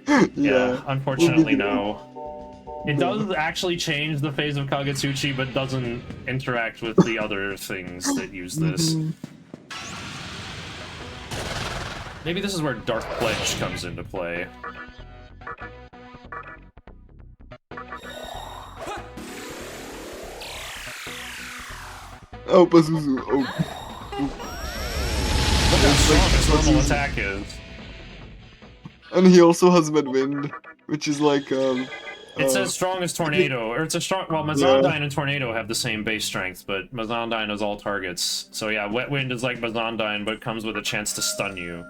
Yeah. Yeah, unfortunately, Will be the- no. It does actually change the phase of Kagetsuchi, but doesn't interact with the other things that use this. Mhm. Maybe this is where Dark Pledge comes into play. Oh, Pazuzu. Oh. Look how strong his normal attack is. And he also has Mad Wind, which is like It's as strong as Tornado, or it's a strong. Well, Mazandine and Tornado have the same base strength, but Mazandine is all targets. So yeah, Wet Wind is like Mazandine, but comes with a chance to stun you.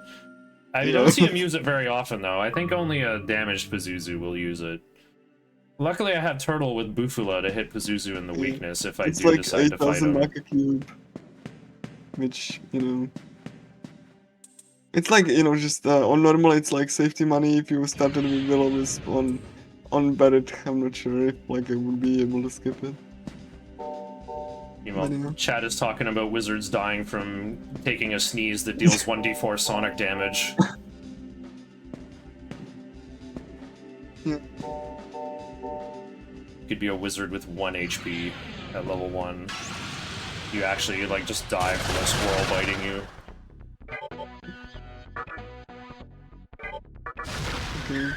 I don't see him use it very often, though. I think only a damaged Pazuzu will use it. Luckily, I have Turtle with Bufula to hit Pazuzu in the weakness if I it's do like decide to fight 8,000 him. Maka Cube, which it's like just on normal it's like safety money. If you started with Will-O-Wisp on Barret, I'm not sure if like I would be able to skip it. Meanwhile, But, yeah. Chad is talking about wizards dying from taking a sneeze that deals 1d4 sonic damage. Yeah. Could be a wizard with 1 HP at level 1. You actually, like, just die from a squirrel biting you. Okay.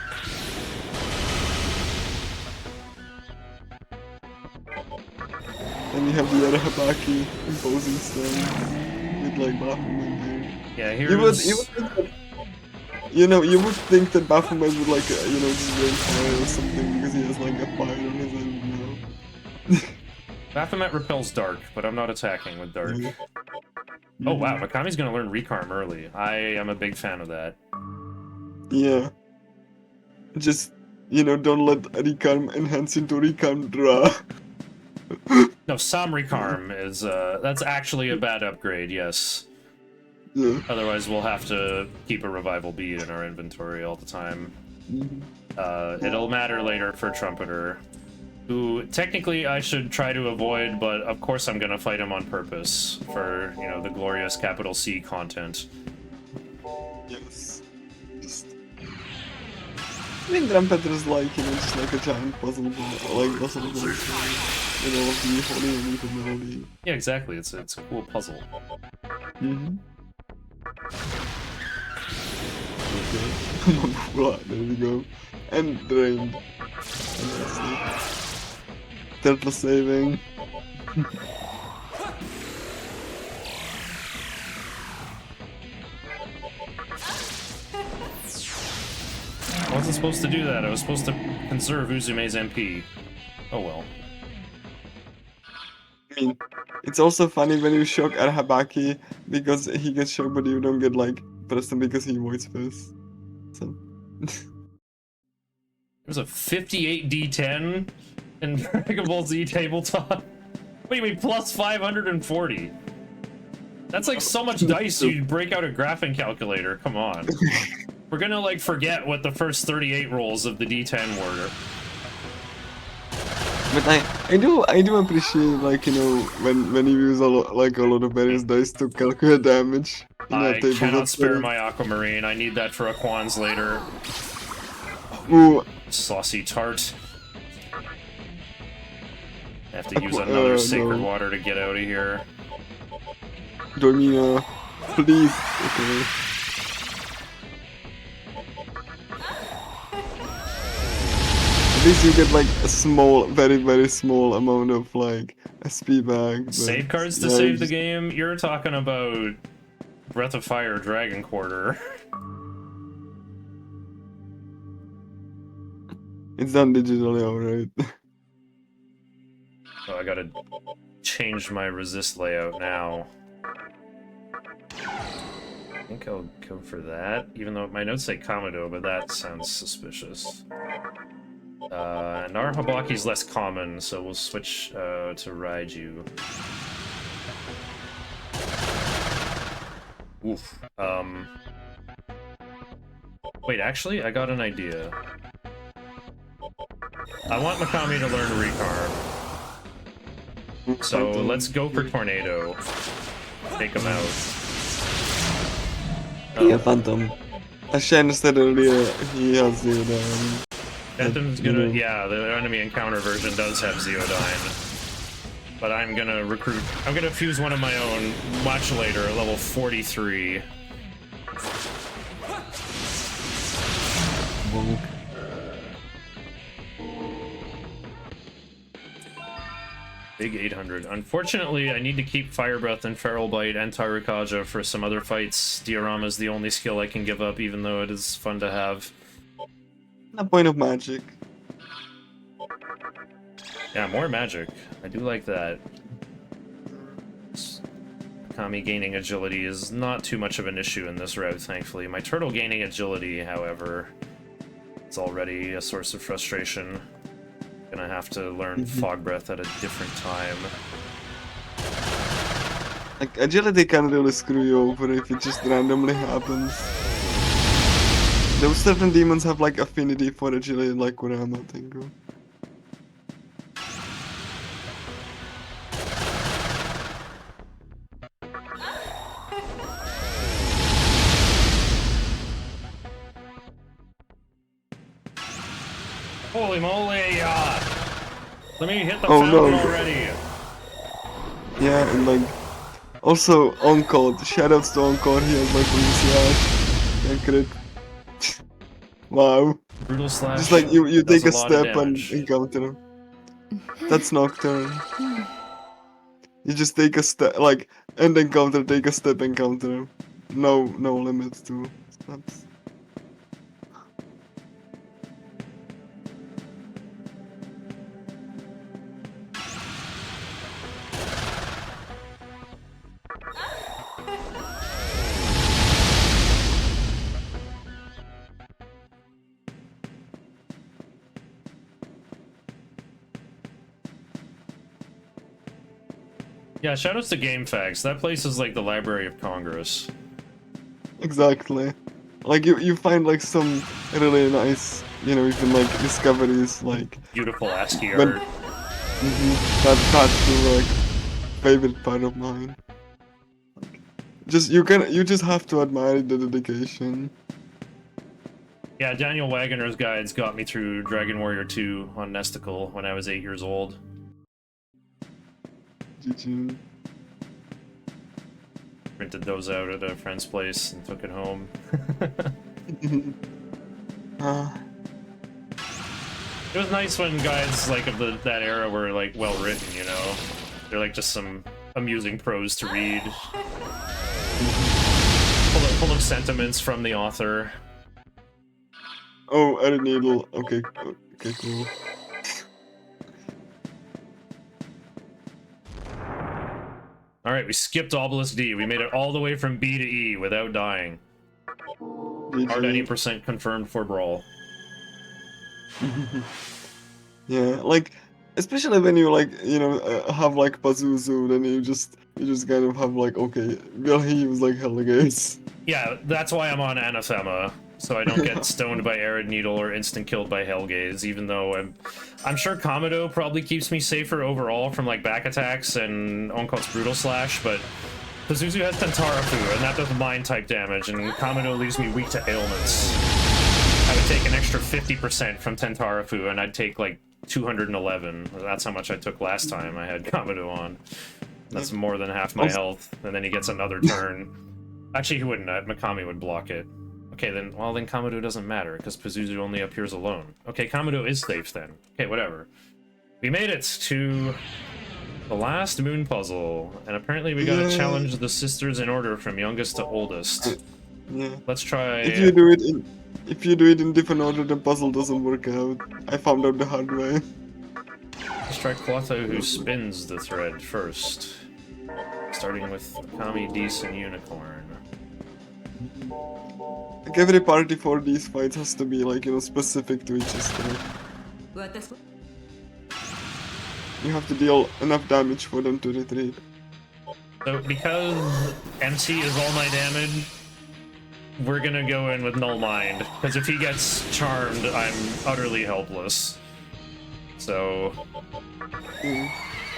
And you have the other Habaki imposing stone with like Baphomet there. Yeah, You would here's... think that, you would think that Baphomet would like just rain fire or something because he has like a fire on his end. Baphomet repels Dark, but I'm not attacking with Dark. Yeah. Oh wow, Mikami's gonna learn Recarm early. I am a big fan of that. Yeah. Just don't let Recarm enhance into Recarm Dra. No, Sam Recarm is, that's actually a bad upgrade, yes. Yeah. Otherwise, we'll have to keep a Revival Bead in our inventory all the time. It'll matter later for Trumpeter, who technically I should try to avoid, but of course I'm gonna fight him on purpose for, the glorious capital C content. Yes. I mean, Trumpeter's like, just like a giant puzzle ball, like puzzle ball. The holy and evil melody. Yeah, exactly. It's a cool puzzle. Right, there we go. And drained. Fantastic. Turtle saving. I wasn't supposed to do that. I was supposed to conserve Uzume's MP. Oh well. I mean, it's also funny when you shock Habaki because he gets shocked, but you don't get like Preston because he avoids first. So. There's a 58 D10 in Dragon Ball Z tabletop. What do you mean, plus 540? That's like so much dice you'd break out a graphing calculator. Come on. We're gonna like forget what the first 38 rolls of the D10 were. But I do appreciate like when you use a lot of various dice to calculate damage. I cannot spare my Aquamarine. I need that for Aquans later. Ooh, Saucy tart. I have to use another sacred no. water to get out of here. Dormina, please. Okay. At least you get like a small, very, very small amount of like SP back. But, Save cards to yeah, save the game? You're talking about Breath of Fire Dragon Quarter. It's done digitally, alright. Oh, I gotta change my resist layout now. I think I'll go for that, even though my notes say Kamado, but that sounds suspicious. And our Habaki's less common, so we'll switch to Raiju. Oof. Wait, actually, I got an idea. I want Mikami to learn Recarm. So let's go for Tornado. Take him out. Yeah, Phantom. As Shen said earlier, he has the Phantom's gonna, yeah, the enemy encounter version does have Zeodyne. But I'm gonna fuse one of my own much later, level 43. Bonk. Big 800. Unfortunately, I need to keep Fire Breath and Feral Bite and Tyrakaja for some other fights. Diorama's the only skill I can give up, even though it is fun to have. a point of magic. Yeah, more magic. I do like that. Kami gaining agility is not too much of an issue in this route, thankfully. My turtle gaining agility, however, it's already a source of frustration. Gonna have to learn Fog Breath at a different time. Like, agility can really screw you over if it just randomly happens. Those certain demons have like affinity for agility, like Kurama Tengu. Holy moly! Let me hit the Oh, fountain no. already! Yeah, and like, also Encore. Shoutouts to Encore, he has like Blue and crit. Wow. Brutal Slash. Just like you does take a lot of step and damage. encounter him. That's Nocturne. You just take a step, like, and encounter, take a step, encounter him. No limit to steps. Yeah, shoutouts to GameFAQs. That place is like the Library of Congress. Exactly. Like you find like some really nice, you know, even like discoveries, like Beautiful ASCII when- art. that's the like favorite part of mine. Like, you just have to admire the dedication. Yeah, Daniel Wagner's guides got me through Dragon Warrior 2 on Nesticle when I was 8 years old. GG. Printed those out at a friend's place and took it home. It was nice when guides like of that era were like well written, you know. They're like just some amusing prose to read, full of sentiments from the author. Oh, Iron Needle. Okay, cool. All right, we skipped Obelisk D. We made it all the way from B to E without dying. Hard GG. 80% confirmed for Brawl. Yeah, like especially when you like have like Pazuzu, then you just kind of have like, okay, will he use like Hellgates? Yeah, that's why I'm on Anathema, so I don't get stoned by Arid Needle or instant killed by Hellgaze, even though I'm sure Komodo probably keeps me safer overall from like back attacks and Onko's Brutal Slash, but Pazuzu has Tentarafu, and that does mine type damage, and Komodo leaves me weak to ailments. I would take an extra 50% from Tentarafu, and I'd take like 211. That's how much I took last time I had Komodo on. That's more than half my health, and then he gets another turn. Actually, he wouldn't. Mikami would block it. Okay, then Komodo doesn't matter, because Pazuzu only appears alone. Okay, Komodo is safe then. Okay, whatever. We made it to the last moon puzzle, and apparently we gotta challenge the sisters in order from youngest to oldest. Yeah. Let's try... If you do it in different order, the puzzle doesn't work out. I found out the hard way. Let's try Clotho, who spins the thread first. Starting with Kami, Dees, and Unicorn. Like every party for these fights has to be like, specific to each sister. You have to deal enough damage for them to retreat. So because MC is all my damage, we're gonna go in with Null Mind, because if he gets charmed, I'm utterly helpless. So...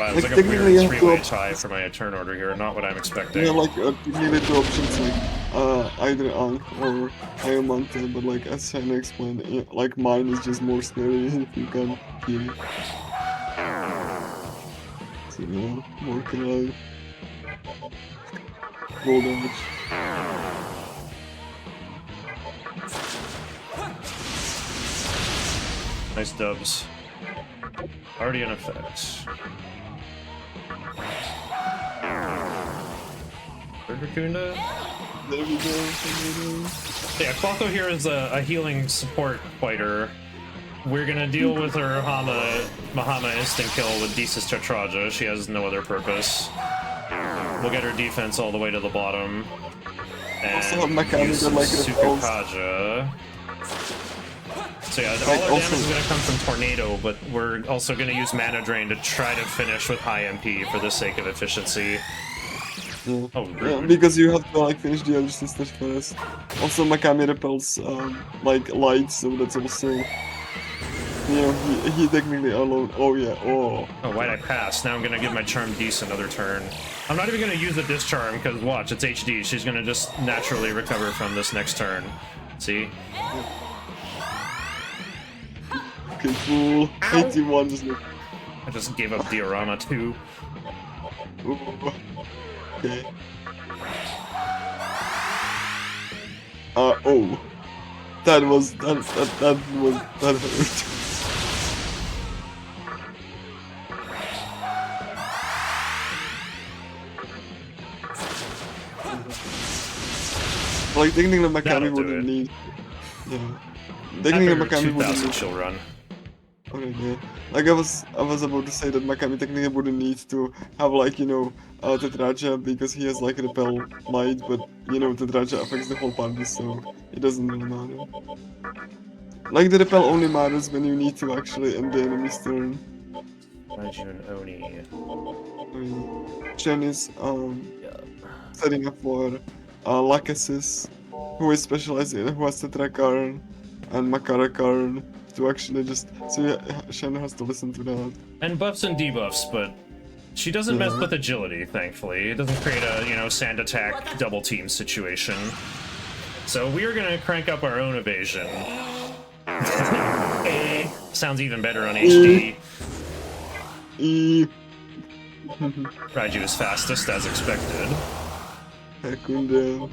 Wow, it was like a technically you weird have three-way to- tie for my turn order here, not what I'm expecting. Yeah, like you need two options, like either Ankh or Ayamante, but like as Shin explained, like mine is just more scary if you can hear it. So yeah, more cry. Roll damage. Nice dubs. Already in effect. Raccoonda? There we go. Yeah, Kwako here is a healing support fighter. We're gonna deal with her Mahama instant kill with Desus Tetraja. She has no other purpose. We'll get her defense all the way to the bottom. And Also have Megami use that, like, repels. Sukukaja. So yeah, all Like, our also- damage is gonna come from Tornado, but we're also gonna use Mana Drain to try to finish with high MP for the sake of efficiency. Yeah. Oh, Yeah, rude. because you have to like finish the other sisters first. Also, Megami repels like light, so that's also. You know, he technically alone. Oh yeah. Oh. Oh, why'd I pass? Now I'm gonna give my Charm Deece another turn. I'm not even gonna use the Discharm, because watch, it's HD. She's gonna just naturally recover from this next turn. See? Okay, cool. 81 just like. I just gave up Diorama too. Ooh. Okay. Oh. That hurt. Like technically That'll Megami do wouldn't it. need. Yeah. Technically After Megami wouldn't 2000 need. she'll run. Okay, yeah. Like I was about to say that Megami technically wouldn't need to have like, you know, Tetraja because he has like repel might, but you know Tetraja affects the whole party, so it doesn't really matter. Like the repel only matters when you need to actually end the enemy's turn. Raiju and Oni. I mean, Shen is setting up for Lachesis, who is specialized in who has Tetrakarn and Makarakarn to actually just so yeah, Shen has to listen to that. And buffs and debuffs, but she doesn't mess Yeah. with agility, thankfully. It doesn't create a, you know, sand attack double team situation. So we are gonna crank up our own evasion. Sounds even better on HD. Raiju is fastest, as expected. Hakunda.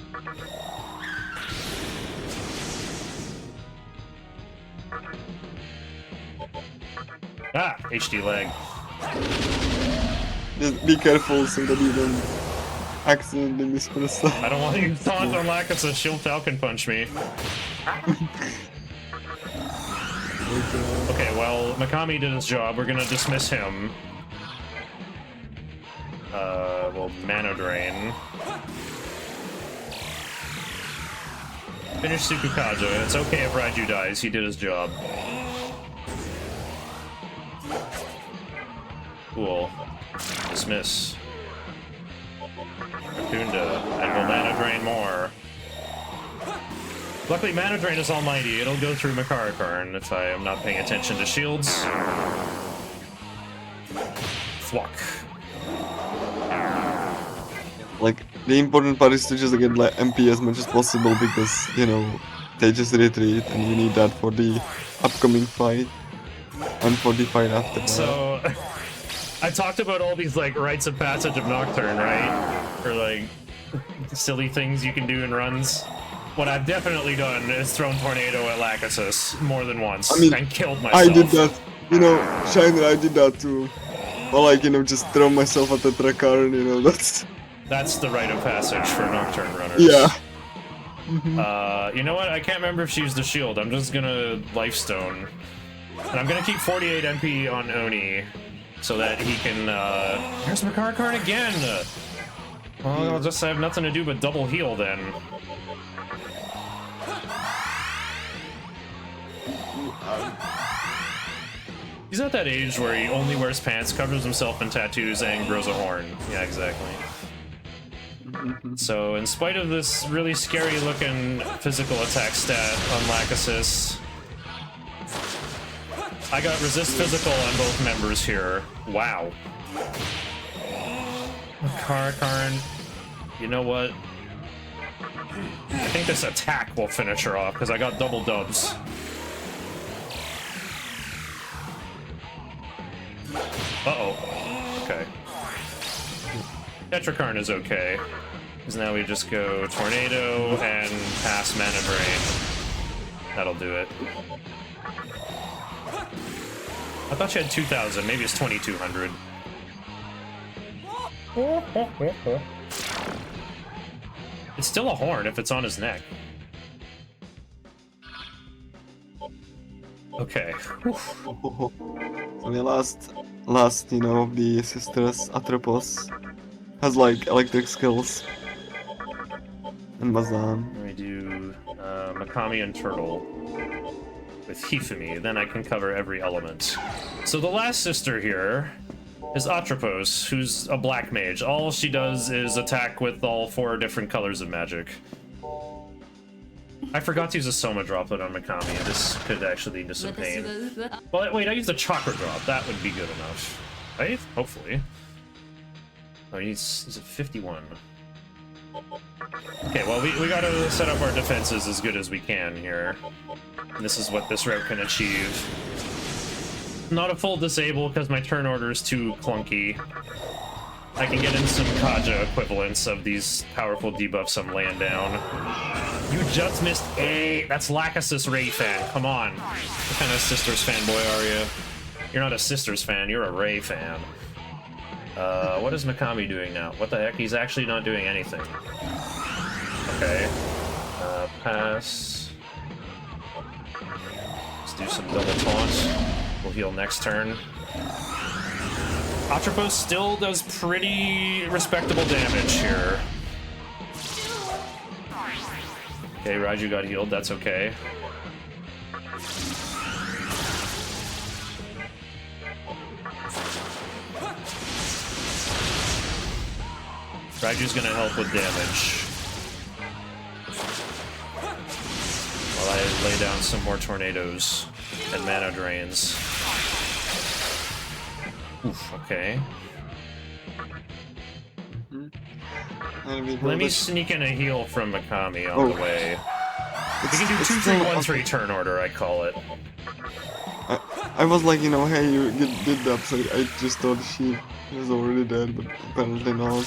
Ah, HD lag. Just be careful so that you don't accidentally mispress that. I don't want you to taunt on Lachesis, she'll Falcon Punch me. Okay, well, Megami did his job. We're gonna dismiss him. Well, Mana Drain. Finish Sukukaja. It's okay if Raiju dies. He did his job. Cool. Dismiss. Raccoonda. And we'll Mana Drain more. Luckily, Mana Drain is almighty. It'll go through Makarakarn if I am not paying attention to shields. Thwack. Like, the important part is to just get like MP as much as possible because, you know, they just retreat and you need that for the upcoming fight and for the fight after that. So, I talked about all these, like, rites of passage of Nocturne, right? Or, like, silly things you can do in runs. What I've definitely done is thrown Tornado at Lachesis more than once I mean, and killed myself. I did that. You know, Shiner, I did that too. Or like, you know, just throw myself at the Tetrakarn, you know, That's the rite of passage for Nocturne runners. Yeah. You know what? I can't remember if she used the shield. I'm just gonna Lifestone. And I'm gonna keep 48 MP on Oni so that he can, Here's Makarakarn again! Well, I'll just have nothing to do but double heal then. He's at that age where he only wears pants, covers himself in tattoos, and grows a horn. Yeah, exactly. So, in spite of this really scary looking physical attack stat on Lachesis, I got resist physical on both members here. Wow. Makarakarn, you know what? I think this attack will finish her off, because I got double dubs. Uh-oh. Okay. Tetrakarn is okay. Because now we just go Tornado and pass Mana Drain. That'll do it. I thought you had 2,000. Maybe it's 2,200. It's still a horn if it's on his neck. Okay. So the last, you know, of the sisters, Atropos, has like electric skills. And Mazan. We do Megami and Turtle with Hifumi, then I can cover every element. So the last sister here is Atropos, who's a black mage. All she does is attack with all 4 different colors of magic. I forgot to use a Soma droplet on Megami. This could actually lead to some pain. Well, wait, I used a Chakra drop. That would be good enough. Right? Hopefully. Oh, he's at 51. Okay, well, we gotta set up our defenses as good as we can here. And this is what this route can achieve. Not a full disable because my turn order is too clunky. I can get in some Kaja equivalents of these powerful debuffs I'm laying down. You just missed a... That's Lachesis Ray fan. Come on. What kind of Sisters fanboy are you? You're not a Sisters fan, you're a Ray fan. What is Mikami doing now? What the heck? He's actually not doing anything. Okay. Pass. Let's do some double taunt. We'll heal next turn. Atropos still does pretty respectable damage here. Okay, Raiju got healed, that's okay. Raiju's gonna help with damage. While I lay down some more tornadoes and mana drains. Oof, okay. Let me sneak in a heal from Mikami on the way. We can do 2-3-1-3 turn order, I call it. I was like, you know, hey, you did that, so I just thought she was already dead, but apparently not.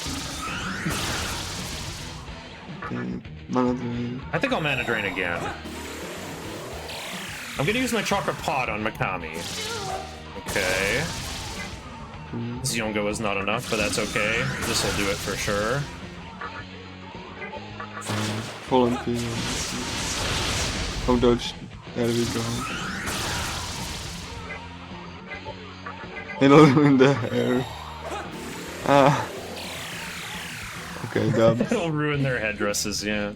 Okay, mana drain. I think I'll mana drain again. I'm gonna use my Chakra Pot on Mikami. Okay. Ziongo is not enough, but that's okay. This will do it for sure. Full MP. Oh, dodge. There we go. Hello in the hair. Ah. Okay, dub. It'll ruin their headdresses, yeah.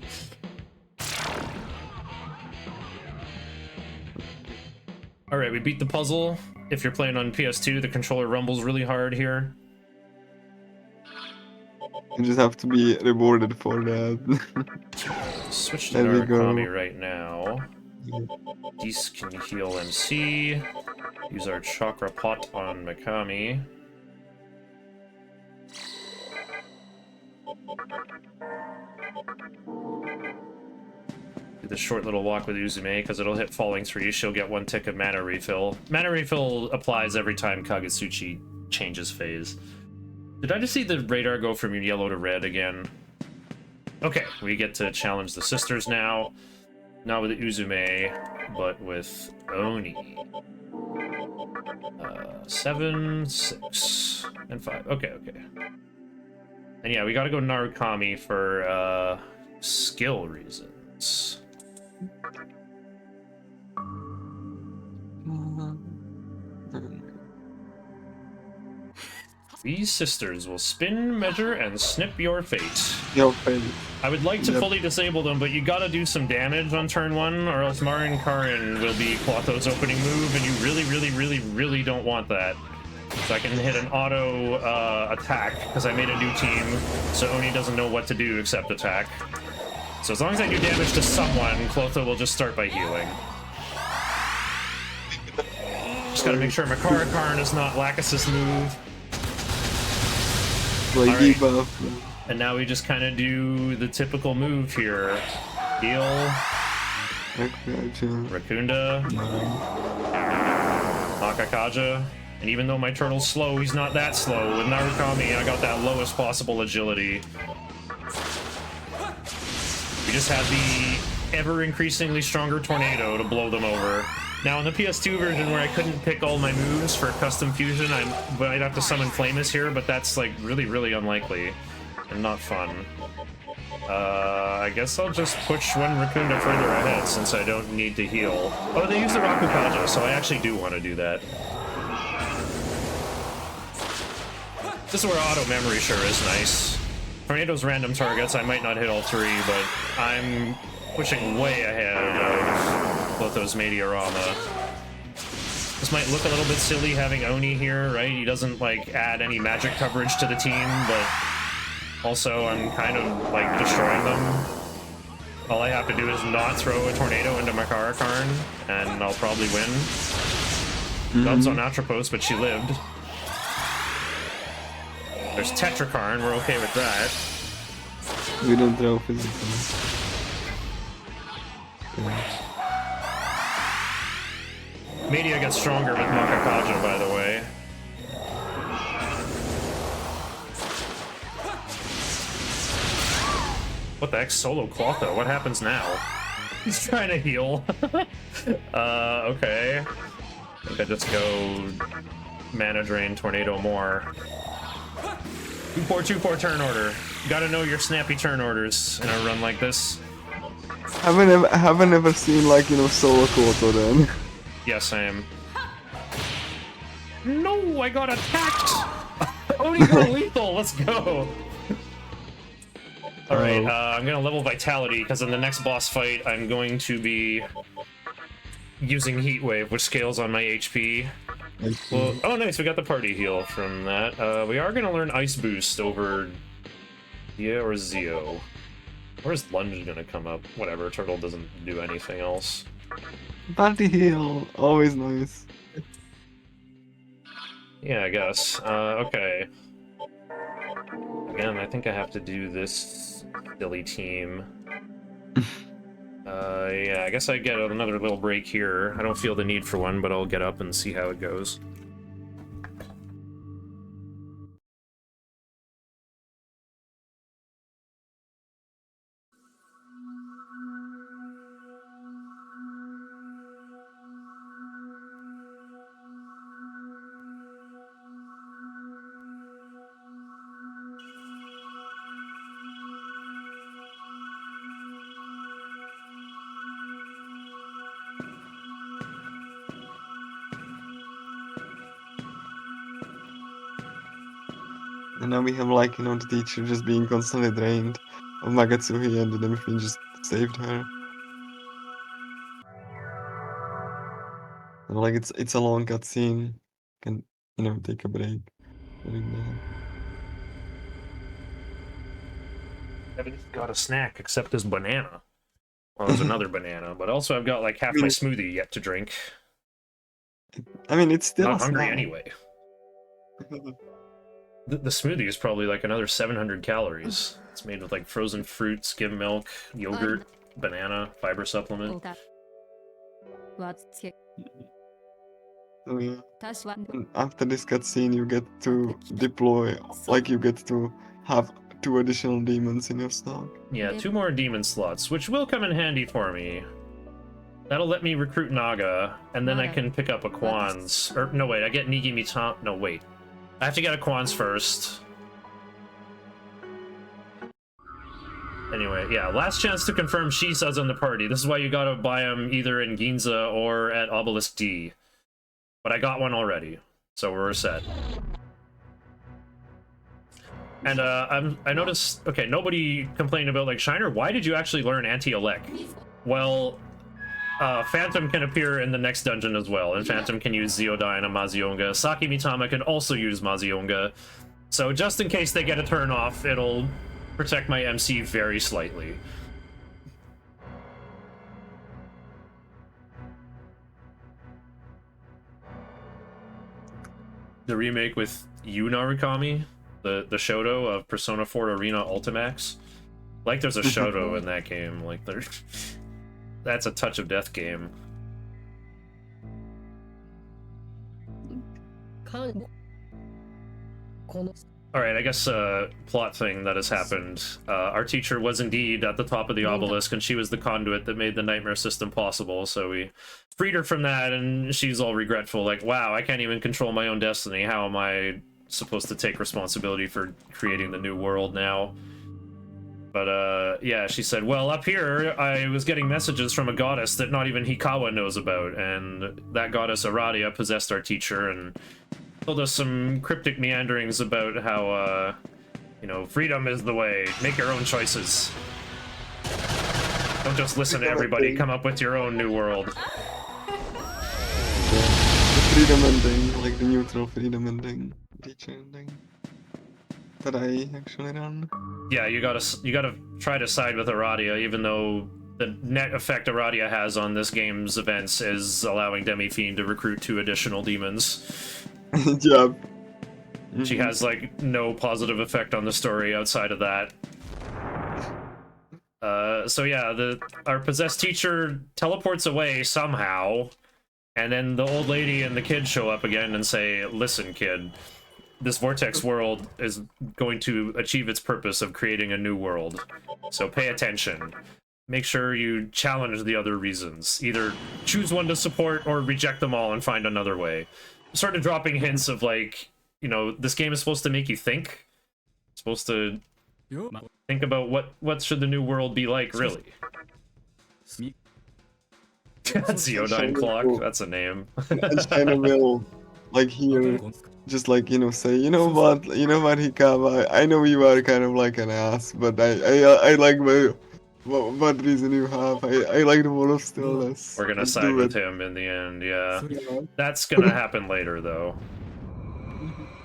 Alright, we beat the puzzle. If you're playing on PS2, the controller rumbles really hard here. You just have to be rewarded for that. Switch to Narukami right now. These can heal MC. Use our Chakra Pot on Mikami. Do the short little walk with Uzume, because it'll hit Falling 3. She'll get 1 tick of mana refill. Mana refill applies every time Kagetsuchi changes phase. Did I just see the radar go from yellow to red again? Okay, we get to challenge the sisters now. Not with Uzume, but with Oni. 7, 6, and 5. Okay, okay. And yeah, we gotta go Narukami for skill reasons. These sisters will spin, measure, and snip your fate. Your fate. I would like to fully disable them, but you gotta do some damage on turn 1, or else Marin Karin will be Klotho's opening move, and you really don't want that. So I can hit an auto attack, because I made a new team, so Oni doesn't know what to do except attack. So as long as I do damage to someone, Klotho will just start by healing. Just gotta make sure Makara Karn is not Lachesis' move. Like Right. debuff. And now we just kind of do the typical move here. Heal, Rakunda, Akakaja. And even though my turtle's slow, he's not that slow. With Narukami, I got that lowest possible agility. We just have the ever-increasingly stronger tornado to blow them over. Now, in the PS2 version, where I couldn't pick all my moves for custom fusion, I'd have to summon Flamus here, but that's, like, really, really unlikely. And not fun. I guess I'll just push one Rakunda further ahead, since I don't need to heal. Oh, they use the Rakukaja, so I actually do want to do that. This is where auto memory sure is nice. Tornado's random targets, I might not hit all three, but I'm pushing way ahead of Plotho's Mediarama. This might look a little bit silly having Oni here, right? He doesn't, like, add any magic coverage to the team, but also I'm kind of, like, destroying them. All I have to do is not throw a tornado into Makarakarn, and I'll probably win. Dubs on Atropos, but she lived. There's Tetrakarn, we're okay with that. We don't throw physical. Yeah. Media gets stronger with Makakaja, by the way. What the heck, Solo Clotho? What happens now? He's trying to heal. Okay. I think I just go mana drain Tornado more. 2-4 turn order. You gotta know your snappy turn orders in a run like this. Haven't ever seen, like, you know, Solo Koto then. Yes, I am. No, I got attacked! Oni go lethal, let's go! Alright, I'm gonna level Vitality, because in the next boss fight, I'm going to be using Heat Wave, which scales on my HP. Well, oh nice, we got the party heal from that. We are gonna learn Ice Boost over Dia or Zio. Where's Lunge gonna come up? Whatever, Turtle doesn't do anything else. Party heal, always nice. Yeah, I guess. Okay. Again, I think I have to do this silly team. Yeah, I guess I get another little break here. I don't feel the need for one, but I'll get up and see how it goes. And now we have, like, you know, the teacher just being constantly drained of Magatsuhi, and the Demi-Queen just saved her. And, like, it's a long cutscene. Can, you know, take a break during that. Haven't got a snack except this banana. Well, there's another banana, but also I've got like half my smoothie yet to drink. I mean, it's still Not a hungry snack. anyway. The smoothie is probably like another 700 calories. It's made with like frozen fruit, skim milk, yogurt, banana, fiber supplement. So, yeah. And after this cutscene, you get to deploy, like, you get to have 2 additional demons in your stock. Yeah, 2 more demon slots, which will come in handy for me. That'll let me recruit Naga, and then I can pick up a Quans. Or, no, wait, I get Nigi Mita. No, wait. I have to get a Quans first. Anyway, yeah, last chance to confirm Shisa's on the party. This is why you gotta buy him either in Ginza or at Obelisk D. But I got one already, so we're set. And I noticed, okay, nobody complained about like Shiner. Why did you actually learn Anti-Elec? Well, Phantom can appear in the next dungeon as well, and Phantom can use Zeodine and Mazionga. Saki Mitama can also use Mazionga. So just in case they get a turn off, it'll protect my MC very slightly. The remake with Yu Narukami, the Shoto of Persona 4 Arena Ultimax. Like there's a Shoto in that game. Like that's a touch of death game. Alright, I guess plot thing that has happened. Our teacher was indeed at the top of the obelisk, and she was the conduit that made the nightmare system possible, so we freed her from that, and she's all regretful, like, wow, I can't even control my own destiny. How am I supposed to take responsibility for creating the new world now? But, yeah, she said, well, up here, I was getting messages from a goddess that not even Hikawa knows about, and that goddess Aradia possessed our teacher, and told us some cryptic meanderings about how, you know, freedom is the way. Make your own choices. Don't just listen to everybody. Come up with your own new world. The freedom ending, like the neutral freedom ending, teacher ending. That I actually run. Yeah, you gotta try to side with Aradia, even though the net effect Aradia has on this game's events is allowing Demi-Fiend to recruit 2 additional demons. Yeah. She has, like, no positive effect on the story outside of that. So yeah, our possessed teacher teleports away somehow, and then the old lady and the kid show up again and say, listen, kid, this vortex world is going to achieve its purpose of creating a new world. So pay attention. Make sure you challenge the other reasons. Either choose one to support or reject them all and find another way. Sort of dropping hints of, like, you know, this game is supposed to make you think. It's supposed to think about what should the new world be like, really. Zeodine Clock, that's a name. And China will, like, here, just, like, you know, say, you know what, Hikawa, I know you are kind of like an ass, but I like what reason you have. I like the Wall of Stillness. We're gonna Let's side do with it. him in the end, yeah. Yeah. That's gonna happen later, though.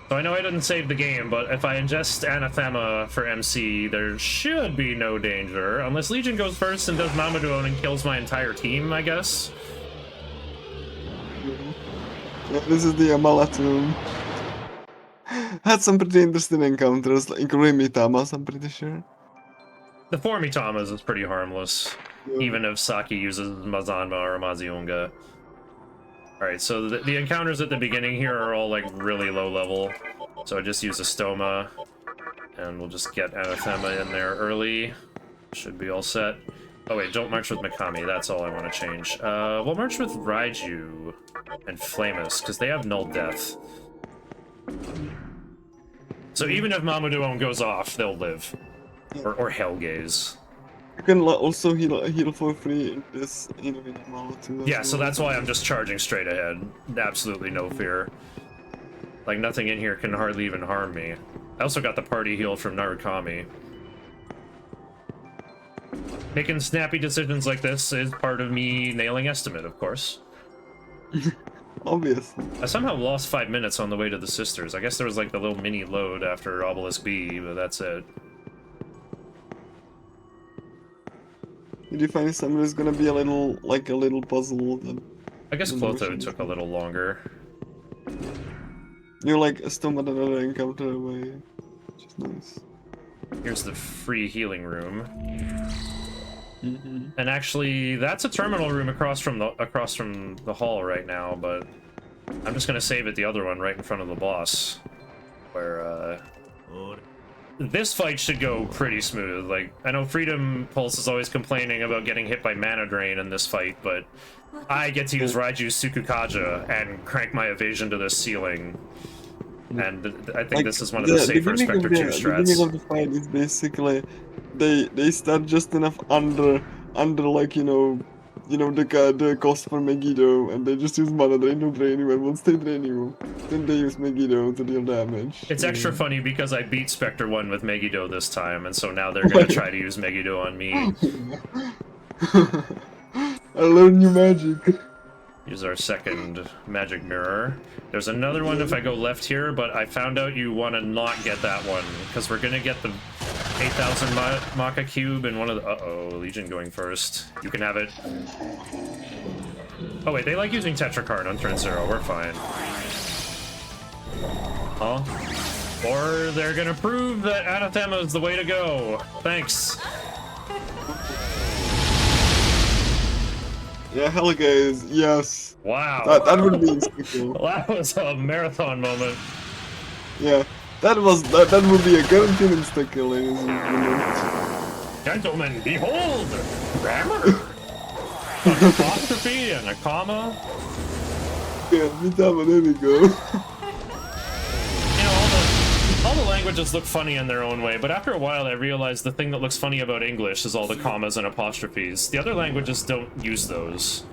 So I know I didn't save the game, but if I ingest Anathema for MC, there should be no danger. Unless Legion goes first and does Mamadou and kills my entire team, I guess. Yeah, this is the Amala tomb. Had some pretty interesting encounters, including Mitamas, I'm pretty sure. The 4 Mitamas is pretty harmless, Yeah. even if Saki uses Mazanma or Mazionga. Alright, so the encounters at the beginning here are all, like, really low level. So I just use a Stoma, and we'll just get Anathema in there early. Should be all set. Oh wait, don't march with Megami, that's all I want to change. We'll march with Raiju and Flamus, because they have null death. So even if Mamadou goes off, they'll live. Or Hellgaze. You can also heal for free in this, in Amala too. Yeah, so that's why I'm just charging straight ahead. Absolutely no fear. Like, nothing in here can hardly even harm me. I also got the party heal from Narukami. Making snappy decisions like this is part of me nailing estimate, of course. Obviously. I somehow lost 5 minutes on the way to the sisters. I guess there was, like, the little mini load after Obelisk B, but that's it. Did you find somebody's gonna be a little puzzle? I guess Clotho took a little longer. You're like a Stoma that I encounter away, which is nice. Here's the free healing room. Mm-hmm. And actually, that's a terminal room across from the hall right now, but I'm just gonna save it the other one right in front of the boss, where this fight should go pretty smooth. Like, I know Freedom Pulse is always complaining about getting hit by mana drain in this fight, but I get to use Raiju's Sukukaja and crank my evasion to the ceiling. And I think this is one of the safer Spectre 2 strats. The beginning of the fight is basically they start just enough under like the cost for Megiddo, and they just use mana drain to drain you, and once they drain you, then they use Megiddo to deal damage. It's extra funny because I beat Spectre 1 with Megiddo this time, and so now they're gonna try to use Megiddo on me. I learned new magic. Use our second magic mirror. There's another one if I go left here, but I found out you want to not get that one, because we're gonna get the 8,000 Maka cube and one of the... Uh-oh, Legion going first. You can have it. Oh wait, they like using Tetracard on turn 0, we're fine. Huh? Or they're gonna prove that anathema is the way to go. Thanks. Yeah, hell guys, yes. Wow. That would be insta-kill. That was a marathon moment. Yeah, that would be a guaranteed insta-kill, ladies and gentlemen. Gentlemen, behold! Grammar! An apostrophe and a comma. Yeah, Mitama, there we go. You know, all the languages look funny in their own way, but after a while I realized the thing that looks funny about English is all the commas and apostrophes. The other languages don't use those.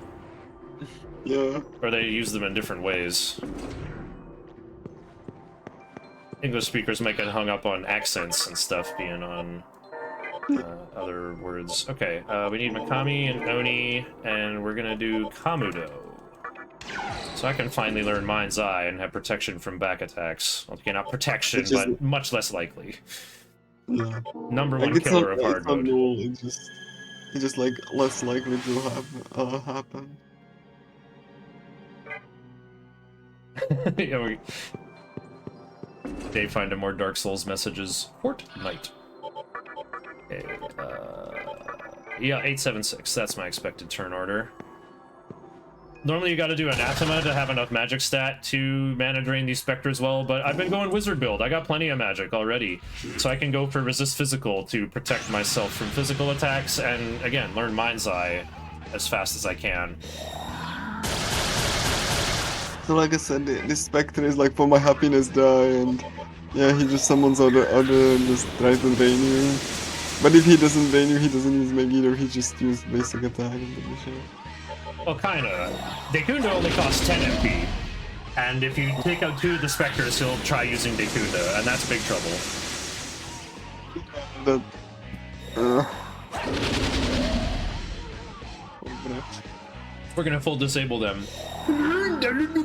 Yeah. Or they use them in different ways. English speakers might get hung up on accents and stuff being on other words. Okay, we need Megami and Oni, and we're gonna do Kamudo. So I can finally learn Mind's Eye and have protection from back attacks. Okay, not protection, but much less likely. Yeah. Number Like, one killer of hard it's not mode. null, it's just like less likely to happen. Yeah, they find more Dark Souls messages. Fortnite. Okay, yeah, 876. That's my expected turn order. Normally you gotta do Anathema to have enough magic stat to mana drain these specters well, but I've been going wizard build. I got plenty of magic already. So I can go for resist physical to protect myself from physical attacks and, again, learn Mind's Eye as fast as I can. So like I said, this spectre is like for my happiness die, and yeah, he just summons other and just tries to drain you. But if he doesn't drain you, he doesn't use Meg either, he just uses basic attack and the mission. Well, kinda. Dekunda only costs 10 MP, and if you take out 2 of the specters, he'll try using Dekunda, and that's big trouble. That... We're gonna full disable them.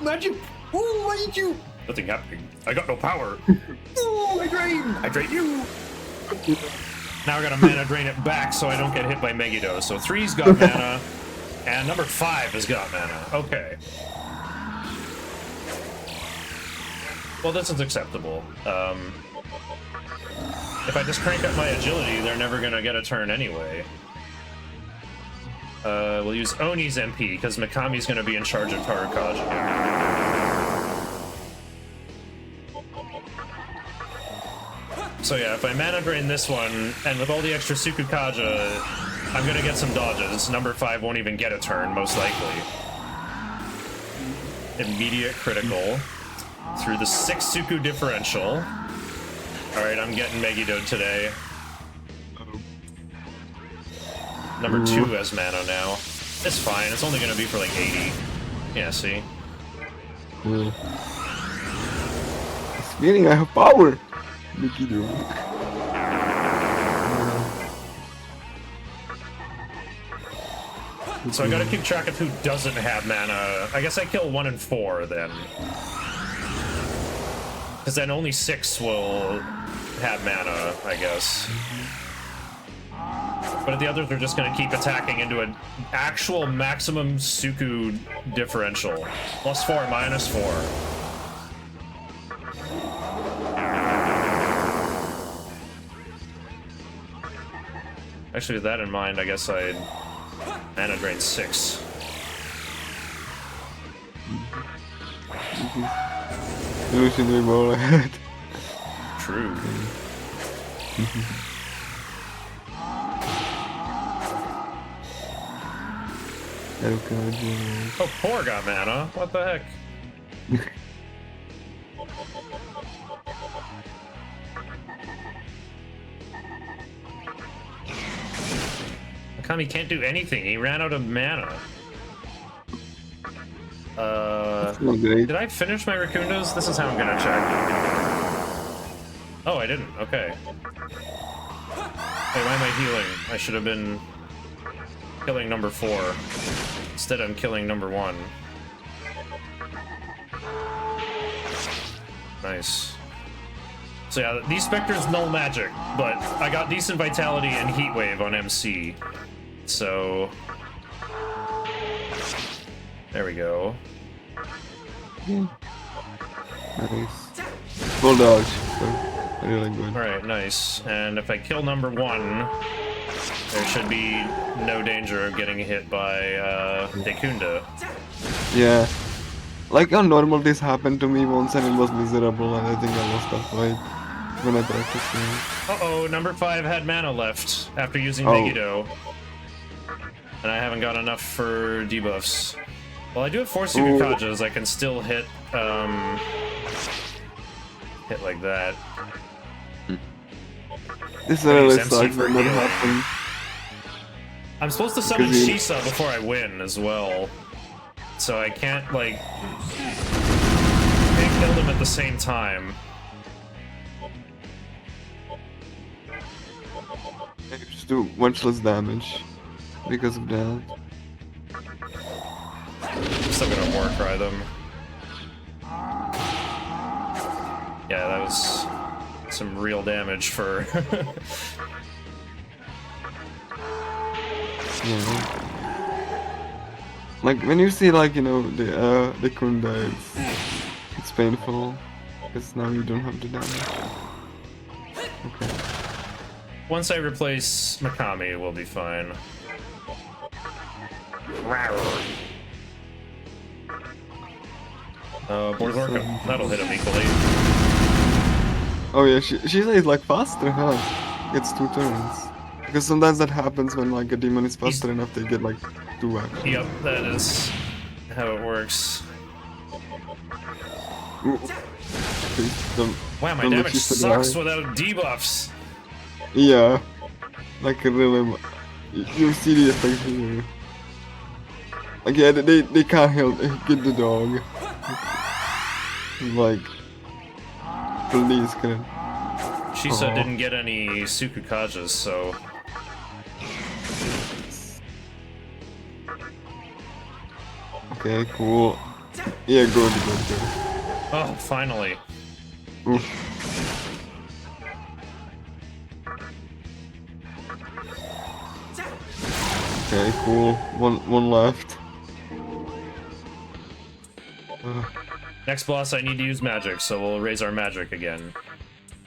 Magic! Oh, why did you? Nothing happening. I got no power. Oh, I drain! I drain you! Now I gotta mana drain it back so I don't get hit by Megiddo. So 3's got mana, and number 5 has got mana. Okay. Well, this is acceptable. If I just crank up my agility, they're never gonna get a turn anyway. We'll use Oni's MP, because Mikami's gonna be in charge of Tarukaja. So yeah, if I mana drain this one, and with all the extra Sukukaja, I'm gonna get some dodges. Number 5 won't even get a turn, most likely. Immediate critical. Through the 6 Suku differential. Alright, I'm getting Megiddo today. Number 2 has mana now. It's fine, it's only gonna be for like 80. Yeah, see? It's meaning I have power! Megiddo. So I gotta keep track of who doesn't have mana. I guess I kill 1 and 4 then. Because then only 6 will have mana, I guess. But the others are just gonna keep attacking into an actual maximum Suku differential. +4, -4. Actually, with that in mind, I guess I'd mana drain 6. Illusionary more ahead. True. Oh, 4 got mana. What the heck? Mikami can't do anything. He ran out of mana. Did I finish my Rakundas? This is how I'm gonna check. Oh, I didn't. Okay. Hey, why am I healing? I should have been killing number 4. Instead, I'm killing number 1. Nice. So yeah, these specters null magic, but I got decent vitality and heat wave on MC. So there we go. Nice. Full dodge. So, really good. Alright, nice. And if I kill number 1, there should be no danger of getting hit by Dekunda. Yeah. Like on normal, this happened to me once and it was miserable, and I think I lost that fight when I practiced. Uh-oh, number 5 had mana left after using Oh. Megiddo. And I haven't got enough for debuffs. Well, I do have 4 Sukukajas, I can still hit, hit like that. This I really use MC sucks for when that healing. happens. I'm supposed to summon Because Shisa before I win as well. So I can't, like, kill them at the same time. I just do much less damage because of that. I'm still gonna Warcry them. Yeah, that was some real damage for... Yeah. Like when you see like the Kunda, it's painful because now you don't have the damage. Okay. Once I replace Megami, we'll be fine. Board Lorca, that'll hit him equally. Oh yeah, she's like faster, huh? Gets 2 turns. Because sometimes that happens when like a demon is faster enough, they get like 2 actions. Yep, that is how it works. Ooh. Please, Wow, my don't let damage you sucks die. without debuffs. Yeah. Like really, you see the effect here. Like yeah, they can't help get the dog. Like, please, can it? Shisa Aw. didn't get any Sukukajas, so... Okay, cool. Yeah, good. Oh, finally. Oof. Okay, cool. One left. Next boss, I need to use magic, so we'll raise our magic again.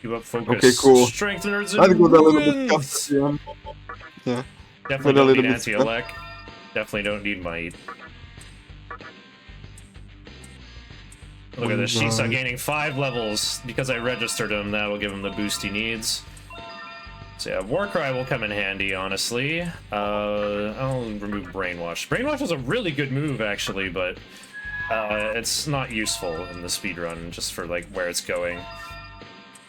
Keep up focus. Okay, cool. Strengtheners I and think we're a little bit ruins! scuffed at the end. Yeah. Definitely But a don't little need bit stuck. anti-elec. Definitely don't need might. Look at this, Shisa gaining 5 levels because I registered him. That'll give him the boost he needs. So yeah, Warcry will come in handy, honestly. I'll remove Brainwash. Brainwash is a really good move, actually, but it's not useful in the speedrun, just for like where it's going.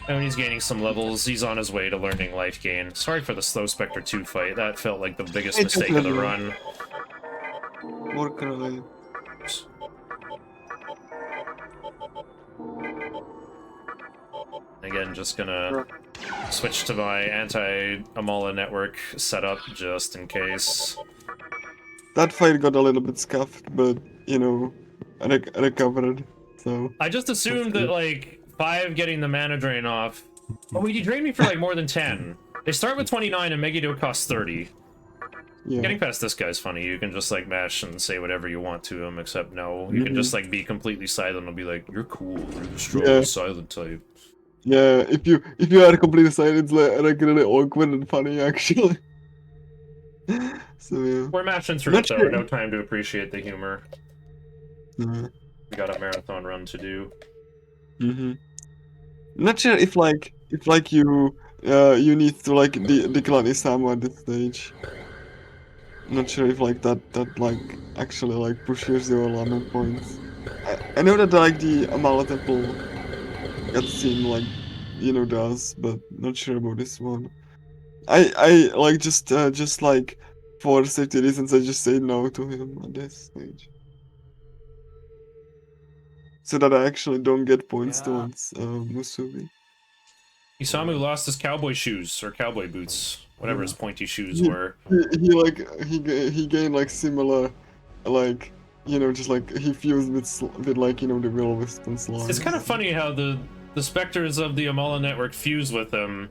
And he's gaining some levels. He's on his way to learning life gain. Sorry for the Slow Spectre 2 fight. That felt like the biggest It's mistake of the okay. run. More curly. Again, just gonna switch to my anti-Amala network setup just in case. That fight got a little bit scuffed, but I recovered. So I just assumed that like 5 getting the mana drain off. Oh wait, he drained me for like more than 10. They start with 29 and Megiddo costs 30. yeah. Getting past this guy's funny. You can just like mash and say whatever you want to him, except no. You can just like be completely silent and be like, "You're cool. You're the strong Yeah. silent type." Yeah, if you are completely silent, it's like really awkward and funny actually. So yeah. We're mashing through Not it though. sure. No time to appreciate the humor. Yeah. We got a marathon run to do. Not sure if you need to like decline Isamu at this stage. Not sure if like that like actually like pushes your lament points. I know that like the Amala Temple cutscene like does, but not sure about this one. I like just like for safety reasons I just say no to him at this stage. So that I actually don't get points towards Musubi. Isamu lost his cowboy shoes or cowboy boots, whatever his pointy shoes He- were. He gained like similar, like just like he fused with like the will wisp and slime. It's kind of funny how the specters of the Amala network fuse with him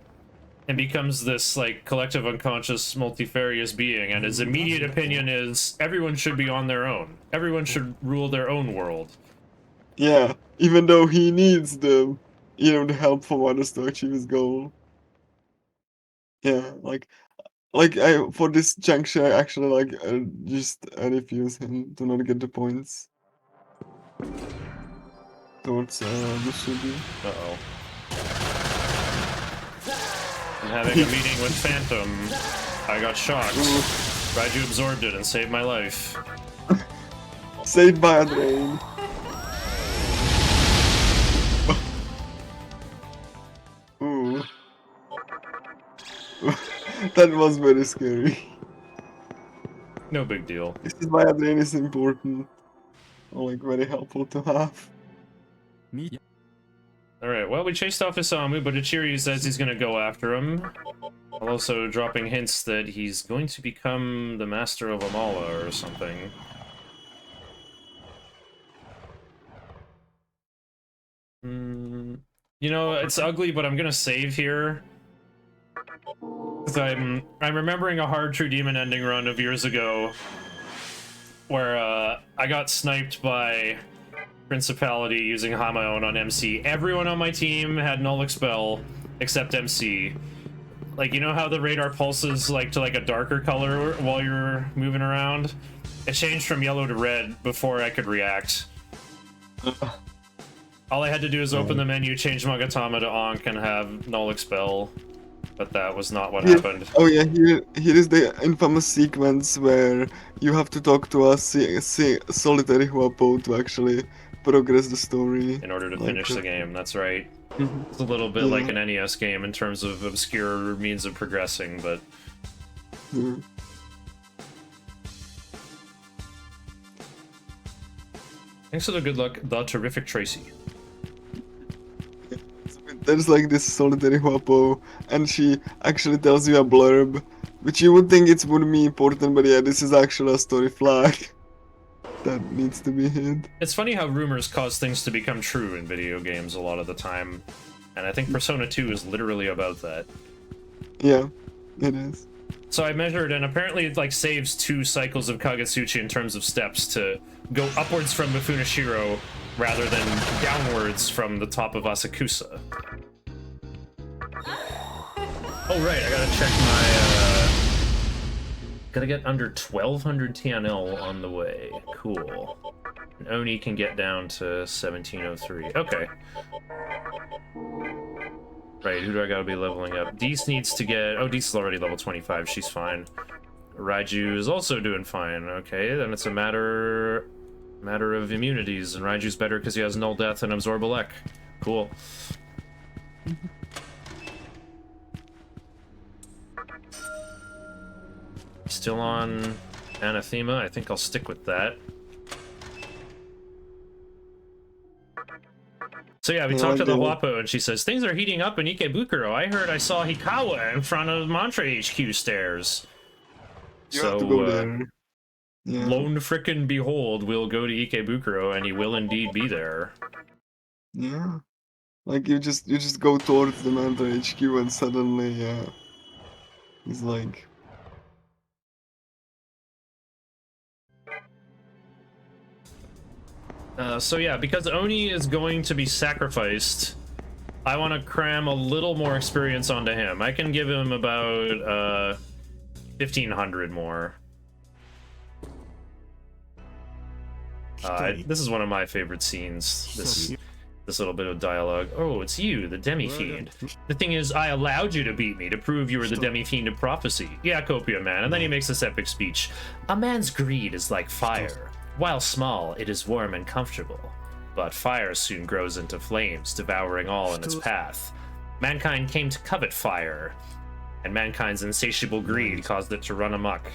and becomes this like collective unconscious multifarious being, and his immediate opinion is everyone should be on their own. Everyone should rule their own world. Yeah, even though he needs them. the help from others to achieve his goal. Yeah, like I for this juncture, I actually just refuse him to not get the points towards Bushido. Uh-oh. I'm having a meeting with Phantom. I got shocked. Ooh, Raiju absorbed it and saved my life. saved by a drain. Ooh. That was very scary. No big deal. This is why a drain is important. Or like very helpful to have. Alright, well, we chased off Isamu, but Ichiryu says he's gonna go after him. While also dropping hints that he's going to become the master of Amala or something. You know, it's ugly, but I'm gonna save here. Because I'm remembering a hard True Demon ending run of years ago where I got sniped by Principality using Hamaon on MC. Everyone on my team had Null Expel except MC. Like, you know how the radar pulses like to like a darker color while you're moving around? It changed from yellow to red before I could react. All I had to do is open the menu, change Magatama to Ankh, and have Null Expel. But that was not what happened. Oh yeah, here is the infamous sequence where you have to talk to a solitary Huapo to actually progress the story. In order to finish the game, that's right. Mhm. It's a little bit Yeah. like an NES game in terms of obscure means of progressing, but... Yeah. Thanks for the good luck, the terrific Tracy. There's like this solitary Huapo, and she actually tells you a blurb, which you would think it would be important, but yeah, this is actually a story flag that needs to be hid. It's funny how rumors cause things to become true in video games a lot of the time, and I think Persona 2 is literally about that. Yeah, it is. So I measured, and apparently it like saves 2 cycles of Kagetsuchi in terms of steps to go upwards from Mifunashiro rather than downwards from the top of Asakusa. Oh right, I gotta check my gotta get under 1200 TNL on the way. Cool. And Oni can get down to 1703. Okay. Right, who do I gotta be leveling up? Deese needs to get... Oh, Deese is already level 25, she's fine. Raiju is also doing fine. Okay, then it's a matter of immunities, and Raiju's better because he has Null Death and Absorb Elec. Cool. Still on Anathema. I think I'll stick with that. So yeah, we talked to the Huapo, and she says, things are heating up in Ikebukuro. I heard I saw Hikawa in front of Mantra HQ stairs. You have to go there. Yeah. Lone frickin' behold will go to Ikebukuro, and he will indeed be there. Yeah. Like you just go towards the Mantra HQ and suddenly, yeah. He's like... So yeah, because Oni is going to be sacrificed, I want to cram a little more experience onto him. I can give him about 1500 more. This is one of my favorite scenes. This little bit of dialogue. Oh, it's you, the Demi-Fiend. The thing is, I allowed you to beat me to prove you were the Demi-Fiend of prophecy. Yeah, Copia Man. And then he makes this epic speech. A man's greed is like fire. While small, it is warm and comfortable. But fire soon grows into flames, devouring all in its path. Mankind came to covet fire, and mankind's insatiable greed caused it to run amok.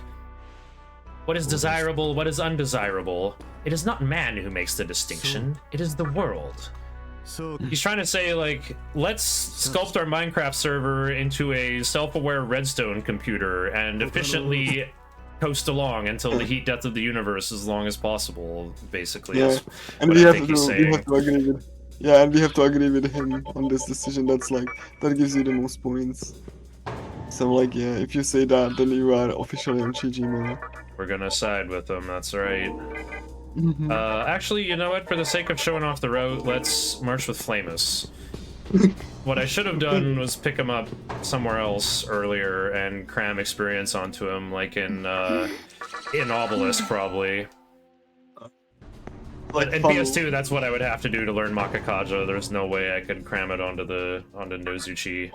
What is desirable, what is undesirable? It is not man who makes the distinction, it is the world. He's trying to say, like, let's sculpt our Minecraft server into a self-aware redstone computer and efficiently coast along until the heat death of the universe as long as possible, basically. Yeah, and we have to agree with... Yeah, and we have to agree with him on this decision. That gives you the most points. So, like, yeah, if you say that, then you are officially on Shijima. We're gonna side with him, that's right. Actually, you know what? For the sake of showing off the route, let's march with Flamus. What I should have done was pick him up somewhere else earlier and cram experience onto him, like in Obelisk, probably. But in PS2, that's what I would have to do to learn Makakaja. There's no way I could cram it onto Nozuchi.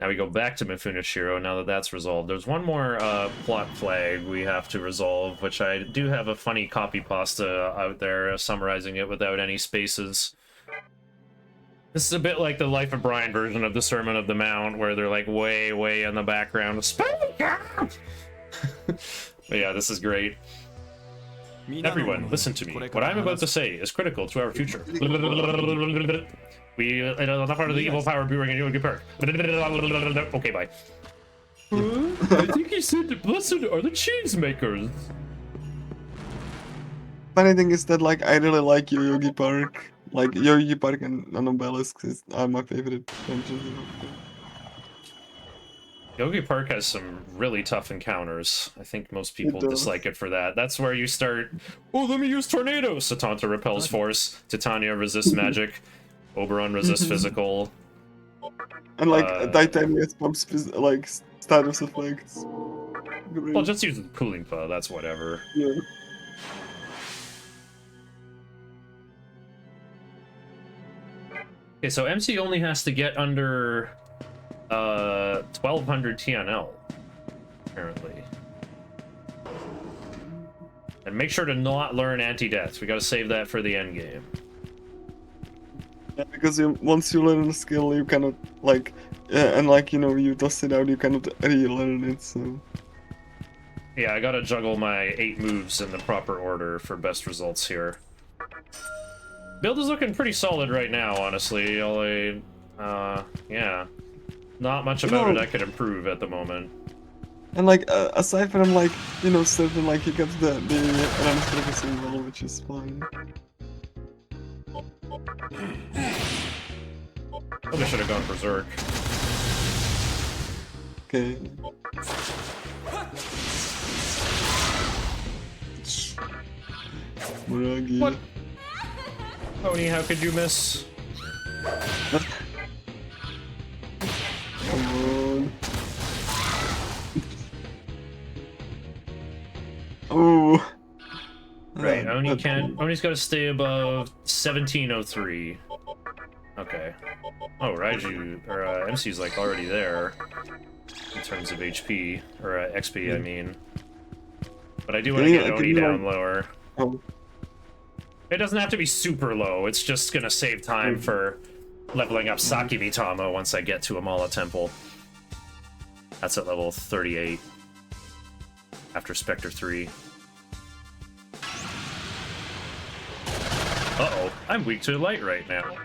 Now we go back to Mifunashiro, now that that's resolved. There's one more plot flag we have to resolve, which I do have a funny copy pasta out there summarizing it without any spaces. This is a bit like the Life of Brian version of the Sermon of the Mount, where they're like way in the background. Speak up! But yeah, this is great. Everyone, listen to me. What I'm about to say is critical to our future. We are not part of the evil power brewing in Yogi Park. Okay, bye. I think he said the blessed are the cheese makers. Funny thing is that like I really like Yogi Park. Like Yogi Park and Obelisk are my favorite dungeons. Yogi Park has some really tough encounters. I think most people dislike it for that. That's where you start, oh, let me use Tornado! Satanta repels force, Titania resists magic, Oberon resists physical. And like Titania pumps like status effects. Great. Well, just use Cooling Paw, that's whatever. Yeah. Okay, so MC only has to get under 1200 TNL, apparently. And make sure to not learn anti-death. We gotta save that for the end game. Yeah, because once you learn a skill, you cannot like, and like you toss it out, you cannot relearn it. So. Yeah, I gotta juggle my 8 moves in the proper order for best results here. Build is looking pretty solid right now, honestly. Only, yeah. Not much about it I could improve at the moment. And like, aside from like, certain like hiccups, the run is progressing well, which is fine. Probably should have gone Berserk. Okay. Muragi. What? Pony, how could you miss? Come on. Oh. Right, Oni's got to stay above 1703. Okay. Oh, Raiju, or MC's like already there in terms of HP, or XP, I mean. But I do want to get Oni down lower. Oh. It doesn't have to be super low, it's just gonna save time for leveling up Saki Mitama once I get to Amala Temple. That's at level 38. After Spectre 3. Uh-oh, I'm weak to light right now.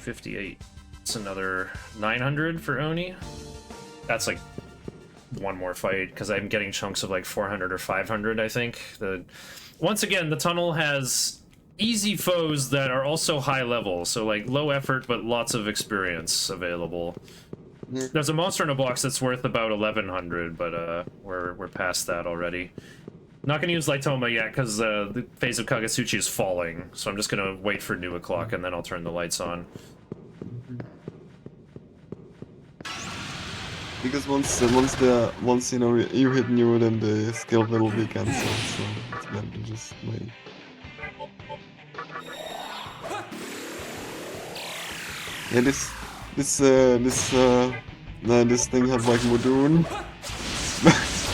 $58. It's another 900 for Oni. That's like one more fight, because I'm getting chunks of like 400 or 500, I think. Once again, the tunnel has easy foes that are also high level, so like low effort but lots of experience available. There's a monster in a box that's worth about 1100, but we're past that already. Not gonna use Lightoma yet because the phase of Kagetsuchi is falling, so I'm just gonna wait for New O'Clock and then I'll turn the lights on. Because once you hit New, then the skill will be cancelled, so it's better to just wait. Yeah, this thing has like Mudun.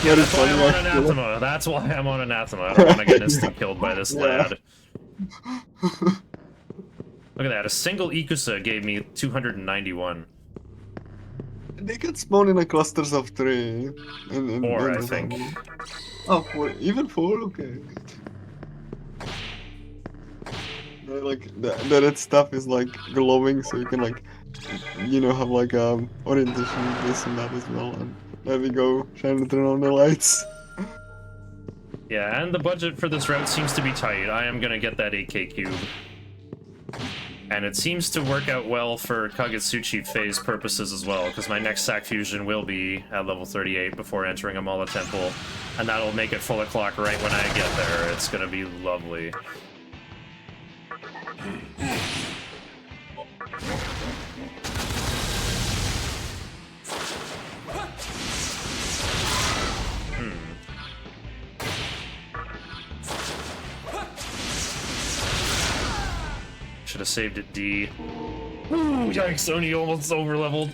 Yeah, that's why I'm on Anathema. That's why I'm on Anathema. I don't want to get instant killed by this lad. Look at that. A single Ikusa gave me 291. They can spawn in a clusters of 3. Four, I think. Oh, 4. Even 4? Okay. Like the red stuff is like glowing, so you can like, have like orientation this and that as well. And there we go, trying to turn on the lights. Yeah, and the budget for this route seems to be tight. I am gonna get that 8K cube. And it seems to work out well for Kagetsuchi phase purposes as well, because my next sack fusion will be at level 38 before entering Amala Temple, and that'll make it full o'clock right when I get there. It's gonna be lovely. Should have saved it D. Ooh, yikes, Oni almost over-leveled.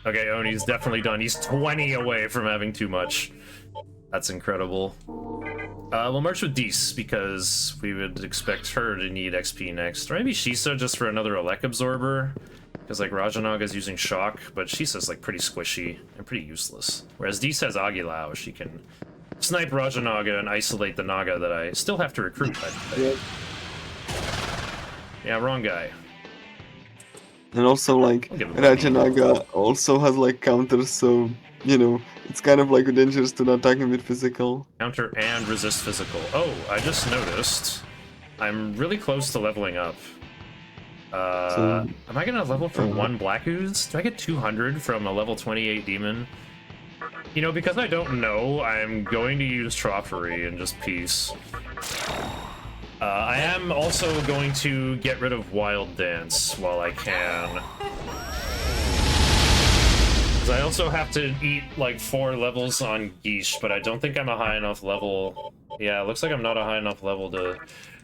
Okay, Oni's definitely done. He's 20 away from having too much. That's incredible. We'll march with Dees, because we would expect her to need XP next. Or maybe Shisa just for another Elec Absorber. Because, like, Rajanaga's using Shock, but Shisa's, like, pretty squishy and pretty useless. Whereas Dees has Agilao, she can snipe Rajanaga and isolate the Naga that I still have to recruit, I think. Yeah, wrong guy. And also, like, I'll give him a Rajanaga also has, like, counters, so, you know, it's kind of, like, dangerous to not attack him with physical. Counter and resist physical. Oh, I just noticed. I'm really close to leveling up. Am I gonna level for one Black Ooze? Do I get 200 from a level 28 demon? You know, because I don't know, I'm going to use Trophery and just peace. I am also going to get rid of Wild Dance while I can. Because I also have to eat like 4 levels on Geesh, but I don't think I'm a high enough level. Yeah, it looks like I'm not a high enough level to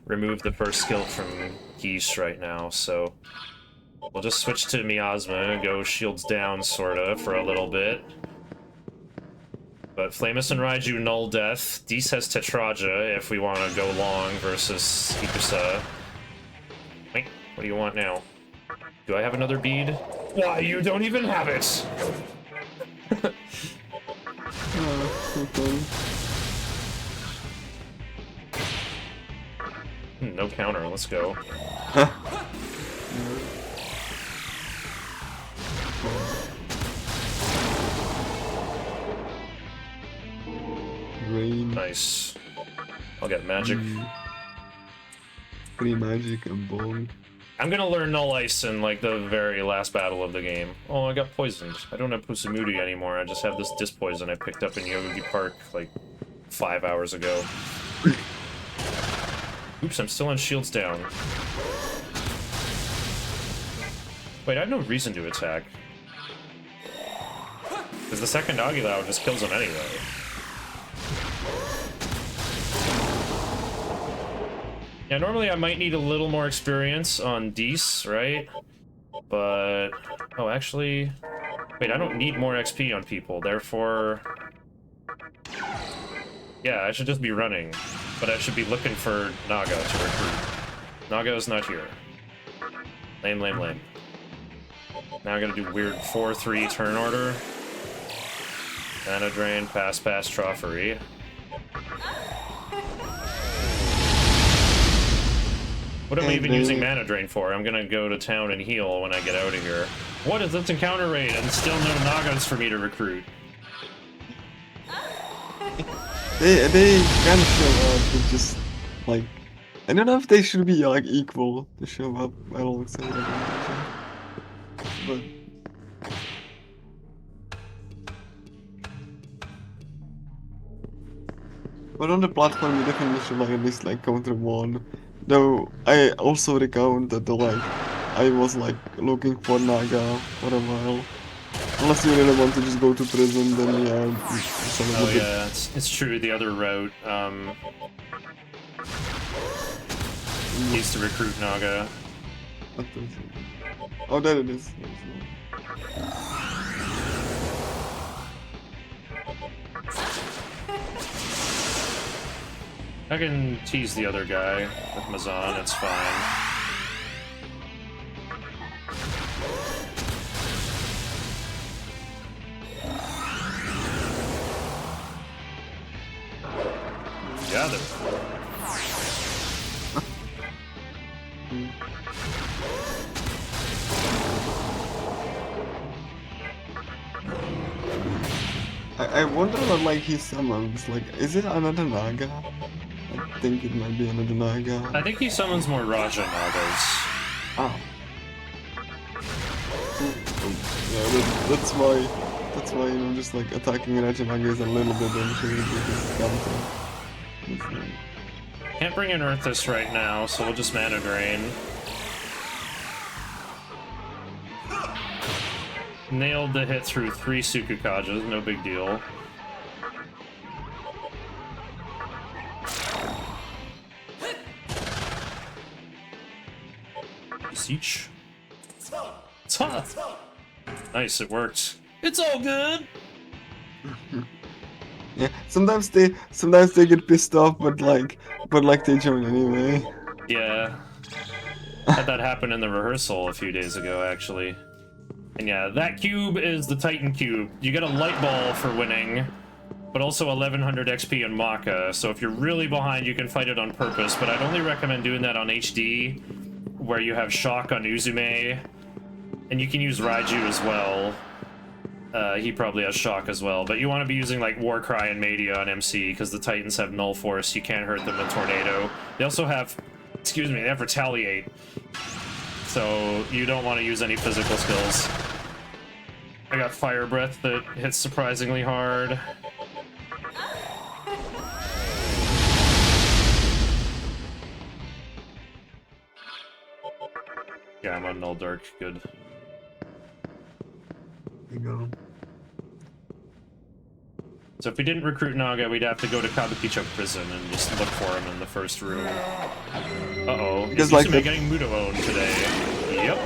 remove the first skill from Geesh right now, so we'll just switch to Miasma and go shields down, sorta, for a little bit. But Flamus and Raiju null death. Dees has Tetraja if we want to go long versus Ikusa. Wait, what do you want now? Do I have another bead? Why, you don't even have it! Okay. No counter, let's go. Rain, Nice. I'll get magic. free magic, and bone. I'm gonna learn Null Ice in like the very last battle of the game. Oh, I got poisoned. I don't have Pusamudi anymore. I just have this disc poison I picked up in Yogi Park like 5 hours ago. Oops, I'm still on shields down. Wait, I have no reason to attack. Because the second Agilao just kills him anyway. Yeah, normally I might need a little more experience on Dees, right? But... oh, actually... wait, I don't need more XP on people, therefore... yeah, I should just be running. But I should be looking for Naga to recruit. Naga is not here. Lame, lame, lame. Now I gotta do weird 4-3 turn order. Mana drain, pass, Trophery. What am I even using mana drain for? I'm gonna go to town and heal when I get out of here. What is this encounter rate? And still no Nagas for me to recruit. They can show up, but just like I don't know if they should be like equal to show up alongside everyone. But on the platform you definitely should like at least like counter one. Though I also recount that I was like looking for Naga for a while. Unless you really want to just go to prison, then yeah. Oh yeah, it's true. The other route needs to recruit Naga. Oh, there it is. I can tease the other guy with Mazan, it's fine. Gather. I wonder what like he summons. Like, is it another Naga? I think it might be another Naga. I think he summons more Raja Nagas. Ah. That's why, you know, just like attacking Rajanaga is a little bit dangerous because counter. Can't bring in Earthus right now, so we'll just mana drain. Nailed the hit through 3 Sukukajas, no big deal. Siege. Tough. Nice, it worked. It's all good. Yeah, sometimes they get pissed off, but they join anyway. Yeah. Had that happen in the rehearsal a few days ago, actually. And yeah, that cube is the Titan cube. You get a light ball for winning, but also 1100 XP in Maka. So if you're really behind, you can fight it on purpose, but I'd only recommend doing that on HD, where you have Shock on Uzume, and you can use Raiju as well. He probably has Shock as well, but you want to be using like Warcry and Media on MC, because the Titans have Null Force. You can't hurt them with Tornado. They also have, excuse me, they have Retaliate. So you don't want to use any physical skills. I got Fire Breath that hits surprisingly hard. Yeah, I'm on Null Dark, good. There you go. So if we didn't recruit Naga, we'd have to go to Kabukicho Prison and just look for him in the first room. Uh-oh, is Because, like, Usume getting Mudo-owned today? Yep.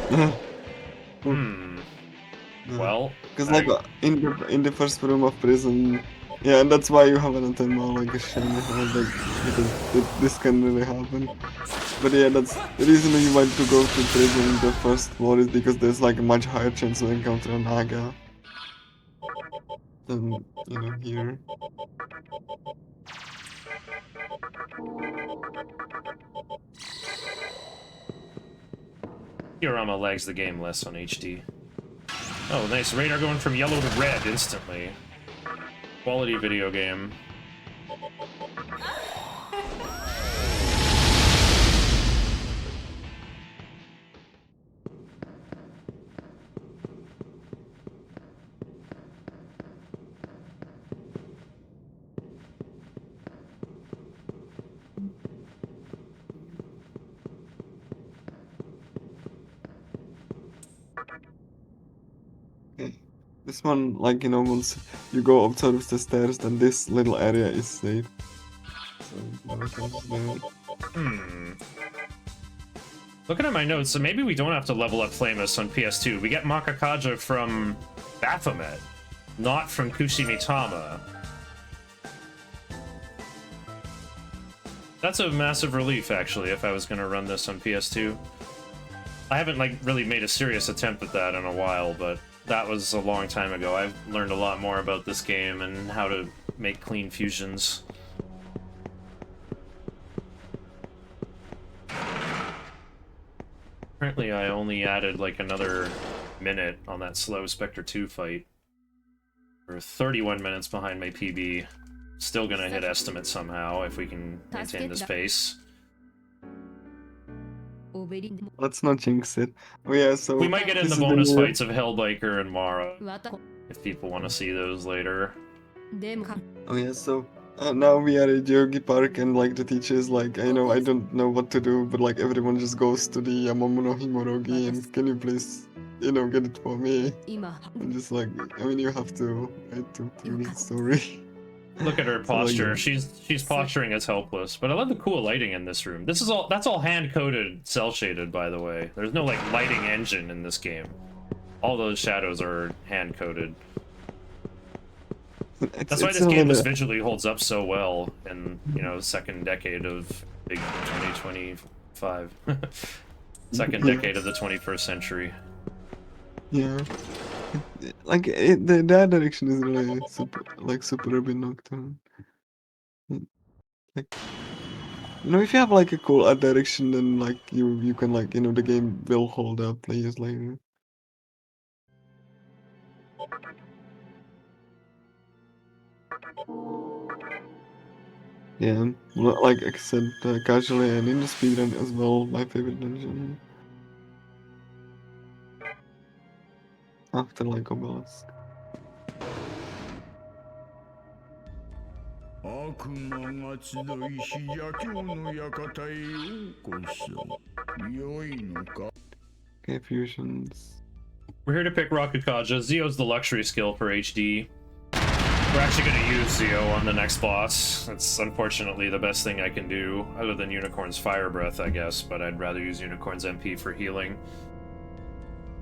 Well, Because like in the first room of prison, yeah, and that's why you have an antenna like a Shin, like because this can really happen. But yeah, that's the reason you want to go to prison the first floor is because there's like a much higher chance to encounter a Naga than, you know, here. Diorama lags the game less on HD. Oh, nice. Radar going from yellow to red instantly. Quality video game. This one, like, you know, once you go observe the stairs, then this little area is safe. So, Looking at my notes, so maybe we don't have to level up Flamus on PS2. We get Makakaja from Baphomet, not from Kushimitama. That's a massive relief, actually, if I was going to run this on PS2. I haven't, like, really made a serious attempt at that in a while, but that was a long time ago. I've learned a lot more about this game and how to make clean fusions. Apparently I only added like another minute on that slow Spectre 2 fight. We're 31 minutes behind my PB. Still gonna hit estimate somehow if we can maintain this pace. let's not jinx it. Oh yeah, so We might get in this the is bonus new- fights of Hellbiker and Mara if people want to see those later. Oh yeah, so now we are at Yogi Park and like the teacher is like, I know I don't know what to do, but like everyone just goes to the Yamamono no Himorogi and can you please, you know, get it for me? And just like, I mean, you have to write to the story. Look at her So, like, posture. She's posturing as helpless. But I love the cool lighting in this room. That's all hand coded, cell shaded, by the way. There's no like lighting engine in this game. All those shadows are hand coded. That's why this game just visually holds up so well in, you know, second decade of big 2025. Second decade of the 21st century. Yeah. Like that direction is really super in Nocturne. Like, you know, if you have like a cool art direction, then like you can like, you know, the game will hold up years later. Yeah, like except casually and in the speedrun as well, my favorite dungeon. After like Obelisk. 悪魔が集いし邪教の館へようこそ。良いのか？ Okay, fusions. We're here to pick Rakukaja. Zio's the luxury skill for HD. We're actually going to use Zio on the next boss. That's unfortunately the best thing I can do, other than Unicorn's Fire Breath, I guess, but I'd rather use Unicorn's MP for healing.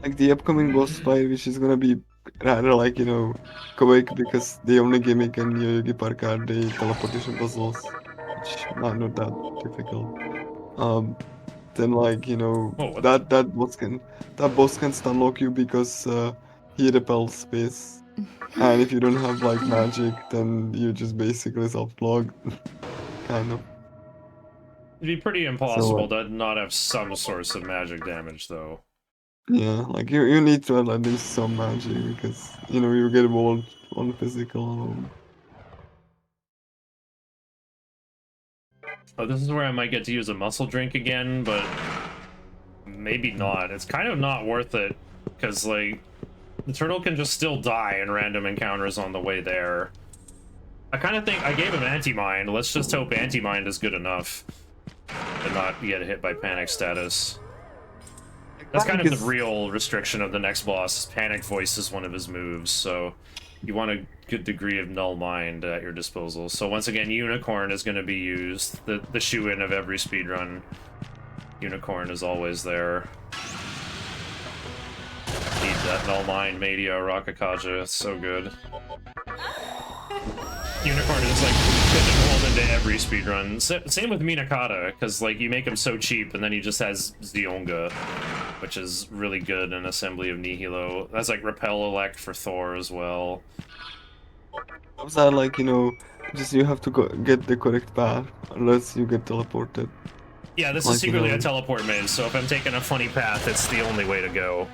Like the upcoming boss fight, which is gonna be rather like, you know, quick because the only gimmick in Yogi Park are the teleportation puzzles, which might not that difficult. Then like, you know, Oh, what that boss can stun lock you because he repels space. And if you don't have like magic, then you just basically soft-log, kind of. It'd be pretty So impossible like, to not have some source of magic damage, though. yeah, like you need to have at least some magic because you know you get walled on physical alone. Oh, this is where I might get to use a muscle drink again, but maybe not. It's kind of not worth it, because, like, the turtle can just still die in random encounters on the way there. I kind of think I gave him anti-mind. Let's just hope anti-mind is good enough to not get hit by panic status. That's kind of the real restriction of the next boss. Panic voice is one of his moves, so you want a good degree of null mind at your disposal. So once again, Unicorn is going to be used. The shoe-in of every speedrun. Unicorn is always there. Need that null mind, Media, Rakukaja. It's so good. Unicorn is like pigeonholed into every speedrun. Same with Minakata, because like you make him so cheap, and then he just has Zionga, which is really good in Assembly of Nihilo. That's like Repel Elect for Thor as well. Those are like, you know, just you have to get the correct path, unless you get teleported. Yeah, this Like, is secretly you know, a teleport maze, so if I'm taking a funny path, it's the only way to go.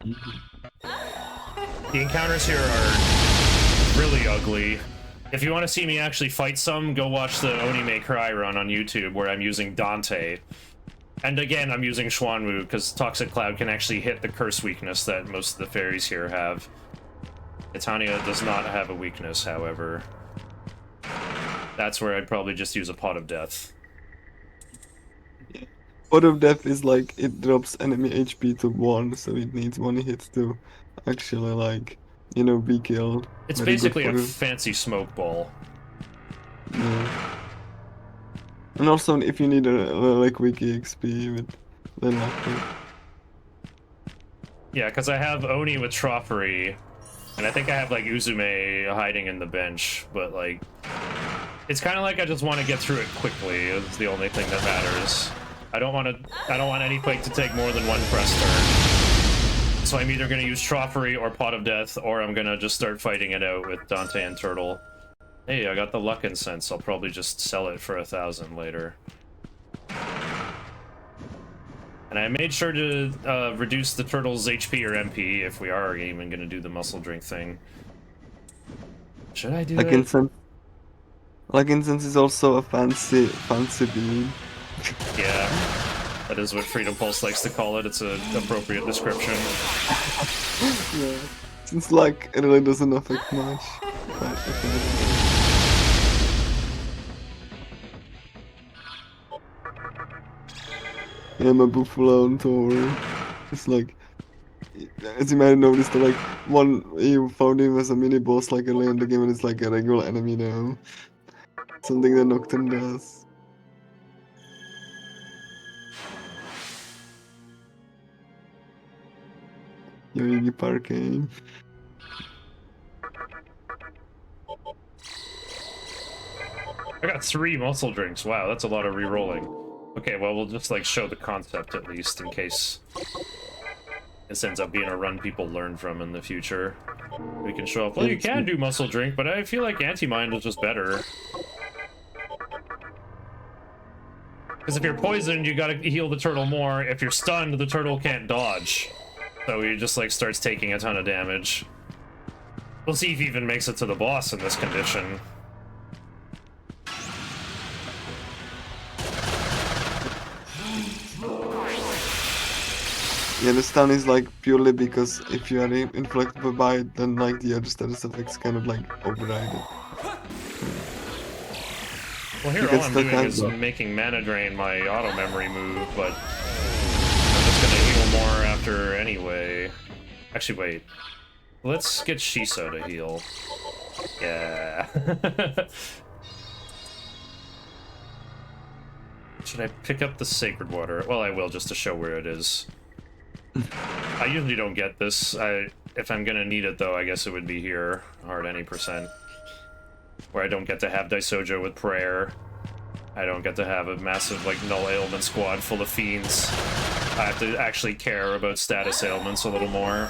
The encounters here are really ugly. If you want to see me actually fight some, go watch the Oni May Cry run on YouTube, where I'm using Dante. And again, I'm using Xuanwu, because Toxic Cloud can actually hit the curse weakness that most of the fairies here have. Titania does not have a weakness, however. That's where I'd probably just use a Pot of Death. Pot of Death is like, it drops enemy HP to 1, so it needs 1 hit to actually like, you know, be killed. It's Very good basically for a you. fancy smoke ball. Yeah. And also, if you need a like wiki XP with then like Yeah, because I have Oni with Trophery, and I think I have like Uzume hiding in the bench, but like, it's kind of like I just want to get through it quickly. It's the only thing that matters. I don't want any fight to take more than 1 press turn. So I'm either going to use Trophery or Pot of Death, or I'm going to just start fighting it out with Dante and Turtle. Hey, I got the Luck Incense. I'll probably just sell it for 1,000 later. And I made sure to reduce the turtle's HP or MP if we are even going to do the muscle drink thing. Should I do like it? incense. Like incense is also a fancy bean. Yeah, that is what Freedom Pulse likes to call it. It's an appropriate description. Yeah. Since like it really doesn't affect much. But yeah, my Buffalo on tour. It's like, as you might have noticed, like you found him as a mini boss like early in the game, and it's like a regular enemy now. Something that Nocturne does. Yogi Parking. I got 3 muscle drinks. Wow, that's a lot of re-rolling. Okay, well, we'll just like show the concept at least in case this ends up being a run people learn from in the future. We can show up. Well, you can do muscle drink, but I feel like anti-mind is just better. Because if you're poisoned, you gotta heal the turtle more. If you're stunned, the turtle can't dodge. So he just like starts taking a ton of damage. We'll see if he even makes it to the boss in this condition. Yeah, the stun is like purely because if you are inflected by it, then like the other status effects kind of like override it. Well, You here can all I'm still doing cast is block. making mana drain my auto memory move, but I'm just gonna heal more after anyway. Actually, wait. Let's get Shiso to heal. Yeah. Should I pick up the sacred water? Well, I will, just to show where it is. I usually don't get this. If I'm gonna need it, though, I guess it would be here. Hard any %. Where I don't get to have Daisojo with prayer. I don't get to have a massive, like, null ailment squad full of fiends. I have to actually care about status ailments a little more.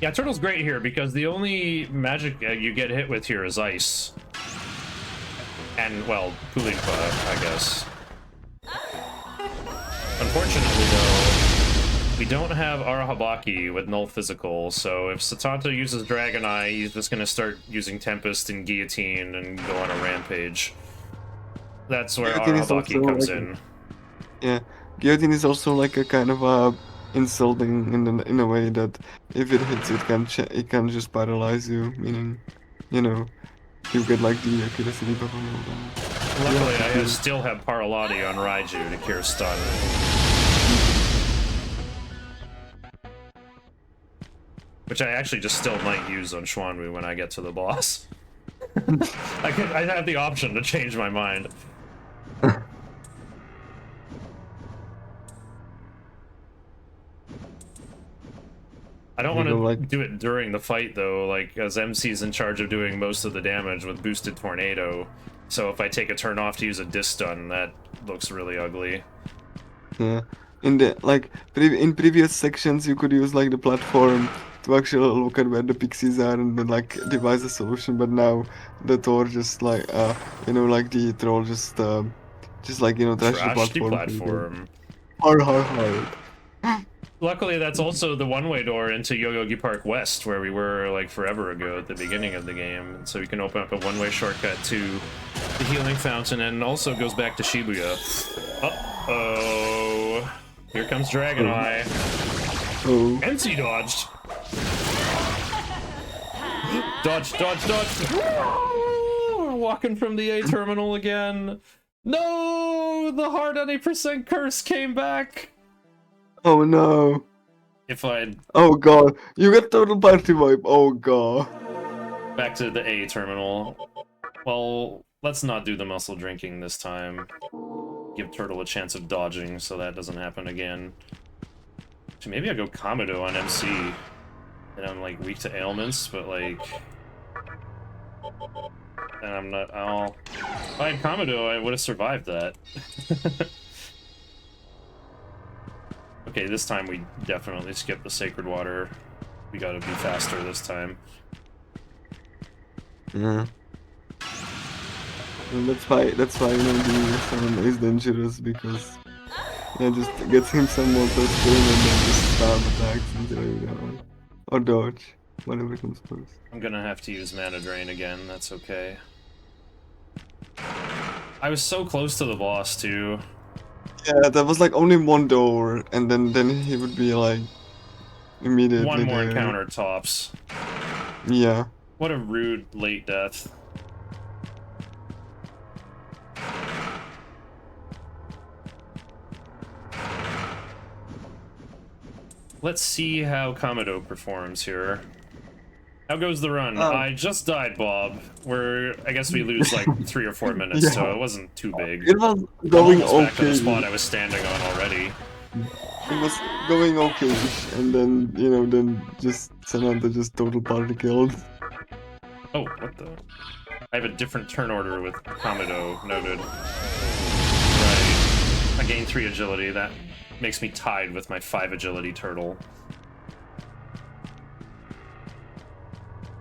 Yeah, Turtle's great here, because the only magic you get hit with here is ice. And, well, Kulinpa, I guess. Unfortunately, though, we don't have Arahabaki with null physical, so if Satanto uses Dragon Eye, he's just gonna start using Tempest and Guillotine and go on a rampage. That's where Guillotine is Arahabaki also comes like in. Yeah, guillotine is also like a kind of insulting in a way that if it hits, it can just paralyze you, meaning, you know, you get like the accuracy debuff and all that. Luckily, Yeah, still have Paralati on Raiju to cure stun. Which I actually just still might use on Xuanwu when I get to the boss. I have the option to change my mind. I don't want to like do it during the fight, though, like, as MC's in charge of doing most of the damage with boosted Tornado. So if I take a turn off to use a disc stun, that looks really ugly. yeah, in the like in previous sections you could use like the platform to actually look at where the pixies are and then like devise a solution, but now the Thor just like you know, like the troll just like, you know, trash the Trash the platform. platform. Hard. Luckily, that's also the one-way door into Yoyogi Park West, where we were, like, forever ago at the beginning of the game. So we can open up a one-way shortcut to the Healing Fountain, and also goes back to Shibuya. Uh-oh. Here comes Dragon Eye. Oh. MC dodged. Dodge. We're walking from the A terminal again. No! The hard any % curse came back! Oh no. If I'd Oh god. You get total party wipe. Oh god. back to the A terminal. Well, let's not do the muscle drinking this time. Give Turtle a chance of dodging so that doesn't happen again. So maybe I go Kamado on MC. And I'm like weak to ailments, but like... And I'm not... If I had Kamado, I would have survived that. Okay, this time we definitely skip the Sacred Water. We gotta be faster this time. Yeah. And that's why, you know, the summon is dangerous, because just gets him some more touch and then just stab attacks until you know. Or dodge. Whatever comes first. I'm gonna have to use Mana Drain again, that's okay. I was so close to the boss, too. Yeah, there was like only one door, and then he would be like immediately One more there. encounter tops. Yeah. What a rude late death. Let's see how Kamado performs here. How goes the run? I just died, Bob. I guess we lose like 3 or 4 minutes, Yeah. so it wasn't too big. It was I'm going almost back to the okay. spot I was standing on already. It was going okay, and then, you know, just Samantha just total party killed. Oh, what the? I have a different turn order with Kamado noted. Right. I gain 3 agility. That makes me tied with my 5 agility turtle.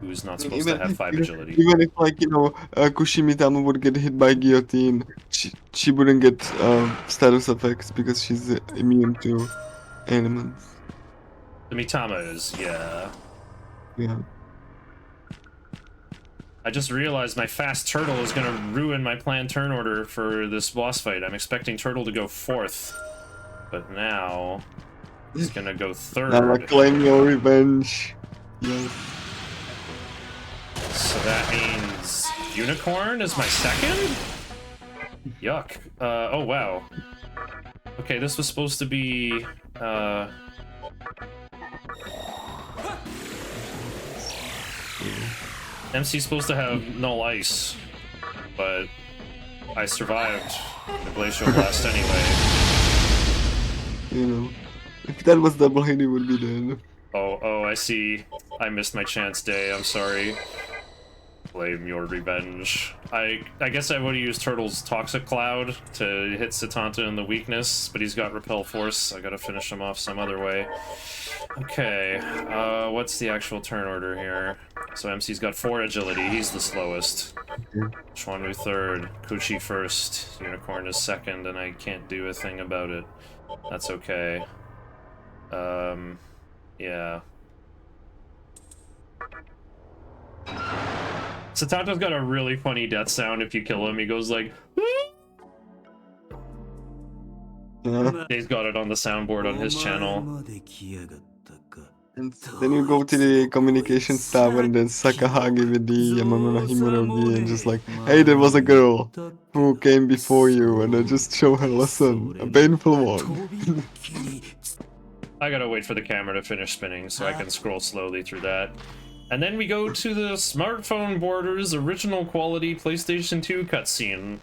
Who's not supposed to have 5 agility. Even if, like, you know, Kushimitama would get hit by guillotine, she wouldn't get status effects because she's immune to elements. The Mitama is, yeah. Yeah. I just realized my fast turtle is gonna ruin my planned turn order for this boss fight. I'm expecting turtle to go 4th. But now he's gonna go Now third. claim your revenge. Yes. So that means Unicorn is my second? Yuck. Oh wow. Okay, this was supposed to be, MC's supposed to have null ice, but I survived the glacial blast anyway. You know, if that was double hit, he would be dead. Oh, I see. I missed my chance day, I'm sorry. Claim your revenge. I guess I would have used Turtle's Toxic Cloud to hit Satanta in the weakness, but he's got Repel Force. I gotta finish him off some other way. Okay, what's the actual turn order here? So MC's got 4 agility, he's the slowest. Schwanwu third, Kuchi first, Unicorn is second, and I can't do a thing about it. That's okay. Yeah. Satanta's got a really funny death sound if you kill him. He goes like, Yeah. he's got it on the soundboard on his channel. And then you go to the communications tower and then Sakahagi with the Yamamura Himurabi and just like, hey, there was a girl who came before you, and I just show her lesson, a painful one. I gotta wait for the camera to finish spinning so I can scroll slowly through that. And then we go to the Smartphone Borders original quality PlayStation 2 cutscene.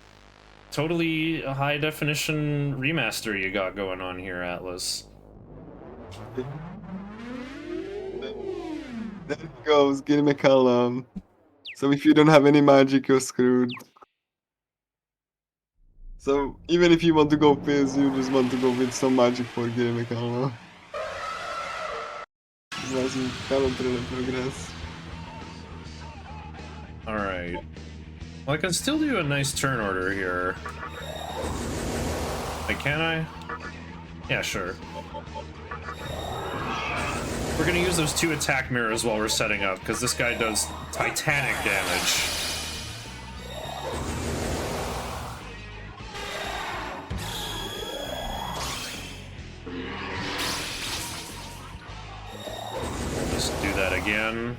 Totally a high definition remaster you got going on here, Atlas. There it goes, Gilmekala. So if you don't have any magic, you're screwed. So even if you want to go Fizz, you just want to go with some magic for Gilmekala. Otherwise you cannot really progress. Alright. Well, I can still do a nice turn order here. Like, can I? Yeah, sure. We're gonna use those 2 attack mirrors while we're setting up, because this guy does titanic damage. We'll just do that again.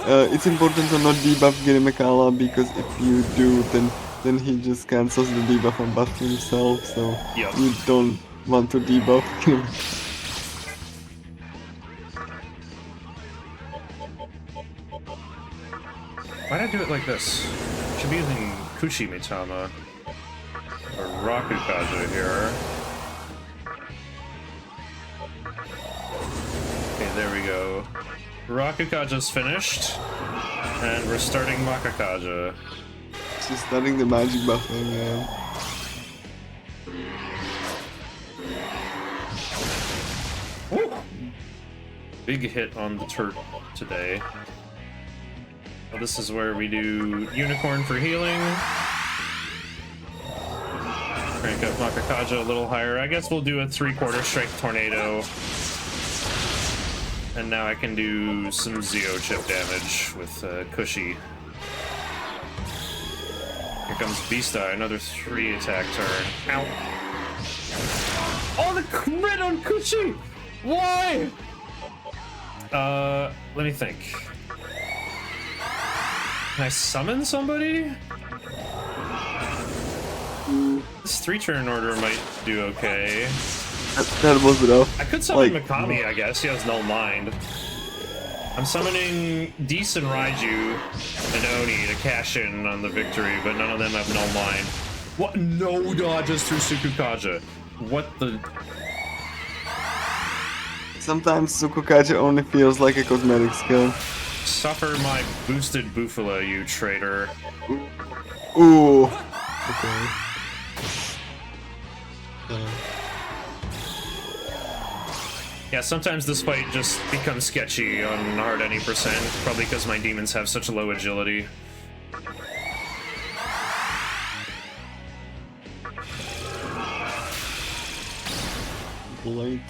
It's important to not debuff Gilmekala, because if you do, then he just cancels the debuff and buff himself, so Yep. you don't want to debuff him. Why'd I do it like this? Should be using Kuchi Mitama or Rakukaja here. Okay, there we go. Rakukaja's finished, and we're starting Makakaja. Just starting the magic buffing, yeah. Woo! Big hit on the turret today. Well, this is where we do Unicorn for healing. Crank up Makakaja a little higher. I guess we'll do a 3/4 strength tornado. And now I can do some Zeo chip damage with Kushi. Here comes Beastie, another 3 attack turn. Ow. Oh, the crit on Kushi! Why? Let me think. Can I summon somebody? This 3-turn order might do okay. That was rough. I could summon Like- Megami, I guess. He has no mind. I'm summoning Dees and Raiju and Oni to cash in on the victory, but none of them have no mind. What? No dodges through Sukukaja. What the? Sometimes Sukukaja only feels like a cosmetic skill. Suffer my boosted Bufala, you traitor. Ooh. Okay. Yeah, sometimes this fight just becomes sketchy on hard any percent, probably because my demons have such low agility. Late.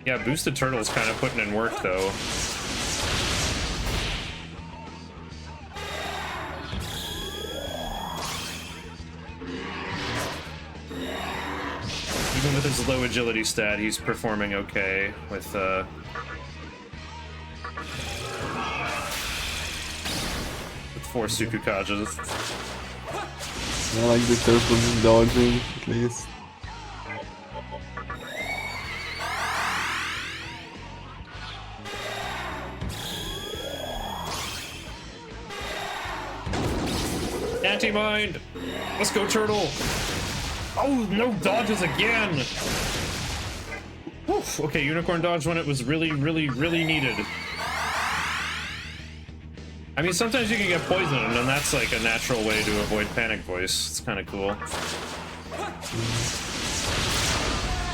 Yeah, boosted turtle's kind of putting in work though. Even with his low agility stat, he's performing okay with 4 Sukukajas. I like the turtles dodging, at least. Anti-mind! Let's go, turtle! Oh, no dodges again! Oof. Okay, unicorn dodge when it was really needed. I mean, sometimes you can get poisoned, and that's like a natural way to avoid panic voice. It's kind of cool.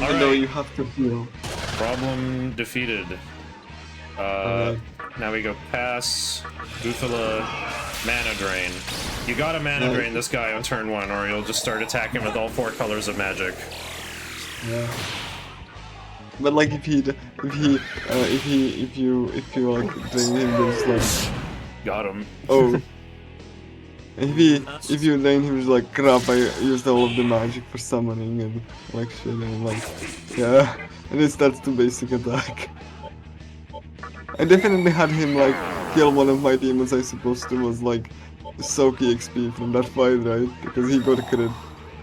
Even though you have to heal. Problem defeated. Now we go pass, Bufala, mana drain. You gotta mana drain this guy on turn 1, or you'll just start attacking with all 4 colors of magic. Yeah. But like if you like drain him, just like. Got him. Oh. If you drain him, just like crap. I used all of the magic for summoning and like shit, and like yeah, and it starts to basic attack. I definitely had him like kill one of my demons. I supposed to was like soak EXP from that fight, right? Because he got a crit.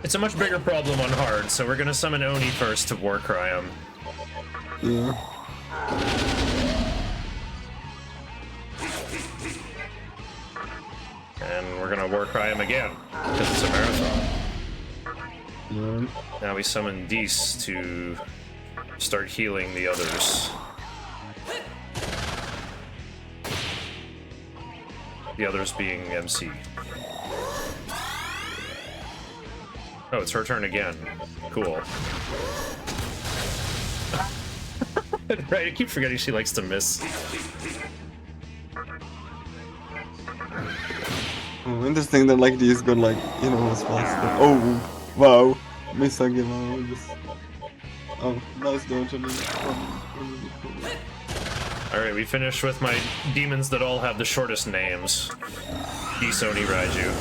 It's a much bigger problem on hard, so we're gonna summon Oni first to Warcry him. Yeah. And we're gonna Warcry him again, because it's a marathon. Yeah. Now we summon Dees to start healing the others. The others being MC. Oh, it's her turn again. Cool. Right, I keep forgetting she likes to miss. Oh, interesting that like these got like, you know, what's faster. Oh, wow. Misagila just... Oh, nice dodge on it. Alright, we finished with my demons that all have the shortest names. Oni Raiju.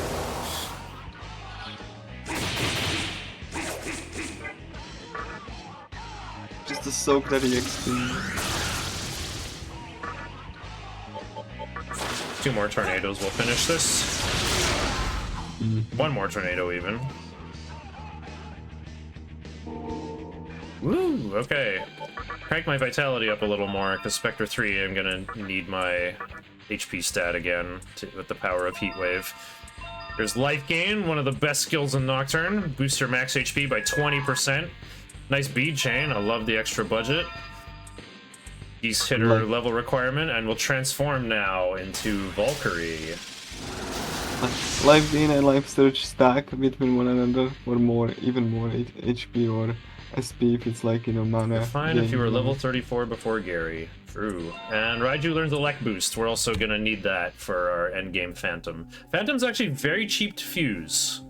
Just to soak that EXP. 2 more tornadoes will finish this. 1 more tornado even. Woo, okay. Crank my vitality up a little more, because Spectre 3, I'm gonna need my HP stat again with the power of Heat Wave. There's Life Gain, one of the best skills in Nocturne. Boost your max HP by 20%. Nice bead chain, I love the extra budget. Geese hitter level requirement, and will transform now into Valkyrie. Life gain and life surge stack between one another, or more, even more HP or SP if it's like, you know, mana. You're fine if you were level 34 before Gary. True. And Raiju learns a Lek boost. We're also gonna need that for our endgame Phantom. Phantom's actually very cheap to fuse.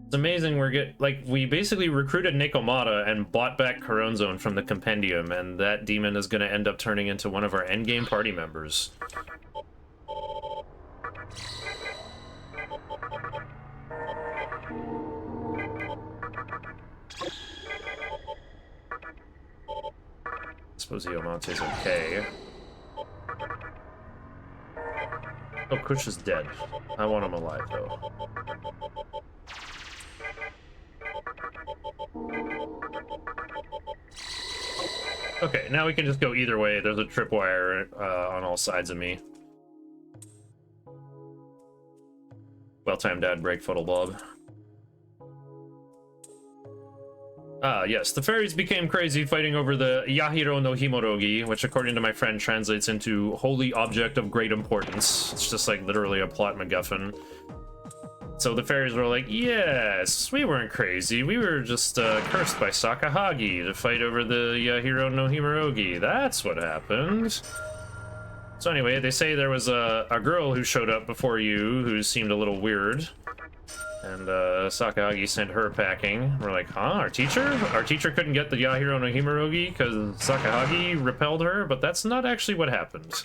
It's amazing we basically recruited Nekomata and bought back Corone Zone from the Compendium, and that demon is gonna end up turning into one of our endgame party members. I suppose Iomante's okay. Oh, Kush is dead. I want him alive, though. Okay, now we can just go either way. There's a tripwire on all sides of me. Well-timed ad break, Fuddlebob. Ah, yes, the fairies became crazy fighting over the Yahiro no Himorogi, which according to my friend translates into Holy Object of Great Importance. It's just like literally a plot MacGuffin. So the fairies were like, yes, we weren't crazy, we were just cursed by Sakahagi to fight over the Yahiro no Himorogi. That's what happened. So anyway, they say there was a girl who showed up before you who seemed a little weird. And Sakahagi sent her packing. We're like, huh? Our teacher? Our teacher couldn't get the Yahiro no Himorogi because Sakahagi repelled her, but that's not actually what happened.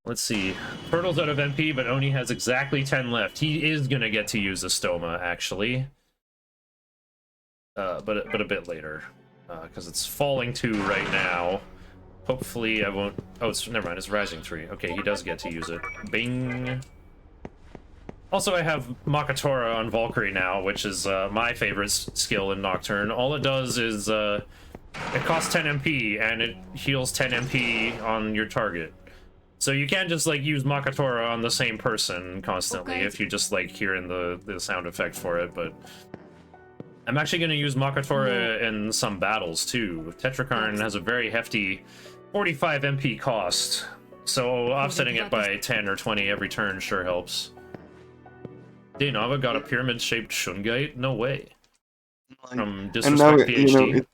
Let's see. Turtle's out of MP, but Oni has exactly 10 left. He is gonna get to use a Stoma, actually. But a bit later. Because it's falling 2 right now. Hopefully I won't... Oh, never mind, it's rising 3. Okay, he does get to use it. Bing! Also, I have Makatora on Valkyrie now, which is my favorite skill in Nocturne. All it does is... it costs 10 MP, and it heals 10 MP on your target. So you can't just, like, use Makatora on the same person constantly if you just like hearing the sound effect for it, but... I'm actually going to use Makatora in some battles, too. Tetrakarn has a very hefty 45 MP cost, so offsetting it by 10 or 20 every turn sure helps. Dainava got a pyramid-shaped Shungite? No way. From Disrespect PhD.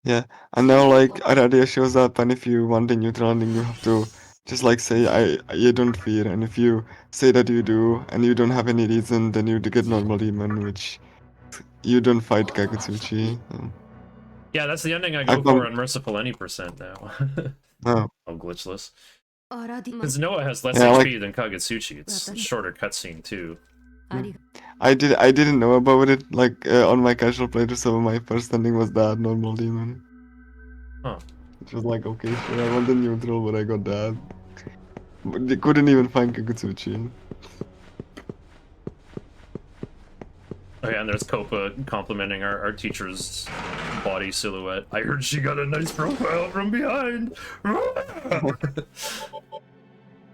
Yeah, and now like Aradia shows up, and if you want a neutral ending, you have to just like say you don't fear, and if you say that you do, and you don't have any reason, then you get normal demon, which you don't fight Kagutsuchi. Yeah, that's the ending I go for on Merciful Any percent now. Oh. Oh, glitchless. Because Noah has less Yeah, HP than Kagutsuchi. It's a shorter cutscene too. I didn't know about it like on my casual playthrough, so my first ending was that normal demon. Huh. It was like, okay, sure, I want the neutral, but I got that. But they couldn't even find Kagutsuchi. Oh yeah, and there's Copa complimenting our teacher's body silhouette. I heard she got a nice profile from behind. Oh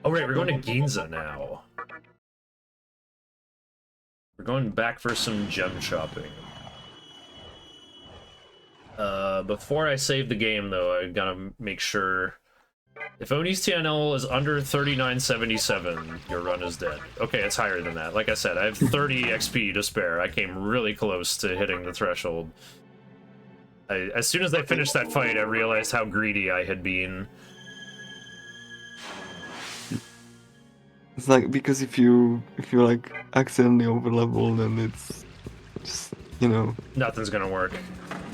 right, we're going to Ginza now. We're going back for some gem shopping. Before I save the game, though, I gotta make sure... If Oni's TNL is under 3977, your run is dead. Okay, it's higher than that. Like I said, I have 30 XP to spare. I came really close to hitting the threshold. As soon as I finished that fight, I realized how greedy I had been. It's like, because if you like accidentally overlevel, then it's just, you know... Nothing's gonna work.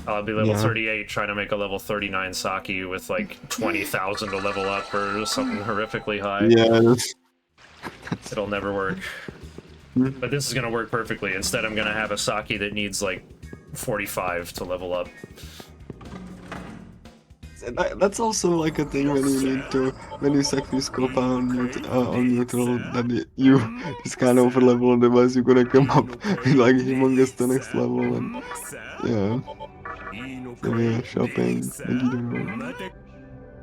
I'll be level 38 trying to make a level 39 Saki with like 20,000 to level up or something horrifically high. Yeah, It'll never work. But this is gonna work perfectly. Instead, I'm gonna have a Saki that needs like 45 to level up. That's also like a thing when you need to, when you sacrifice Copa on neutral, that you just kind of overlevel, otherwise you're gonna come up with like humongous the next level, and yeah. So yeah, shopping,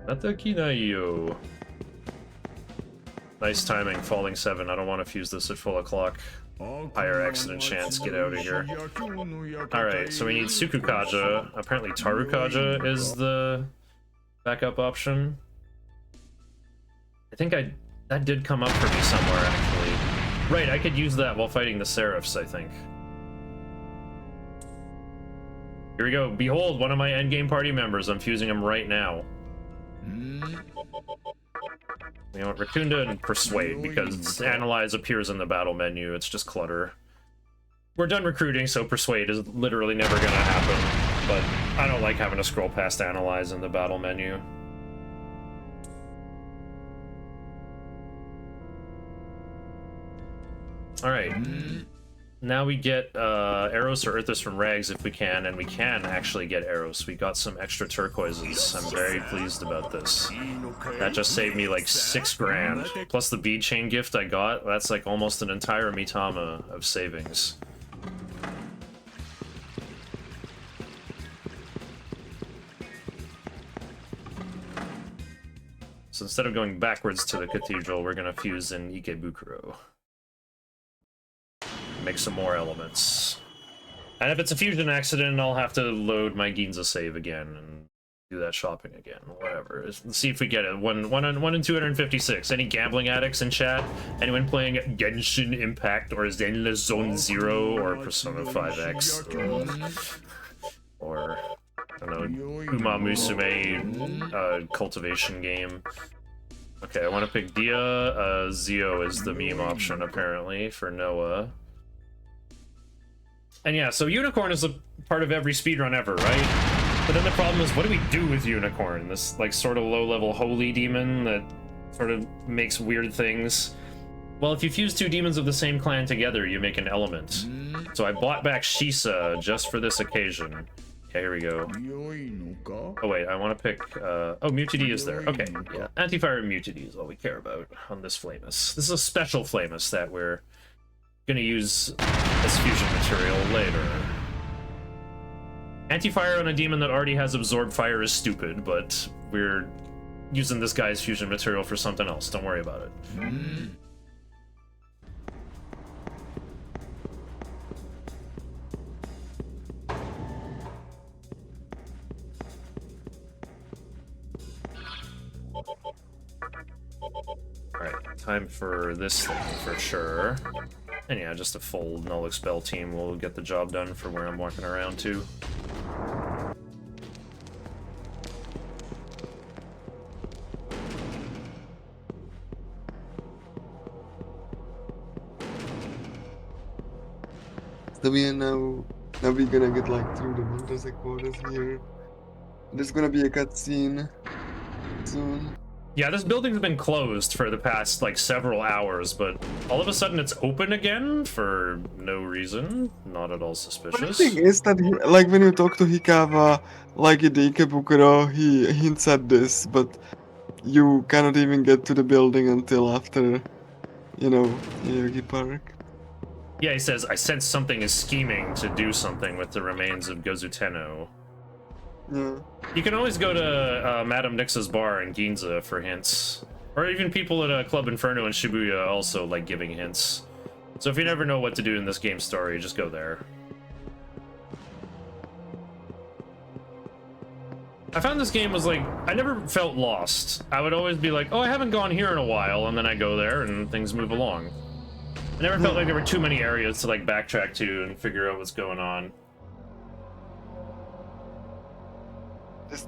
Natakinayo. Nice timing, falling 7. I don't want to fuse this at full o'clock. Higher accident chance, get out of here. Alright, so we need Sukukaja. Apparently Tarukaja is the backup option. I think that did come up for me somewhere, actually. Right, I could use that while fighting the Seraphs, I think. Here we go. Behold, one of my endgame party members. I'm fusing him right now. You know what, Raccoonda and Persuade, because Analyze appears in the battle menu. It's just clutter. We're done recruiting, so Persuade is literally never gonna happen. But I don't like having to scroll past Analyze in the battle menu. Alright. Now we get Eros or Earthus from Rags if we can, and we can actually get Eros. We got some extra turquoises. I'm very pleased about this. That just saved me like 6 grand. Plus the bead chain gift I got, that's like almost an entire Mitama of savings. So instead of going backwards to the cathedral, we're gonna fuse in Ikebukuro. Make some more elements. And if it's a fusion accident, I'll have to load my Ginza save again and do that shopping again. Whatever. Let's see if we get it. 1 in 256. Any gambling addicts in chat? Anyone playing Genshin Impact or Zenless Zone Zero or Persona 5X? Or, I don't know, Uma Musume cultivation game. Okay, I want to pick Dia. Zio is the meme option, apparently, for Noah. And yeah, so Unicorn is a part of every speedrun ever, right? But then the problem is, what do we do with Unicorn? This, like, sort of low-level holy demon that sort of makes weird things. Well, if you fuse two demons of the same clan together, you make an element. So I bought back Shisa just for this occasion. Okay, here we go. 良いのか Oh wait, I want to pick, oh, Mutiny is there. Okay, yeah. Anti-fire and Mutiny is all we care about on this Flamus. This is a special Flamus that we're gonna use as fusion material later. Anti-fire on a demon that already has absorbed fire is stupid, but we're using this guy's fusion material for something else. Don't worry about it. Alright, time for this thing for sure. And yeah, just a full null expel team will get the job done for where I'm walking around to. So we are now we're gonna get like through the Monterey quarters here. There's gonna be a cutscene soon. Yeah, this building's been closed for the past, like, several hours, but all of a sudden it's open again for no reason. Not at all But the suspicious. thing is that like when you talk to Hikawa, like in the Ikebukuro, he hints at this, but you cannot even get to the building until after, you know, Yogi Park. Yeah, he says, I sense something is scheming to do something with the remains of Gozuteno. Yeah. You can always go to Madame Nix's bar in Ginza for hints. Or even people at Club Inferno in Shibuya also like giving hints. So if you never know what to do in this game's story, just go there. I found this game was like, I never felt lost. I would always be like, oh, I haven't gone here in a while, and then I go there and things move along. I never felt like there were too many areas to like backtrack to and figure out what's going on.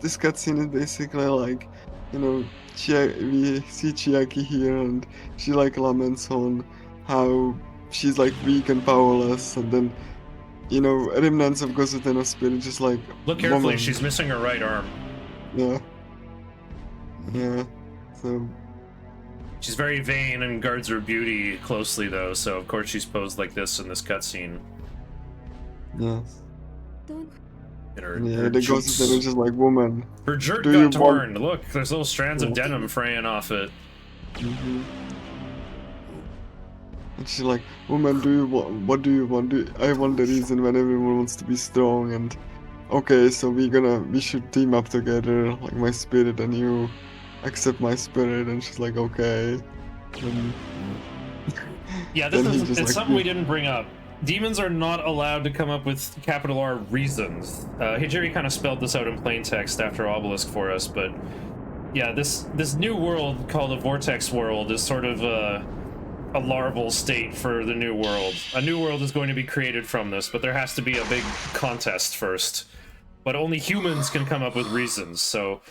This cutscene is basically like, you know, we see Chiaki here and she like laments on how she's like weak and powerless, and then, you know, remnants of Gozuteno's spirit just like... Look carefully, woman. she's missing her right arm. Yeah. Yeah. So... She's very vain and guards her beauty closely though, so of course she's posed like this in this cutscene. Yes. And her, Yeah, her the cheeks- Gozuteno is just like, woman. Her jerk Do you got want- torn. Look, there's little strands of denim fraying off it. Mm-hmm. And she's like, woman, do you want, what do you want? I want the reason when everyone wants to be strong, and okay, so we should team up together, like my spirit and you accept my spirit, and she's like, okay. And Yeah, this then he is just, it's like, something we didn't bring up. Demons are not allowed to come up with capital R reasons. Hijiri kind of spelled this out in plain text after Obelisk for us, but yeah, this new world called the Vortex World is sort of a larval state for the new world. A new world is going to be created from this, but there has to be a big contest first. But only humans can come up with reasons, so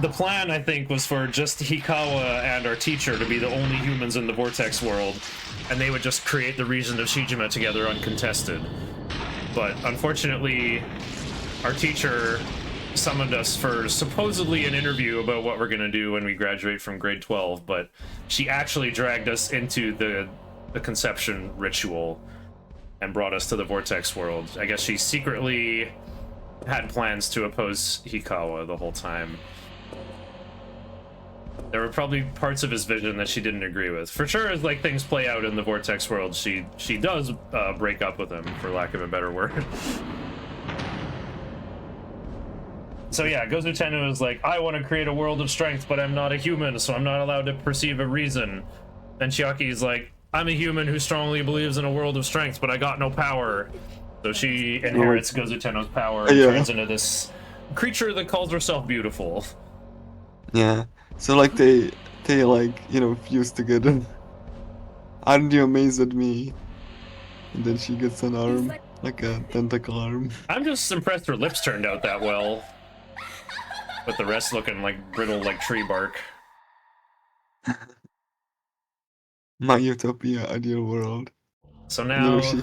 the plan, I think, was for just Hikawa and our teacher to be the only humans in the Vortex world, and they would just create the reason of Shijima together uncontested. But unfortunately, our teacher summoned us for supposedly an interview about what we're gonna do when we graduate from grade 12, but she actually dragged us into the conception ritual and brought us to the Vortex world. I guess she secretly had plans to oppose Hikawa the whole time. There were probably parts of his vision that she didn't agree with. For sure, as like things play out in the Vortex world, she does break up with him, for lack of a better word. So yeah, Gozutenu is like, I want to create a world of strength, but I'm not a human, so I'm not allowed to perceive a reason. And Chiaki is like, I'm a human who strongly believes in a world of strength, but I got no power. So she inherits Gozuteno's power and turns into this creature that calls herself beautiful. yeah, so like they like, you know, fuse together. Aren't you amazed at me? And then she gets an arm, like a tentacle arm. I'm just impressed her lips turned out that well. With the rest looking like brittle like tree bark. My utopia, ideal world. So You now know, she...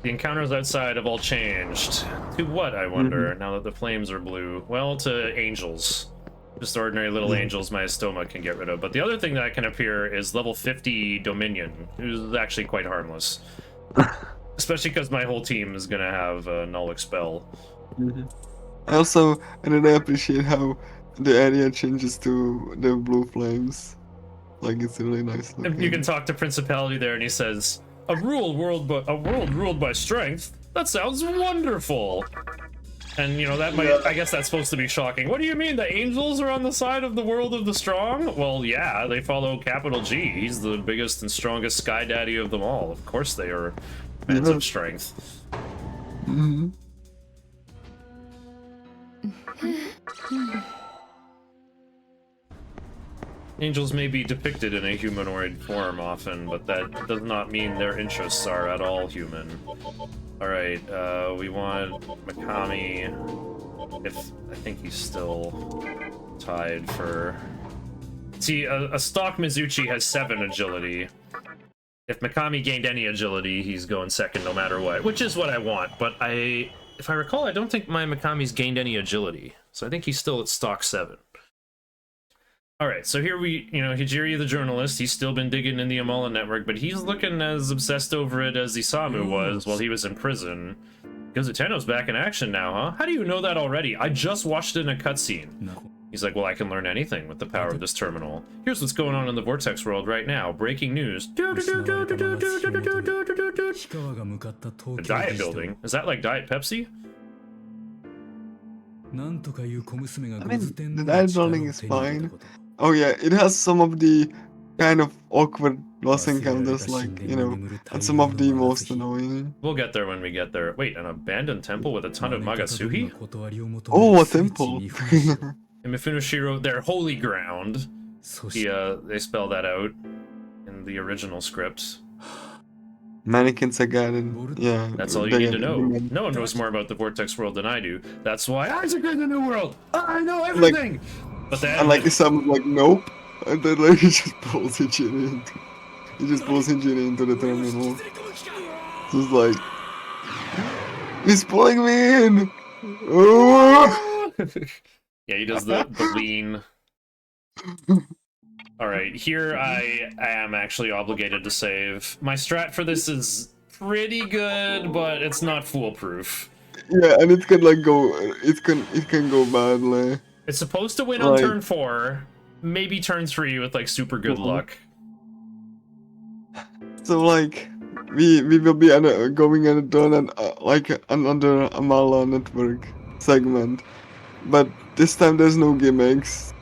the encounters outside have all changed. To what, I wonder, now that the flames are blue? Well, to angels. Just ordinary little angels my Estoma can get rid of. But the other thing that can appear is level 50 Dominion, who's actually quite harmless. Especially because my whole team is gonna have Null Expel. I really appreciate how the area changes to the blue flames. Like, it's really nice looking. You can talk to Principality there, and he says, a world ruled by strength? That sounds wonderful! And, you know, that might, I guess that's supposed to be shocking. What do you mean, the angels are on the side of the world of the strong? Well, yeah, they follow capital G. He's the biggest and strongest Sky Daddy of them all. Of course they are fans of strength. Angels may be depicted in a humanoid form often, but that does not mean their interests are at all human. Alright, we want Megami. I think he's still tied for... See, a stock Mizuchi has 7 agility. If Mikami gained any agility, he's going second no matter what, which is what I want, but if I recall, I don't think my Mikami's gained any agility, so I think he's still at stock 7. Alright, so here Hijiri the journalist, he's still been digging in the Amala network, but he's looking as obsessed over it as Isamu was while he was in prison. Gazuteno's back in action now, huh? How do you know that already? I just watched it in a cutscene. He's like, well, I can learn anything with the power of this terminal. Here's what's going on in the Vortex world right now. Breaking news. A diet building? Is that like Diet Pepsi? I mean, the diet building is fine. Oh yeah, it has some of the kind of awkward boss encounters, like, you know, and some of the most annoying. We'll get there when we get there. Wait, an abandoned temple with a ton of Magatsuhi? Oh, a temple! In Mifunoshiro, their holy ground. They spell that out in the original scripts. Mannequins again, yeah. That's all you need to know. No one knows more about the Vortex world than I do. That's why Isaac in the New World! I know everything! But then... And like, some like, nope. And then like, he just pulls Hijiri into the terminal. So it's like... He's pulling me in! Oh! Yeah, he does the lean. Alright, here I am actually obligated to save. My strat for this is pretty good, but it's not foolproof. Yeah, and it can like go... It can go badly. It's supposed to win on turn 4, maybe turn 3 with like super good luck. So like, we will be going on a turn and like another Amala network segment, but this time there's no gimmicks.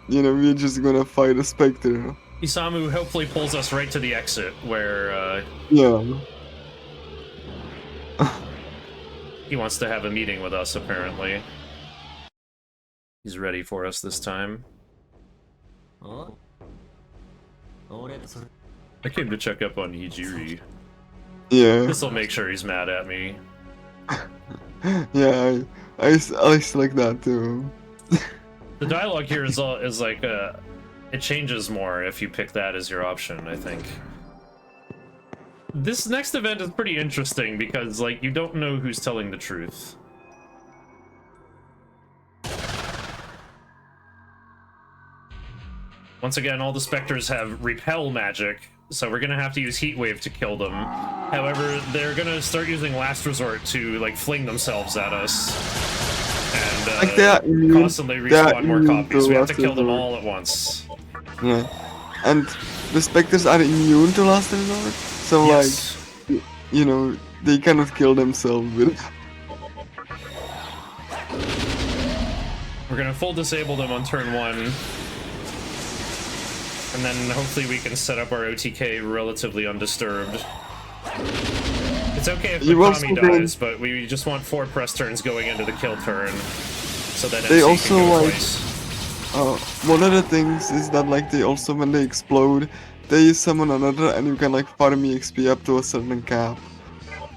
You know, we're just gonna fight a Spectre. Isamu hopefully pulls us right to the exit where yeah. He wants to have a meeting with us apparently. He's ready for us this time. I came to check up on Hijiri. Yeah. This'll make sure he's mad at me. Yeah, I like that too. The dialogue here is like it changes more if you pick that as your option, I think. This next event is pretty interesting because like you don't know who's telling the truth. Once again, all the Spectres have repel magic, so we're gonna have to use Heat Wave to kill them. However, they're gonna start using Last Resort to like fling themselves at us. And like they are immune, constantly respawn more copies. We have to kill them all at once. Yeah. And the Spectres are immune to Last Resort, so yes. Like, you know, they cannot kill themselves with it. We're gonna full disable them on turn 1. And then hopefully we can set up our OTK relatively undisturbed. It's okay if Mikami dies, but we just want 4 press turns going into the kill turn, so that they MC also can go like twice. One of the things is that like they also, when they explode, they summon another, and you can like farm EXP up to a certain cap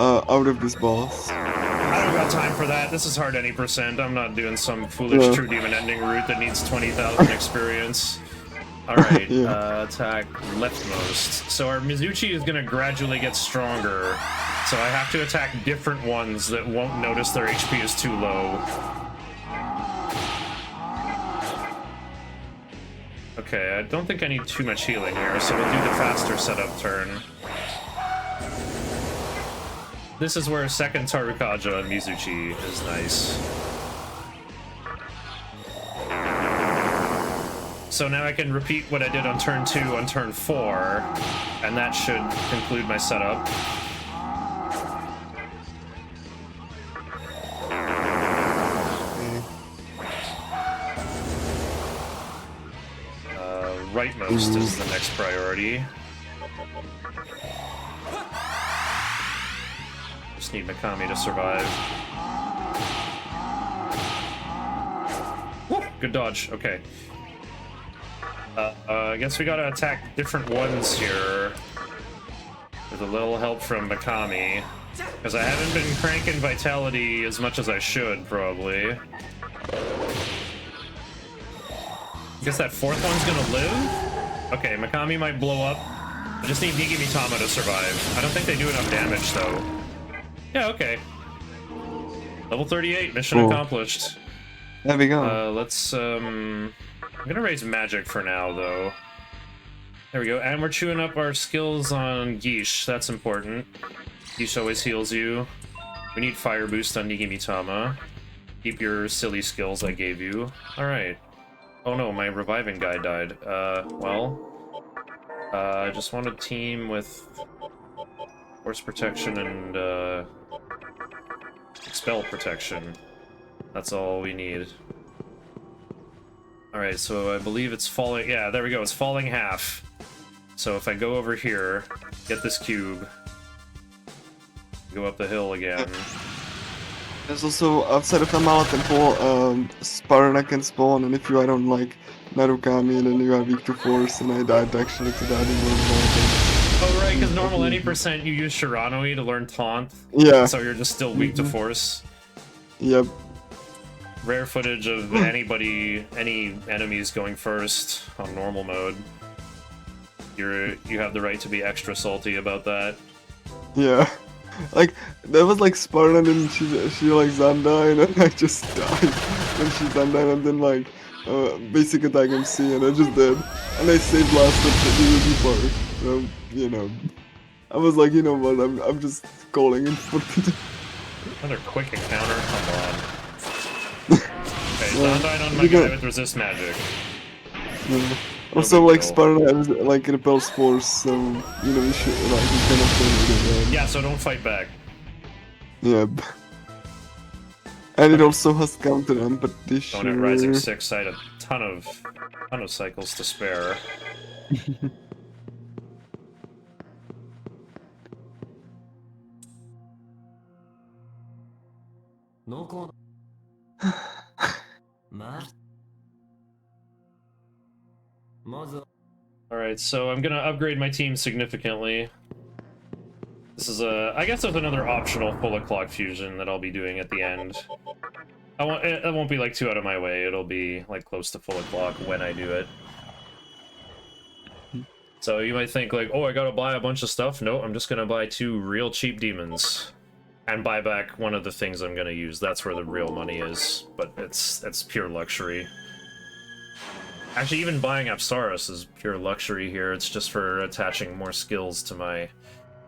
out of this boss. I don't got time for that. This is hard any percent. I'm not doing some foolish True Demon ending route that needs 20,000 experience. Alright, attack leftmost. So our Mizuchi is gonna gradually get stronger, so I have to attack different ones that won't notice their HP is too low. Okay, I don't think I need too much healing here, so we'll do the faster setup turn. This is where second Tarukaja and Mizuchi is nice. So now I can repeat what I did on turn 2 on turn 4, and that should conclude my setup. Rightmost is the next priority. Just need Megami to survive. Woo! Good dodge, okay. I guess we gotta attack different ones here. With a little help from Megami. Because I haven't been cranking Vitality as much as I should, probably. I guess that fourth one's gonna live? Okay, Megami might blow up. I just need Megami to survive. I don't think they do enough damage, though. Yeah, okay. Level 38, mission accomplished. There we go. Let's, I'm gonna raise magic for now, though. There we go, and we're chewing up our skills on Geesh. That's important. Geesh always heals you. We need fire boost on Nigimitama. Keep your silly skills I gave you. Alright. Oh no, my reviving guy died. I just want to team with Force Protection and, Expel Protection. That's all we need. Alright, so I believe it's falling... Yeah, there we go, it's falling half. So if I go over here, get this cube, go up the hill again... There's also, outside of the Mala Temple, Sparana can spawn, and if you are on, like, Narukami, then you are weak to Force, and I died actually to that in World War. Oh right, because normal any percent you use Shiranui to learn Taunt. Yeah. So you're just still weak to Force. Yep. Rare footage of any enemies going first on normal mode. You have the right to be extra salty about that. Yeah. Like, there was like Spartan and she like Zanda, and then I just died when she Zanda, and then like basic attack MC, and I just did. And I saved last of the UV part. So, you know. I was like, you know what, I'm just calling it for today. Another quick encounter? Come on. Okay, Zanda on my guy with resist magic. Yeah. Also, like, Spartan like repels Force, so, you know, you should, like, you kind of yeah, so don't fight back. Yep. And it also has counter empathy. Going at Rising 6, I had a ton of cycles to spare. Alright, so I'm gonna upgrade my team significantly. This is I guess there's another optional full o'clock fusion that I'll be doing at the end. It won't be like too out of my way, it'll be like close to full o'clock when I do it. So you might think like, oh, I gotta buy a bunch of stuff. No, I'm just gonna buy 2 real cheap demons. And buy back one of the things I'm gonna use. That's where the real money is, but it's pure luxury. Actually, even buying Apsaris is pure luxury here. It's just for attaching more skills to my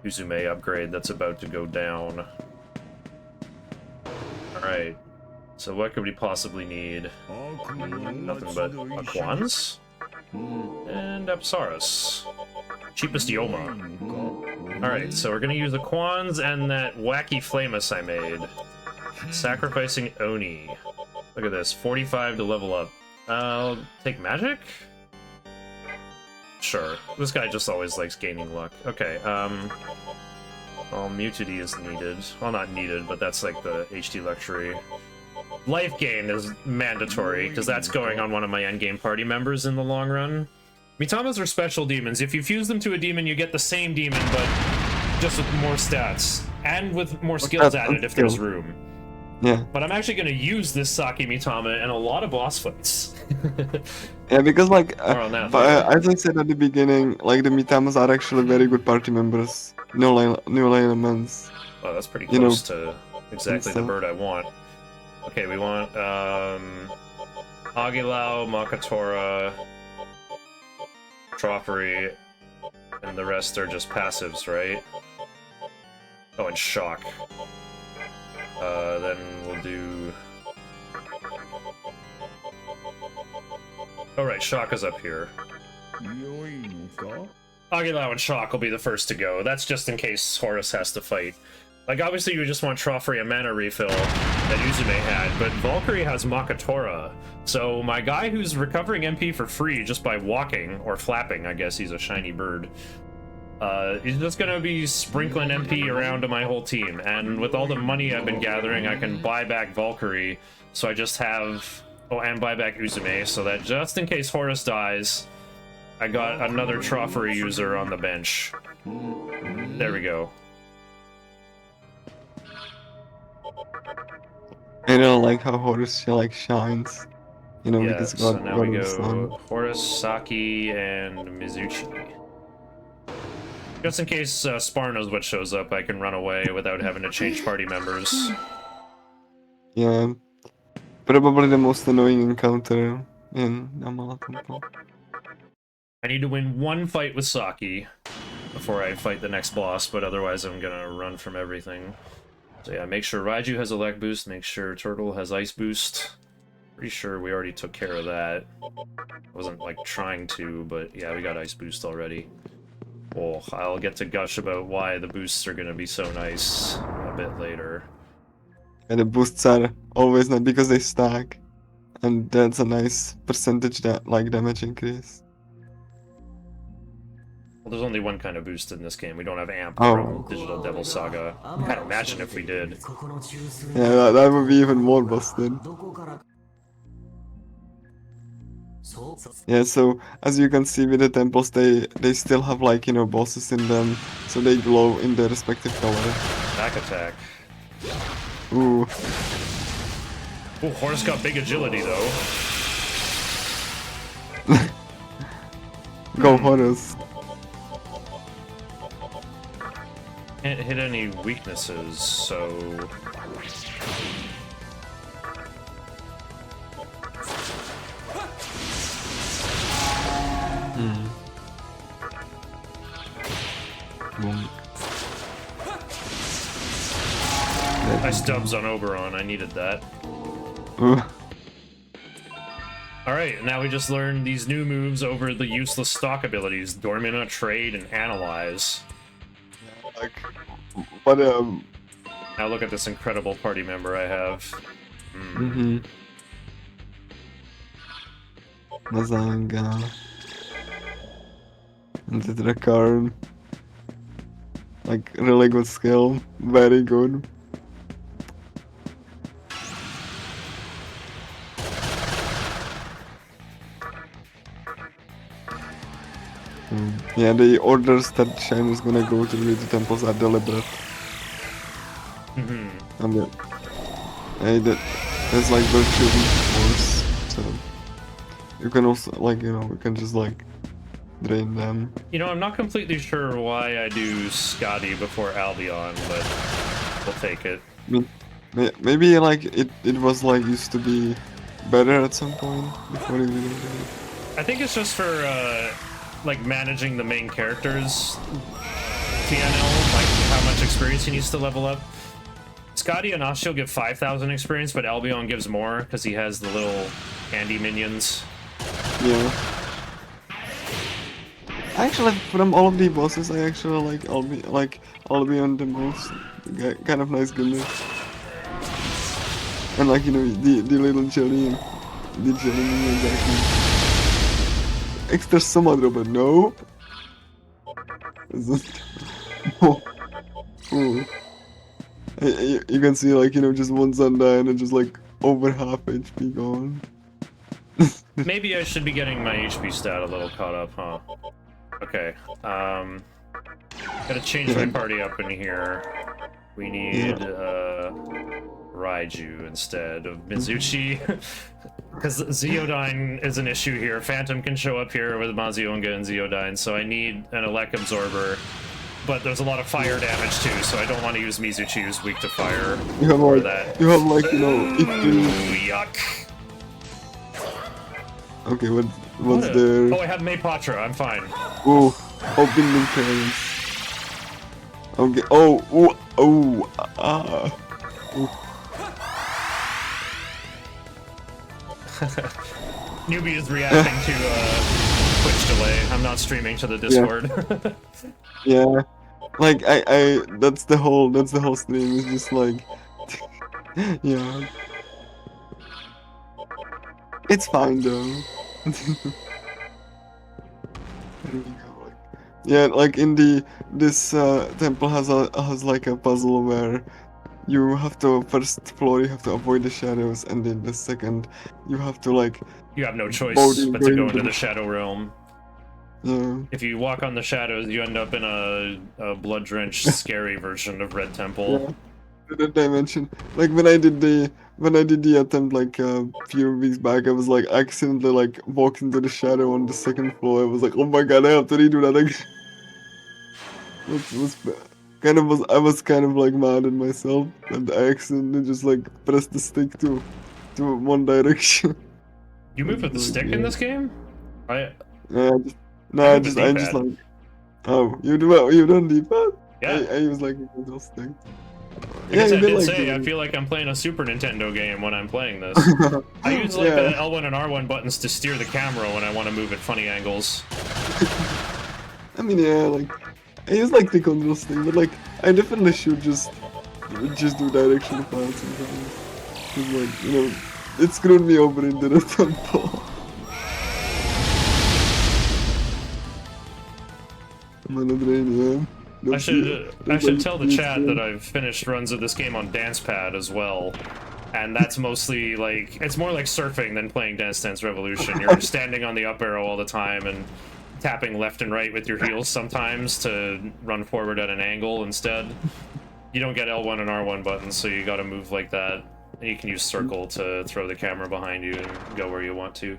Uzume upgrade that's about to go down. Alright. So what could we possibly need? Nothing but Aquans? And Apsaris. Cheapest Yoma. Alright, so we're gonna use Aquans and that wacky Flamus I made. Sacrificing Oni. Look at this, 45 to level up. I'll take magic? Sure. This guy just always likes gaining luck. Okay, well, Mutiny is needed. Well, not needed, but that's like the HD luxury. Life gain is mandatory, because that's going on one of my endgame party members in the long run. Mitamas are special demons. If you fuse them to a demon, you get the same demon, but just with more stats. And with more skills added if there's room. Yeah. But I'm actually going to use this Saki Mitama in a lot of boss fights. Yeah, because like, as I said at the beginning, like the Mitamas are actually very good party members. New elements. Oh, that's pretty close to exactly the bird I want. Okay, we want Agilau, Makatora, Troffery, and the rest are just passives, right? Oh, and Shock. Then we'll do... Alright, Shock is up here. Agilao and Shock will be the first to go. That's just in case Horus has to fight. Like, obviously you just want Troffery a mana refill that Uzume had, but Valkyrie has Makatora. So my guy who's recovering MP for free just by walking, or flapping, I guess he's a shiny bird, he's just gonna be sprinkling MP around to my whole team. And with all the money I've been gathering, I can buy back Valkyrie, so I just have... Oh, and buy back Uzume, so that just in case Horus dies, I got another Troffery user on the bench. There we go. I don't like how Horus like shines. You know, Yeah, because so God, now God we of the Sun. go Horus, Saki, and Mizuchi. Just in case Spar knows what shows up, I can run away without having to change party members. Yeah. Probably the most annoying encounter in Amala Temple. I need to win one fight with Saki before I fight the next boss, but otherwise I'm gonna run from everything. So yeah, make sure Raiju has Elect Boost, make sure Turtle has Ice Boost. Pretty sure we already took care of that. Wasn't like trying to, but yeah, we got Ice Boost already. Well, I'll get to gush about why the boosts are gonna be so nice a bit later. And the boosts are always not because they stack. And that's a nice percentage that like damage increase. Well, there's only one kind of boost in this game. We don't have Amp Oh. from Digital Devil Saga. I can't imagine if we did. Yeah, that would be even more busted. Yeah, so as you can see with the temples, they still have like, you know, bosses in them, so they glow in their respective color. Back attack. Ooh. Oh, Horus got big agility though. Go Horus. Can't hit any weaknesses, so... Boom. Nice dubs on Oberon, I needed that. Ooh. Alright, now we just learned these new moves over the useless stock abilities, Dormina, Trade, and Analyze. Like, but Now look at this incredible party member I have. Mazanga. And the Drakarn. Like, really good skill. Very good. Yeah, the orders that Shin is gonna go to the temples are deliberate. I mean, hey, that's like virtue force, so you can also, like, you know, we can just like drain them. You know, I'm not completely sure why I do Scotty before Albion, but we'll take it. I mean, maybe like it was like used to be better at some point before you did it. I think it's just for like managing the main characters TNL, like how much experience he needs to level up. Scotty and Ashiel give 5,000 experience, but Albion gives more because he has the little handy minions. Yeah. Actually, from all of the bosses, I actually like Albion the most. Kind of nice gimmick. And like, you know, the little jelly minions actually. Extra Sumadro, but no. Oh. Ooh. You can see, like, you know, just one Sundial and just like over half HP gone. Maybe I should be getting my HP stat a little caught up, huh? Okay. Gotta change my party up in here. We need Raiju instead of Mizuchi. Because Zeodyne is an issue here. Phantom can show up here with Mazionga and Zeodyne, so I need an Elec Absorber. But there's a lot of fire damage too, so I don't want to use Mizuchi, who's weak to fire. You have or like, that. you know, if you... Yuck. Okay, what what's there? Oh, I have Maypatra. I'm fine. Oh, binding parents. Okay. Newbie is reacting to Twitch delay. I'm not streaming to the Discord. Yeah. Like that's the whole stream. It's just like, yeah. It's fine though. Yeah, like in this temple has like a puzzle where you have to first floor you have to avoid the shadows, and then the second you have to like You have no choice Bodhi but to go going into to- the Shadow Realm. yeah. If you walk on the shadows, you end up in a blood-drenched, scary version of Red Temple. The dimension. Like when I did the attempt like a few weeks back, I was like accidentally like walked into the shadow on the second floor. I was like, oh my god, I have to redo that again. I was kind of like mad at myself, and I accidentally just like pressed the stick to one direction. You move with the stick in this game? Yeah, I move with I just D-pad. like. Oh, you don't D-pad? Yeah. I use like a control stick. I guess I you did get, like, say I the- feel like I'm playing a Super Nintendo game when I'm playing this. I use like Yeah. the L1 and R1 buttons to steer the camera when I want to move at funny angles. I mean, yeah, like I use like the control stick, but like I definitely should just do directional paths sometimes. 'Cause, like, you know, it screwed me over into the temple. Mana drain, yeah. I should tell the chat that I. I've finished runs of this game on Dance Pad as well. And that's mostly like, it's more like surfing than playing Dance Dance Revolution. You're standing on the up arrow all the time and tapping left and right with your heels sometimes to run forward at an angle instead. You don't get L1 and R1 buttons, so you gotta move like that. And you can use circle to throw the camera behind you and go where you want to.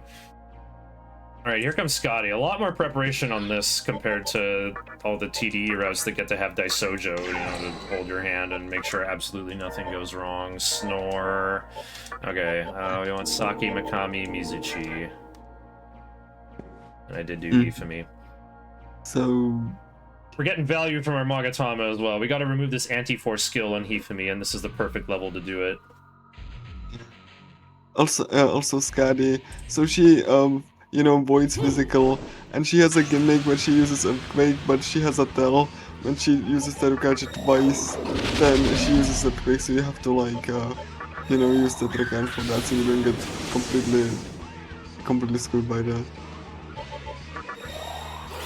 Alright, here comes Scotty. A lot more preparation on this compared to all the TDE routes that get to have Daisojo, you know, to hold your hand and make sure absolutely nothing goes wrong. Snore. Okay, we want Saki, Mikami, Mizuchi. And I did do Ifumi. So We're getting value from our Magatama as well. We gotta remove this anti-force skill on Hifumi, and this is the perfect level to do it. also Skadi. So she you know, voids physical, and she has a gimmick where she uses Earthquake, but she has a tell when she uses Terukachi twice, then she uses Earthquake, so you have to like you know, use the Terukachi for that, so you don't get completely screwed by that.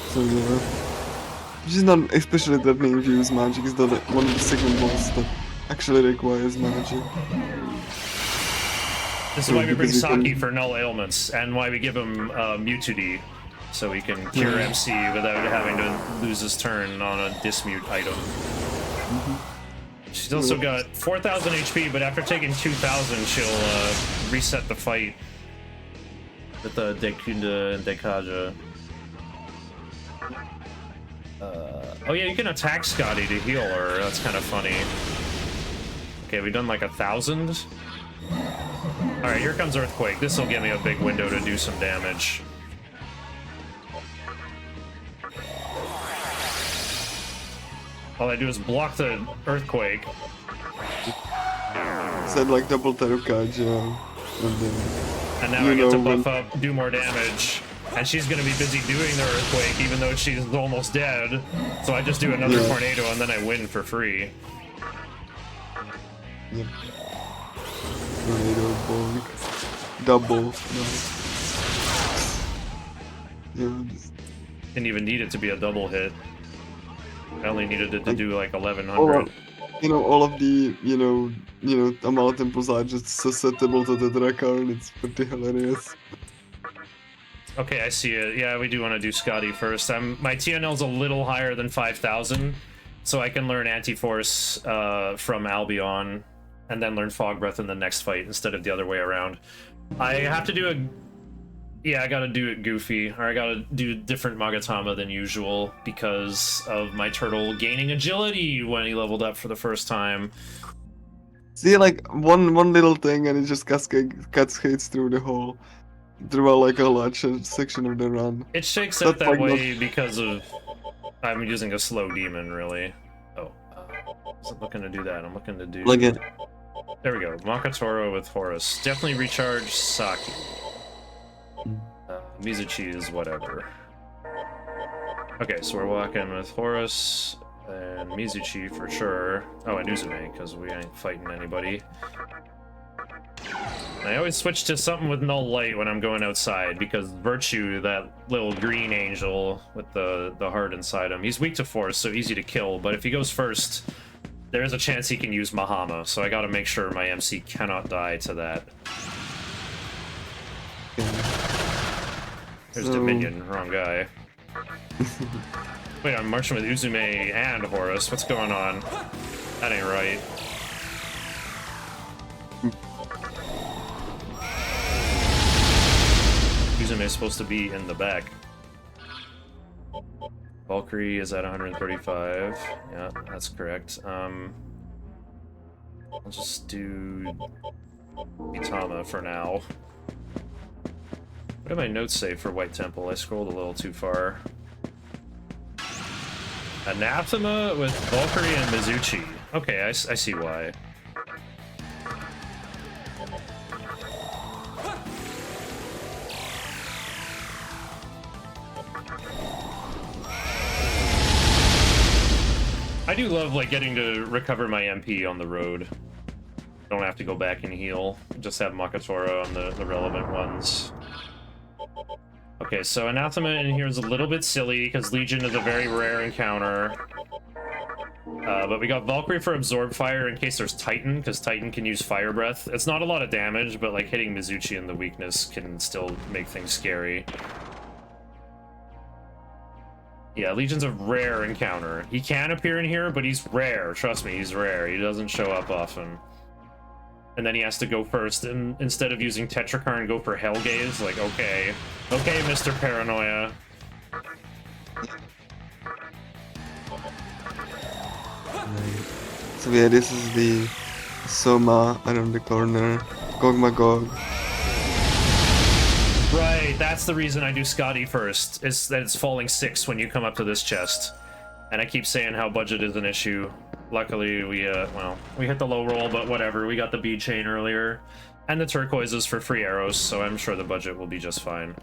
So yeah. She's not especially threatening if you use magic, it's the one of the second boss that actually requires magic. This is why we bring Because you can- Saki for null ailments, and why we give him Mutity, so he can cure MC without having to lose his turn on a dismute item. She's also got 4,000 HP, but after taking 2,000, she'll reset the fight with the Dekunda and Dekaja. Oh yeah, you can attack Scotty to heal her. That's kind of funny. Okay, we've done like 1,000. Alright, here comes Earthquake. This will give me a big window to do some damage. All I do is block the Earthquake. Said like double Terukachi, and then And now I get to buff up, do more damage. And she's gonna be busy doing the Earthquake even though she's almost dead. So I just do another Tornado and then I win for free. Yep. Tornado bonk. Double. No. Yeah. Didn't even need it to be a double hit. I only needed it to do like All 1100. of, you know, all of the, you know, Amal temples are just susceptible to the Drakar, and it's pretty hilarious. Okay, I see it. Yeah, we do want to do Scotty first. My TNL's a little higher than 5,000, so I can learn Anti-Force from Albion, and then learn Fog Breath in the next fight instead of the other way around. I have to do I gotta do it goofy, or I gotta do different Magatama than usual because of my turtle gaining agility when he leveled up for the first time. See, like, one little thing, and it just cascades through the whole throughout like a large section of the run. It shakes out That's that like not- way because of I'm using a slow demon, really. Oh, I wasn't looking to do that. I'm looking to do. Like it. There we go. Makatoro with Horus. Definitely recharge Saki. Mizuchi is whatever. Okay, so we're walking with Horus and Mizuchi for sure. Oh, and Uzume, because we ain't fighting anybody. I always switch to something with null light when I'm going outside, because Virtue, that little green angel with the heart inside him, he's weak to force, so easy to kill, but if he goes first, there is a chance he can use Mahama, so I gotta make sure my MC cannot die to that. There's So- Dominion, wrong guy. Wait, I'm marching with Uzume and Horus. What's going on? That ain't right. Uzume is supposed to be in the back. Valkyrie is at 135. Yeah, that's correct. I'll just do Itama for now. What do my notes say for White Temple? I scrolled a little too far. Anathema with Valkyrie and Mizuchi. Okay, I see why. I do love like getting to recover my MP on the road. Don't have to go back and heal. Just have Makatoro on the relevant ones. Okay, so Anathema in here is a little bit silly because Legion is a very rare encounter. But we got Valkyrie for Absorb Fire in case there's Titan, because Titan can use Fire Breath. It's not a lot of damage, but like hitting Mizuchi in the weakness can still make things scary. Yeah, Legion's a rare encounter. He can appear in here, but he's rare. Trust me, he's rare. He doesn't show up often. And then he has to go first, and instead of using Tetrakarn, go for Hellgaze. Like, okay. Okay, Mr. Paranoia. So yeah, this is the Soma around the corner. Gogmagog. Right, that's the reason I do Scotty first, is that it's falling 6 when you come up to this chest. And I keep saying how budget is an issue. Luckily, we hit the low roll, but whatever. We got the bead chain earlier. And the turquoises for free arrows, so I'm sure the budget will be just fine.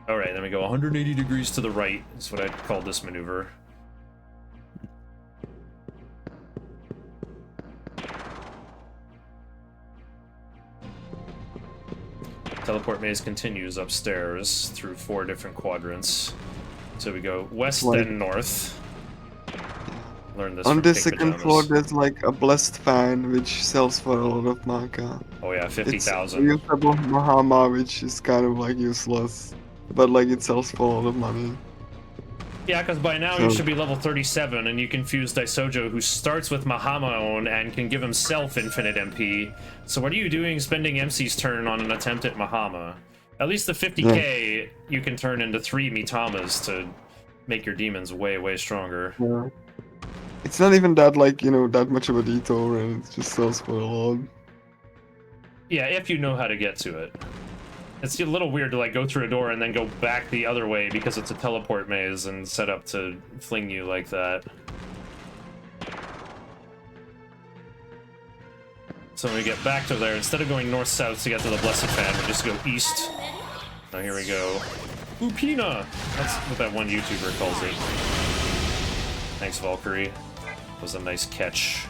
Alright, then we go 180 degrees to the right, is what I call this maneuver. Teleport maze continues upstairs through 4 different quadrants. So we go west, then north. Learn this On from the Pink second Pajamas. floor, there's like a blessed fan which sells for a lot of Maka. Oh yeah, It's 50,000. usable Mahama, which is kind of like useless, but like it sells for a lot of money. Yeah, because by now you So- should be level 37, and you can fuse Daisojo, who starts with Mahama on and can give himself infinite MP. So what are you doing spending MC's turn on an attempt at Mahama? At least the 50k you can turn into 3 Mitamas to make your demons way, way stronger. Yeah. It's not even that like, you know, that much of a detour, and it just sells for a lot. Yeah, if you know how to get to it. It's a little weird to like go through a door and then go back the other way because it's a teleport maze and set up to fling you like that. So when we get back to there, instead of going north-south to get to the Blessed Fan, we just go east. Oh, here we go. Upina! That's what that one YouTuber calls it. Thanks, Valkyrie. That was a nice catch.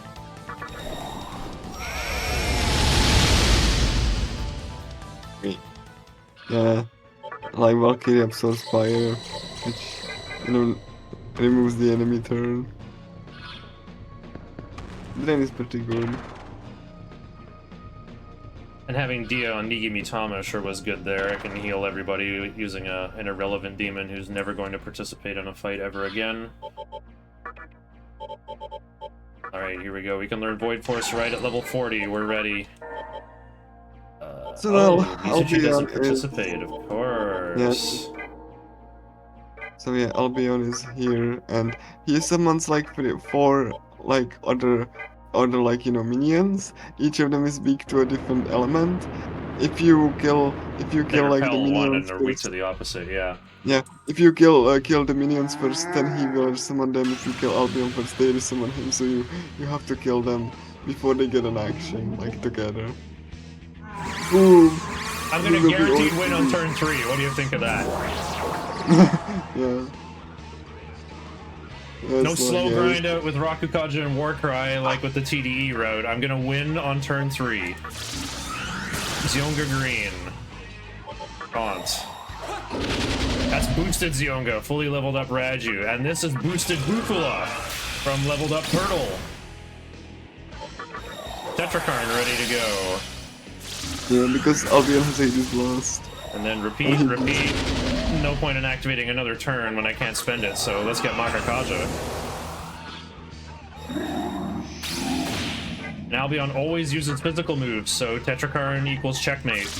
Yeah, like Valkyrie absorbs fire, which, you know, removes the enemy turn. Drain is pretty good. And having Dia on Nigi Mitama sure was good there. I can heal everybody using an irrelevant demon who's never going to participate in a fight ever again. Alright, here we go. We can learn Void Force right at level 40. We're ready. So well, Mizuchi doesn't Albion is- participate, of course. So yeah, Albion is here, and he summons like 4 other like, you know, minions. Each of them is weak to a different element, if you kill They like the repel one and minions they're weak first, to the opposite, yeah. yeah, if you kill the minions first, then he will summon them. If you kill Albion first, they summon him. So you have to kill them before they get an action, like together. Boom! I'm gonna This will be guaranteed all win on GG. turn 3. What do you think of that? Yeah. No That's slow like, grind out with Rakukaja and Warcry like with the TDE route. I'm gonna win on turn 3. Zionga Green. Taunt. That's boosted Zionga, fully leveled up Raju. And this is boosted Bufula from leveled up Turtle. Tetrakarn ready to go. yeah, because Albion has Hades Blast. And then repeat. No point in activating another turn when I can't spend it, so let's get Makakaja. And Albion always uses physical moves, so Tetrakarn equals checkmate.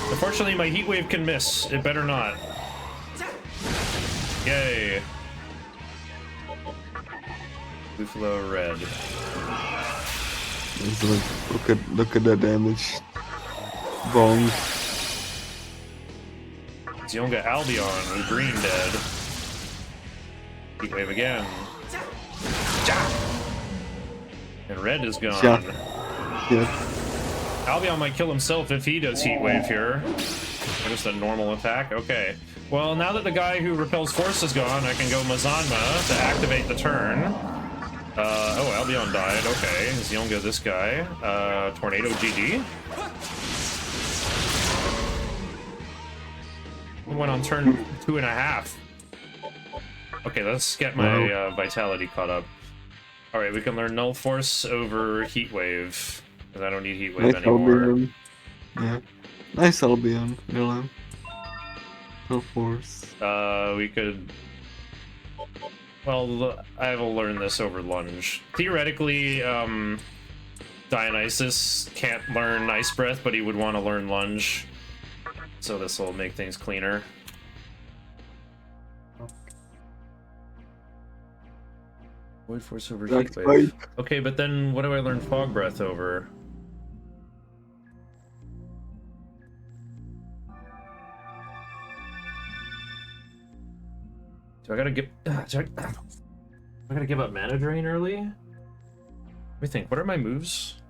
Unfortunately, my Heat Wave can miss. It better not. Yay. Buffalo red. It's like, look at that damage. Bong. Zionga Albion with green dead. Heat Wave again. And red is gone. Yeah. Albion might kill himself if he does Heat Wave here. Or just a normal attack? Okay. Well, now that the guy who repels force is gone, I can go Mazanma to activate the turn. Oh, Albion died. Okay. Zionga this guy. Tornado GG. Went on turn 2.5. Okay, let's get my vitality caught up. Alright, we can learn Null Force over Heat Wave. Because I don't need Heat Wave Nice anymore. Albion. Yeah. Nice Albion, really. No force. We could... Well, I will learn this over Lunge. Theoretically, Dionysus can't learn Ice Breath, but he would want to learn Lunge. So this will make things cleaner. Void Force over Heat That's Wave. right. Okay, but then what do I learn Fog Breath over? Do I gotta give... I gotta give up Mana Drain early? Let me think, what are my moves?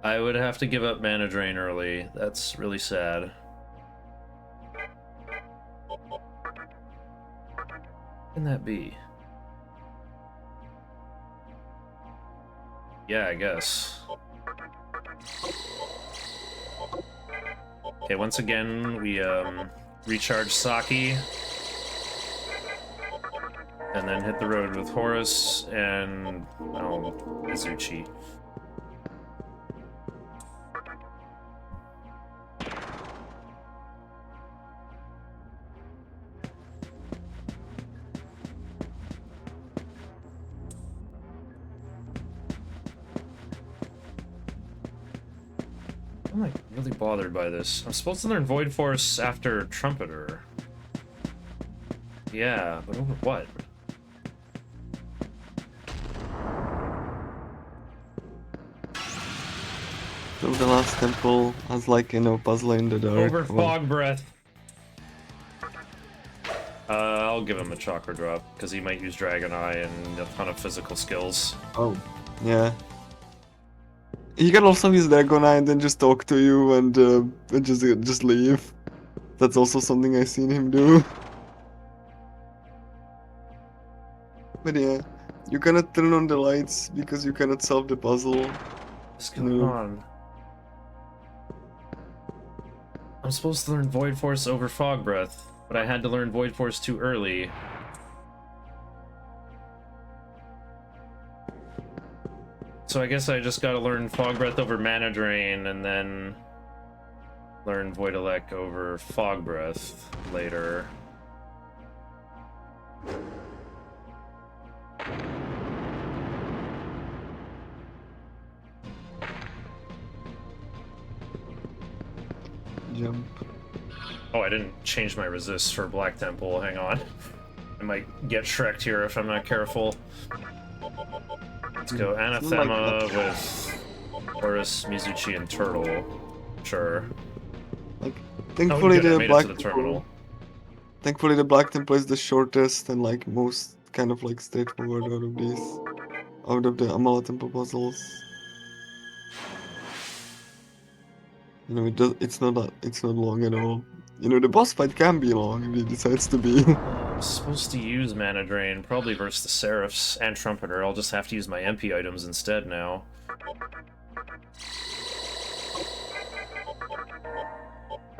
I would have to give up Mana Drain early. That's really sad. What can that be? Yeah, I guess. Okay, once again, we recharge Saki. And then hit the road with Horus and, oh, Izuchi. I'm like really bothered by this. I'm supposed to learn Void Force after Trumpeter. Yeah, but over what? So the last temple has like, you know, puzzle in the dark. Over Well, Fog Breath. I'll give him a Chakra Drop, because he might use Dragon Eye and a ton of physical skills. oh. Yeah. He can also use Dragon Eye and then just talk to you and just leave. That's also something I've seen him do. But yeah, you cannot turn on the lights because you cannot solve the puzzle. What's going on? I'm supposed to learn Void Force over Fog Breath, but I had to learn Void Force too early. So I guess I just gotta learn Fog Breath over Mana Drain, and then learn Void Elect over Fog Breath later. Jump. Oh, I didn't change my resist for Black Temple, hang on. I might get Shrek'd here if I'm not careful. Let's go Like Anathema with Horus, Mizuchi, and Turtle. Sure. Like, Oh, thankfully good, I the made black it to the terminal. Thankfully the black temple is the shortest and like most kind of like straightforward out of these, out of the Amala temple puzzles. You know, it's not long at all. You know, the boss fight can be long if he decides to be. I'm supposed to use Mana Drain, probably versus the Seraphs and Trumpeter. I'll just have to use my MP items instead now.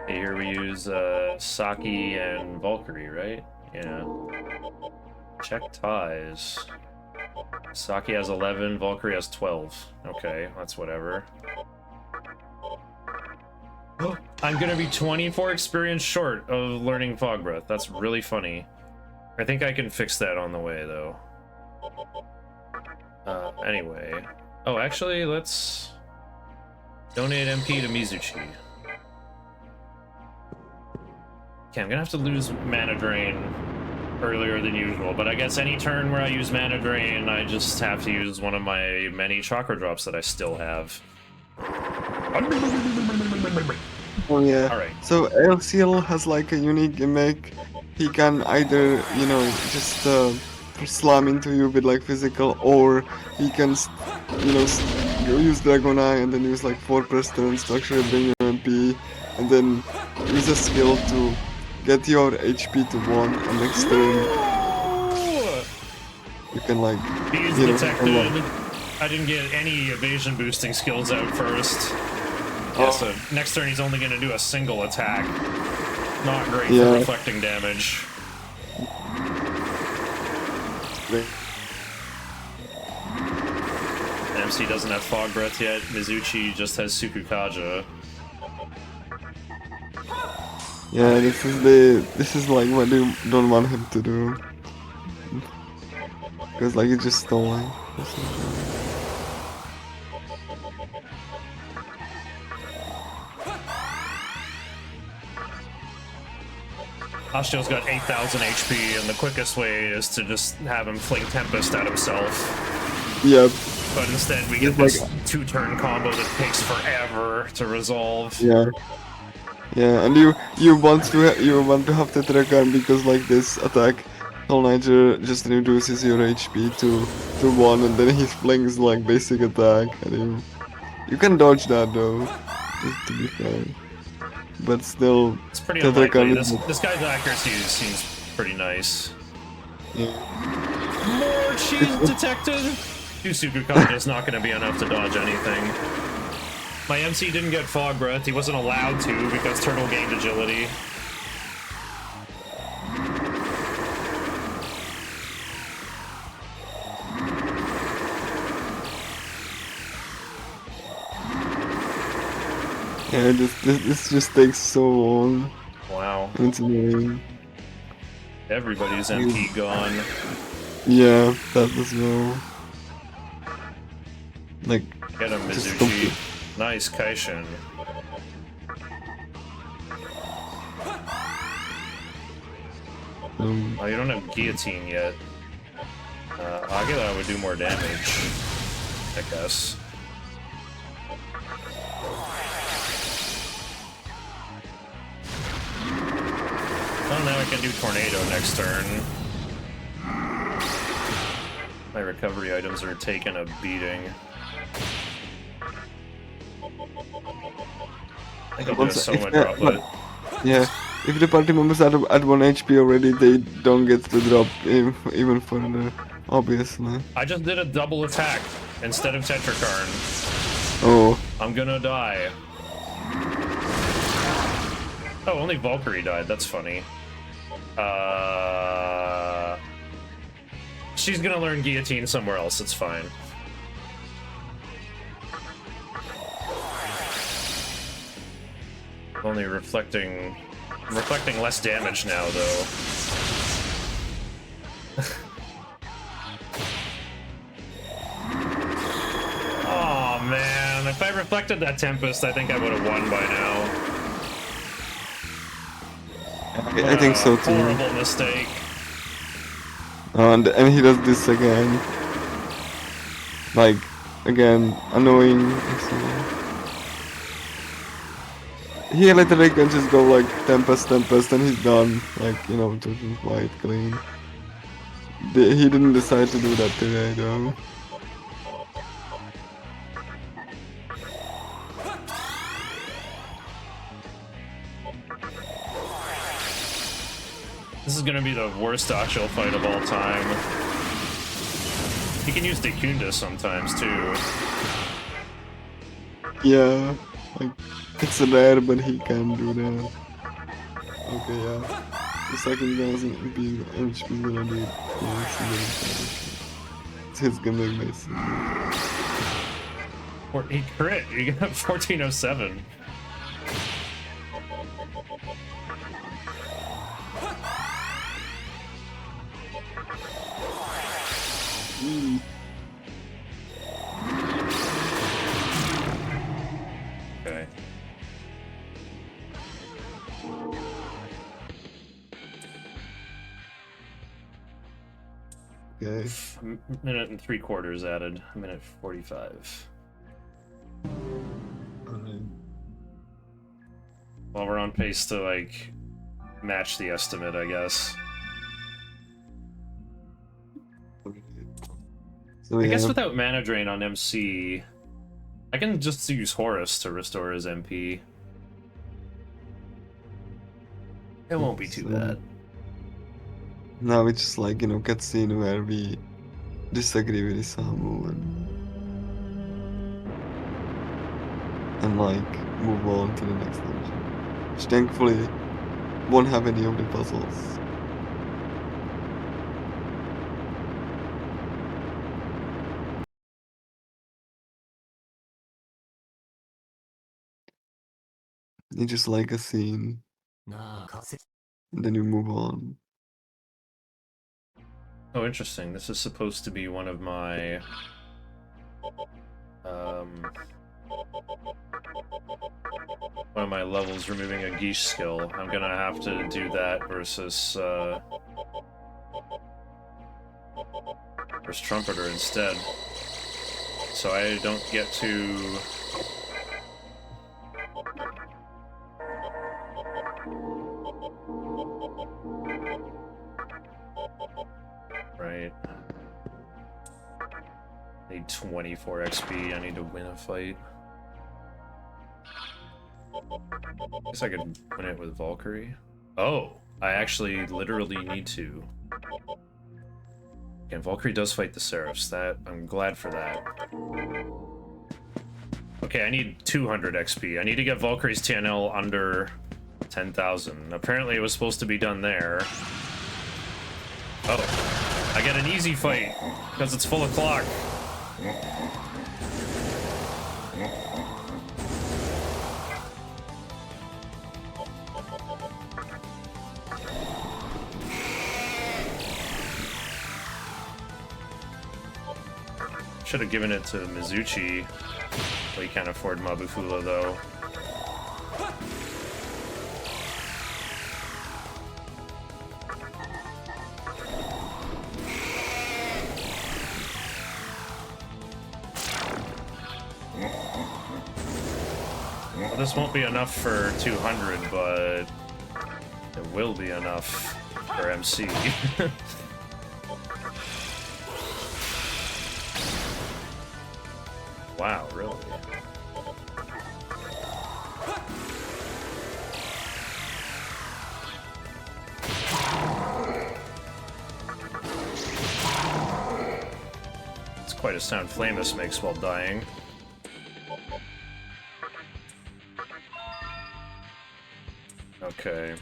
Okay, here we use Saki and Valkyrie, right? Yeah. Check ties. Saki has 11, Valkyrie has 12. Okay, that's whatever. I'm gonna be 24 experience short of learning Fog Breath. That's really funny. I think I can fix that on the way, though. Anyway. Oh, actually, let's donate MP to Mizuchi. Okay, I'm gonna have to lose Mana Drain earlier than usual, but I guess any turn where I use Mana Drain, I just have to use one of my many Chakra Drops that I still have. Oh yeah. Alright. So LCL has like a unique gimmick. He can either, you know, just slam into you with like physical, or he can, you know, use Dragon Eye and then use like 4 press turn structure, bring your MP, and then use a skill to get your HP to 1, and next turn you can like, He's you know, detected. I didn't get any evasion boosting skills out first. Yeah, so next turn he's only going to do a single attack. Not great for reflecting damage. MC doesn't have Fog Breath yet. Mizuchi just has Sukukaja. Yeah, this is like what you don't want him to do. Because like it's just stalling. Ashio's got 8,000 HP, and the quickest way is to just have him fling Tempest at himself. Yep. But instead we get this 2-turn combo that takes forever to resolve. Yeah. Yeah, and you want to have Tetrakan because like this attack, Soul Niger just reduces your HP to 1, and then he flings like basic attack, and you can dodge that though, just to be fair. But still, it's pretty unlikely. This guy's accuracy seems pretty nice. Yeah. More cheese detected. 2 Sukukaja is not going to be enough to dodge anything. My MC didn't get Fog Breath. He wasn't allowed to because Turtle gained agility. Yeah, this just takes so long. Wow. It's annoying. Everybody's MP gone. Yeah, that as well. Like, get him, Mizuchi. Nice, Kaishin. Oh, you don't have Guillotine yet. Aguila would do more damage, I guess. Oh, now I can do Tornado next turn. My recovery items are taking a beating. I think I'll do a Soma Droplet. Yeah, if the party members are at 1 HP already, they don't get to drop even further, obviously. I just did a double attack instead of Tetrakarn. Oh. I'm gonna die. Oh, only Valkyrie died. That's funny. She's gonna learn Guillotine somewhere else. It's fine. Only reflecting less damage now, though. Oh man, if I reflected that Tempest, I think I would have won by now. I think so too. Horrible mistake. And he does this again. Like, again, annoying. He literally can just go like Tempest, and he's done. Like, you know, just white, clean. He didn't decide to do that today, though. This is gonna be the worst Achel fight of all time. He can use Dekunda sometimes too. Yeah, like, it's rare, but he can do that. Okay, yeah. The second guy's HP gonna do it. Yeah, it's his gimmick, basically. Or he crit. He got 1407. Okay. Okay. Minute and 3/4 added. Minute 45. Alright. Well, we're on pace to, like, match the estimate, I guess. So, I yeah. guess without mana drain on MC, I can just use Horus to restore his MP. It won't be too bad. Now it's just like, you know, cutscene where we disagree with Isamu and like move on to the next dungeon. Which thankfully won't have any of the puzzles. It's just like a scene. And then you move on. Oh, interesting. This is supposed to be one of my... one of my levels removing a Geesh skill. I'm gonna have to do that versus Trumpeter instead. So I don't get to... Right. Need 24 XP. I need to win a fight. Guess I could win it with Valkyrie. Oh, I actually literally need to. Again, Valkyrie does fight the Seraphs. That I'm glad for that. Okay, I need 200 XP. I need to get Valkyrie's TNL under 10,000. Apparently it was supposed to be done there. Oh, I get an easy fight because it's full of clock. Should have given it to Mizuchi. Well, you can't afford Mabufula though. Well, this won't be enough for 200, but it will be enough for MC. Wow, really? It's quite a sound Flamus makes while dying. Okay.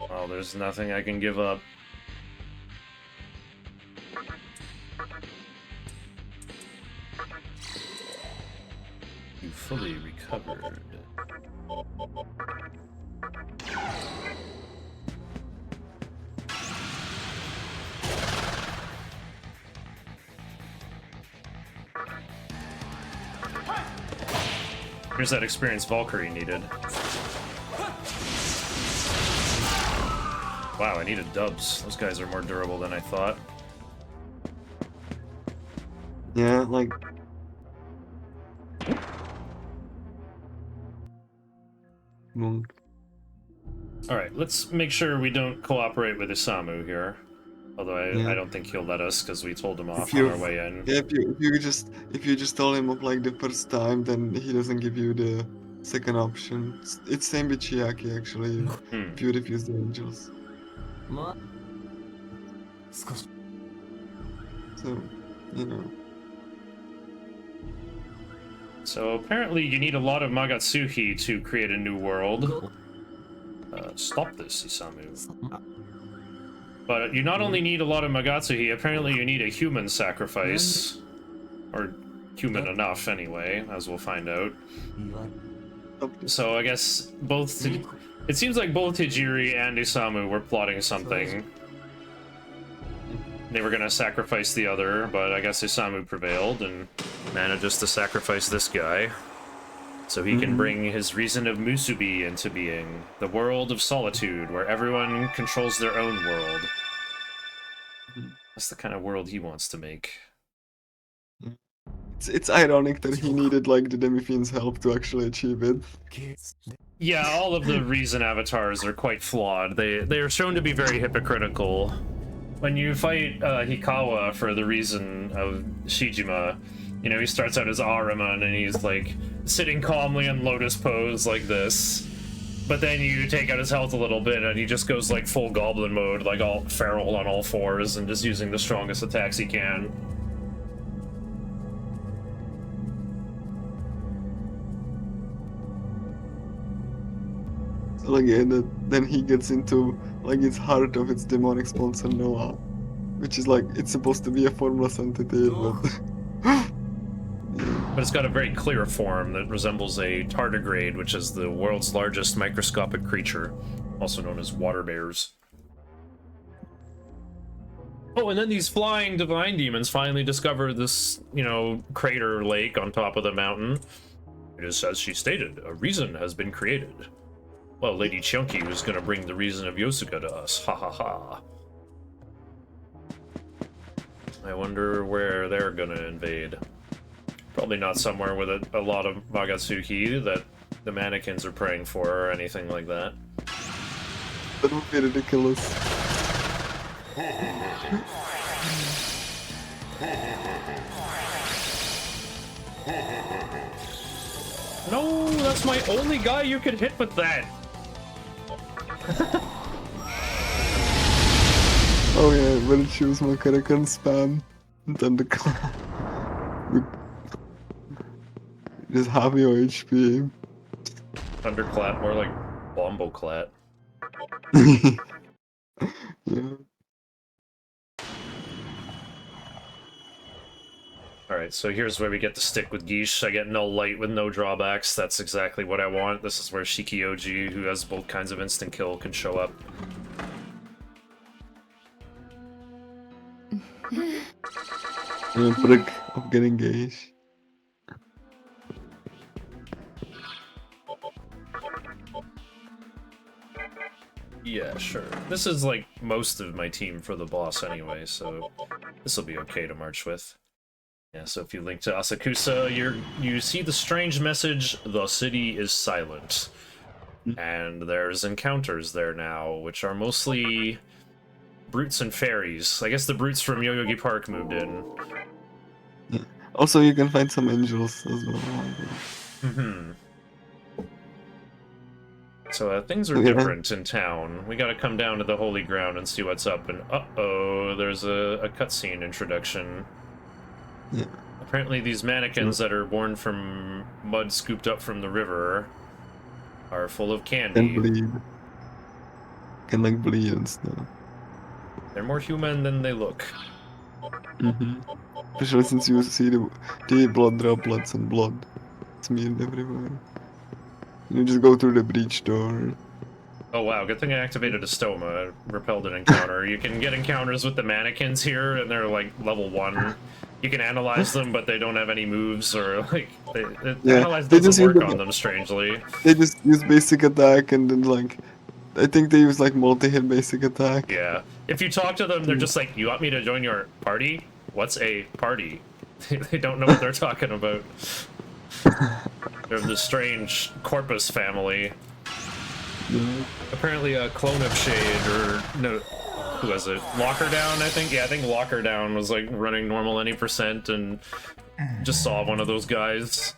Well, there's nothing I can give up. You fully recovered. Here's that experience Valkyrie needed. Wow, I needed dubs. Those guys are more durable than I thought. like. Monk. Alright, let's make sure we don't cooperate with Isamu here. Although I Yeah. don't think he'll let us because we told him off If on you our way in. yeah, if you just tell him of like the first time, then he doesn't give you the second option. It's same with Chiaki actually. Hmm. If you refuse the angels, まあ少し so you know. So apparently you need a lot of Magatsuhi to create a new world. Stop this, Isamu. But you not only need a lot of Magatsuhi, apparently you need a human sacrifice. Or human enough, anyway, as we'll find out. 言われ So I guess both... It seems like both Hijiri and Isamu were plotting something. They were gonna sacrifice the other, but I guess Isamu prevailed and manages to sacrifice this guy. So he can bring his reason of Musubi into being. The world of solitude, where everyone controls their own world. That's the kind of world he wants to make. It's ironic that he needed like the Demi-Fiend's help to actually achieve it. Yeah, all of the reason avatars are quite flawed. They are shown to be very hypocritical. When you fight Hikawa for the reason of Shijima, you know, he starts out as Ahriman and he's like sitting calmly in lotus pose like this. But then you take out his health a little bit and he just goes like full goblin mode, like all feral on all fours and just using the strongest attacks he can. So like yeah, then he gets into like its heart of its demonic sponsor Noah, which is like it's supposed to be a formless entity, but But it's got a very clear form that resembles a tardigrade, which is the world's largest microscopic creature, also known as water bears. Oh, and then these flying divine demons finally discover this, you know, crater lake on top of the mountain. It is as she stated, a reason has been created. Well, Lady Chunky was gonna bring the reason of Yosuka to us, ha ha ha. I wonder where they're gonna invade. Probably not somewhere with a lot of Magatsuki that the mannequins are praying for or anything like that. that would be ridiculous. No, that's my only guy you could hit with that. Oh yeah, when it choose my character and spam Thunderclap. With just half your HP. Thunderclap, more like Bomboclat. Yeah. Alright, so here's where we get to stick with Geesh. I get no light with no drawbacks. That's exactly what I want. This is where Shikioji, who has both kinds of instant kill, can show up. Yeah, prick of getting gauge. Yeah, sure. This is like most of my team for the boss anyway, so this will be okay to march with. Yeah, so if you link to Asakusa, you see the strange message, the city is silent. And there's encounters there now, which are mostly brutes and fairies. I guess the brutes from Yoyogi Park moved in. Also, you can find some angels as well. Mm-hmm. So things are Yeah. different in town. We gotta come down to the holy ground and see what's up, and uh-oh, there's a cutscene introduction. Yeah. Apparently these mannequins that are born from mud scooped up from the river are full of Can candy. bleed. Can like bleed and stuff. They're more human than they look. Especially since you see the blood droplets and blood smeared everywhere. You just go through the breach door. Oh wow, good thing I activated a stoma. I repelled an encounter. You can get encounters with the mannequins here, and they're like level 1. You can analyze them, but they don't have any moves, or like, analyze they doesn't just use work the- on them, strangely. They just use basic attack and then like, I think they use like multi-hit basic attack. Yeah. If you talk to them, they're just like, you want me to join your party? What's a party? They don't know what they're talking about. They're the strange Corpus family. Apparently a clone of Shade, or no, who was it? Lockerdown, I think? Yeah, I think Lockerdown was like running normal any percent and just saw one of those guys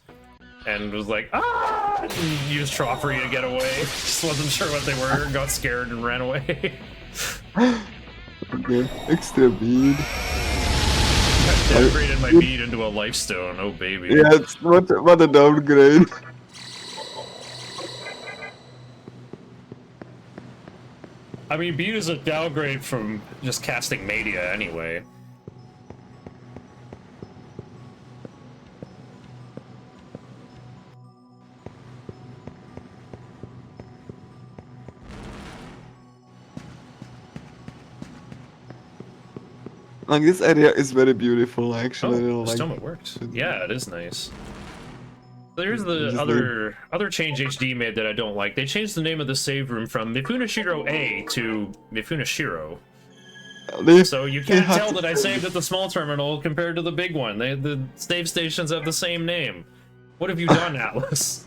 and was like, ah! And used Trophery to get away. Just wasn't sure what they were, got scared and ran away. Okay, extra bead. I upgraded my bead into a lifestone, oh baby. Yeah, it's what a downgrade. I mean, bead is a downgrade from just casting Media anyway. Like, this area is very beautiful, actually. Oh, like, Stoma works. Yeah, it is nice. So here's the Just other change HD made that I don't like. They changed the name of the save room from Mifunashiro A to Mifunashiro. So you can't tell that I saved at the small terminal compared to the big one. The save stations have the same name. What have you done, Atlas?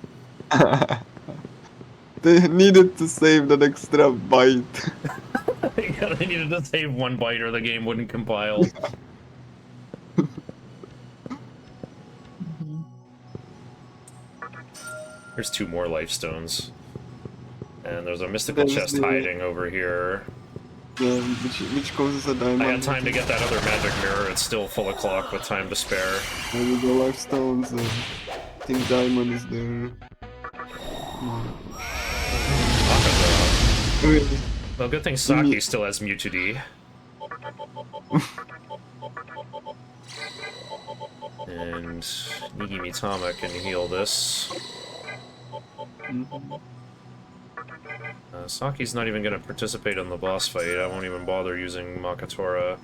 They needed to save that extra byte. They needed to save 1 byte or the game wouldn't compile. There's 2 more life stones. And there's a mystical chest hiding over here. Yeah, which causes a diamond. I had time to get that other magic mirror. It's still full of clock with time to spare. Maybe the life stones. I think diamond is there. Well, good thing Saki still has Mewtwo. And Nigi Mitama can heal this. Saki's not even going to participate in the boss fight. I won't even bother using Makatora.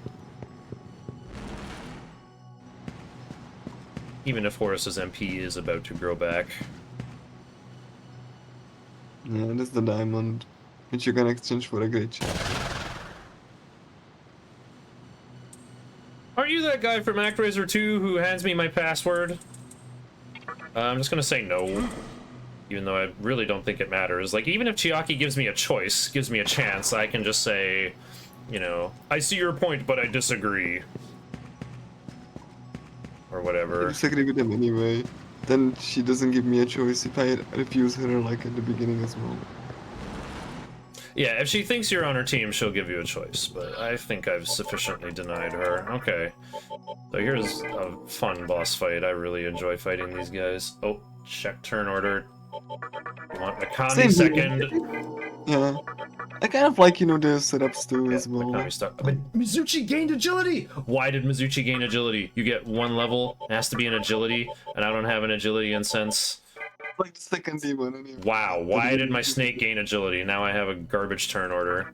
Even if Horus's MP is about to grow back. Yeah, that's the diamond, which you can exchange for a great chest. Are you that guy from ActRaiser 2 who hands me my password? I'm just gonna say no. Even though I really don't think it matters. Like, even if Chiaki gives me a choice, gives me a chance, I can just say, you know, I see your point, but I disagree. Or whatever. I disagree with him anyway. Then she doesn't give me a choice if I refuse her, like, at the beginning as well. Yeah, if she thinks you're on her team, she'll give you a choice, but I think I've sufficiently denied her. Okay. So here's a fun boss fight. I really enjoy fighting these guys. Oh, check turn order. You want Megami second. Yeah. I kind of like, you know, the setups too as well. Megami stuck. But Mizuchi gained agility! Why did Mizuchi gain agility? You get 1 level, it has to be an agility, and I don't have an agility incense. Like the second demon anyway. Wow, why did my snake gain agility? Now I have a garbage turn order.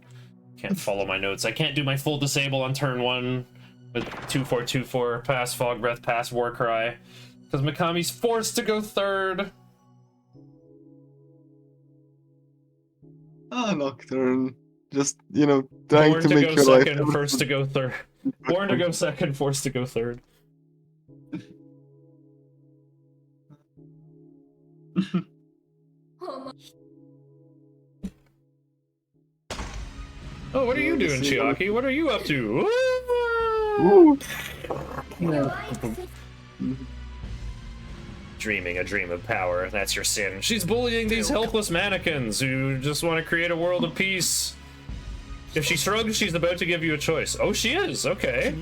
Can't follow my notes. I can't do my full disable on turn 1 with 2-4-2-4, pass, fog breath, pass, war cry. Because Mikami's forced to go 3rd. Ah, Nocturne. Just, you know, trying Born to make go your life... second, first to go 3rd. Born to go second, forced to go 3rd. Oh, what are you doing, Chiaki? What are you up to? Ooh. Dreaming a dream of power, that's your sin. She's bullying these helpless mannequins who just want to create a world of peace. If she shrugs, she's about to give you a choice. Oh, she is, okay.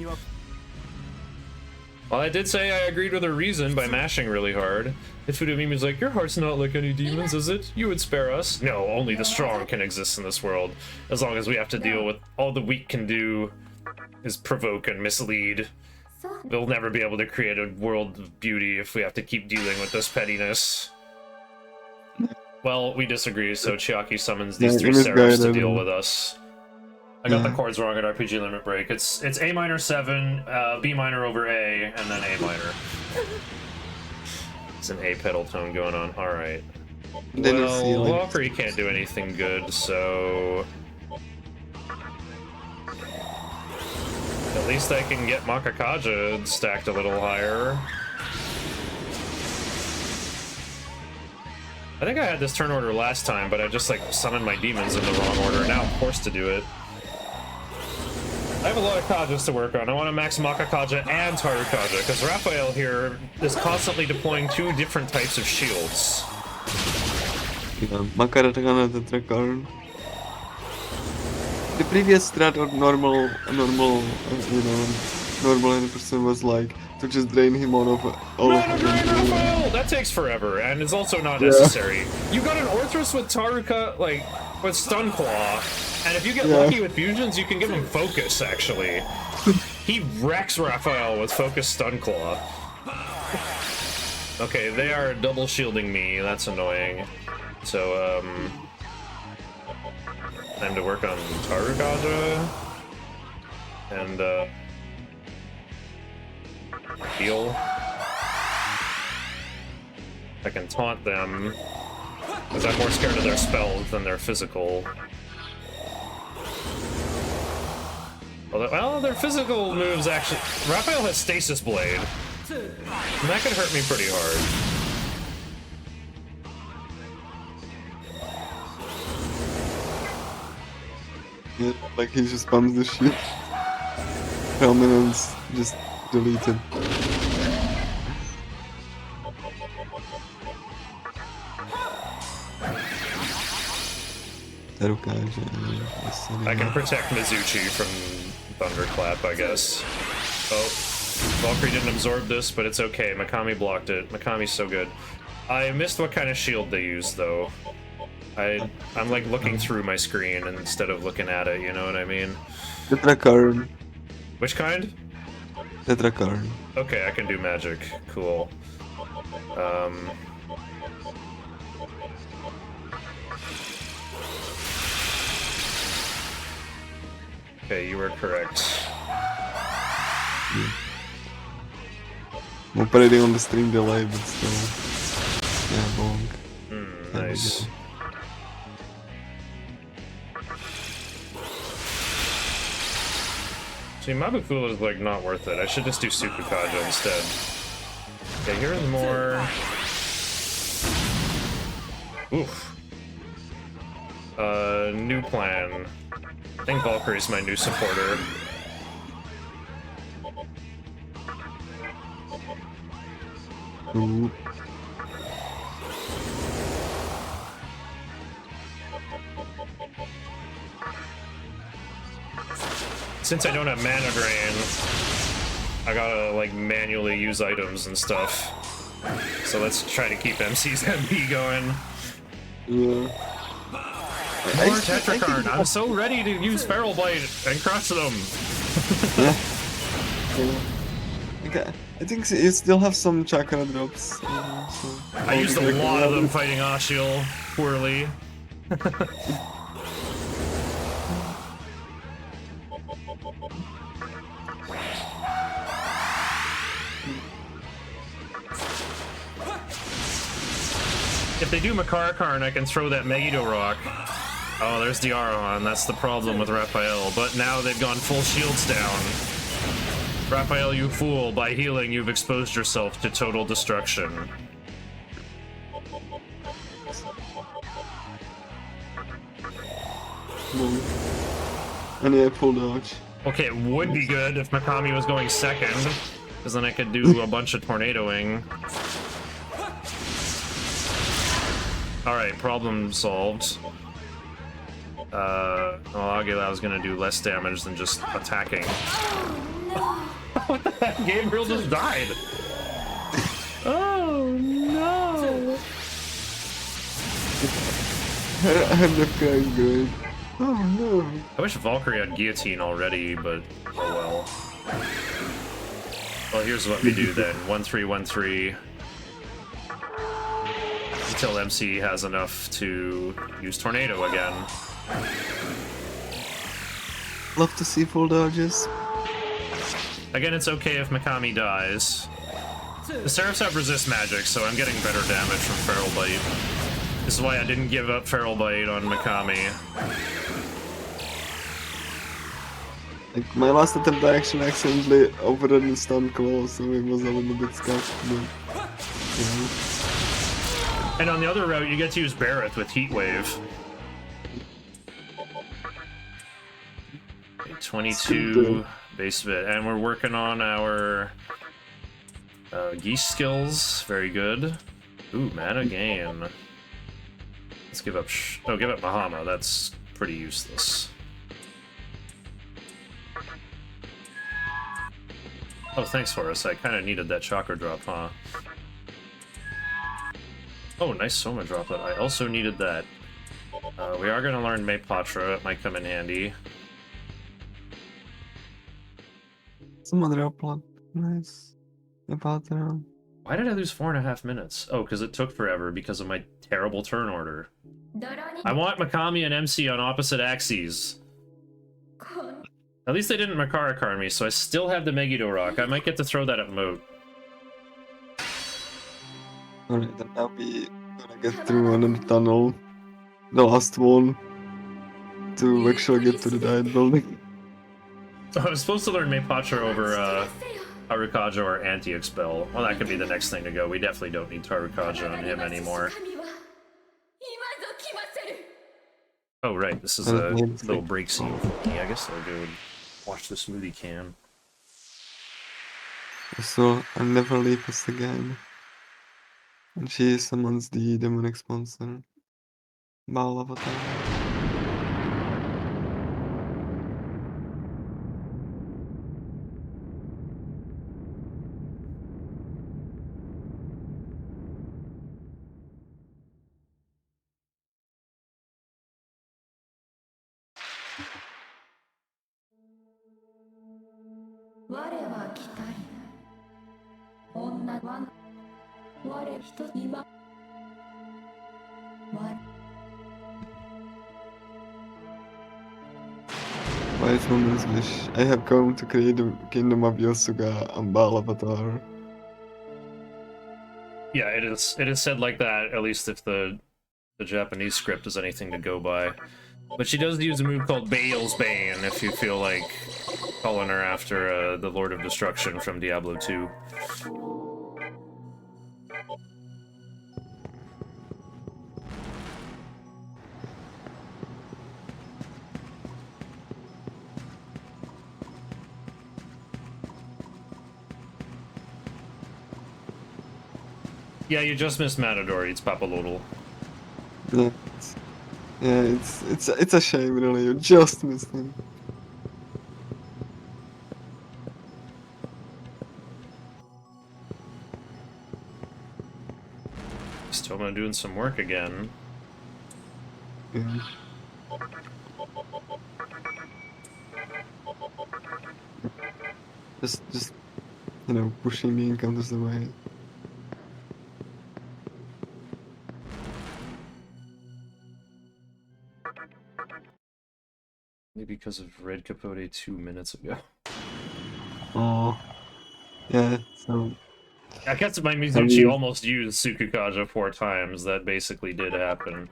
Well, I did say I agreed with her reason by mashing really hard. If Fudamimi's like, your heart's not like any demons, is it? You would spare us. No, only the strong can exist in this world. As long as we have to deal with all the weak can do is provoke and mislead. We'll never be able to create a world of beauty if we have to keep dealing with this pettiness. Well, we disagree, so Chiaki summons these 3 Seraphs to deal with us. I got the chords wrong at RPG Limit Break. It's A minor 7, B minor over A, and then A minor. It's an A pedal tone going on. Alright. Well, Valkyrie can't do anything good, so... At least I can get Makakaja stacked a little higher. I think I had this turn order last time, but I just like summoned my demons in the wrong order. Now I'm forced to do it. I have a lot of Kajas to work on. I want to max Makakaja and Tarukaja, because Raphael here is constantly deploying 2 different types of shields. Yeah, Makaratakana Tetrakarn. The previous strat or normal, normal 100% was like to just drain him out of all Run of a drain, them. Raphael! That takes forever, and it's also not necessary. You got an Orthrus with Taruka, like, with Stun Claw, and if you get lucky with fusions, you can give him Focus, actually. He wrecks Raphael with Focus Stun Claw. Okay, they are double shielding me, that's annoying. So, time to work on Tarukaja. And, heal. I can taunt them, because I'm more scared of their spells than their physical. Although, well, their physical moves actually... Raphael has Stasis Blade, and that could hurt me pretty hard. Yeah, like he just spams the shit. Prominence just deleted. I can protect Mizuchi from Thunderclap, I guess. Oh, Valkyrie didn't absorb this, but it's okay. Megami blocked it. Megami's so good. I missed what kind of shield they used, though. I'm like looking through my screen instead of looking at it, you know what I mean? Tetrakarn. Which kind? Tetrakarn. Okay, I can do magic. Cool. Okay, you were correct. I'm operating on the stream delay, but still. Yeah, bonk. Nice. See, Mabukula is like not worth it. I should just do Sukukaja instead. Okay, here's more. Oof. New plan. I think Valkyrie's my new supporter. Ooh. Since I don't have mana drain, I gotta like manually use items and stuff. So let's try to keep MC's MP going. Yeah. More Tetrakarn. I'm so ready to use Feral Bite and crush them. Yeah. Okay. I think you still have some chakra drops. So I used a lot of them fighting Ashiel poorly. If they do Makarakarn, I can throw that Megiddo Rock. Oh, there's the Arahan. That's the problem with Raphael. But now they've gone full shields down. Raphael, you fool. By healing, you've exposed yourself to total destruction. And yeah, full dodge. Okay, it would be good if Mikami was going second, because then I could do a bunch of tornadoing. Alright, problem solved. Well, Aguila was gonna do less damage than just attacking. What the heck? Gabriel just died! Oh no! I'm good. Oh no. I wish Valkyrie had Guillotine already, but oh well. Well, here's what we do then. 1-3-1-3. Until MC has enough to use Tornado again. Love to see full dodges. Again, it's okay if Mikami dies. The Seraphs have resist magic, so I'm getting better damage from Feral Bite. This is why I didn't give up Feral Bite on Mikami. Like, my last attempt I actually accidentally overran the stun claw, so it was a little bit scuffed, but... Yeah. And on the other route, you get to use Barrett with Heat Wave. 22 base bit, and we're working on our geese skills. Very good. Ooh, mana gain. Let's give up. Give up Mahama. That's pretty useless. Oh, thanks, Horace. I kind of needed that chakra drop, huh? Oh, nice Soma droplet. I also needed that. We are going to learn Maypatra. It might come in handy. Some other upload. Nice. About there. Why did I lose 4.5 minutes? Oh, because it took forever because of my terrible turn order. I want Megami and MC on opposite axes. At least they didn't Makara me, so I still have the Megiddo Rock. I might get to throw that at Moat. Alright, then now we gonna get through another tunnel. The last one. To actually get to the diet building. I was supposed to learn Maypatra over Harukaja or Anti-Expel. Well, that could be the next thing to go. We definitely don't need Harukaja on him anymore. Oh, right. This is a little break scene for me. I guess I'll go watch the smoothie can. So, I'll never leave us again. And she summons the demonic sponsor. Baal Avatar. Wise Woman's Wish. I have come to create the kingdom of Yosuga and Baal Avatar. Yeah, it is said like that, at least if the Japanese script is anything to go by. But she does use a move called Baal's Bane if you feel like calling her after the Lord of Destruction from Diablo 2. Yeah, you just missed Matador. It's Papalodal. Yeah, it's a shame, really. You just missed him. Stoma doing some work again. Yeah. Just, you know, pushing the encounters away. Maybe because of Red Capote 2 minutes ago. Oh. Yeah, so... I guess my Mizuchi almost used Sukukaja 4 times. That basically did happen.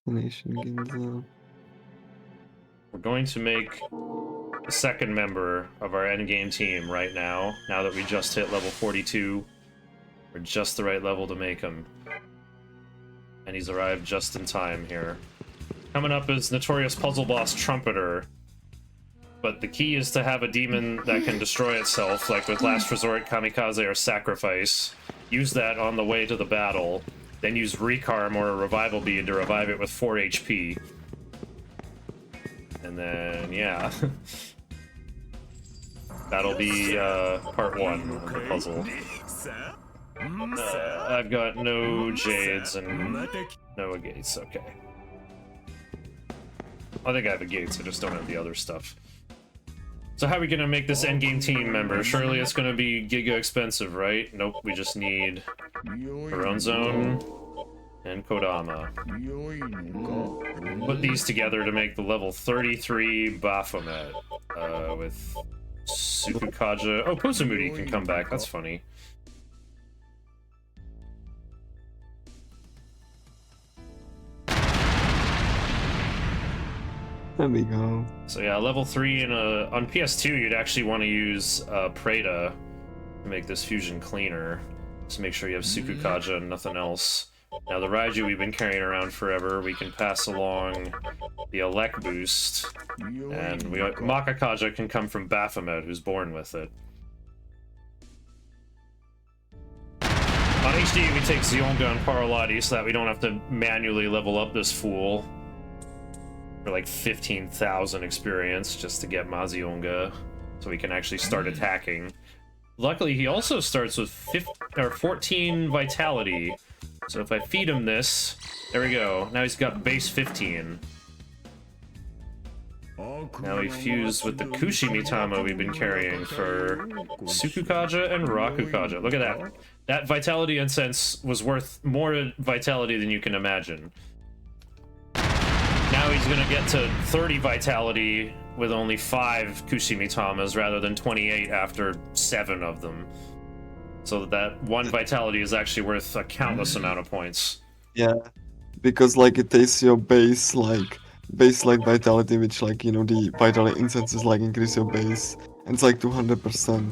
Ginza. We're going to make the second member of our endgame team right now. Now that we just hit level 42, we're just the right level to make him. And he's arrived just in time here. Coming up is Notorious Puzzle Boss Trumpeter. But the key is to have a demon that can destroy itself, like with Last Resort, Kamikaze, or Sacrifice. Use that on the way to the battle. Then use Recarm or a Revival Bead to revive it with 4 HP. And then, yeah. That'll be part 1 of the puzzle. I've got no Jades and no Agates, okay. I think I have Agates, I just don't have the other stuff. So how are we gonna make this endgame team member? Surely it's gonna be giga expensive, right? Nope, we just need Baron Zone and Kodama. Put these together to make the level 33 Baphomet with Sukukaja. Oh, Kozumuri can come back, that's funny. There we go. So yeah, level 3 on PS2, you'd actually want to use Preda to make this fusion cleaner. Just make sure you have Sukukaja and nothing else. Now the Raiju we've been carrying around forever, we can pass along the Elec boost, and Makakaja can come from Baphomet, who's born with it. On HD, we take Zionga and Paralati so that we don't have to manually level up this fool for like 15,000 experience just to get Mazionga, so we can actually start attacking. Luckily, he also starts with 14 vitality, so if I feed him this, there we go. Now he's got base 15. Now we fuse with the Kushimitama we've been carrying for Sukukaja and Rakukaja. Look at that. That vitality incense was worth more vitality than you can imagine. Now he's gonna get to 30 vitality with only 5 Kushimitama's rather than 28 after 7 of them. So that 1 vitality is actually worth a countless amount of points. Yeah, because like it takes your base like vitality, which like, you know, the vitality incense is like increase your base, and it's like 200%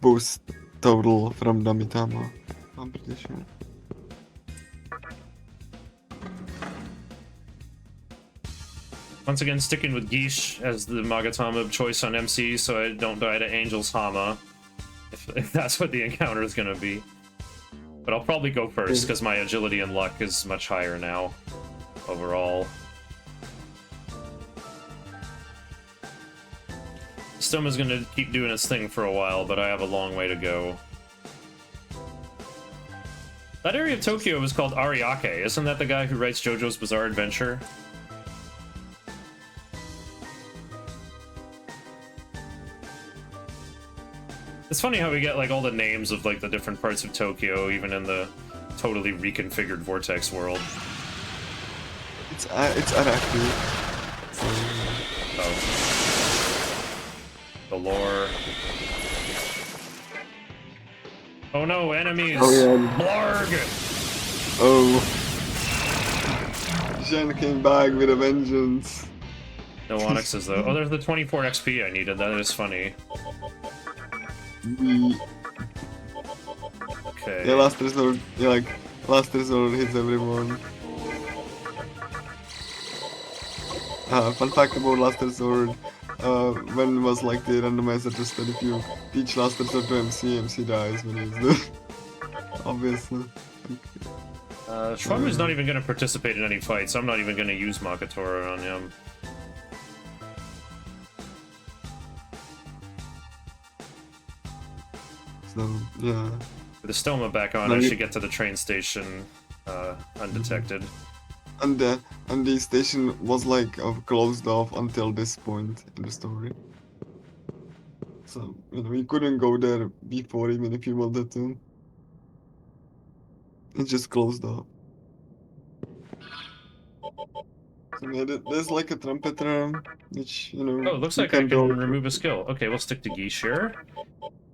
boost total from Damitama. I'm pretty sure. Once again, sticking with Gish as the Magatama of choice on MC, so I don't die to Angel's Hama, if that's what the encounter is going to be. But I'll probably go first, because my agility and luck is much higher now, overall. Stoma's going to keep doing its thing for a while, but I have a long way to go. That area of Tokyo is called Ariake. Isn't that the guy who writes JoJo's Bizarre Adventure? It's funny how we get like all the names of like the different parts of Tokyo, even in the totally reconfigured Vortex world. It's Araki. Oh. The lore. Oh no, enemies! Oh yeah. Blarg! Oh. Shin came back with a vengeance. No Onyxes though. Oh, there's the 24 XP I needed. That is funny. Okay. Yeah, last resort. Yeah, like last resort hits everyone. Fun fact about last resort. When was like the randomizer tested, if you teach last resort to MC dies when he's there. Obviously. Schwamu's not even going to participate in any fights. I'm not even going to use Makatora on him. So, yeah. With the Stoma back on, I should get to the train station undetected. And the station was like closed off until this point in the story. So, you know, you couldn't go there before even if you wanted to. It just closed off. So yeah, there's like a trumpeter, which, you know... Oh, it looks like I can remove a skill. Okay, we'll stick to Gishir.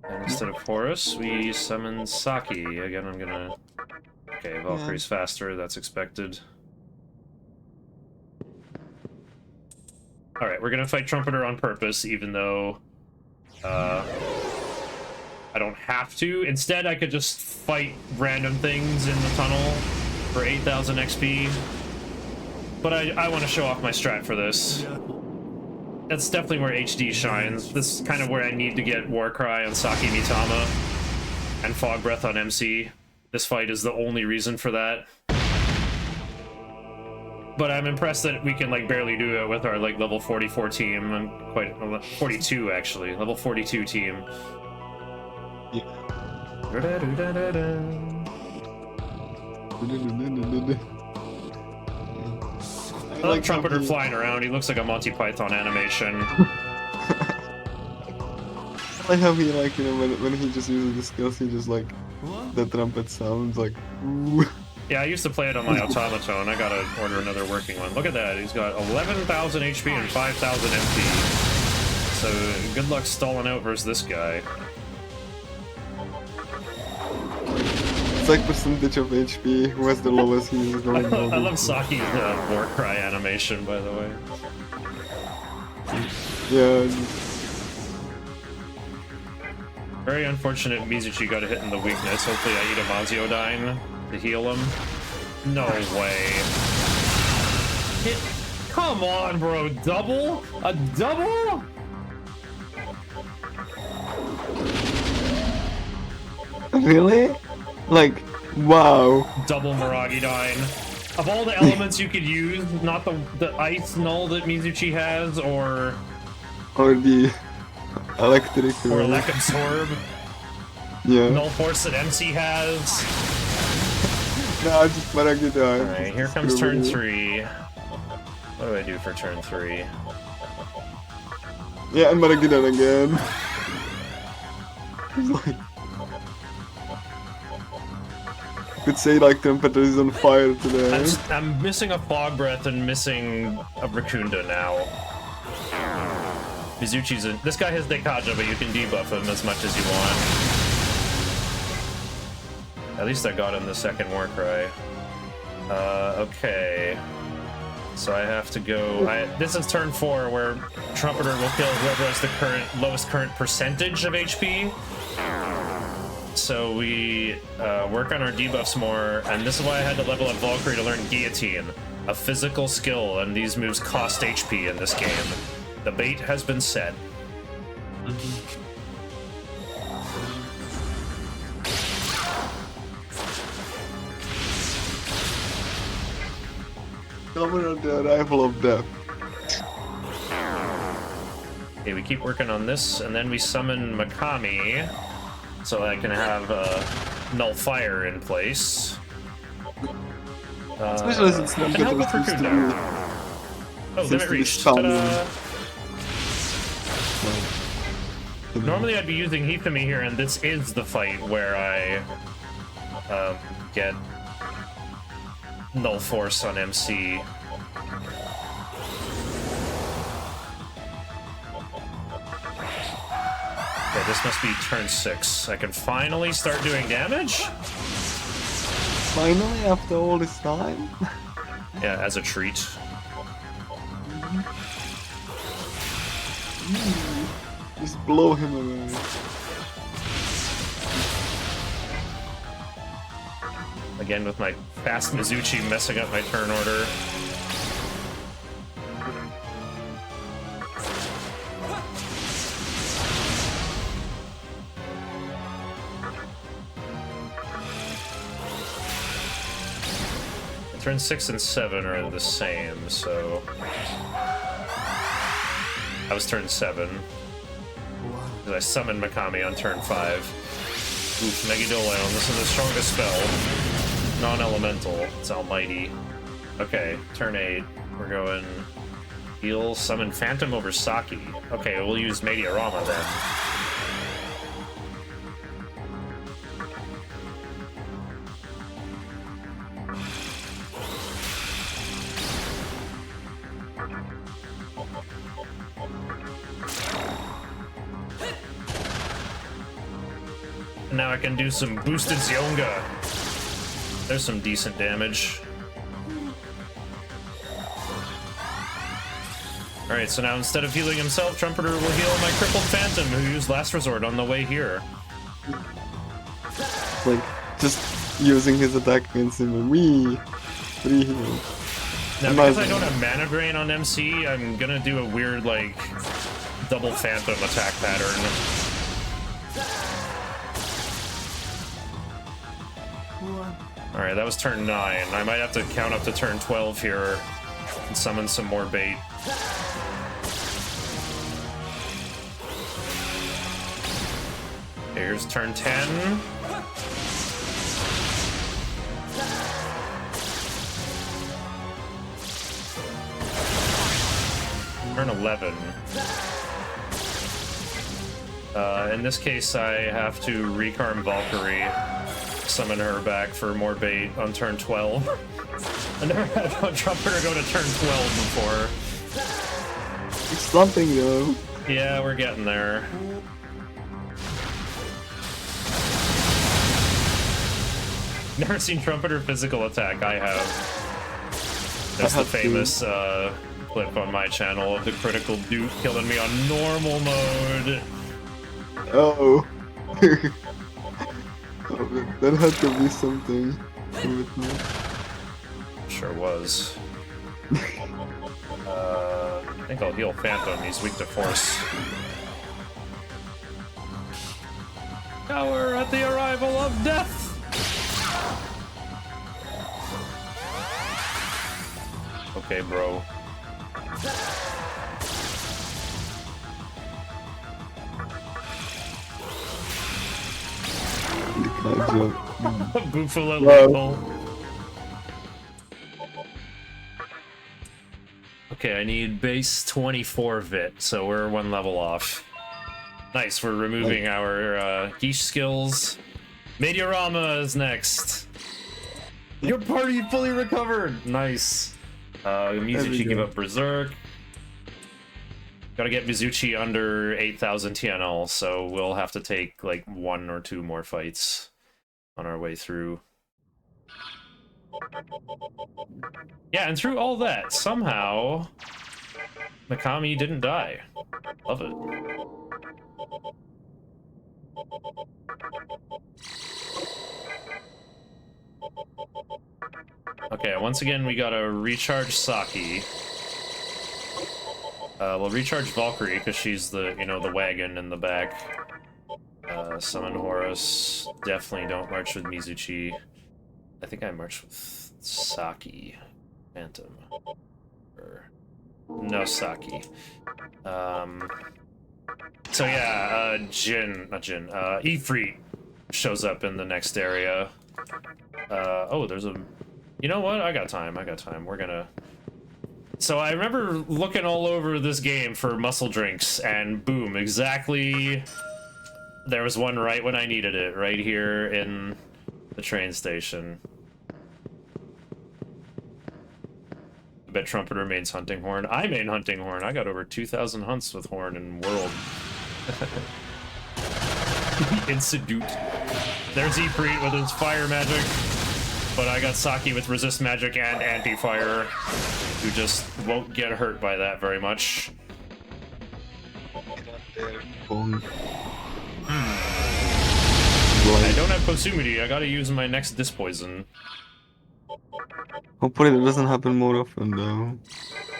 And instead of Horus, we summon Saki. Again, I'm gonna... Okay, Valkyrie's faster, that's expected. Alright, we're gonna fight Trumpeter on purpose, even though... I don't have to. Instead, I could just fight random things in the tunnel for 8,000 XP. But I want to show off my strat for this. That's definitely where HD shines. This is kind of where I need to get Warcry on Saki Mitama and Fog Breath on MC. This fight is the only reason for that. But I'm impressed that we can like barely do it with our like level 44 team. I'm quite 42 actually, level 42 team. Yeah. I like Trumpeter flying around. He looks like a Monty Python animation. I like how he, like, you know, when he just uses the skills, he just, like, the trumpet sounds like, ooh. Yeah, I used to play it on my automaton. I gotta order another working one. Look at that. He's got 11,000 HP and 5,000 MP. So, good luck stalling out versus this guy. It's like percentage of HP, who has the lowest heal going on. I love Saki's Warcry animation, by the way. Yeah. Very unfortunate Mizuchi got hit in the weakness. Hopefully I eat a Maziodyne to heal him. No way. Come on, bro. Double? A double? Really? Like, wow. Double Miragidyne. Of all the elements you could use, not the ice null that Mizuchi has, or the electric. or Elec Absorb. Yeah. Null Force that MC has. Nah, just Miragidyne. Alright, here comes turn 3. What do I do for turn 3? Yeah, and Miragidyne again. It's like... could say like temperature is on fire today. I'm missing a Fog Breath and missing a Raccoonda now. Mizuchi's this guy has Dekaja, but you can debuff him as much as you want. At least I got him the second Warcry. Okay. So I have to go... this is turn 4, where Trumpeter will kill whoever has the lowest current percentage of HP. So we work on our debuffs more, and this is why I had to level up Valkyrie to learn Guillotine, a physical skill, and these moves cost HP in this game. The bait has been set. Coming on the Rifle of Death. Okay, we keep working on this, and then we summon Megami, so I can have Null Fire in place. Especially since and Nocturne help with seems to Raccoonda. be... Oh, limit seems to be reached. spamming. Ta-da! Normally I'd be using Hifumi here, and this is the fight where I get Null Force on MC. Okay, this must be turn 6. I can finally start doing damage? Finally, after all this time? Yeah, as a treat. Just blow him away. Again with my fast Mizuchi messing up my turn order. Turn 6 and 7 are the same, so... I was turn 7. Because I summoned Megami on turn 5. Oof, Megidolion, this is the strongest spell. Non-elemental, it's almighty. Okay, turn 8, we're going... Heal, summon Phantom over Saki. Okay, we'll use Mediarama then. Now I can do some boosted Zionga. There's some decent damage. Alright, so now instead of healing himself, Trumpeter will heal my crippled Phantom, who used Last Resort on the way here. Like, just using his attack against him. Wee! Free heal. Now, because I don't have mana drain on MC, I'm gonna do a weird, like, double Phantom attack pattern. Alright, that was turn 9. I might have to count up to turn 12 here and summon some more bait. Here's turn 10. Turn 11. In this case, I have to recarm Valkyrie, summon her back for more bait on turn 12. I never had a Trumpeter go to turn 12 before. It's something though. Yeah, we're getting there. Never seen Trumpeter physical attack. I have. That's the famous clip on my channel of the critical Duke killing me on normal mode. Oh. Oh, that had to be something to witness. Sure was. I think I'll heal Phantom, he's weak to force. Now we're at the arrival of death! Okay, bro. Buffalo label. Okay, I need base 24 Vit, so we're one level off. Nice, we're removing our Geesh skills. Meteorama is next. Your party fully recovered! Nice. Mizuchi give up Berserk. Gotta get Mizuchi under 8,000 TNL, so we'll have to take like 1 or 2 more fights on our way through. Yeah, and through all that, somehow Megami didn't die. Love it. Okay, once again we gotta recharge Saki. We'll recharge Valkyrie because she's the, you know, the wagon in the back. Summon Horus. Definitely don't march with Mizuchi. I think I marched with Saki. Phantom. Or... no, Saki. So yeah, Ifrit shows up in the next area. Oh, there's a... you know what? I got time. We're gonna... so I remember looking all over this game for muscle drinks, and boom, exactly... there was one right when I needed it, right here in the train station. I bet Trumpeter mains Hunting Horn. I main Hunting Horn. I got over 2,000 hunts with Horn in World. Insidute. There's Ifrit with his fire magic. But I got Saki with resist magic and anti-fire, who just won't get hurt by that very much. I don't have Posumity, I gotta use my next Dispoison. Hopefully that doesn't happen more often though.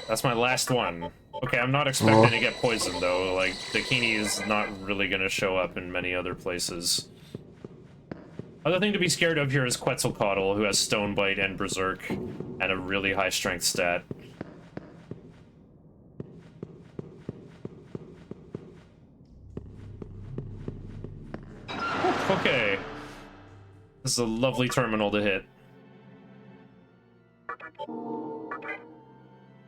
That's my last one. Okay, I'm not expecting to get poisoned though, like, Dakini is not really gonna show up in many other places. Other thing to be scared of here is Quetzalcoatl, who has Stone Bite and Berserk, and a really high strength stat. Okay. This is a lovely terminal to hit.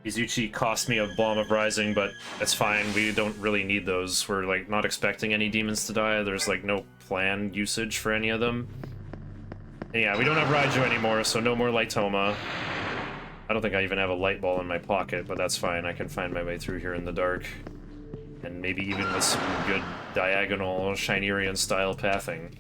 Mizuchi cost me a Bomb of Rising, but that's fine. We don't really need those. We're, like, not expecting any demons to die. There's, like, no planned usage for any of them. And yeah, we don't have Raiju anymore, so no more Lightoma. I don't think I even have a Light Ball in my pocket, but that's fine. I can find my way through here in the dark. And maybe even with some good diagonal Shinerian-style pathing.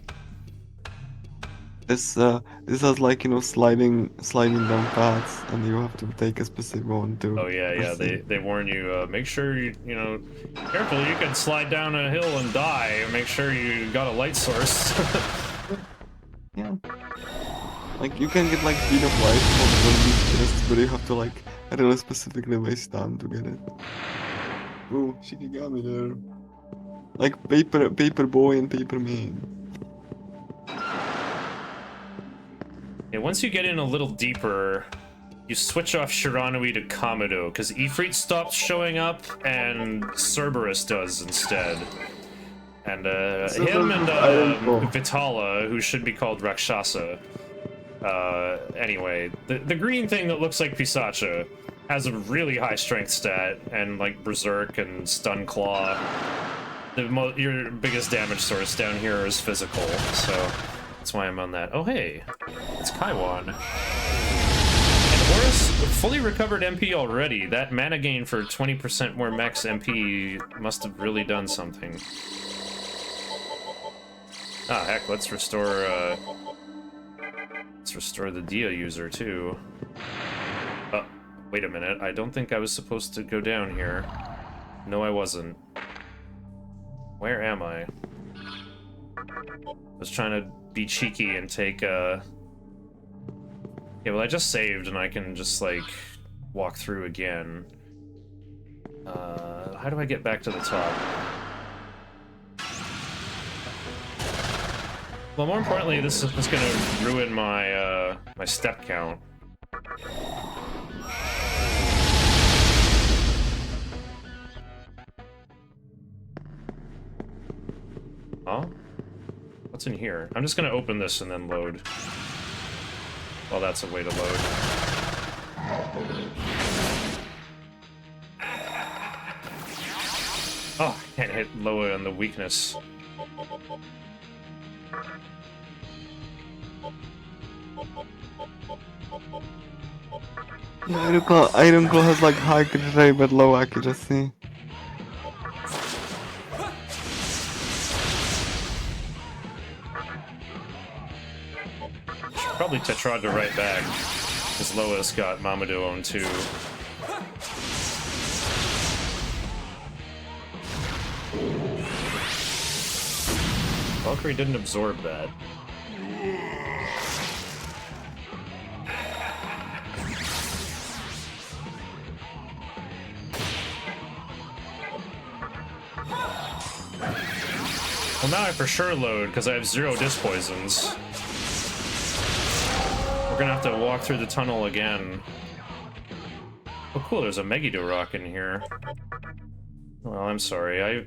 This has, like, you know, sliding down paths, and you have to take a specific one to... oh yeah, they warn you, make sure you know, careful, you can slide down a hill and die, make sure you got a light source. Yeah. Like, you can get, like, beat of light from one of these chests, but you have to, like, I don't know, specifically waste time to get it. Ooh, Shikigami there. Like, paper boy and paper man. Yeah, once you get in a little deeper, you switch off Shiranui to Kamado, because Ifrit stops showing up, and Cerberus does instead. And him and Vitala, who should be called Rakshasa. Anyway, the green thing that looks like Pisacha has a really high strength stat, and like Berserk and Stun Claw. Your biggest damage source down here is physical, so that's why I'm on that. Oh hey, it's Kaiwan. And Horus fully recovered MP already. That mana gain for 20% more max MP must have really done something. Ah, heck, let's restore the Dia user, too. Wait a minute, I don't think I was supposed to go down here. No, I wasn't. Where am I? I was trying to be cheeky and take, Yeah, well, I just saved and I can just, like, walk through again. How do I get back to the top? Well, more importantly, this is just gonna ruin my, my step count. Huh? What's in here? I'm just gonna open this and then load. Well, that's a way to load. Oh, I can't hit lower on the weakness. Yeah, Iron Claw has like high crit rate but low accuracy. Probably Tetrad to right back, because Lois got Mamadou on too. Valkyrie didn't absorb that. Well, now I for sure load, because I have 0 disc poisons. We're gonna have to walk through the tunnel again. Oh cool, there's a Megiddo rock in here. Well, I'm sorry, I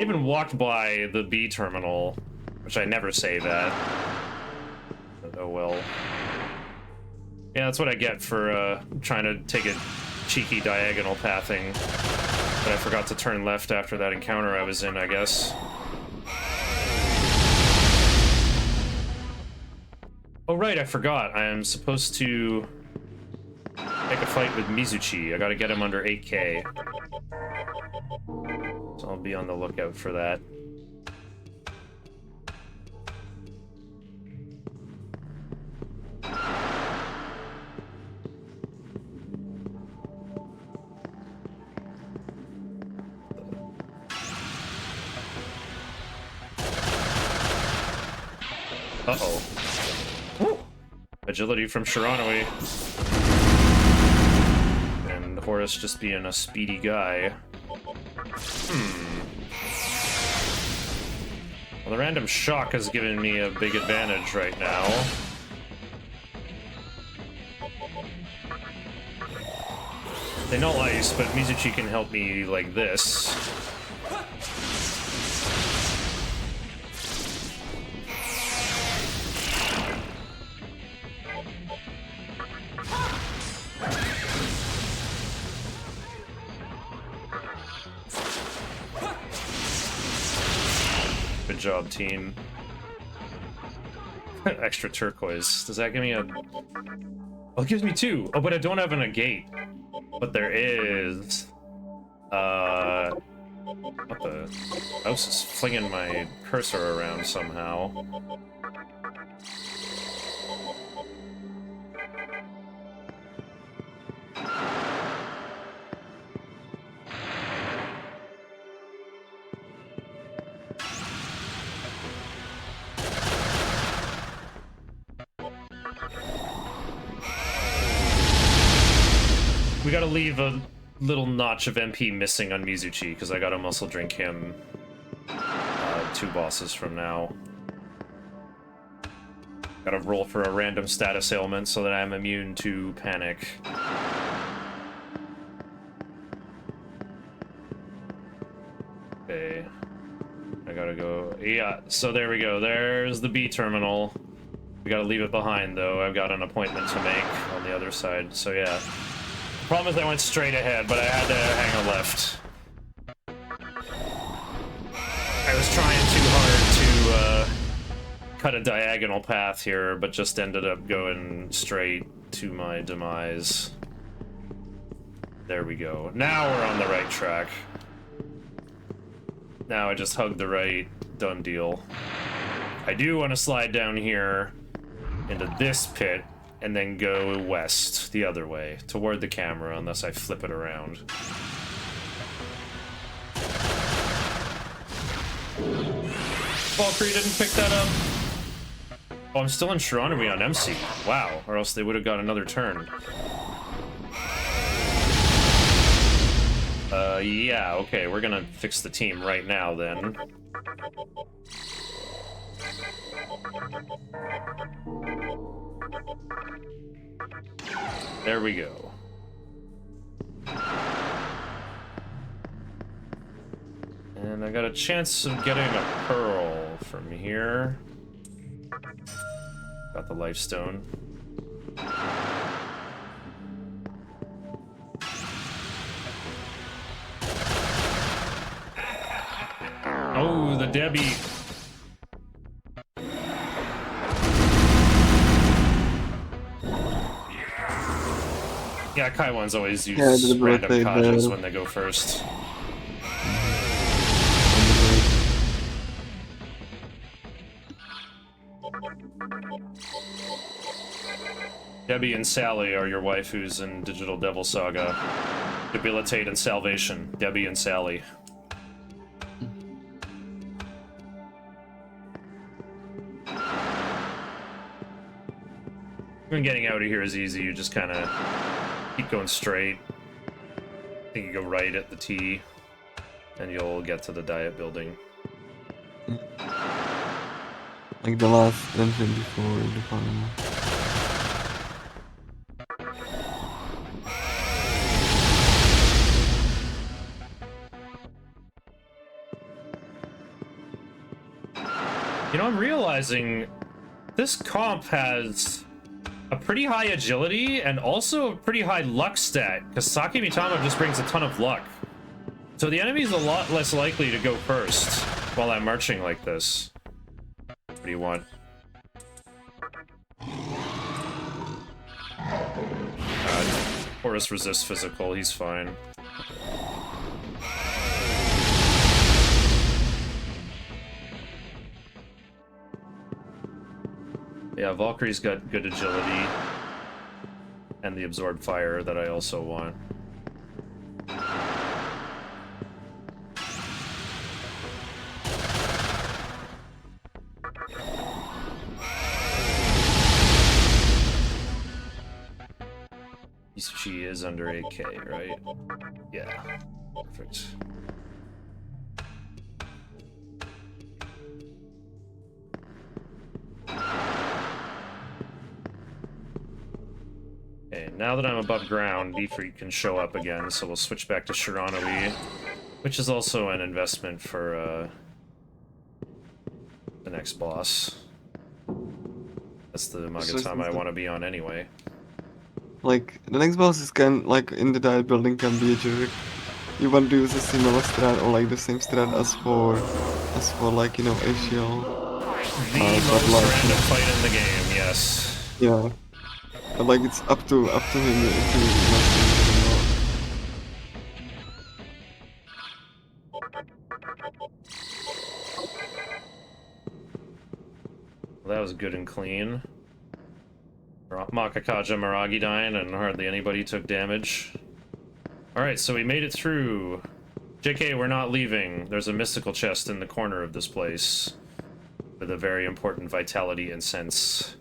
even walked by the B terminal, which I never say that. But, oh well. Yeah, that's what I get for trying to take a cheeky diagonal pathing. But I forgot to turn left after that encounter I was in, I guess. Oh right, I forgot. I am supposed to take a fight with Mizuchi. I gotta get him under 8k. So I'll be on the lookout for that. Uh-oh. Woo! Agility from Shiranui. And Horus just being a speedy guy. Well, the random shock has given me a big advantage right now. They know ice, but Mizuchi can help me like this. Good job, team. Extra turquoise. Does that give me a... Oh, it gives me 2. Oh, but I don't have a negate. But there is... What the... Mouse is flinging my cursor around somehow. We gotta leave a little notch of MP missing on Mizuchi, because I gotta muscle drink him 2 bosses from now. Gotta roll for a random status ailment so that I'm immune to panic. Okay. I gotta go... Yeah, so there we go. There's the B terminal. We gotta leave it behind, though. I've got an appointment to make on the other side, so yeah. The problem is I went straight ahead, but I had to hang a left. I was trying too hard to cut a diagonal path here, but just ended up going straight to my demise. There we go. Now we're on the right track. Now I just hugged the right. Done deal. I do want to slide down here into this pit and then go west, the other way, toward the camera, unless I flip it around. Valkyrie didn't pick that up. Oh, I'm still in Shiranui on MC. Wow, or else they would have got another turn. Yeah, okay, we're gonna fix the team right now, then. There we go. And I got a chance of getting a pearl from here. Got the life stone. Oh, the Debbie. Yeah, Kaiwan's always use random kajas when they go first. Debbie and Sally are your waifus in Digital Devil Saga. Debilitate and Salvation. Debbie and Sally. Even getting out of here is easy. You just kind of keep going straight. I think you go right at the T, and you'll get to the diet building. Like the last dungeon before the final. You know, I'm realizing this comp has a pretty high agility and also a pretty high luck stat, because Saki Mitama just brings a ton of luck. So the enemy's a lot less likely to go first while I'm marching like this. What do you want? Horus resists physical, he's fine. Yeah, Valkyrie's got good agility. And the absorb fire that I also want. She is under 8k, right? Yeah. Perfect. Okay, now that I'm above ground, Ifrit can show up again, so we'll switch back to Shiranui, which is also an investment for the next boss. That's the Magatama I want to be on anyway. Like, the next boss is like, in the diet building can be a jerk. You want to use a similar strat or like the same strat as for like, you know, ACL. The most random fight in the game, yes. Yeah. But like, it's up to him if he wants to use Well, that was good and clean. Makakaja Maragi dying and hardly anybody took damage. Alright, so we made it through. JK, we're not leaving. There's a mystical chest in the corner of this place with a very important vitality incense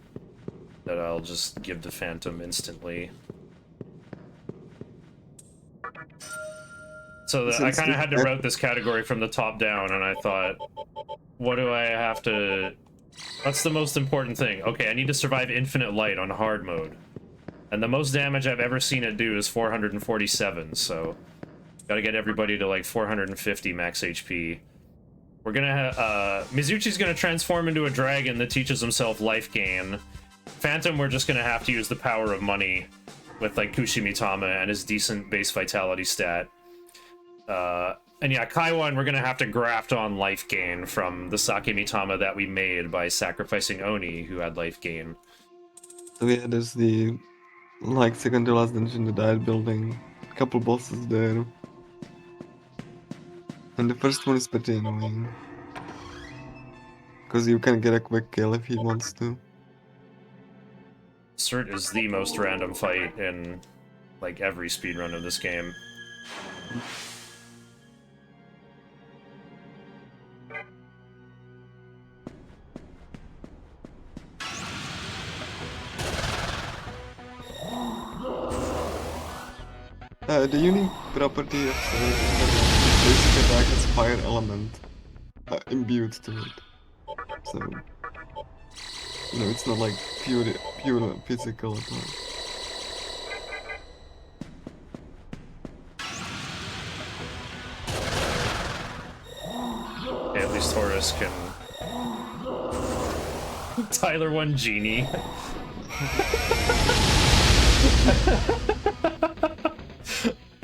that I'll just give to Phantom instantly. So I kind of had to route this category from the top down, and I thought, what do I have to... What's the most important thing? Okay, I need to survive infinite light on hard mode. And the most damage I've ever seen it do is 447, so... Gotta get everybody to like 450 max HP. We're gonna Mizuchi's gonna transform into a dragon that teaches himself life gain. Phantom, we're just gonna have to use the power of money with like Kushimitama and his decent base vitality stat. And yeah, Kaiwan, we're gonna have to graft on life gain from the Saki Mitama that we made by sacrificing Oni, who had life gain. So yeah, there's the, like, second to last dungeon, the diet building. A couple bosses there. And the first one is pretty annoying. Because you can get a quick kill if he wants to. Cert is the most random fight in like every speedrun of this game. The unique property of Sword is that its basic attack has fire element imbued to it. So, you know, it's not like pure physical attack. Yeah, at least Horus can. Tyler won Genie.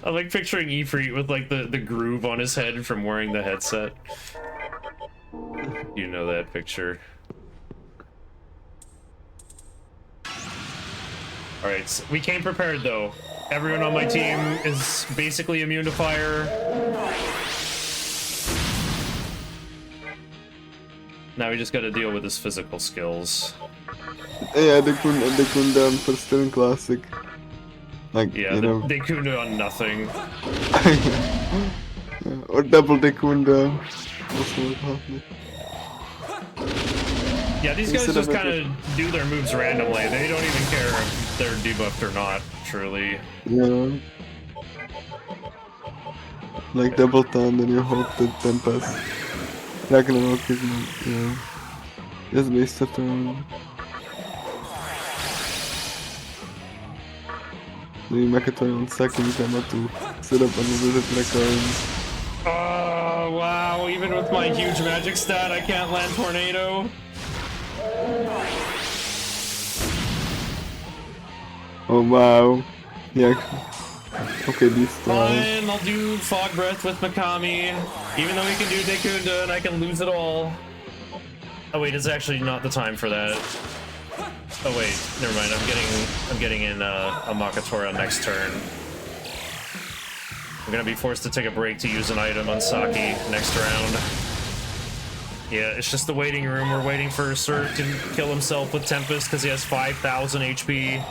I'm like picturing Ifrit with like the groove on his head from wearing the headset. You know that picture. Alright, so we came prepared though. Everyone on my team is basically immune to fire. Now we just gotta deal with his physical skills. Yeah, the Kunda first turn classic. Like, Yeah, you know. they Kunda on nothing. Yeah, or double Dekunda. Also would help me. Yeah, these guys Instead just of kind of do their moves randomly. They don't even care if they're debuffed or not, truly. Yeah. Like double turn, then you hope that Tempest. Ragnarok is not, yeah. Just waste a turn. Then you make a turn on second Gemma to set up another recurrence. Oh, wow, even with my huge magic stat, I can't land Tornado. Oh wow. Yeah. Okay, these die. Fine, I'll do Fog Breath with Megami, even though he can do Dekunda and I can lose it all. Oh wait, it's actually not the time for that. Oh wait, never mind. I'm getting in a Makatora next turn. I'm gonna be forced to take a break to use an item on Saki next round. Yeah, it's just the waiting room. We're waiting for Cert to kill himself with Tempest because he has 5,000 HP.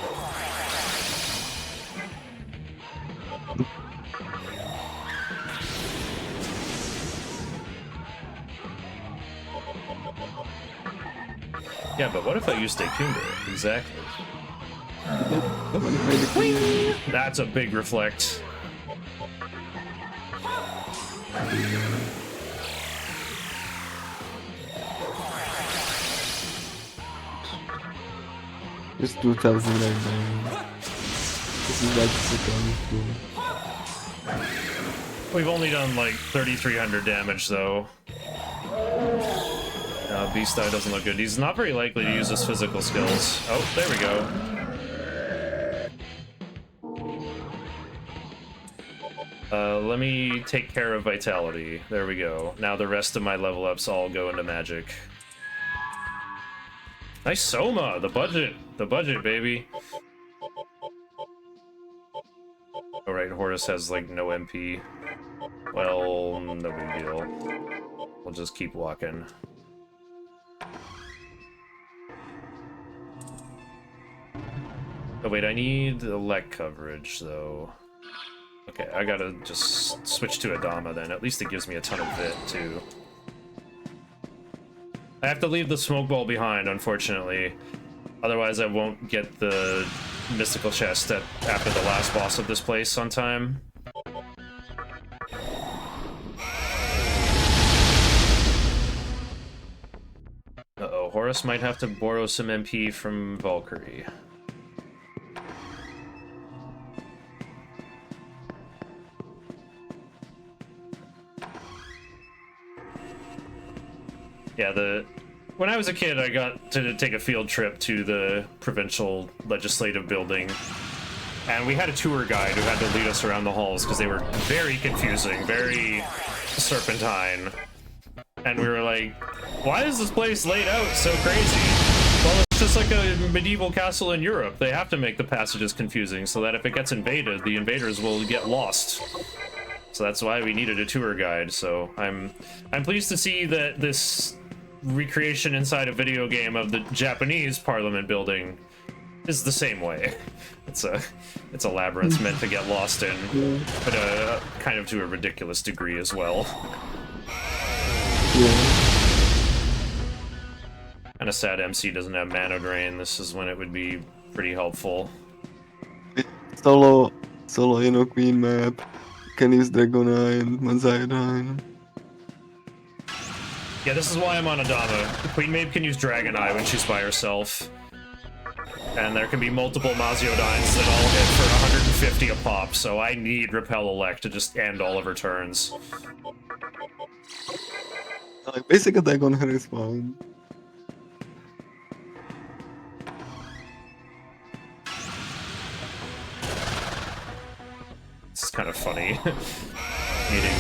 Yeah, but what if I use Dekunda? Exactly. That's a big reflect. It's 2000 right now. This is like the We've only done like 3,300 damage though. Beast Eye doesn't look good. He's not very likely to use his physical skills. Oh, there we go. Let me take care of Vitality. There we go. Now the rest of my level ups all go into magic. Nice Soma! The budget, baby. Alright, Horus has like no MP. Well, no big deal. We'll just keep walking. Oh wait, I need elect coverage though. Okay, I gotta just switch to Adama then. At least it gives me a ton of vit too. I have to leave the smoke ball behind, unfortunately. Otherwise I won't get the mystical chest after the last boss of this place on time. Uh-oh, Horus might have to borrow some MP from Valkyrie. Yeah, when I was a kid, I got to take a field trip to the provincial legislative building, and we had a tour guide who had to lead us around the halls because they were very confusing, very serpentine. And we were like, why is this place laid out so crazy? Well, it's just like a medieval castle in Europe. They have to make the passages confusing so that if it gets invaded, the invaders will get lost. So that's why we needed a tour guide. So I'm pleased to see that this recreation inside a video game of the Japanese Parliament building is the same way. It's a labyrinth meant to get lost in, but kind of to a ridiculous degree as well. Yeah. Kind of sad MC doesn't have mana drain. This is when it would be pretty helpful. Solo, Queen map. Can use Dragon Eye and Manzai. Yeah, this is why I'm on Adama. The Queen Maid can use Dragon Eye when she's by herself. And there can be multiple Maziodynes that all hit for 150 a pop, so I need Repel Elect to just end all of her turns. Like, basic attack on her is fine. It's kind of funny. Needing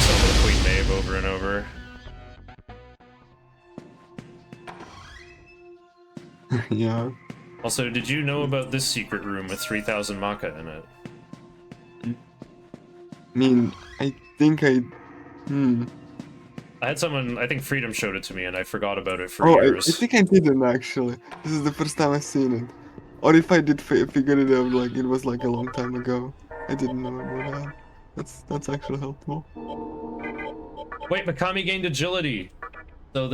solo Queen Maeve over and over. Yeah. Also, did you know about this secret room with 3,000 Maka in it? I mean, I think I I had someone, I think Freedom showed it to me, and I forgot about it for Oh, years. I think I didn't actually. This is the first time I've seen it. Or if I did figure it out, like it was like a long time ago. I didn't know about that. That's actually helpful. Wait, Megami gained agility! So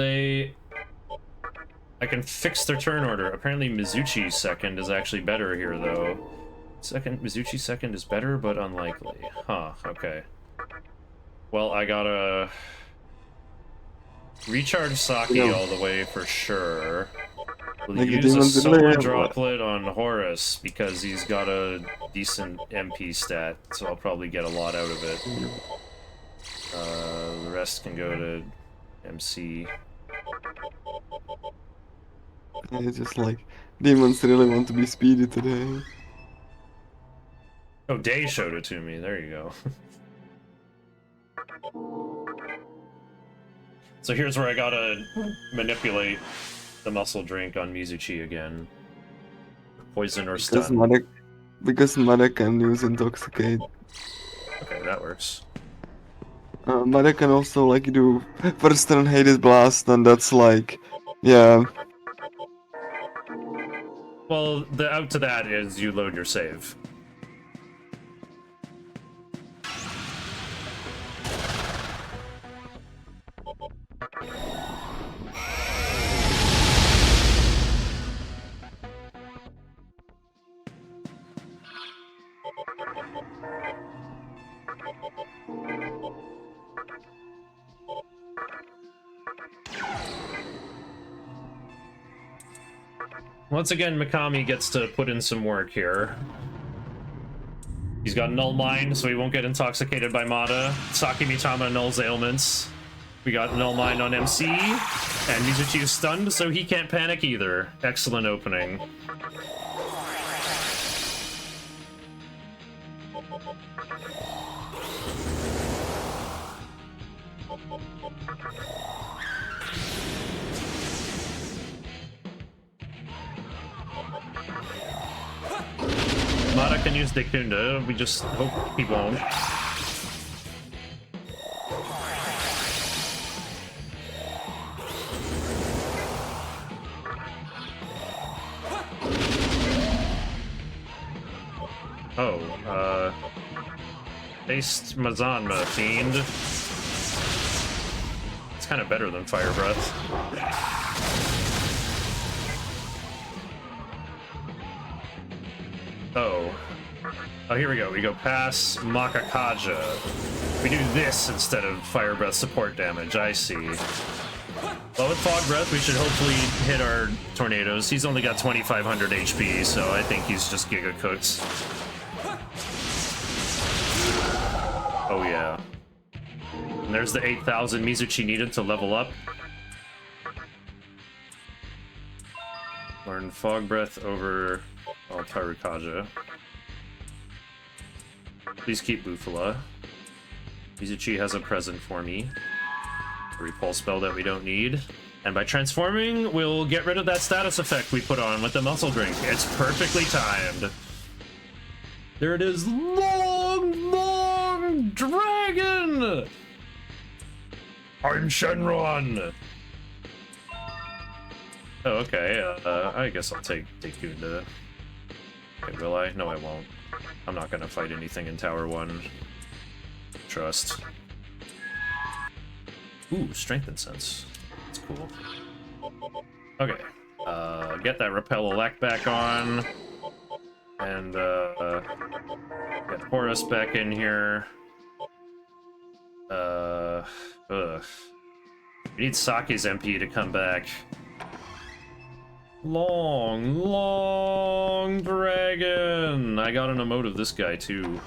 I can fix their turn order. Apparently Mizuchi's second is actually better here, though. Mizuchi's second is better, but unlikely. Huh, okay. Well, I gotta recharge Saki all the way for sure. We'll Like use a solo droplet on Horus because he's got a decent MP stat, so I'll probably get a lot out of it. The rest can go to MC. It's just like, demons really want to be speedy today. Oh, Day showed it to me. There you go. So here's where I gotta manipulate the muscle drink on Mizuchi again. Poison or stun. Because Mara can use Intoxicate. Okay, that works. Mara can also like do first turn Hades Blast, and that's like, yeah. Well, the out to that is you load your save. Once again, Mikami gets to put in some work here. He's got Null Mind, so he won't get intoxicated by Mata. Saki Mitama nulls ailments. We got Null Mind on MC, and Mizuchi is stunned, so he can't panic either. Excellent opening. Mata can use Dekunda, we just hope he won't. Oh, Based Mazanma Fiend. It's kind of better than Fire Breath. Oh, here we go. We go past Makakaja. We do this instead of Fire Breath support damage. I see. Well, with Fog Breath, we should hopefully hit our tornadoes. He's only got 2,500 HP, so I think he's just Giga Cooked. Oh, yeah. And there's the 8,000 Mizuchi needed to level up. Learn Fog Breath over Tarukaja. Please keep Bufala. Mizuchi has a present for me. A repulse spell that we don't need. And by transforming, we'll get rid of that status effect we put on with the muscle drink. It's perfectly timed. There it is. Long dragon! I'm Shenron! Oh, okay. I guess I'll take you into. Okay, will I? No, I won't. I'm not gonna fight anything in Tower 1. Trust. Ooh, Strength and Sense. That's cool. Okay. Get that Repel Elect back on. And, get Horus back in here. Ugh. We need Saki's MP to come back. Long dragon! I got an emote of this guy, too.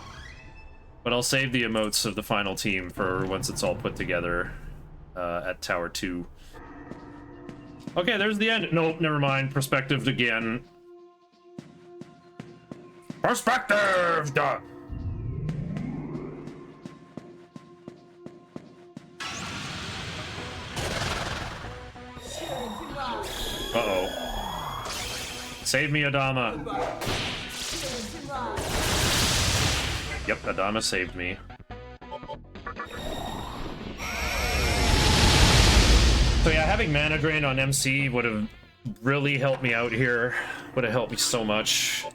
But I'll save the emotes of the final team for once it's all put together at Tower 2. Okay, there's the end. Nope, never mind. Perspectived again. Perspectived! Uh-oh. Save me, Adama. Yep, Adama saved me. So yeah, having mana drain on MC would have really helped me out here. Would have helped me so much.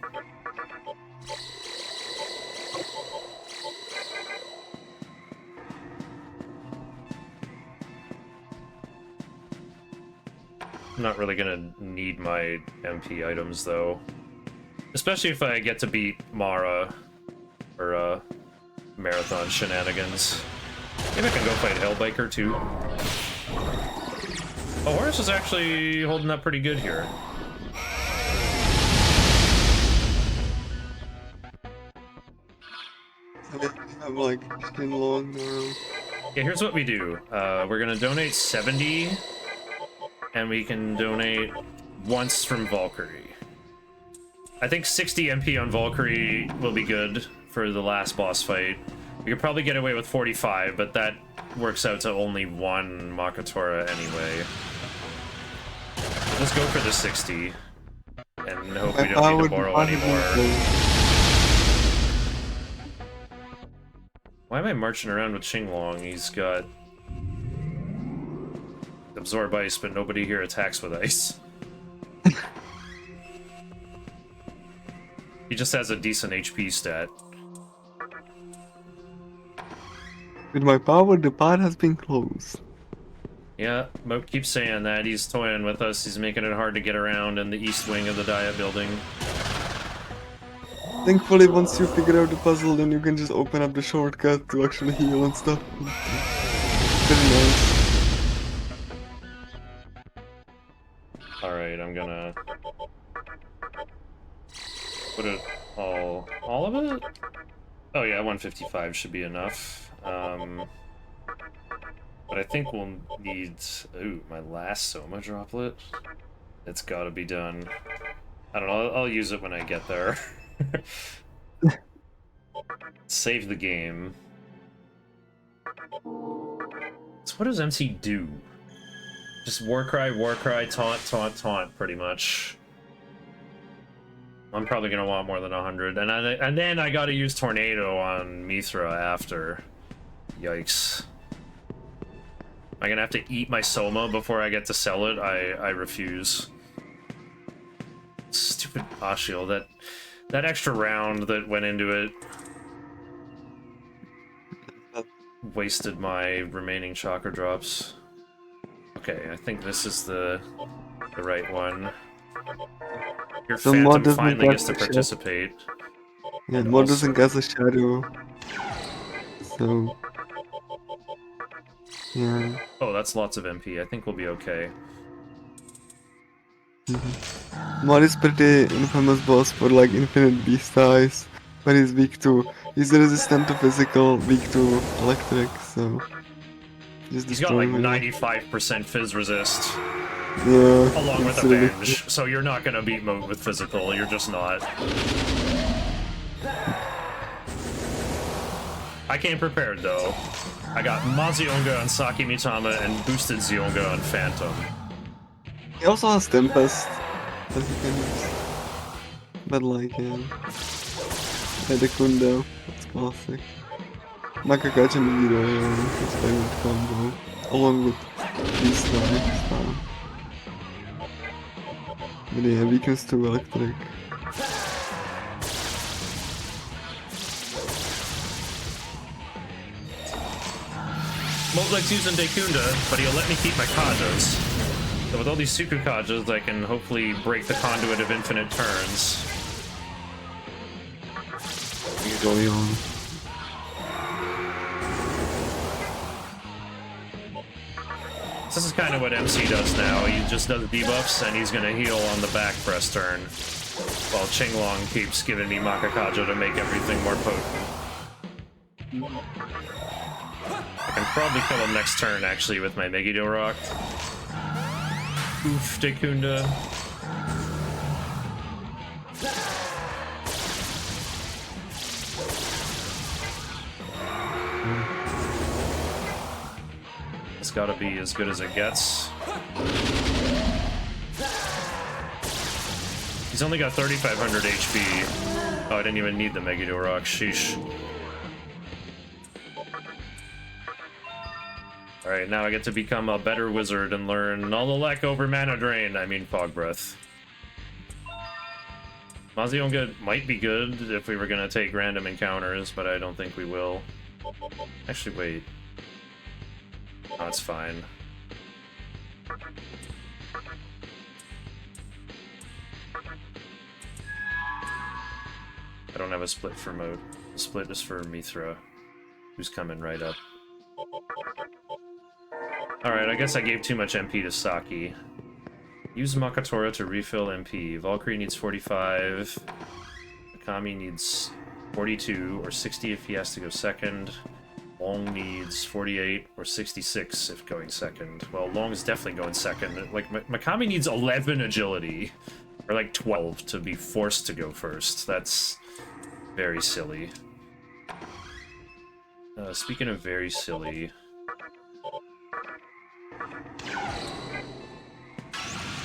I'm not really gonna need my MP items though. Especially if I get to beat Mara or Marathon Shenanigans. Maybe I can go fight Hellbiker too. Oh, Horus is actually holding up pretty good here. I have like Shin long now. Yeah, here's what we do. We're gonna donate 70, and we can donate once from Valkyrie. I think 60 MP on Valkyrie will be good for the last boss fight. We could probably get away with 45, but that works out to only one Makatora anyway. Let's go for the 60, and hope we don't need to borrow anymore. Why am I marching around with Qinglong? He's got Absorb Ice, but nobody here attacks with ice. He just has a decent HP stat. With my power, the path has been closed. Yeah, Moat keeps saying that. He's toying with us. He's making it hard to get around in the east wing of the Dia building. Thankfully, once you figure out the puzzle, then you can just open up the shortcut to actually heal and stuff. Very nice. Alright, I'm gonna put it all of it? Oh yeah, 155 should be enough. But I think we'll need, ooh, my last Soma droplet. It's gotta be done. I don't know, I'll use it when I get there. Save the game. So what does MC do? Just Warcry, taunt, pretty much. I'm probably gonna want more than 100, and then I gotta use Tornado on Mithra after. Yikes. Am I gonna have to eat my Soma before I get to sell it? I refuse. Stupid Ashiel, that extra round that went into it wasted my remaining chakra drops. Okay, I think this is the right one. Your So Phantom doesn't finally get gets to the shit. participate. Yeah, And mod also- doesn't cast a shadow. So. Yeah. Oh, that's lots of MP. I think we'll be okay. Mod is pretty infamous boss for like infinite beast eyes, but he's weak to. He's resistant to physical, weak to electric, so. Just He's got destroy like him. 95% Fizz resist, Yeah. along with it's a ridiculous. Venge, so you're not gonna beat Moat with physical, you're just not. I came prepared though. I got Mazionga on Saki Mitama and boosted Zionga on Phantom. He also has Tempest that he can use. But like, yeah. Kundo, that's classic. Makakacha Miro, his favorite combo. Along with these guys. But yeah, weakens to electric. Moblex using Dekunda, but he'll let me keep my Kajas. So with all these Suku Kajas, I can hopefully break the conduit of infinite turns. Going on. This is kind of what MC does now. He just does debuffs, and he's going to heal on the back press turn, while Qinglong keeps giving me Makakaja to make everything more potent. I can probably kill him next turn, actually, with my Megiddo Rock. Oof, Dekunda. It's gotta be as good as it gets. He's only got 3,500 HP. Oh, I didn't even need the Megiddo Rock. Sheesh. Alright, now I get to become a better wizard and learn Nullelec over Mana Drain. I mean, Fog Breath. Mazionga might be good if we were gonna take random encounters, but I don't think we will. Actually, wait. Oh, it's fine. I don't have a split for mode. The split is for Mithra, who's coming right up. Alright, I guess I gave too much MP to Saki. Use Makatora to refill MP. Valkyrie needs 45. Megami needs 42 or 60 if he has to go second. Long needs 48 or 66 if going second. Well, Long is definitely going second. Like, Megami needs 11 agility. Or like 12 to be forced to go first. That's very silly. Speaking of very silly...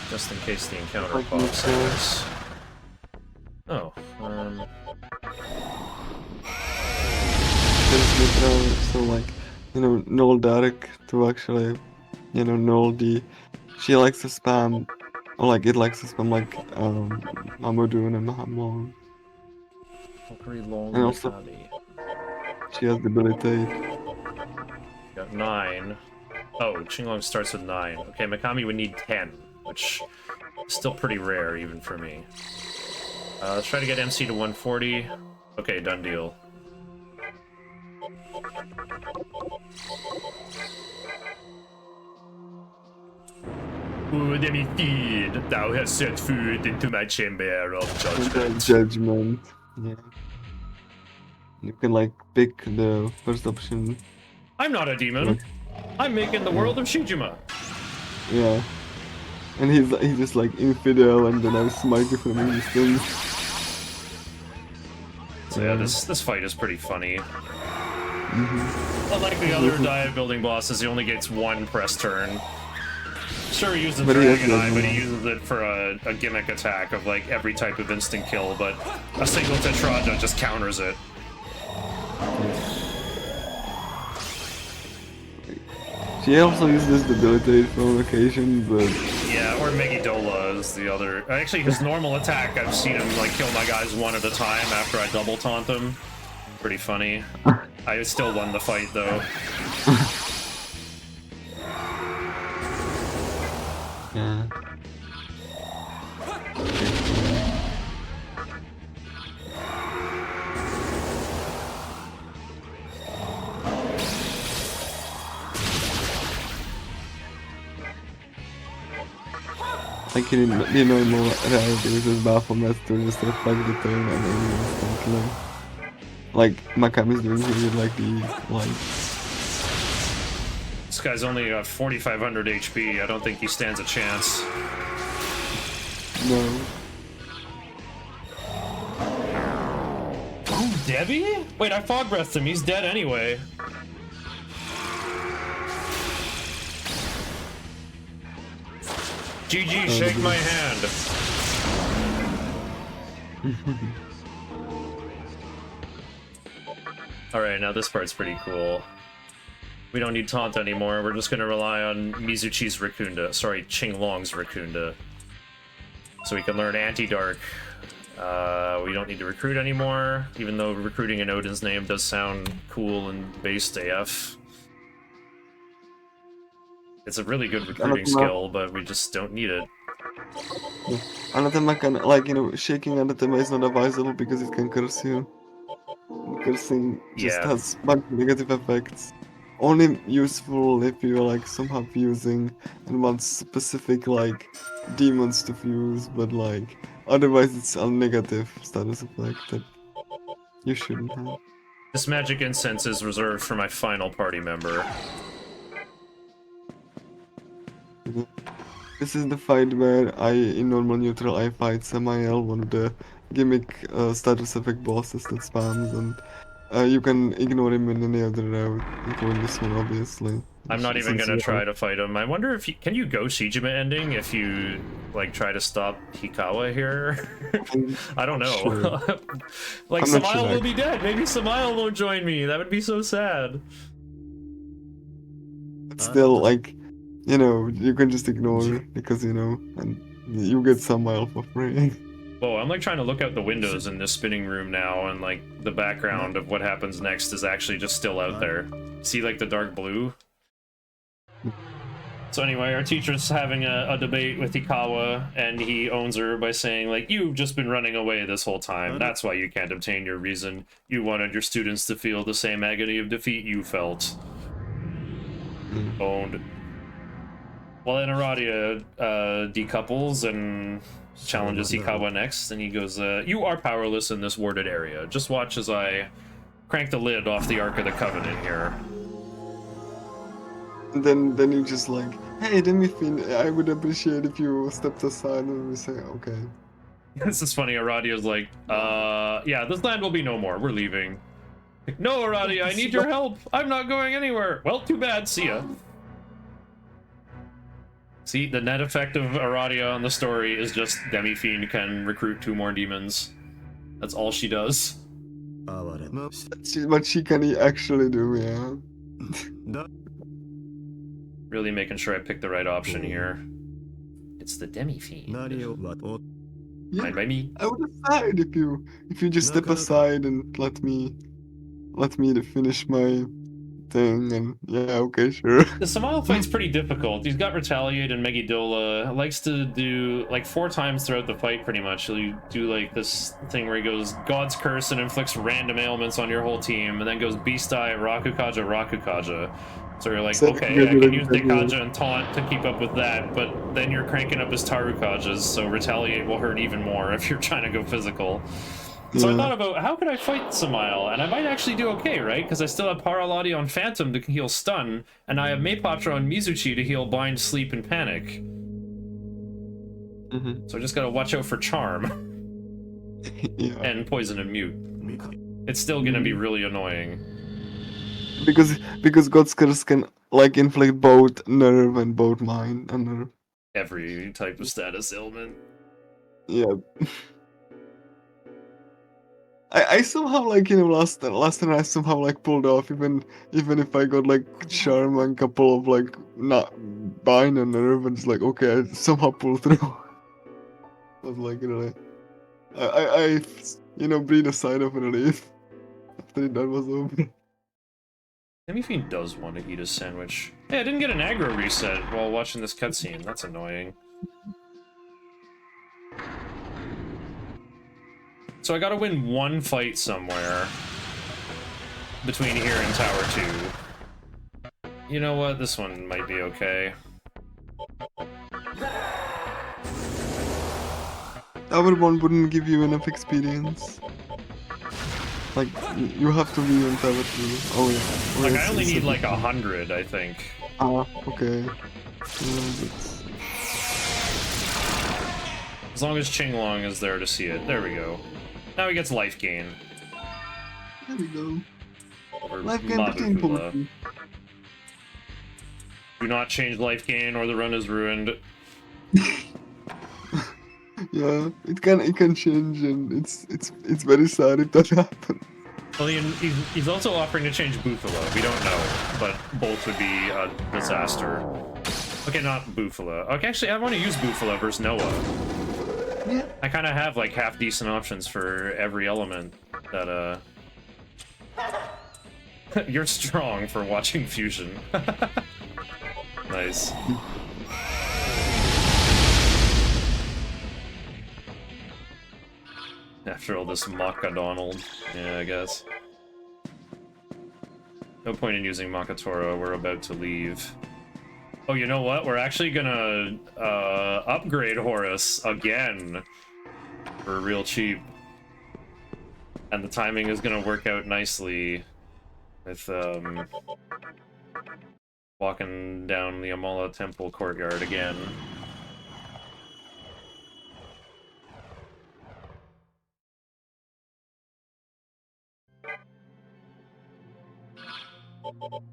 Just in case the encounter pops, I guess. Oh, So like, you know, null Derek to actually, you know, null the... She likes to spam, or like, it likes to spam like, Amadou and Mahamon. And also, she has debilitate. got 9. Oh, Qinglong starts with 9. Okay, Megami would need 10, which is still pretty rare, even for me. Let's try to get MC to 140. Okay, done deal. Ooh, let me feed. Thou hast set food into my chamber of judgment. Judgment. Yeah. You can like pick the first option. I'm not a demon. Like, I'm making the world of Shijima. yeah. And he's just like infidel, and then I smite you from existence. So yeah, this fight is pretty funny. Unlike the other diet building bosses, he only gets 1 press turn. Sure, he uses Dragon Eye, but he uses it for a gimmick attack of like every type of instant kill, but a single Tetrada just counters it. She also uses debilitate on occasion, but... Yeah, or Megidola is the other. Actually, his normal attack, I've seen him like kill my guys 1 at a time after I double taunt them. Pretty funny. I still won the fight though. Yeah. Like in the normal reality, uses Baphomets to just reflect the turn and then instantly. Like Makam is doing here with like the light. This guy's only got 4,500 HP. I don't think he stands a chance. No. Oh, Debbie? Wait, I fog breathed him. He's dead anyway. GG, shake my hand. Alright, now this part's pretty cool. We don't need taunt anymore. We're just gonna rely on Mizuchi's Racunda. Sorry, Qinglong's Racunda. So we can learn anti-dark. We don't need to recruit anymore, even though recruiting in Odin's name does sound cool and based AF. It's a really good recruiting skill, but we just don't need it. Yeah. Anathema can, like, you know, shaking anathema is not advisable because it can curse you. And cursing just has bunch of negative effects. Only useful if you're like somehow fusing and want specific like demons to fuse, but like otherwise it's a negative status effect that you shouldn't have. This magic incense is reserved for my final party member. This is the fight where in normal neutral, I fight Samael, one of the gimmick status effect bosses that spams, and you can ignore him in any other route, including this one, obviously. I'm not even gonna try to fight him. I wonder if can you go Shijima ending if you like try to stop Hikawa here? I don't know. Sure. Like I'm not Samael sure, will be dead. Maybe Samael won't join me. That would be so sad. But still, like, you know, you can just ignore it because, you know, and you get Samael for free. Oh, I'm like trying to look out the windows in this spinning room now, and like the background of what happens next is actually just still out there. See like the dark blue? So anyway, our teacher's having a debate with Hikawa, and he owns her by saying, like, you've just been running away this whole time. That's why you can't obtain your reason. You wanted your students to feel the same agony of defeat you felt. Owned. Well, then Aradia decouples and challenges Hikawa next, and he goes, you are powerless in this warded area. Just watch as I crank the lid off the Ark of the Covenant here. And then you just like, hey, Demi-Fin, I would appreciate if you stepped aside, and we say, okay. This is funny, Aradia's like, yeah, this land will be no more, we're leaving. Like, no, Aradia, I need your help! I'm not going anywhere! Well, too bad, see ya. See, the net effect of Aradia on the story is just Demi-Fiend can recruit 2 more demons. That's all she does. That's what she can actually do, yeah. Really making sure I pick the right option here. It's the Demi-Fiend. Yeah, Fine by me. I would decide if you just step aside and let me to finish my thing, and yeah, okay, sure. The Samael fight's pretty difficult. He's got Retaliate and Megidola. Likes to do like 4 times throughout the fight, pretty much. He'll do like this thing where he goes God's Curse and inflicts random ailments on your whole team, and then goes Beast Eye, Rakukaja, Rakukaja. So you're like, okay, I can use Dekaja and Taunt to keep up with that, but then you're cranking up his Tarukajas, so Retaliate will hurt even more if you're trying to go physical. So I thought about, how could I fight Samael? And I might actually do okay, right? Because I still have Paralati on Phantom to heal Stun, and I have Maypatra on Mizuchi to heal Bind, Sleep, and Panic. So I just gotta watch out for Charm. And Poison and Mute. It's still gonna be really annoying. Because God's Curse can like inflict both nerve and both mind and nerve. Every type of status ailment. Yeah. I somehow like, you know, last time I somehow like pulled off even if I got like Charm and couple of like not bind and nerve, and it's like, okay, I somehow pulled through. I was like, really, I you know, breathed a sigh of relief after that was over. Demi-Fiend does want to eat a sandwich. Hey, I didn't get an aggro reset while watching this cutscene. That's annoying. So I gotta win 1 fight somewhere between here and Tower 2. You know what? This one might be okay. Tower 1 wouldn't give you enough experience. Like, you have to be on Tower 2. Oh yeah. Like, I only need like 100, I think. Ah, okay. Yeah, as long as Qinglong is there to see it. There we go. Now he gets life gain. There we go. Or Life gain between Mabukula. potions. Do not change life gain or the run is ruined. Yeah, it can change, and it's very sad if that happens. Well, he's also offering to change Bufala. We don't know, but both would be a disaster. Okay, not Bufala. Okay, actually, I want to use Bufala versus Noah. I kind of have like half decent options for every element that you're strong for watching fusion. Nice. After all this Maka Donald, yeah, I guess. No point in using Makatoro, we're about to leave. Oh, you know what? We're actually gonna upgrade Horus again for real cheap. And the timing is gonna work out nicely with walking down the Amala Temple courtyard again.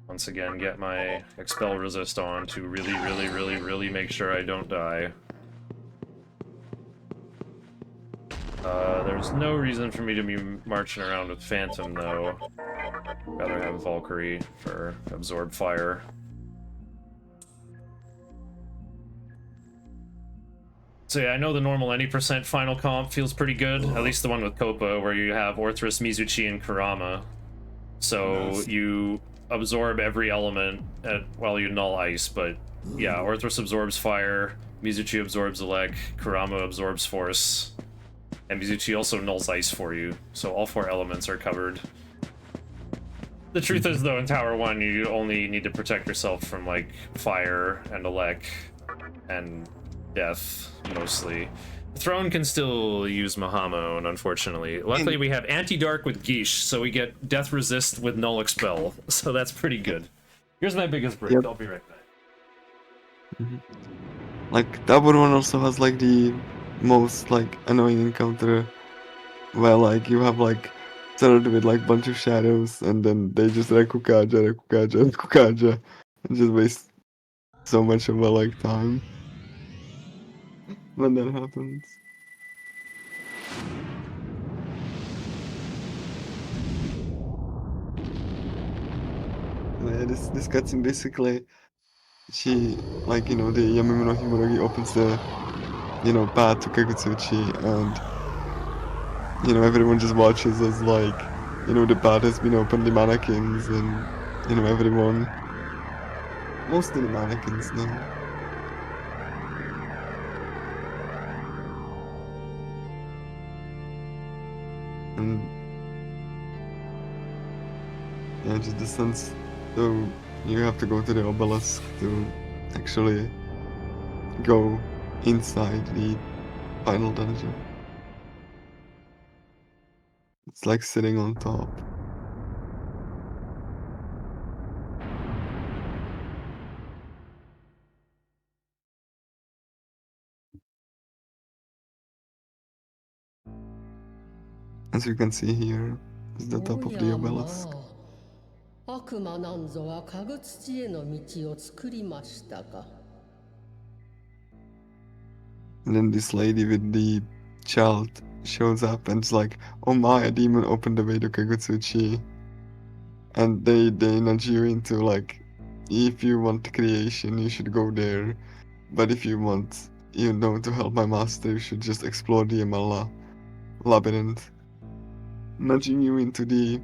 Once again, get my expel resist on to really make sure I don't die. There's no reason for me to be marching around with Phantom, though. Rather have Valkyrie for absorb fire. So yeah, I know the normal any percent final comp feels pretty good, at least the one with Koppa, where you have Orthrus, Mizuchi, and Kurama. So you absorb every element while you null ice, but yeah, Orthrus absorbs fire, Mizuchi absorbs elect, Kurama absorbs force, and Mizuchi also nulls ice for you, so all 4 elements are covered. The truth is, though, in Tower 1, you only need to protect yourself from, like, fire and elect and death, mostly. The Throne can still use Mahamon, unfortunately. Luckily, we have Anti-Dark with Geesh, so we get Death Resist with Null Expel, so that's pretty good. Here's my biggest break, I'll be right back. Like, Tower 1 also has, like, the most, like, annoying encounter, where, like, you have, like, surrounded with, like, bunch of shadows, and then they just Rekukaja, and just waste so much of, like, time when that happens. Yeah, this cutscene basically, she, like, you know, the Yamime no Himuragi opens the, you know, path to Kagutsuchi, and, you know, everyone just watches as, like, you know, the path has been opened, the mannequins, and, you know, everyone, mostly the mannequins now. And, yeah, just the sense, so you have to go to the Obelisk to actually go inside the final dungeon. It's like sitting on top. As you can see here, is the top of the obelisk. 悪魔なんぞはかぐ土への道を作りましたか。 And then this lady with the child shows up and it's like, oh my, a demon opened the way to Kagutsuchi. And they nudge you into, like, if you want creation, you should go there. But if you want, you know, to help my master, you should just explore the Amala labyrinth. Nudging you into the,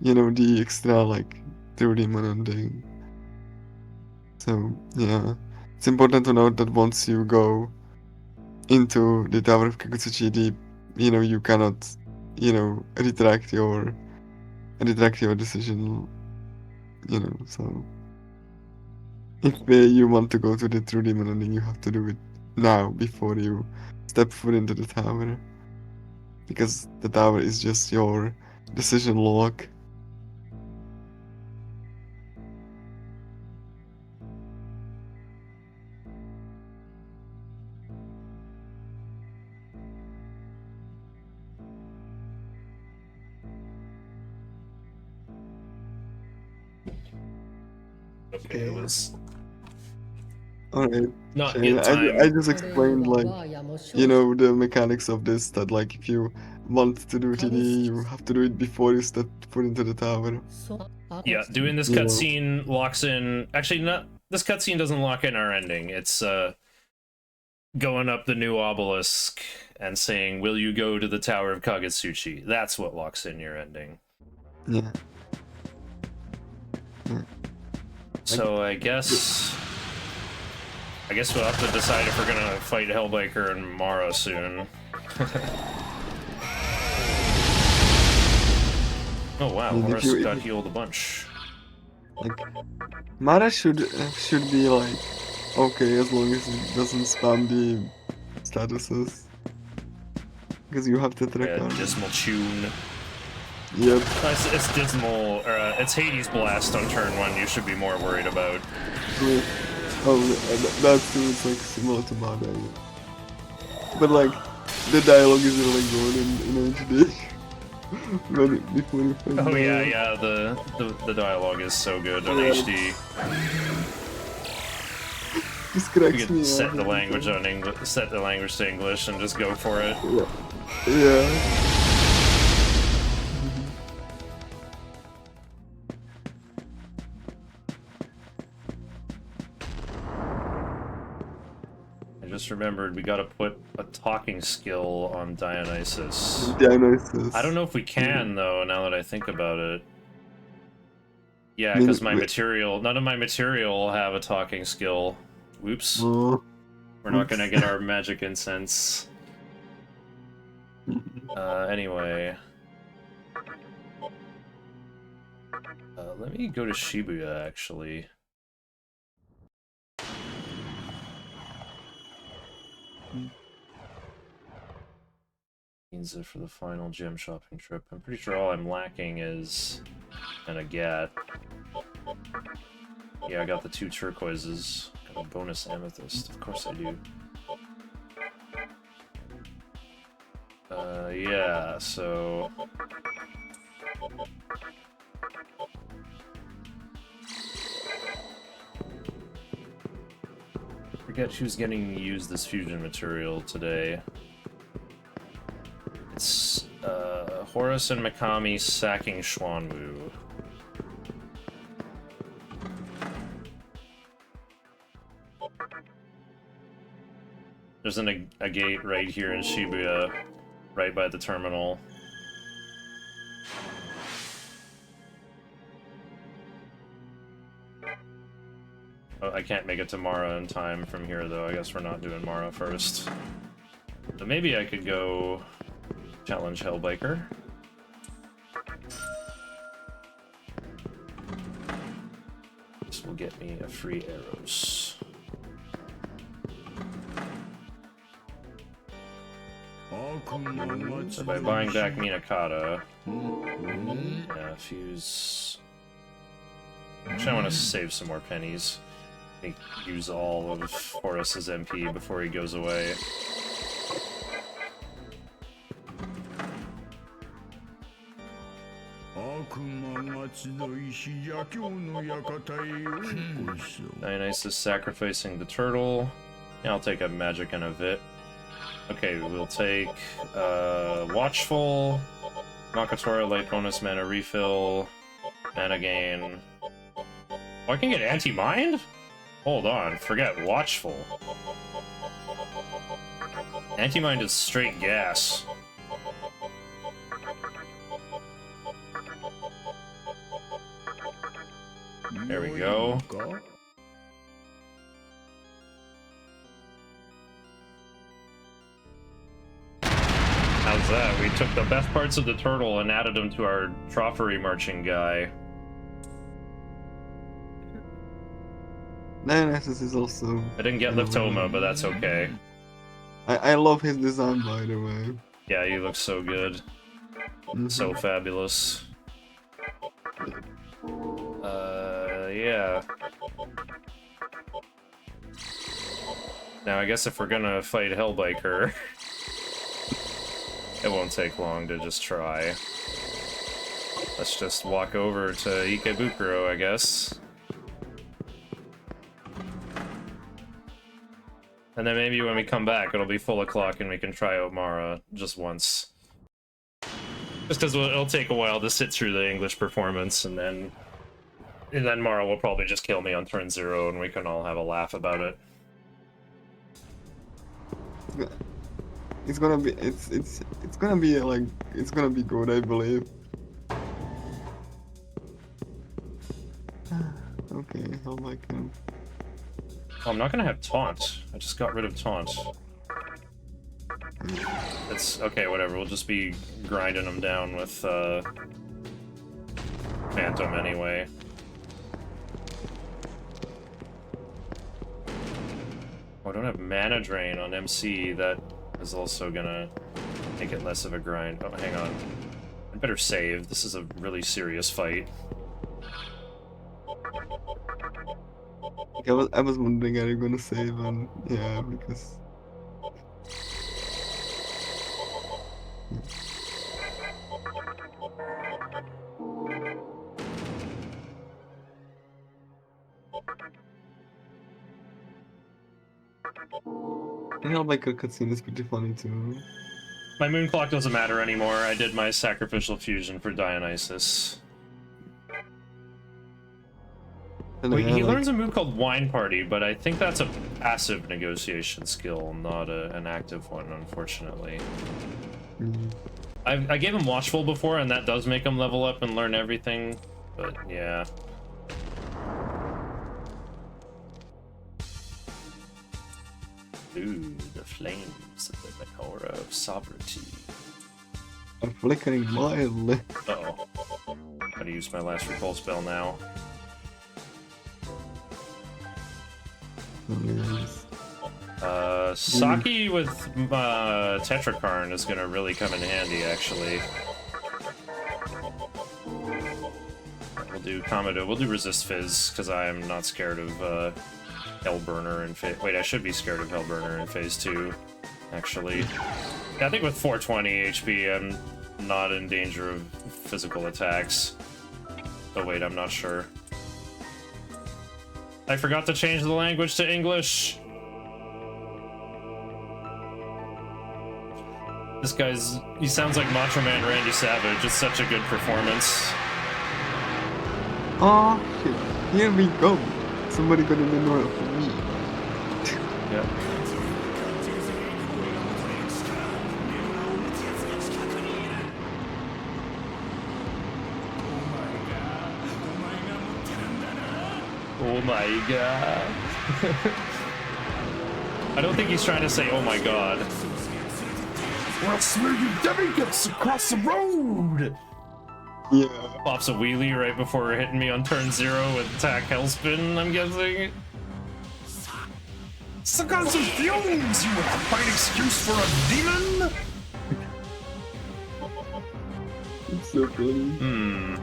you know, the extra, like, 3D ending. So, yeah. It's important to note that once you go into the Tower of Kagutsuchi, you know, you cannot, you know, retract your decision, you know, so if you want to go to the true demon ending, you have to do it now before you step foot into the tower, because the tower is just your decision log. Okay, it was Alright. not Shane, yet time. I just explained, like, you know, the mechanics of this, that, like, if you want to do TD, you have to do it before you step foot into the tower. Yeah, doing this You know. cutscene locks in. Actually, not this cutscene doesn't lock in our ending. It's going up the new obelisk and saying, "Will you go to the Tower of Kagetsuchi?" That's what locks in your ending. Yeah. So I guess we'll have to decide if we're gonna fight Hellbiker and Mara soon. Oh wow, I mean, if Horus you- got healed a bunch. Like, Mara should be like okay as long as it doesn't spam the statuses. Because you have to track Yeah, down. Dismal Tune. Yep. It's Dismal, or it's Hades Blast on turn 1 you should be more worried about. Wait. Oh, that too is like similar to Mara. But like, the dialogue is really good in HD. Before you find Oh yeah, Mara. yeah, the dialogue is so good on Yeah. HD. Just You cracks me could up set the every language time. on English, set the language to English, and just go for it. Yeah. Yeah. I just remembered we gotta put a talking skill on Dionysus. Dionysus. I don't know if we can though. Now that I think about it. Yeah, I mean, because my we- material, none of my material will have a talking skill. Whoops. Oh. We're not Oops. gonna get our magic incense. Anyway. Let me go to Shibuya, actually. Means it for the final gem shopping trip. I'm pretty sure all I'm lacking is an Agat. Yeah, I got the 2 turquoises. Got a bonus amethyst. Of course I do. Yeah, so... Forget who's getting used this fusion material today. It's, Horus and Megami sacking Xuanwu. There's a gate right here in Shibuya, right by the terminal. Oh, I can't make it to Mara in time from here, though. I guess we're not doing Mara first. So maybe I could go challenge Hellbiker. This will get me a free arrows. So by buying back Minakata, yeah, fuse. Actually, I want to save some more pennies. I think use all of Horus's MP before he goes away. Dionysus sacrificing the turtle. Yeah, I'll take a magic and a vit. Okay, we'll take Watchful, Makatora, light bonus, mana refill, mana gain. Oh, I can get anti-mind? Hold on, forget Watchful. Anti-mind is straight gas. There we go. How's that? We took the best parts of the turtle and added them to our Troffery marching guy. Dionysus is also... I didn't get Liftoma, but that's okay. I love his design, by the way. Yeah, he looks so good. So fabulous. Yeah. Now, I guess if we're gonna fight Hellbiker, it won't take long to just try. Let's just walk over to Ikebukuro, I guess. And then maybe when we come back, it'll be full o'clock and we can try out Mara just once. Just because it'll take a while to sit through the English performance, and then Mara will probably just kill me on turn 0 and we can all have a laugh about it. it's gonna be it's gonna be like it's gonna be good, I believe. Okay, how I can. Oh, I'm not gonna have taunt. I just got rid of taunt. It's okay, whatever. We'll just be grinding them down with Phantom anyway. Oh, I don't have mana drain on MC. That is also gonna make it less of a grind. Oh, hang on. I better save. This is a really serious fight. I was wondering, are you gonna save? And yeah, because. The Hellbiker cutscene is pretty funny too. My moon clock doesn't matter anymore. I did my sacrificial fusion for Dionysus. And Wait, yeah, he like, learns a move called Wine Party, but I think that's a passive negotiation skill, not an active one, unfortunately. I gave him Watchful before, and that does make him level up and learn everything, but yeah. Ooh, the flames of the Makora of sovereignty. I'm flickering mildly. Uh-oh. Gotta use my last recall spell now. Yes. Saki with Tetrakarn is gonna really come in handy, actually. We'll do Kamado, we'll do Resist Fizz, because I am not scared of Hellburner in phase... Wait, I should be scared of Hellburner in phase 2, actually. Yeah, I think with 420 HP, I'm not in danger of physical attacks. Oh wait, I'm not sure. I forgot to change the language to English! This guy's... he sounds like Macho Man Randy Savage. It's such a good performance. Oh, shit. Here we go. Somebody got an Nora for me. Yep. Oh my god. I don't think he's trying to say, oh my god. Or else where your demigods across the road! Yeah. Pops a wheelie right before hitting me on turn 0 with attack Hellspin, I'm guessing. Suck on some fumes, you fine excuse for a demon! It's so funny.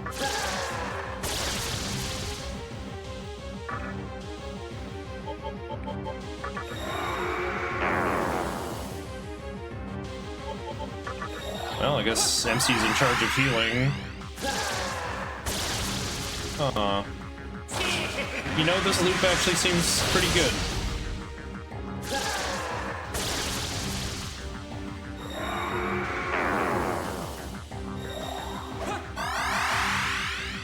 Well, I guess MC's in charge of healing. You know, this loop actually seems pretty good.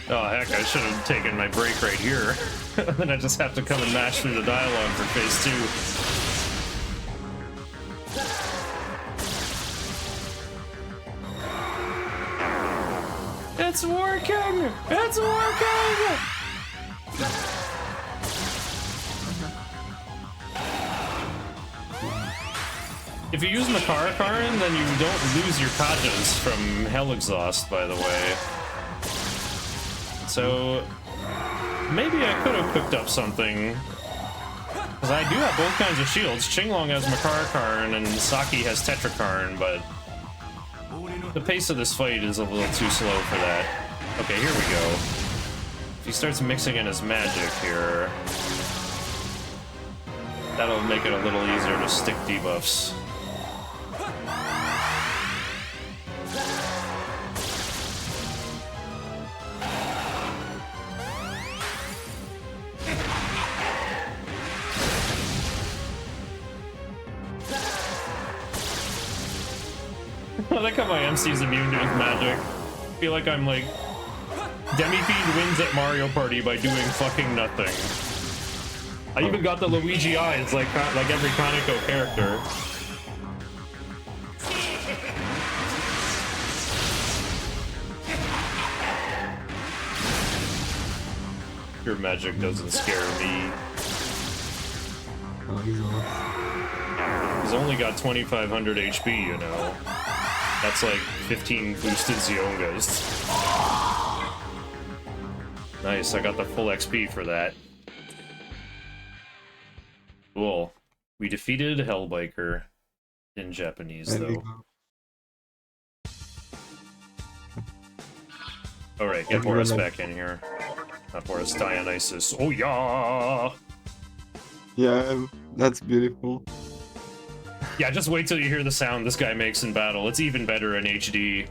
Oh heck, I should have taken my break right here. Then I just have to come and mash through the dialogue for phase 2. It's working! It's working! If you use Makara-Karin, then you don't lose your Kajas from Hell Exhaust, by the way. So, maybe I could have cooked up something. Because I do have both kinds of shields. Qinglong has Makara-Karin and Saki has Tetrakarn, but the pace of this fight is a little too slow for that. Okay, here we go. If he starts mixing in his magic here, that'll make it a little easier to stick debuffs. I like how my MC's immune to his magic. I feel like I'm like... Demifeed wins at Mario Party by doing fucking nothing. I even got the Luigi eyes like every Kaneko character. Your magic doesn't scare me. Oh, he's off. He's only got 2500 HP, you know. That's like 15 boosted Ziongas. Nice, I got the full XP for that. Cool. We defeated Hellbiker. In Japanese, though. Alright, get Boris back in here. Not Boris, Dionysus. Oh, yeah! Yeah, that's beautiful. Yeah, just wait till you hear the sound this guy makes in battle. It's even better in HD.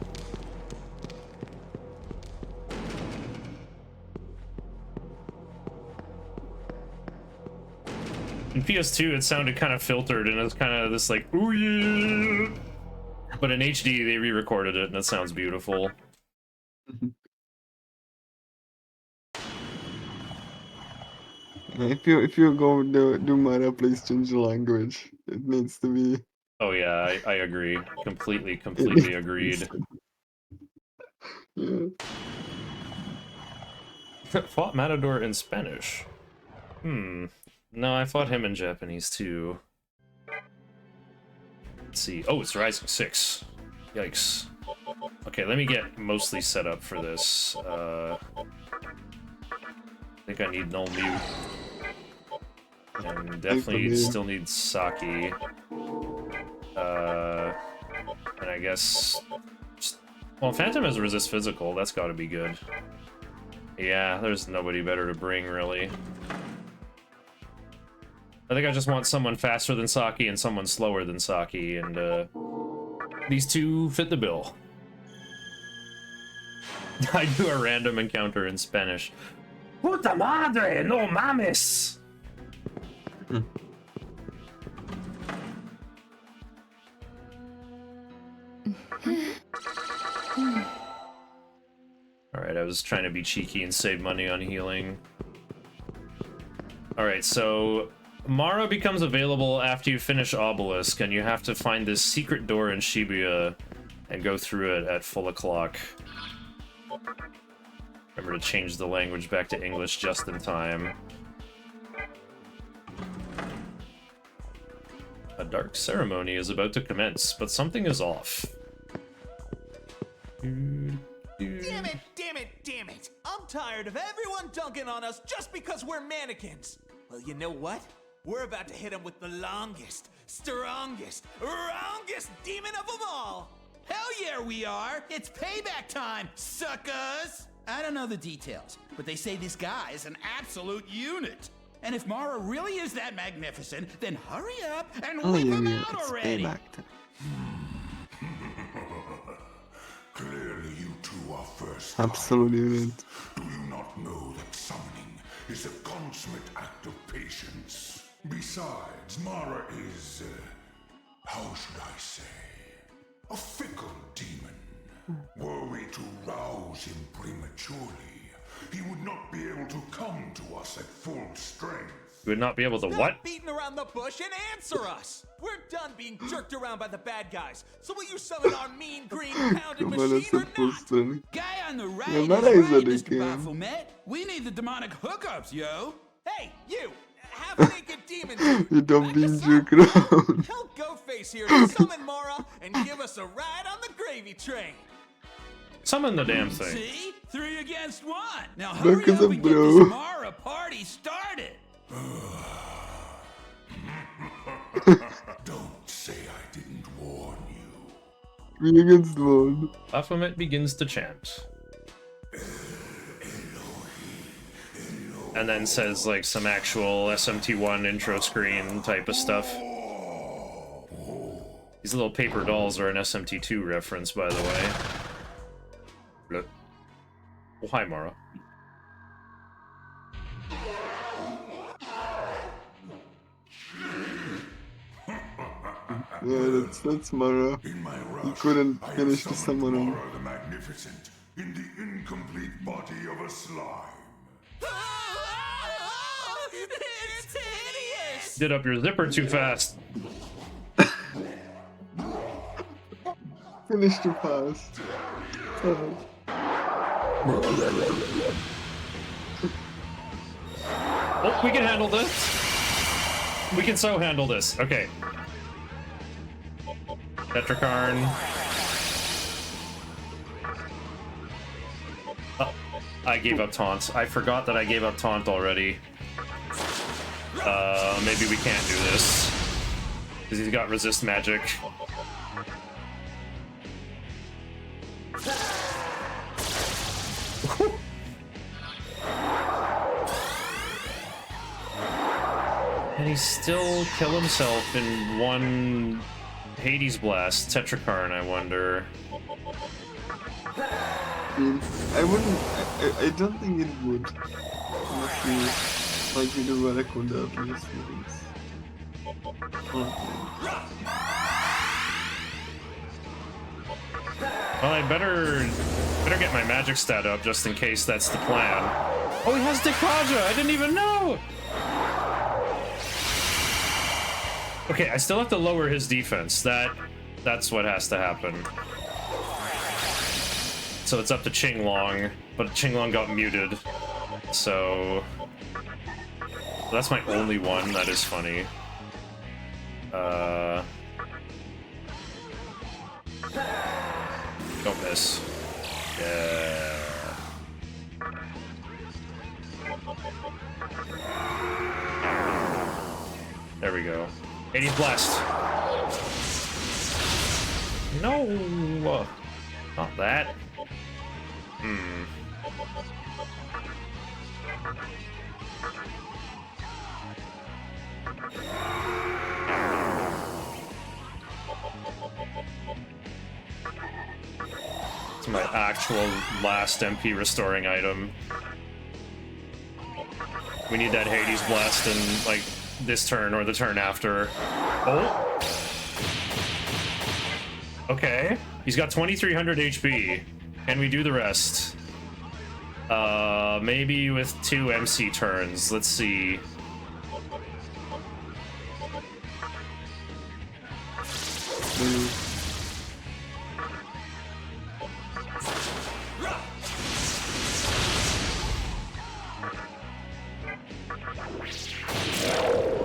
In PS2, it sounded kind of filtered, and it was kind of this like, ooh yeah! But in HD, they re-recorded it, and it sounds beautiful. If you go do Mara, please change the language. It needs to be. Oh yeah, I agree. Completely agreed. Yeah. Fought Matador in Spanish. No, I fought him in Japanese too. Let's see. Oh, it's Rising 6. Yikes. Okay, let me get mostly set up for this. I think I need Null Mute. And definitely still need Saki. And I guess... Well, Phantom has Resist Physical. That's gotta be good. Yeah, there's nobody better to bring, really. I think I just want someone faster than Saki and someone slower than Saki, and these two fit the bill. I do a random encounter in Spanish. Puta madre, no mames! Alright, I was trying to be cheeky and save money on healing. Alright, so Mara becomes available after you finish Obelisk, and you have to find this secret door in Shibuya and go through it at full o'clock. Remember to change the language back to English just in time. A dark ceremony is about to commence, but something is off. Damn it, damn it, damn it! I'm tired of everyone dunking on us just because we're mannequins! Well, you know what? We're about to hit them with the longest, strongest, wrongest demon of them all! Hell yeah, we are! It's payback time, suckers! I don't know the details, but they say this guy is an absolute unit. And if Mara really is that magnificent, then hurry up and whip him out already! Payback time. Clearly you two are first. Absolute unit. Do you not know that summoning is a consummate act of patience? Besides, Mara is, how should I say, a fickle demon. Were we to rouse him prematurely, he would not be able to come to us at full strength. You would not be able to Stop what? beating around the bush and answer us! We're done being jerked around by the bad guys, so will you summon our mean green pounded machine or not? Guy on the right Yeah, is that right, is a Mr. game. Baphomet. We need the demonic hookups, yo. Hey, you! Half-naked demon dude! You don't Back be us up. jerk around. Tell Ghostface here to summon Mara and give us a ride on the gravy train! Summon the damn thing. See? 3 against 1. Now Look hurry at up the and get bro. this Mara party started. Don't say I didn't warn you. 3 against 1. Baphomet begins to chant. And then says like some actual SMT1 intro screen type of stuff. These little paper dolls are an SMT2 reference, by the way. Look. Oh, hi, Mara. Yeah, that's Mara. In my You rush, couldn't I have finish the summoned summoning. Mara the Magnificent in the incomplete body of a slime. It's hideous! Did up your zipper too fast. Finish too fast. Oh, we can handle this. We can so handle this. Okay. Tetrakarn. Oh, I gave up taunt. I forgot that I gave up taunt already. Maybe we can't do this. Because he's got resist magic. And he still kill himself in one Hades Blast. Tetrakarn, I wonder. I mean, I don't think it would. Unless you do Barracuda at least once. Well, I better get my magic stat up just in case that's the plan. Oh, he has Dekaja! I didn't even know! Okay, I still have to lower his defense. That's what has to happen. So it's up to Qinglong, but Qinglong got muted. So that's my only one. That is funny. Don't miss. Yeah. There we go. 80 blast. No, not that. It's my actual last MP restoring item. We need that Hades Blast in, like, this turn or the turn after. Oh! Okay. He's got 2300 HP. Can we do the rest? Maybe with 2 MC turns. Let's see.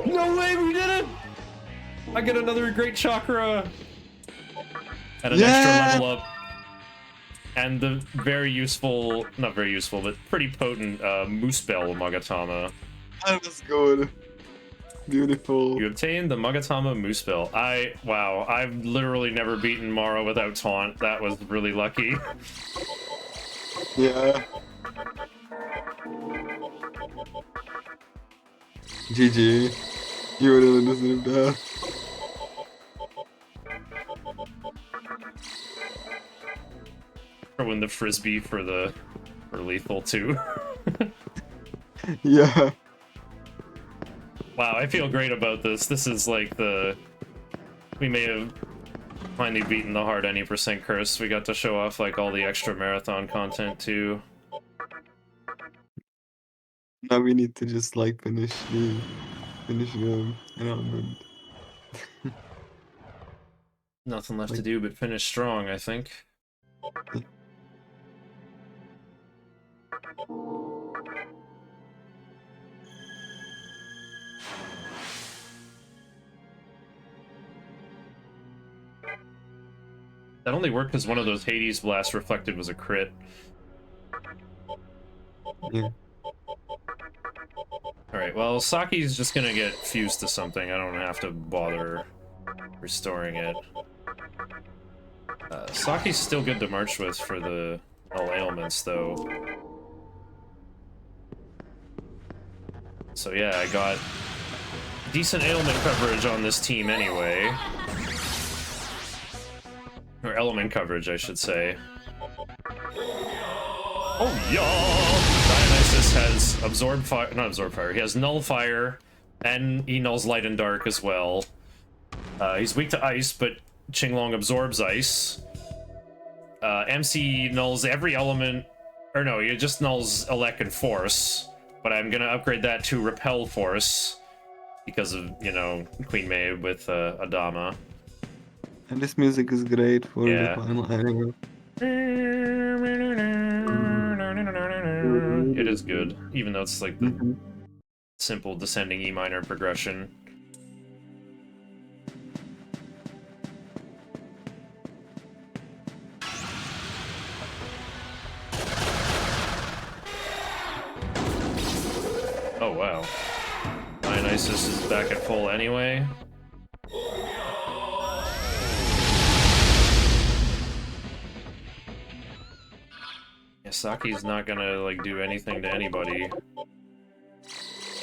No way, we did it! I get another great chakra! And an extra level up. And the very useful, not very useful, but pretty potent Moose Bell Magatama. That was good. Beautiful. You obtained the Magatama Moose Bell. Wow, I've literally never beaten Mara without taunt. That was really lucky. Yeah. GG. You really deserve that. Throw in the frisbee for lethal too. Yeah. Wow, I feel great about this. This is like we may have finally beaten the hard any % curse. We got to show off like all the extra marathon content too. Now we need to just like finish the element. Nothing left to do but finish strong, I think. That only worked because one of those Hades blasts reflected was a crit. Yeah. Alright, well, Saki's just gonna get fused to something. I don't have to bother restoring it. Saki's still good to march with for the all ailments, though. So yeah, I got decent ailment coverage on this team anyway. Or element coverage, I should say. Oh, yeah! Dionysus has absorbed fire, not absorbed fire, he has null fire, and he nulls light and dark as well. He's weak to ice, but Qinglong absorbs ice. MC nulls every element, or no, he just nulls Elec and Force, but I'm gonna upgrade that to Repel Force, because of, you know, Queen May with Adama. And this music is great for Yeah. the final area. It is good, even though it's like the simple descending E minor progression. Oh wow. Dionysus is back at full anyway. Saki's not gonna, like, do anything to anybody.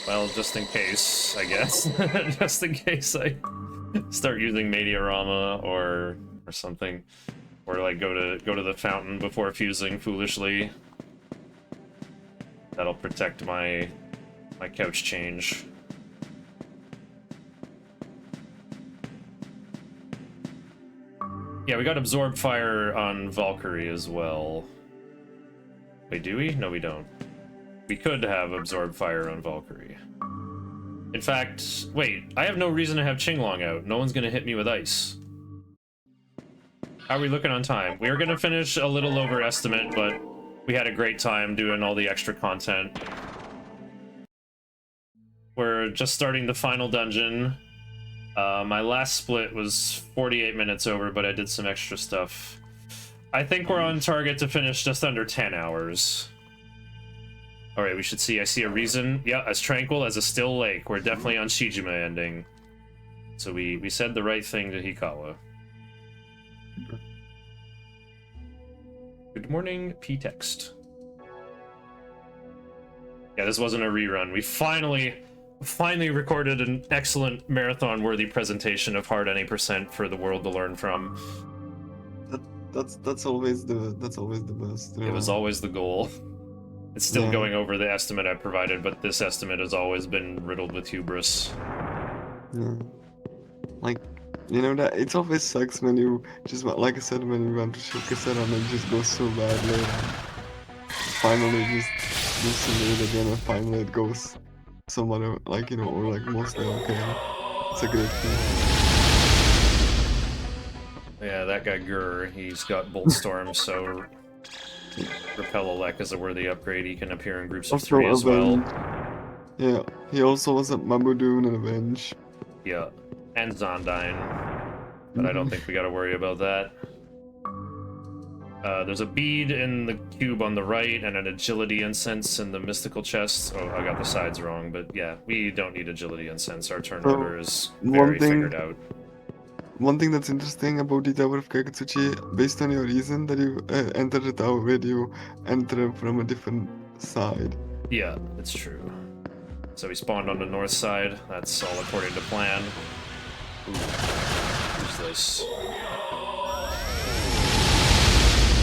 Well, just in case, I guess. Just in case I start using Mediarama or something. Or, like, go to the fountain before fusing foolishly. That'll protect my couch change. Yeah, we got Absorb Fire on Valkyrie as well. Wait, do we? No, we don't. We could have Absorb Fire on Valkyrie. In fact, wait, I have no reason to have Qinglong out. No one's gonna hit me with ice. How are we looking on time? We are gonna finish a little over estimate, but we had a great time doing all the extra content. We're just starting the final dungeon. My last split was 48 minutes over, but I did some extra stuff. I think we're on target to finish just under 10 hours. Alright, we should see. I see a reason. Yeah, as tranquil as a still lake. We're definitely on Shijima ending. So we said the right thing to Hikawa. Good morning, P-Text. Yeah, this wasn't a rerun. We finally recorded an excellent marathon-worthy presentation of Hard Any% for the world to learn from. That's always the best. It was always the goal. It's still going over the estimate I provided, but this estimate has always been riddled with hubris. Yeah. Like, you know, that it always sucks when you just, like I said, when you want to show cassette and it just goes so badly. Finally just do again and finally it goes somewhat, like, you know, or like mostly okay. It's a great thing. Yeah, that guy Gur, he's got Bolt Storm, so Repel Elec is a worthy upgrade. He can appear in groups of 3 as well. Yeah, he also was at Mabudoon and Avenge. Yeah, and Zondyne, but I don't think we gotta worry about that. There's a bead in the cube on the right and an agility incense in the mystical chest. Oh, I got the sides wrong, but yeah, we don't need agility incense. Our turn order is very figured out. One thing that's interesting about the Tower of Kakatsuchi, based on your reason that you enter the tower where you enter from a different side. Yeah, it's true. So we spawned on the north side. That's all according to plan. Ooh, who's this?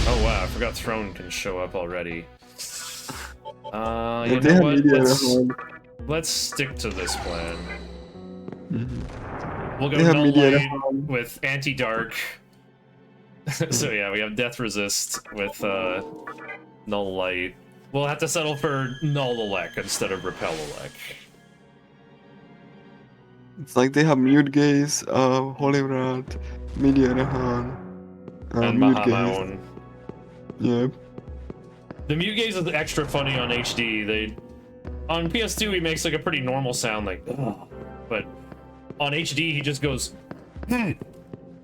Oh wow, I forgot Throne can show up already. You know what? Let's stick to this plan. We'll go Null Light with Anti-Dark. So yeah, we have Death Resist with Null Light. We'll have to settle for Null Elec instead of Repel Elec. It's like they have Mute Gaze, Holy Wrath, Mediarahan, and Bahamaon. Yep. The Mute Gaze is extra funny on HD. On PS2 he makes like a pretty normal sound, like, ugh. But on HD he just goes, like,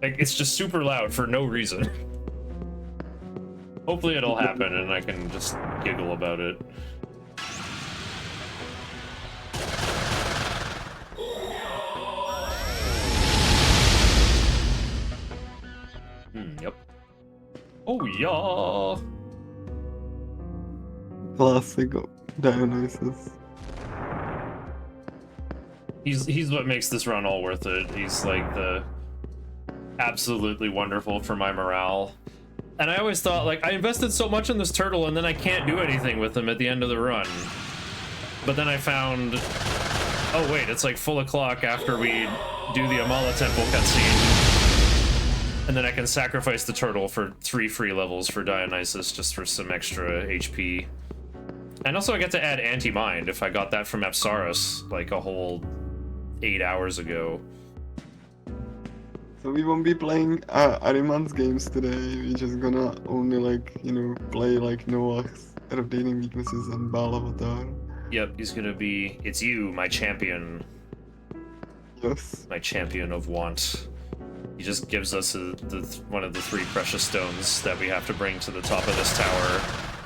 it's just super loud for no reason. Hopefully it'll happen and I can just giggle about it. Yep. Oh yeah. Classic Dionysus. He's what makes this run all worth it. He's like the absolutely wonderful for my morale. And I always thought, like, I invested so much in this turtle and then I can't do anything with him at the end of the run. But then I found, oh wait, it's like full o'clock after we do the Amala Temple cutscene. And then I can sacrifice the turtle for 3 free levels for Dionysus just for some extra HP. And also I get to add Anti-Mind if I got that from Apsaros like a whole 8 hours ago. So we won't be playing Ariman's games today. We're just gonna only, like, you know, play like Noah's rotating weaknesses and Baal Avatar. Yep, he's gonna be. It's you, my champion. Yes. My champion of want. He just gives us one of the 3 precious stones that we have to bring to the top of this tower,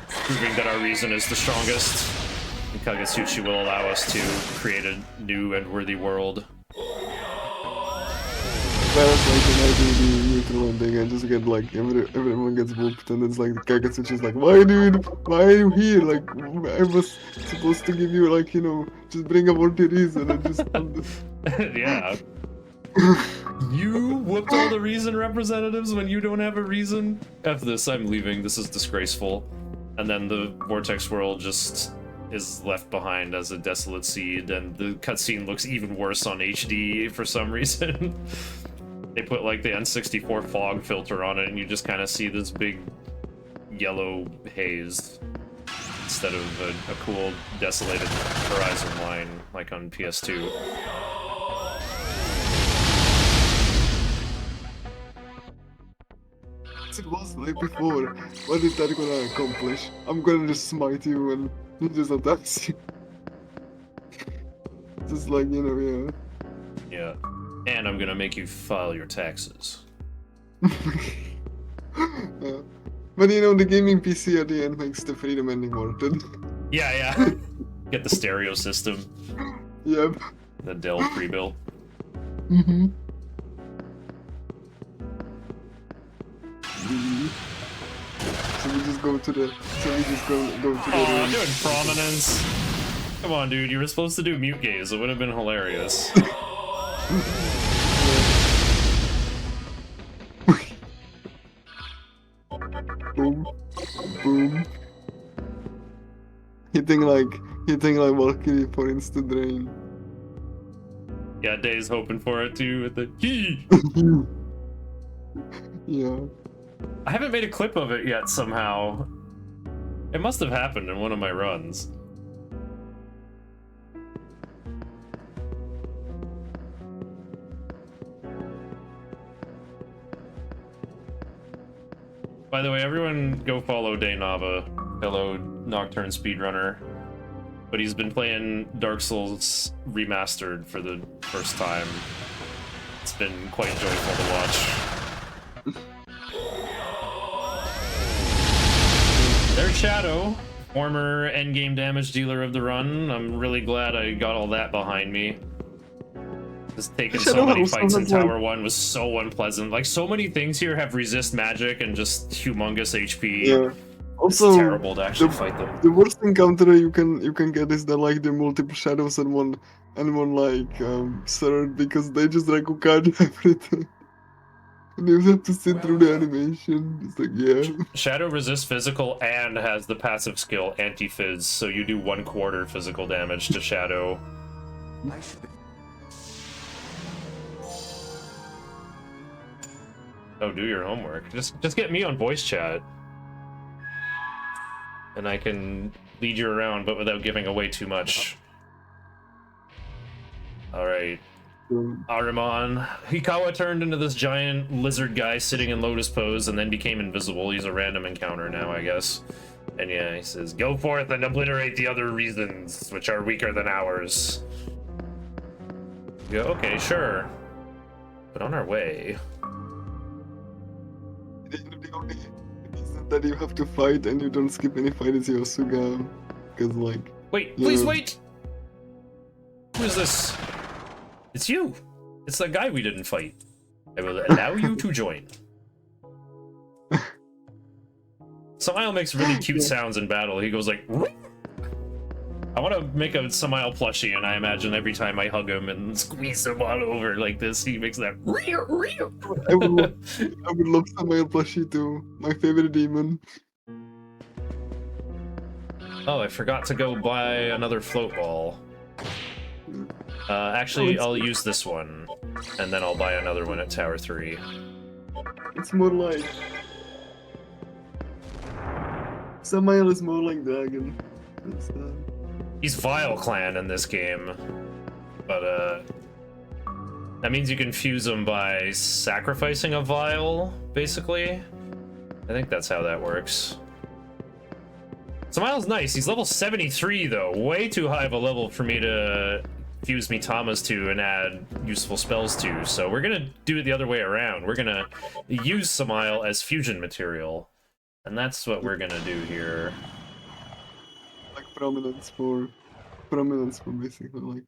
proving that our reason is the strongest. And Kagetsuchi will allow us to create a new and worthy world. Whereas like when I do the neutral ending, I just get like everyone gets whooped, and it's like Kagetsuchi's like, why dude? Why are you here? Like I was supposed to give you like just bring a worthy reason and just. Yeah. You whooped all the reason representatives when you don't have a reason? F this, I'm leaving. This is disgraceful. And then the Vortex world just is left behind as a desolate seed, and the cutscene looks even worse on HD for some reason. They put like the N64 fog filter on it, and you just kind of see this big yellow haze instead of a cool desolated horizon line like on PS2. It was like before. What is that gonna accomplish? I'm gonna just smite you and he just attacks you. Just like, yeah. Yeah. And I'm gonna make you file your taxes. Yeah. But the gaming PC at the end makes the freedom ending worth it. Yeah. Get the stereo system. Yep. The Dell pre-built. Mm-hmm. So we just go to the. Oh, doing prominence. Come on, dude. You were supposed to do mute gaze. It would have been hilarious. Boom. Boom. Hitting like Valkyrie for instant drain. Yeah, Dave's hoping for it too with the hee. Yeah. I haven't made a clip of it yet somehow. It must have happened in one of my runs. By the way, everyone go follow Daynava, fellow Nocturne speedrunner. But he's been playing Dark Souls Remastered for the first time. It's been quite enjoyable to watch. There's Shadow, former endgame damage dealer of the run. I'm really glad I got all that behind me. Just taking so many fights in Tower 1 was so unpleasant. Like, so many things here have resist magic and just humongous HP. Yeah. Also, it's terrible to actually fight them. The worst encounter you can get is the the multiple shadows and one third, because they just guard everything. And you have to sit through the animation. It's like, yeah. Shadow resists physical and has the passive skill anti-fizz, so you do 1/4 physical damage to Shadow. Oh, do your homework. Just get me on voice chat. And I can lead you around, but without giving away too much. Alright. Ahriman. Hikawa turned into this giant lizard guy sitting in lotus pose and then became invisible. He's a random encounter now, I guess. And yeah, he says, go forth and obliterate the other reasons, which are weaker than ours. Yeah, okay, sure. But on our way. The only reason that you have to fight and you don't skip any fight is Yosuga. Because, Wait, please wait! Who is this? It's you! It's the guy we didn't fight. I will allow you to join. Samael makes really cute sounds in battle. He goes like... I want to make a Samael plushie, and I imagine every time I hug him and squeeze him all over like this, he makes that... I would love Samael plushie too. My favorite demon. Oh, I forgot to go buy another float ball. Actually, I'll use this one, and then I'll buy another one at Tower 3. It's more like... Samael is more like Dragon. He's Vile Clan in this game, but that means you can fuse them by sacrificing a Vile, basically. I think that's how that works. Smile's nice. He's level 73 though. Way too high of a level for me to fuse Mitamas to and add useful spells to. So we're gonna do it the other way around. We're gonna use Smile as fusion material. And that's what we're gonna do here. Like prominence for basically like.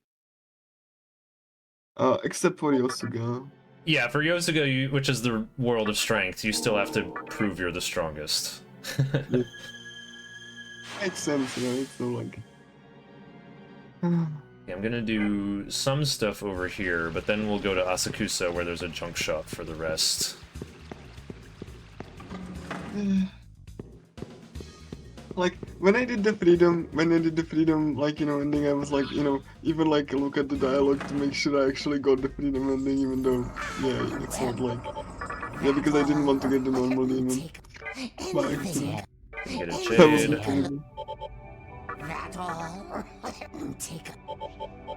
Except for Yosuga. Yeah, for Yosuga, which is the world of strength, you still have to prove you're the strongest. Yeah. Makes sense, right? So like. Yeah, I'm gonna do some stuff over here, but then we'll go to Asakusa where there's a junk shop for the rest. Like when I did the freedom, like ending, I was like, even like look at the dialogue to make sure I actually got the freedom ending, even though, yeah, it's not like, yeah, because I didn't want to get the normal demon. By accident. Get a That was jade. crazy.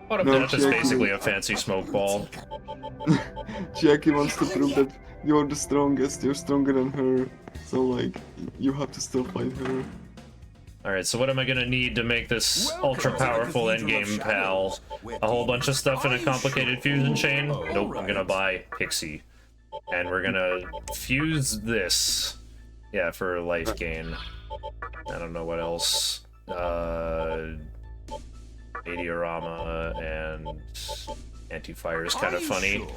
What No, death is basically a fancy smoke ball. Chiaki wants to prove that you're the strongest, you're stronger than her, so like, you have to still fight her. Alright, so what am I gonna need to make this ultra powerful endgame pal? A whole bunch of stuff in a complicated fusion chain? Nope, I'm gonna buy Pixie. And we're gonna fuse this. Yeah, for life gain. I don't know what else. Meteorama and Anti-Fire is kind of funny.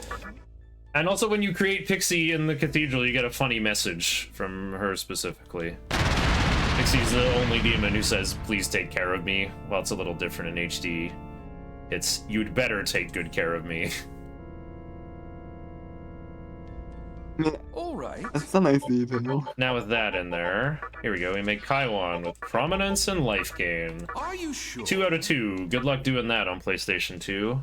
And also when you create Pixie in the cathedral, you get a funny message from her specifically. Pixie's the only demon who says, please take care of me. Well, it's a little different in HD. It's, you'd better take good care of me. Alright. That's a nice detail. Now with that in there, here we go, we make Kaiwan with prominence and life gain. Are you sure? 2 out of 2. Good luck doing that on PlayStation 2.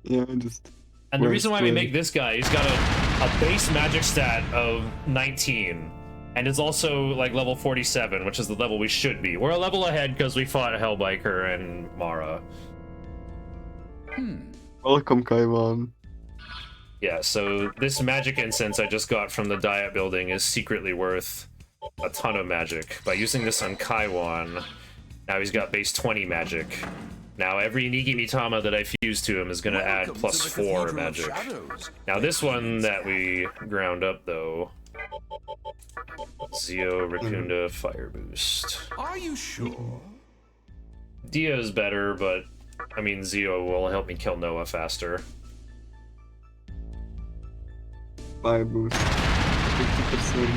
Yeah, just... And the reason why we make this guy, he's got a base magic stat of 19. And it's also like level 47, which is the level we should be. We're a level ahead because we fought Hellbiker and Mara. Welcome, Kaiwan. Yeah, so this magic incense I just got from the Diet building is secretly worth a ton of magic. By using this on Kaiwan, now he's got base 20 magic. Now every Nigimitama that I fuse to him is going to add plus 4 magic. Now this one that we ground up though, Zio Racunda Fire Boost. Are you sure? Dia is better, but I mean Zio will help me kill Noah faster. Fire boost. 50%.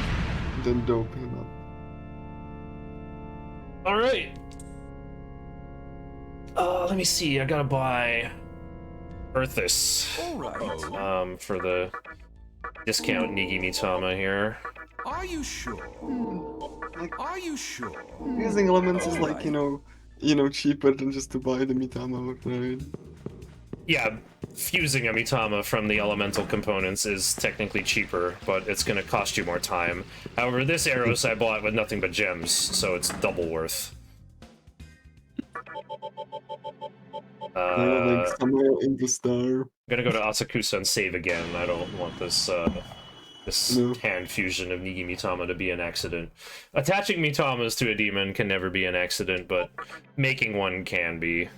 Then dope him up. Alright. Let me see, I gotta buy Earthus. Alright. For the discount Nigimitama here. Are you sure? Are you sure? Using elements is like, cheaper than just to buy the Mitama, right? Yeah, fusing a Mitama from the elemental components is technically cheaper, but it's gonna cost you more time. However, this Eros I bought with nothing but gems, so it's double worth. Like somehow in the star. I'm gonna go to Asakusa and save again. I don't want this hand fusion of Nigimitama to be an accident. Attaching Mitamas to a demon can never be an accident, but making one can be.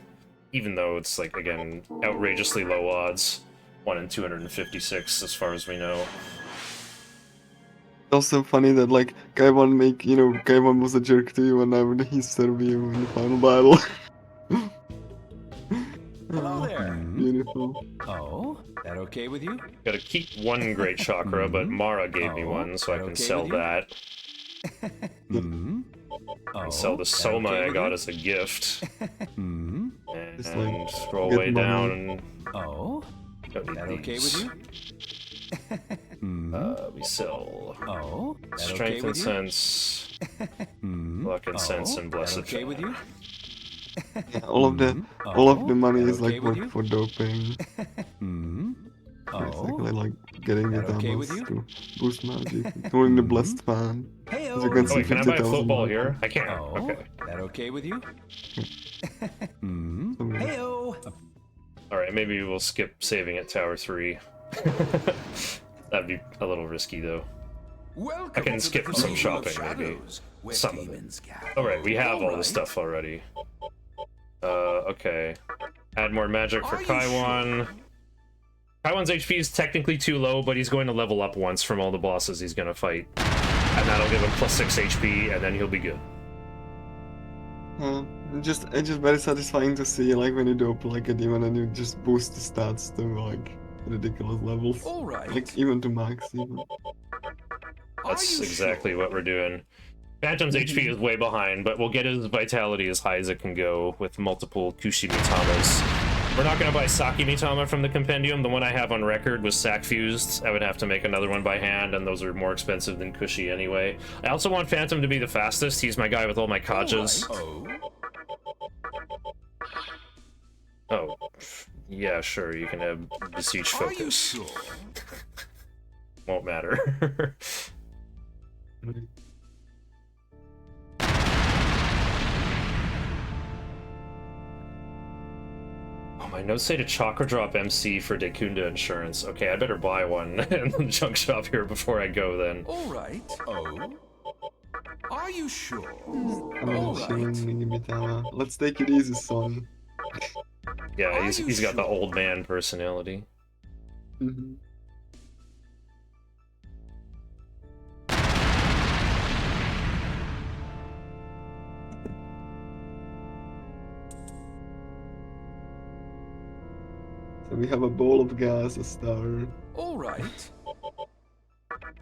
Even though it's, like, again, outrageously low odds. 1 in 256, as far as we know. It's also funny that, like, Kaiwan was a jerk to you and now he served you in the final battle. Hello there. Beautiful. Oh, that okay with you? Gotta keep one great chakra, but Mara gave me one, so I can sell that. And sell the Soma I got as a gift. And scroll way down and... Oh, don't need that these. okay with you? We sell... that Strength okay and with you? Sense, Luck and Sense, and that Blessed okay with you? Yeah, all of the money that is okay like with worth you? for doping. Basically, like getting the that okay with damage you? to boost magic, including the blessed fan. Hey-o. As you can Oh see, wait, can I buy a 50,000 football mark. here? I can. Oh, Okay. that okay with you? So, yeah. Hey-o. Alright, maybe we'll skip saving at Tower 3. That'd be a little risky, though. Welcome I can to the skip some Cathedral of shopping, maybe. Shadows, where Some of it. demons gather. Alright, we have all Alright. the stuff already. Okay. Add more magic for Are you Kaiwan. sure? Kaiwan's HP is technically too low, but he's going to level up once from all the bosses he's going to fight. And that'll give him plus 6 HP, and then he'll be good. It's just very satisfying to see, like, when you dope like a demon and you just boost the stats to like ridiculous levels. Alright. Like even to max even. That's you exactly sure? what we're doing. Phantom's HP is way behind, but we'll get his vitality as high as it can go with multiple Kushi Mitamas. We're not going to buy Saki Mitama from the compendium. The one I have on record was sac fused. I would have to make another one by hand, and those are more expensive than Kushi anyway. I also want Phantom to be the fastest. He's my guy with all my Kajas. Alright. Oh, Oh, yeah, sure. You can have Beseech are you Focus. sure? Won't matter. Oh, my notes say to Chakra Drop MC for Dekunda insurance. Okay, I better buy one in the junk shop here before I go then. Alright. Oh. Are you sure? I'm Alright. Megami. Let's take it easy, son. Yeah, Are he's you got the sure? old man personality. Mm-hmm. So we have a ball of gas, a star. Alright.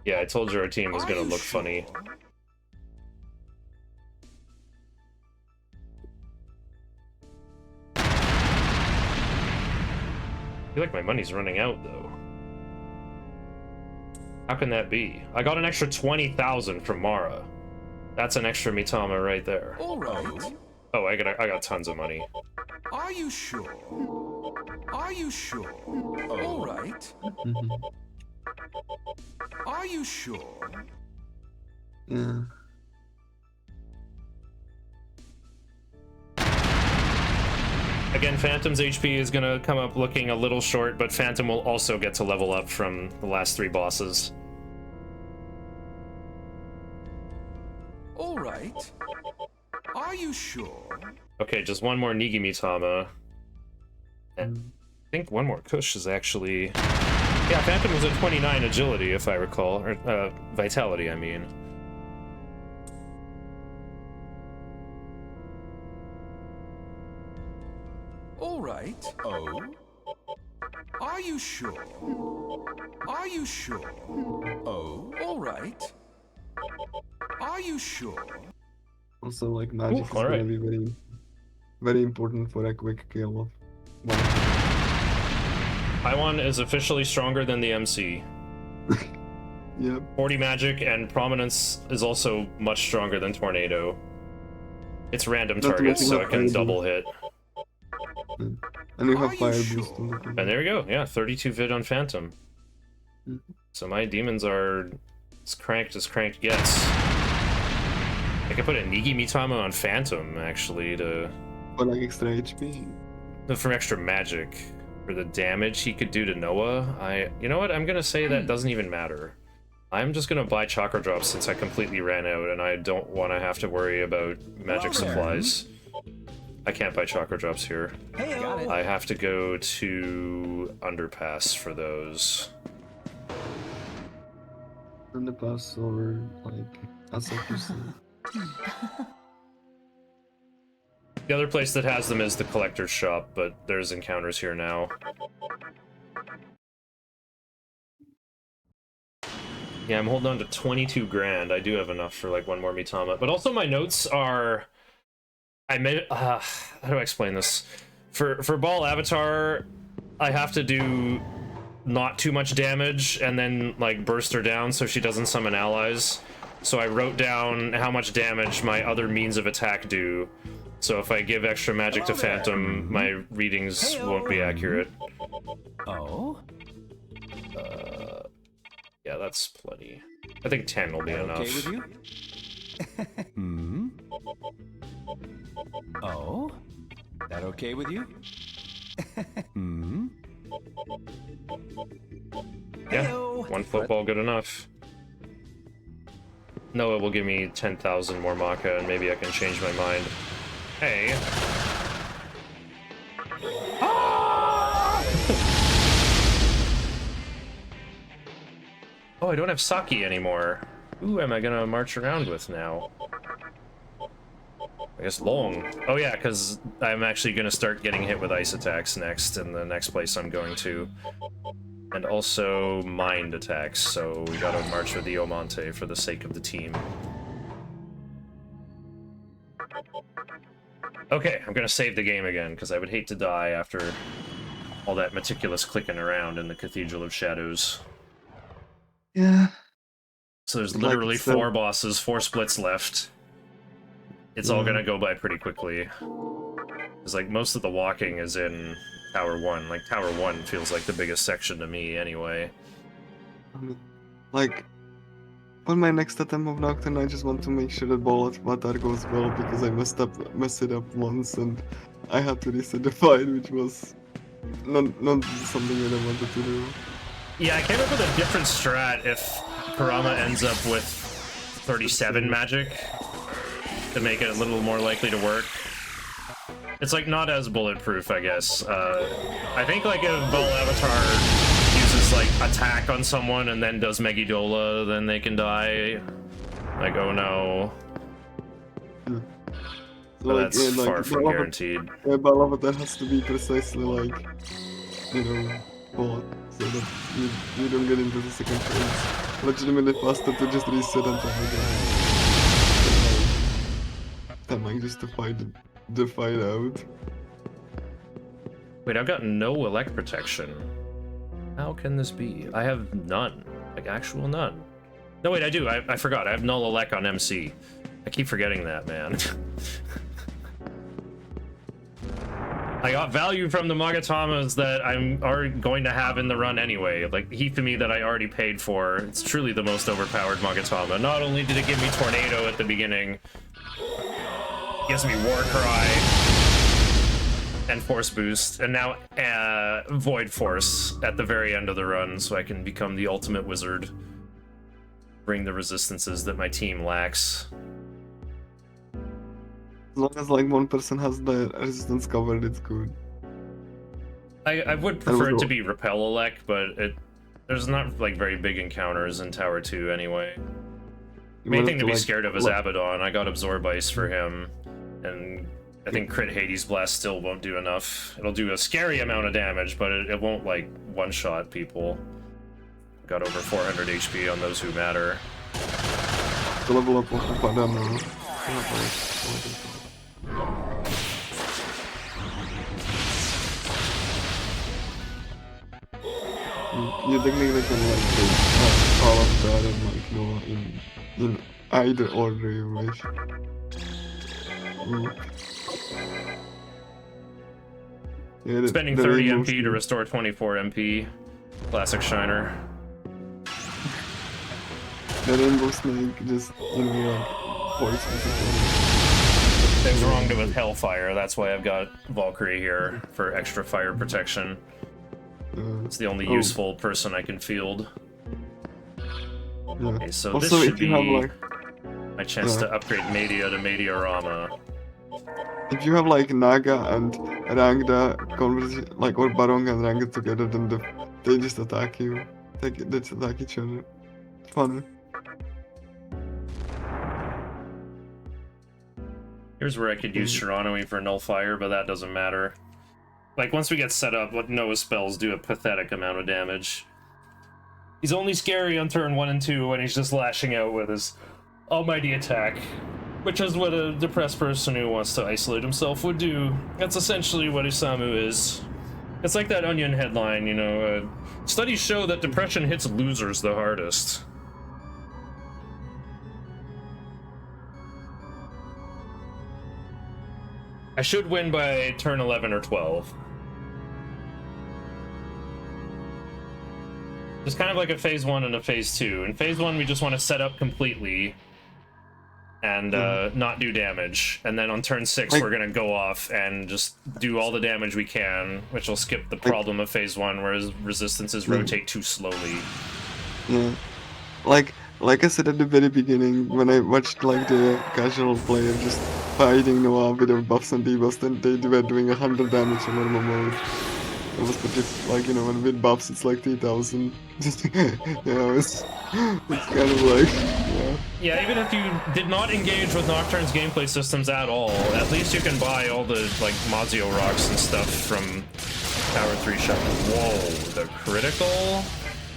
Yeah, I told you our team was Are gonna you look sure? funny. I feel like my money's running out, though. How can that be? I got an extra 20,000 from Mara. That's an extra Mitama right there. Alright. Oh, I got tons of money. Are you sure? Are you sure? Alright. Mm-hmm. Are you sure? Yeah. Again, Phantom's HP is gonna come up looking a little short, but Phantom will also get to level up from the last 3 bosses. Alright. Are you sure? Okay, just one more Nigi Mitama. And I think one more Kush is actually... Yeah, Phantom was at 29 agility, if I recall. Or, vitality, I mean. Alright. Oh. Are you sure? Are you sure? Oh. Alright. Are you sure? Also, like, magic is alright. gonna be very, very important for a quick kill of one. Taiwan is officially stronger than the MC. Yep. 40 magic, and Prominence is also much stronger than Tornado. It's random Not to targets, mention so that it can fire double boost. hit. And you have Are you fire sure? boost on the And there we go, yeah, 32 vid on Phantom. Mhm. So my demons are as cranked gets. I could put a Nigi Mitama on Phantom, actually, to For like extra HP. for extra magic. For the damage he could do to Noah, you know what, I'm gonna say that doesn't even matter. I'm just gonna buy Chakra Drops since I completely ran out and I don't want to have to worry about magic Well, supplies. I can't buy Chakra Drops here. Got it. I have to go to Underpass for those. Underpass or like Asakusa. The other place that has them is the Collector's Shop, but there's encounters here now. Yeah, I'm holding on to 22 grand. I do have enough for like one more Mitama. But also my notes are... I made... how do I explain this? For Ball Avatar, I have to do not too much damage and then like burst her down so she doesn't summon allies. So I wrote down how much damage my other means of attack do. So if I give extra magic to Phantom, my readings won't be accurate. Oh? Yeah, that's plenty. I think 10 will be enough. Okay with you? Hmm? Oh? That okay with you? Hmm? Yeah, one football good enough. Noah will give me 10,000 more Maka, and maybe I can change my mind. Hey. Oh, I don't have Saki anymore. Who am I gonna march around with now? I guess Long. Oh yeah, because I'm actually gonna start getting hit with ice attacks next in the next place I'm going to. And also mind attacks, so we gotta march with Diamante for the sake of the team. Okay, I'm gonna save the game again, because I would hate to die after all that meticulous clicking around in the Cathedral of Shadows. Yeah. So there's Like, literally so- 4 bosses, 4 splits left. It's all gonna go by pretty quickly. Because, like, most of the walking is in Tower 1. Like, Tower 1 feels like the biggest section to me, anyway. Like, on my next attempt of Nocturne, I just want to make sure that Ball of Matar goes well, because I messed it up once, and I had to reset the fight, which was not something that I wanted to do. Yeah, I came up with a different strat if Kurama ends up with 37 magic to make it a little more likely to work. It's like not as bulletproof, I guess. I think like if Ball Avatar uses like attack on someone and then does Megidola, then they can die. Like, oh no. So, But like, that's yeah, like, far from Ball of- guaranteed. Yeah, Ball of Matar has to be precisely like, you know, bought, so that you don't get into the second phase. Legitimately faster to just reset and try again. Than like just to fight out. Wait, I've got no elect protection. How can this be? I have none. Like, actual none. No, wait, I do. I forgot. I have null elect on MC. I keep forgetting that, man. I got value from the Magatamas that I'm already going to have in the run anyway. Like, Hifumi that I already paid for. It's truly the most overpowered Magatama. Not only did it give me Tornado at the beginning, it gives me War Cry and Force Boost, and now Void Force at the very end of the run, so I can become the ultimate wizard. Bring the resistances that my team lacks. As long as like one person has the resistance covered, it's good. I would prefer it to be Repel Elect, but there's not like very big encounters in Tower 2 anyway. Main thing to be scared of is Abaddon. I got Absorb Ice for him, and I think Crit Hades Blast still won't do enough. It'll do a scary amount of damage, but it won't like one-shot people. Got over 400 HP on those who matter. To level up Abaddon. You technically can like take all of that and like go in either order you wish. Yeah, Spending 30 MP to restore 24 MP. Classic Shiner. The Rainbow Snake just, you know, like, poisons Things wrong with Hellfire, that's why I've got Valkyrie here for extra fire protection. It's the only useful person I can field. Yeah. Okay, so Also, this should if you be have, like, my chance to upgrade Media to Mediarama. if you have like Naga and Rangda conversation, like, or Barong and Rangda together, then they just attack you. They just attack each other. Funny. Here's where I could use Shiranui for Nullfire, but that doesn't matter. Like, once we get set up, what Noah's spells do a pathetic amount of damage. He's only scary on turn 1 and 2 when he's just lashing out with his almighty attack, which is what a depressed person who wants to isolate himself would do. That's essentially what Isamu is. It's like that Onion headline, you know, studies show that depression hits losers the hardest. I should win by turn 11 or 12. It's kind of like a phase 1 and a phase 2. In phase 1, we just want to set up completely and not do damage. And then on turn 6, we're going to go off and just do all the damage we can, which will skip the problem of phase 1, whereas resistances rotate too slowly. Yeah. Like, like I said at the very beginning, when I watched like the casual player just fighting Noah with their buffs and debuffs, then they were doing 100 damage in normal mode. It was pretty, like, you know, when with buffs it's like 3000. It's kind of like, yeah. Yeah, even if you did not engage with Nocturne's gameplay systems at all, at least you can buy all the, like, Mazio rocks and stuff from Tower 3 shop. Whoa, the critical?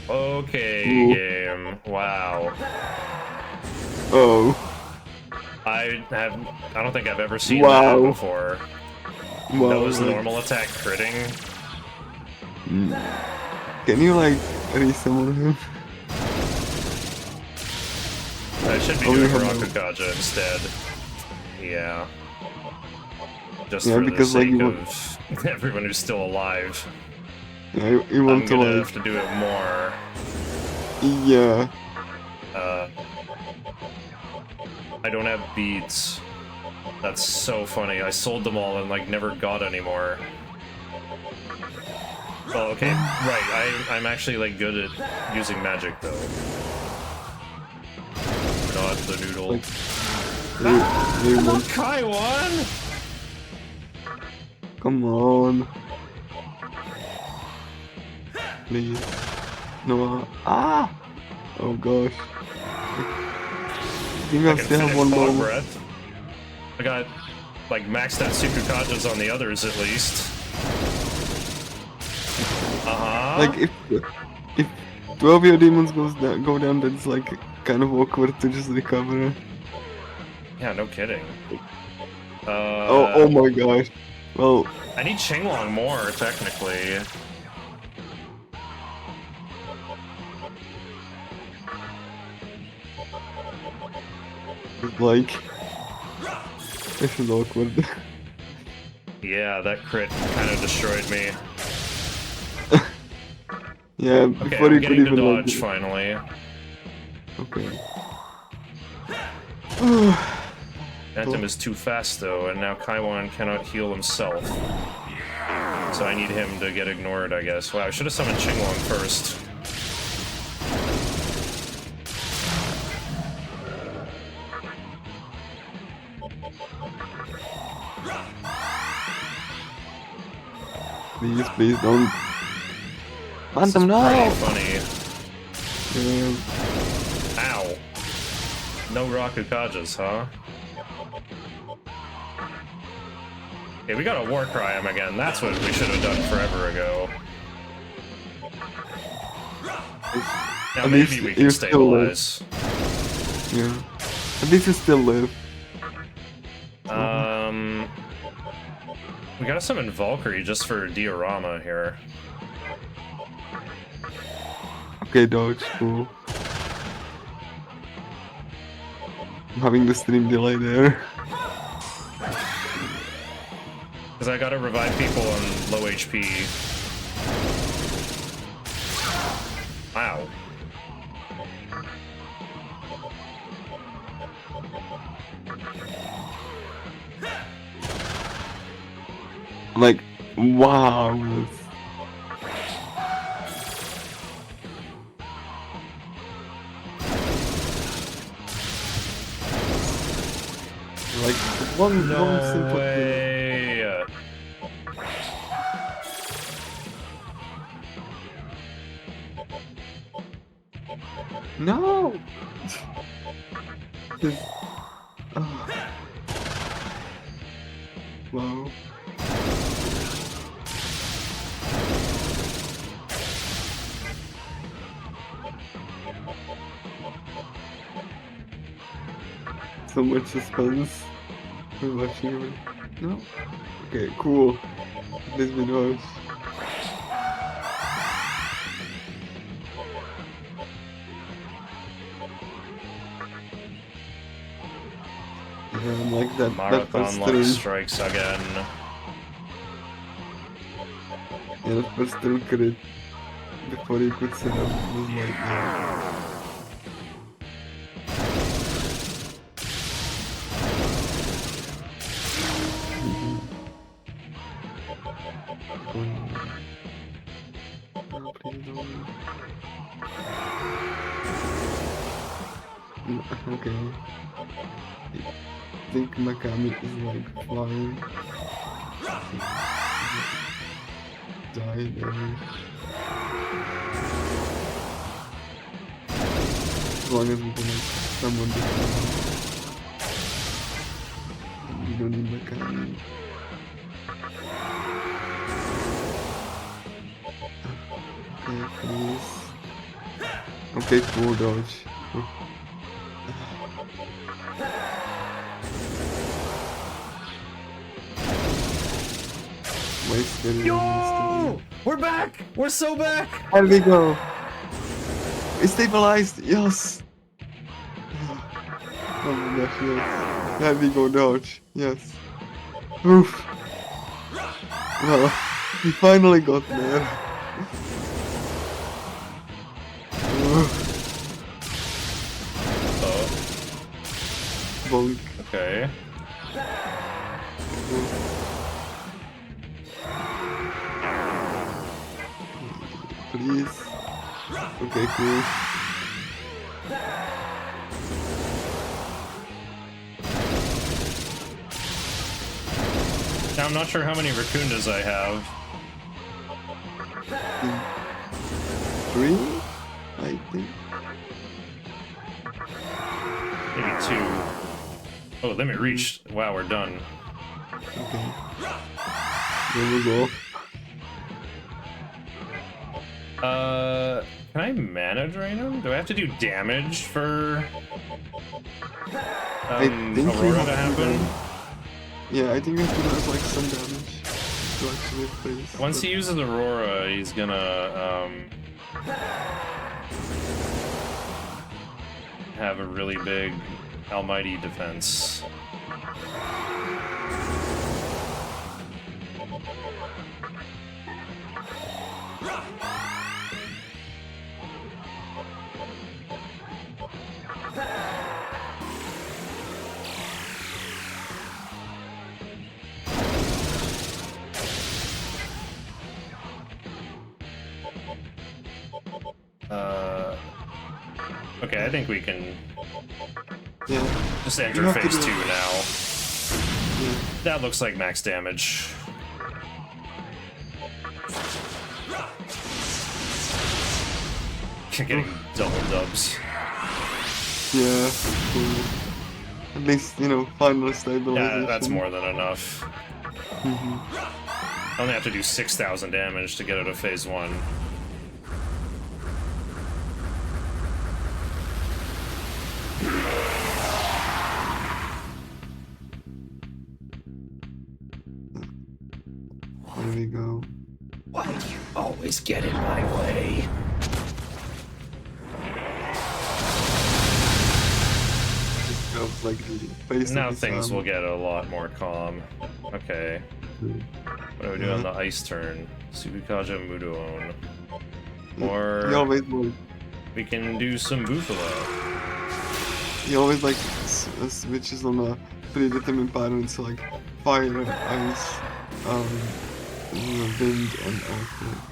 Okay, Ooh. game. Wow. Oh. I don't think I've ever seen Wow. that before. Wow, Those like, normal attack critting. can you like resummon him? I should be Oh, doing you have no- Rakukaja instead. Yeah. Just Yeah, for the because, like, sake you of everyone who's still alive. Yeah, you I'm want to gonna like, have to do it more. yeah. I don't have beads. That's so funny. I sold them all and like never got any more. Oh, okay. Right. I'm actually like good at using magic though. Not the noodle. Like, you want, Kaiwan! come on. Please. No. Ah! Oh gosh. I think I can still have finish one Fog more. Breath. I got like maxed out Sukukajas on the others at least. Like if 12 your demons go down, that's like kind of awkward to just recover. Yeah, no kidding. Oh my gosh. Well, I need Qinglong more, technically. like this is awkward. Yeah, that crit kind of destroyed me. Yeah, Okay, before I'm you could getting the even dodge like, finally. okay. Phantom is too fast though, and now Kaiwan cannot heal himself. So I need him to get ignored, I guess. Wow, I should have summoned Qinglong first. Please don't. Phantom, no! Pretty funny. Ow. No Rakukajas, huh? Okay, we gotta war cry him again. That's what we should have done forever ago. Now At maybe least we you can still live. stabilize. Yeah. At least you still live. We gotta summon Valkyrie just for diorama here. Okay, dodge, cool. I'm having the stream delay there. Because I gotta revive people on low HP. Wow. Like, wow. Like, one simple way. No! This... Oh. Wow. So much suspense. We're watching it. No? Okay, cool. This video is... Yeah, like that Marathon first luck three. strikes again. Yeah, that first three crit before you could set up was like, yeah. Okay. I think Megami is like flying. Die damage. As long as we can like someone different. We don't need Megami. Okay, please. Okay, cool dodge. Yo! We're back! We're so back! There we go! It's stabilized! Yes! Oh my gosh, yes. There we go, dodge. Yes. Oof! Well, we finally got there. Oh, Bonk. okay. Please. Okay, cool. Now I'm not sure how many Raccoondas I have. 3? I think. Maybe 2. Oh, limit reached. Wow, we're done. Okay. There we go. Can I mana drain him? Do I have to do damage for I think you Aurora have to to happen? do- Yeah, I think we have to do like some damage to actually face. Once he uses Aurora, he's gonna have a really big almighty defense. Okay, I think we can Yeah. just You enter have to phase do- 2 now. Yeah. That looks like max damage. Getting double dubs. Yeah. Cool. At least, you know, final stabilization. Yeah, that's more than enough. Mhm. I only have to do 6,000 damage to get out of phase 1. There we go. Why do you always get in my way? Just feels like the face Now of his things arm. will get a lot more calm. Okay. Mm. What do we do on the ice turn? Subukaja Mudoon. He Or always like, we can do some Bufalo. he always like switches on a predetermined pattern, so like fire, ice, wind, and earthquake.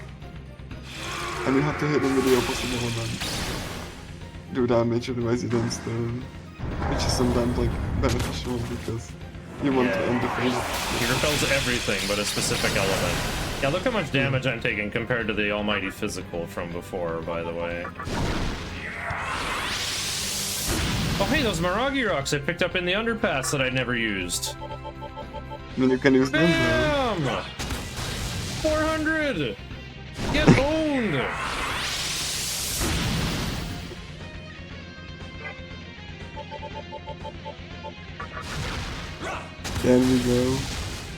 And you have to hit them with the opposite one and do damage, otherwise you don't stun. Which is sometimes like beneficial because you want to end the phase. He repels everything but a specific element. Yeah, look how much damage I'm taking compared to the almighty physical from before, by the way. Oh hey, those Miragi rocks I picked up in the underpass that I'd never used. I mean, you can use them now. Bam! 400! Get owned! There we go.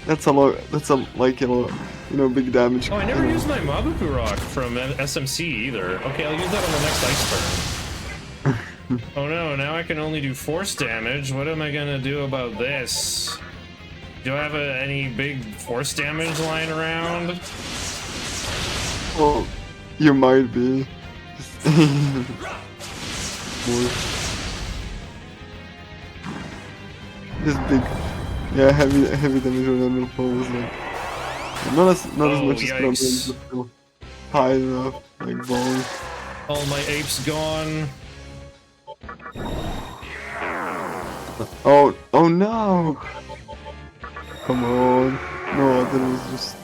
That's a lot. That's a like a lot, you know, big damage. Oh, I never used my Mabuku rock from SMC either. Okay, I'll use that on the next ice turn. Oh no, now I can only do force damage. What am I gonna do about this? Do I have any big force damage lying around? Well, you might be. Just big, yeah, heavy damage on Emerald Foe is like not as much as Chromium, but still high enough, like balls. All my apes gone. Oh no! Come on. No, that was just...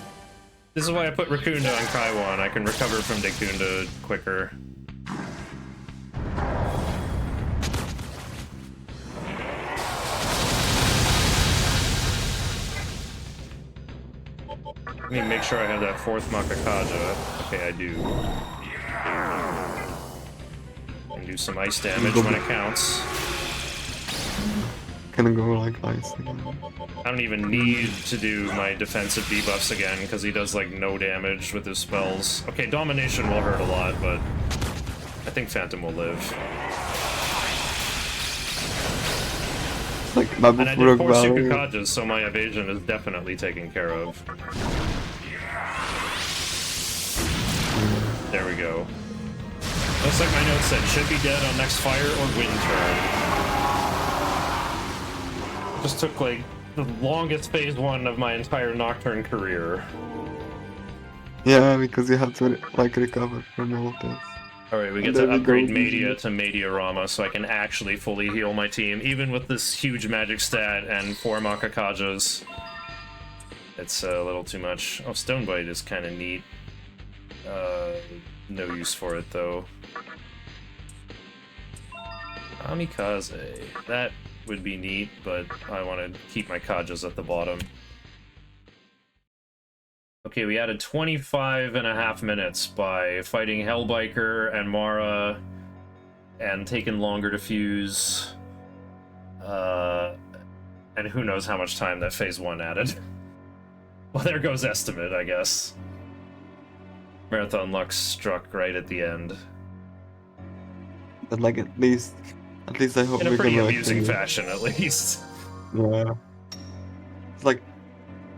This is why I put Raccoonda on Kaiwan. I can recover from Dekunda quicker. Let me make sure I have that 4th Makakaja. Okay, I do. And do some ice damage when it counts. Can I go like ice again? I don't even need to do my defensive debuffs again, because he does like no damage with his spells. Okay, Domination will hurt a lot, but I think Phantom will live. Like, and I did 4 Sukukajas, so my evasion is definitely taken care of. There we go. Looks like my note said, should be dead on next fire or wind turn. Just took like the longest phase 1 of my entire Nocturne career. Yeah, because you have to like recover from all of this. Alright, we get to upgrade Media to Mediarama so I can actually fully heal my team, even with this huge magic stat and 4 Makakajas. It's a little too much. Oh, Stonebite is kind of neat. No use for it, though. Kamikaze. That would be neat, but I want to keep my Kajas at the bottom. Okay, we added 25.5 minutes by fighting Hellbiker and Mara and taking longer to fuse. And who knows how much time that phase 1 added. Well, there goes Estimate, I guess. Marathon luck struck right at the end. But like at least I hope in a we're pretty gonna amusing actually... fashion, at least. Yeah. It's like,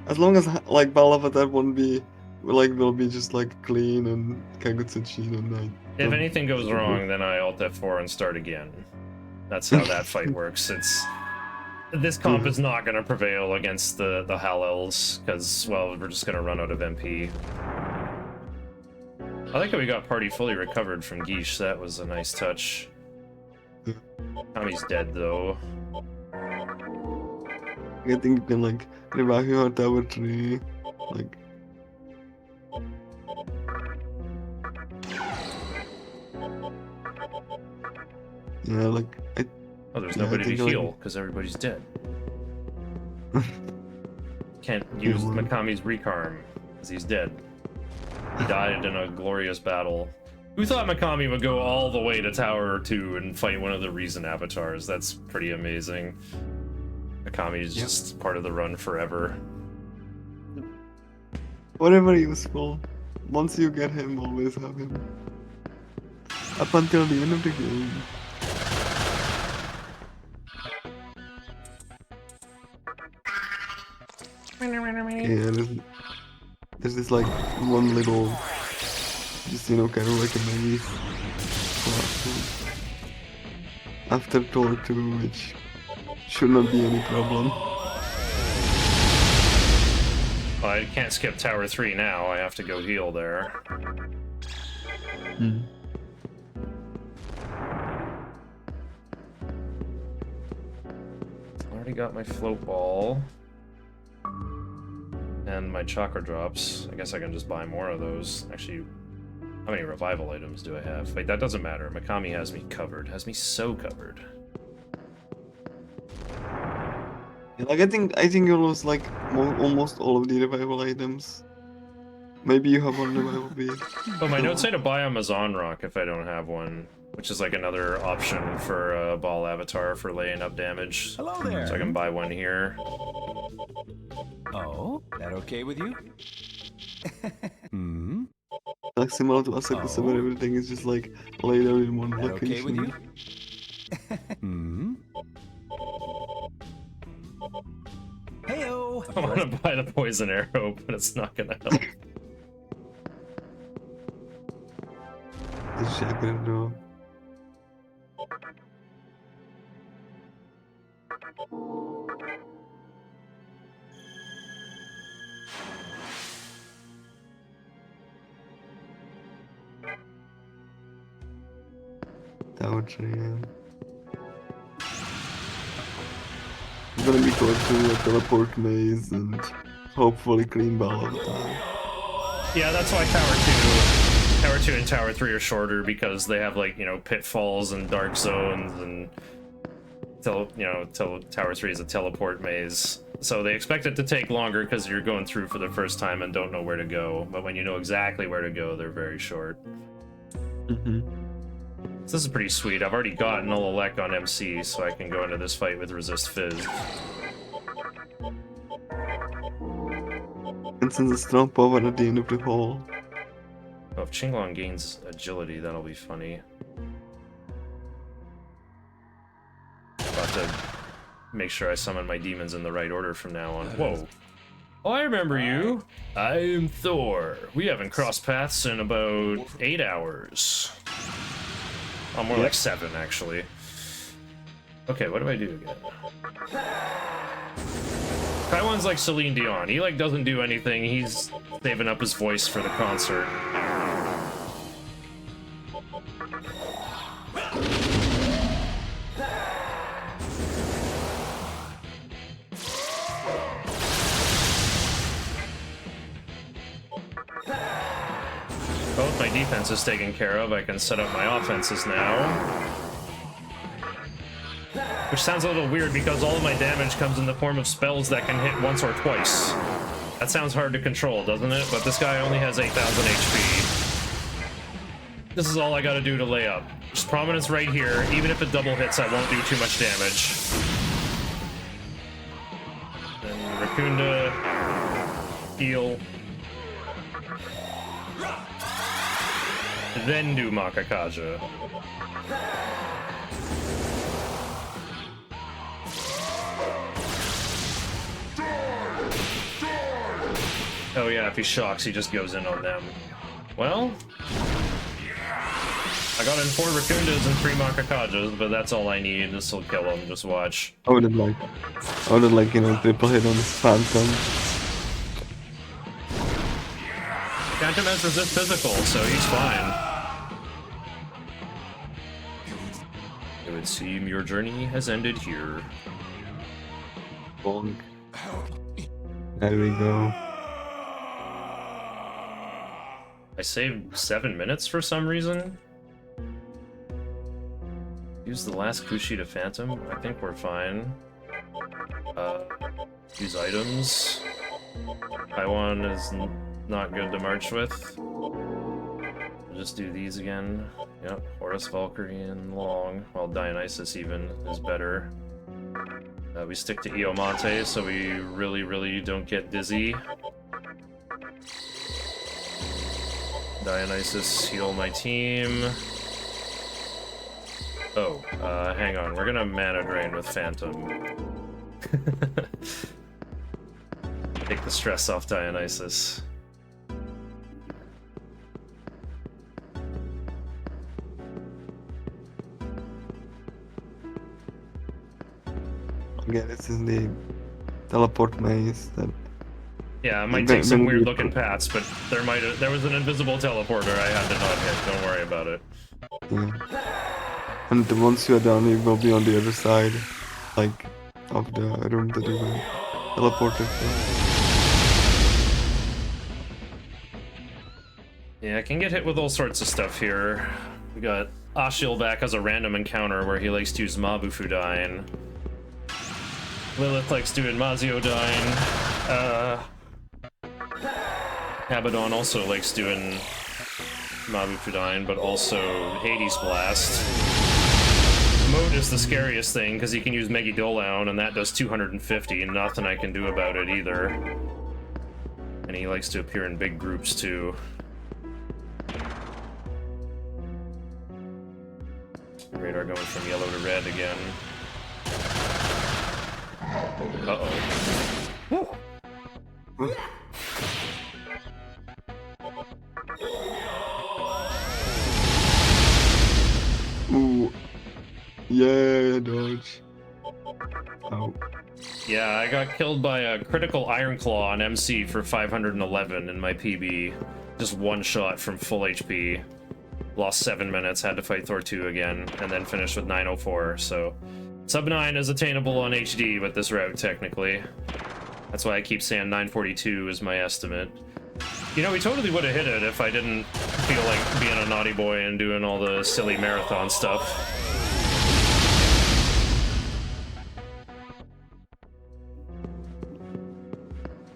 as long as like Balavatar won't be will be just like clean and Kagutsu Shin and I. If anything goes wrong, then I alt F4 and start again. That's how that fight works. This comp is not going to prevail against the Hallels, because, well, we're just going to run out of MP. I like how we got party fully recovered from Geesh. That was a nice touch. Tommy's dead, though. I think you can like revive your tower tree, like. Yeah, like Oh, there's nobody to heal because everybody's dead. Can't use Mikami's Recarm because he's dead. He died in a glorious battle. Who thought Mikami would go all the way to Tower 2 and fight one of the Reason avatars? That's pretty amazing. Mikami is just part of the run forever. Whatever useful. Once you get him, always have him. Up until the end of the game. Yeah, there's this like one little, just kind of like a maze after Tour 2, which should not be any problem. I can't skip Tower 3 now, I have to go heal there. Already got my float ball. And my chakra drops. I guess I can just buy more of those. Actually, how many revival items do I have? Wait, that doesn't matter. Mikami has me covered. Has me so covered. Yeah, like I think you lost like almost all of the revival items. Maybe you have one revival bead. Oh, my notes say to buy a Mazan Rock if I don't have one, which is like another option for a ball avatar for laying up damage. Hello there. So I can buy one here. Oh, that okay with you? Like similar to Asakusa, where everything is just like laid out in one That location. okay with you? Heyo. I want to buy the poison arrow, but it's not gonna help. The chakra drop. Tower tree, yeah. gonna be going through a teleport maze and hopefully clean ball all the time. Yeah, that's why Tower 2 and Tower 3 are shorter, because they have, like, you know, pitfalls and dark zones, and Tower 3 is a teleport maze. So they expect it to take longer because you're going through for the first time and don't know where to go. But when you know exactly where to go, they're very short. Mm-hmm. So this is pretty sweet. I've already got Null Elec on MC, so I can go into this fight with Resist Fizz. And since it's strong power at the end of the hall. Oh, if Qinglong gains agility, that'll be funny. About to make sure I summon my demons in the right order from now on. Whoa. Oh, I remember you. I am Thor. We haven't crossed paths in about 8 hours. Oh, more like 7, actually. Okay, what do I do again? Taiwan's like Celine Dion. He, like, doesn't do anything. He's saving up his voice for the concert. Both my defense is taken care of. I can set up my offenses now. Which sounds a little weird because all of my damage comes in the form of spells that can hit once or twice. That sounds hard to control, doesn't it? But this guy only has 8,000 HP. This is all I gotta do to lay up. Just prominence right here. Even if it double hits, I won't do too much damage. Then Raccoonda, heal. Then do Makakaja. Oh yeah, if he shocks, he just goes in on them. Well, I got in 4 Raccoondas and 3 Makakajas, but that's all I need. This will kill him, just watch. I wouldn't like, you know, triple hit on this Phantom. Phantom has resist physical, so he's fine. It would seem your journey has ended here. Bonk. There we go. I saved 7 minutes for some reason. Use the last Kushi to Phantom. I think we're fine. Use items. Taiwan is not good to march with. We'll just do these again. Yep, Horus, Valkyrie, and Long. While Dionysus even is better. We stick to Iomonte so we really don't get dizzy. Dionysus, heal my team. Oh, hang on. We're gonna mana drain with Phantom. Take the stress off Dionysus. Again, this is the teleport maze that... Yeah, it might take some weird looking paths, but there was an invisible teleporter I had to not hit. Don't worry about it. Yeah. And once you're done, you will be on the other side, like, of the room that you were teleported from. Yeah, I can get hit with all sorts of stuff here. We got Ashiel back as a random encounter where he likes to use Mabufudain. Lilith likes doing Maziodyne. Abaddon also likes doing Mabufudain, but also Hades Blast. Mode is the scariest thing because he can use Megidolaun, and that does 250, and nothing I can do about it either. And he likes to appear in big groups too. Radar going from yellow to red again. Uh-oh. Ooh. Yeah, dodge. Oh. Yeah, I got killed by a critical Iron Claw on MC for 511 in my PB. Just one shot from full HP. Lost 7 minutes, had to fight Thor 2 again, and then finished with 904, so... Sub 9 is attainable on HD with this route, technically. That's why I keep saying 942 is my estimate. You know, we totally would have hit it if I didn't feel like being a naughty boy and doing all the silly marathon stuff.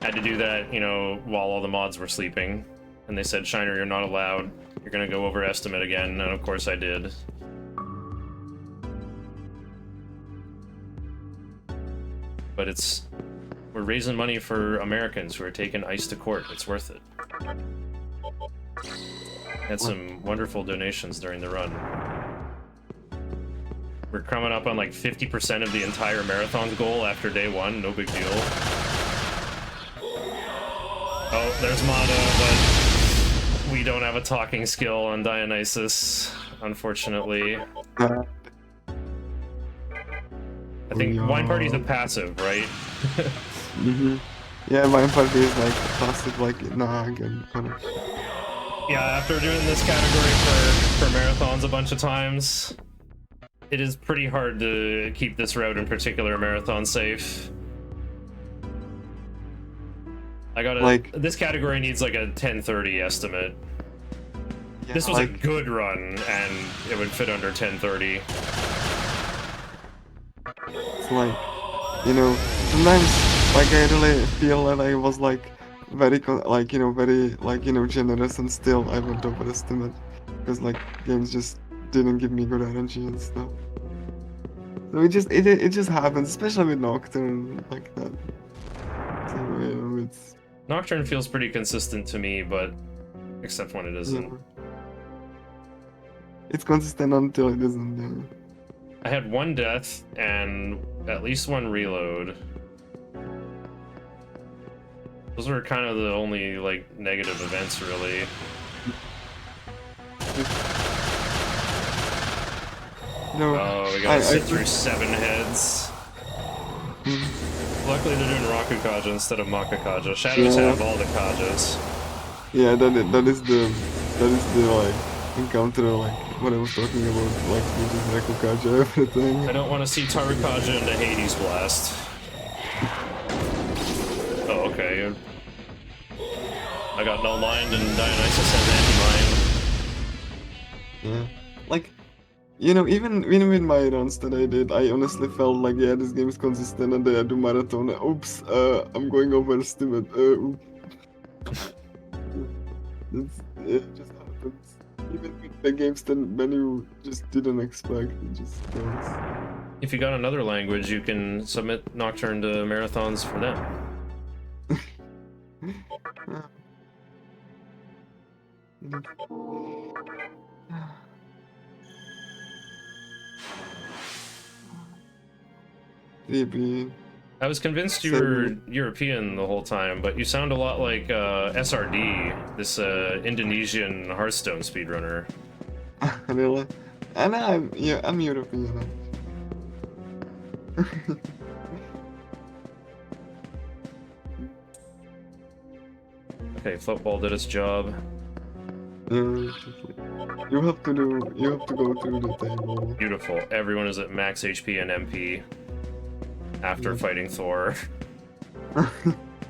Had to do that, you know, while all the mods were sleeping. And they said, Shiner, you're not allowed. You're gonna go over estimate again, and of course I did. But we're raising money for Americans who are taking ice to court. It's worth it. Had some wonderful donations during the run. We're coming up on like 50% of the entire marathon's goal after day 1. No big deal. Oh, there's Mana, but we don't have a talking skill on Dionysus, unfortunately. I think Wine Party's a passive, right? Yeah, Wine Party is like passive, like Nag and Punish. Yeah, after doing this category for marathons a bunch of times, it is pretty hard to keep this route in particular marathon safe. I gotta, like, this category needs like a 1030 estimate. Yeah, this was like a good run, and it would fit under 1030. It's like, you know, sometimes, like, I really feel that I was, like, very, generous, and still I went overestimate. Because, like, games just didn't give me good energy and stuff. So it just happens, especially with Nocturne, like that. So, you know, it's... Nocturne feels pretty consistent to me, but except when it isn't. Yeah. It's consistent until it isn't, yeah. I had 1 death and at least 1 reload. Those were kind of the only, like, negative events, really. No, oh, we gotta sit through 7 heads. Luckily they're doing Rakukaja instead of Makakaja. Shadows have all the Kajas. Yeah, that is the like encounter, like what I was talking about, like using Rakukaja, everything. I don't want to see Tarukaja into Hades Blast. Oh, okay. I got Null Mind and Dionysus has Anti-Mind. Yeah, like, you know, even with my runs that I did, I honestly felt like, yeah, this game is consistent, and then I do marathon. Oops, I'm going overestimate. It just happens. Even with the games that when you just didn't expect, it just goes. If you got another language, you can submit Nocturne to marathons for them. I was convinced you were European the whole time, but you sound a lot like SRD, this Indonesian Hearthstone speedrunner. Really? And I'm European. Okay, football did its job. You have to go through the table. Beautiful. Everyone is at max HP and MP after fighting Thor.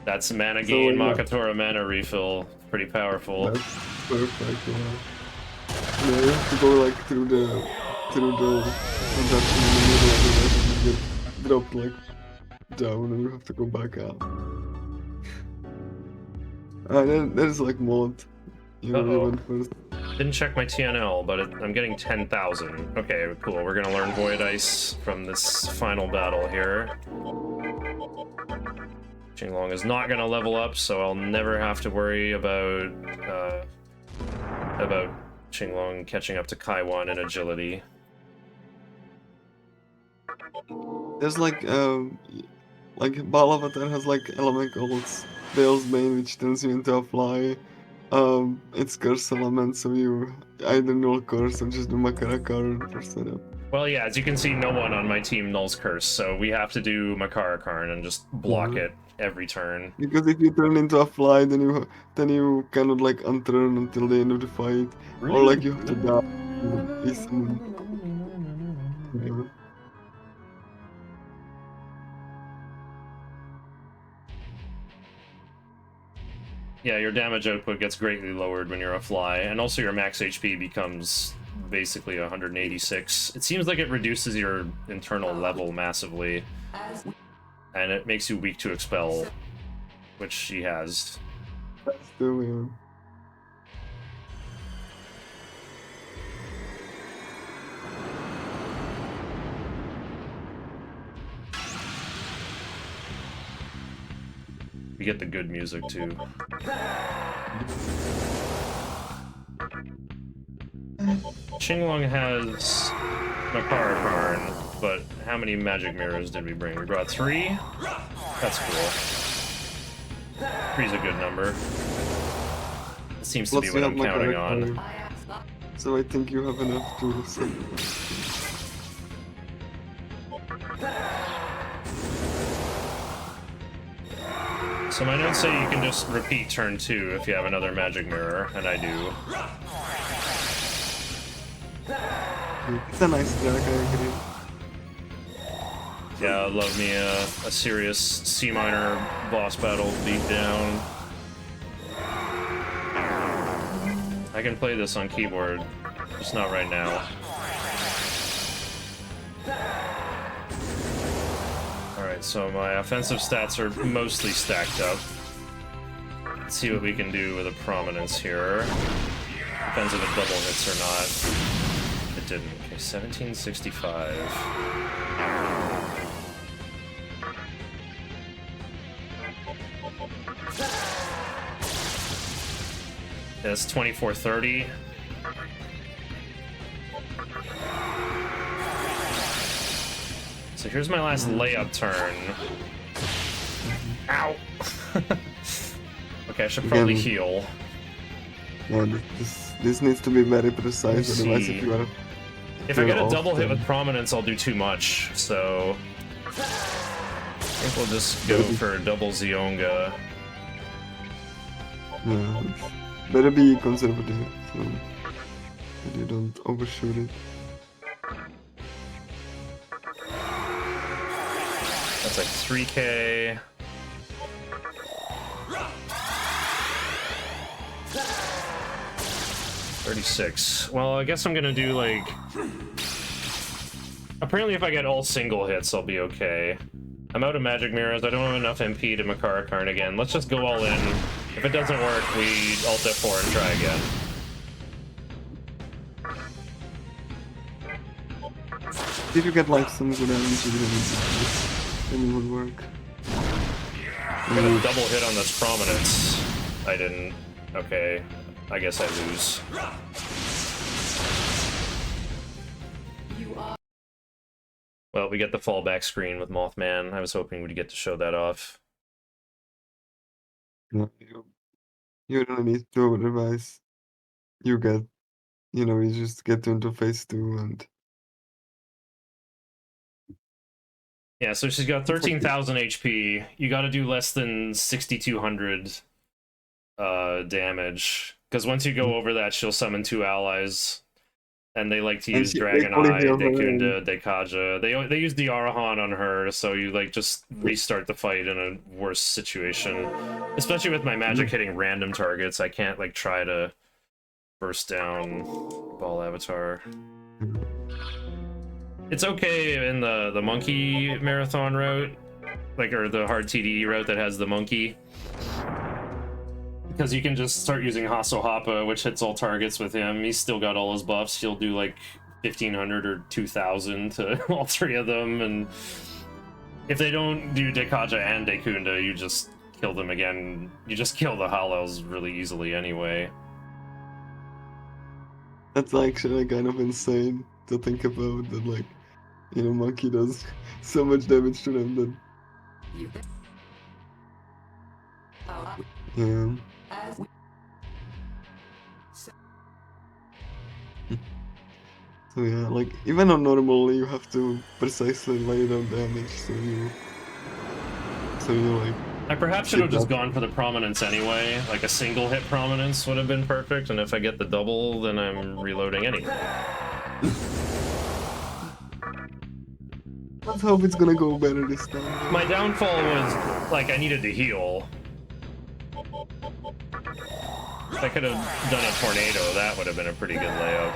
That's mana gain, Makatora mana refill. Pretty powerful. That's perfect, yeah. Yeah, you have to go like through the transaction in the middle of it, and you get dropped like down, and you have to go back up. There's like mod. You went first. Didn't check my TNL, but I'm getting 10,000. Okay, cool. We're gonna learn Void Ice from this final battle here. Qinglong is not gonna level up, so I'll never have to worry about Qinglong catching up to Kaiwan in agility. There's like Balavatar has like element called Bale's Bane, which turns you into a fly. It's curse element, so you either null curse or just do Makara card for setup. Well, yeah, as you can see, no one on my team nulls curse, so we have to do Makara Karn and just block it every turn. Because if you turn into a fly, then you cannot like unturn until the end of the fight, or like you have to die. Yeah, your damage output gets greatly lowered when you're a fly, and also your max HP becomes basically 186. It seems like it reduces your internal level massively, and it makes you weak to expel, which she has. That's the way. You get the good music too. Qinglong has Makara, but how many magic mirrors did we bring? We brought 3? That's cool. 3's a good number. It seems to be what I'm counting on. So I think you have enough to send. So my notes say you can just repeat turn 2 if you have another magic mirror, and I do. It's a nice track, I agree. Yeah, I love me a serious C minor boss battle beat down. I can play this on keyboard, just not right now. Alright, so my offensive stats are mostly stacked up. Let's see what we can do with a prominence here. Depends if it double hits or not. It didn't. Okay, 1765. That's 2430. So here's my last layup turn. Ow! Okay, I should probably heal. Yeah, this needs to be very precise, otherwise see. if you are... If I get a double hit with prominence, I'll do too much, so... I think we'll just go for double Zionga. Yeah, better be conservative, so that you don't overshoot it. That's like 3k. $36. Well, I guess I'm gonna do like... Apparently if I get all single hits, I'll be okay. I'm out of magic mirrors, I don't have enough MP to Makara Karn again. Let's just go all in. If it doesn't work, we Alt F4 and try again. If you get like some good damage, then it would work. I got a double hit on this prominence. I didn't. Okay, I guess I lose. Well, we get the fallback screen with Mothman. I was hoping we'd get to show that off. No, you don't need to, otherwise you get, you just get into phase 2 and... Yeah, so she's got 13,000 HP. You gotta do less than 6,200 damage. Because once you go over that, she'll summon 2 allies. And they like to use Dragon Eye, Dekunda, Dekaja. They use the Arahan on her, so you like just restart the fight in a worse situation. Especially with my magic hitting random targets, I can't like try to burst down Ball Avatar. It's okay in the monkey marathon route, like, or the hard TDE route that has the monkey. Because you can just start using Hasso Happa, which hits all targets with him. He's still got all his buffs. He'll do like 1,500 or 2,000 to all 3 of them. And if they don't do Dekaja and Dekunda, you just kill them again. You just kill the Halals really easily anyway. That's actually kind of insane to think about, that like, Monkey does so much damage to them that... Yeah. So yeah, like, even on normal, you have to precisely lay down damage, so you like... I perhaps should have just gone for the prominence anyway. Like a single hit prominence would have been perfect, and if I get the double, then I'm reloading anyway. Let's hope it's gonna go better this time. My downfall was, like, I needed to heal. If I could have done a tornado, that would have been a pretty good layup.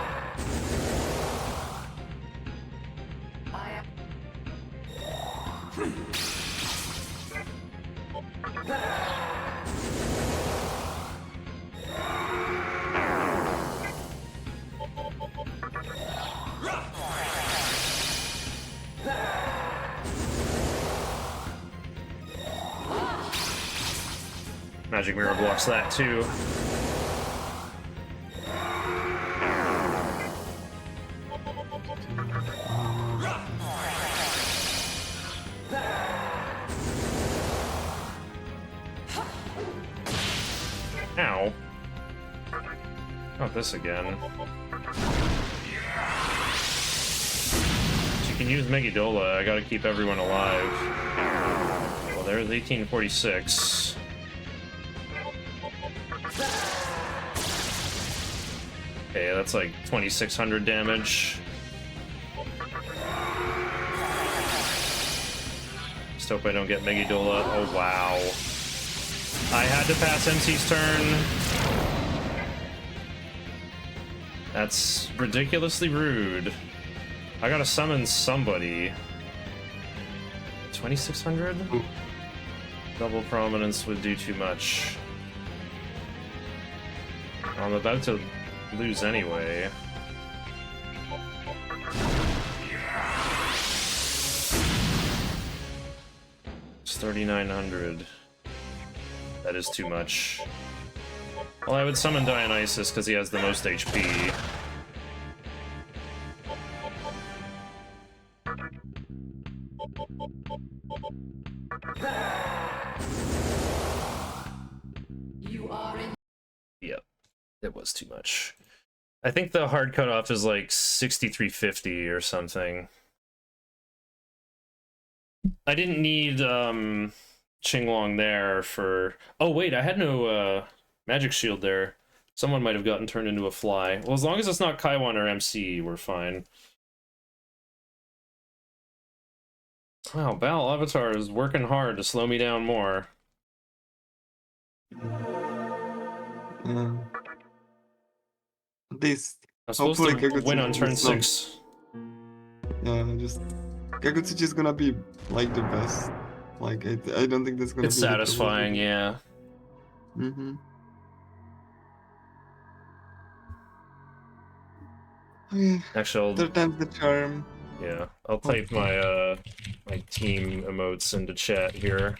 Magic Mirror blocks that too. Ow. Not this again. She can use Megidola. I gotta keep everyone alive. Well, there's 1846. Okay, that's like 2,600 damage. Just hope I don't get Megidola. Oh, wow. I had to pass MC's turn. That's ridiculously rude. I gotta summon somebody. 2,600? Double prominence would do too much. I'm about to lose anyway. It's 3,900. That is too much. Well, I would summon Dionysus because he has the most HP. Yep, it was too much. I think the hard cutoff is like 6,350 or something. I didn't need Qinglong there for... Oh wait, I had no magic shield there. Someone might have gotten turned into a fly. Well, as long as it's not Kaiwan or MC, we're fine. Wow, Bal Avatar is working hard to slow me down more. At least I'm supposed hopefully to win on turn is not- 6. Yeah, just Kagutsuchi is gonna be like the best. Like I don't think that's gonna It's be satisfying, yeah. Mm-hmm. Okay. Actually, Third time's the charm. yeah, I'll type my my team emotes into chat here.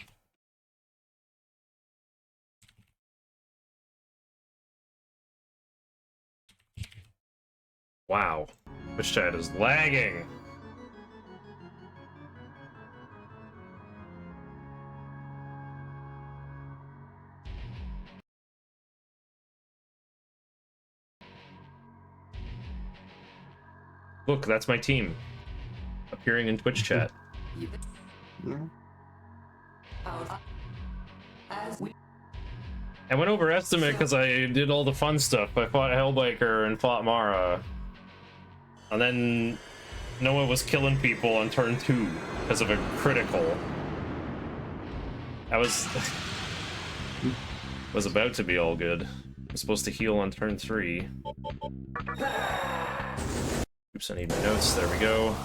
Wow, Twitch chat is lagging. Look, that's my team appearing in Twitch chat. Yeah. I went overestimate because I did all the fun stuff. I fought Hellbiker and fought Mara. And then Noah was killing people on turn 2 because of a critical. I was was about to be all good. I'm supposed to heal on turn 3. Oops, I need my notes. There we go.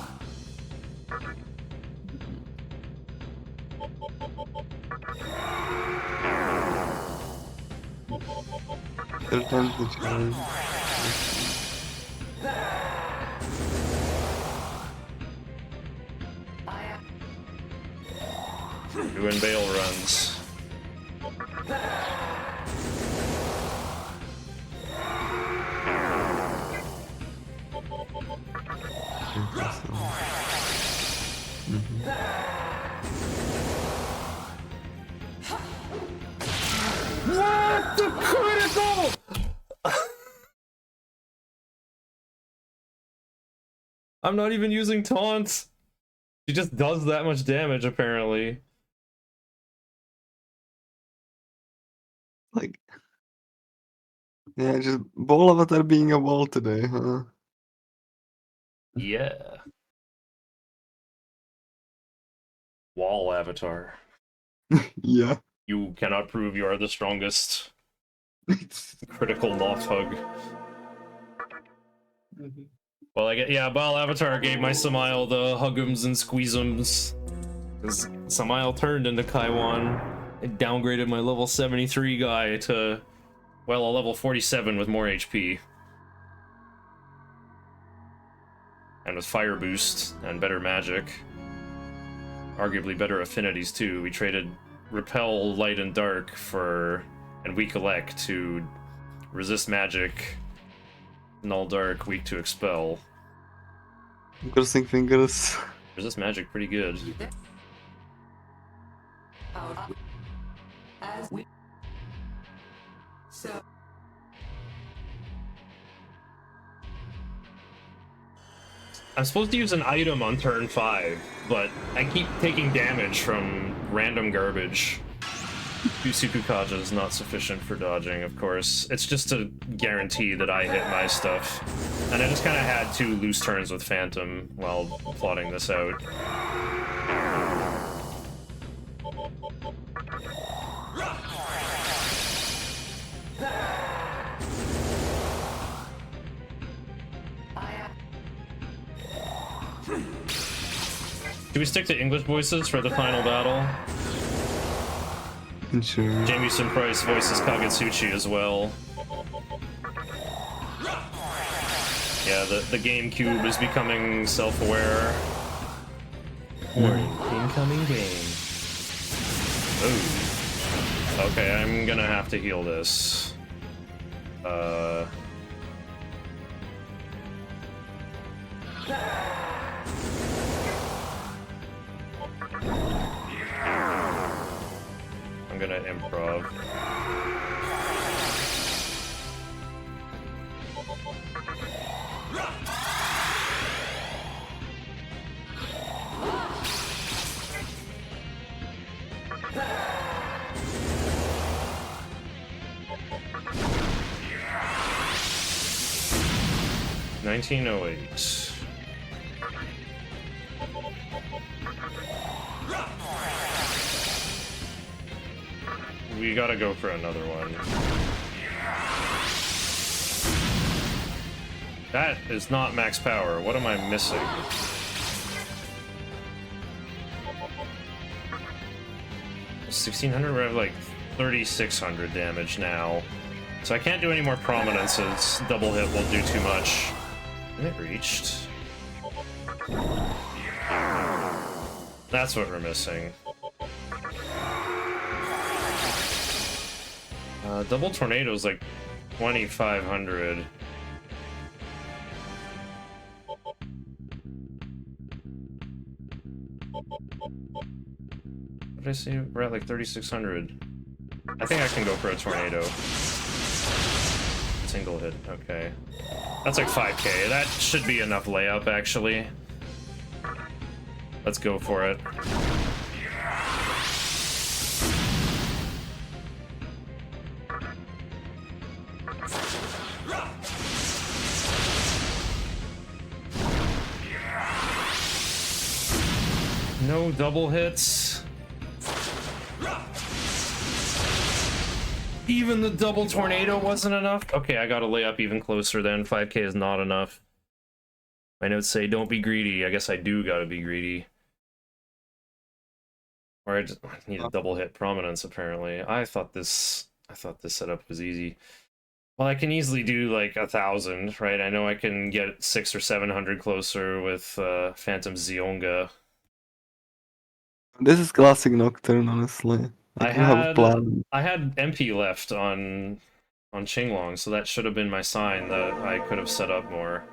Third time's the charm. Doing bail runs. What the critical? I'm not even using taunts. She just does that much damage, apparently. Like, yeah, just Ball Avatar being a wall today, huh? Yeah. Wall Avatar. Yeah. You cannot prove you are the strongest. Critical moth hug. Well, Baal Avatar gave my Samael the hug'ems and squeeze'ems. Because Samael turned into Kaiwan. It downgraded my level 73 guy to, well, a level 47 with more HP. And with fire boost and better magic. Arguably better affinities too. We traded repel light and dark and weak elect to resist magic, null dark, weak to expel. I'm crossing fingers. Resist magic pretty good. I'm supposed to use an item on turn 5, but I keep taking damage from random garbage. Usuku Kaja is not sufficient for dodging, of course. It's just to guarantee that I hit my stuff. And I just kind of had 2 loose turns with Phantom while plotting this out. Do we stick to English voices for the final battle? Sure. Jamieson Price voices Kagetsuchi as well. Yeah, the GameCube is becoming self-aware. Warning, incoming game. Ooh. Okay, I'm gonna have to heal this. I'm gonna improv. $19.08. We gotta go for another one. That is not max power. What am I missing? 1600? We have like 3600 damage now. So I can't do any more prominences. Double hit will do too much. And it reached. That's what we're missing. Double tornado is like 2500. What did I say? We're at like 3600. I think I can go for a tornado. Single hit, okay. That's like 5k. That should be enough layup, actually. Let's go for it. No double hits. Even the double tornado wasn't enough? Okay, I gotta lay up even closer then. 5k is not enough. My notes say don't be greedy. I guess I do gotta be greedy. Or I just need a double hit prominence, apparently. I thought this setup was easy. Well, I can easily do like 1000, right? I know I can get 600 or 700 closer with Phantom Zionga. This is classic Nocturne, honestly. I have a plan. had MP left on Qinglong, so that should have been my sign that I could have set up more.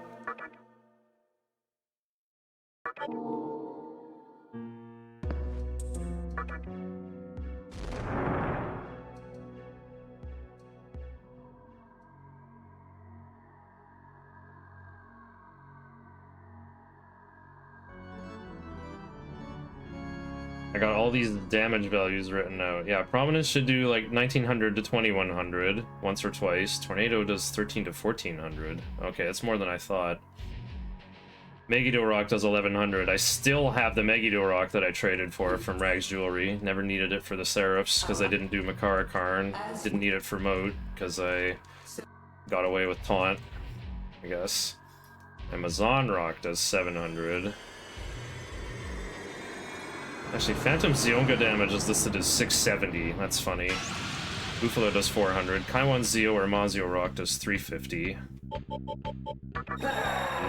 I got all these damage values written out. Yeah, Prominence should do like 1900 to 2100 once or twice. Tornado does 13 to 1400. Okay, that's more than I thought. Megiddo Rock does 1100. I still have the Megiddo Rock that I traded for from Rags Jewelry. Never needed it for the Seraphs because I didn't do Makara Karn. Didn't need it for Moat because I got away with Taunt, I guess. Amazon Rock does 700. Actually, Phantom Zionga damage is listed as 670. That's funny. Buffalo does 400. Kaiwan Zio or Mazio Rock does 350.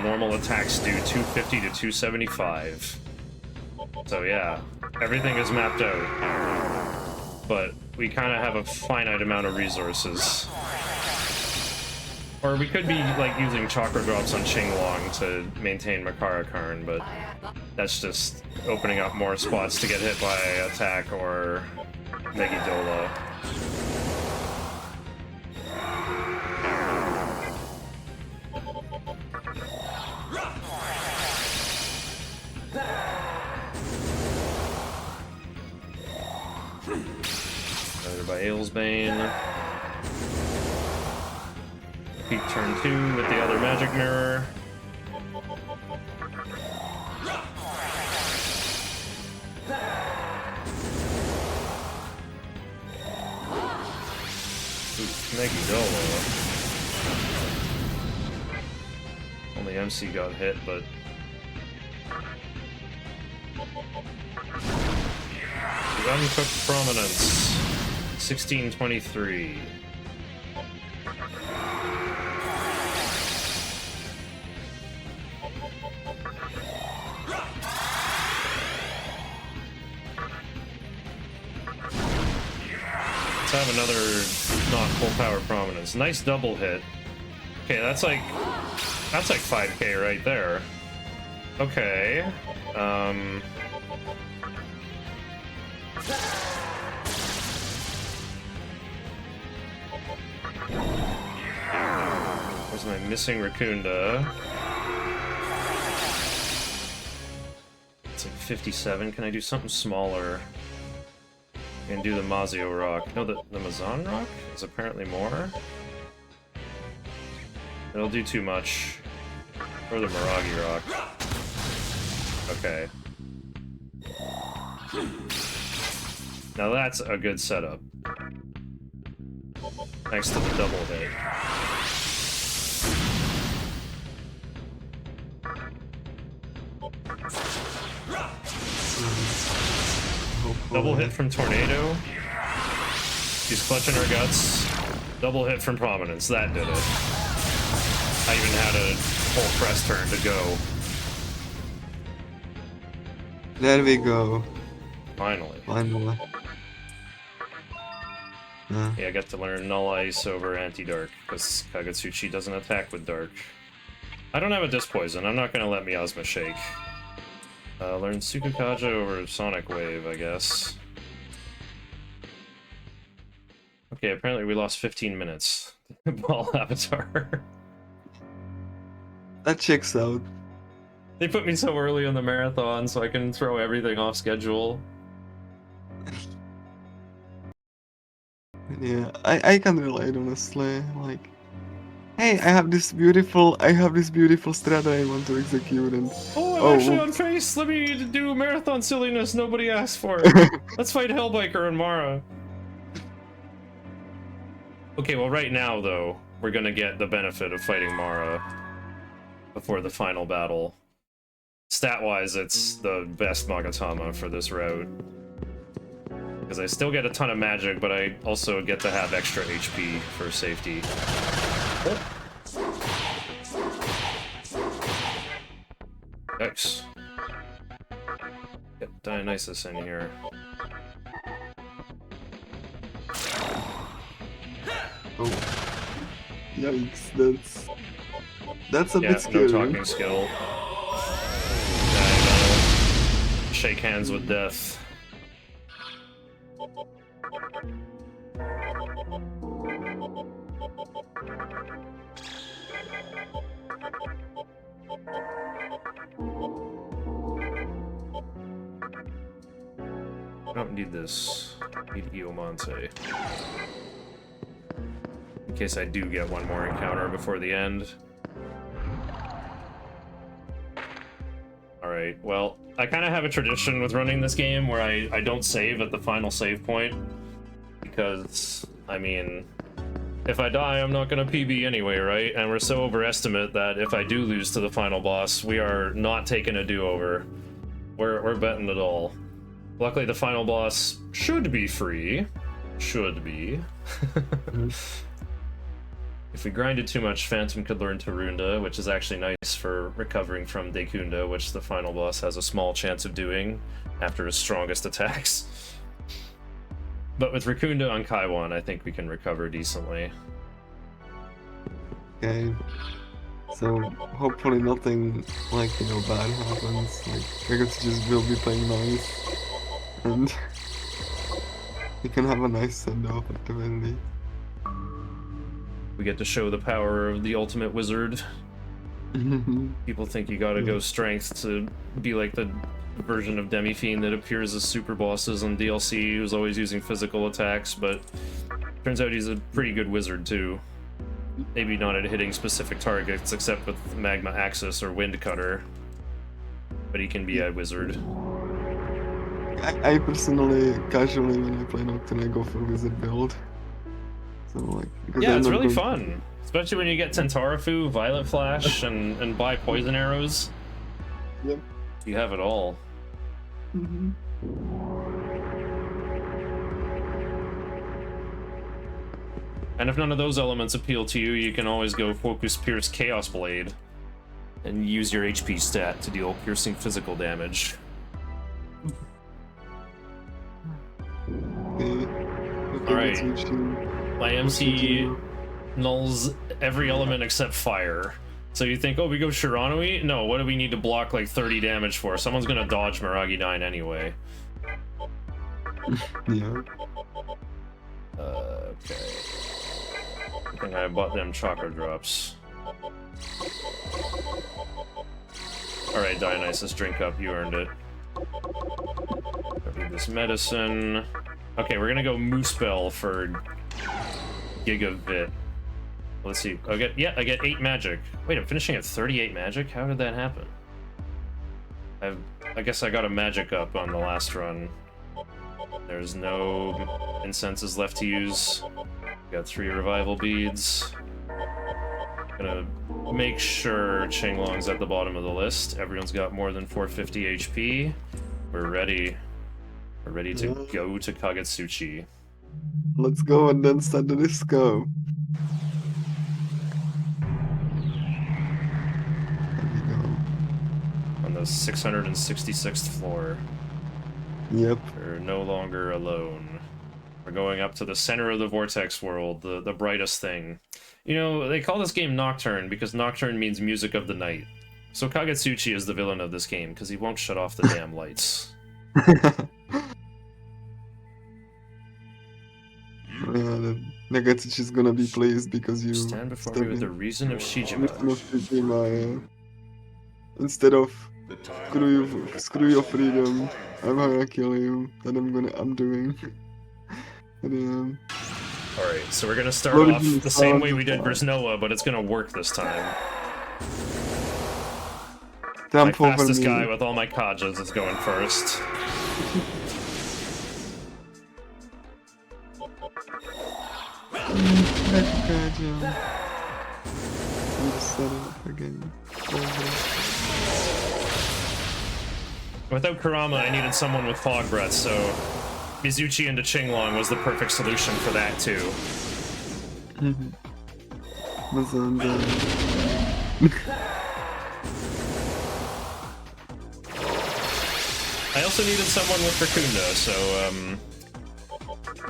Normal attacks do 250 to 275. So yeah, everything is mapped out. But we kind of have a finite amount of resources. Or we could be like using chakra drops on Qinglong to maintain Makara Karn, but that's just opening up more spots to get hit by attack or Megidola. Another by Ailsbane. Peak turn 2 with the other magic mirror. Megidola. Only MC got hit, but the Uncooked Prominence. 1623. Let's have another not full power Prominence. Nice double hit. Okay, that's like 5k right there. Okay. Where's my missing Raccoonda? It's like 57. Can I do something smaller? And do the Mazio Rock. No, the Mazan Rock is apparently more. It'll do too much. Or the Miragi Rock. Okay. Now that's a good setup. Thanks to the double hit. Double hit from Tornado. She's clutching her guts. Double hit from Prominence. That did it. I even had a full press turn to go. There we go. Finally. Finally. Yeah, I got to learn Null Ice over Anti-Dark, because Kagetsuchi doesn't attack with Dark. I don't have a Disc Poison. I'm not going to let Miasma shake. Learn Sukukaja over Sonic Wave, I guess. Okay, apparently we lost 15 minutes. Ball Avatar. That checks out. They put me so early in the marathon so I can throw everything off schedule. Yeah, I can relate, honestly. Like, hey, I have this beautiful strat I want to execute, and I'm actually on pace. Let me do marathon silliness nobody asked for. Let's fight Hellbiker and Mara. Okay, well right now though, we're gonna get the benefit of fighting Mara before the final battle. Stat-wise, it's the best Magatama for this route. Because I still get a ton of magic, but I also get to have extra HP for safety. Oh. Yikes. Get Dionysus in here. Oh. Yikes, that's a bit scary. No talking skill. Shake hands with death. I don't need this. I need Iomante. In case I do get one more encounter before the end. Alright, well, I kind of have a tradition with running this game where I don't save at the final save point. Because, I mean, if I die, I'm not gonna PB anyway, right? And we're so overestimate that if I do lose to the final boss, we are not taking a do-over. We're betting it all. Luckily, the final boss should be free. Should be. If we grinded too much, Phantom could learn Tarunda, which is actually nice for recovering from Dekunda, which the final boss has a small chance of doing after his strongest attacks. But with Rakunda on Kaiwan, I think we can recover decently. Okay. So hopefully nothing like, you know, bad happens. Like Kagutsuchi will be playing nice. And we can have a nice send-off at the very least. We get to show the power of the ultimate wizard. People think you gotta go strength to be like the version of Demi-Fiend that appears as super bosses on DLC, who's always using physical attacks, but turns out he's a pretty good wizard too. Maybe not at hitting specific targets, except with Magma Axis or Wind Cutter. But he can be a wizard. I personally, casually, when I play Nocturne, I go for wizard build. So like, yeah, it's really fun. Especially when you get Tentarafu, Violet Flash, and buy poison arrows. Yep. You have it all. Mm-hmm. And if none of those elements appeal to you, you can always go Focus Pierce Chaos Blade and use your HP stat to deal piercing physical damage. Alright. My MC nulls every element except fire. So you think, oh, we go Shiranui? No, what do we need to block like 30 damage for? Someone's gonna dodge Miragi 9 anyway. Yeah. Okay. I think I bought them chakra drops. Alright, Dionysus, drink up. You earned it. I need this medicine. Okay, we're gonna go Moosebell for Gigavit. Let's see. I get 8 magic. Wait, I'm finishing at 38 magic? How did that happen? I guess I got a magic up on the last run. There's no incenses left to use. Got 3 revival beads. Gonna make sure Qinglong's at the bottom of the list. Everyone's got more than 450 HP. We're ready. We're ready to go to Kagutsuchi. Let's go and then start the disco. There we go. On the 666th floor. Yep. We're no longer alone. We're going up to the center of the Vortex world, the brightest thing. You know, they call this game Nocturne because Nocturne means music of the night. So Kagutsuchi is the villain of this game because he won't shut off the damn lights. Yeah, Nagatsuchi's gonna be pleased because you stand before me with the reason of Shijima. Instead of screw your freedom, I'm gonna kill you. That I'm doing. And, Alright, so we're gonna start off the same way we did versus Noah, but it's gonna work this time. My fastest guy with all my Kajas is going first. Without Kurama, I needed someone with Fog Breath, so Mizuchi into Qinglong was the perfect solution for that, too. I also needed someone with Rakunda, so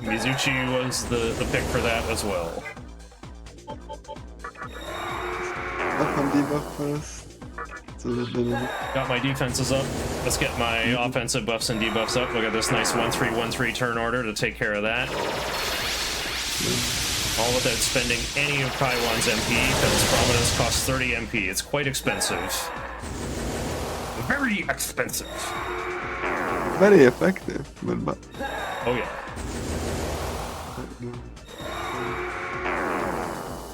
Mizuchi was the pick for that as well. Got my defenses up. Let's get my offensive buffs and debuffs up. Look at this nice 1-3-1-3 turn order to take care of that. All without spending any of Kaiwan's MP, because Prominence costs 30 MP. It's quite expensive. Very expensive. Very effective, but... Oh yeah.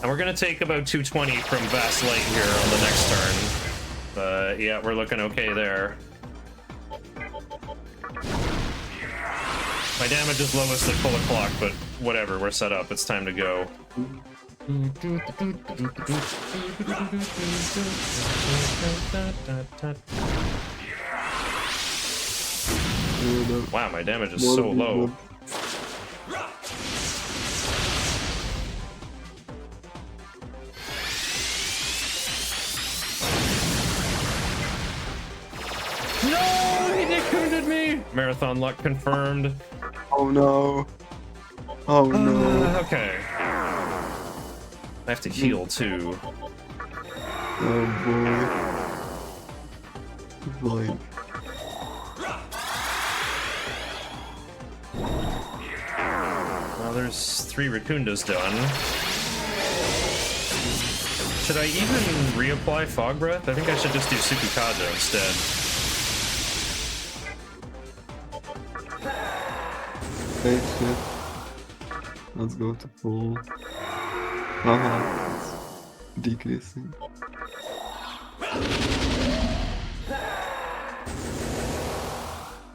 And we're gonna take about 220 from Vast Light here on the next turn. But yeah, we're looking okay there. My damage is lowest at full o'clock, but whatever, we're set up. It's time to go. Wow, my damage is so low. No, he decoded me. Marathon luck confirmed. Oh no. Oh no. Okay. I have to heal too. Oh boy. Like. Well, there's 3 Raccoondas done. Should I even reapply Fog Breath? I think I should just do Sukukaja instead. Great shit. Let's go to full. It's decreasing.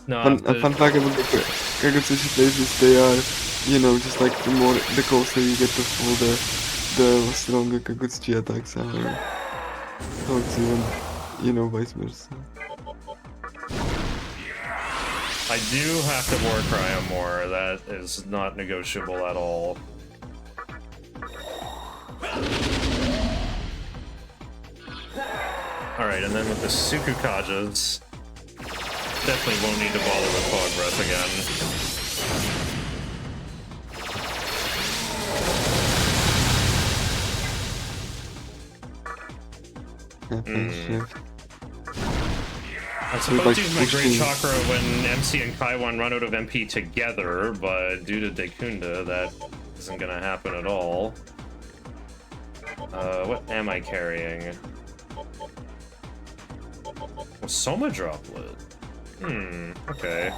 No, Fun fact about the Kagutsushi places, they are, you know, just like the closer you get to full, the stronger Kagutsuchi attacks are. So it's even, you know, vice versa. I do have to Warcry him more. That is not negotiable at all. Alright, and then with the Sukukajas, definitely won't need to bother with Fog Breath again. Shift. I'm supposed to use my Great Chakra when MC and Kaiwan run out of MP together, but due to Dekunda, that isn't gonna happen at all. What am I carrying? Oh, Soma Droplet. Okay.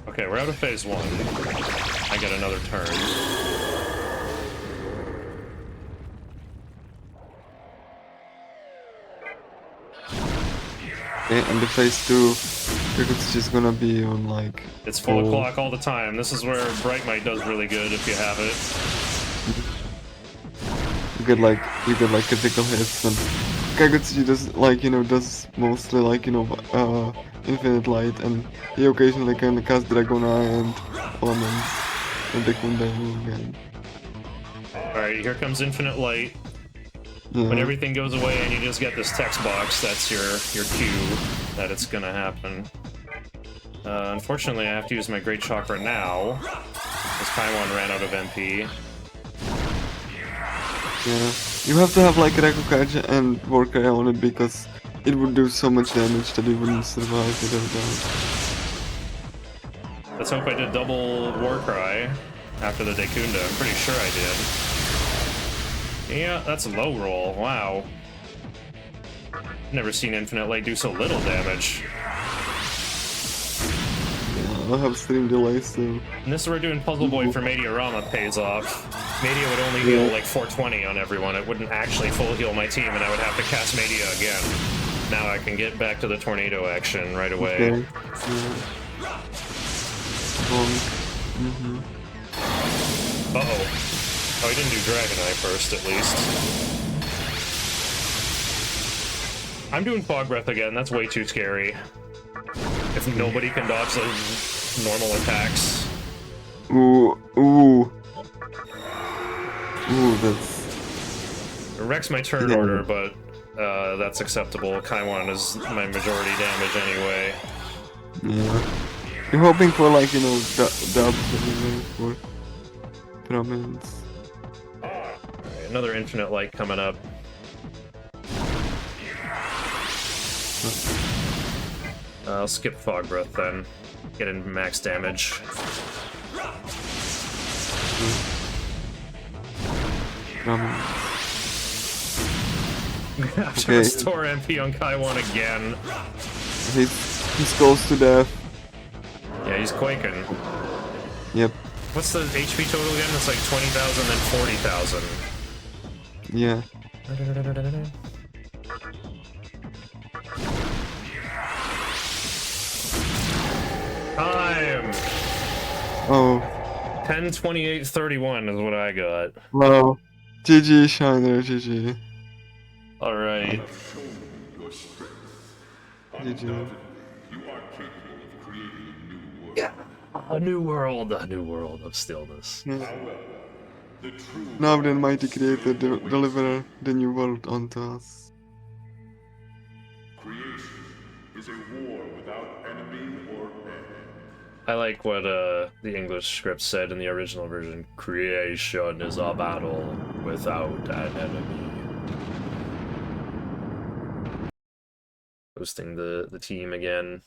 Okay, we're out of phase 1. I get another turn. Okay, and the phase 2, it's just gonna be on like... It's full o'clock all the time. This is where Bright Might does really good if you have it. You get like critical hits, and Kagutsuchi does like, you know, does mostly like, you know, Infinite Light, and he occasionally can cast Dragon Eye and Elements and Dekunda again. Alright, here comes Infinite Light. Yeah. When everything goes away and you just get this text box, that's your cue that it's gonna happen. Unfortunately, I have to use my Great Chakra now, because Kaiwan ran out of MP. Yeah, you have to have like Rakukaja and Warcry on it, because it would do so much damage that it wouldn't survive without that. Let's hope I did double Warcry after the Dekunda. I'm pretty sure I did. Yeah, that's a low roll. Wow. Never seen Infinite Light do so little damage. Yeah, I'll have stream delays too. And this is where doing Puzzle Boy for Mediarama pays off. Media would only heal like 420 on everyone. It wouldn't actually full heal my team, and I would have to cast Media again. Now I can get back to the tornado action right away. Okay. Yeah. Uh-oh. Oh, he didn't do Dragon Eye first, at least. I'm doing Fog Breath again. That's way too scary. If nobody can dodge those normal attacks. Ooh, that's... It wrecks my turn order, but that's acceptable. Kaiwan is my majority damage anyway. Yeah. You're hoping for, like, you know, dubs anyway for prominence. Alright, another Infinite Light coming up. I'll skip Fog Breath then. Get in max damage. Prominence. We have to Okay. restore MP on Kaiwan again. He's close to death. Yeah, he's quaking. Yep. What's the HP total again? It's like 20,000 and 40,000. Yeah. Time! Oh. 10:28:31 is what I got. Wow. GG, Shiner. GG. Alright. GG. A new world of stillness. Yeah. Now the mighty creator deliver the new world unto us. Creation is a war without enemy or end. I like what the English script said in the original version. Creation is a battle without an enemy. Hosting the team again.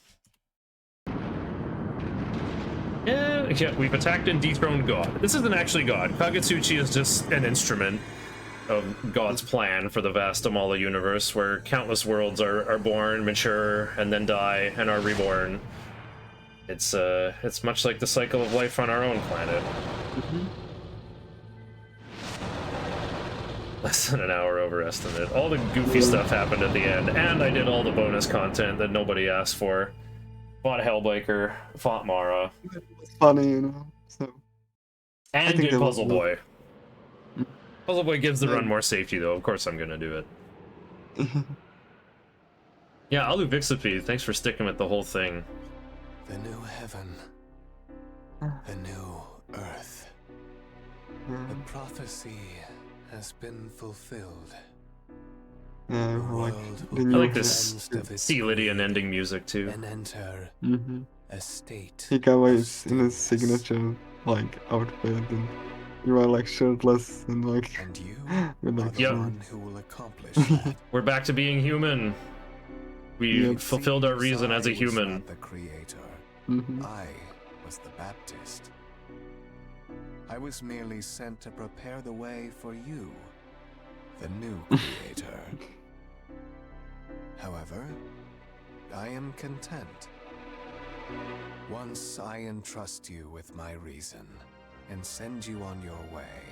Yeah, we've attacked and dethroned God. This isn't actually God. Kagetsuchi is just an instrument of God's plan for the vast Amala universe, where countless worlds are born, mature, and then die, and are reborn. It's much like the cycle of life on our own planet. Less than an hour overestimate. All the goofy stuff happened at the end, and I did all the bonus content that nobody asked for. Fought Hellbiker, fought Mara. It's funny, you know. So. And think did that was Puzzle cool. Boy. Puzzle Boy gives the Yeah. run more safety, though. Of course I'm gonna do it. Yeah, Alu Vixipede, thanks for sticking with the whole thing. The new heaven. The new earth. The prophecy has been fulfilled. Yeah, The like world the will new I like be this cleansed of its Sea Lydian greed ending music, too. and enter a state Hikawa of is in his stillness. signature like outfit, and you are like shirtless and like And you with are like the Yep. one who will accomplish that. We're back to being human. We Yep. fulfilled our Seems reason as a I was human. not the creator. Mhm. I was the Baptist. I was merely sent to prepare the way for you, the new creator. However, I am content. Once I entrust you with my reason and send you on your way,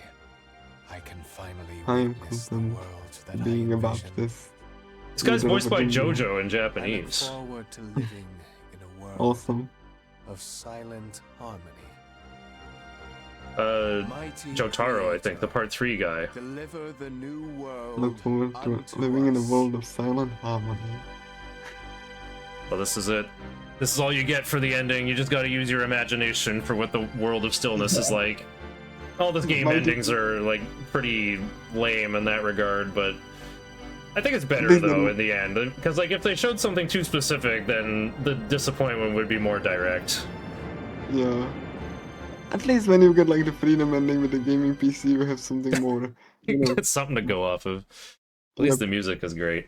I can finally I am witness the content world that being I a envision. Baptist. This guy's voiced by Delivered in- JoJo in I look Japanese. forward to living in a world Awesome. of silent harmony. Mighty Jotaro, I think, the Creator, part 3 guy. deliver the new world Look forward to unto living in a us. world of silent harmony. Well, this is it. This is all you get for the ending. You just gotta use your imagination for what the world of stillness is like. All the game Mighty- endings are, like, pretty lame in that regard, but I think it's better, They though, didn't- in the end. Because, like, if they showed something too specific, then the disappointment would be more direct. Yeah. At least when you get like the freedom ending with the gaming PC, you have something more. You know. It's something to go off of. At least Yep. the music is great.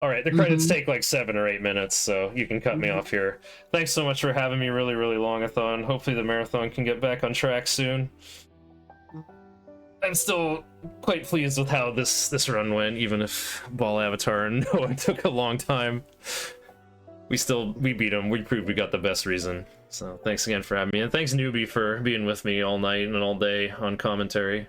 Alright, the credits Mhm. take like 7 or 8 minutes, so you can cut me off here. Thanks so much for having me really, really long-a-thon. Hopefully the marathon can get back on track soon. I'm still quite pleased with how this run went, even if Ball Avatar and Noah took a long time. We beat him. We proved we got the best reason. So thanks again for having me, and thanks Newbie for being with me all night and all day on commentary.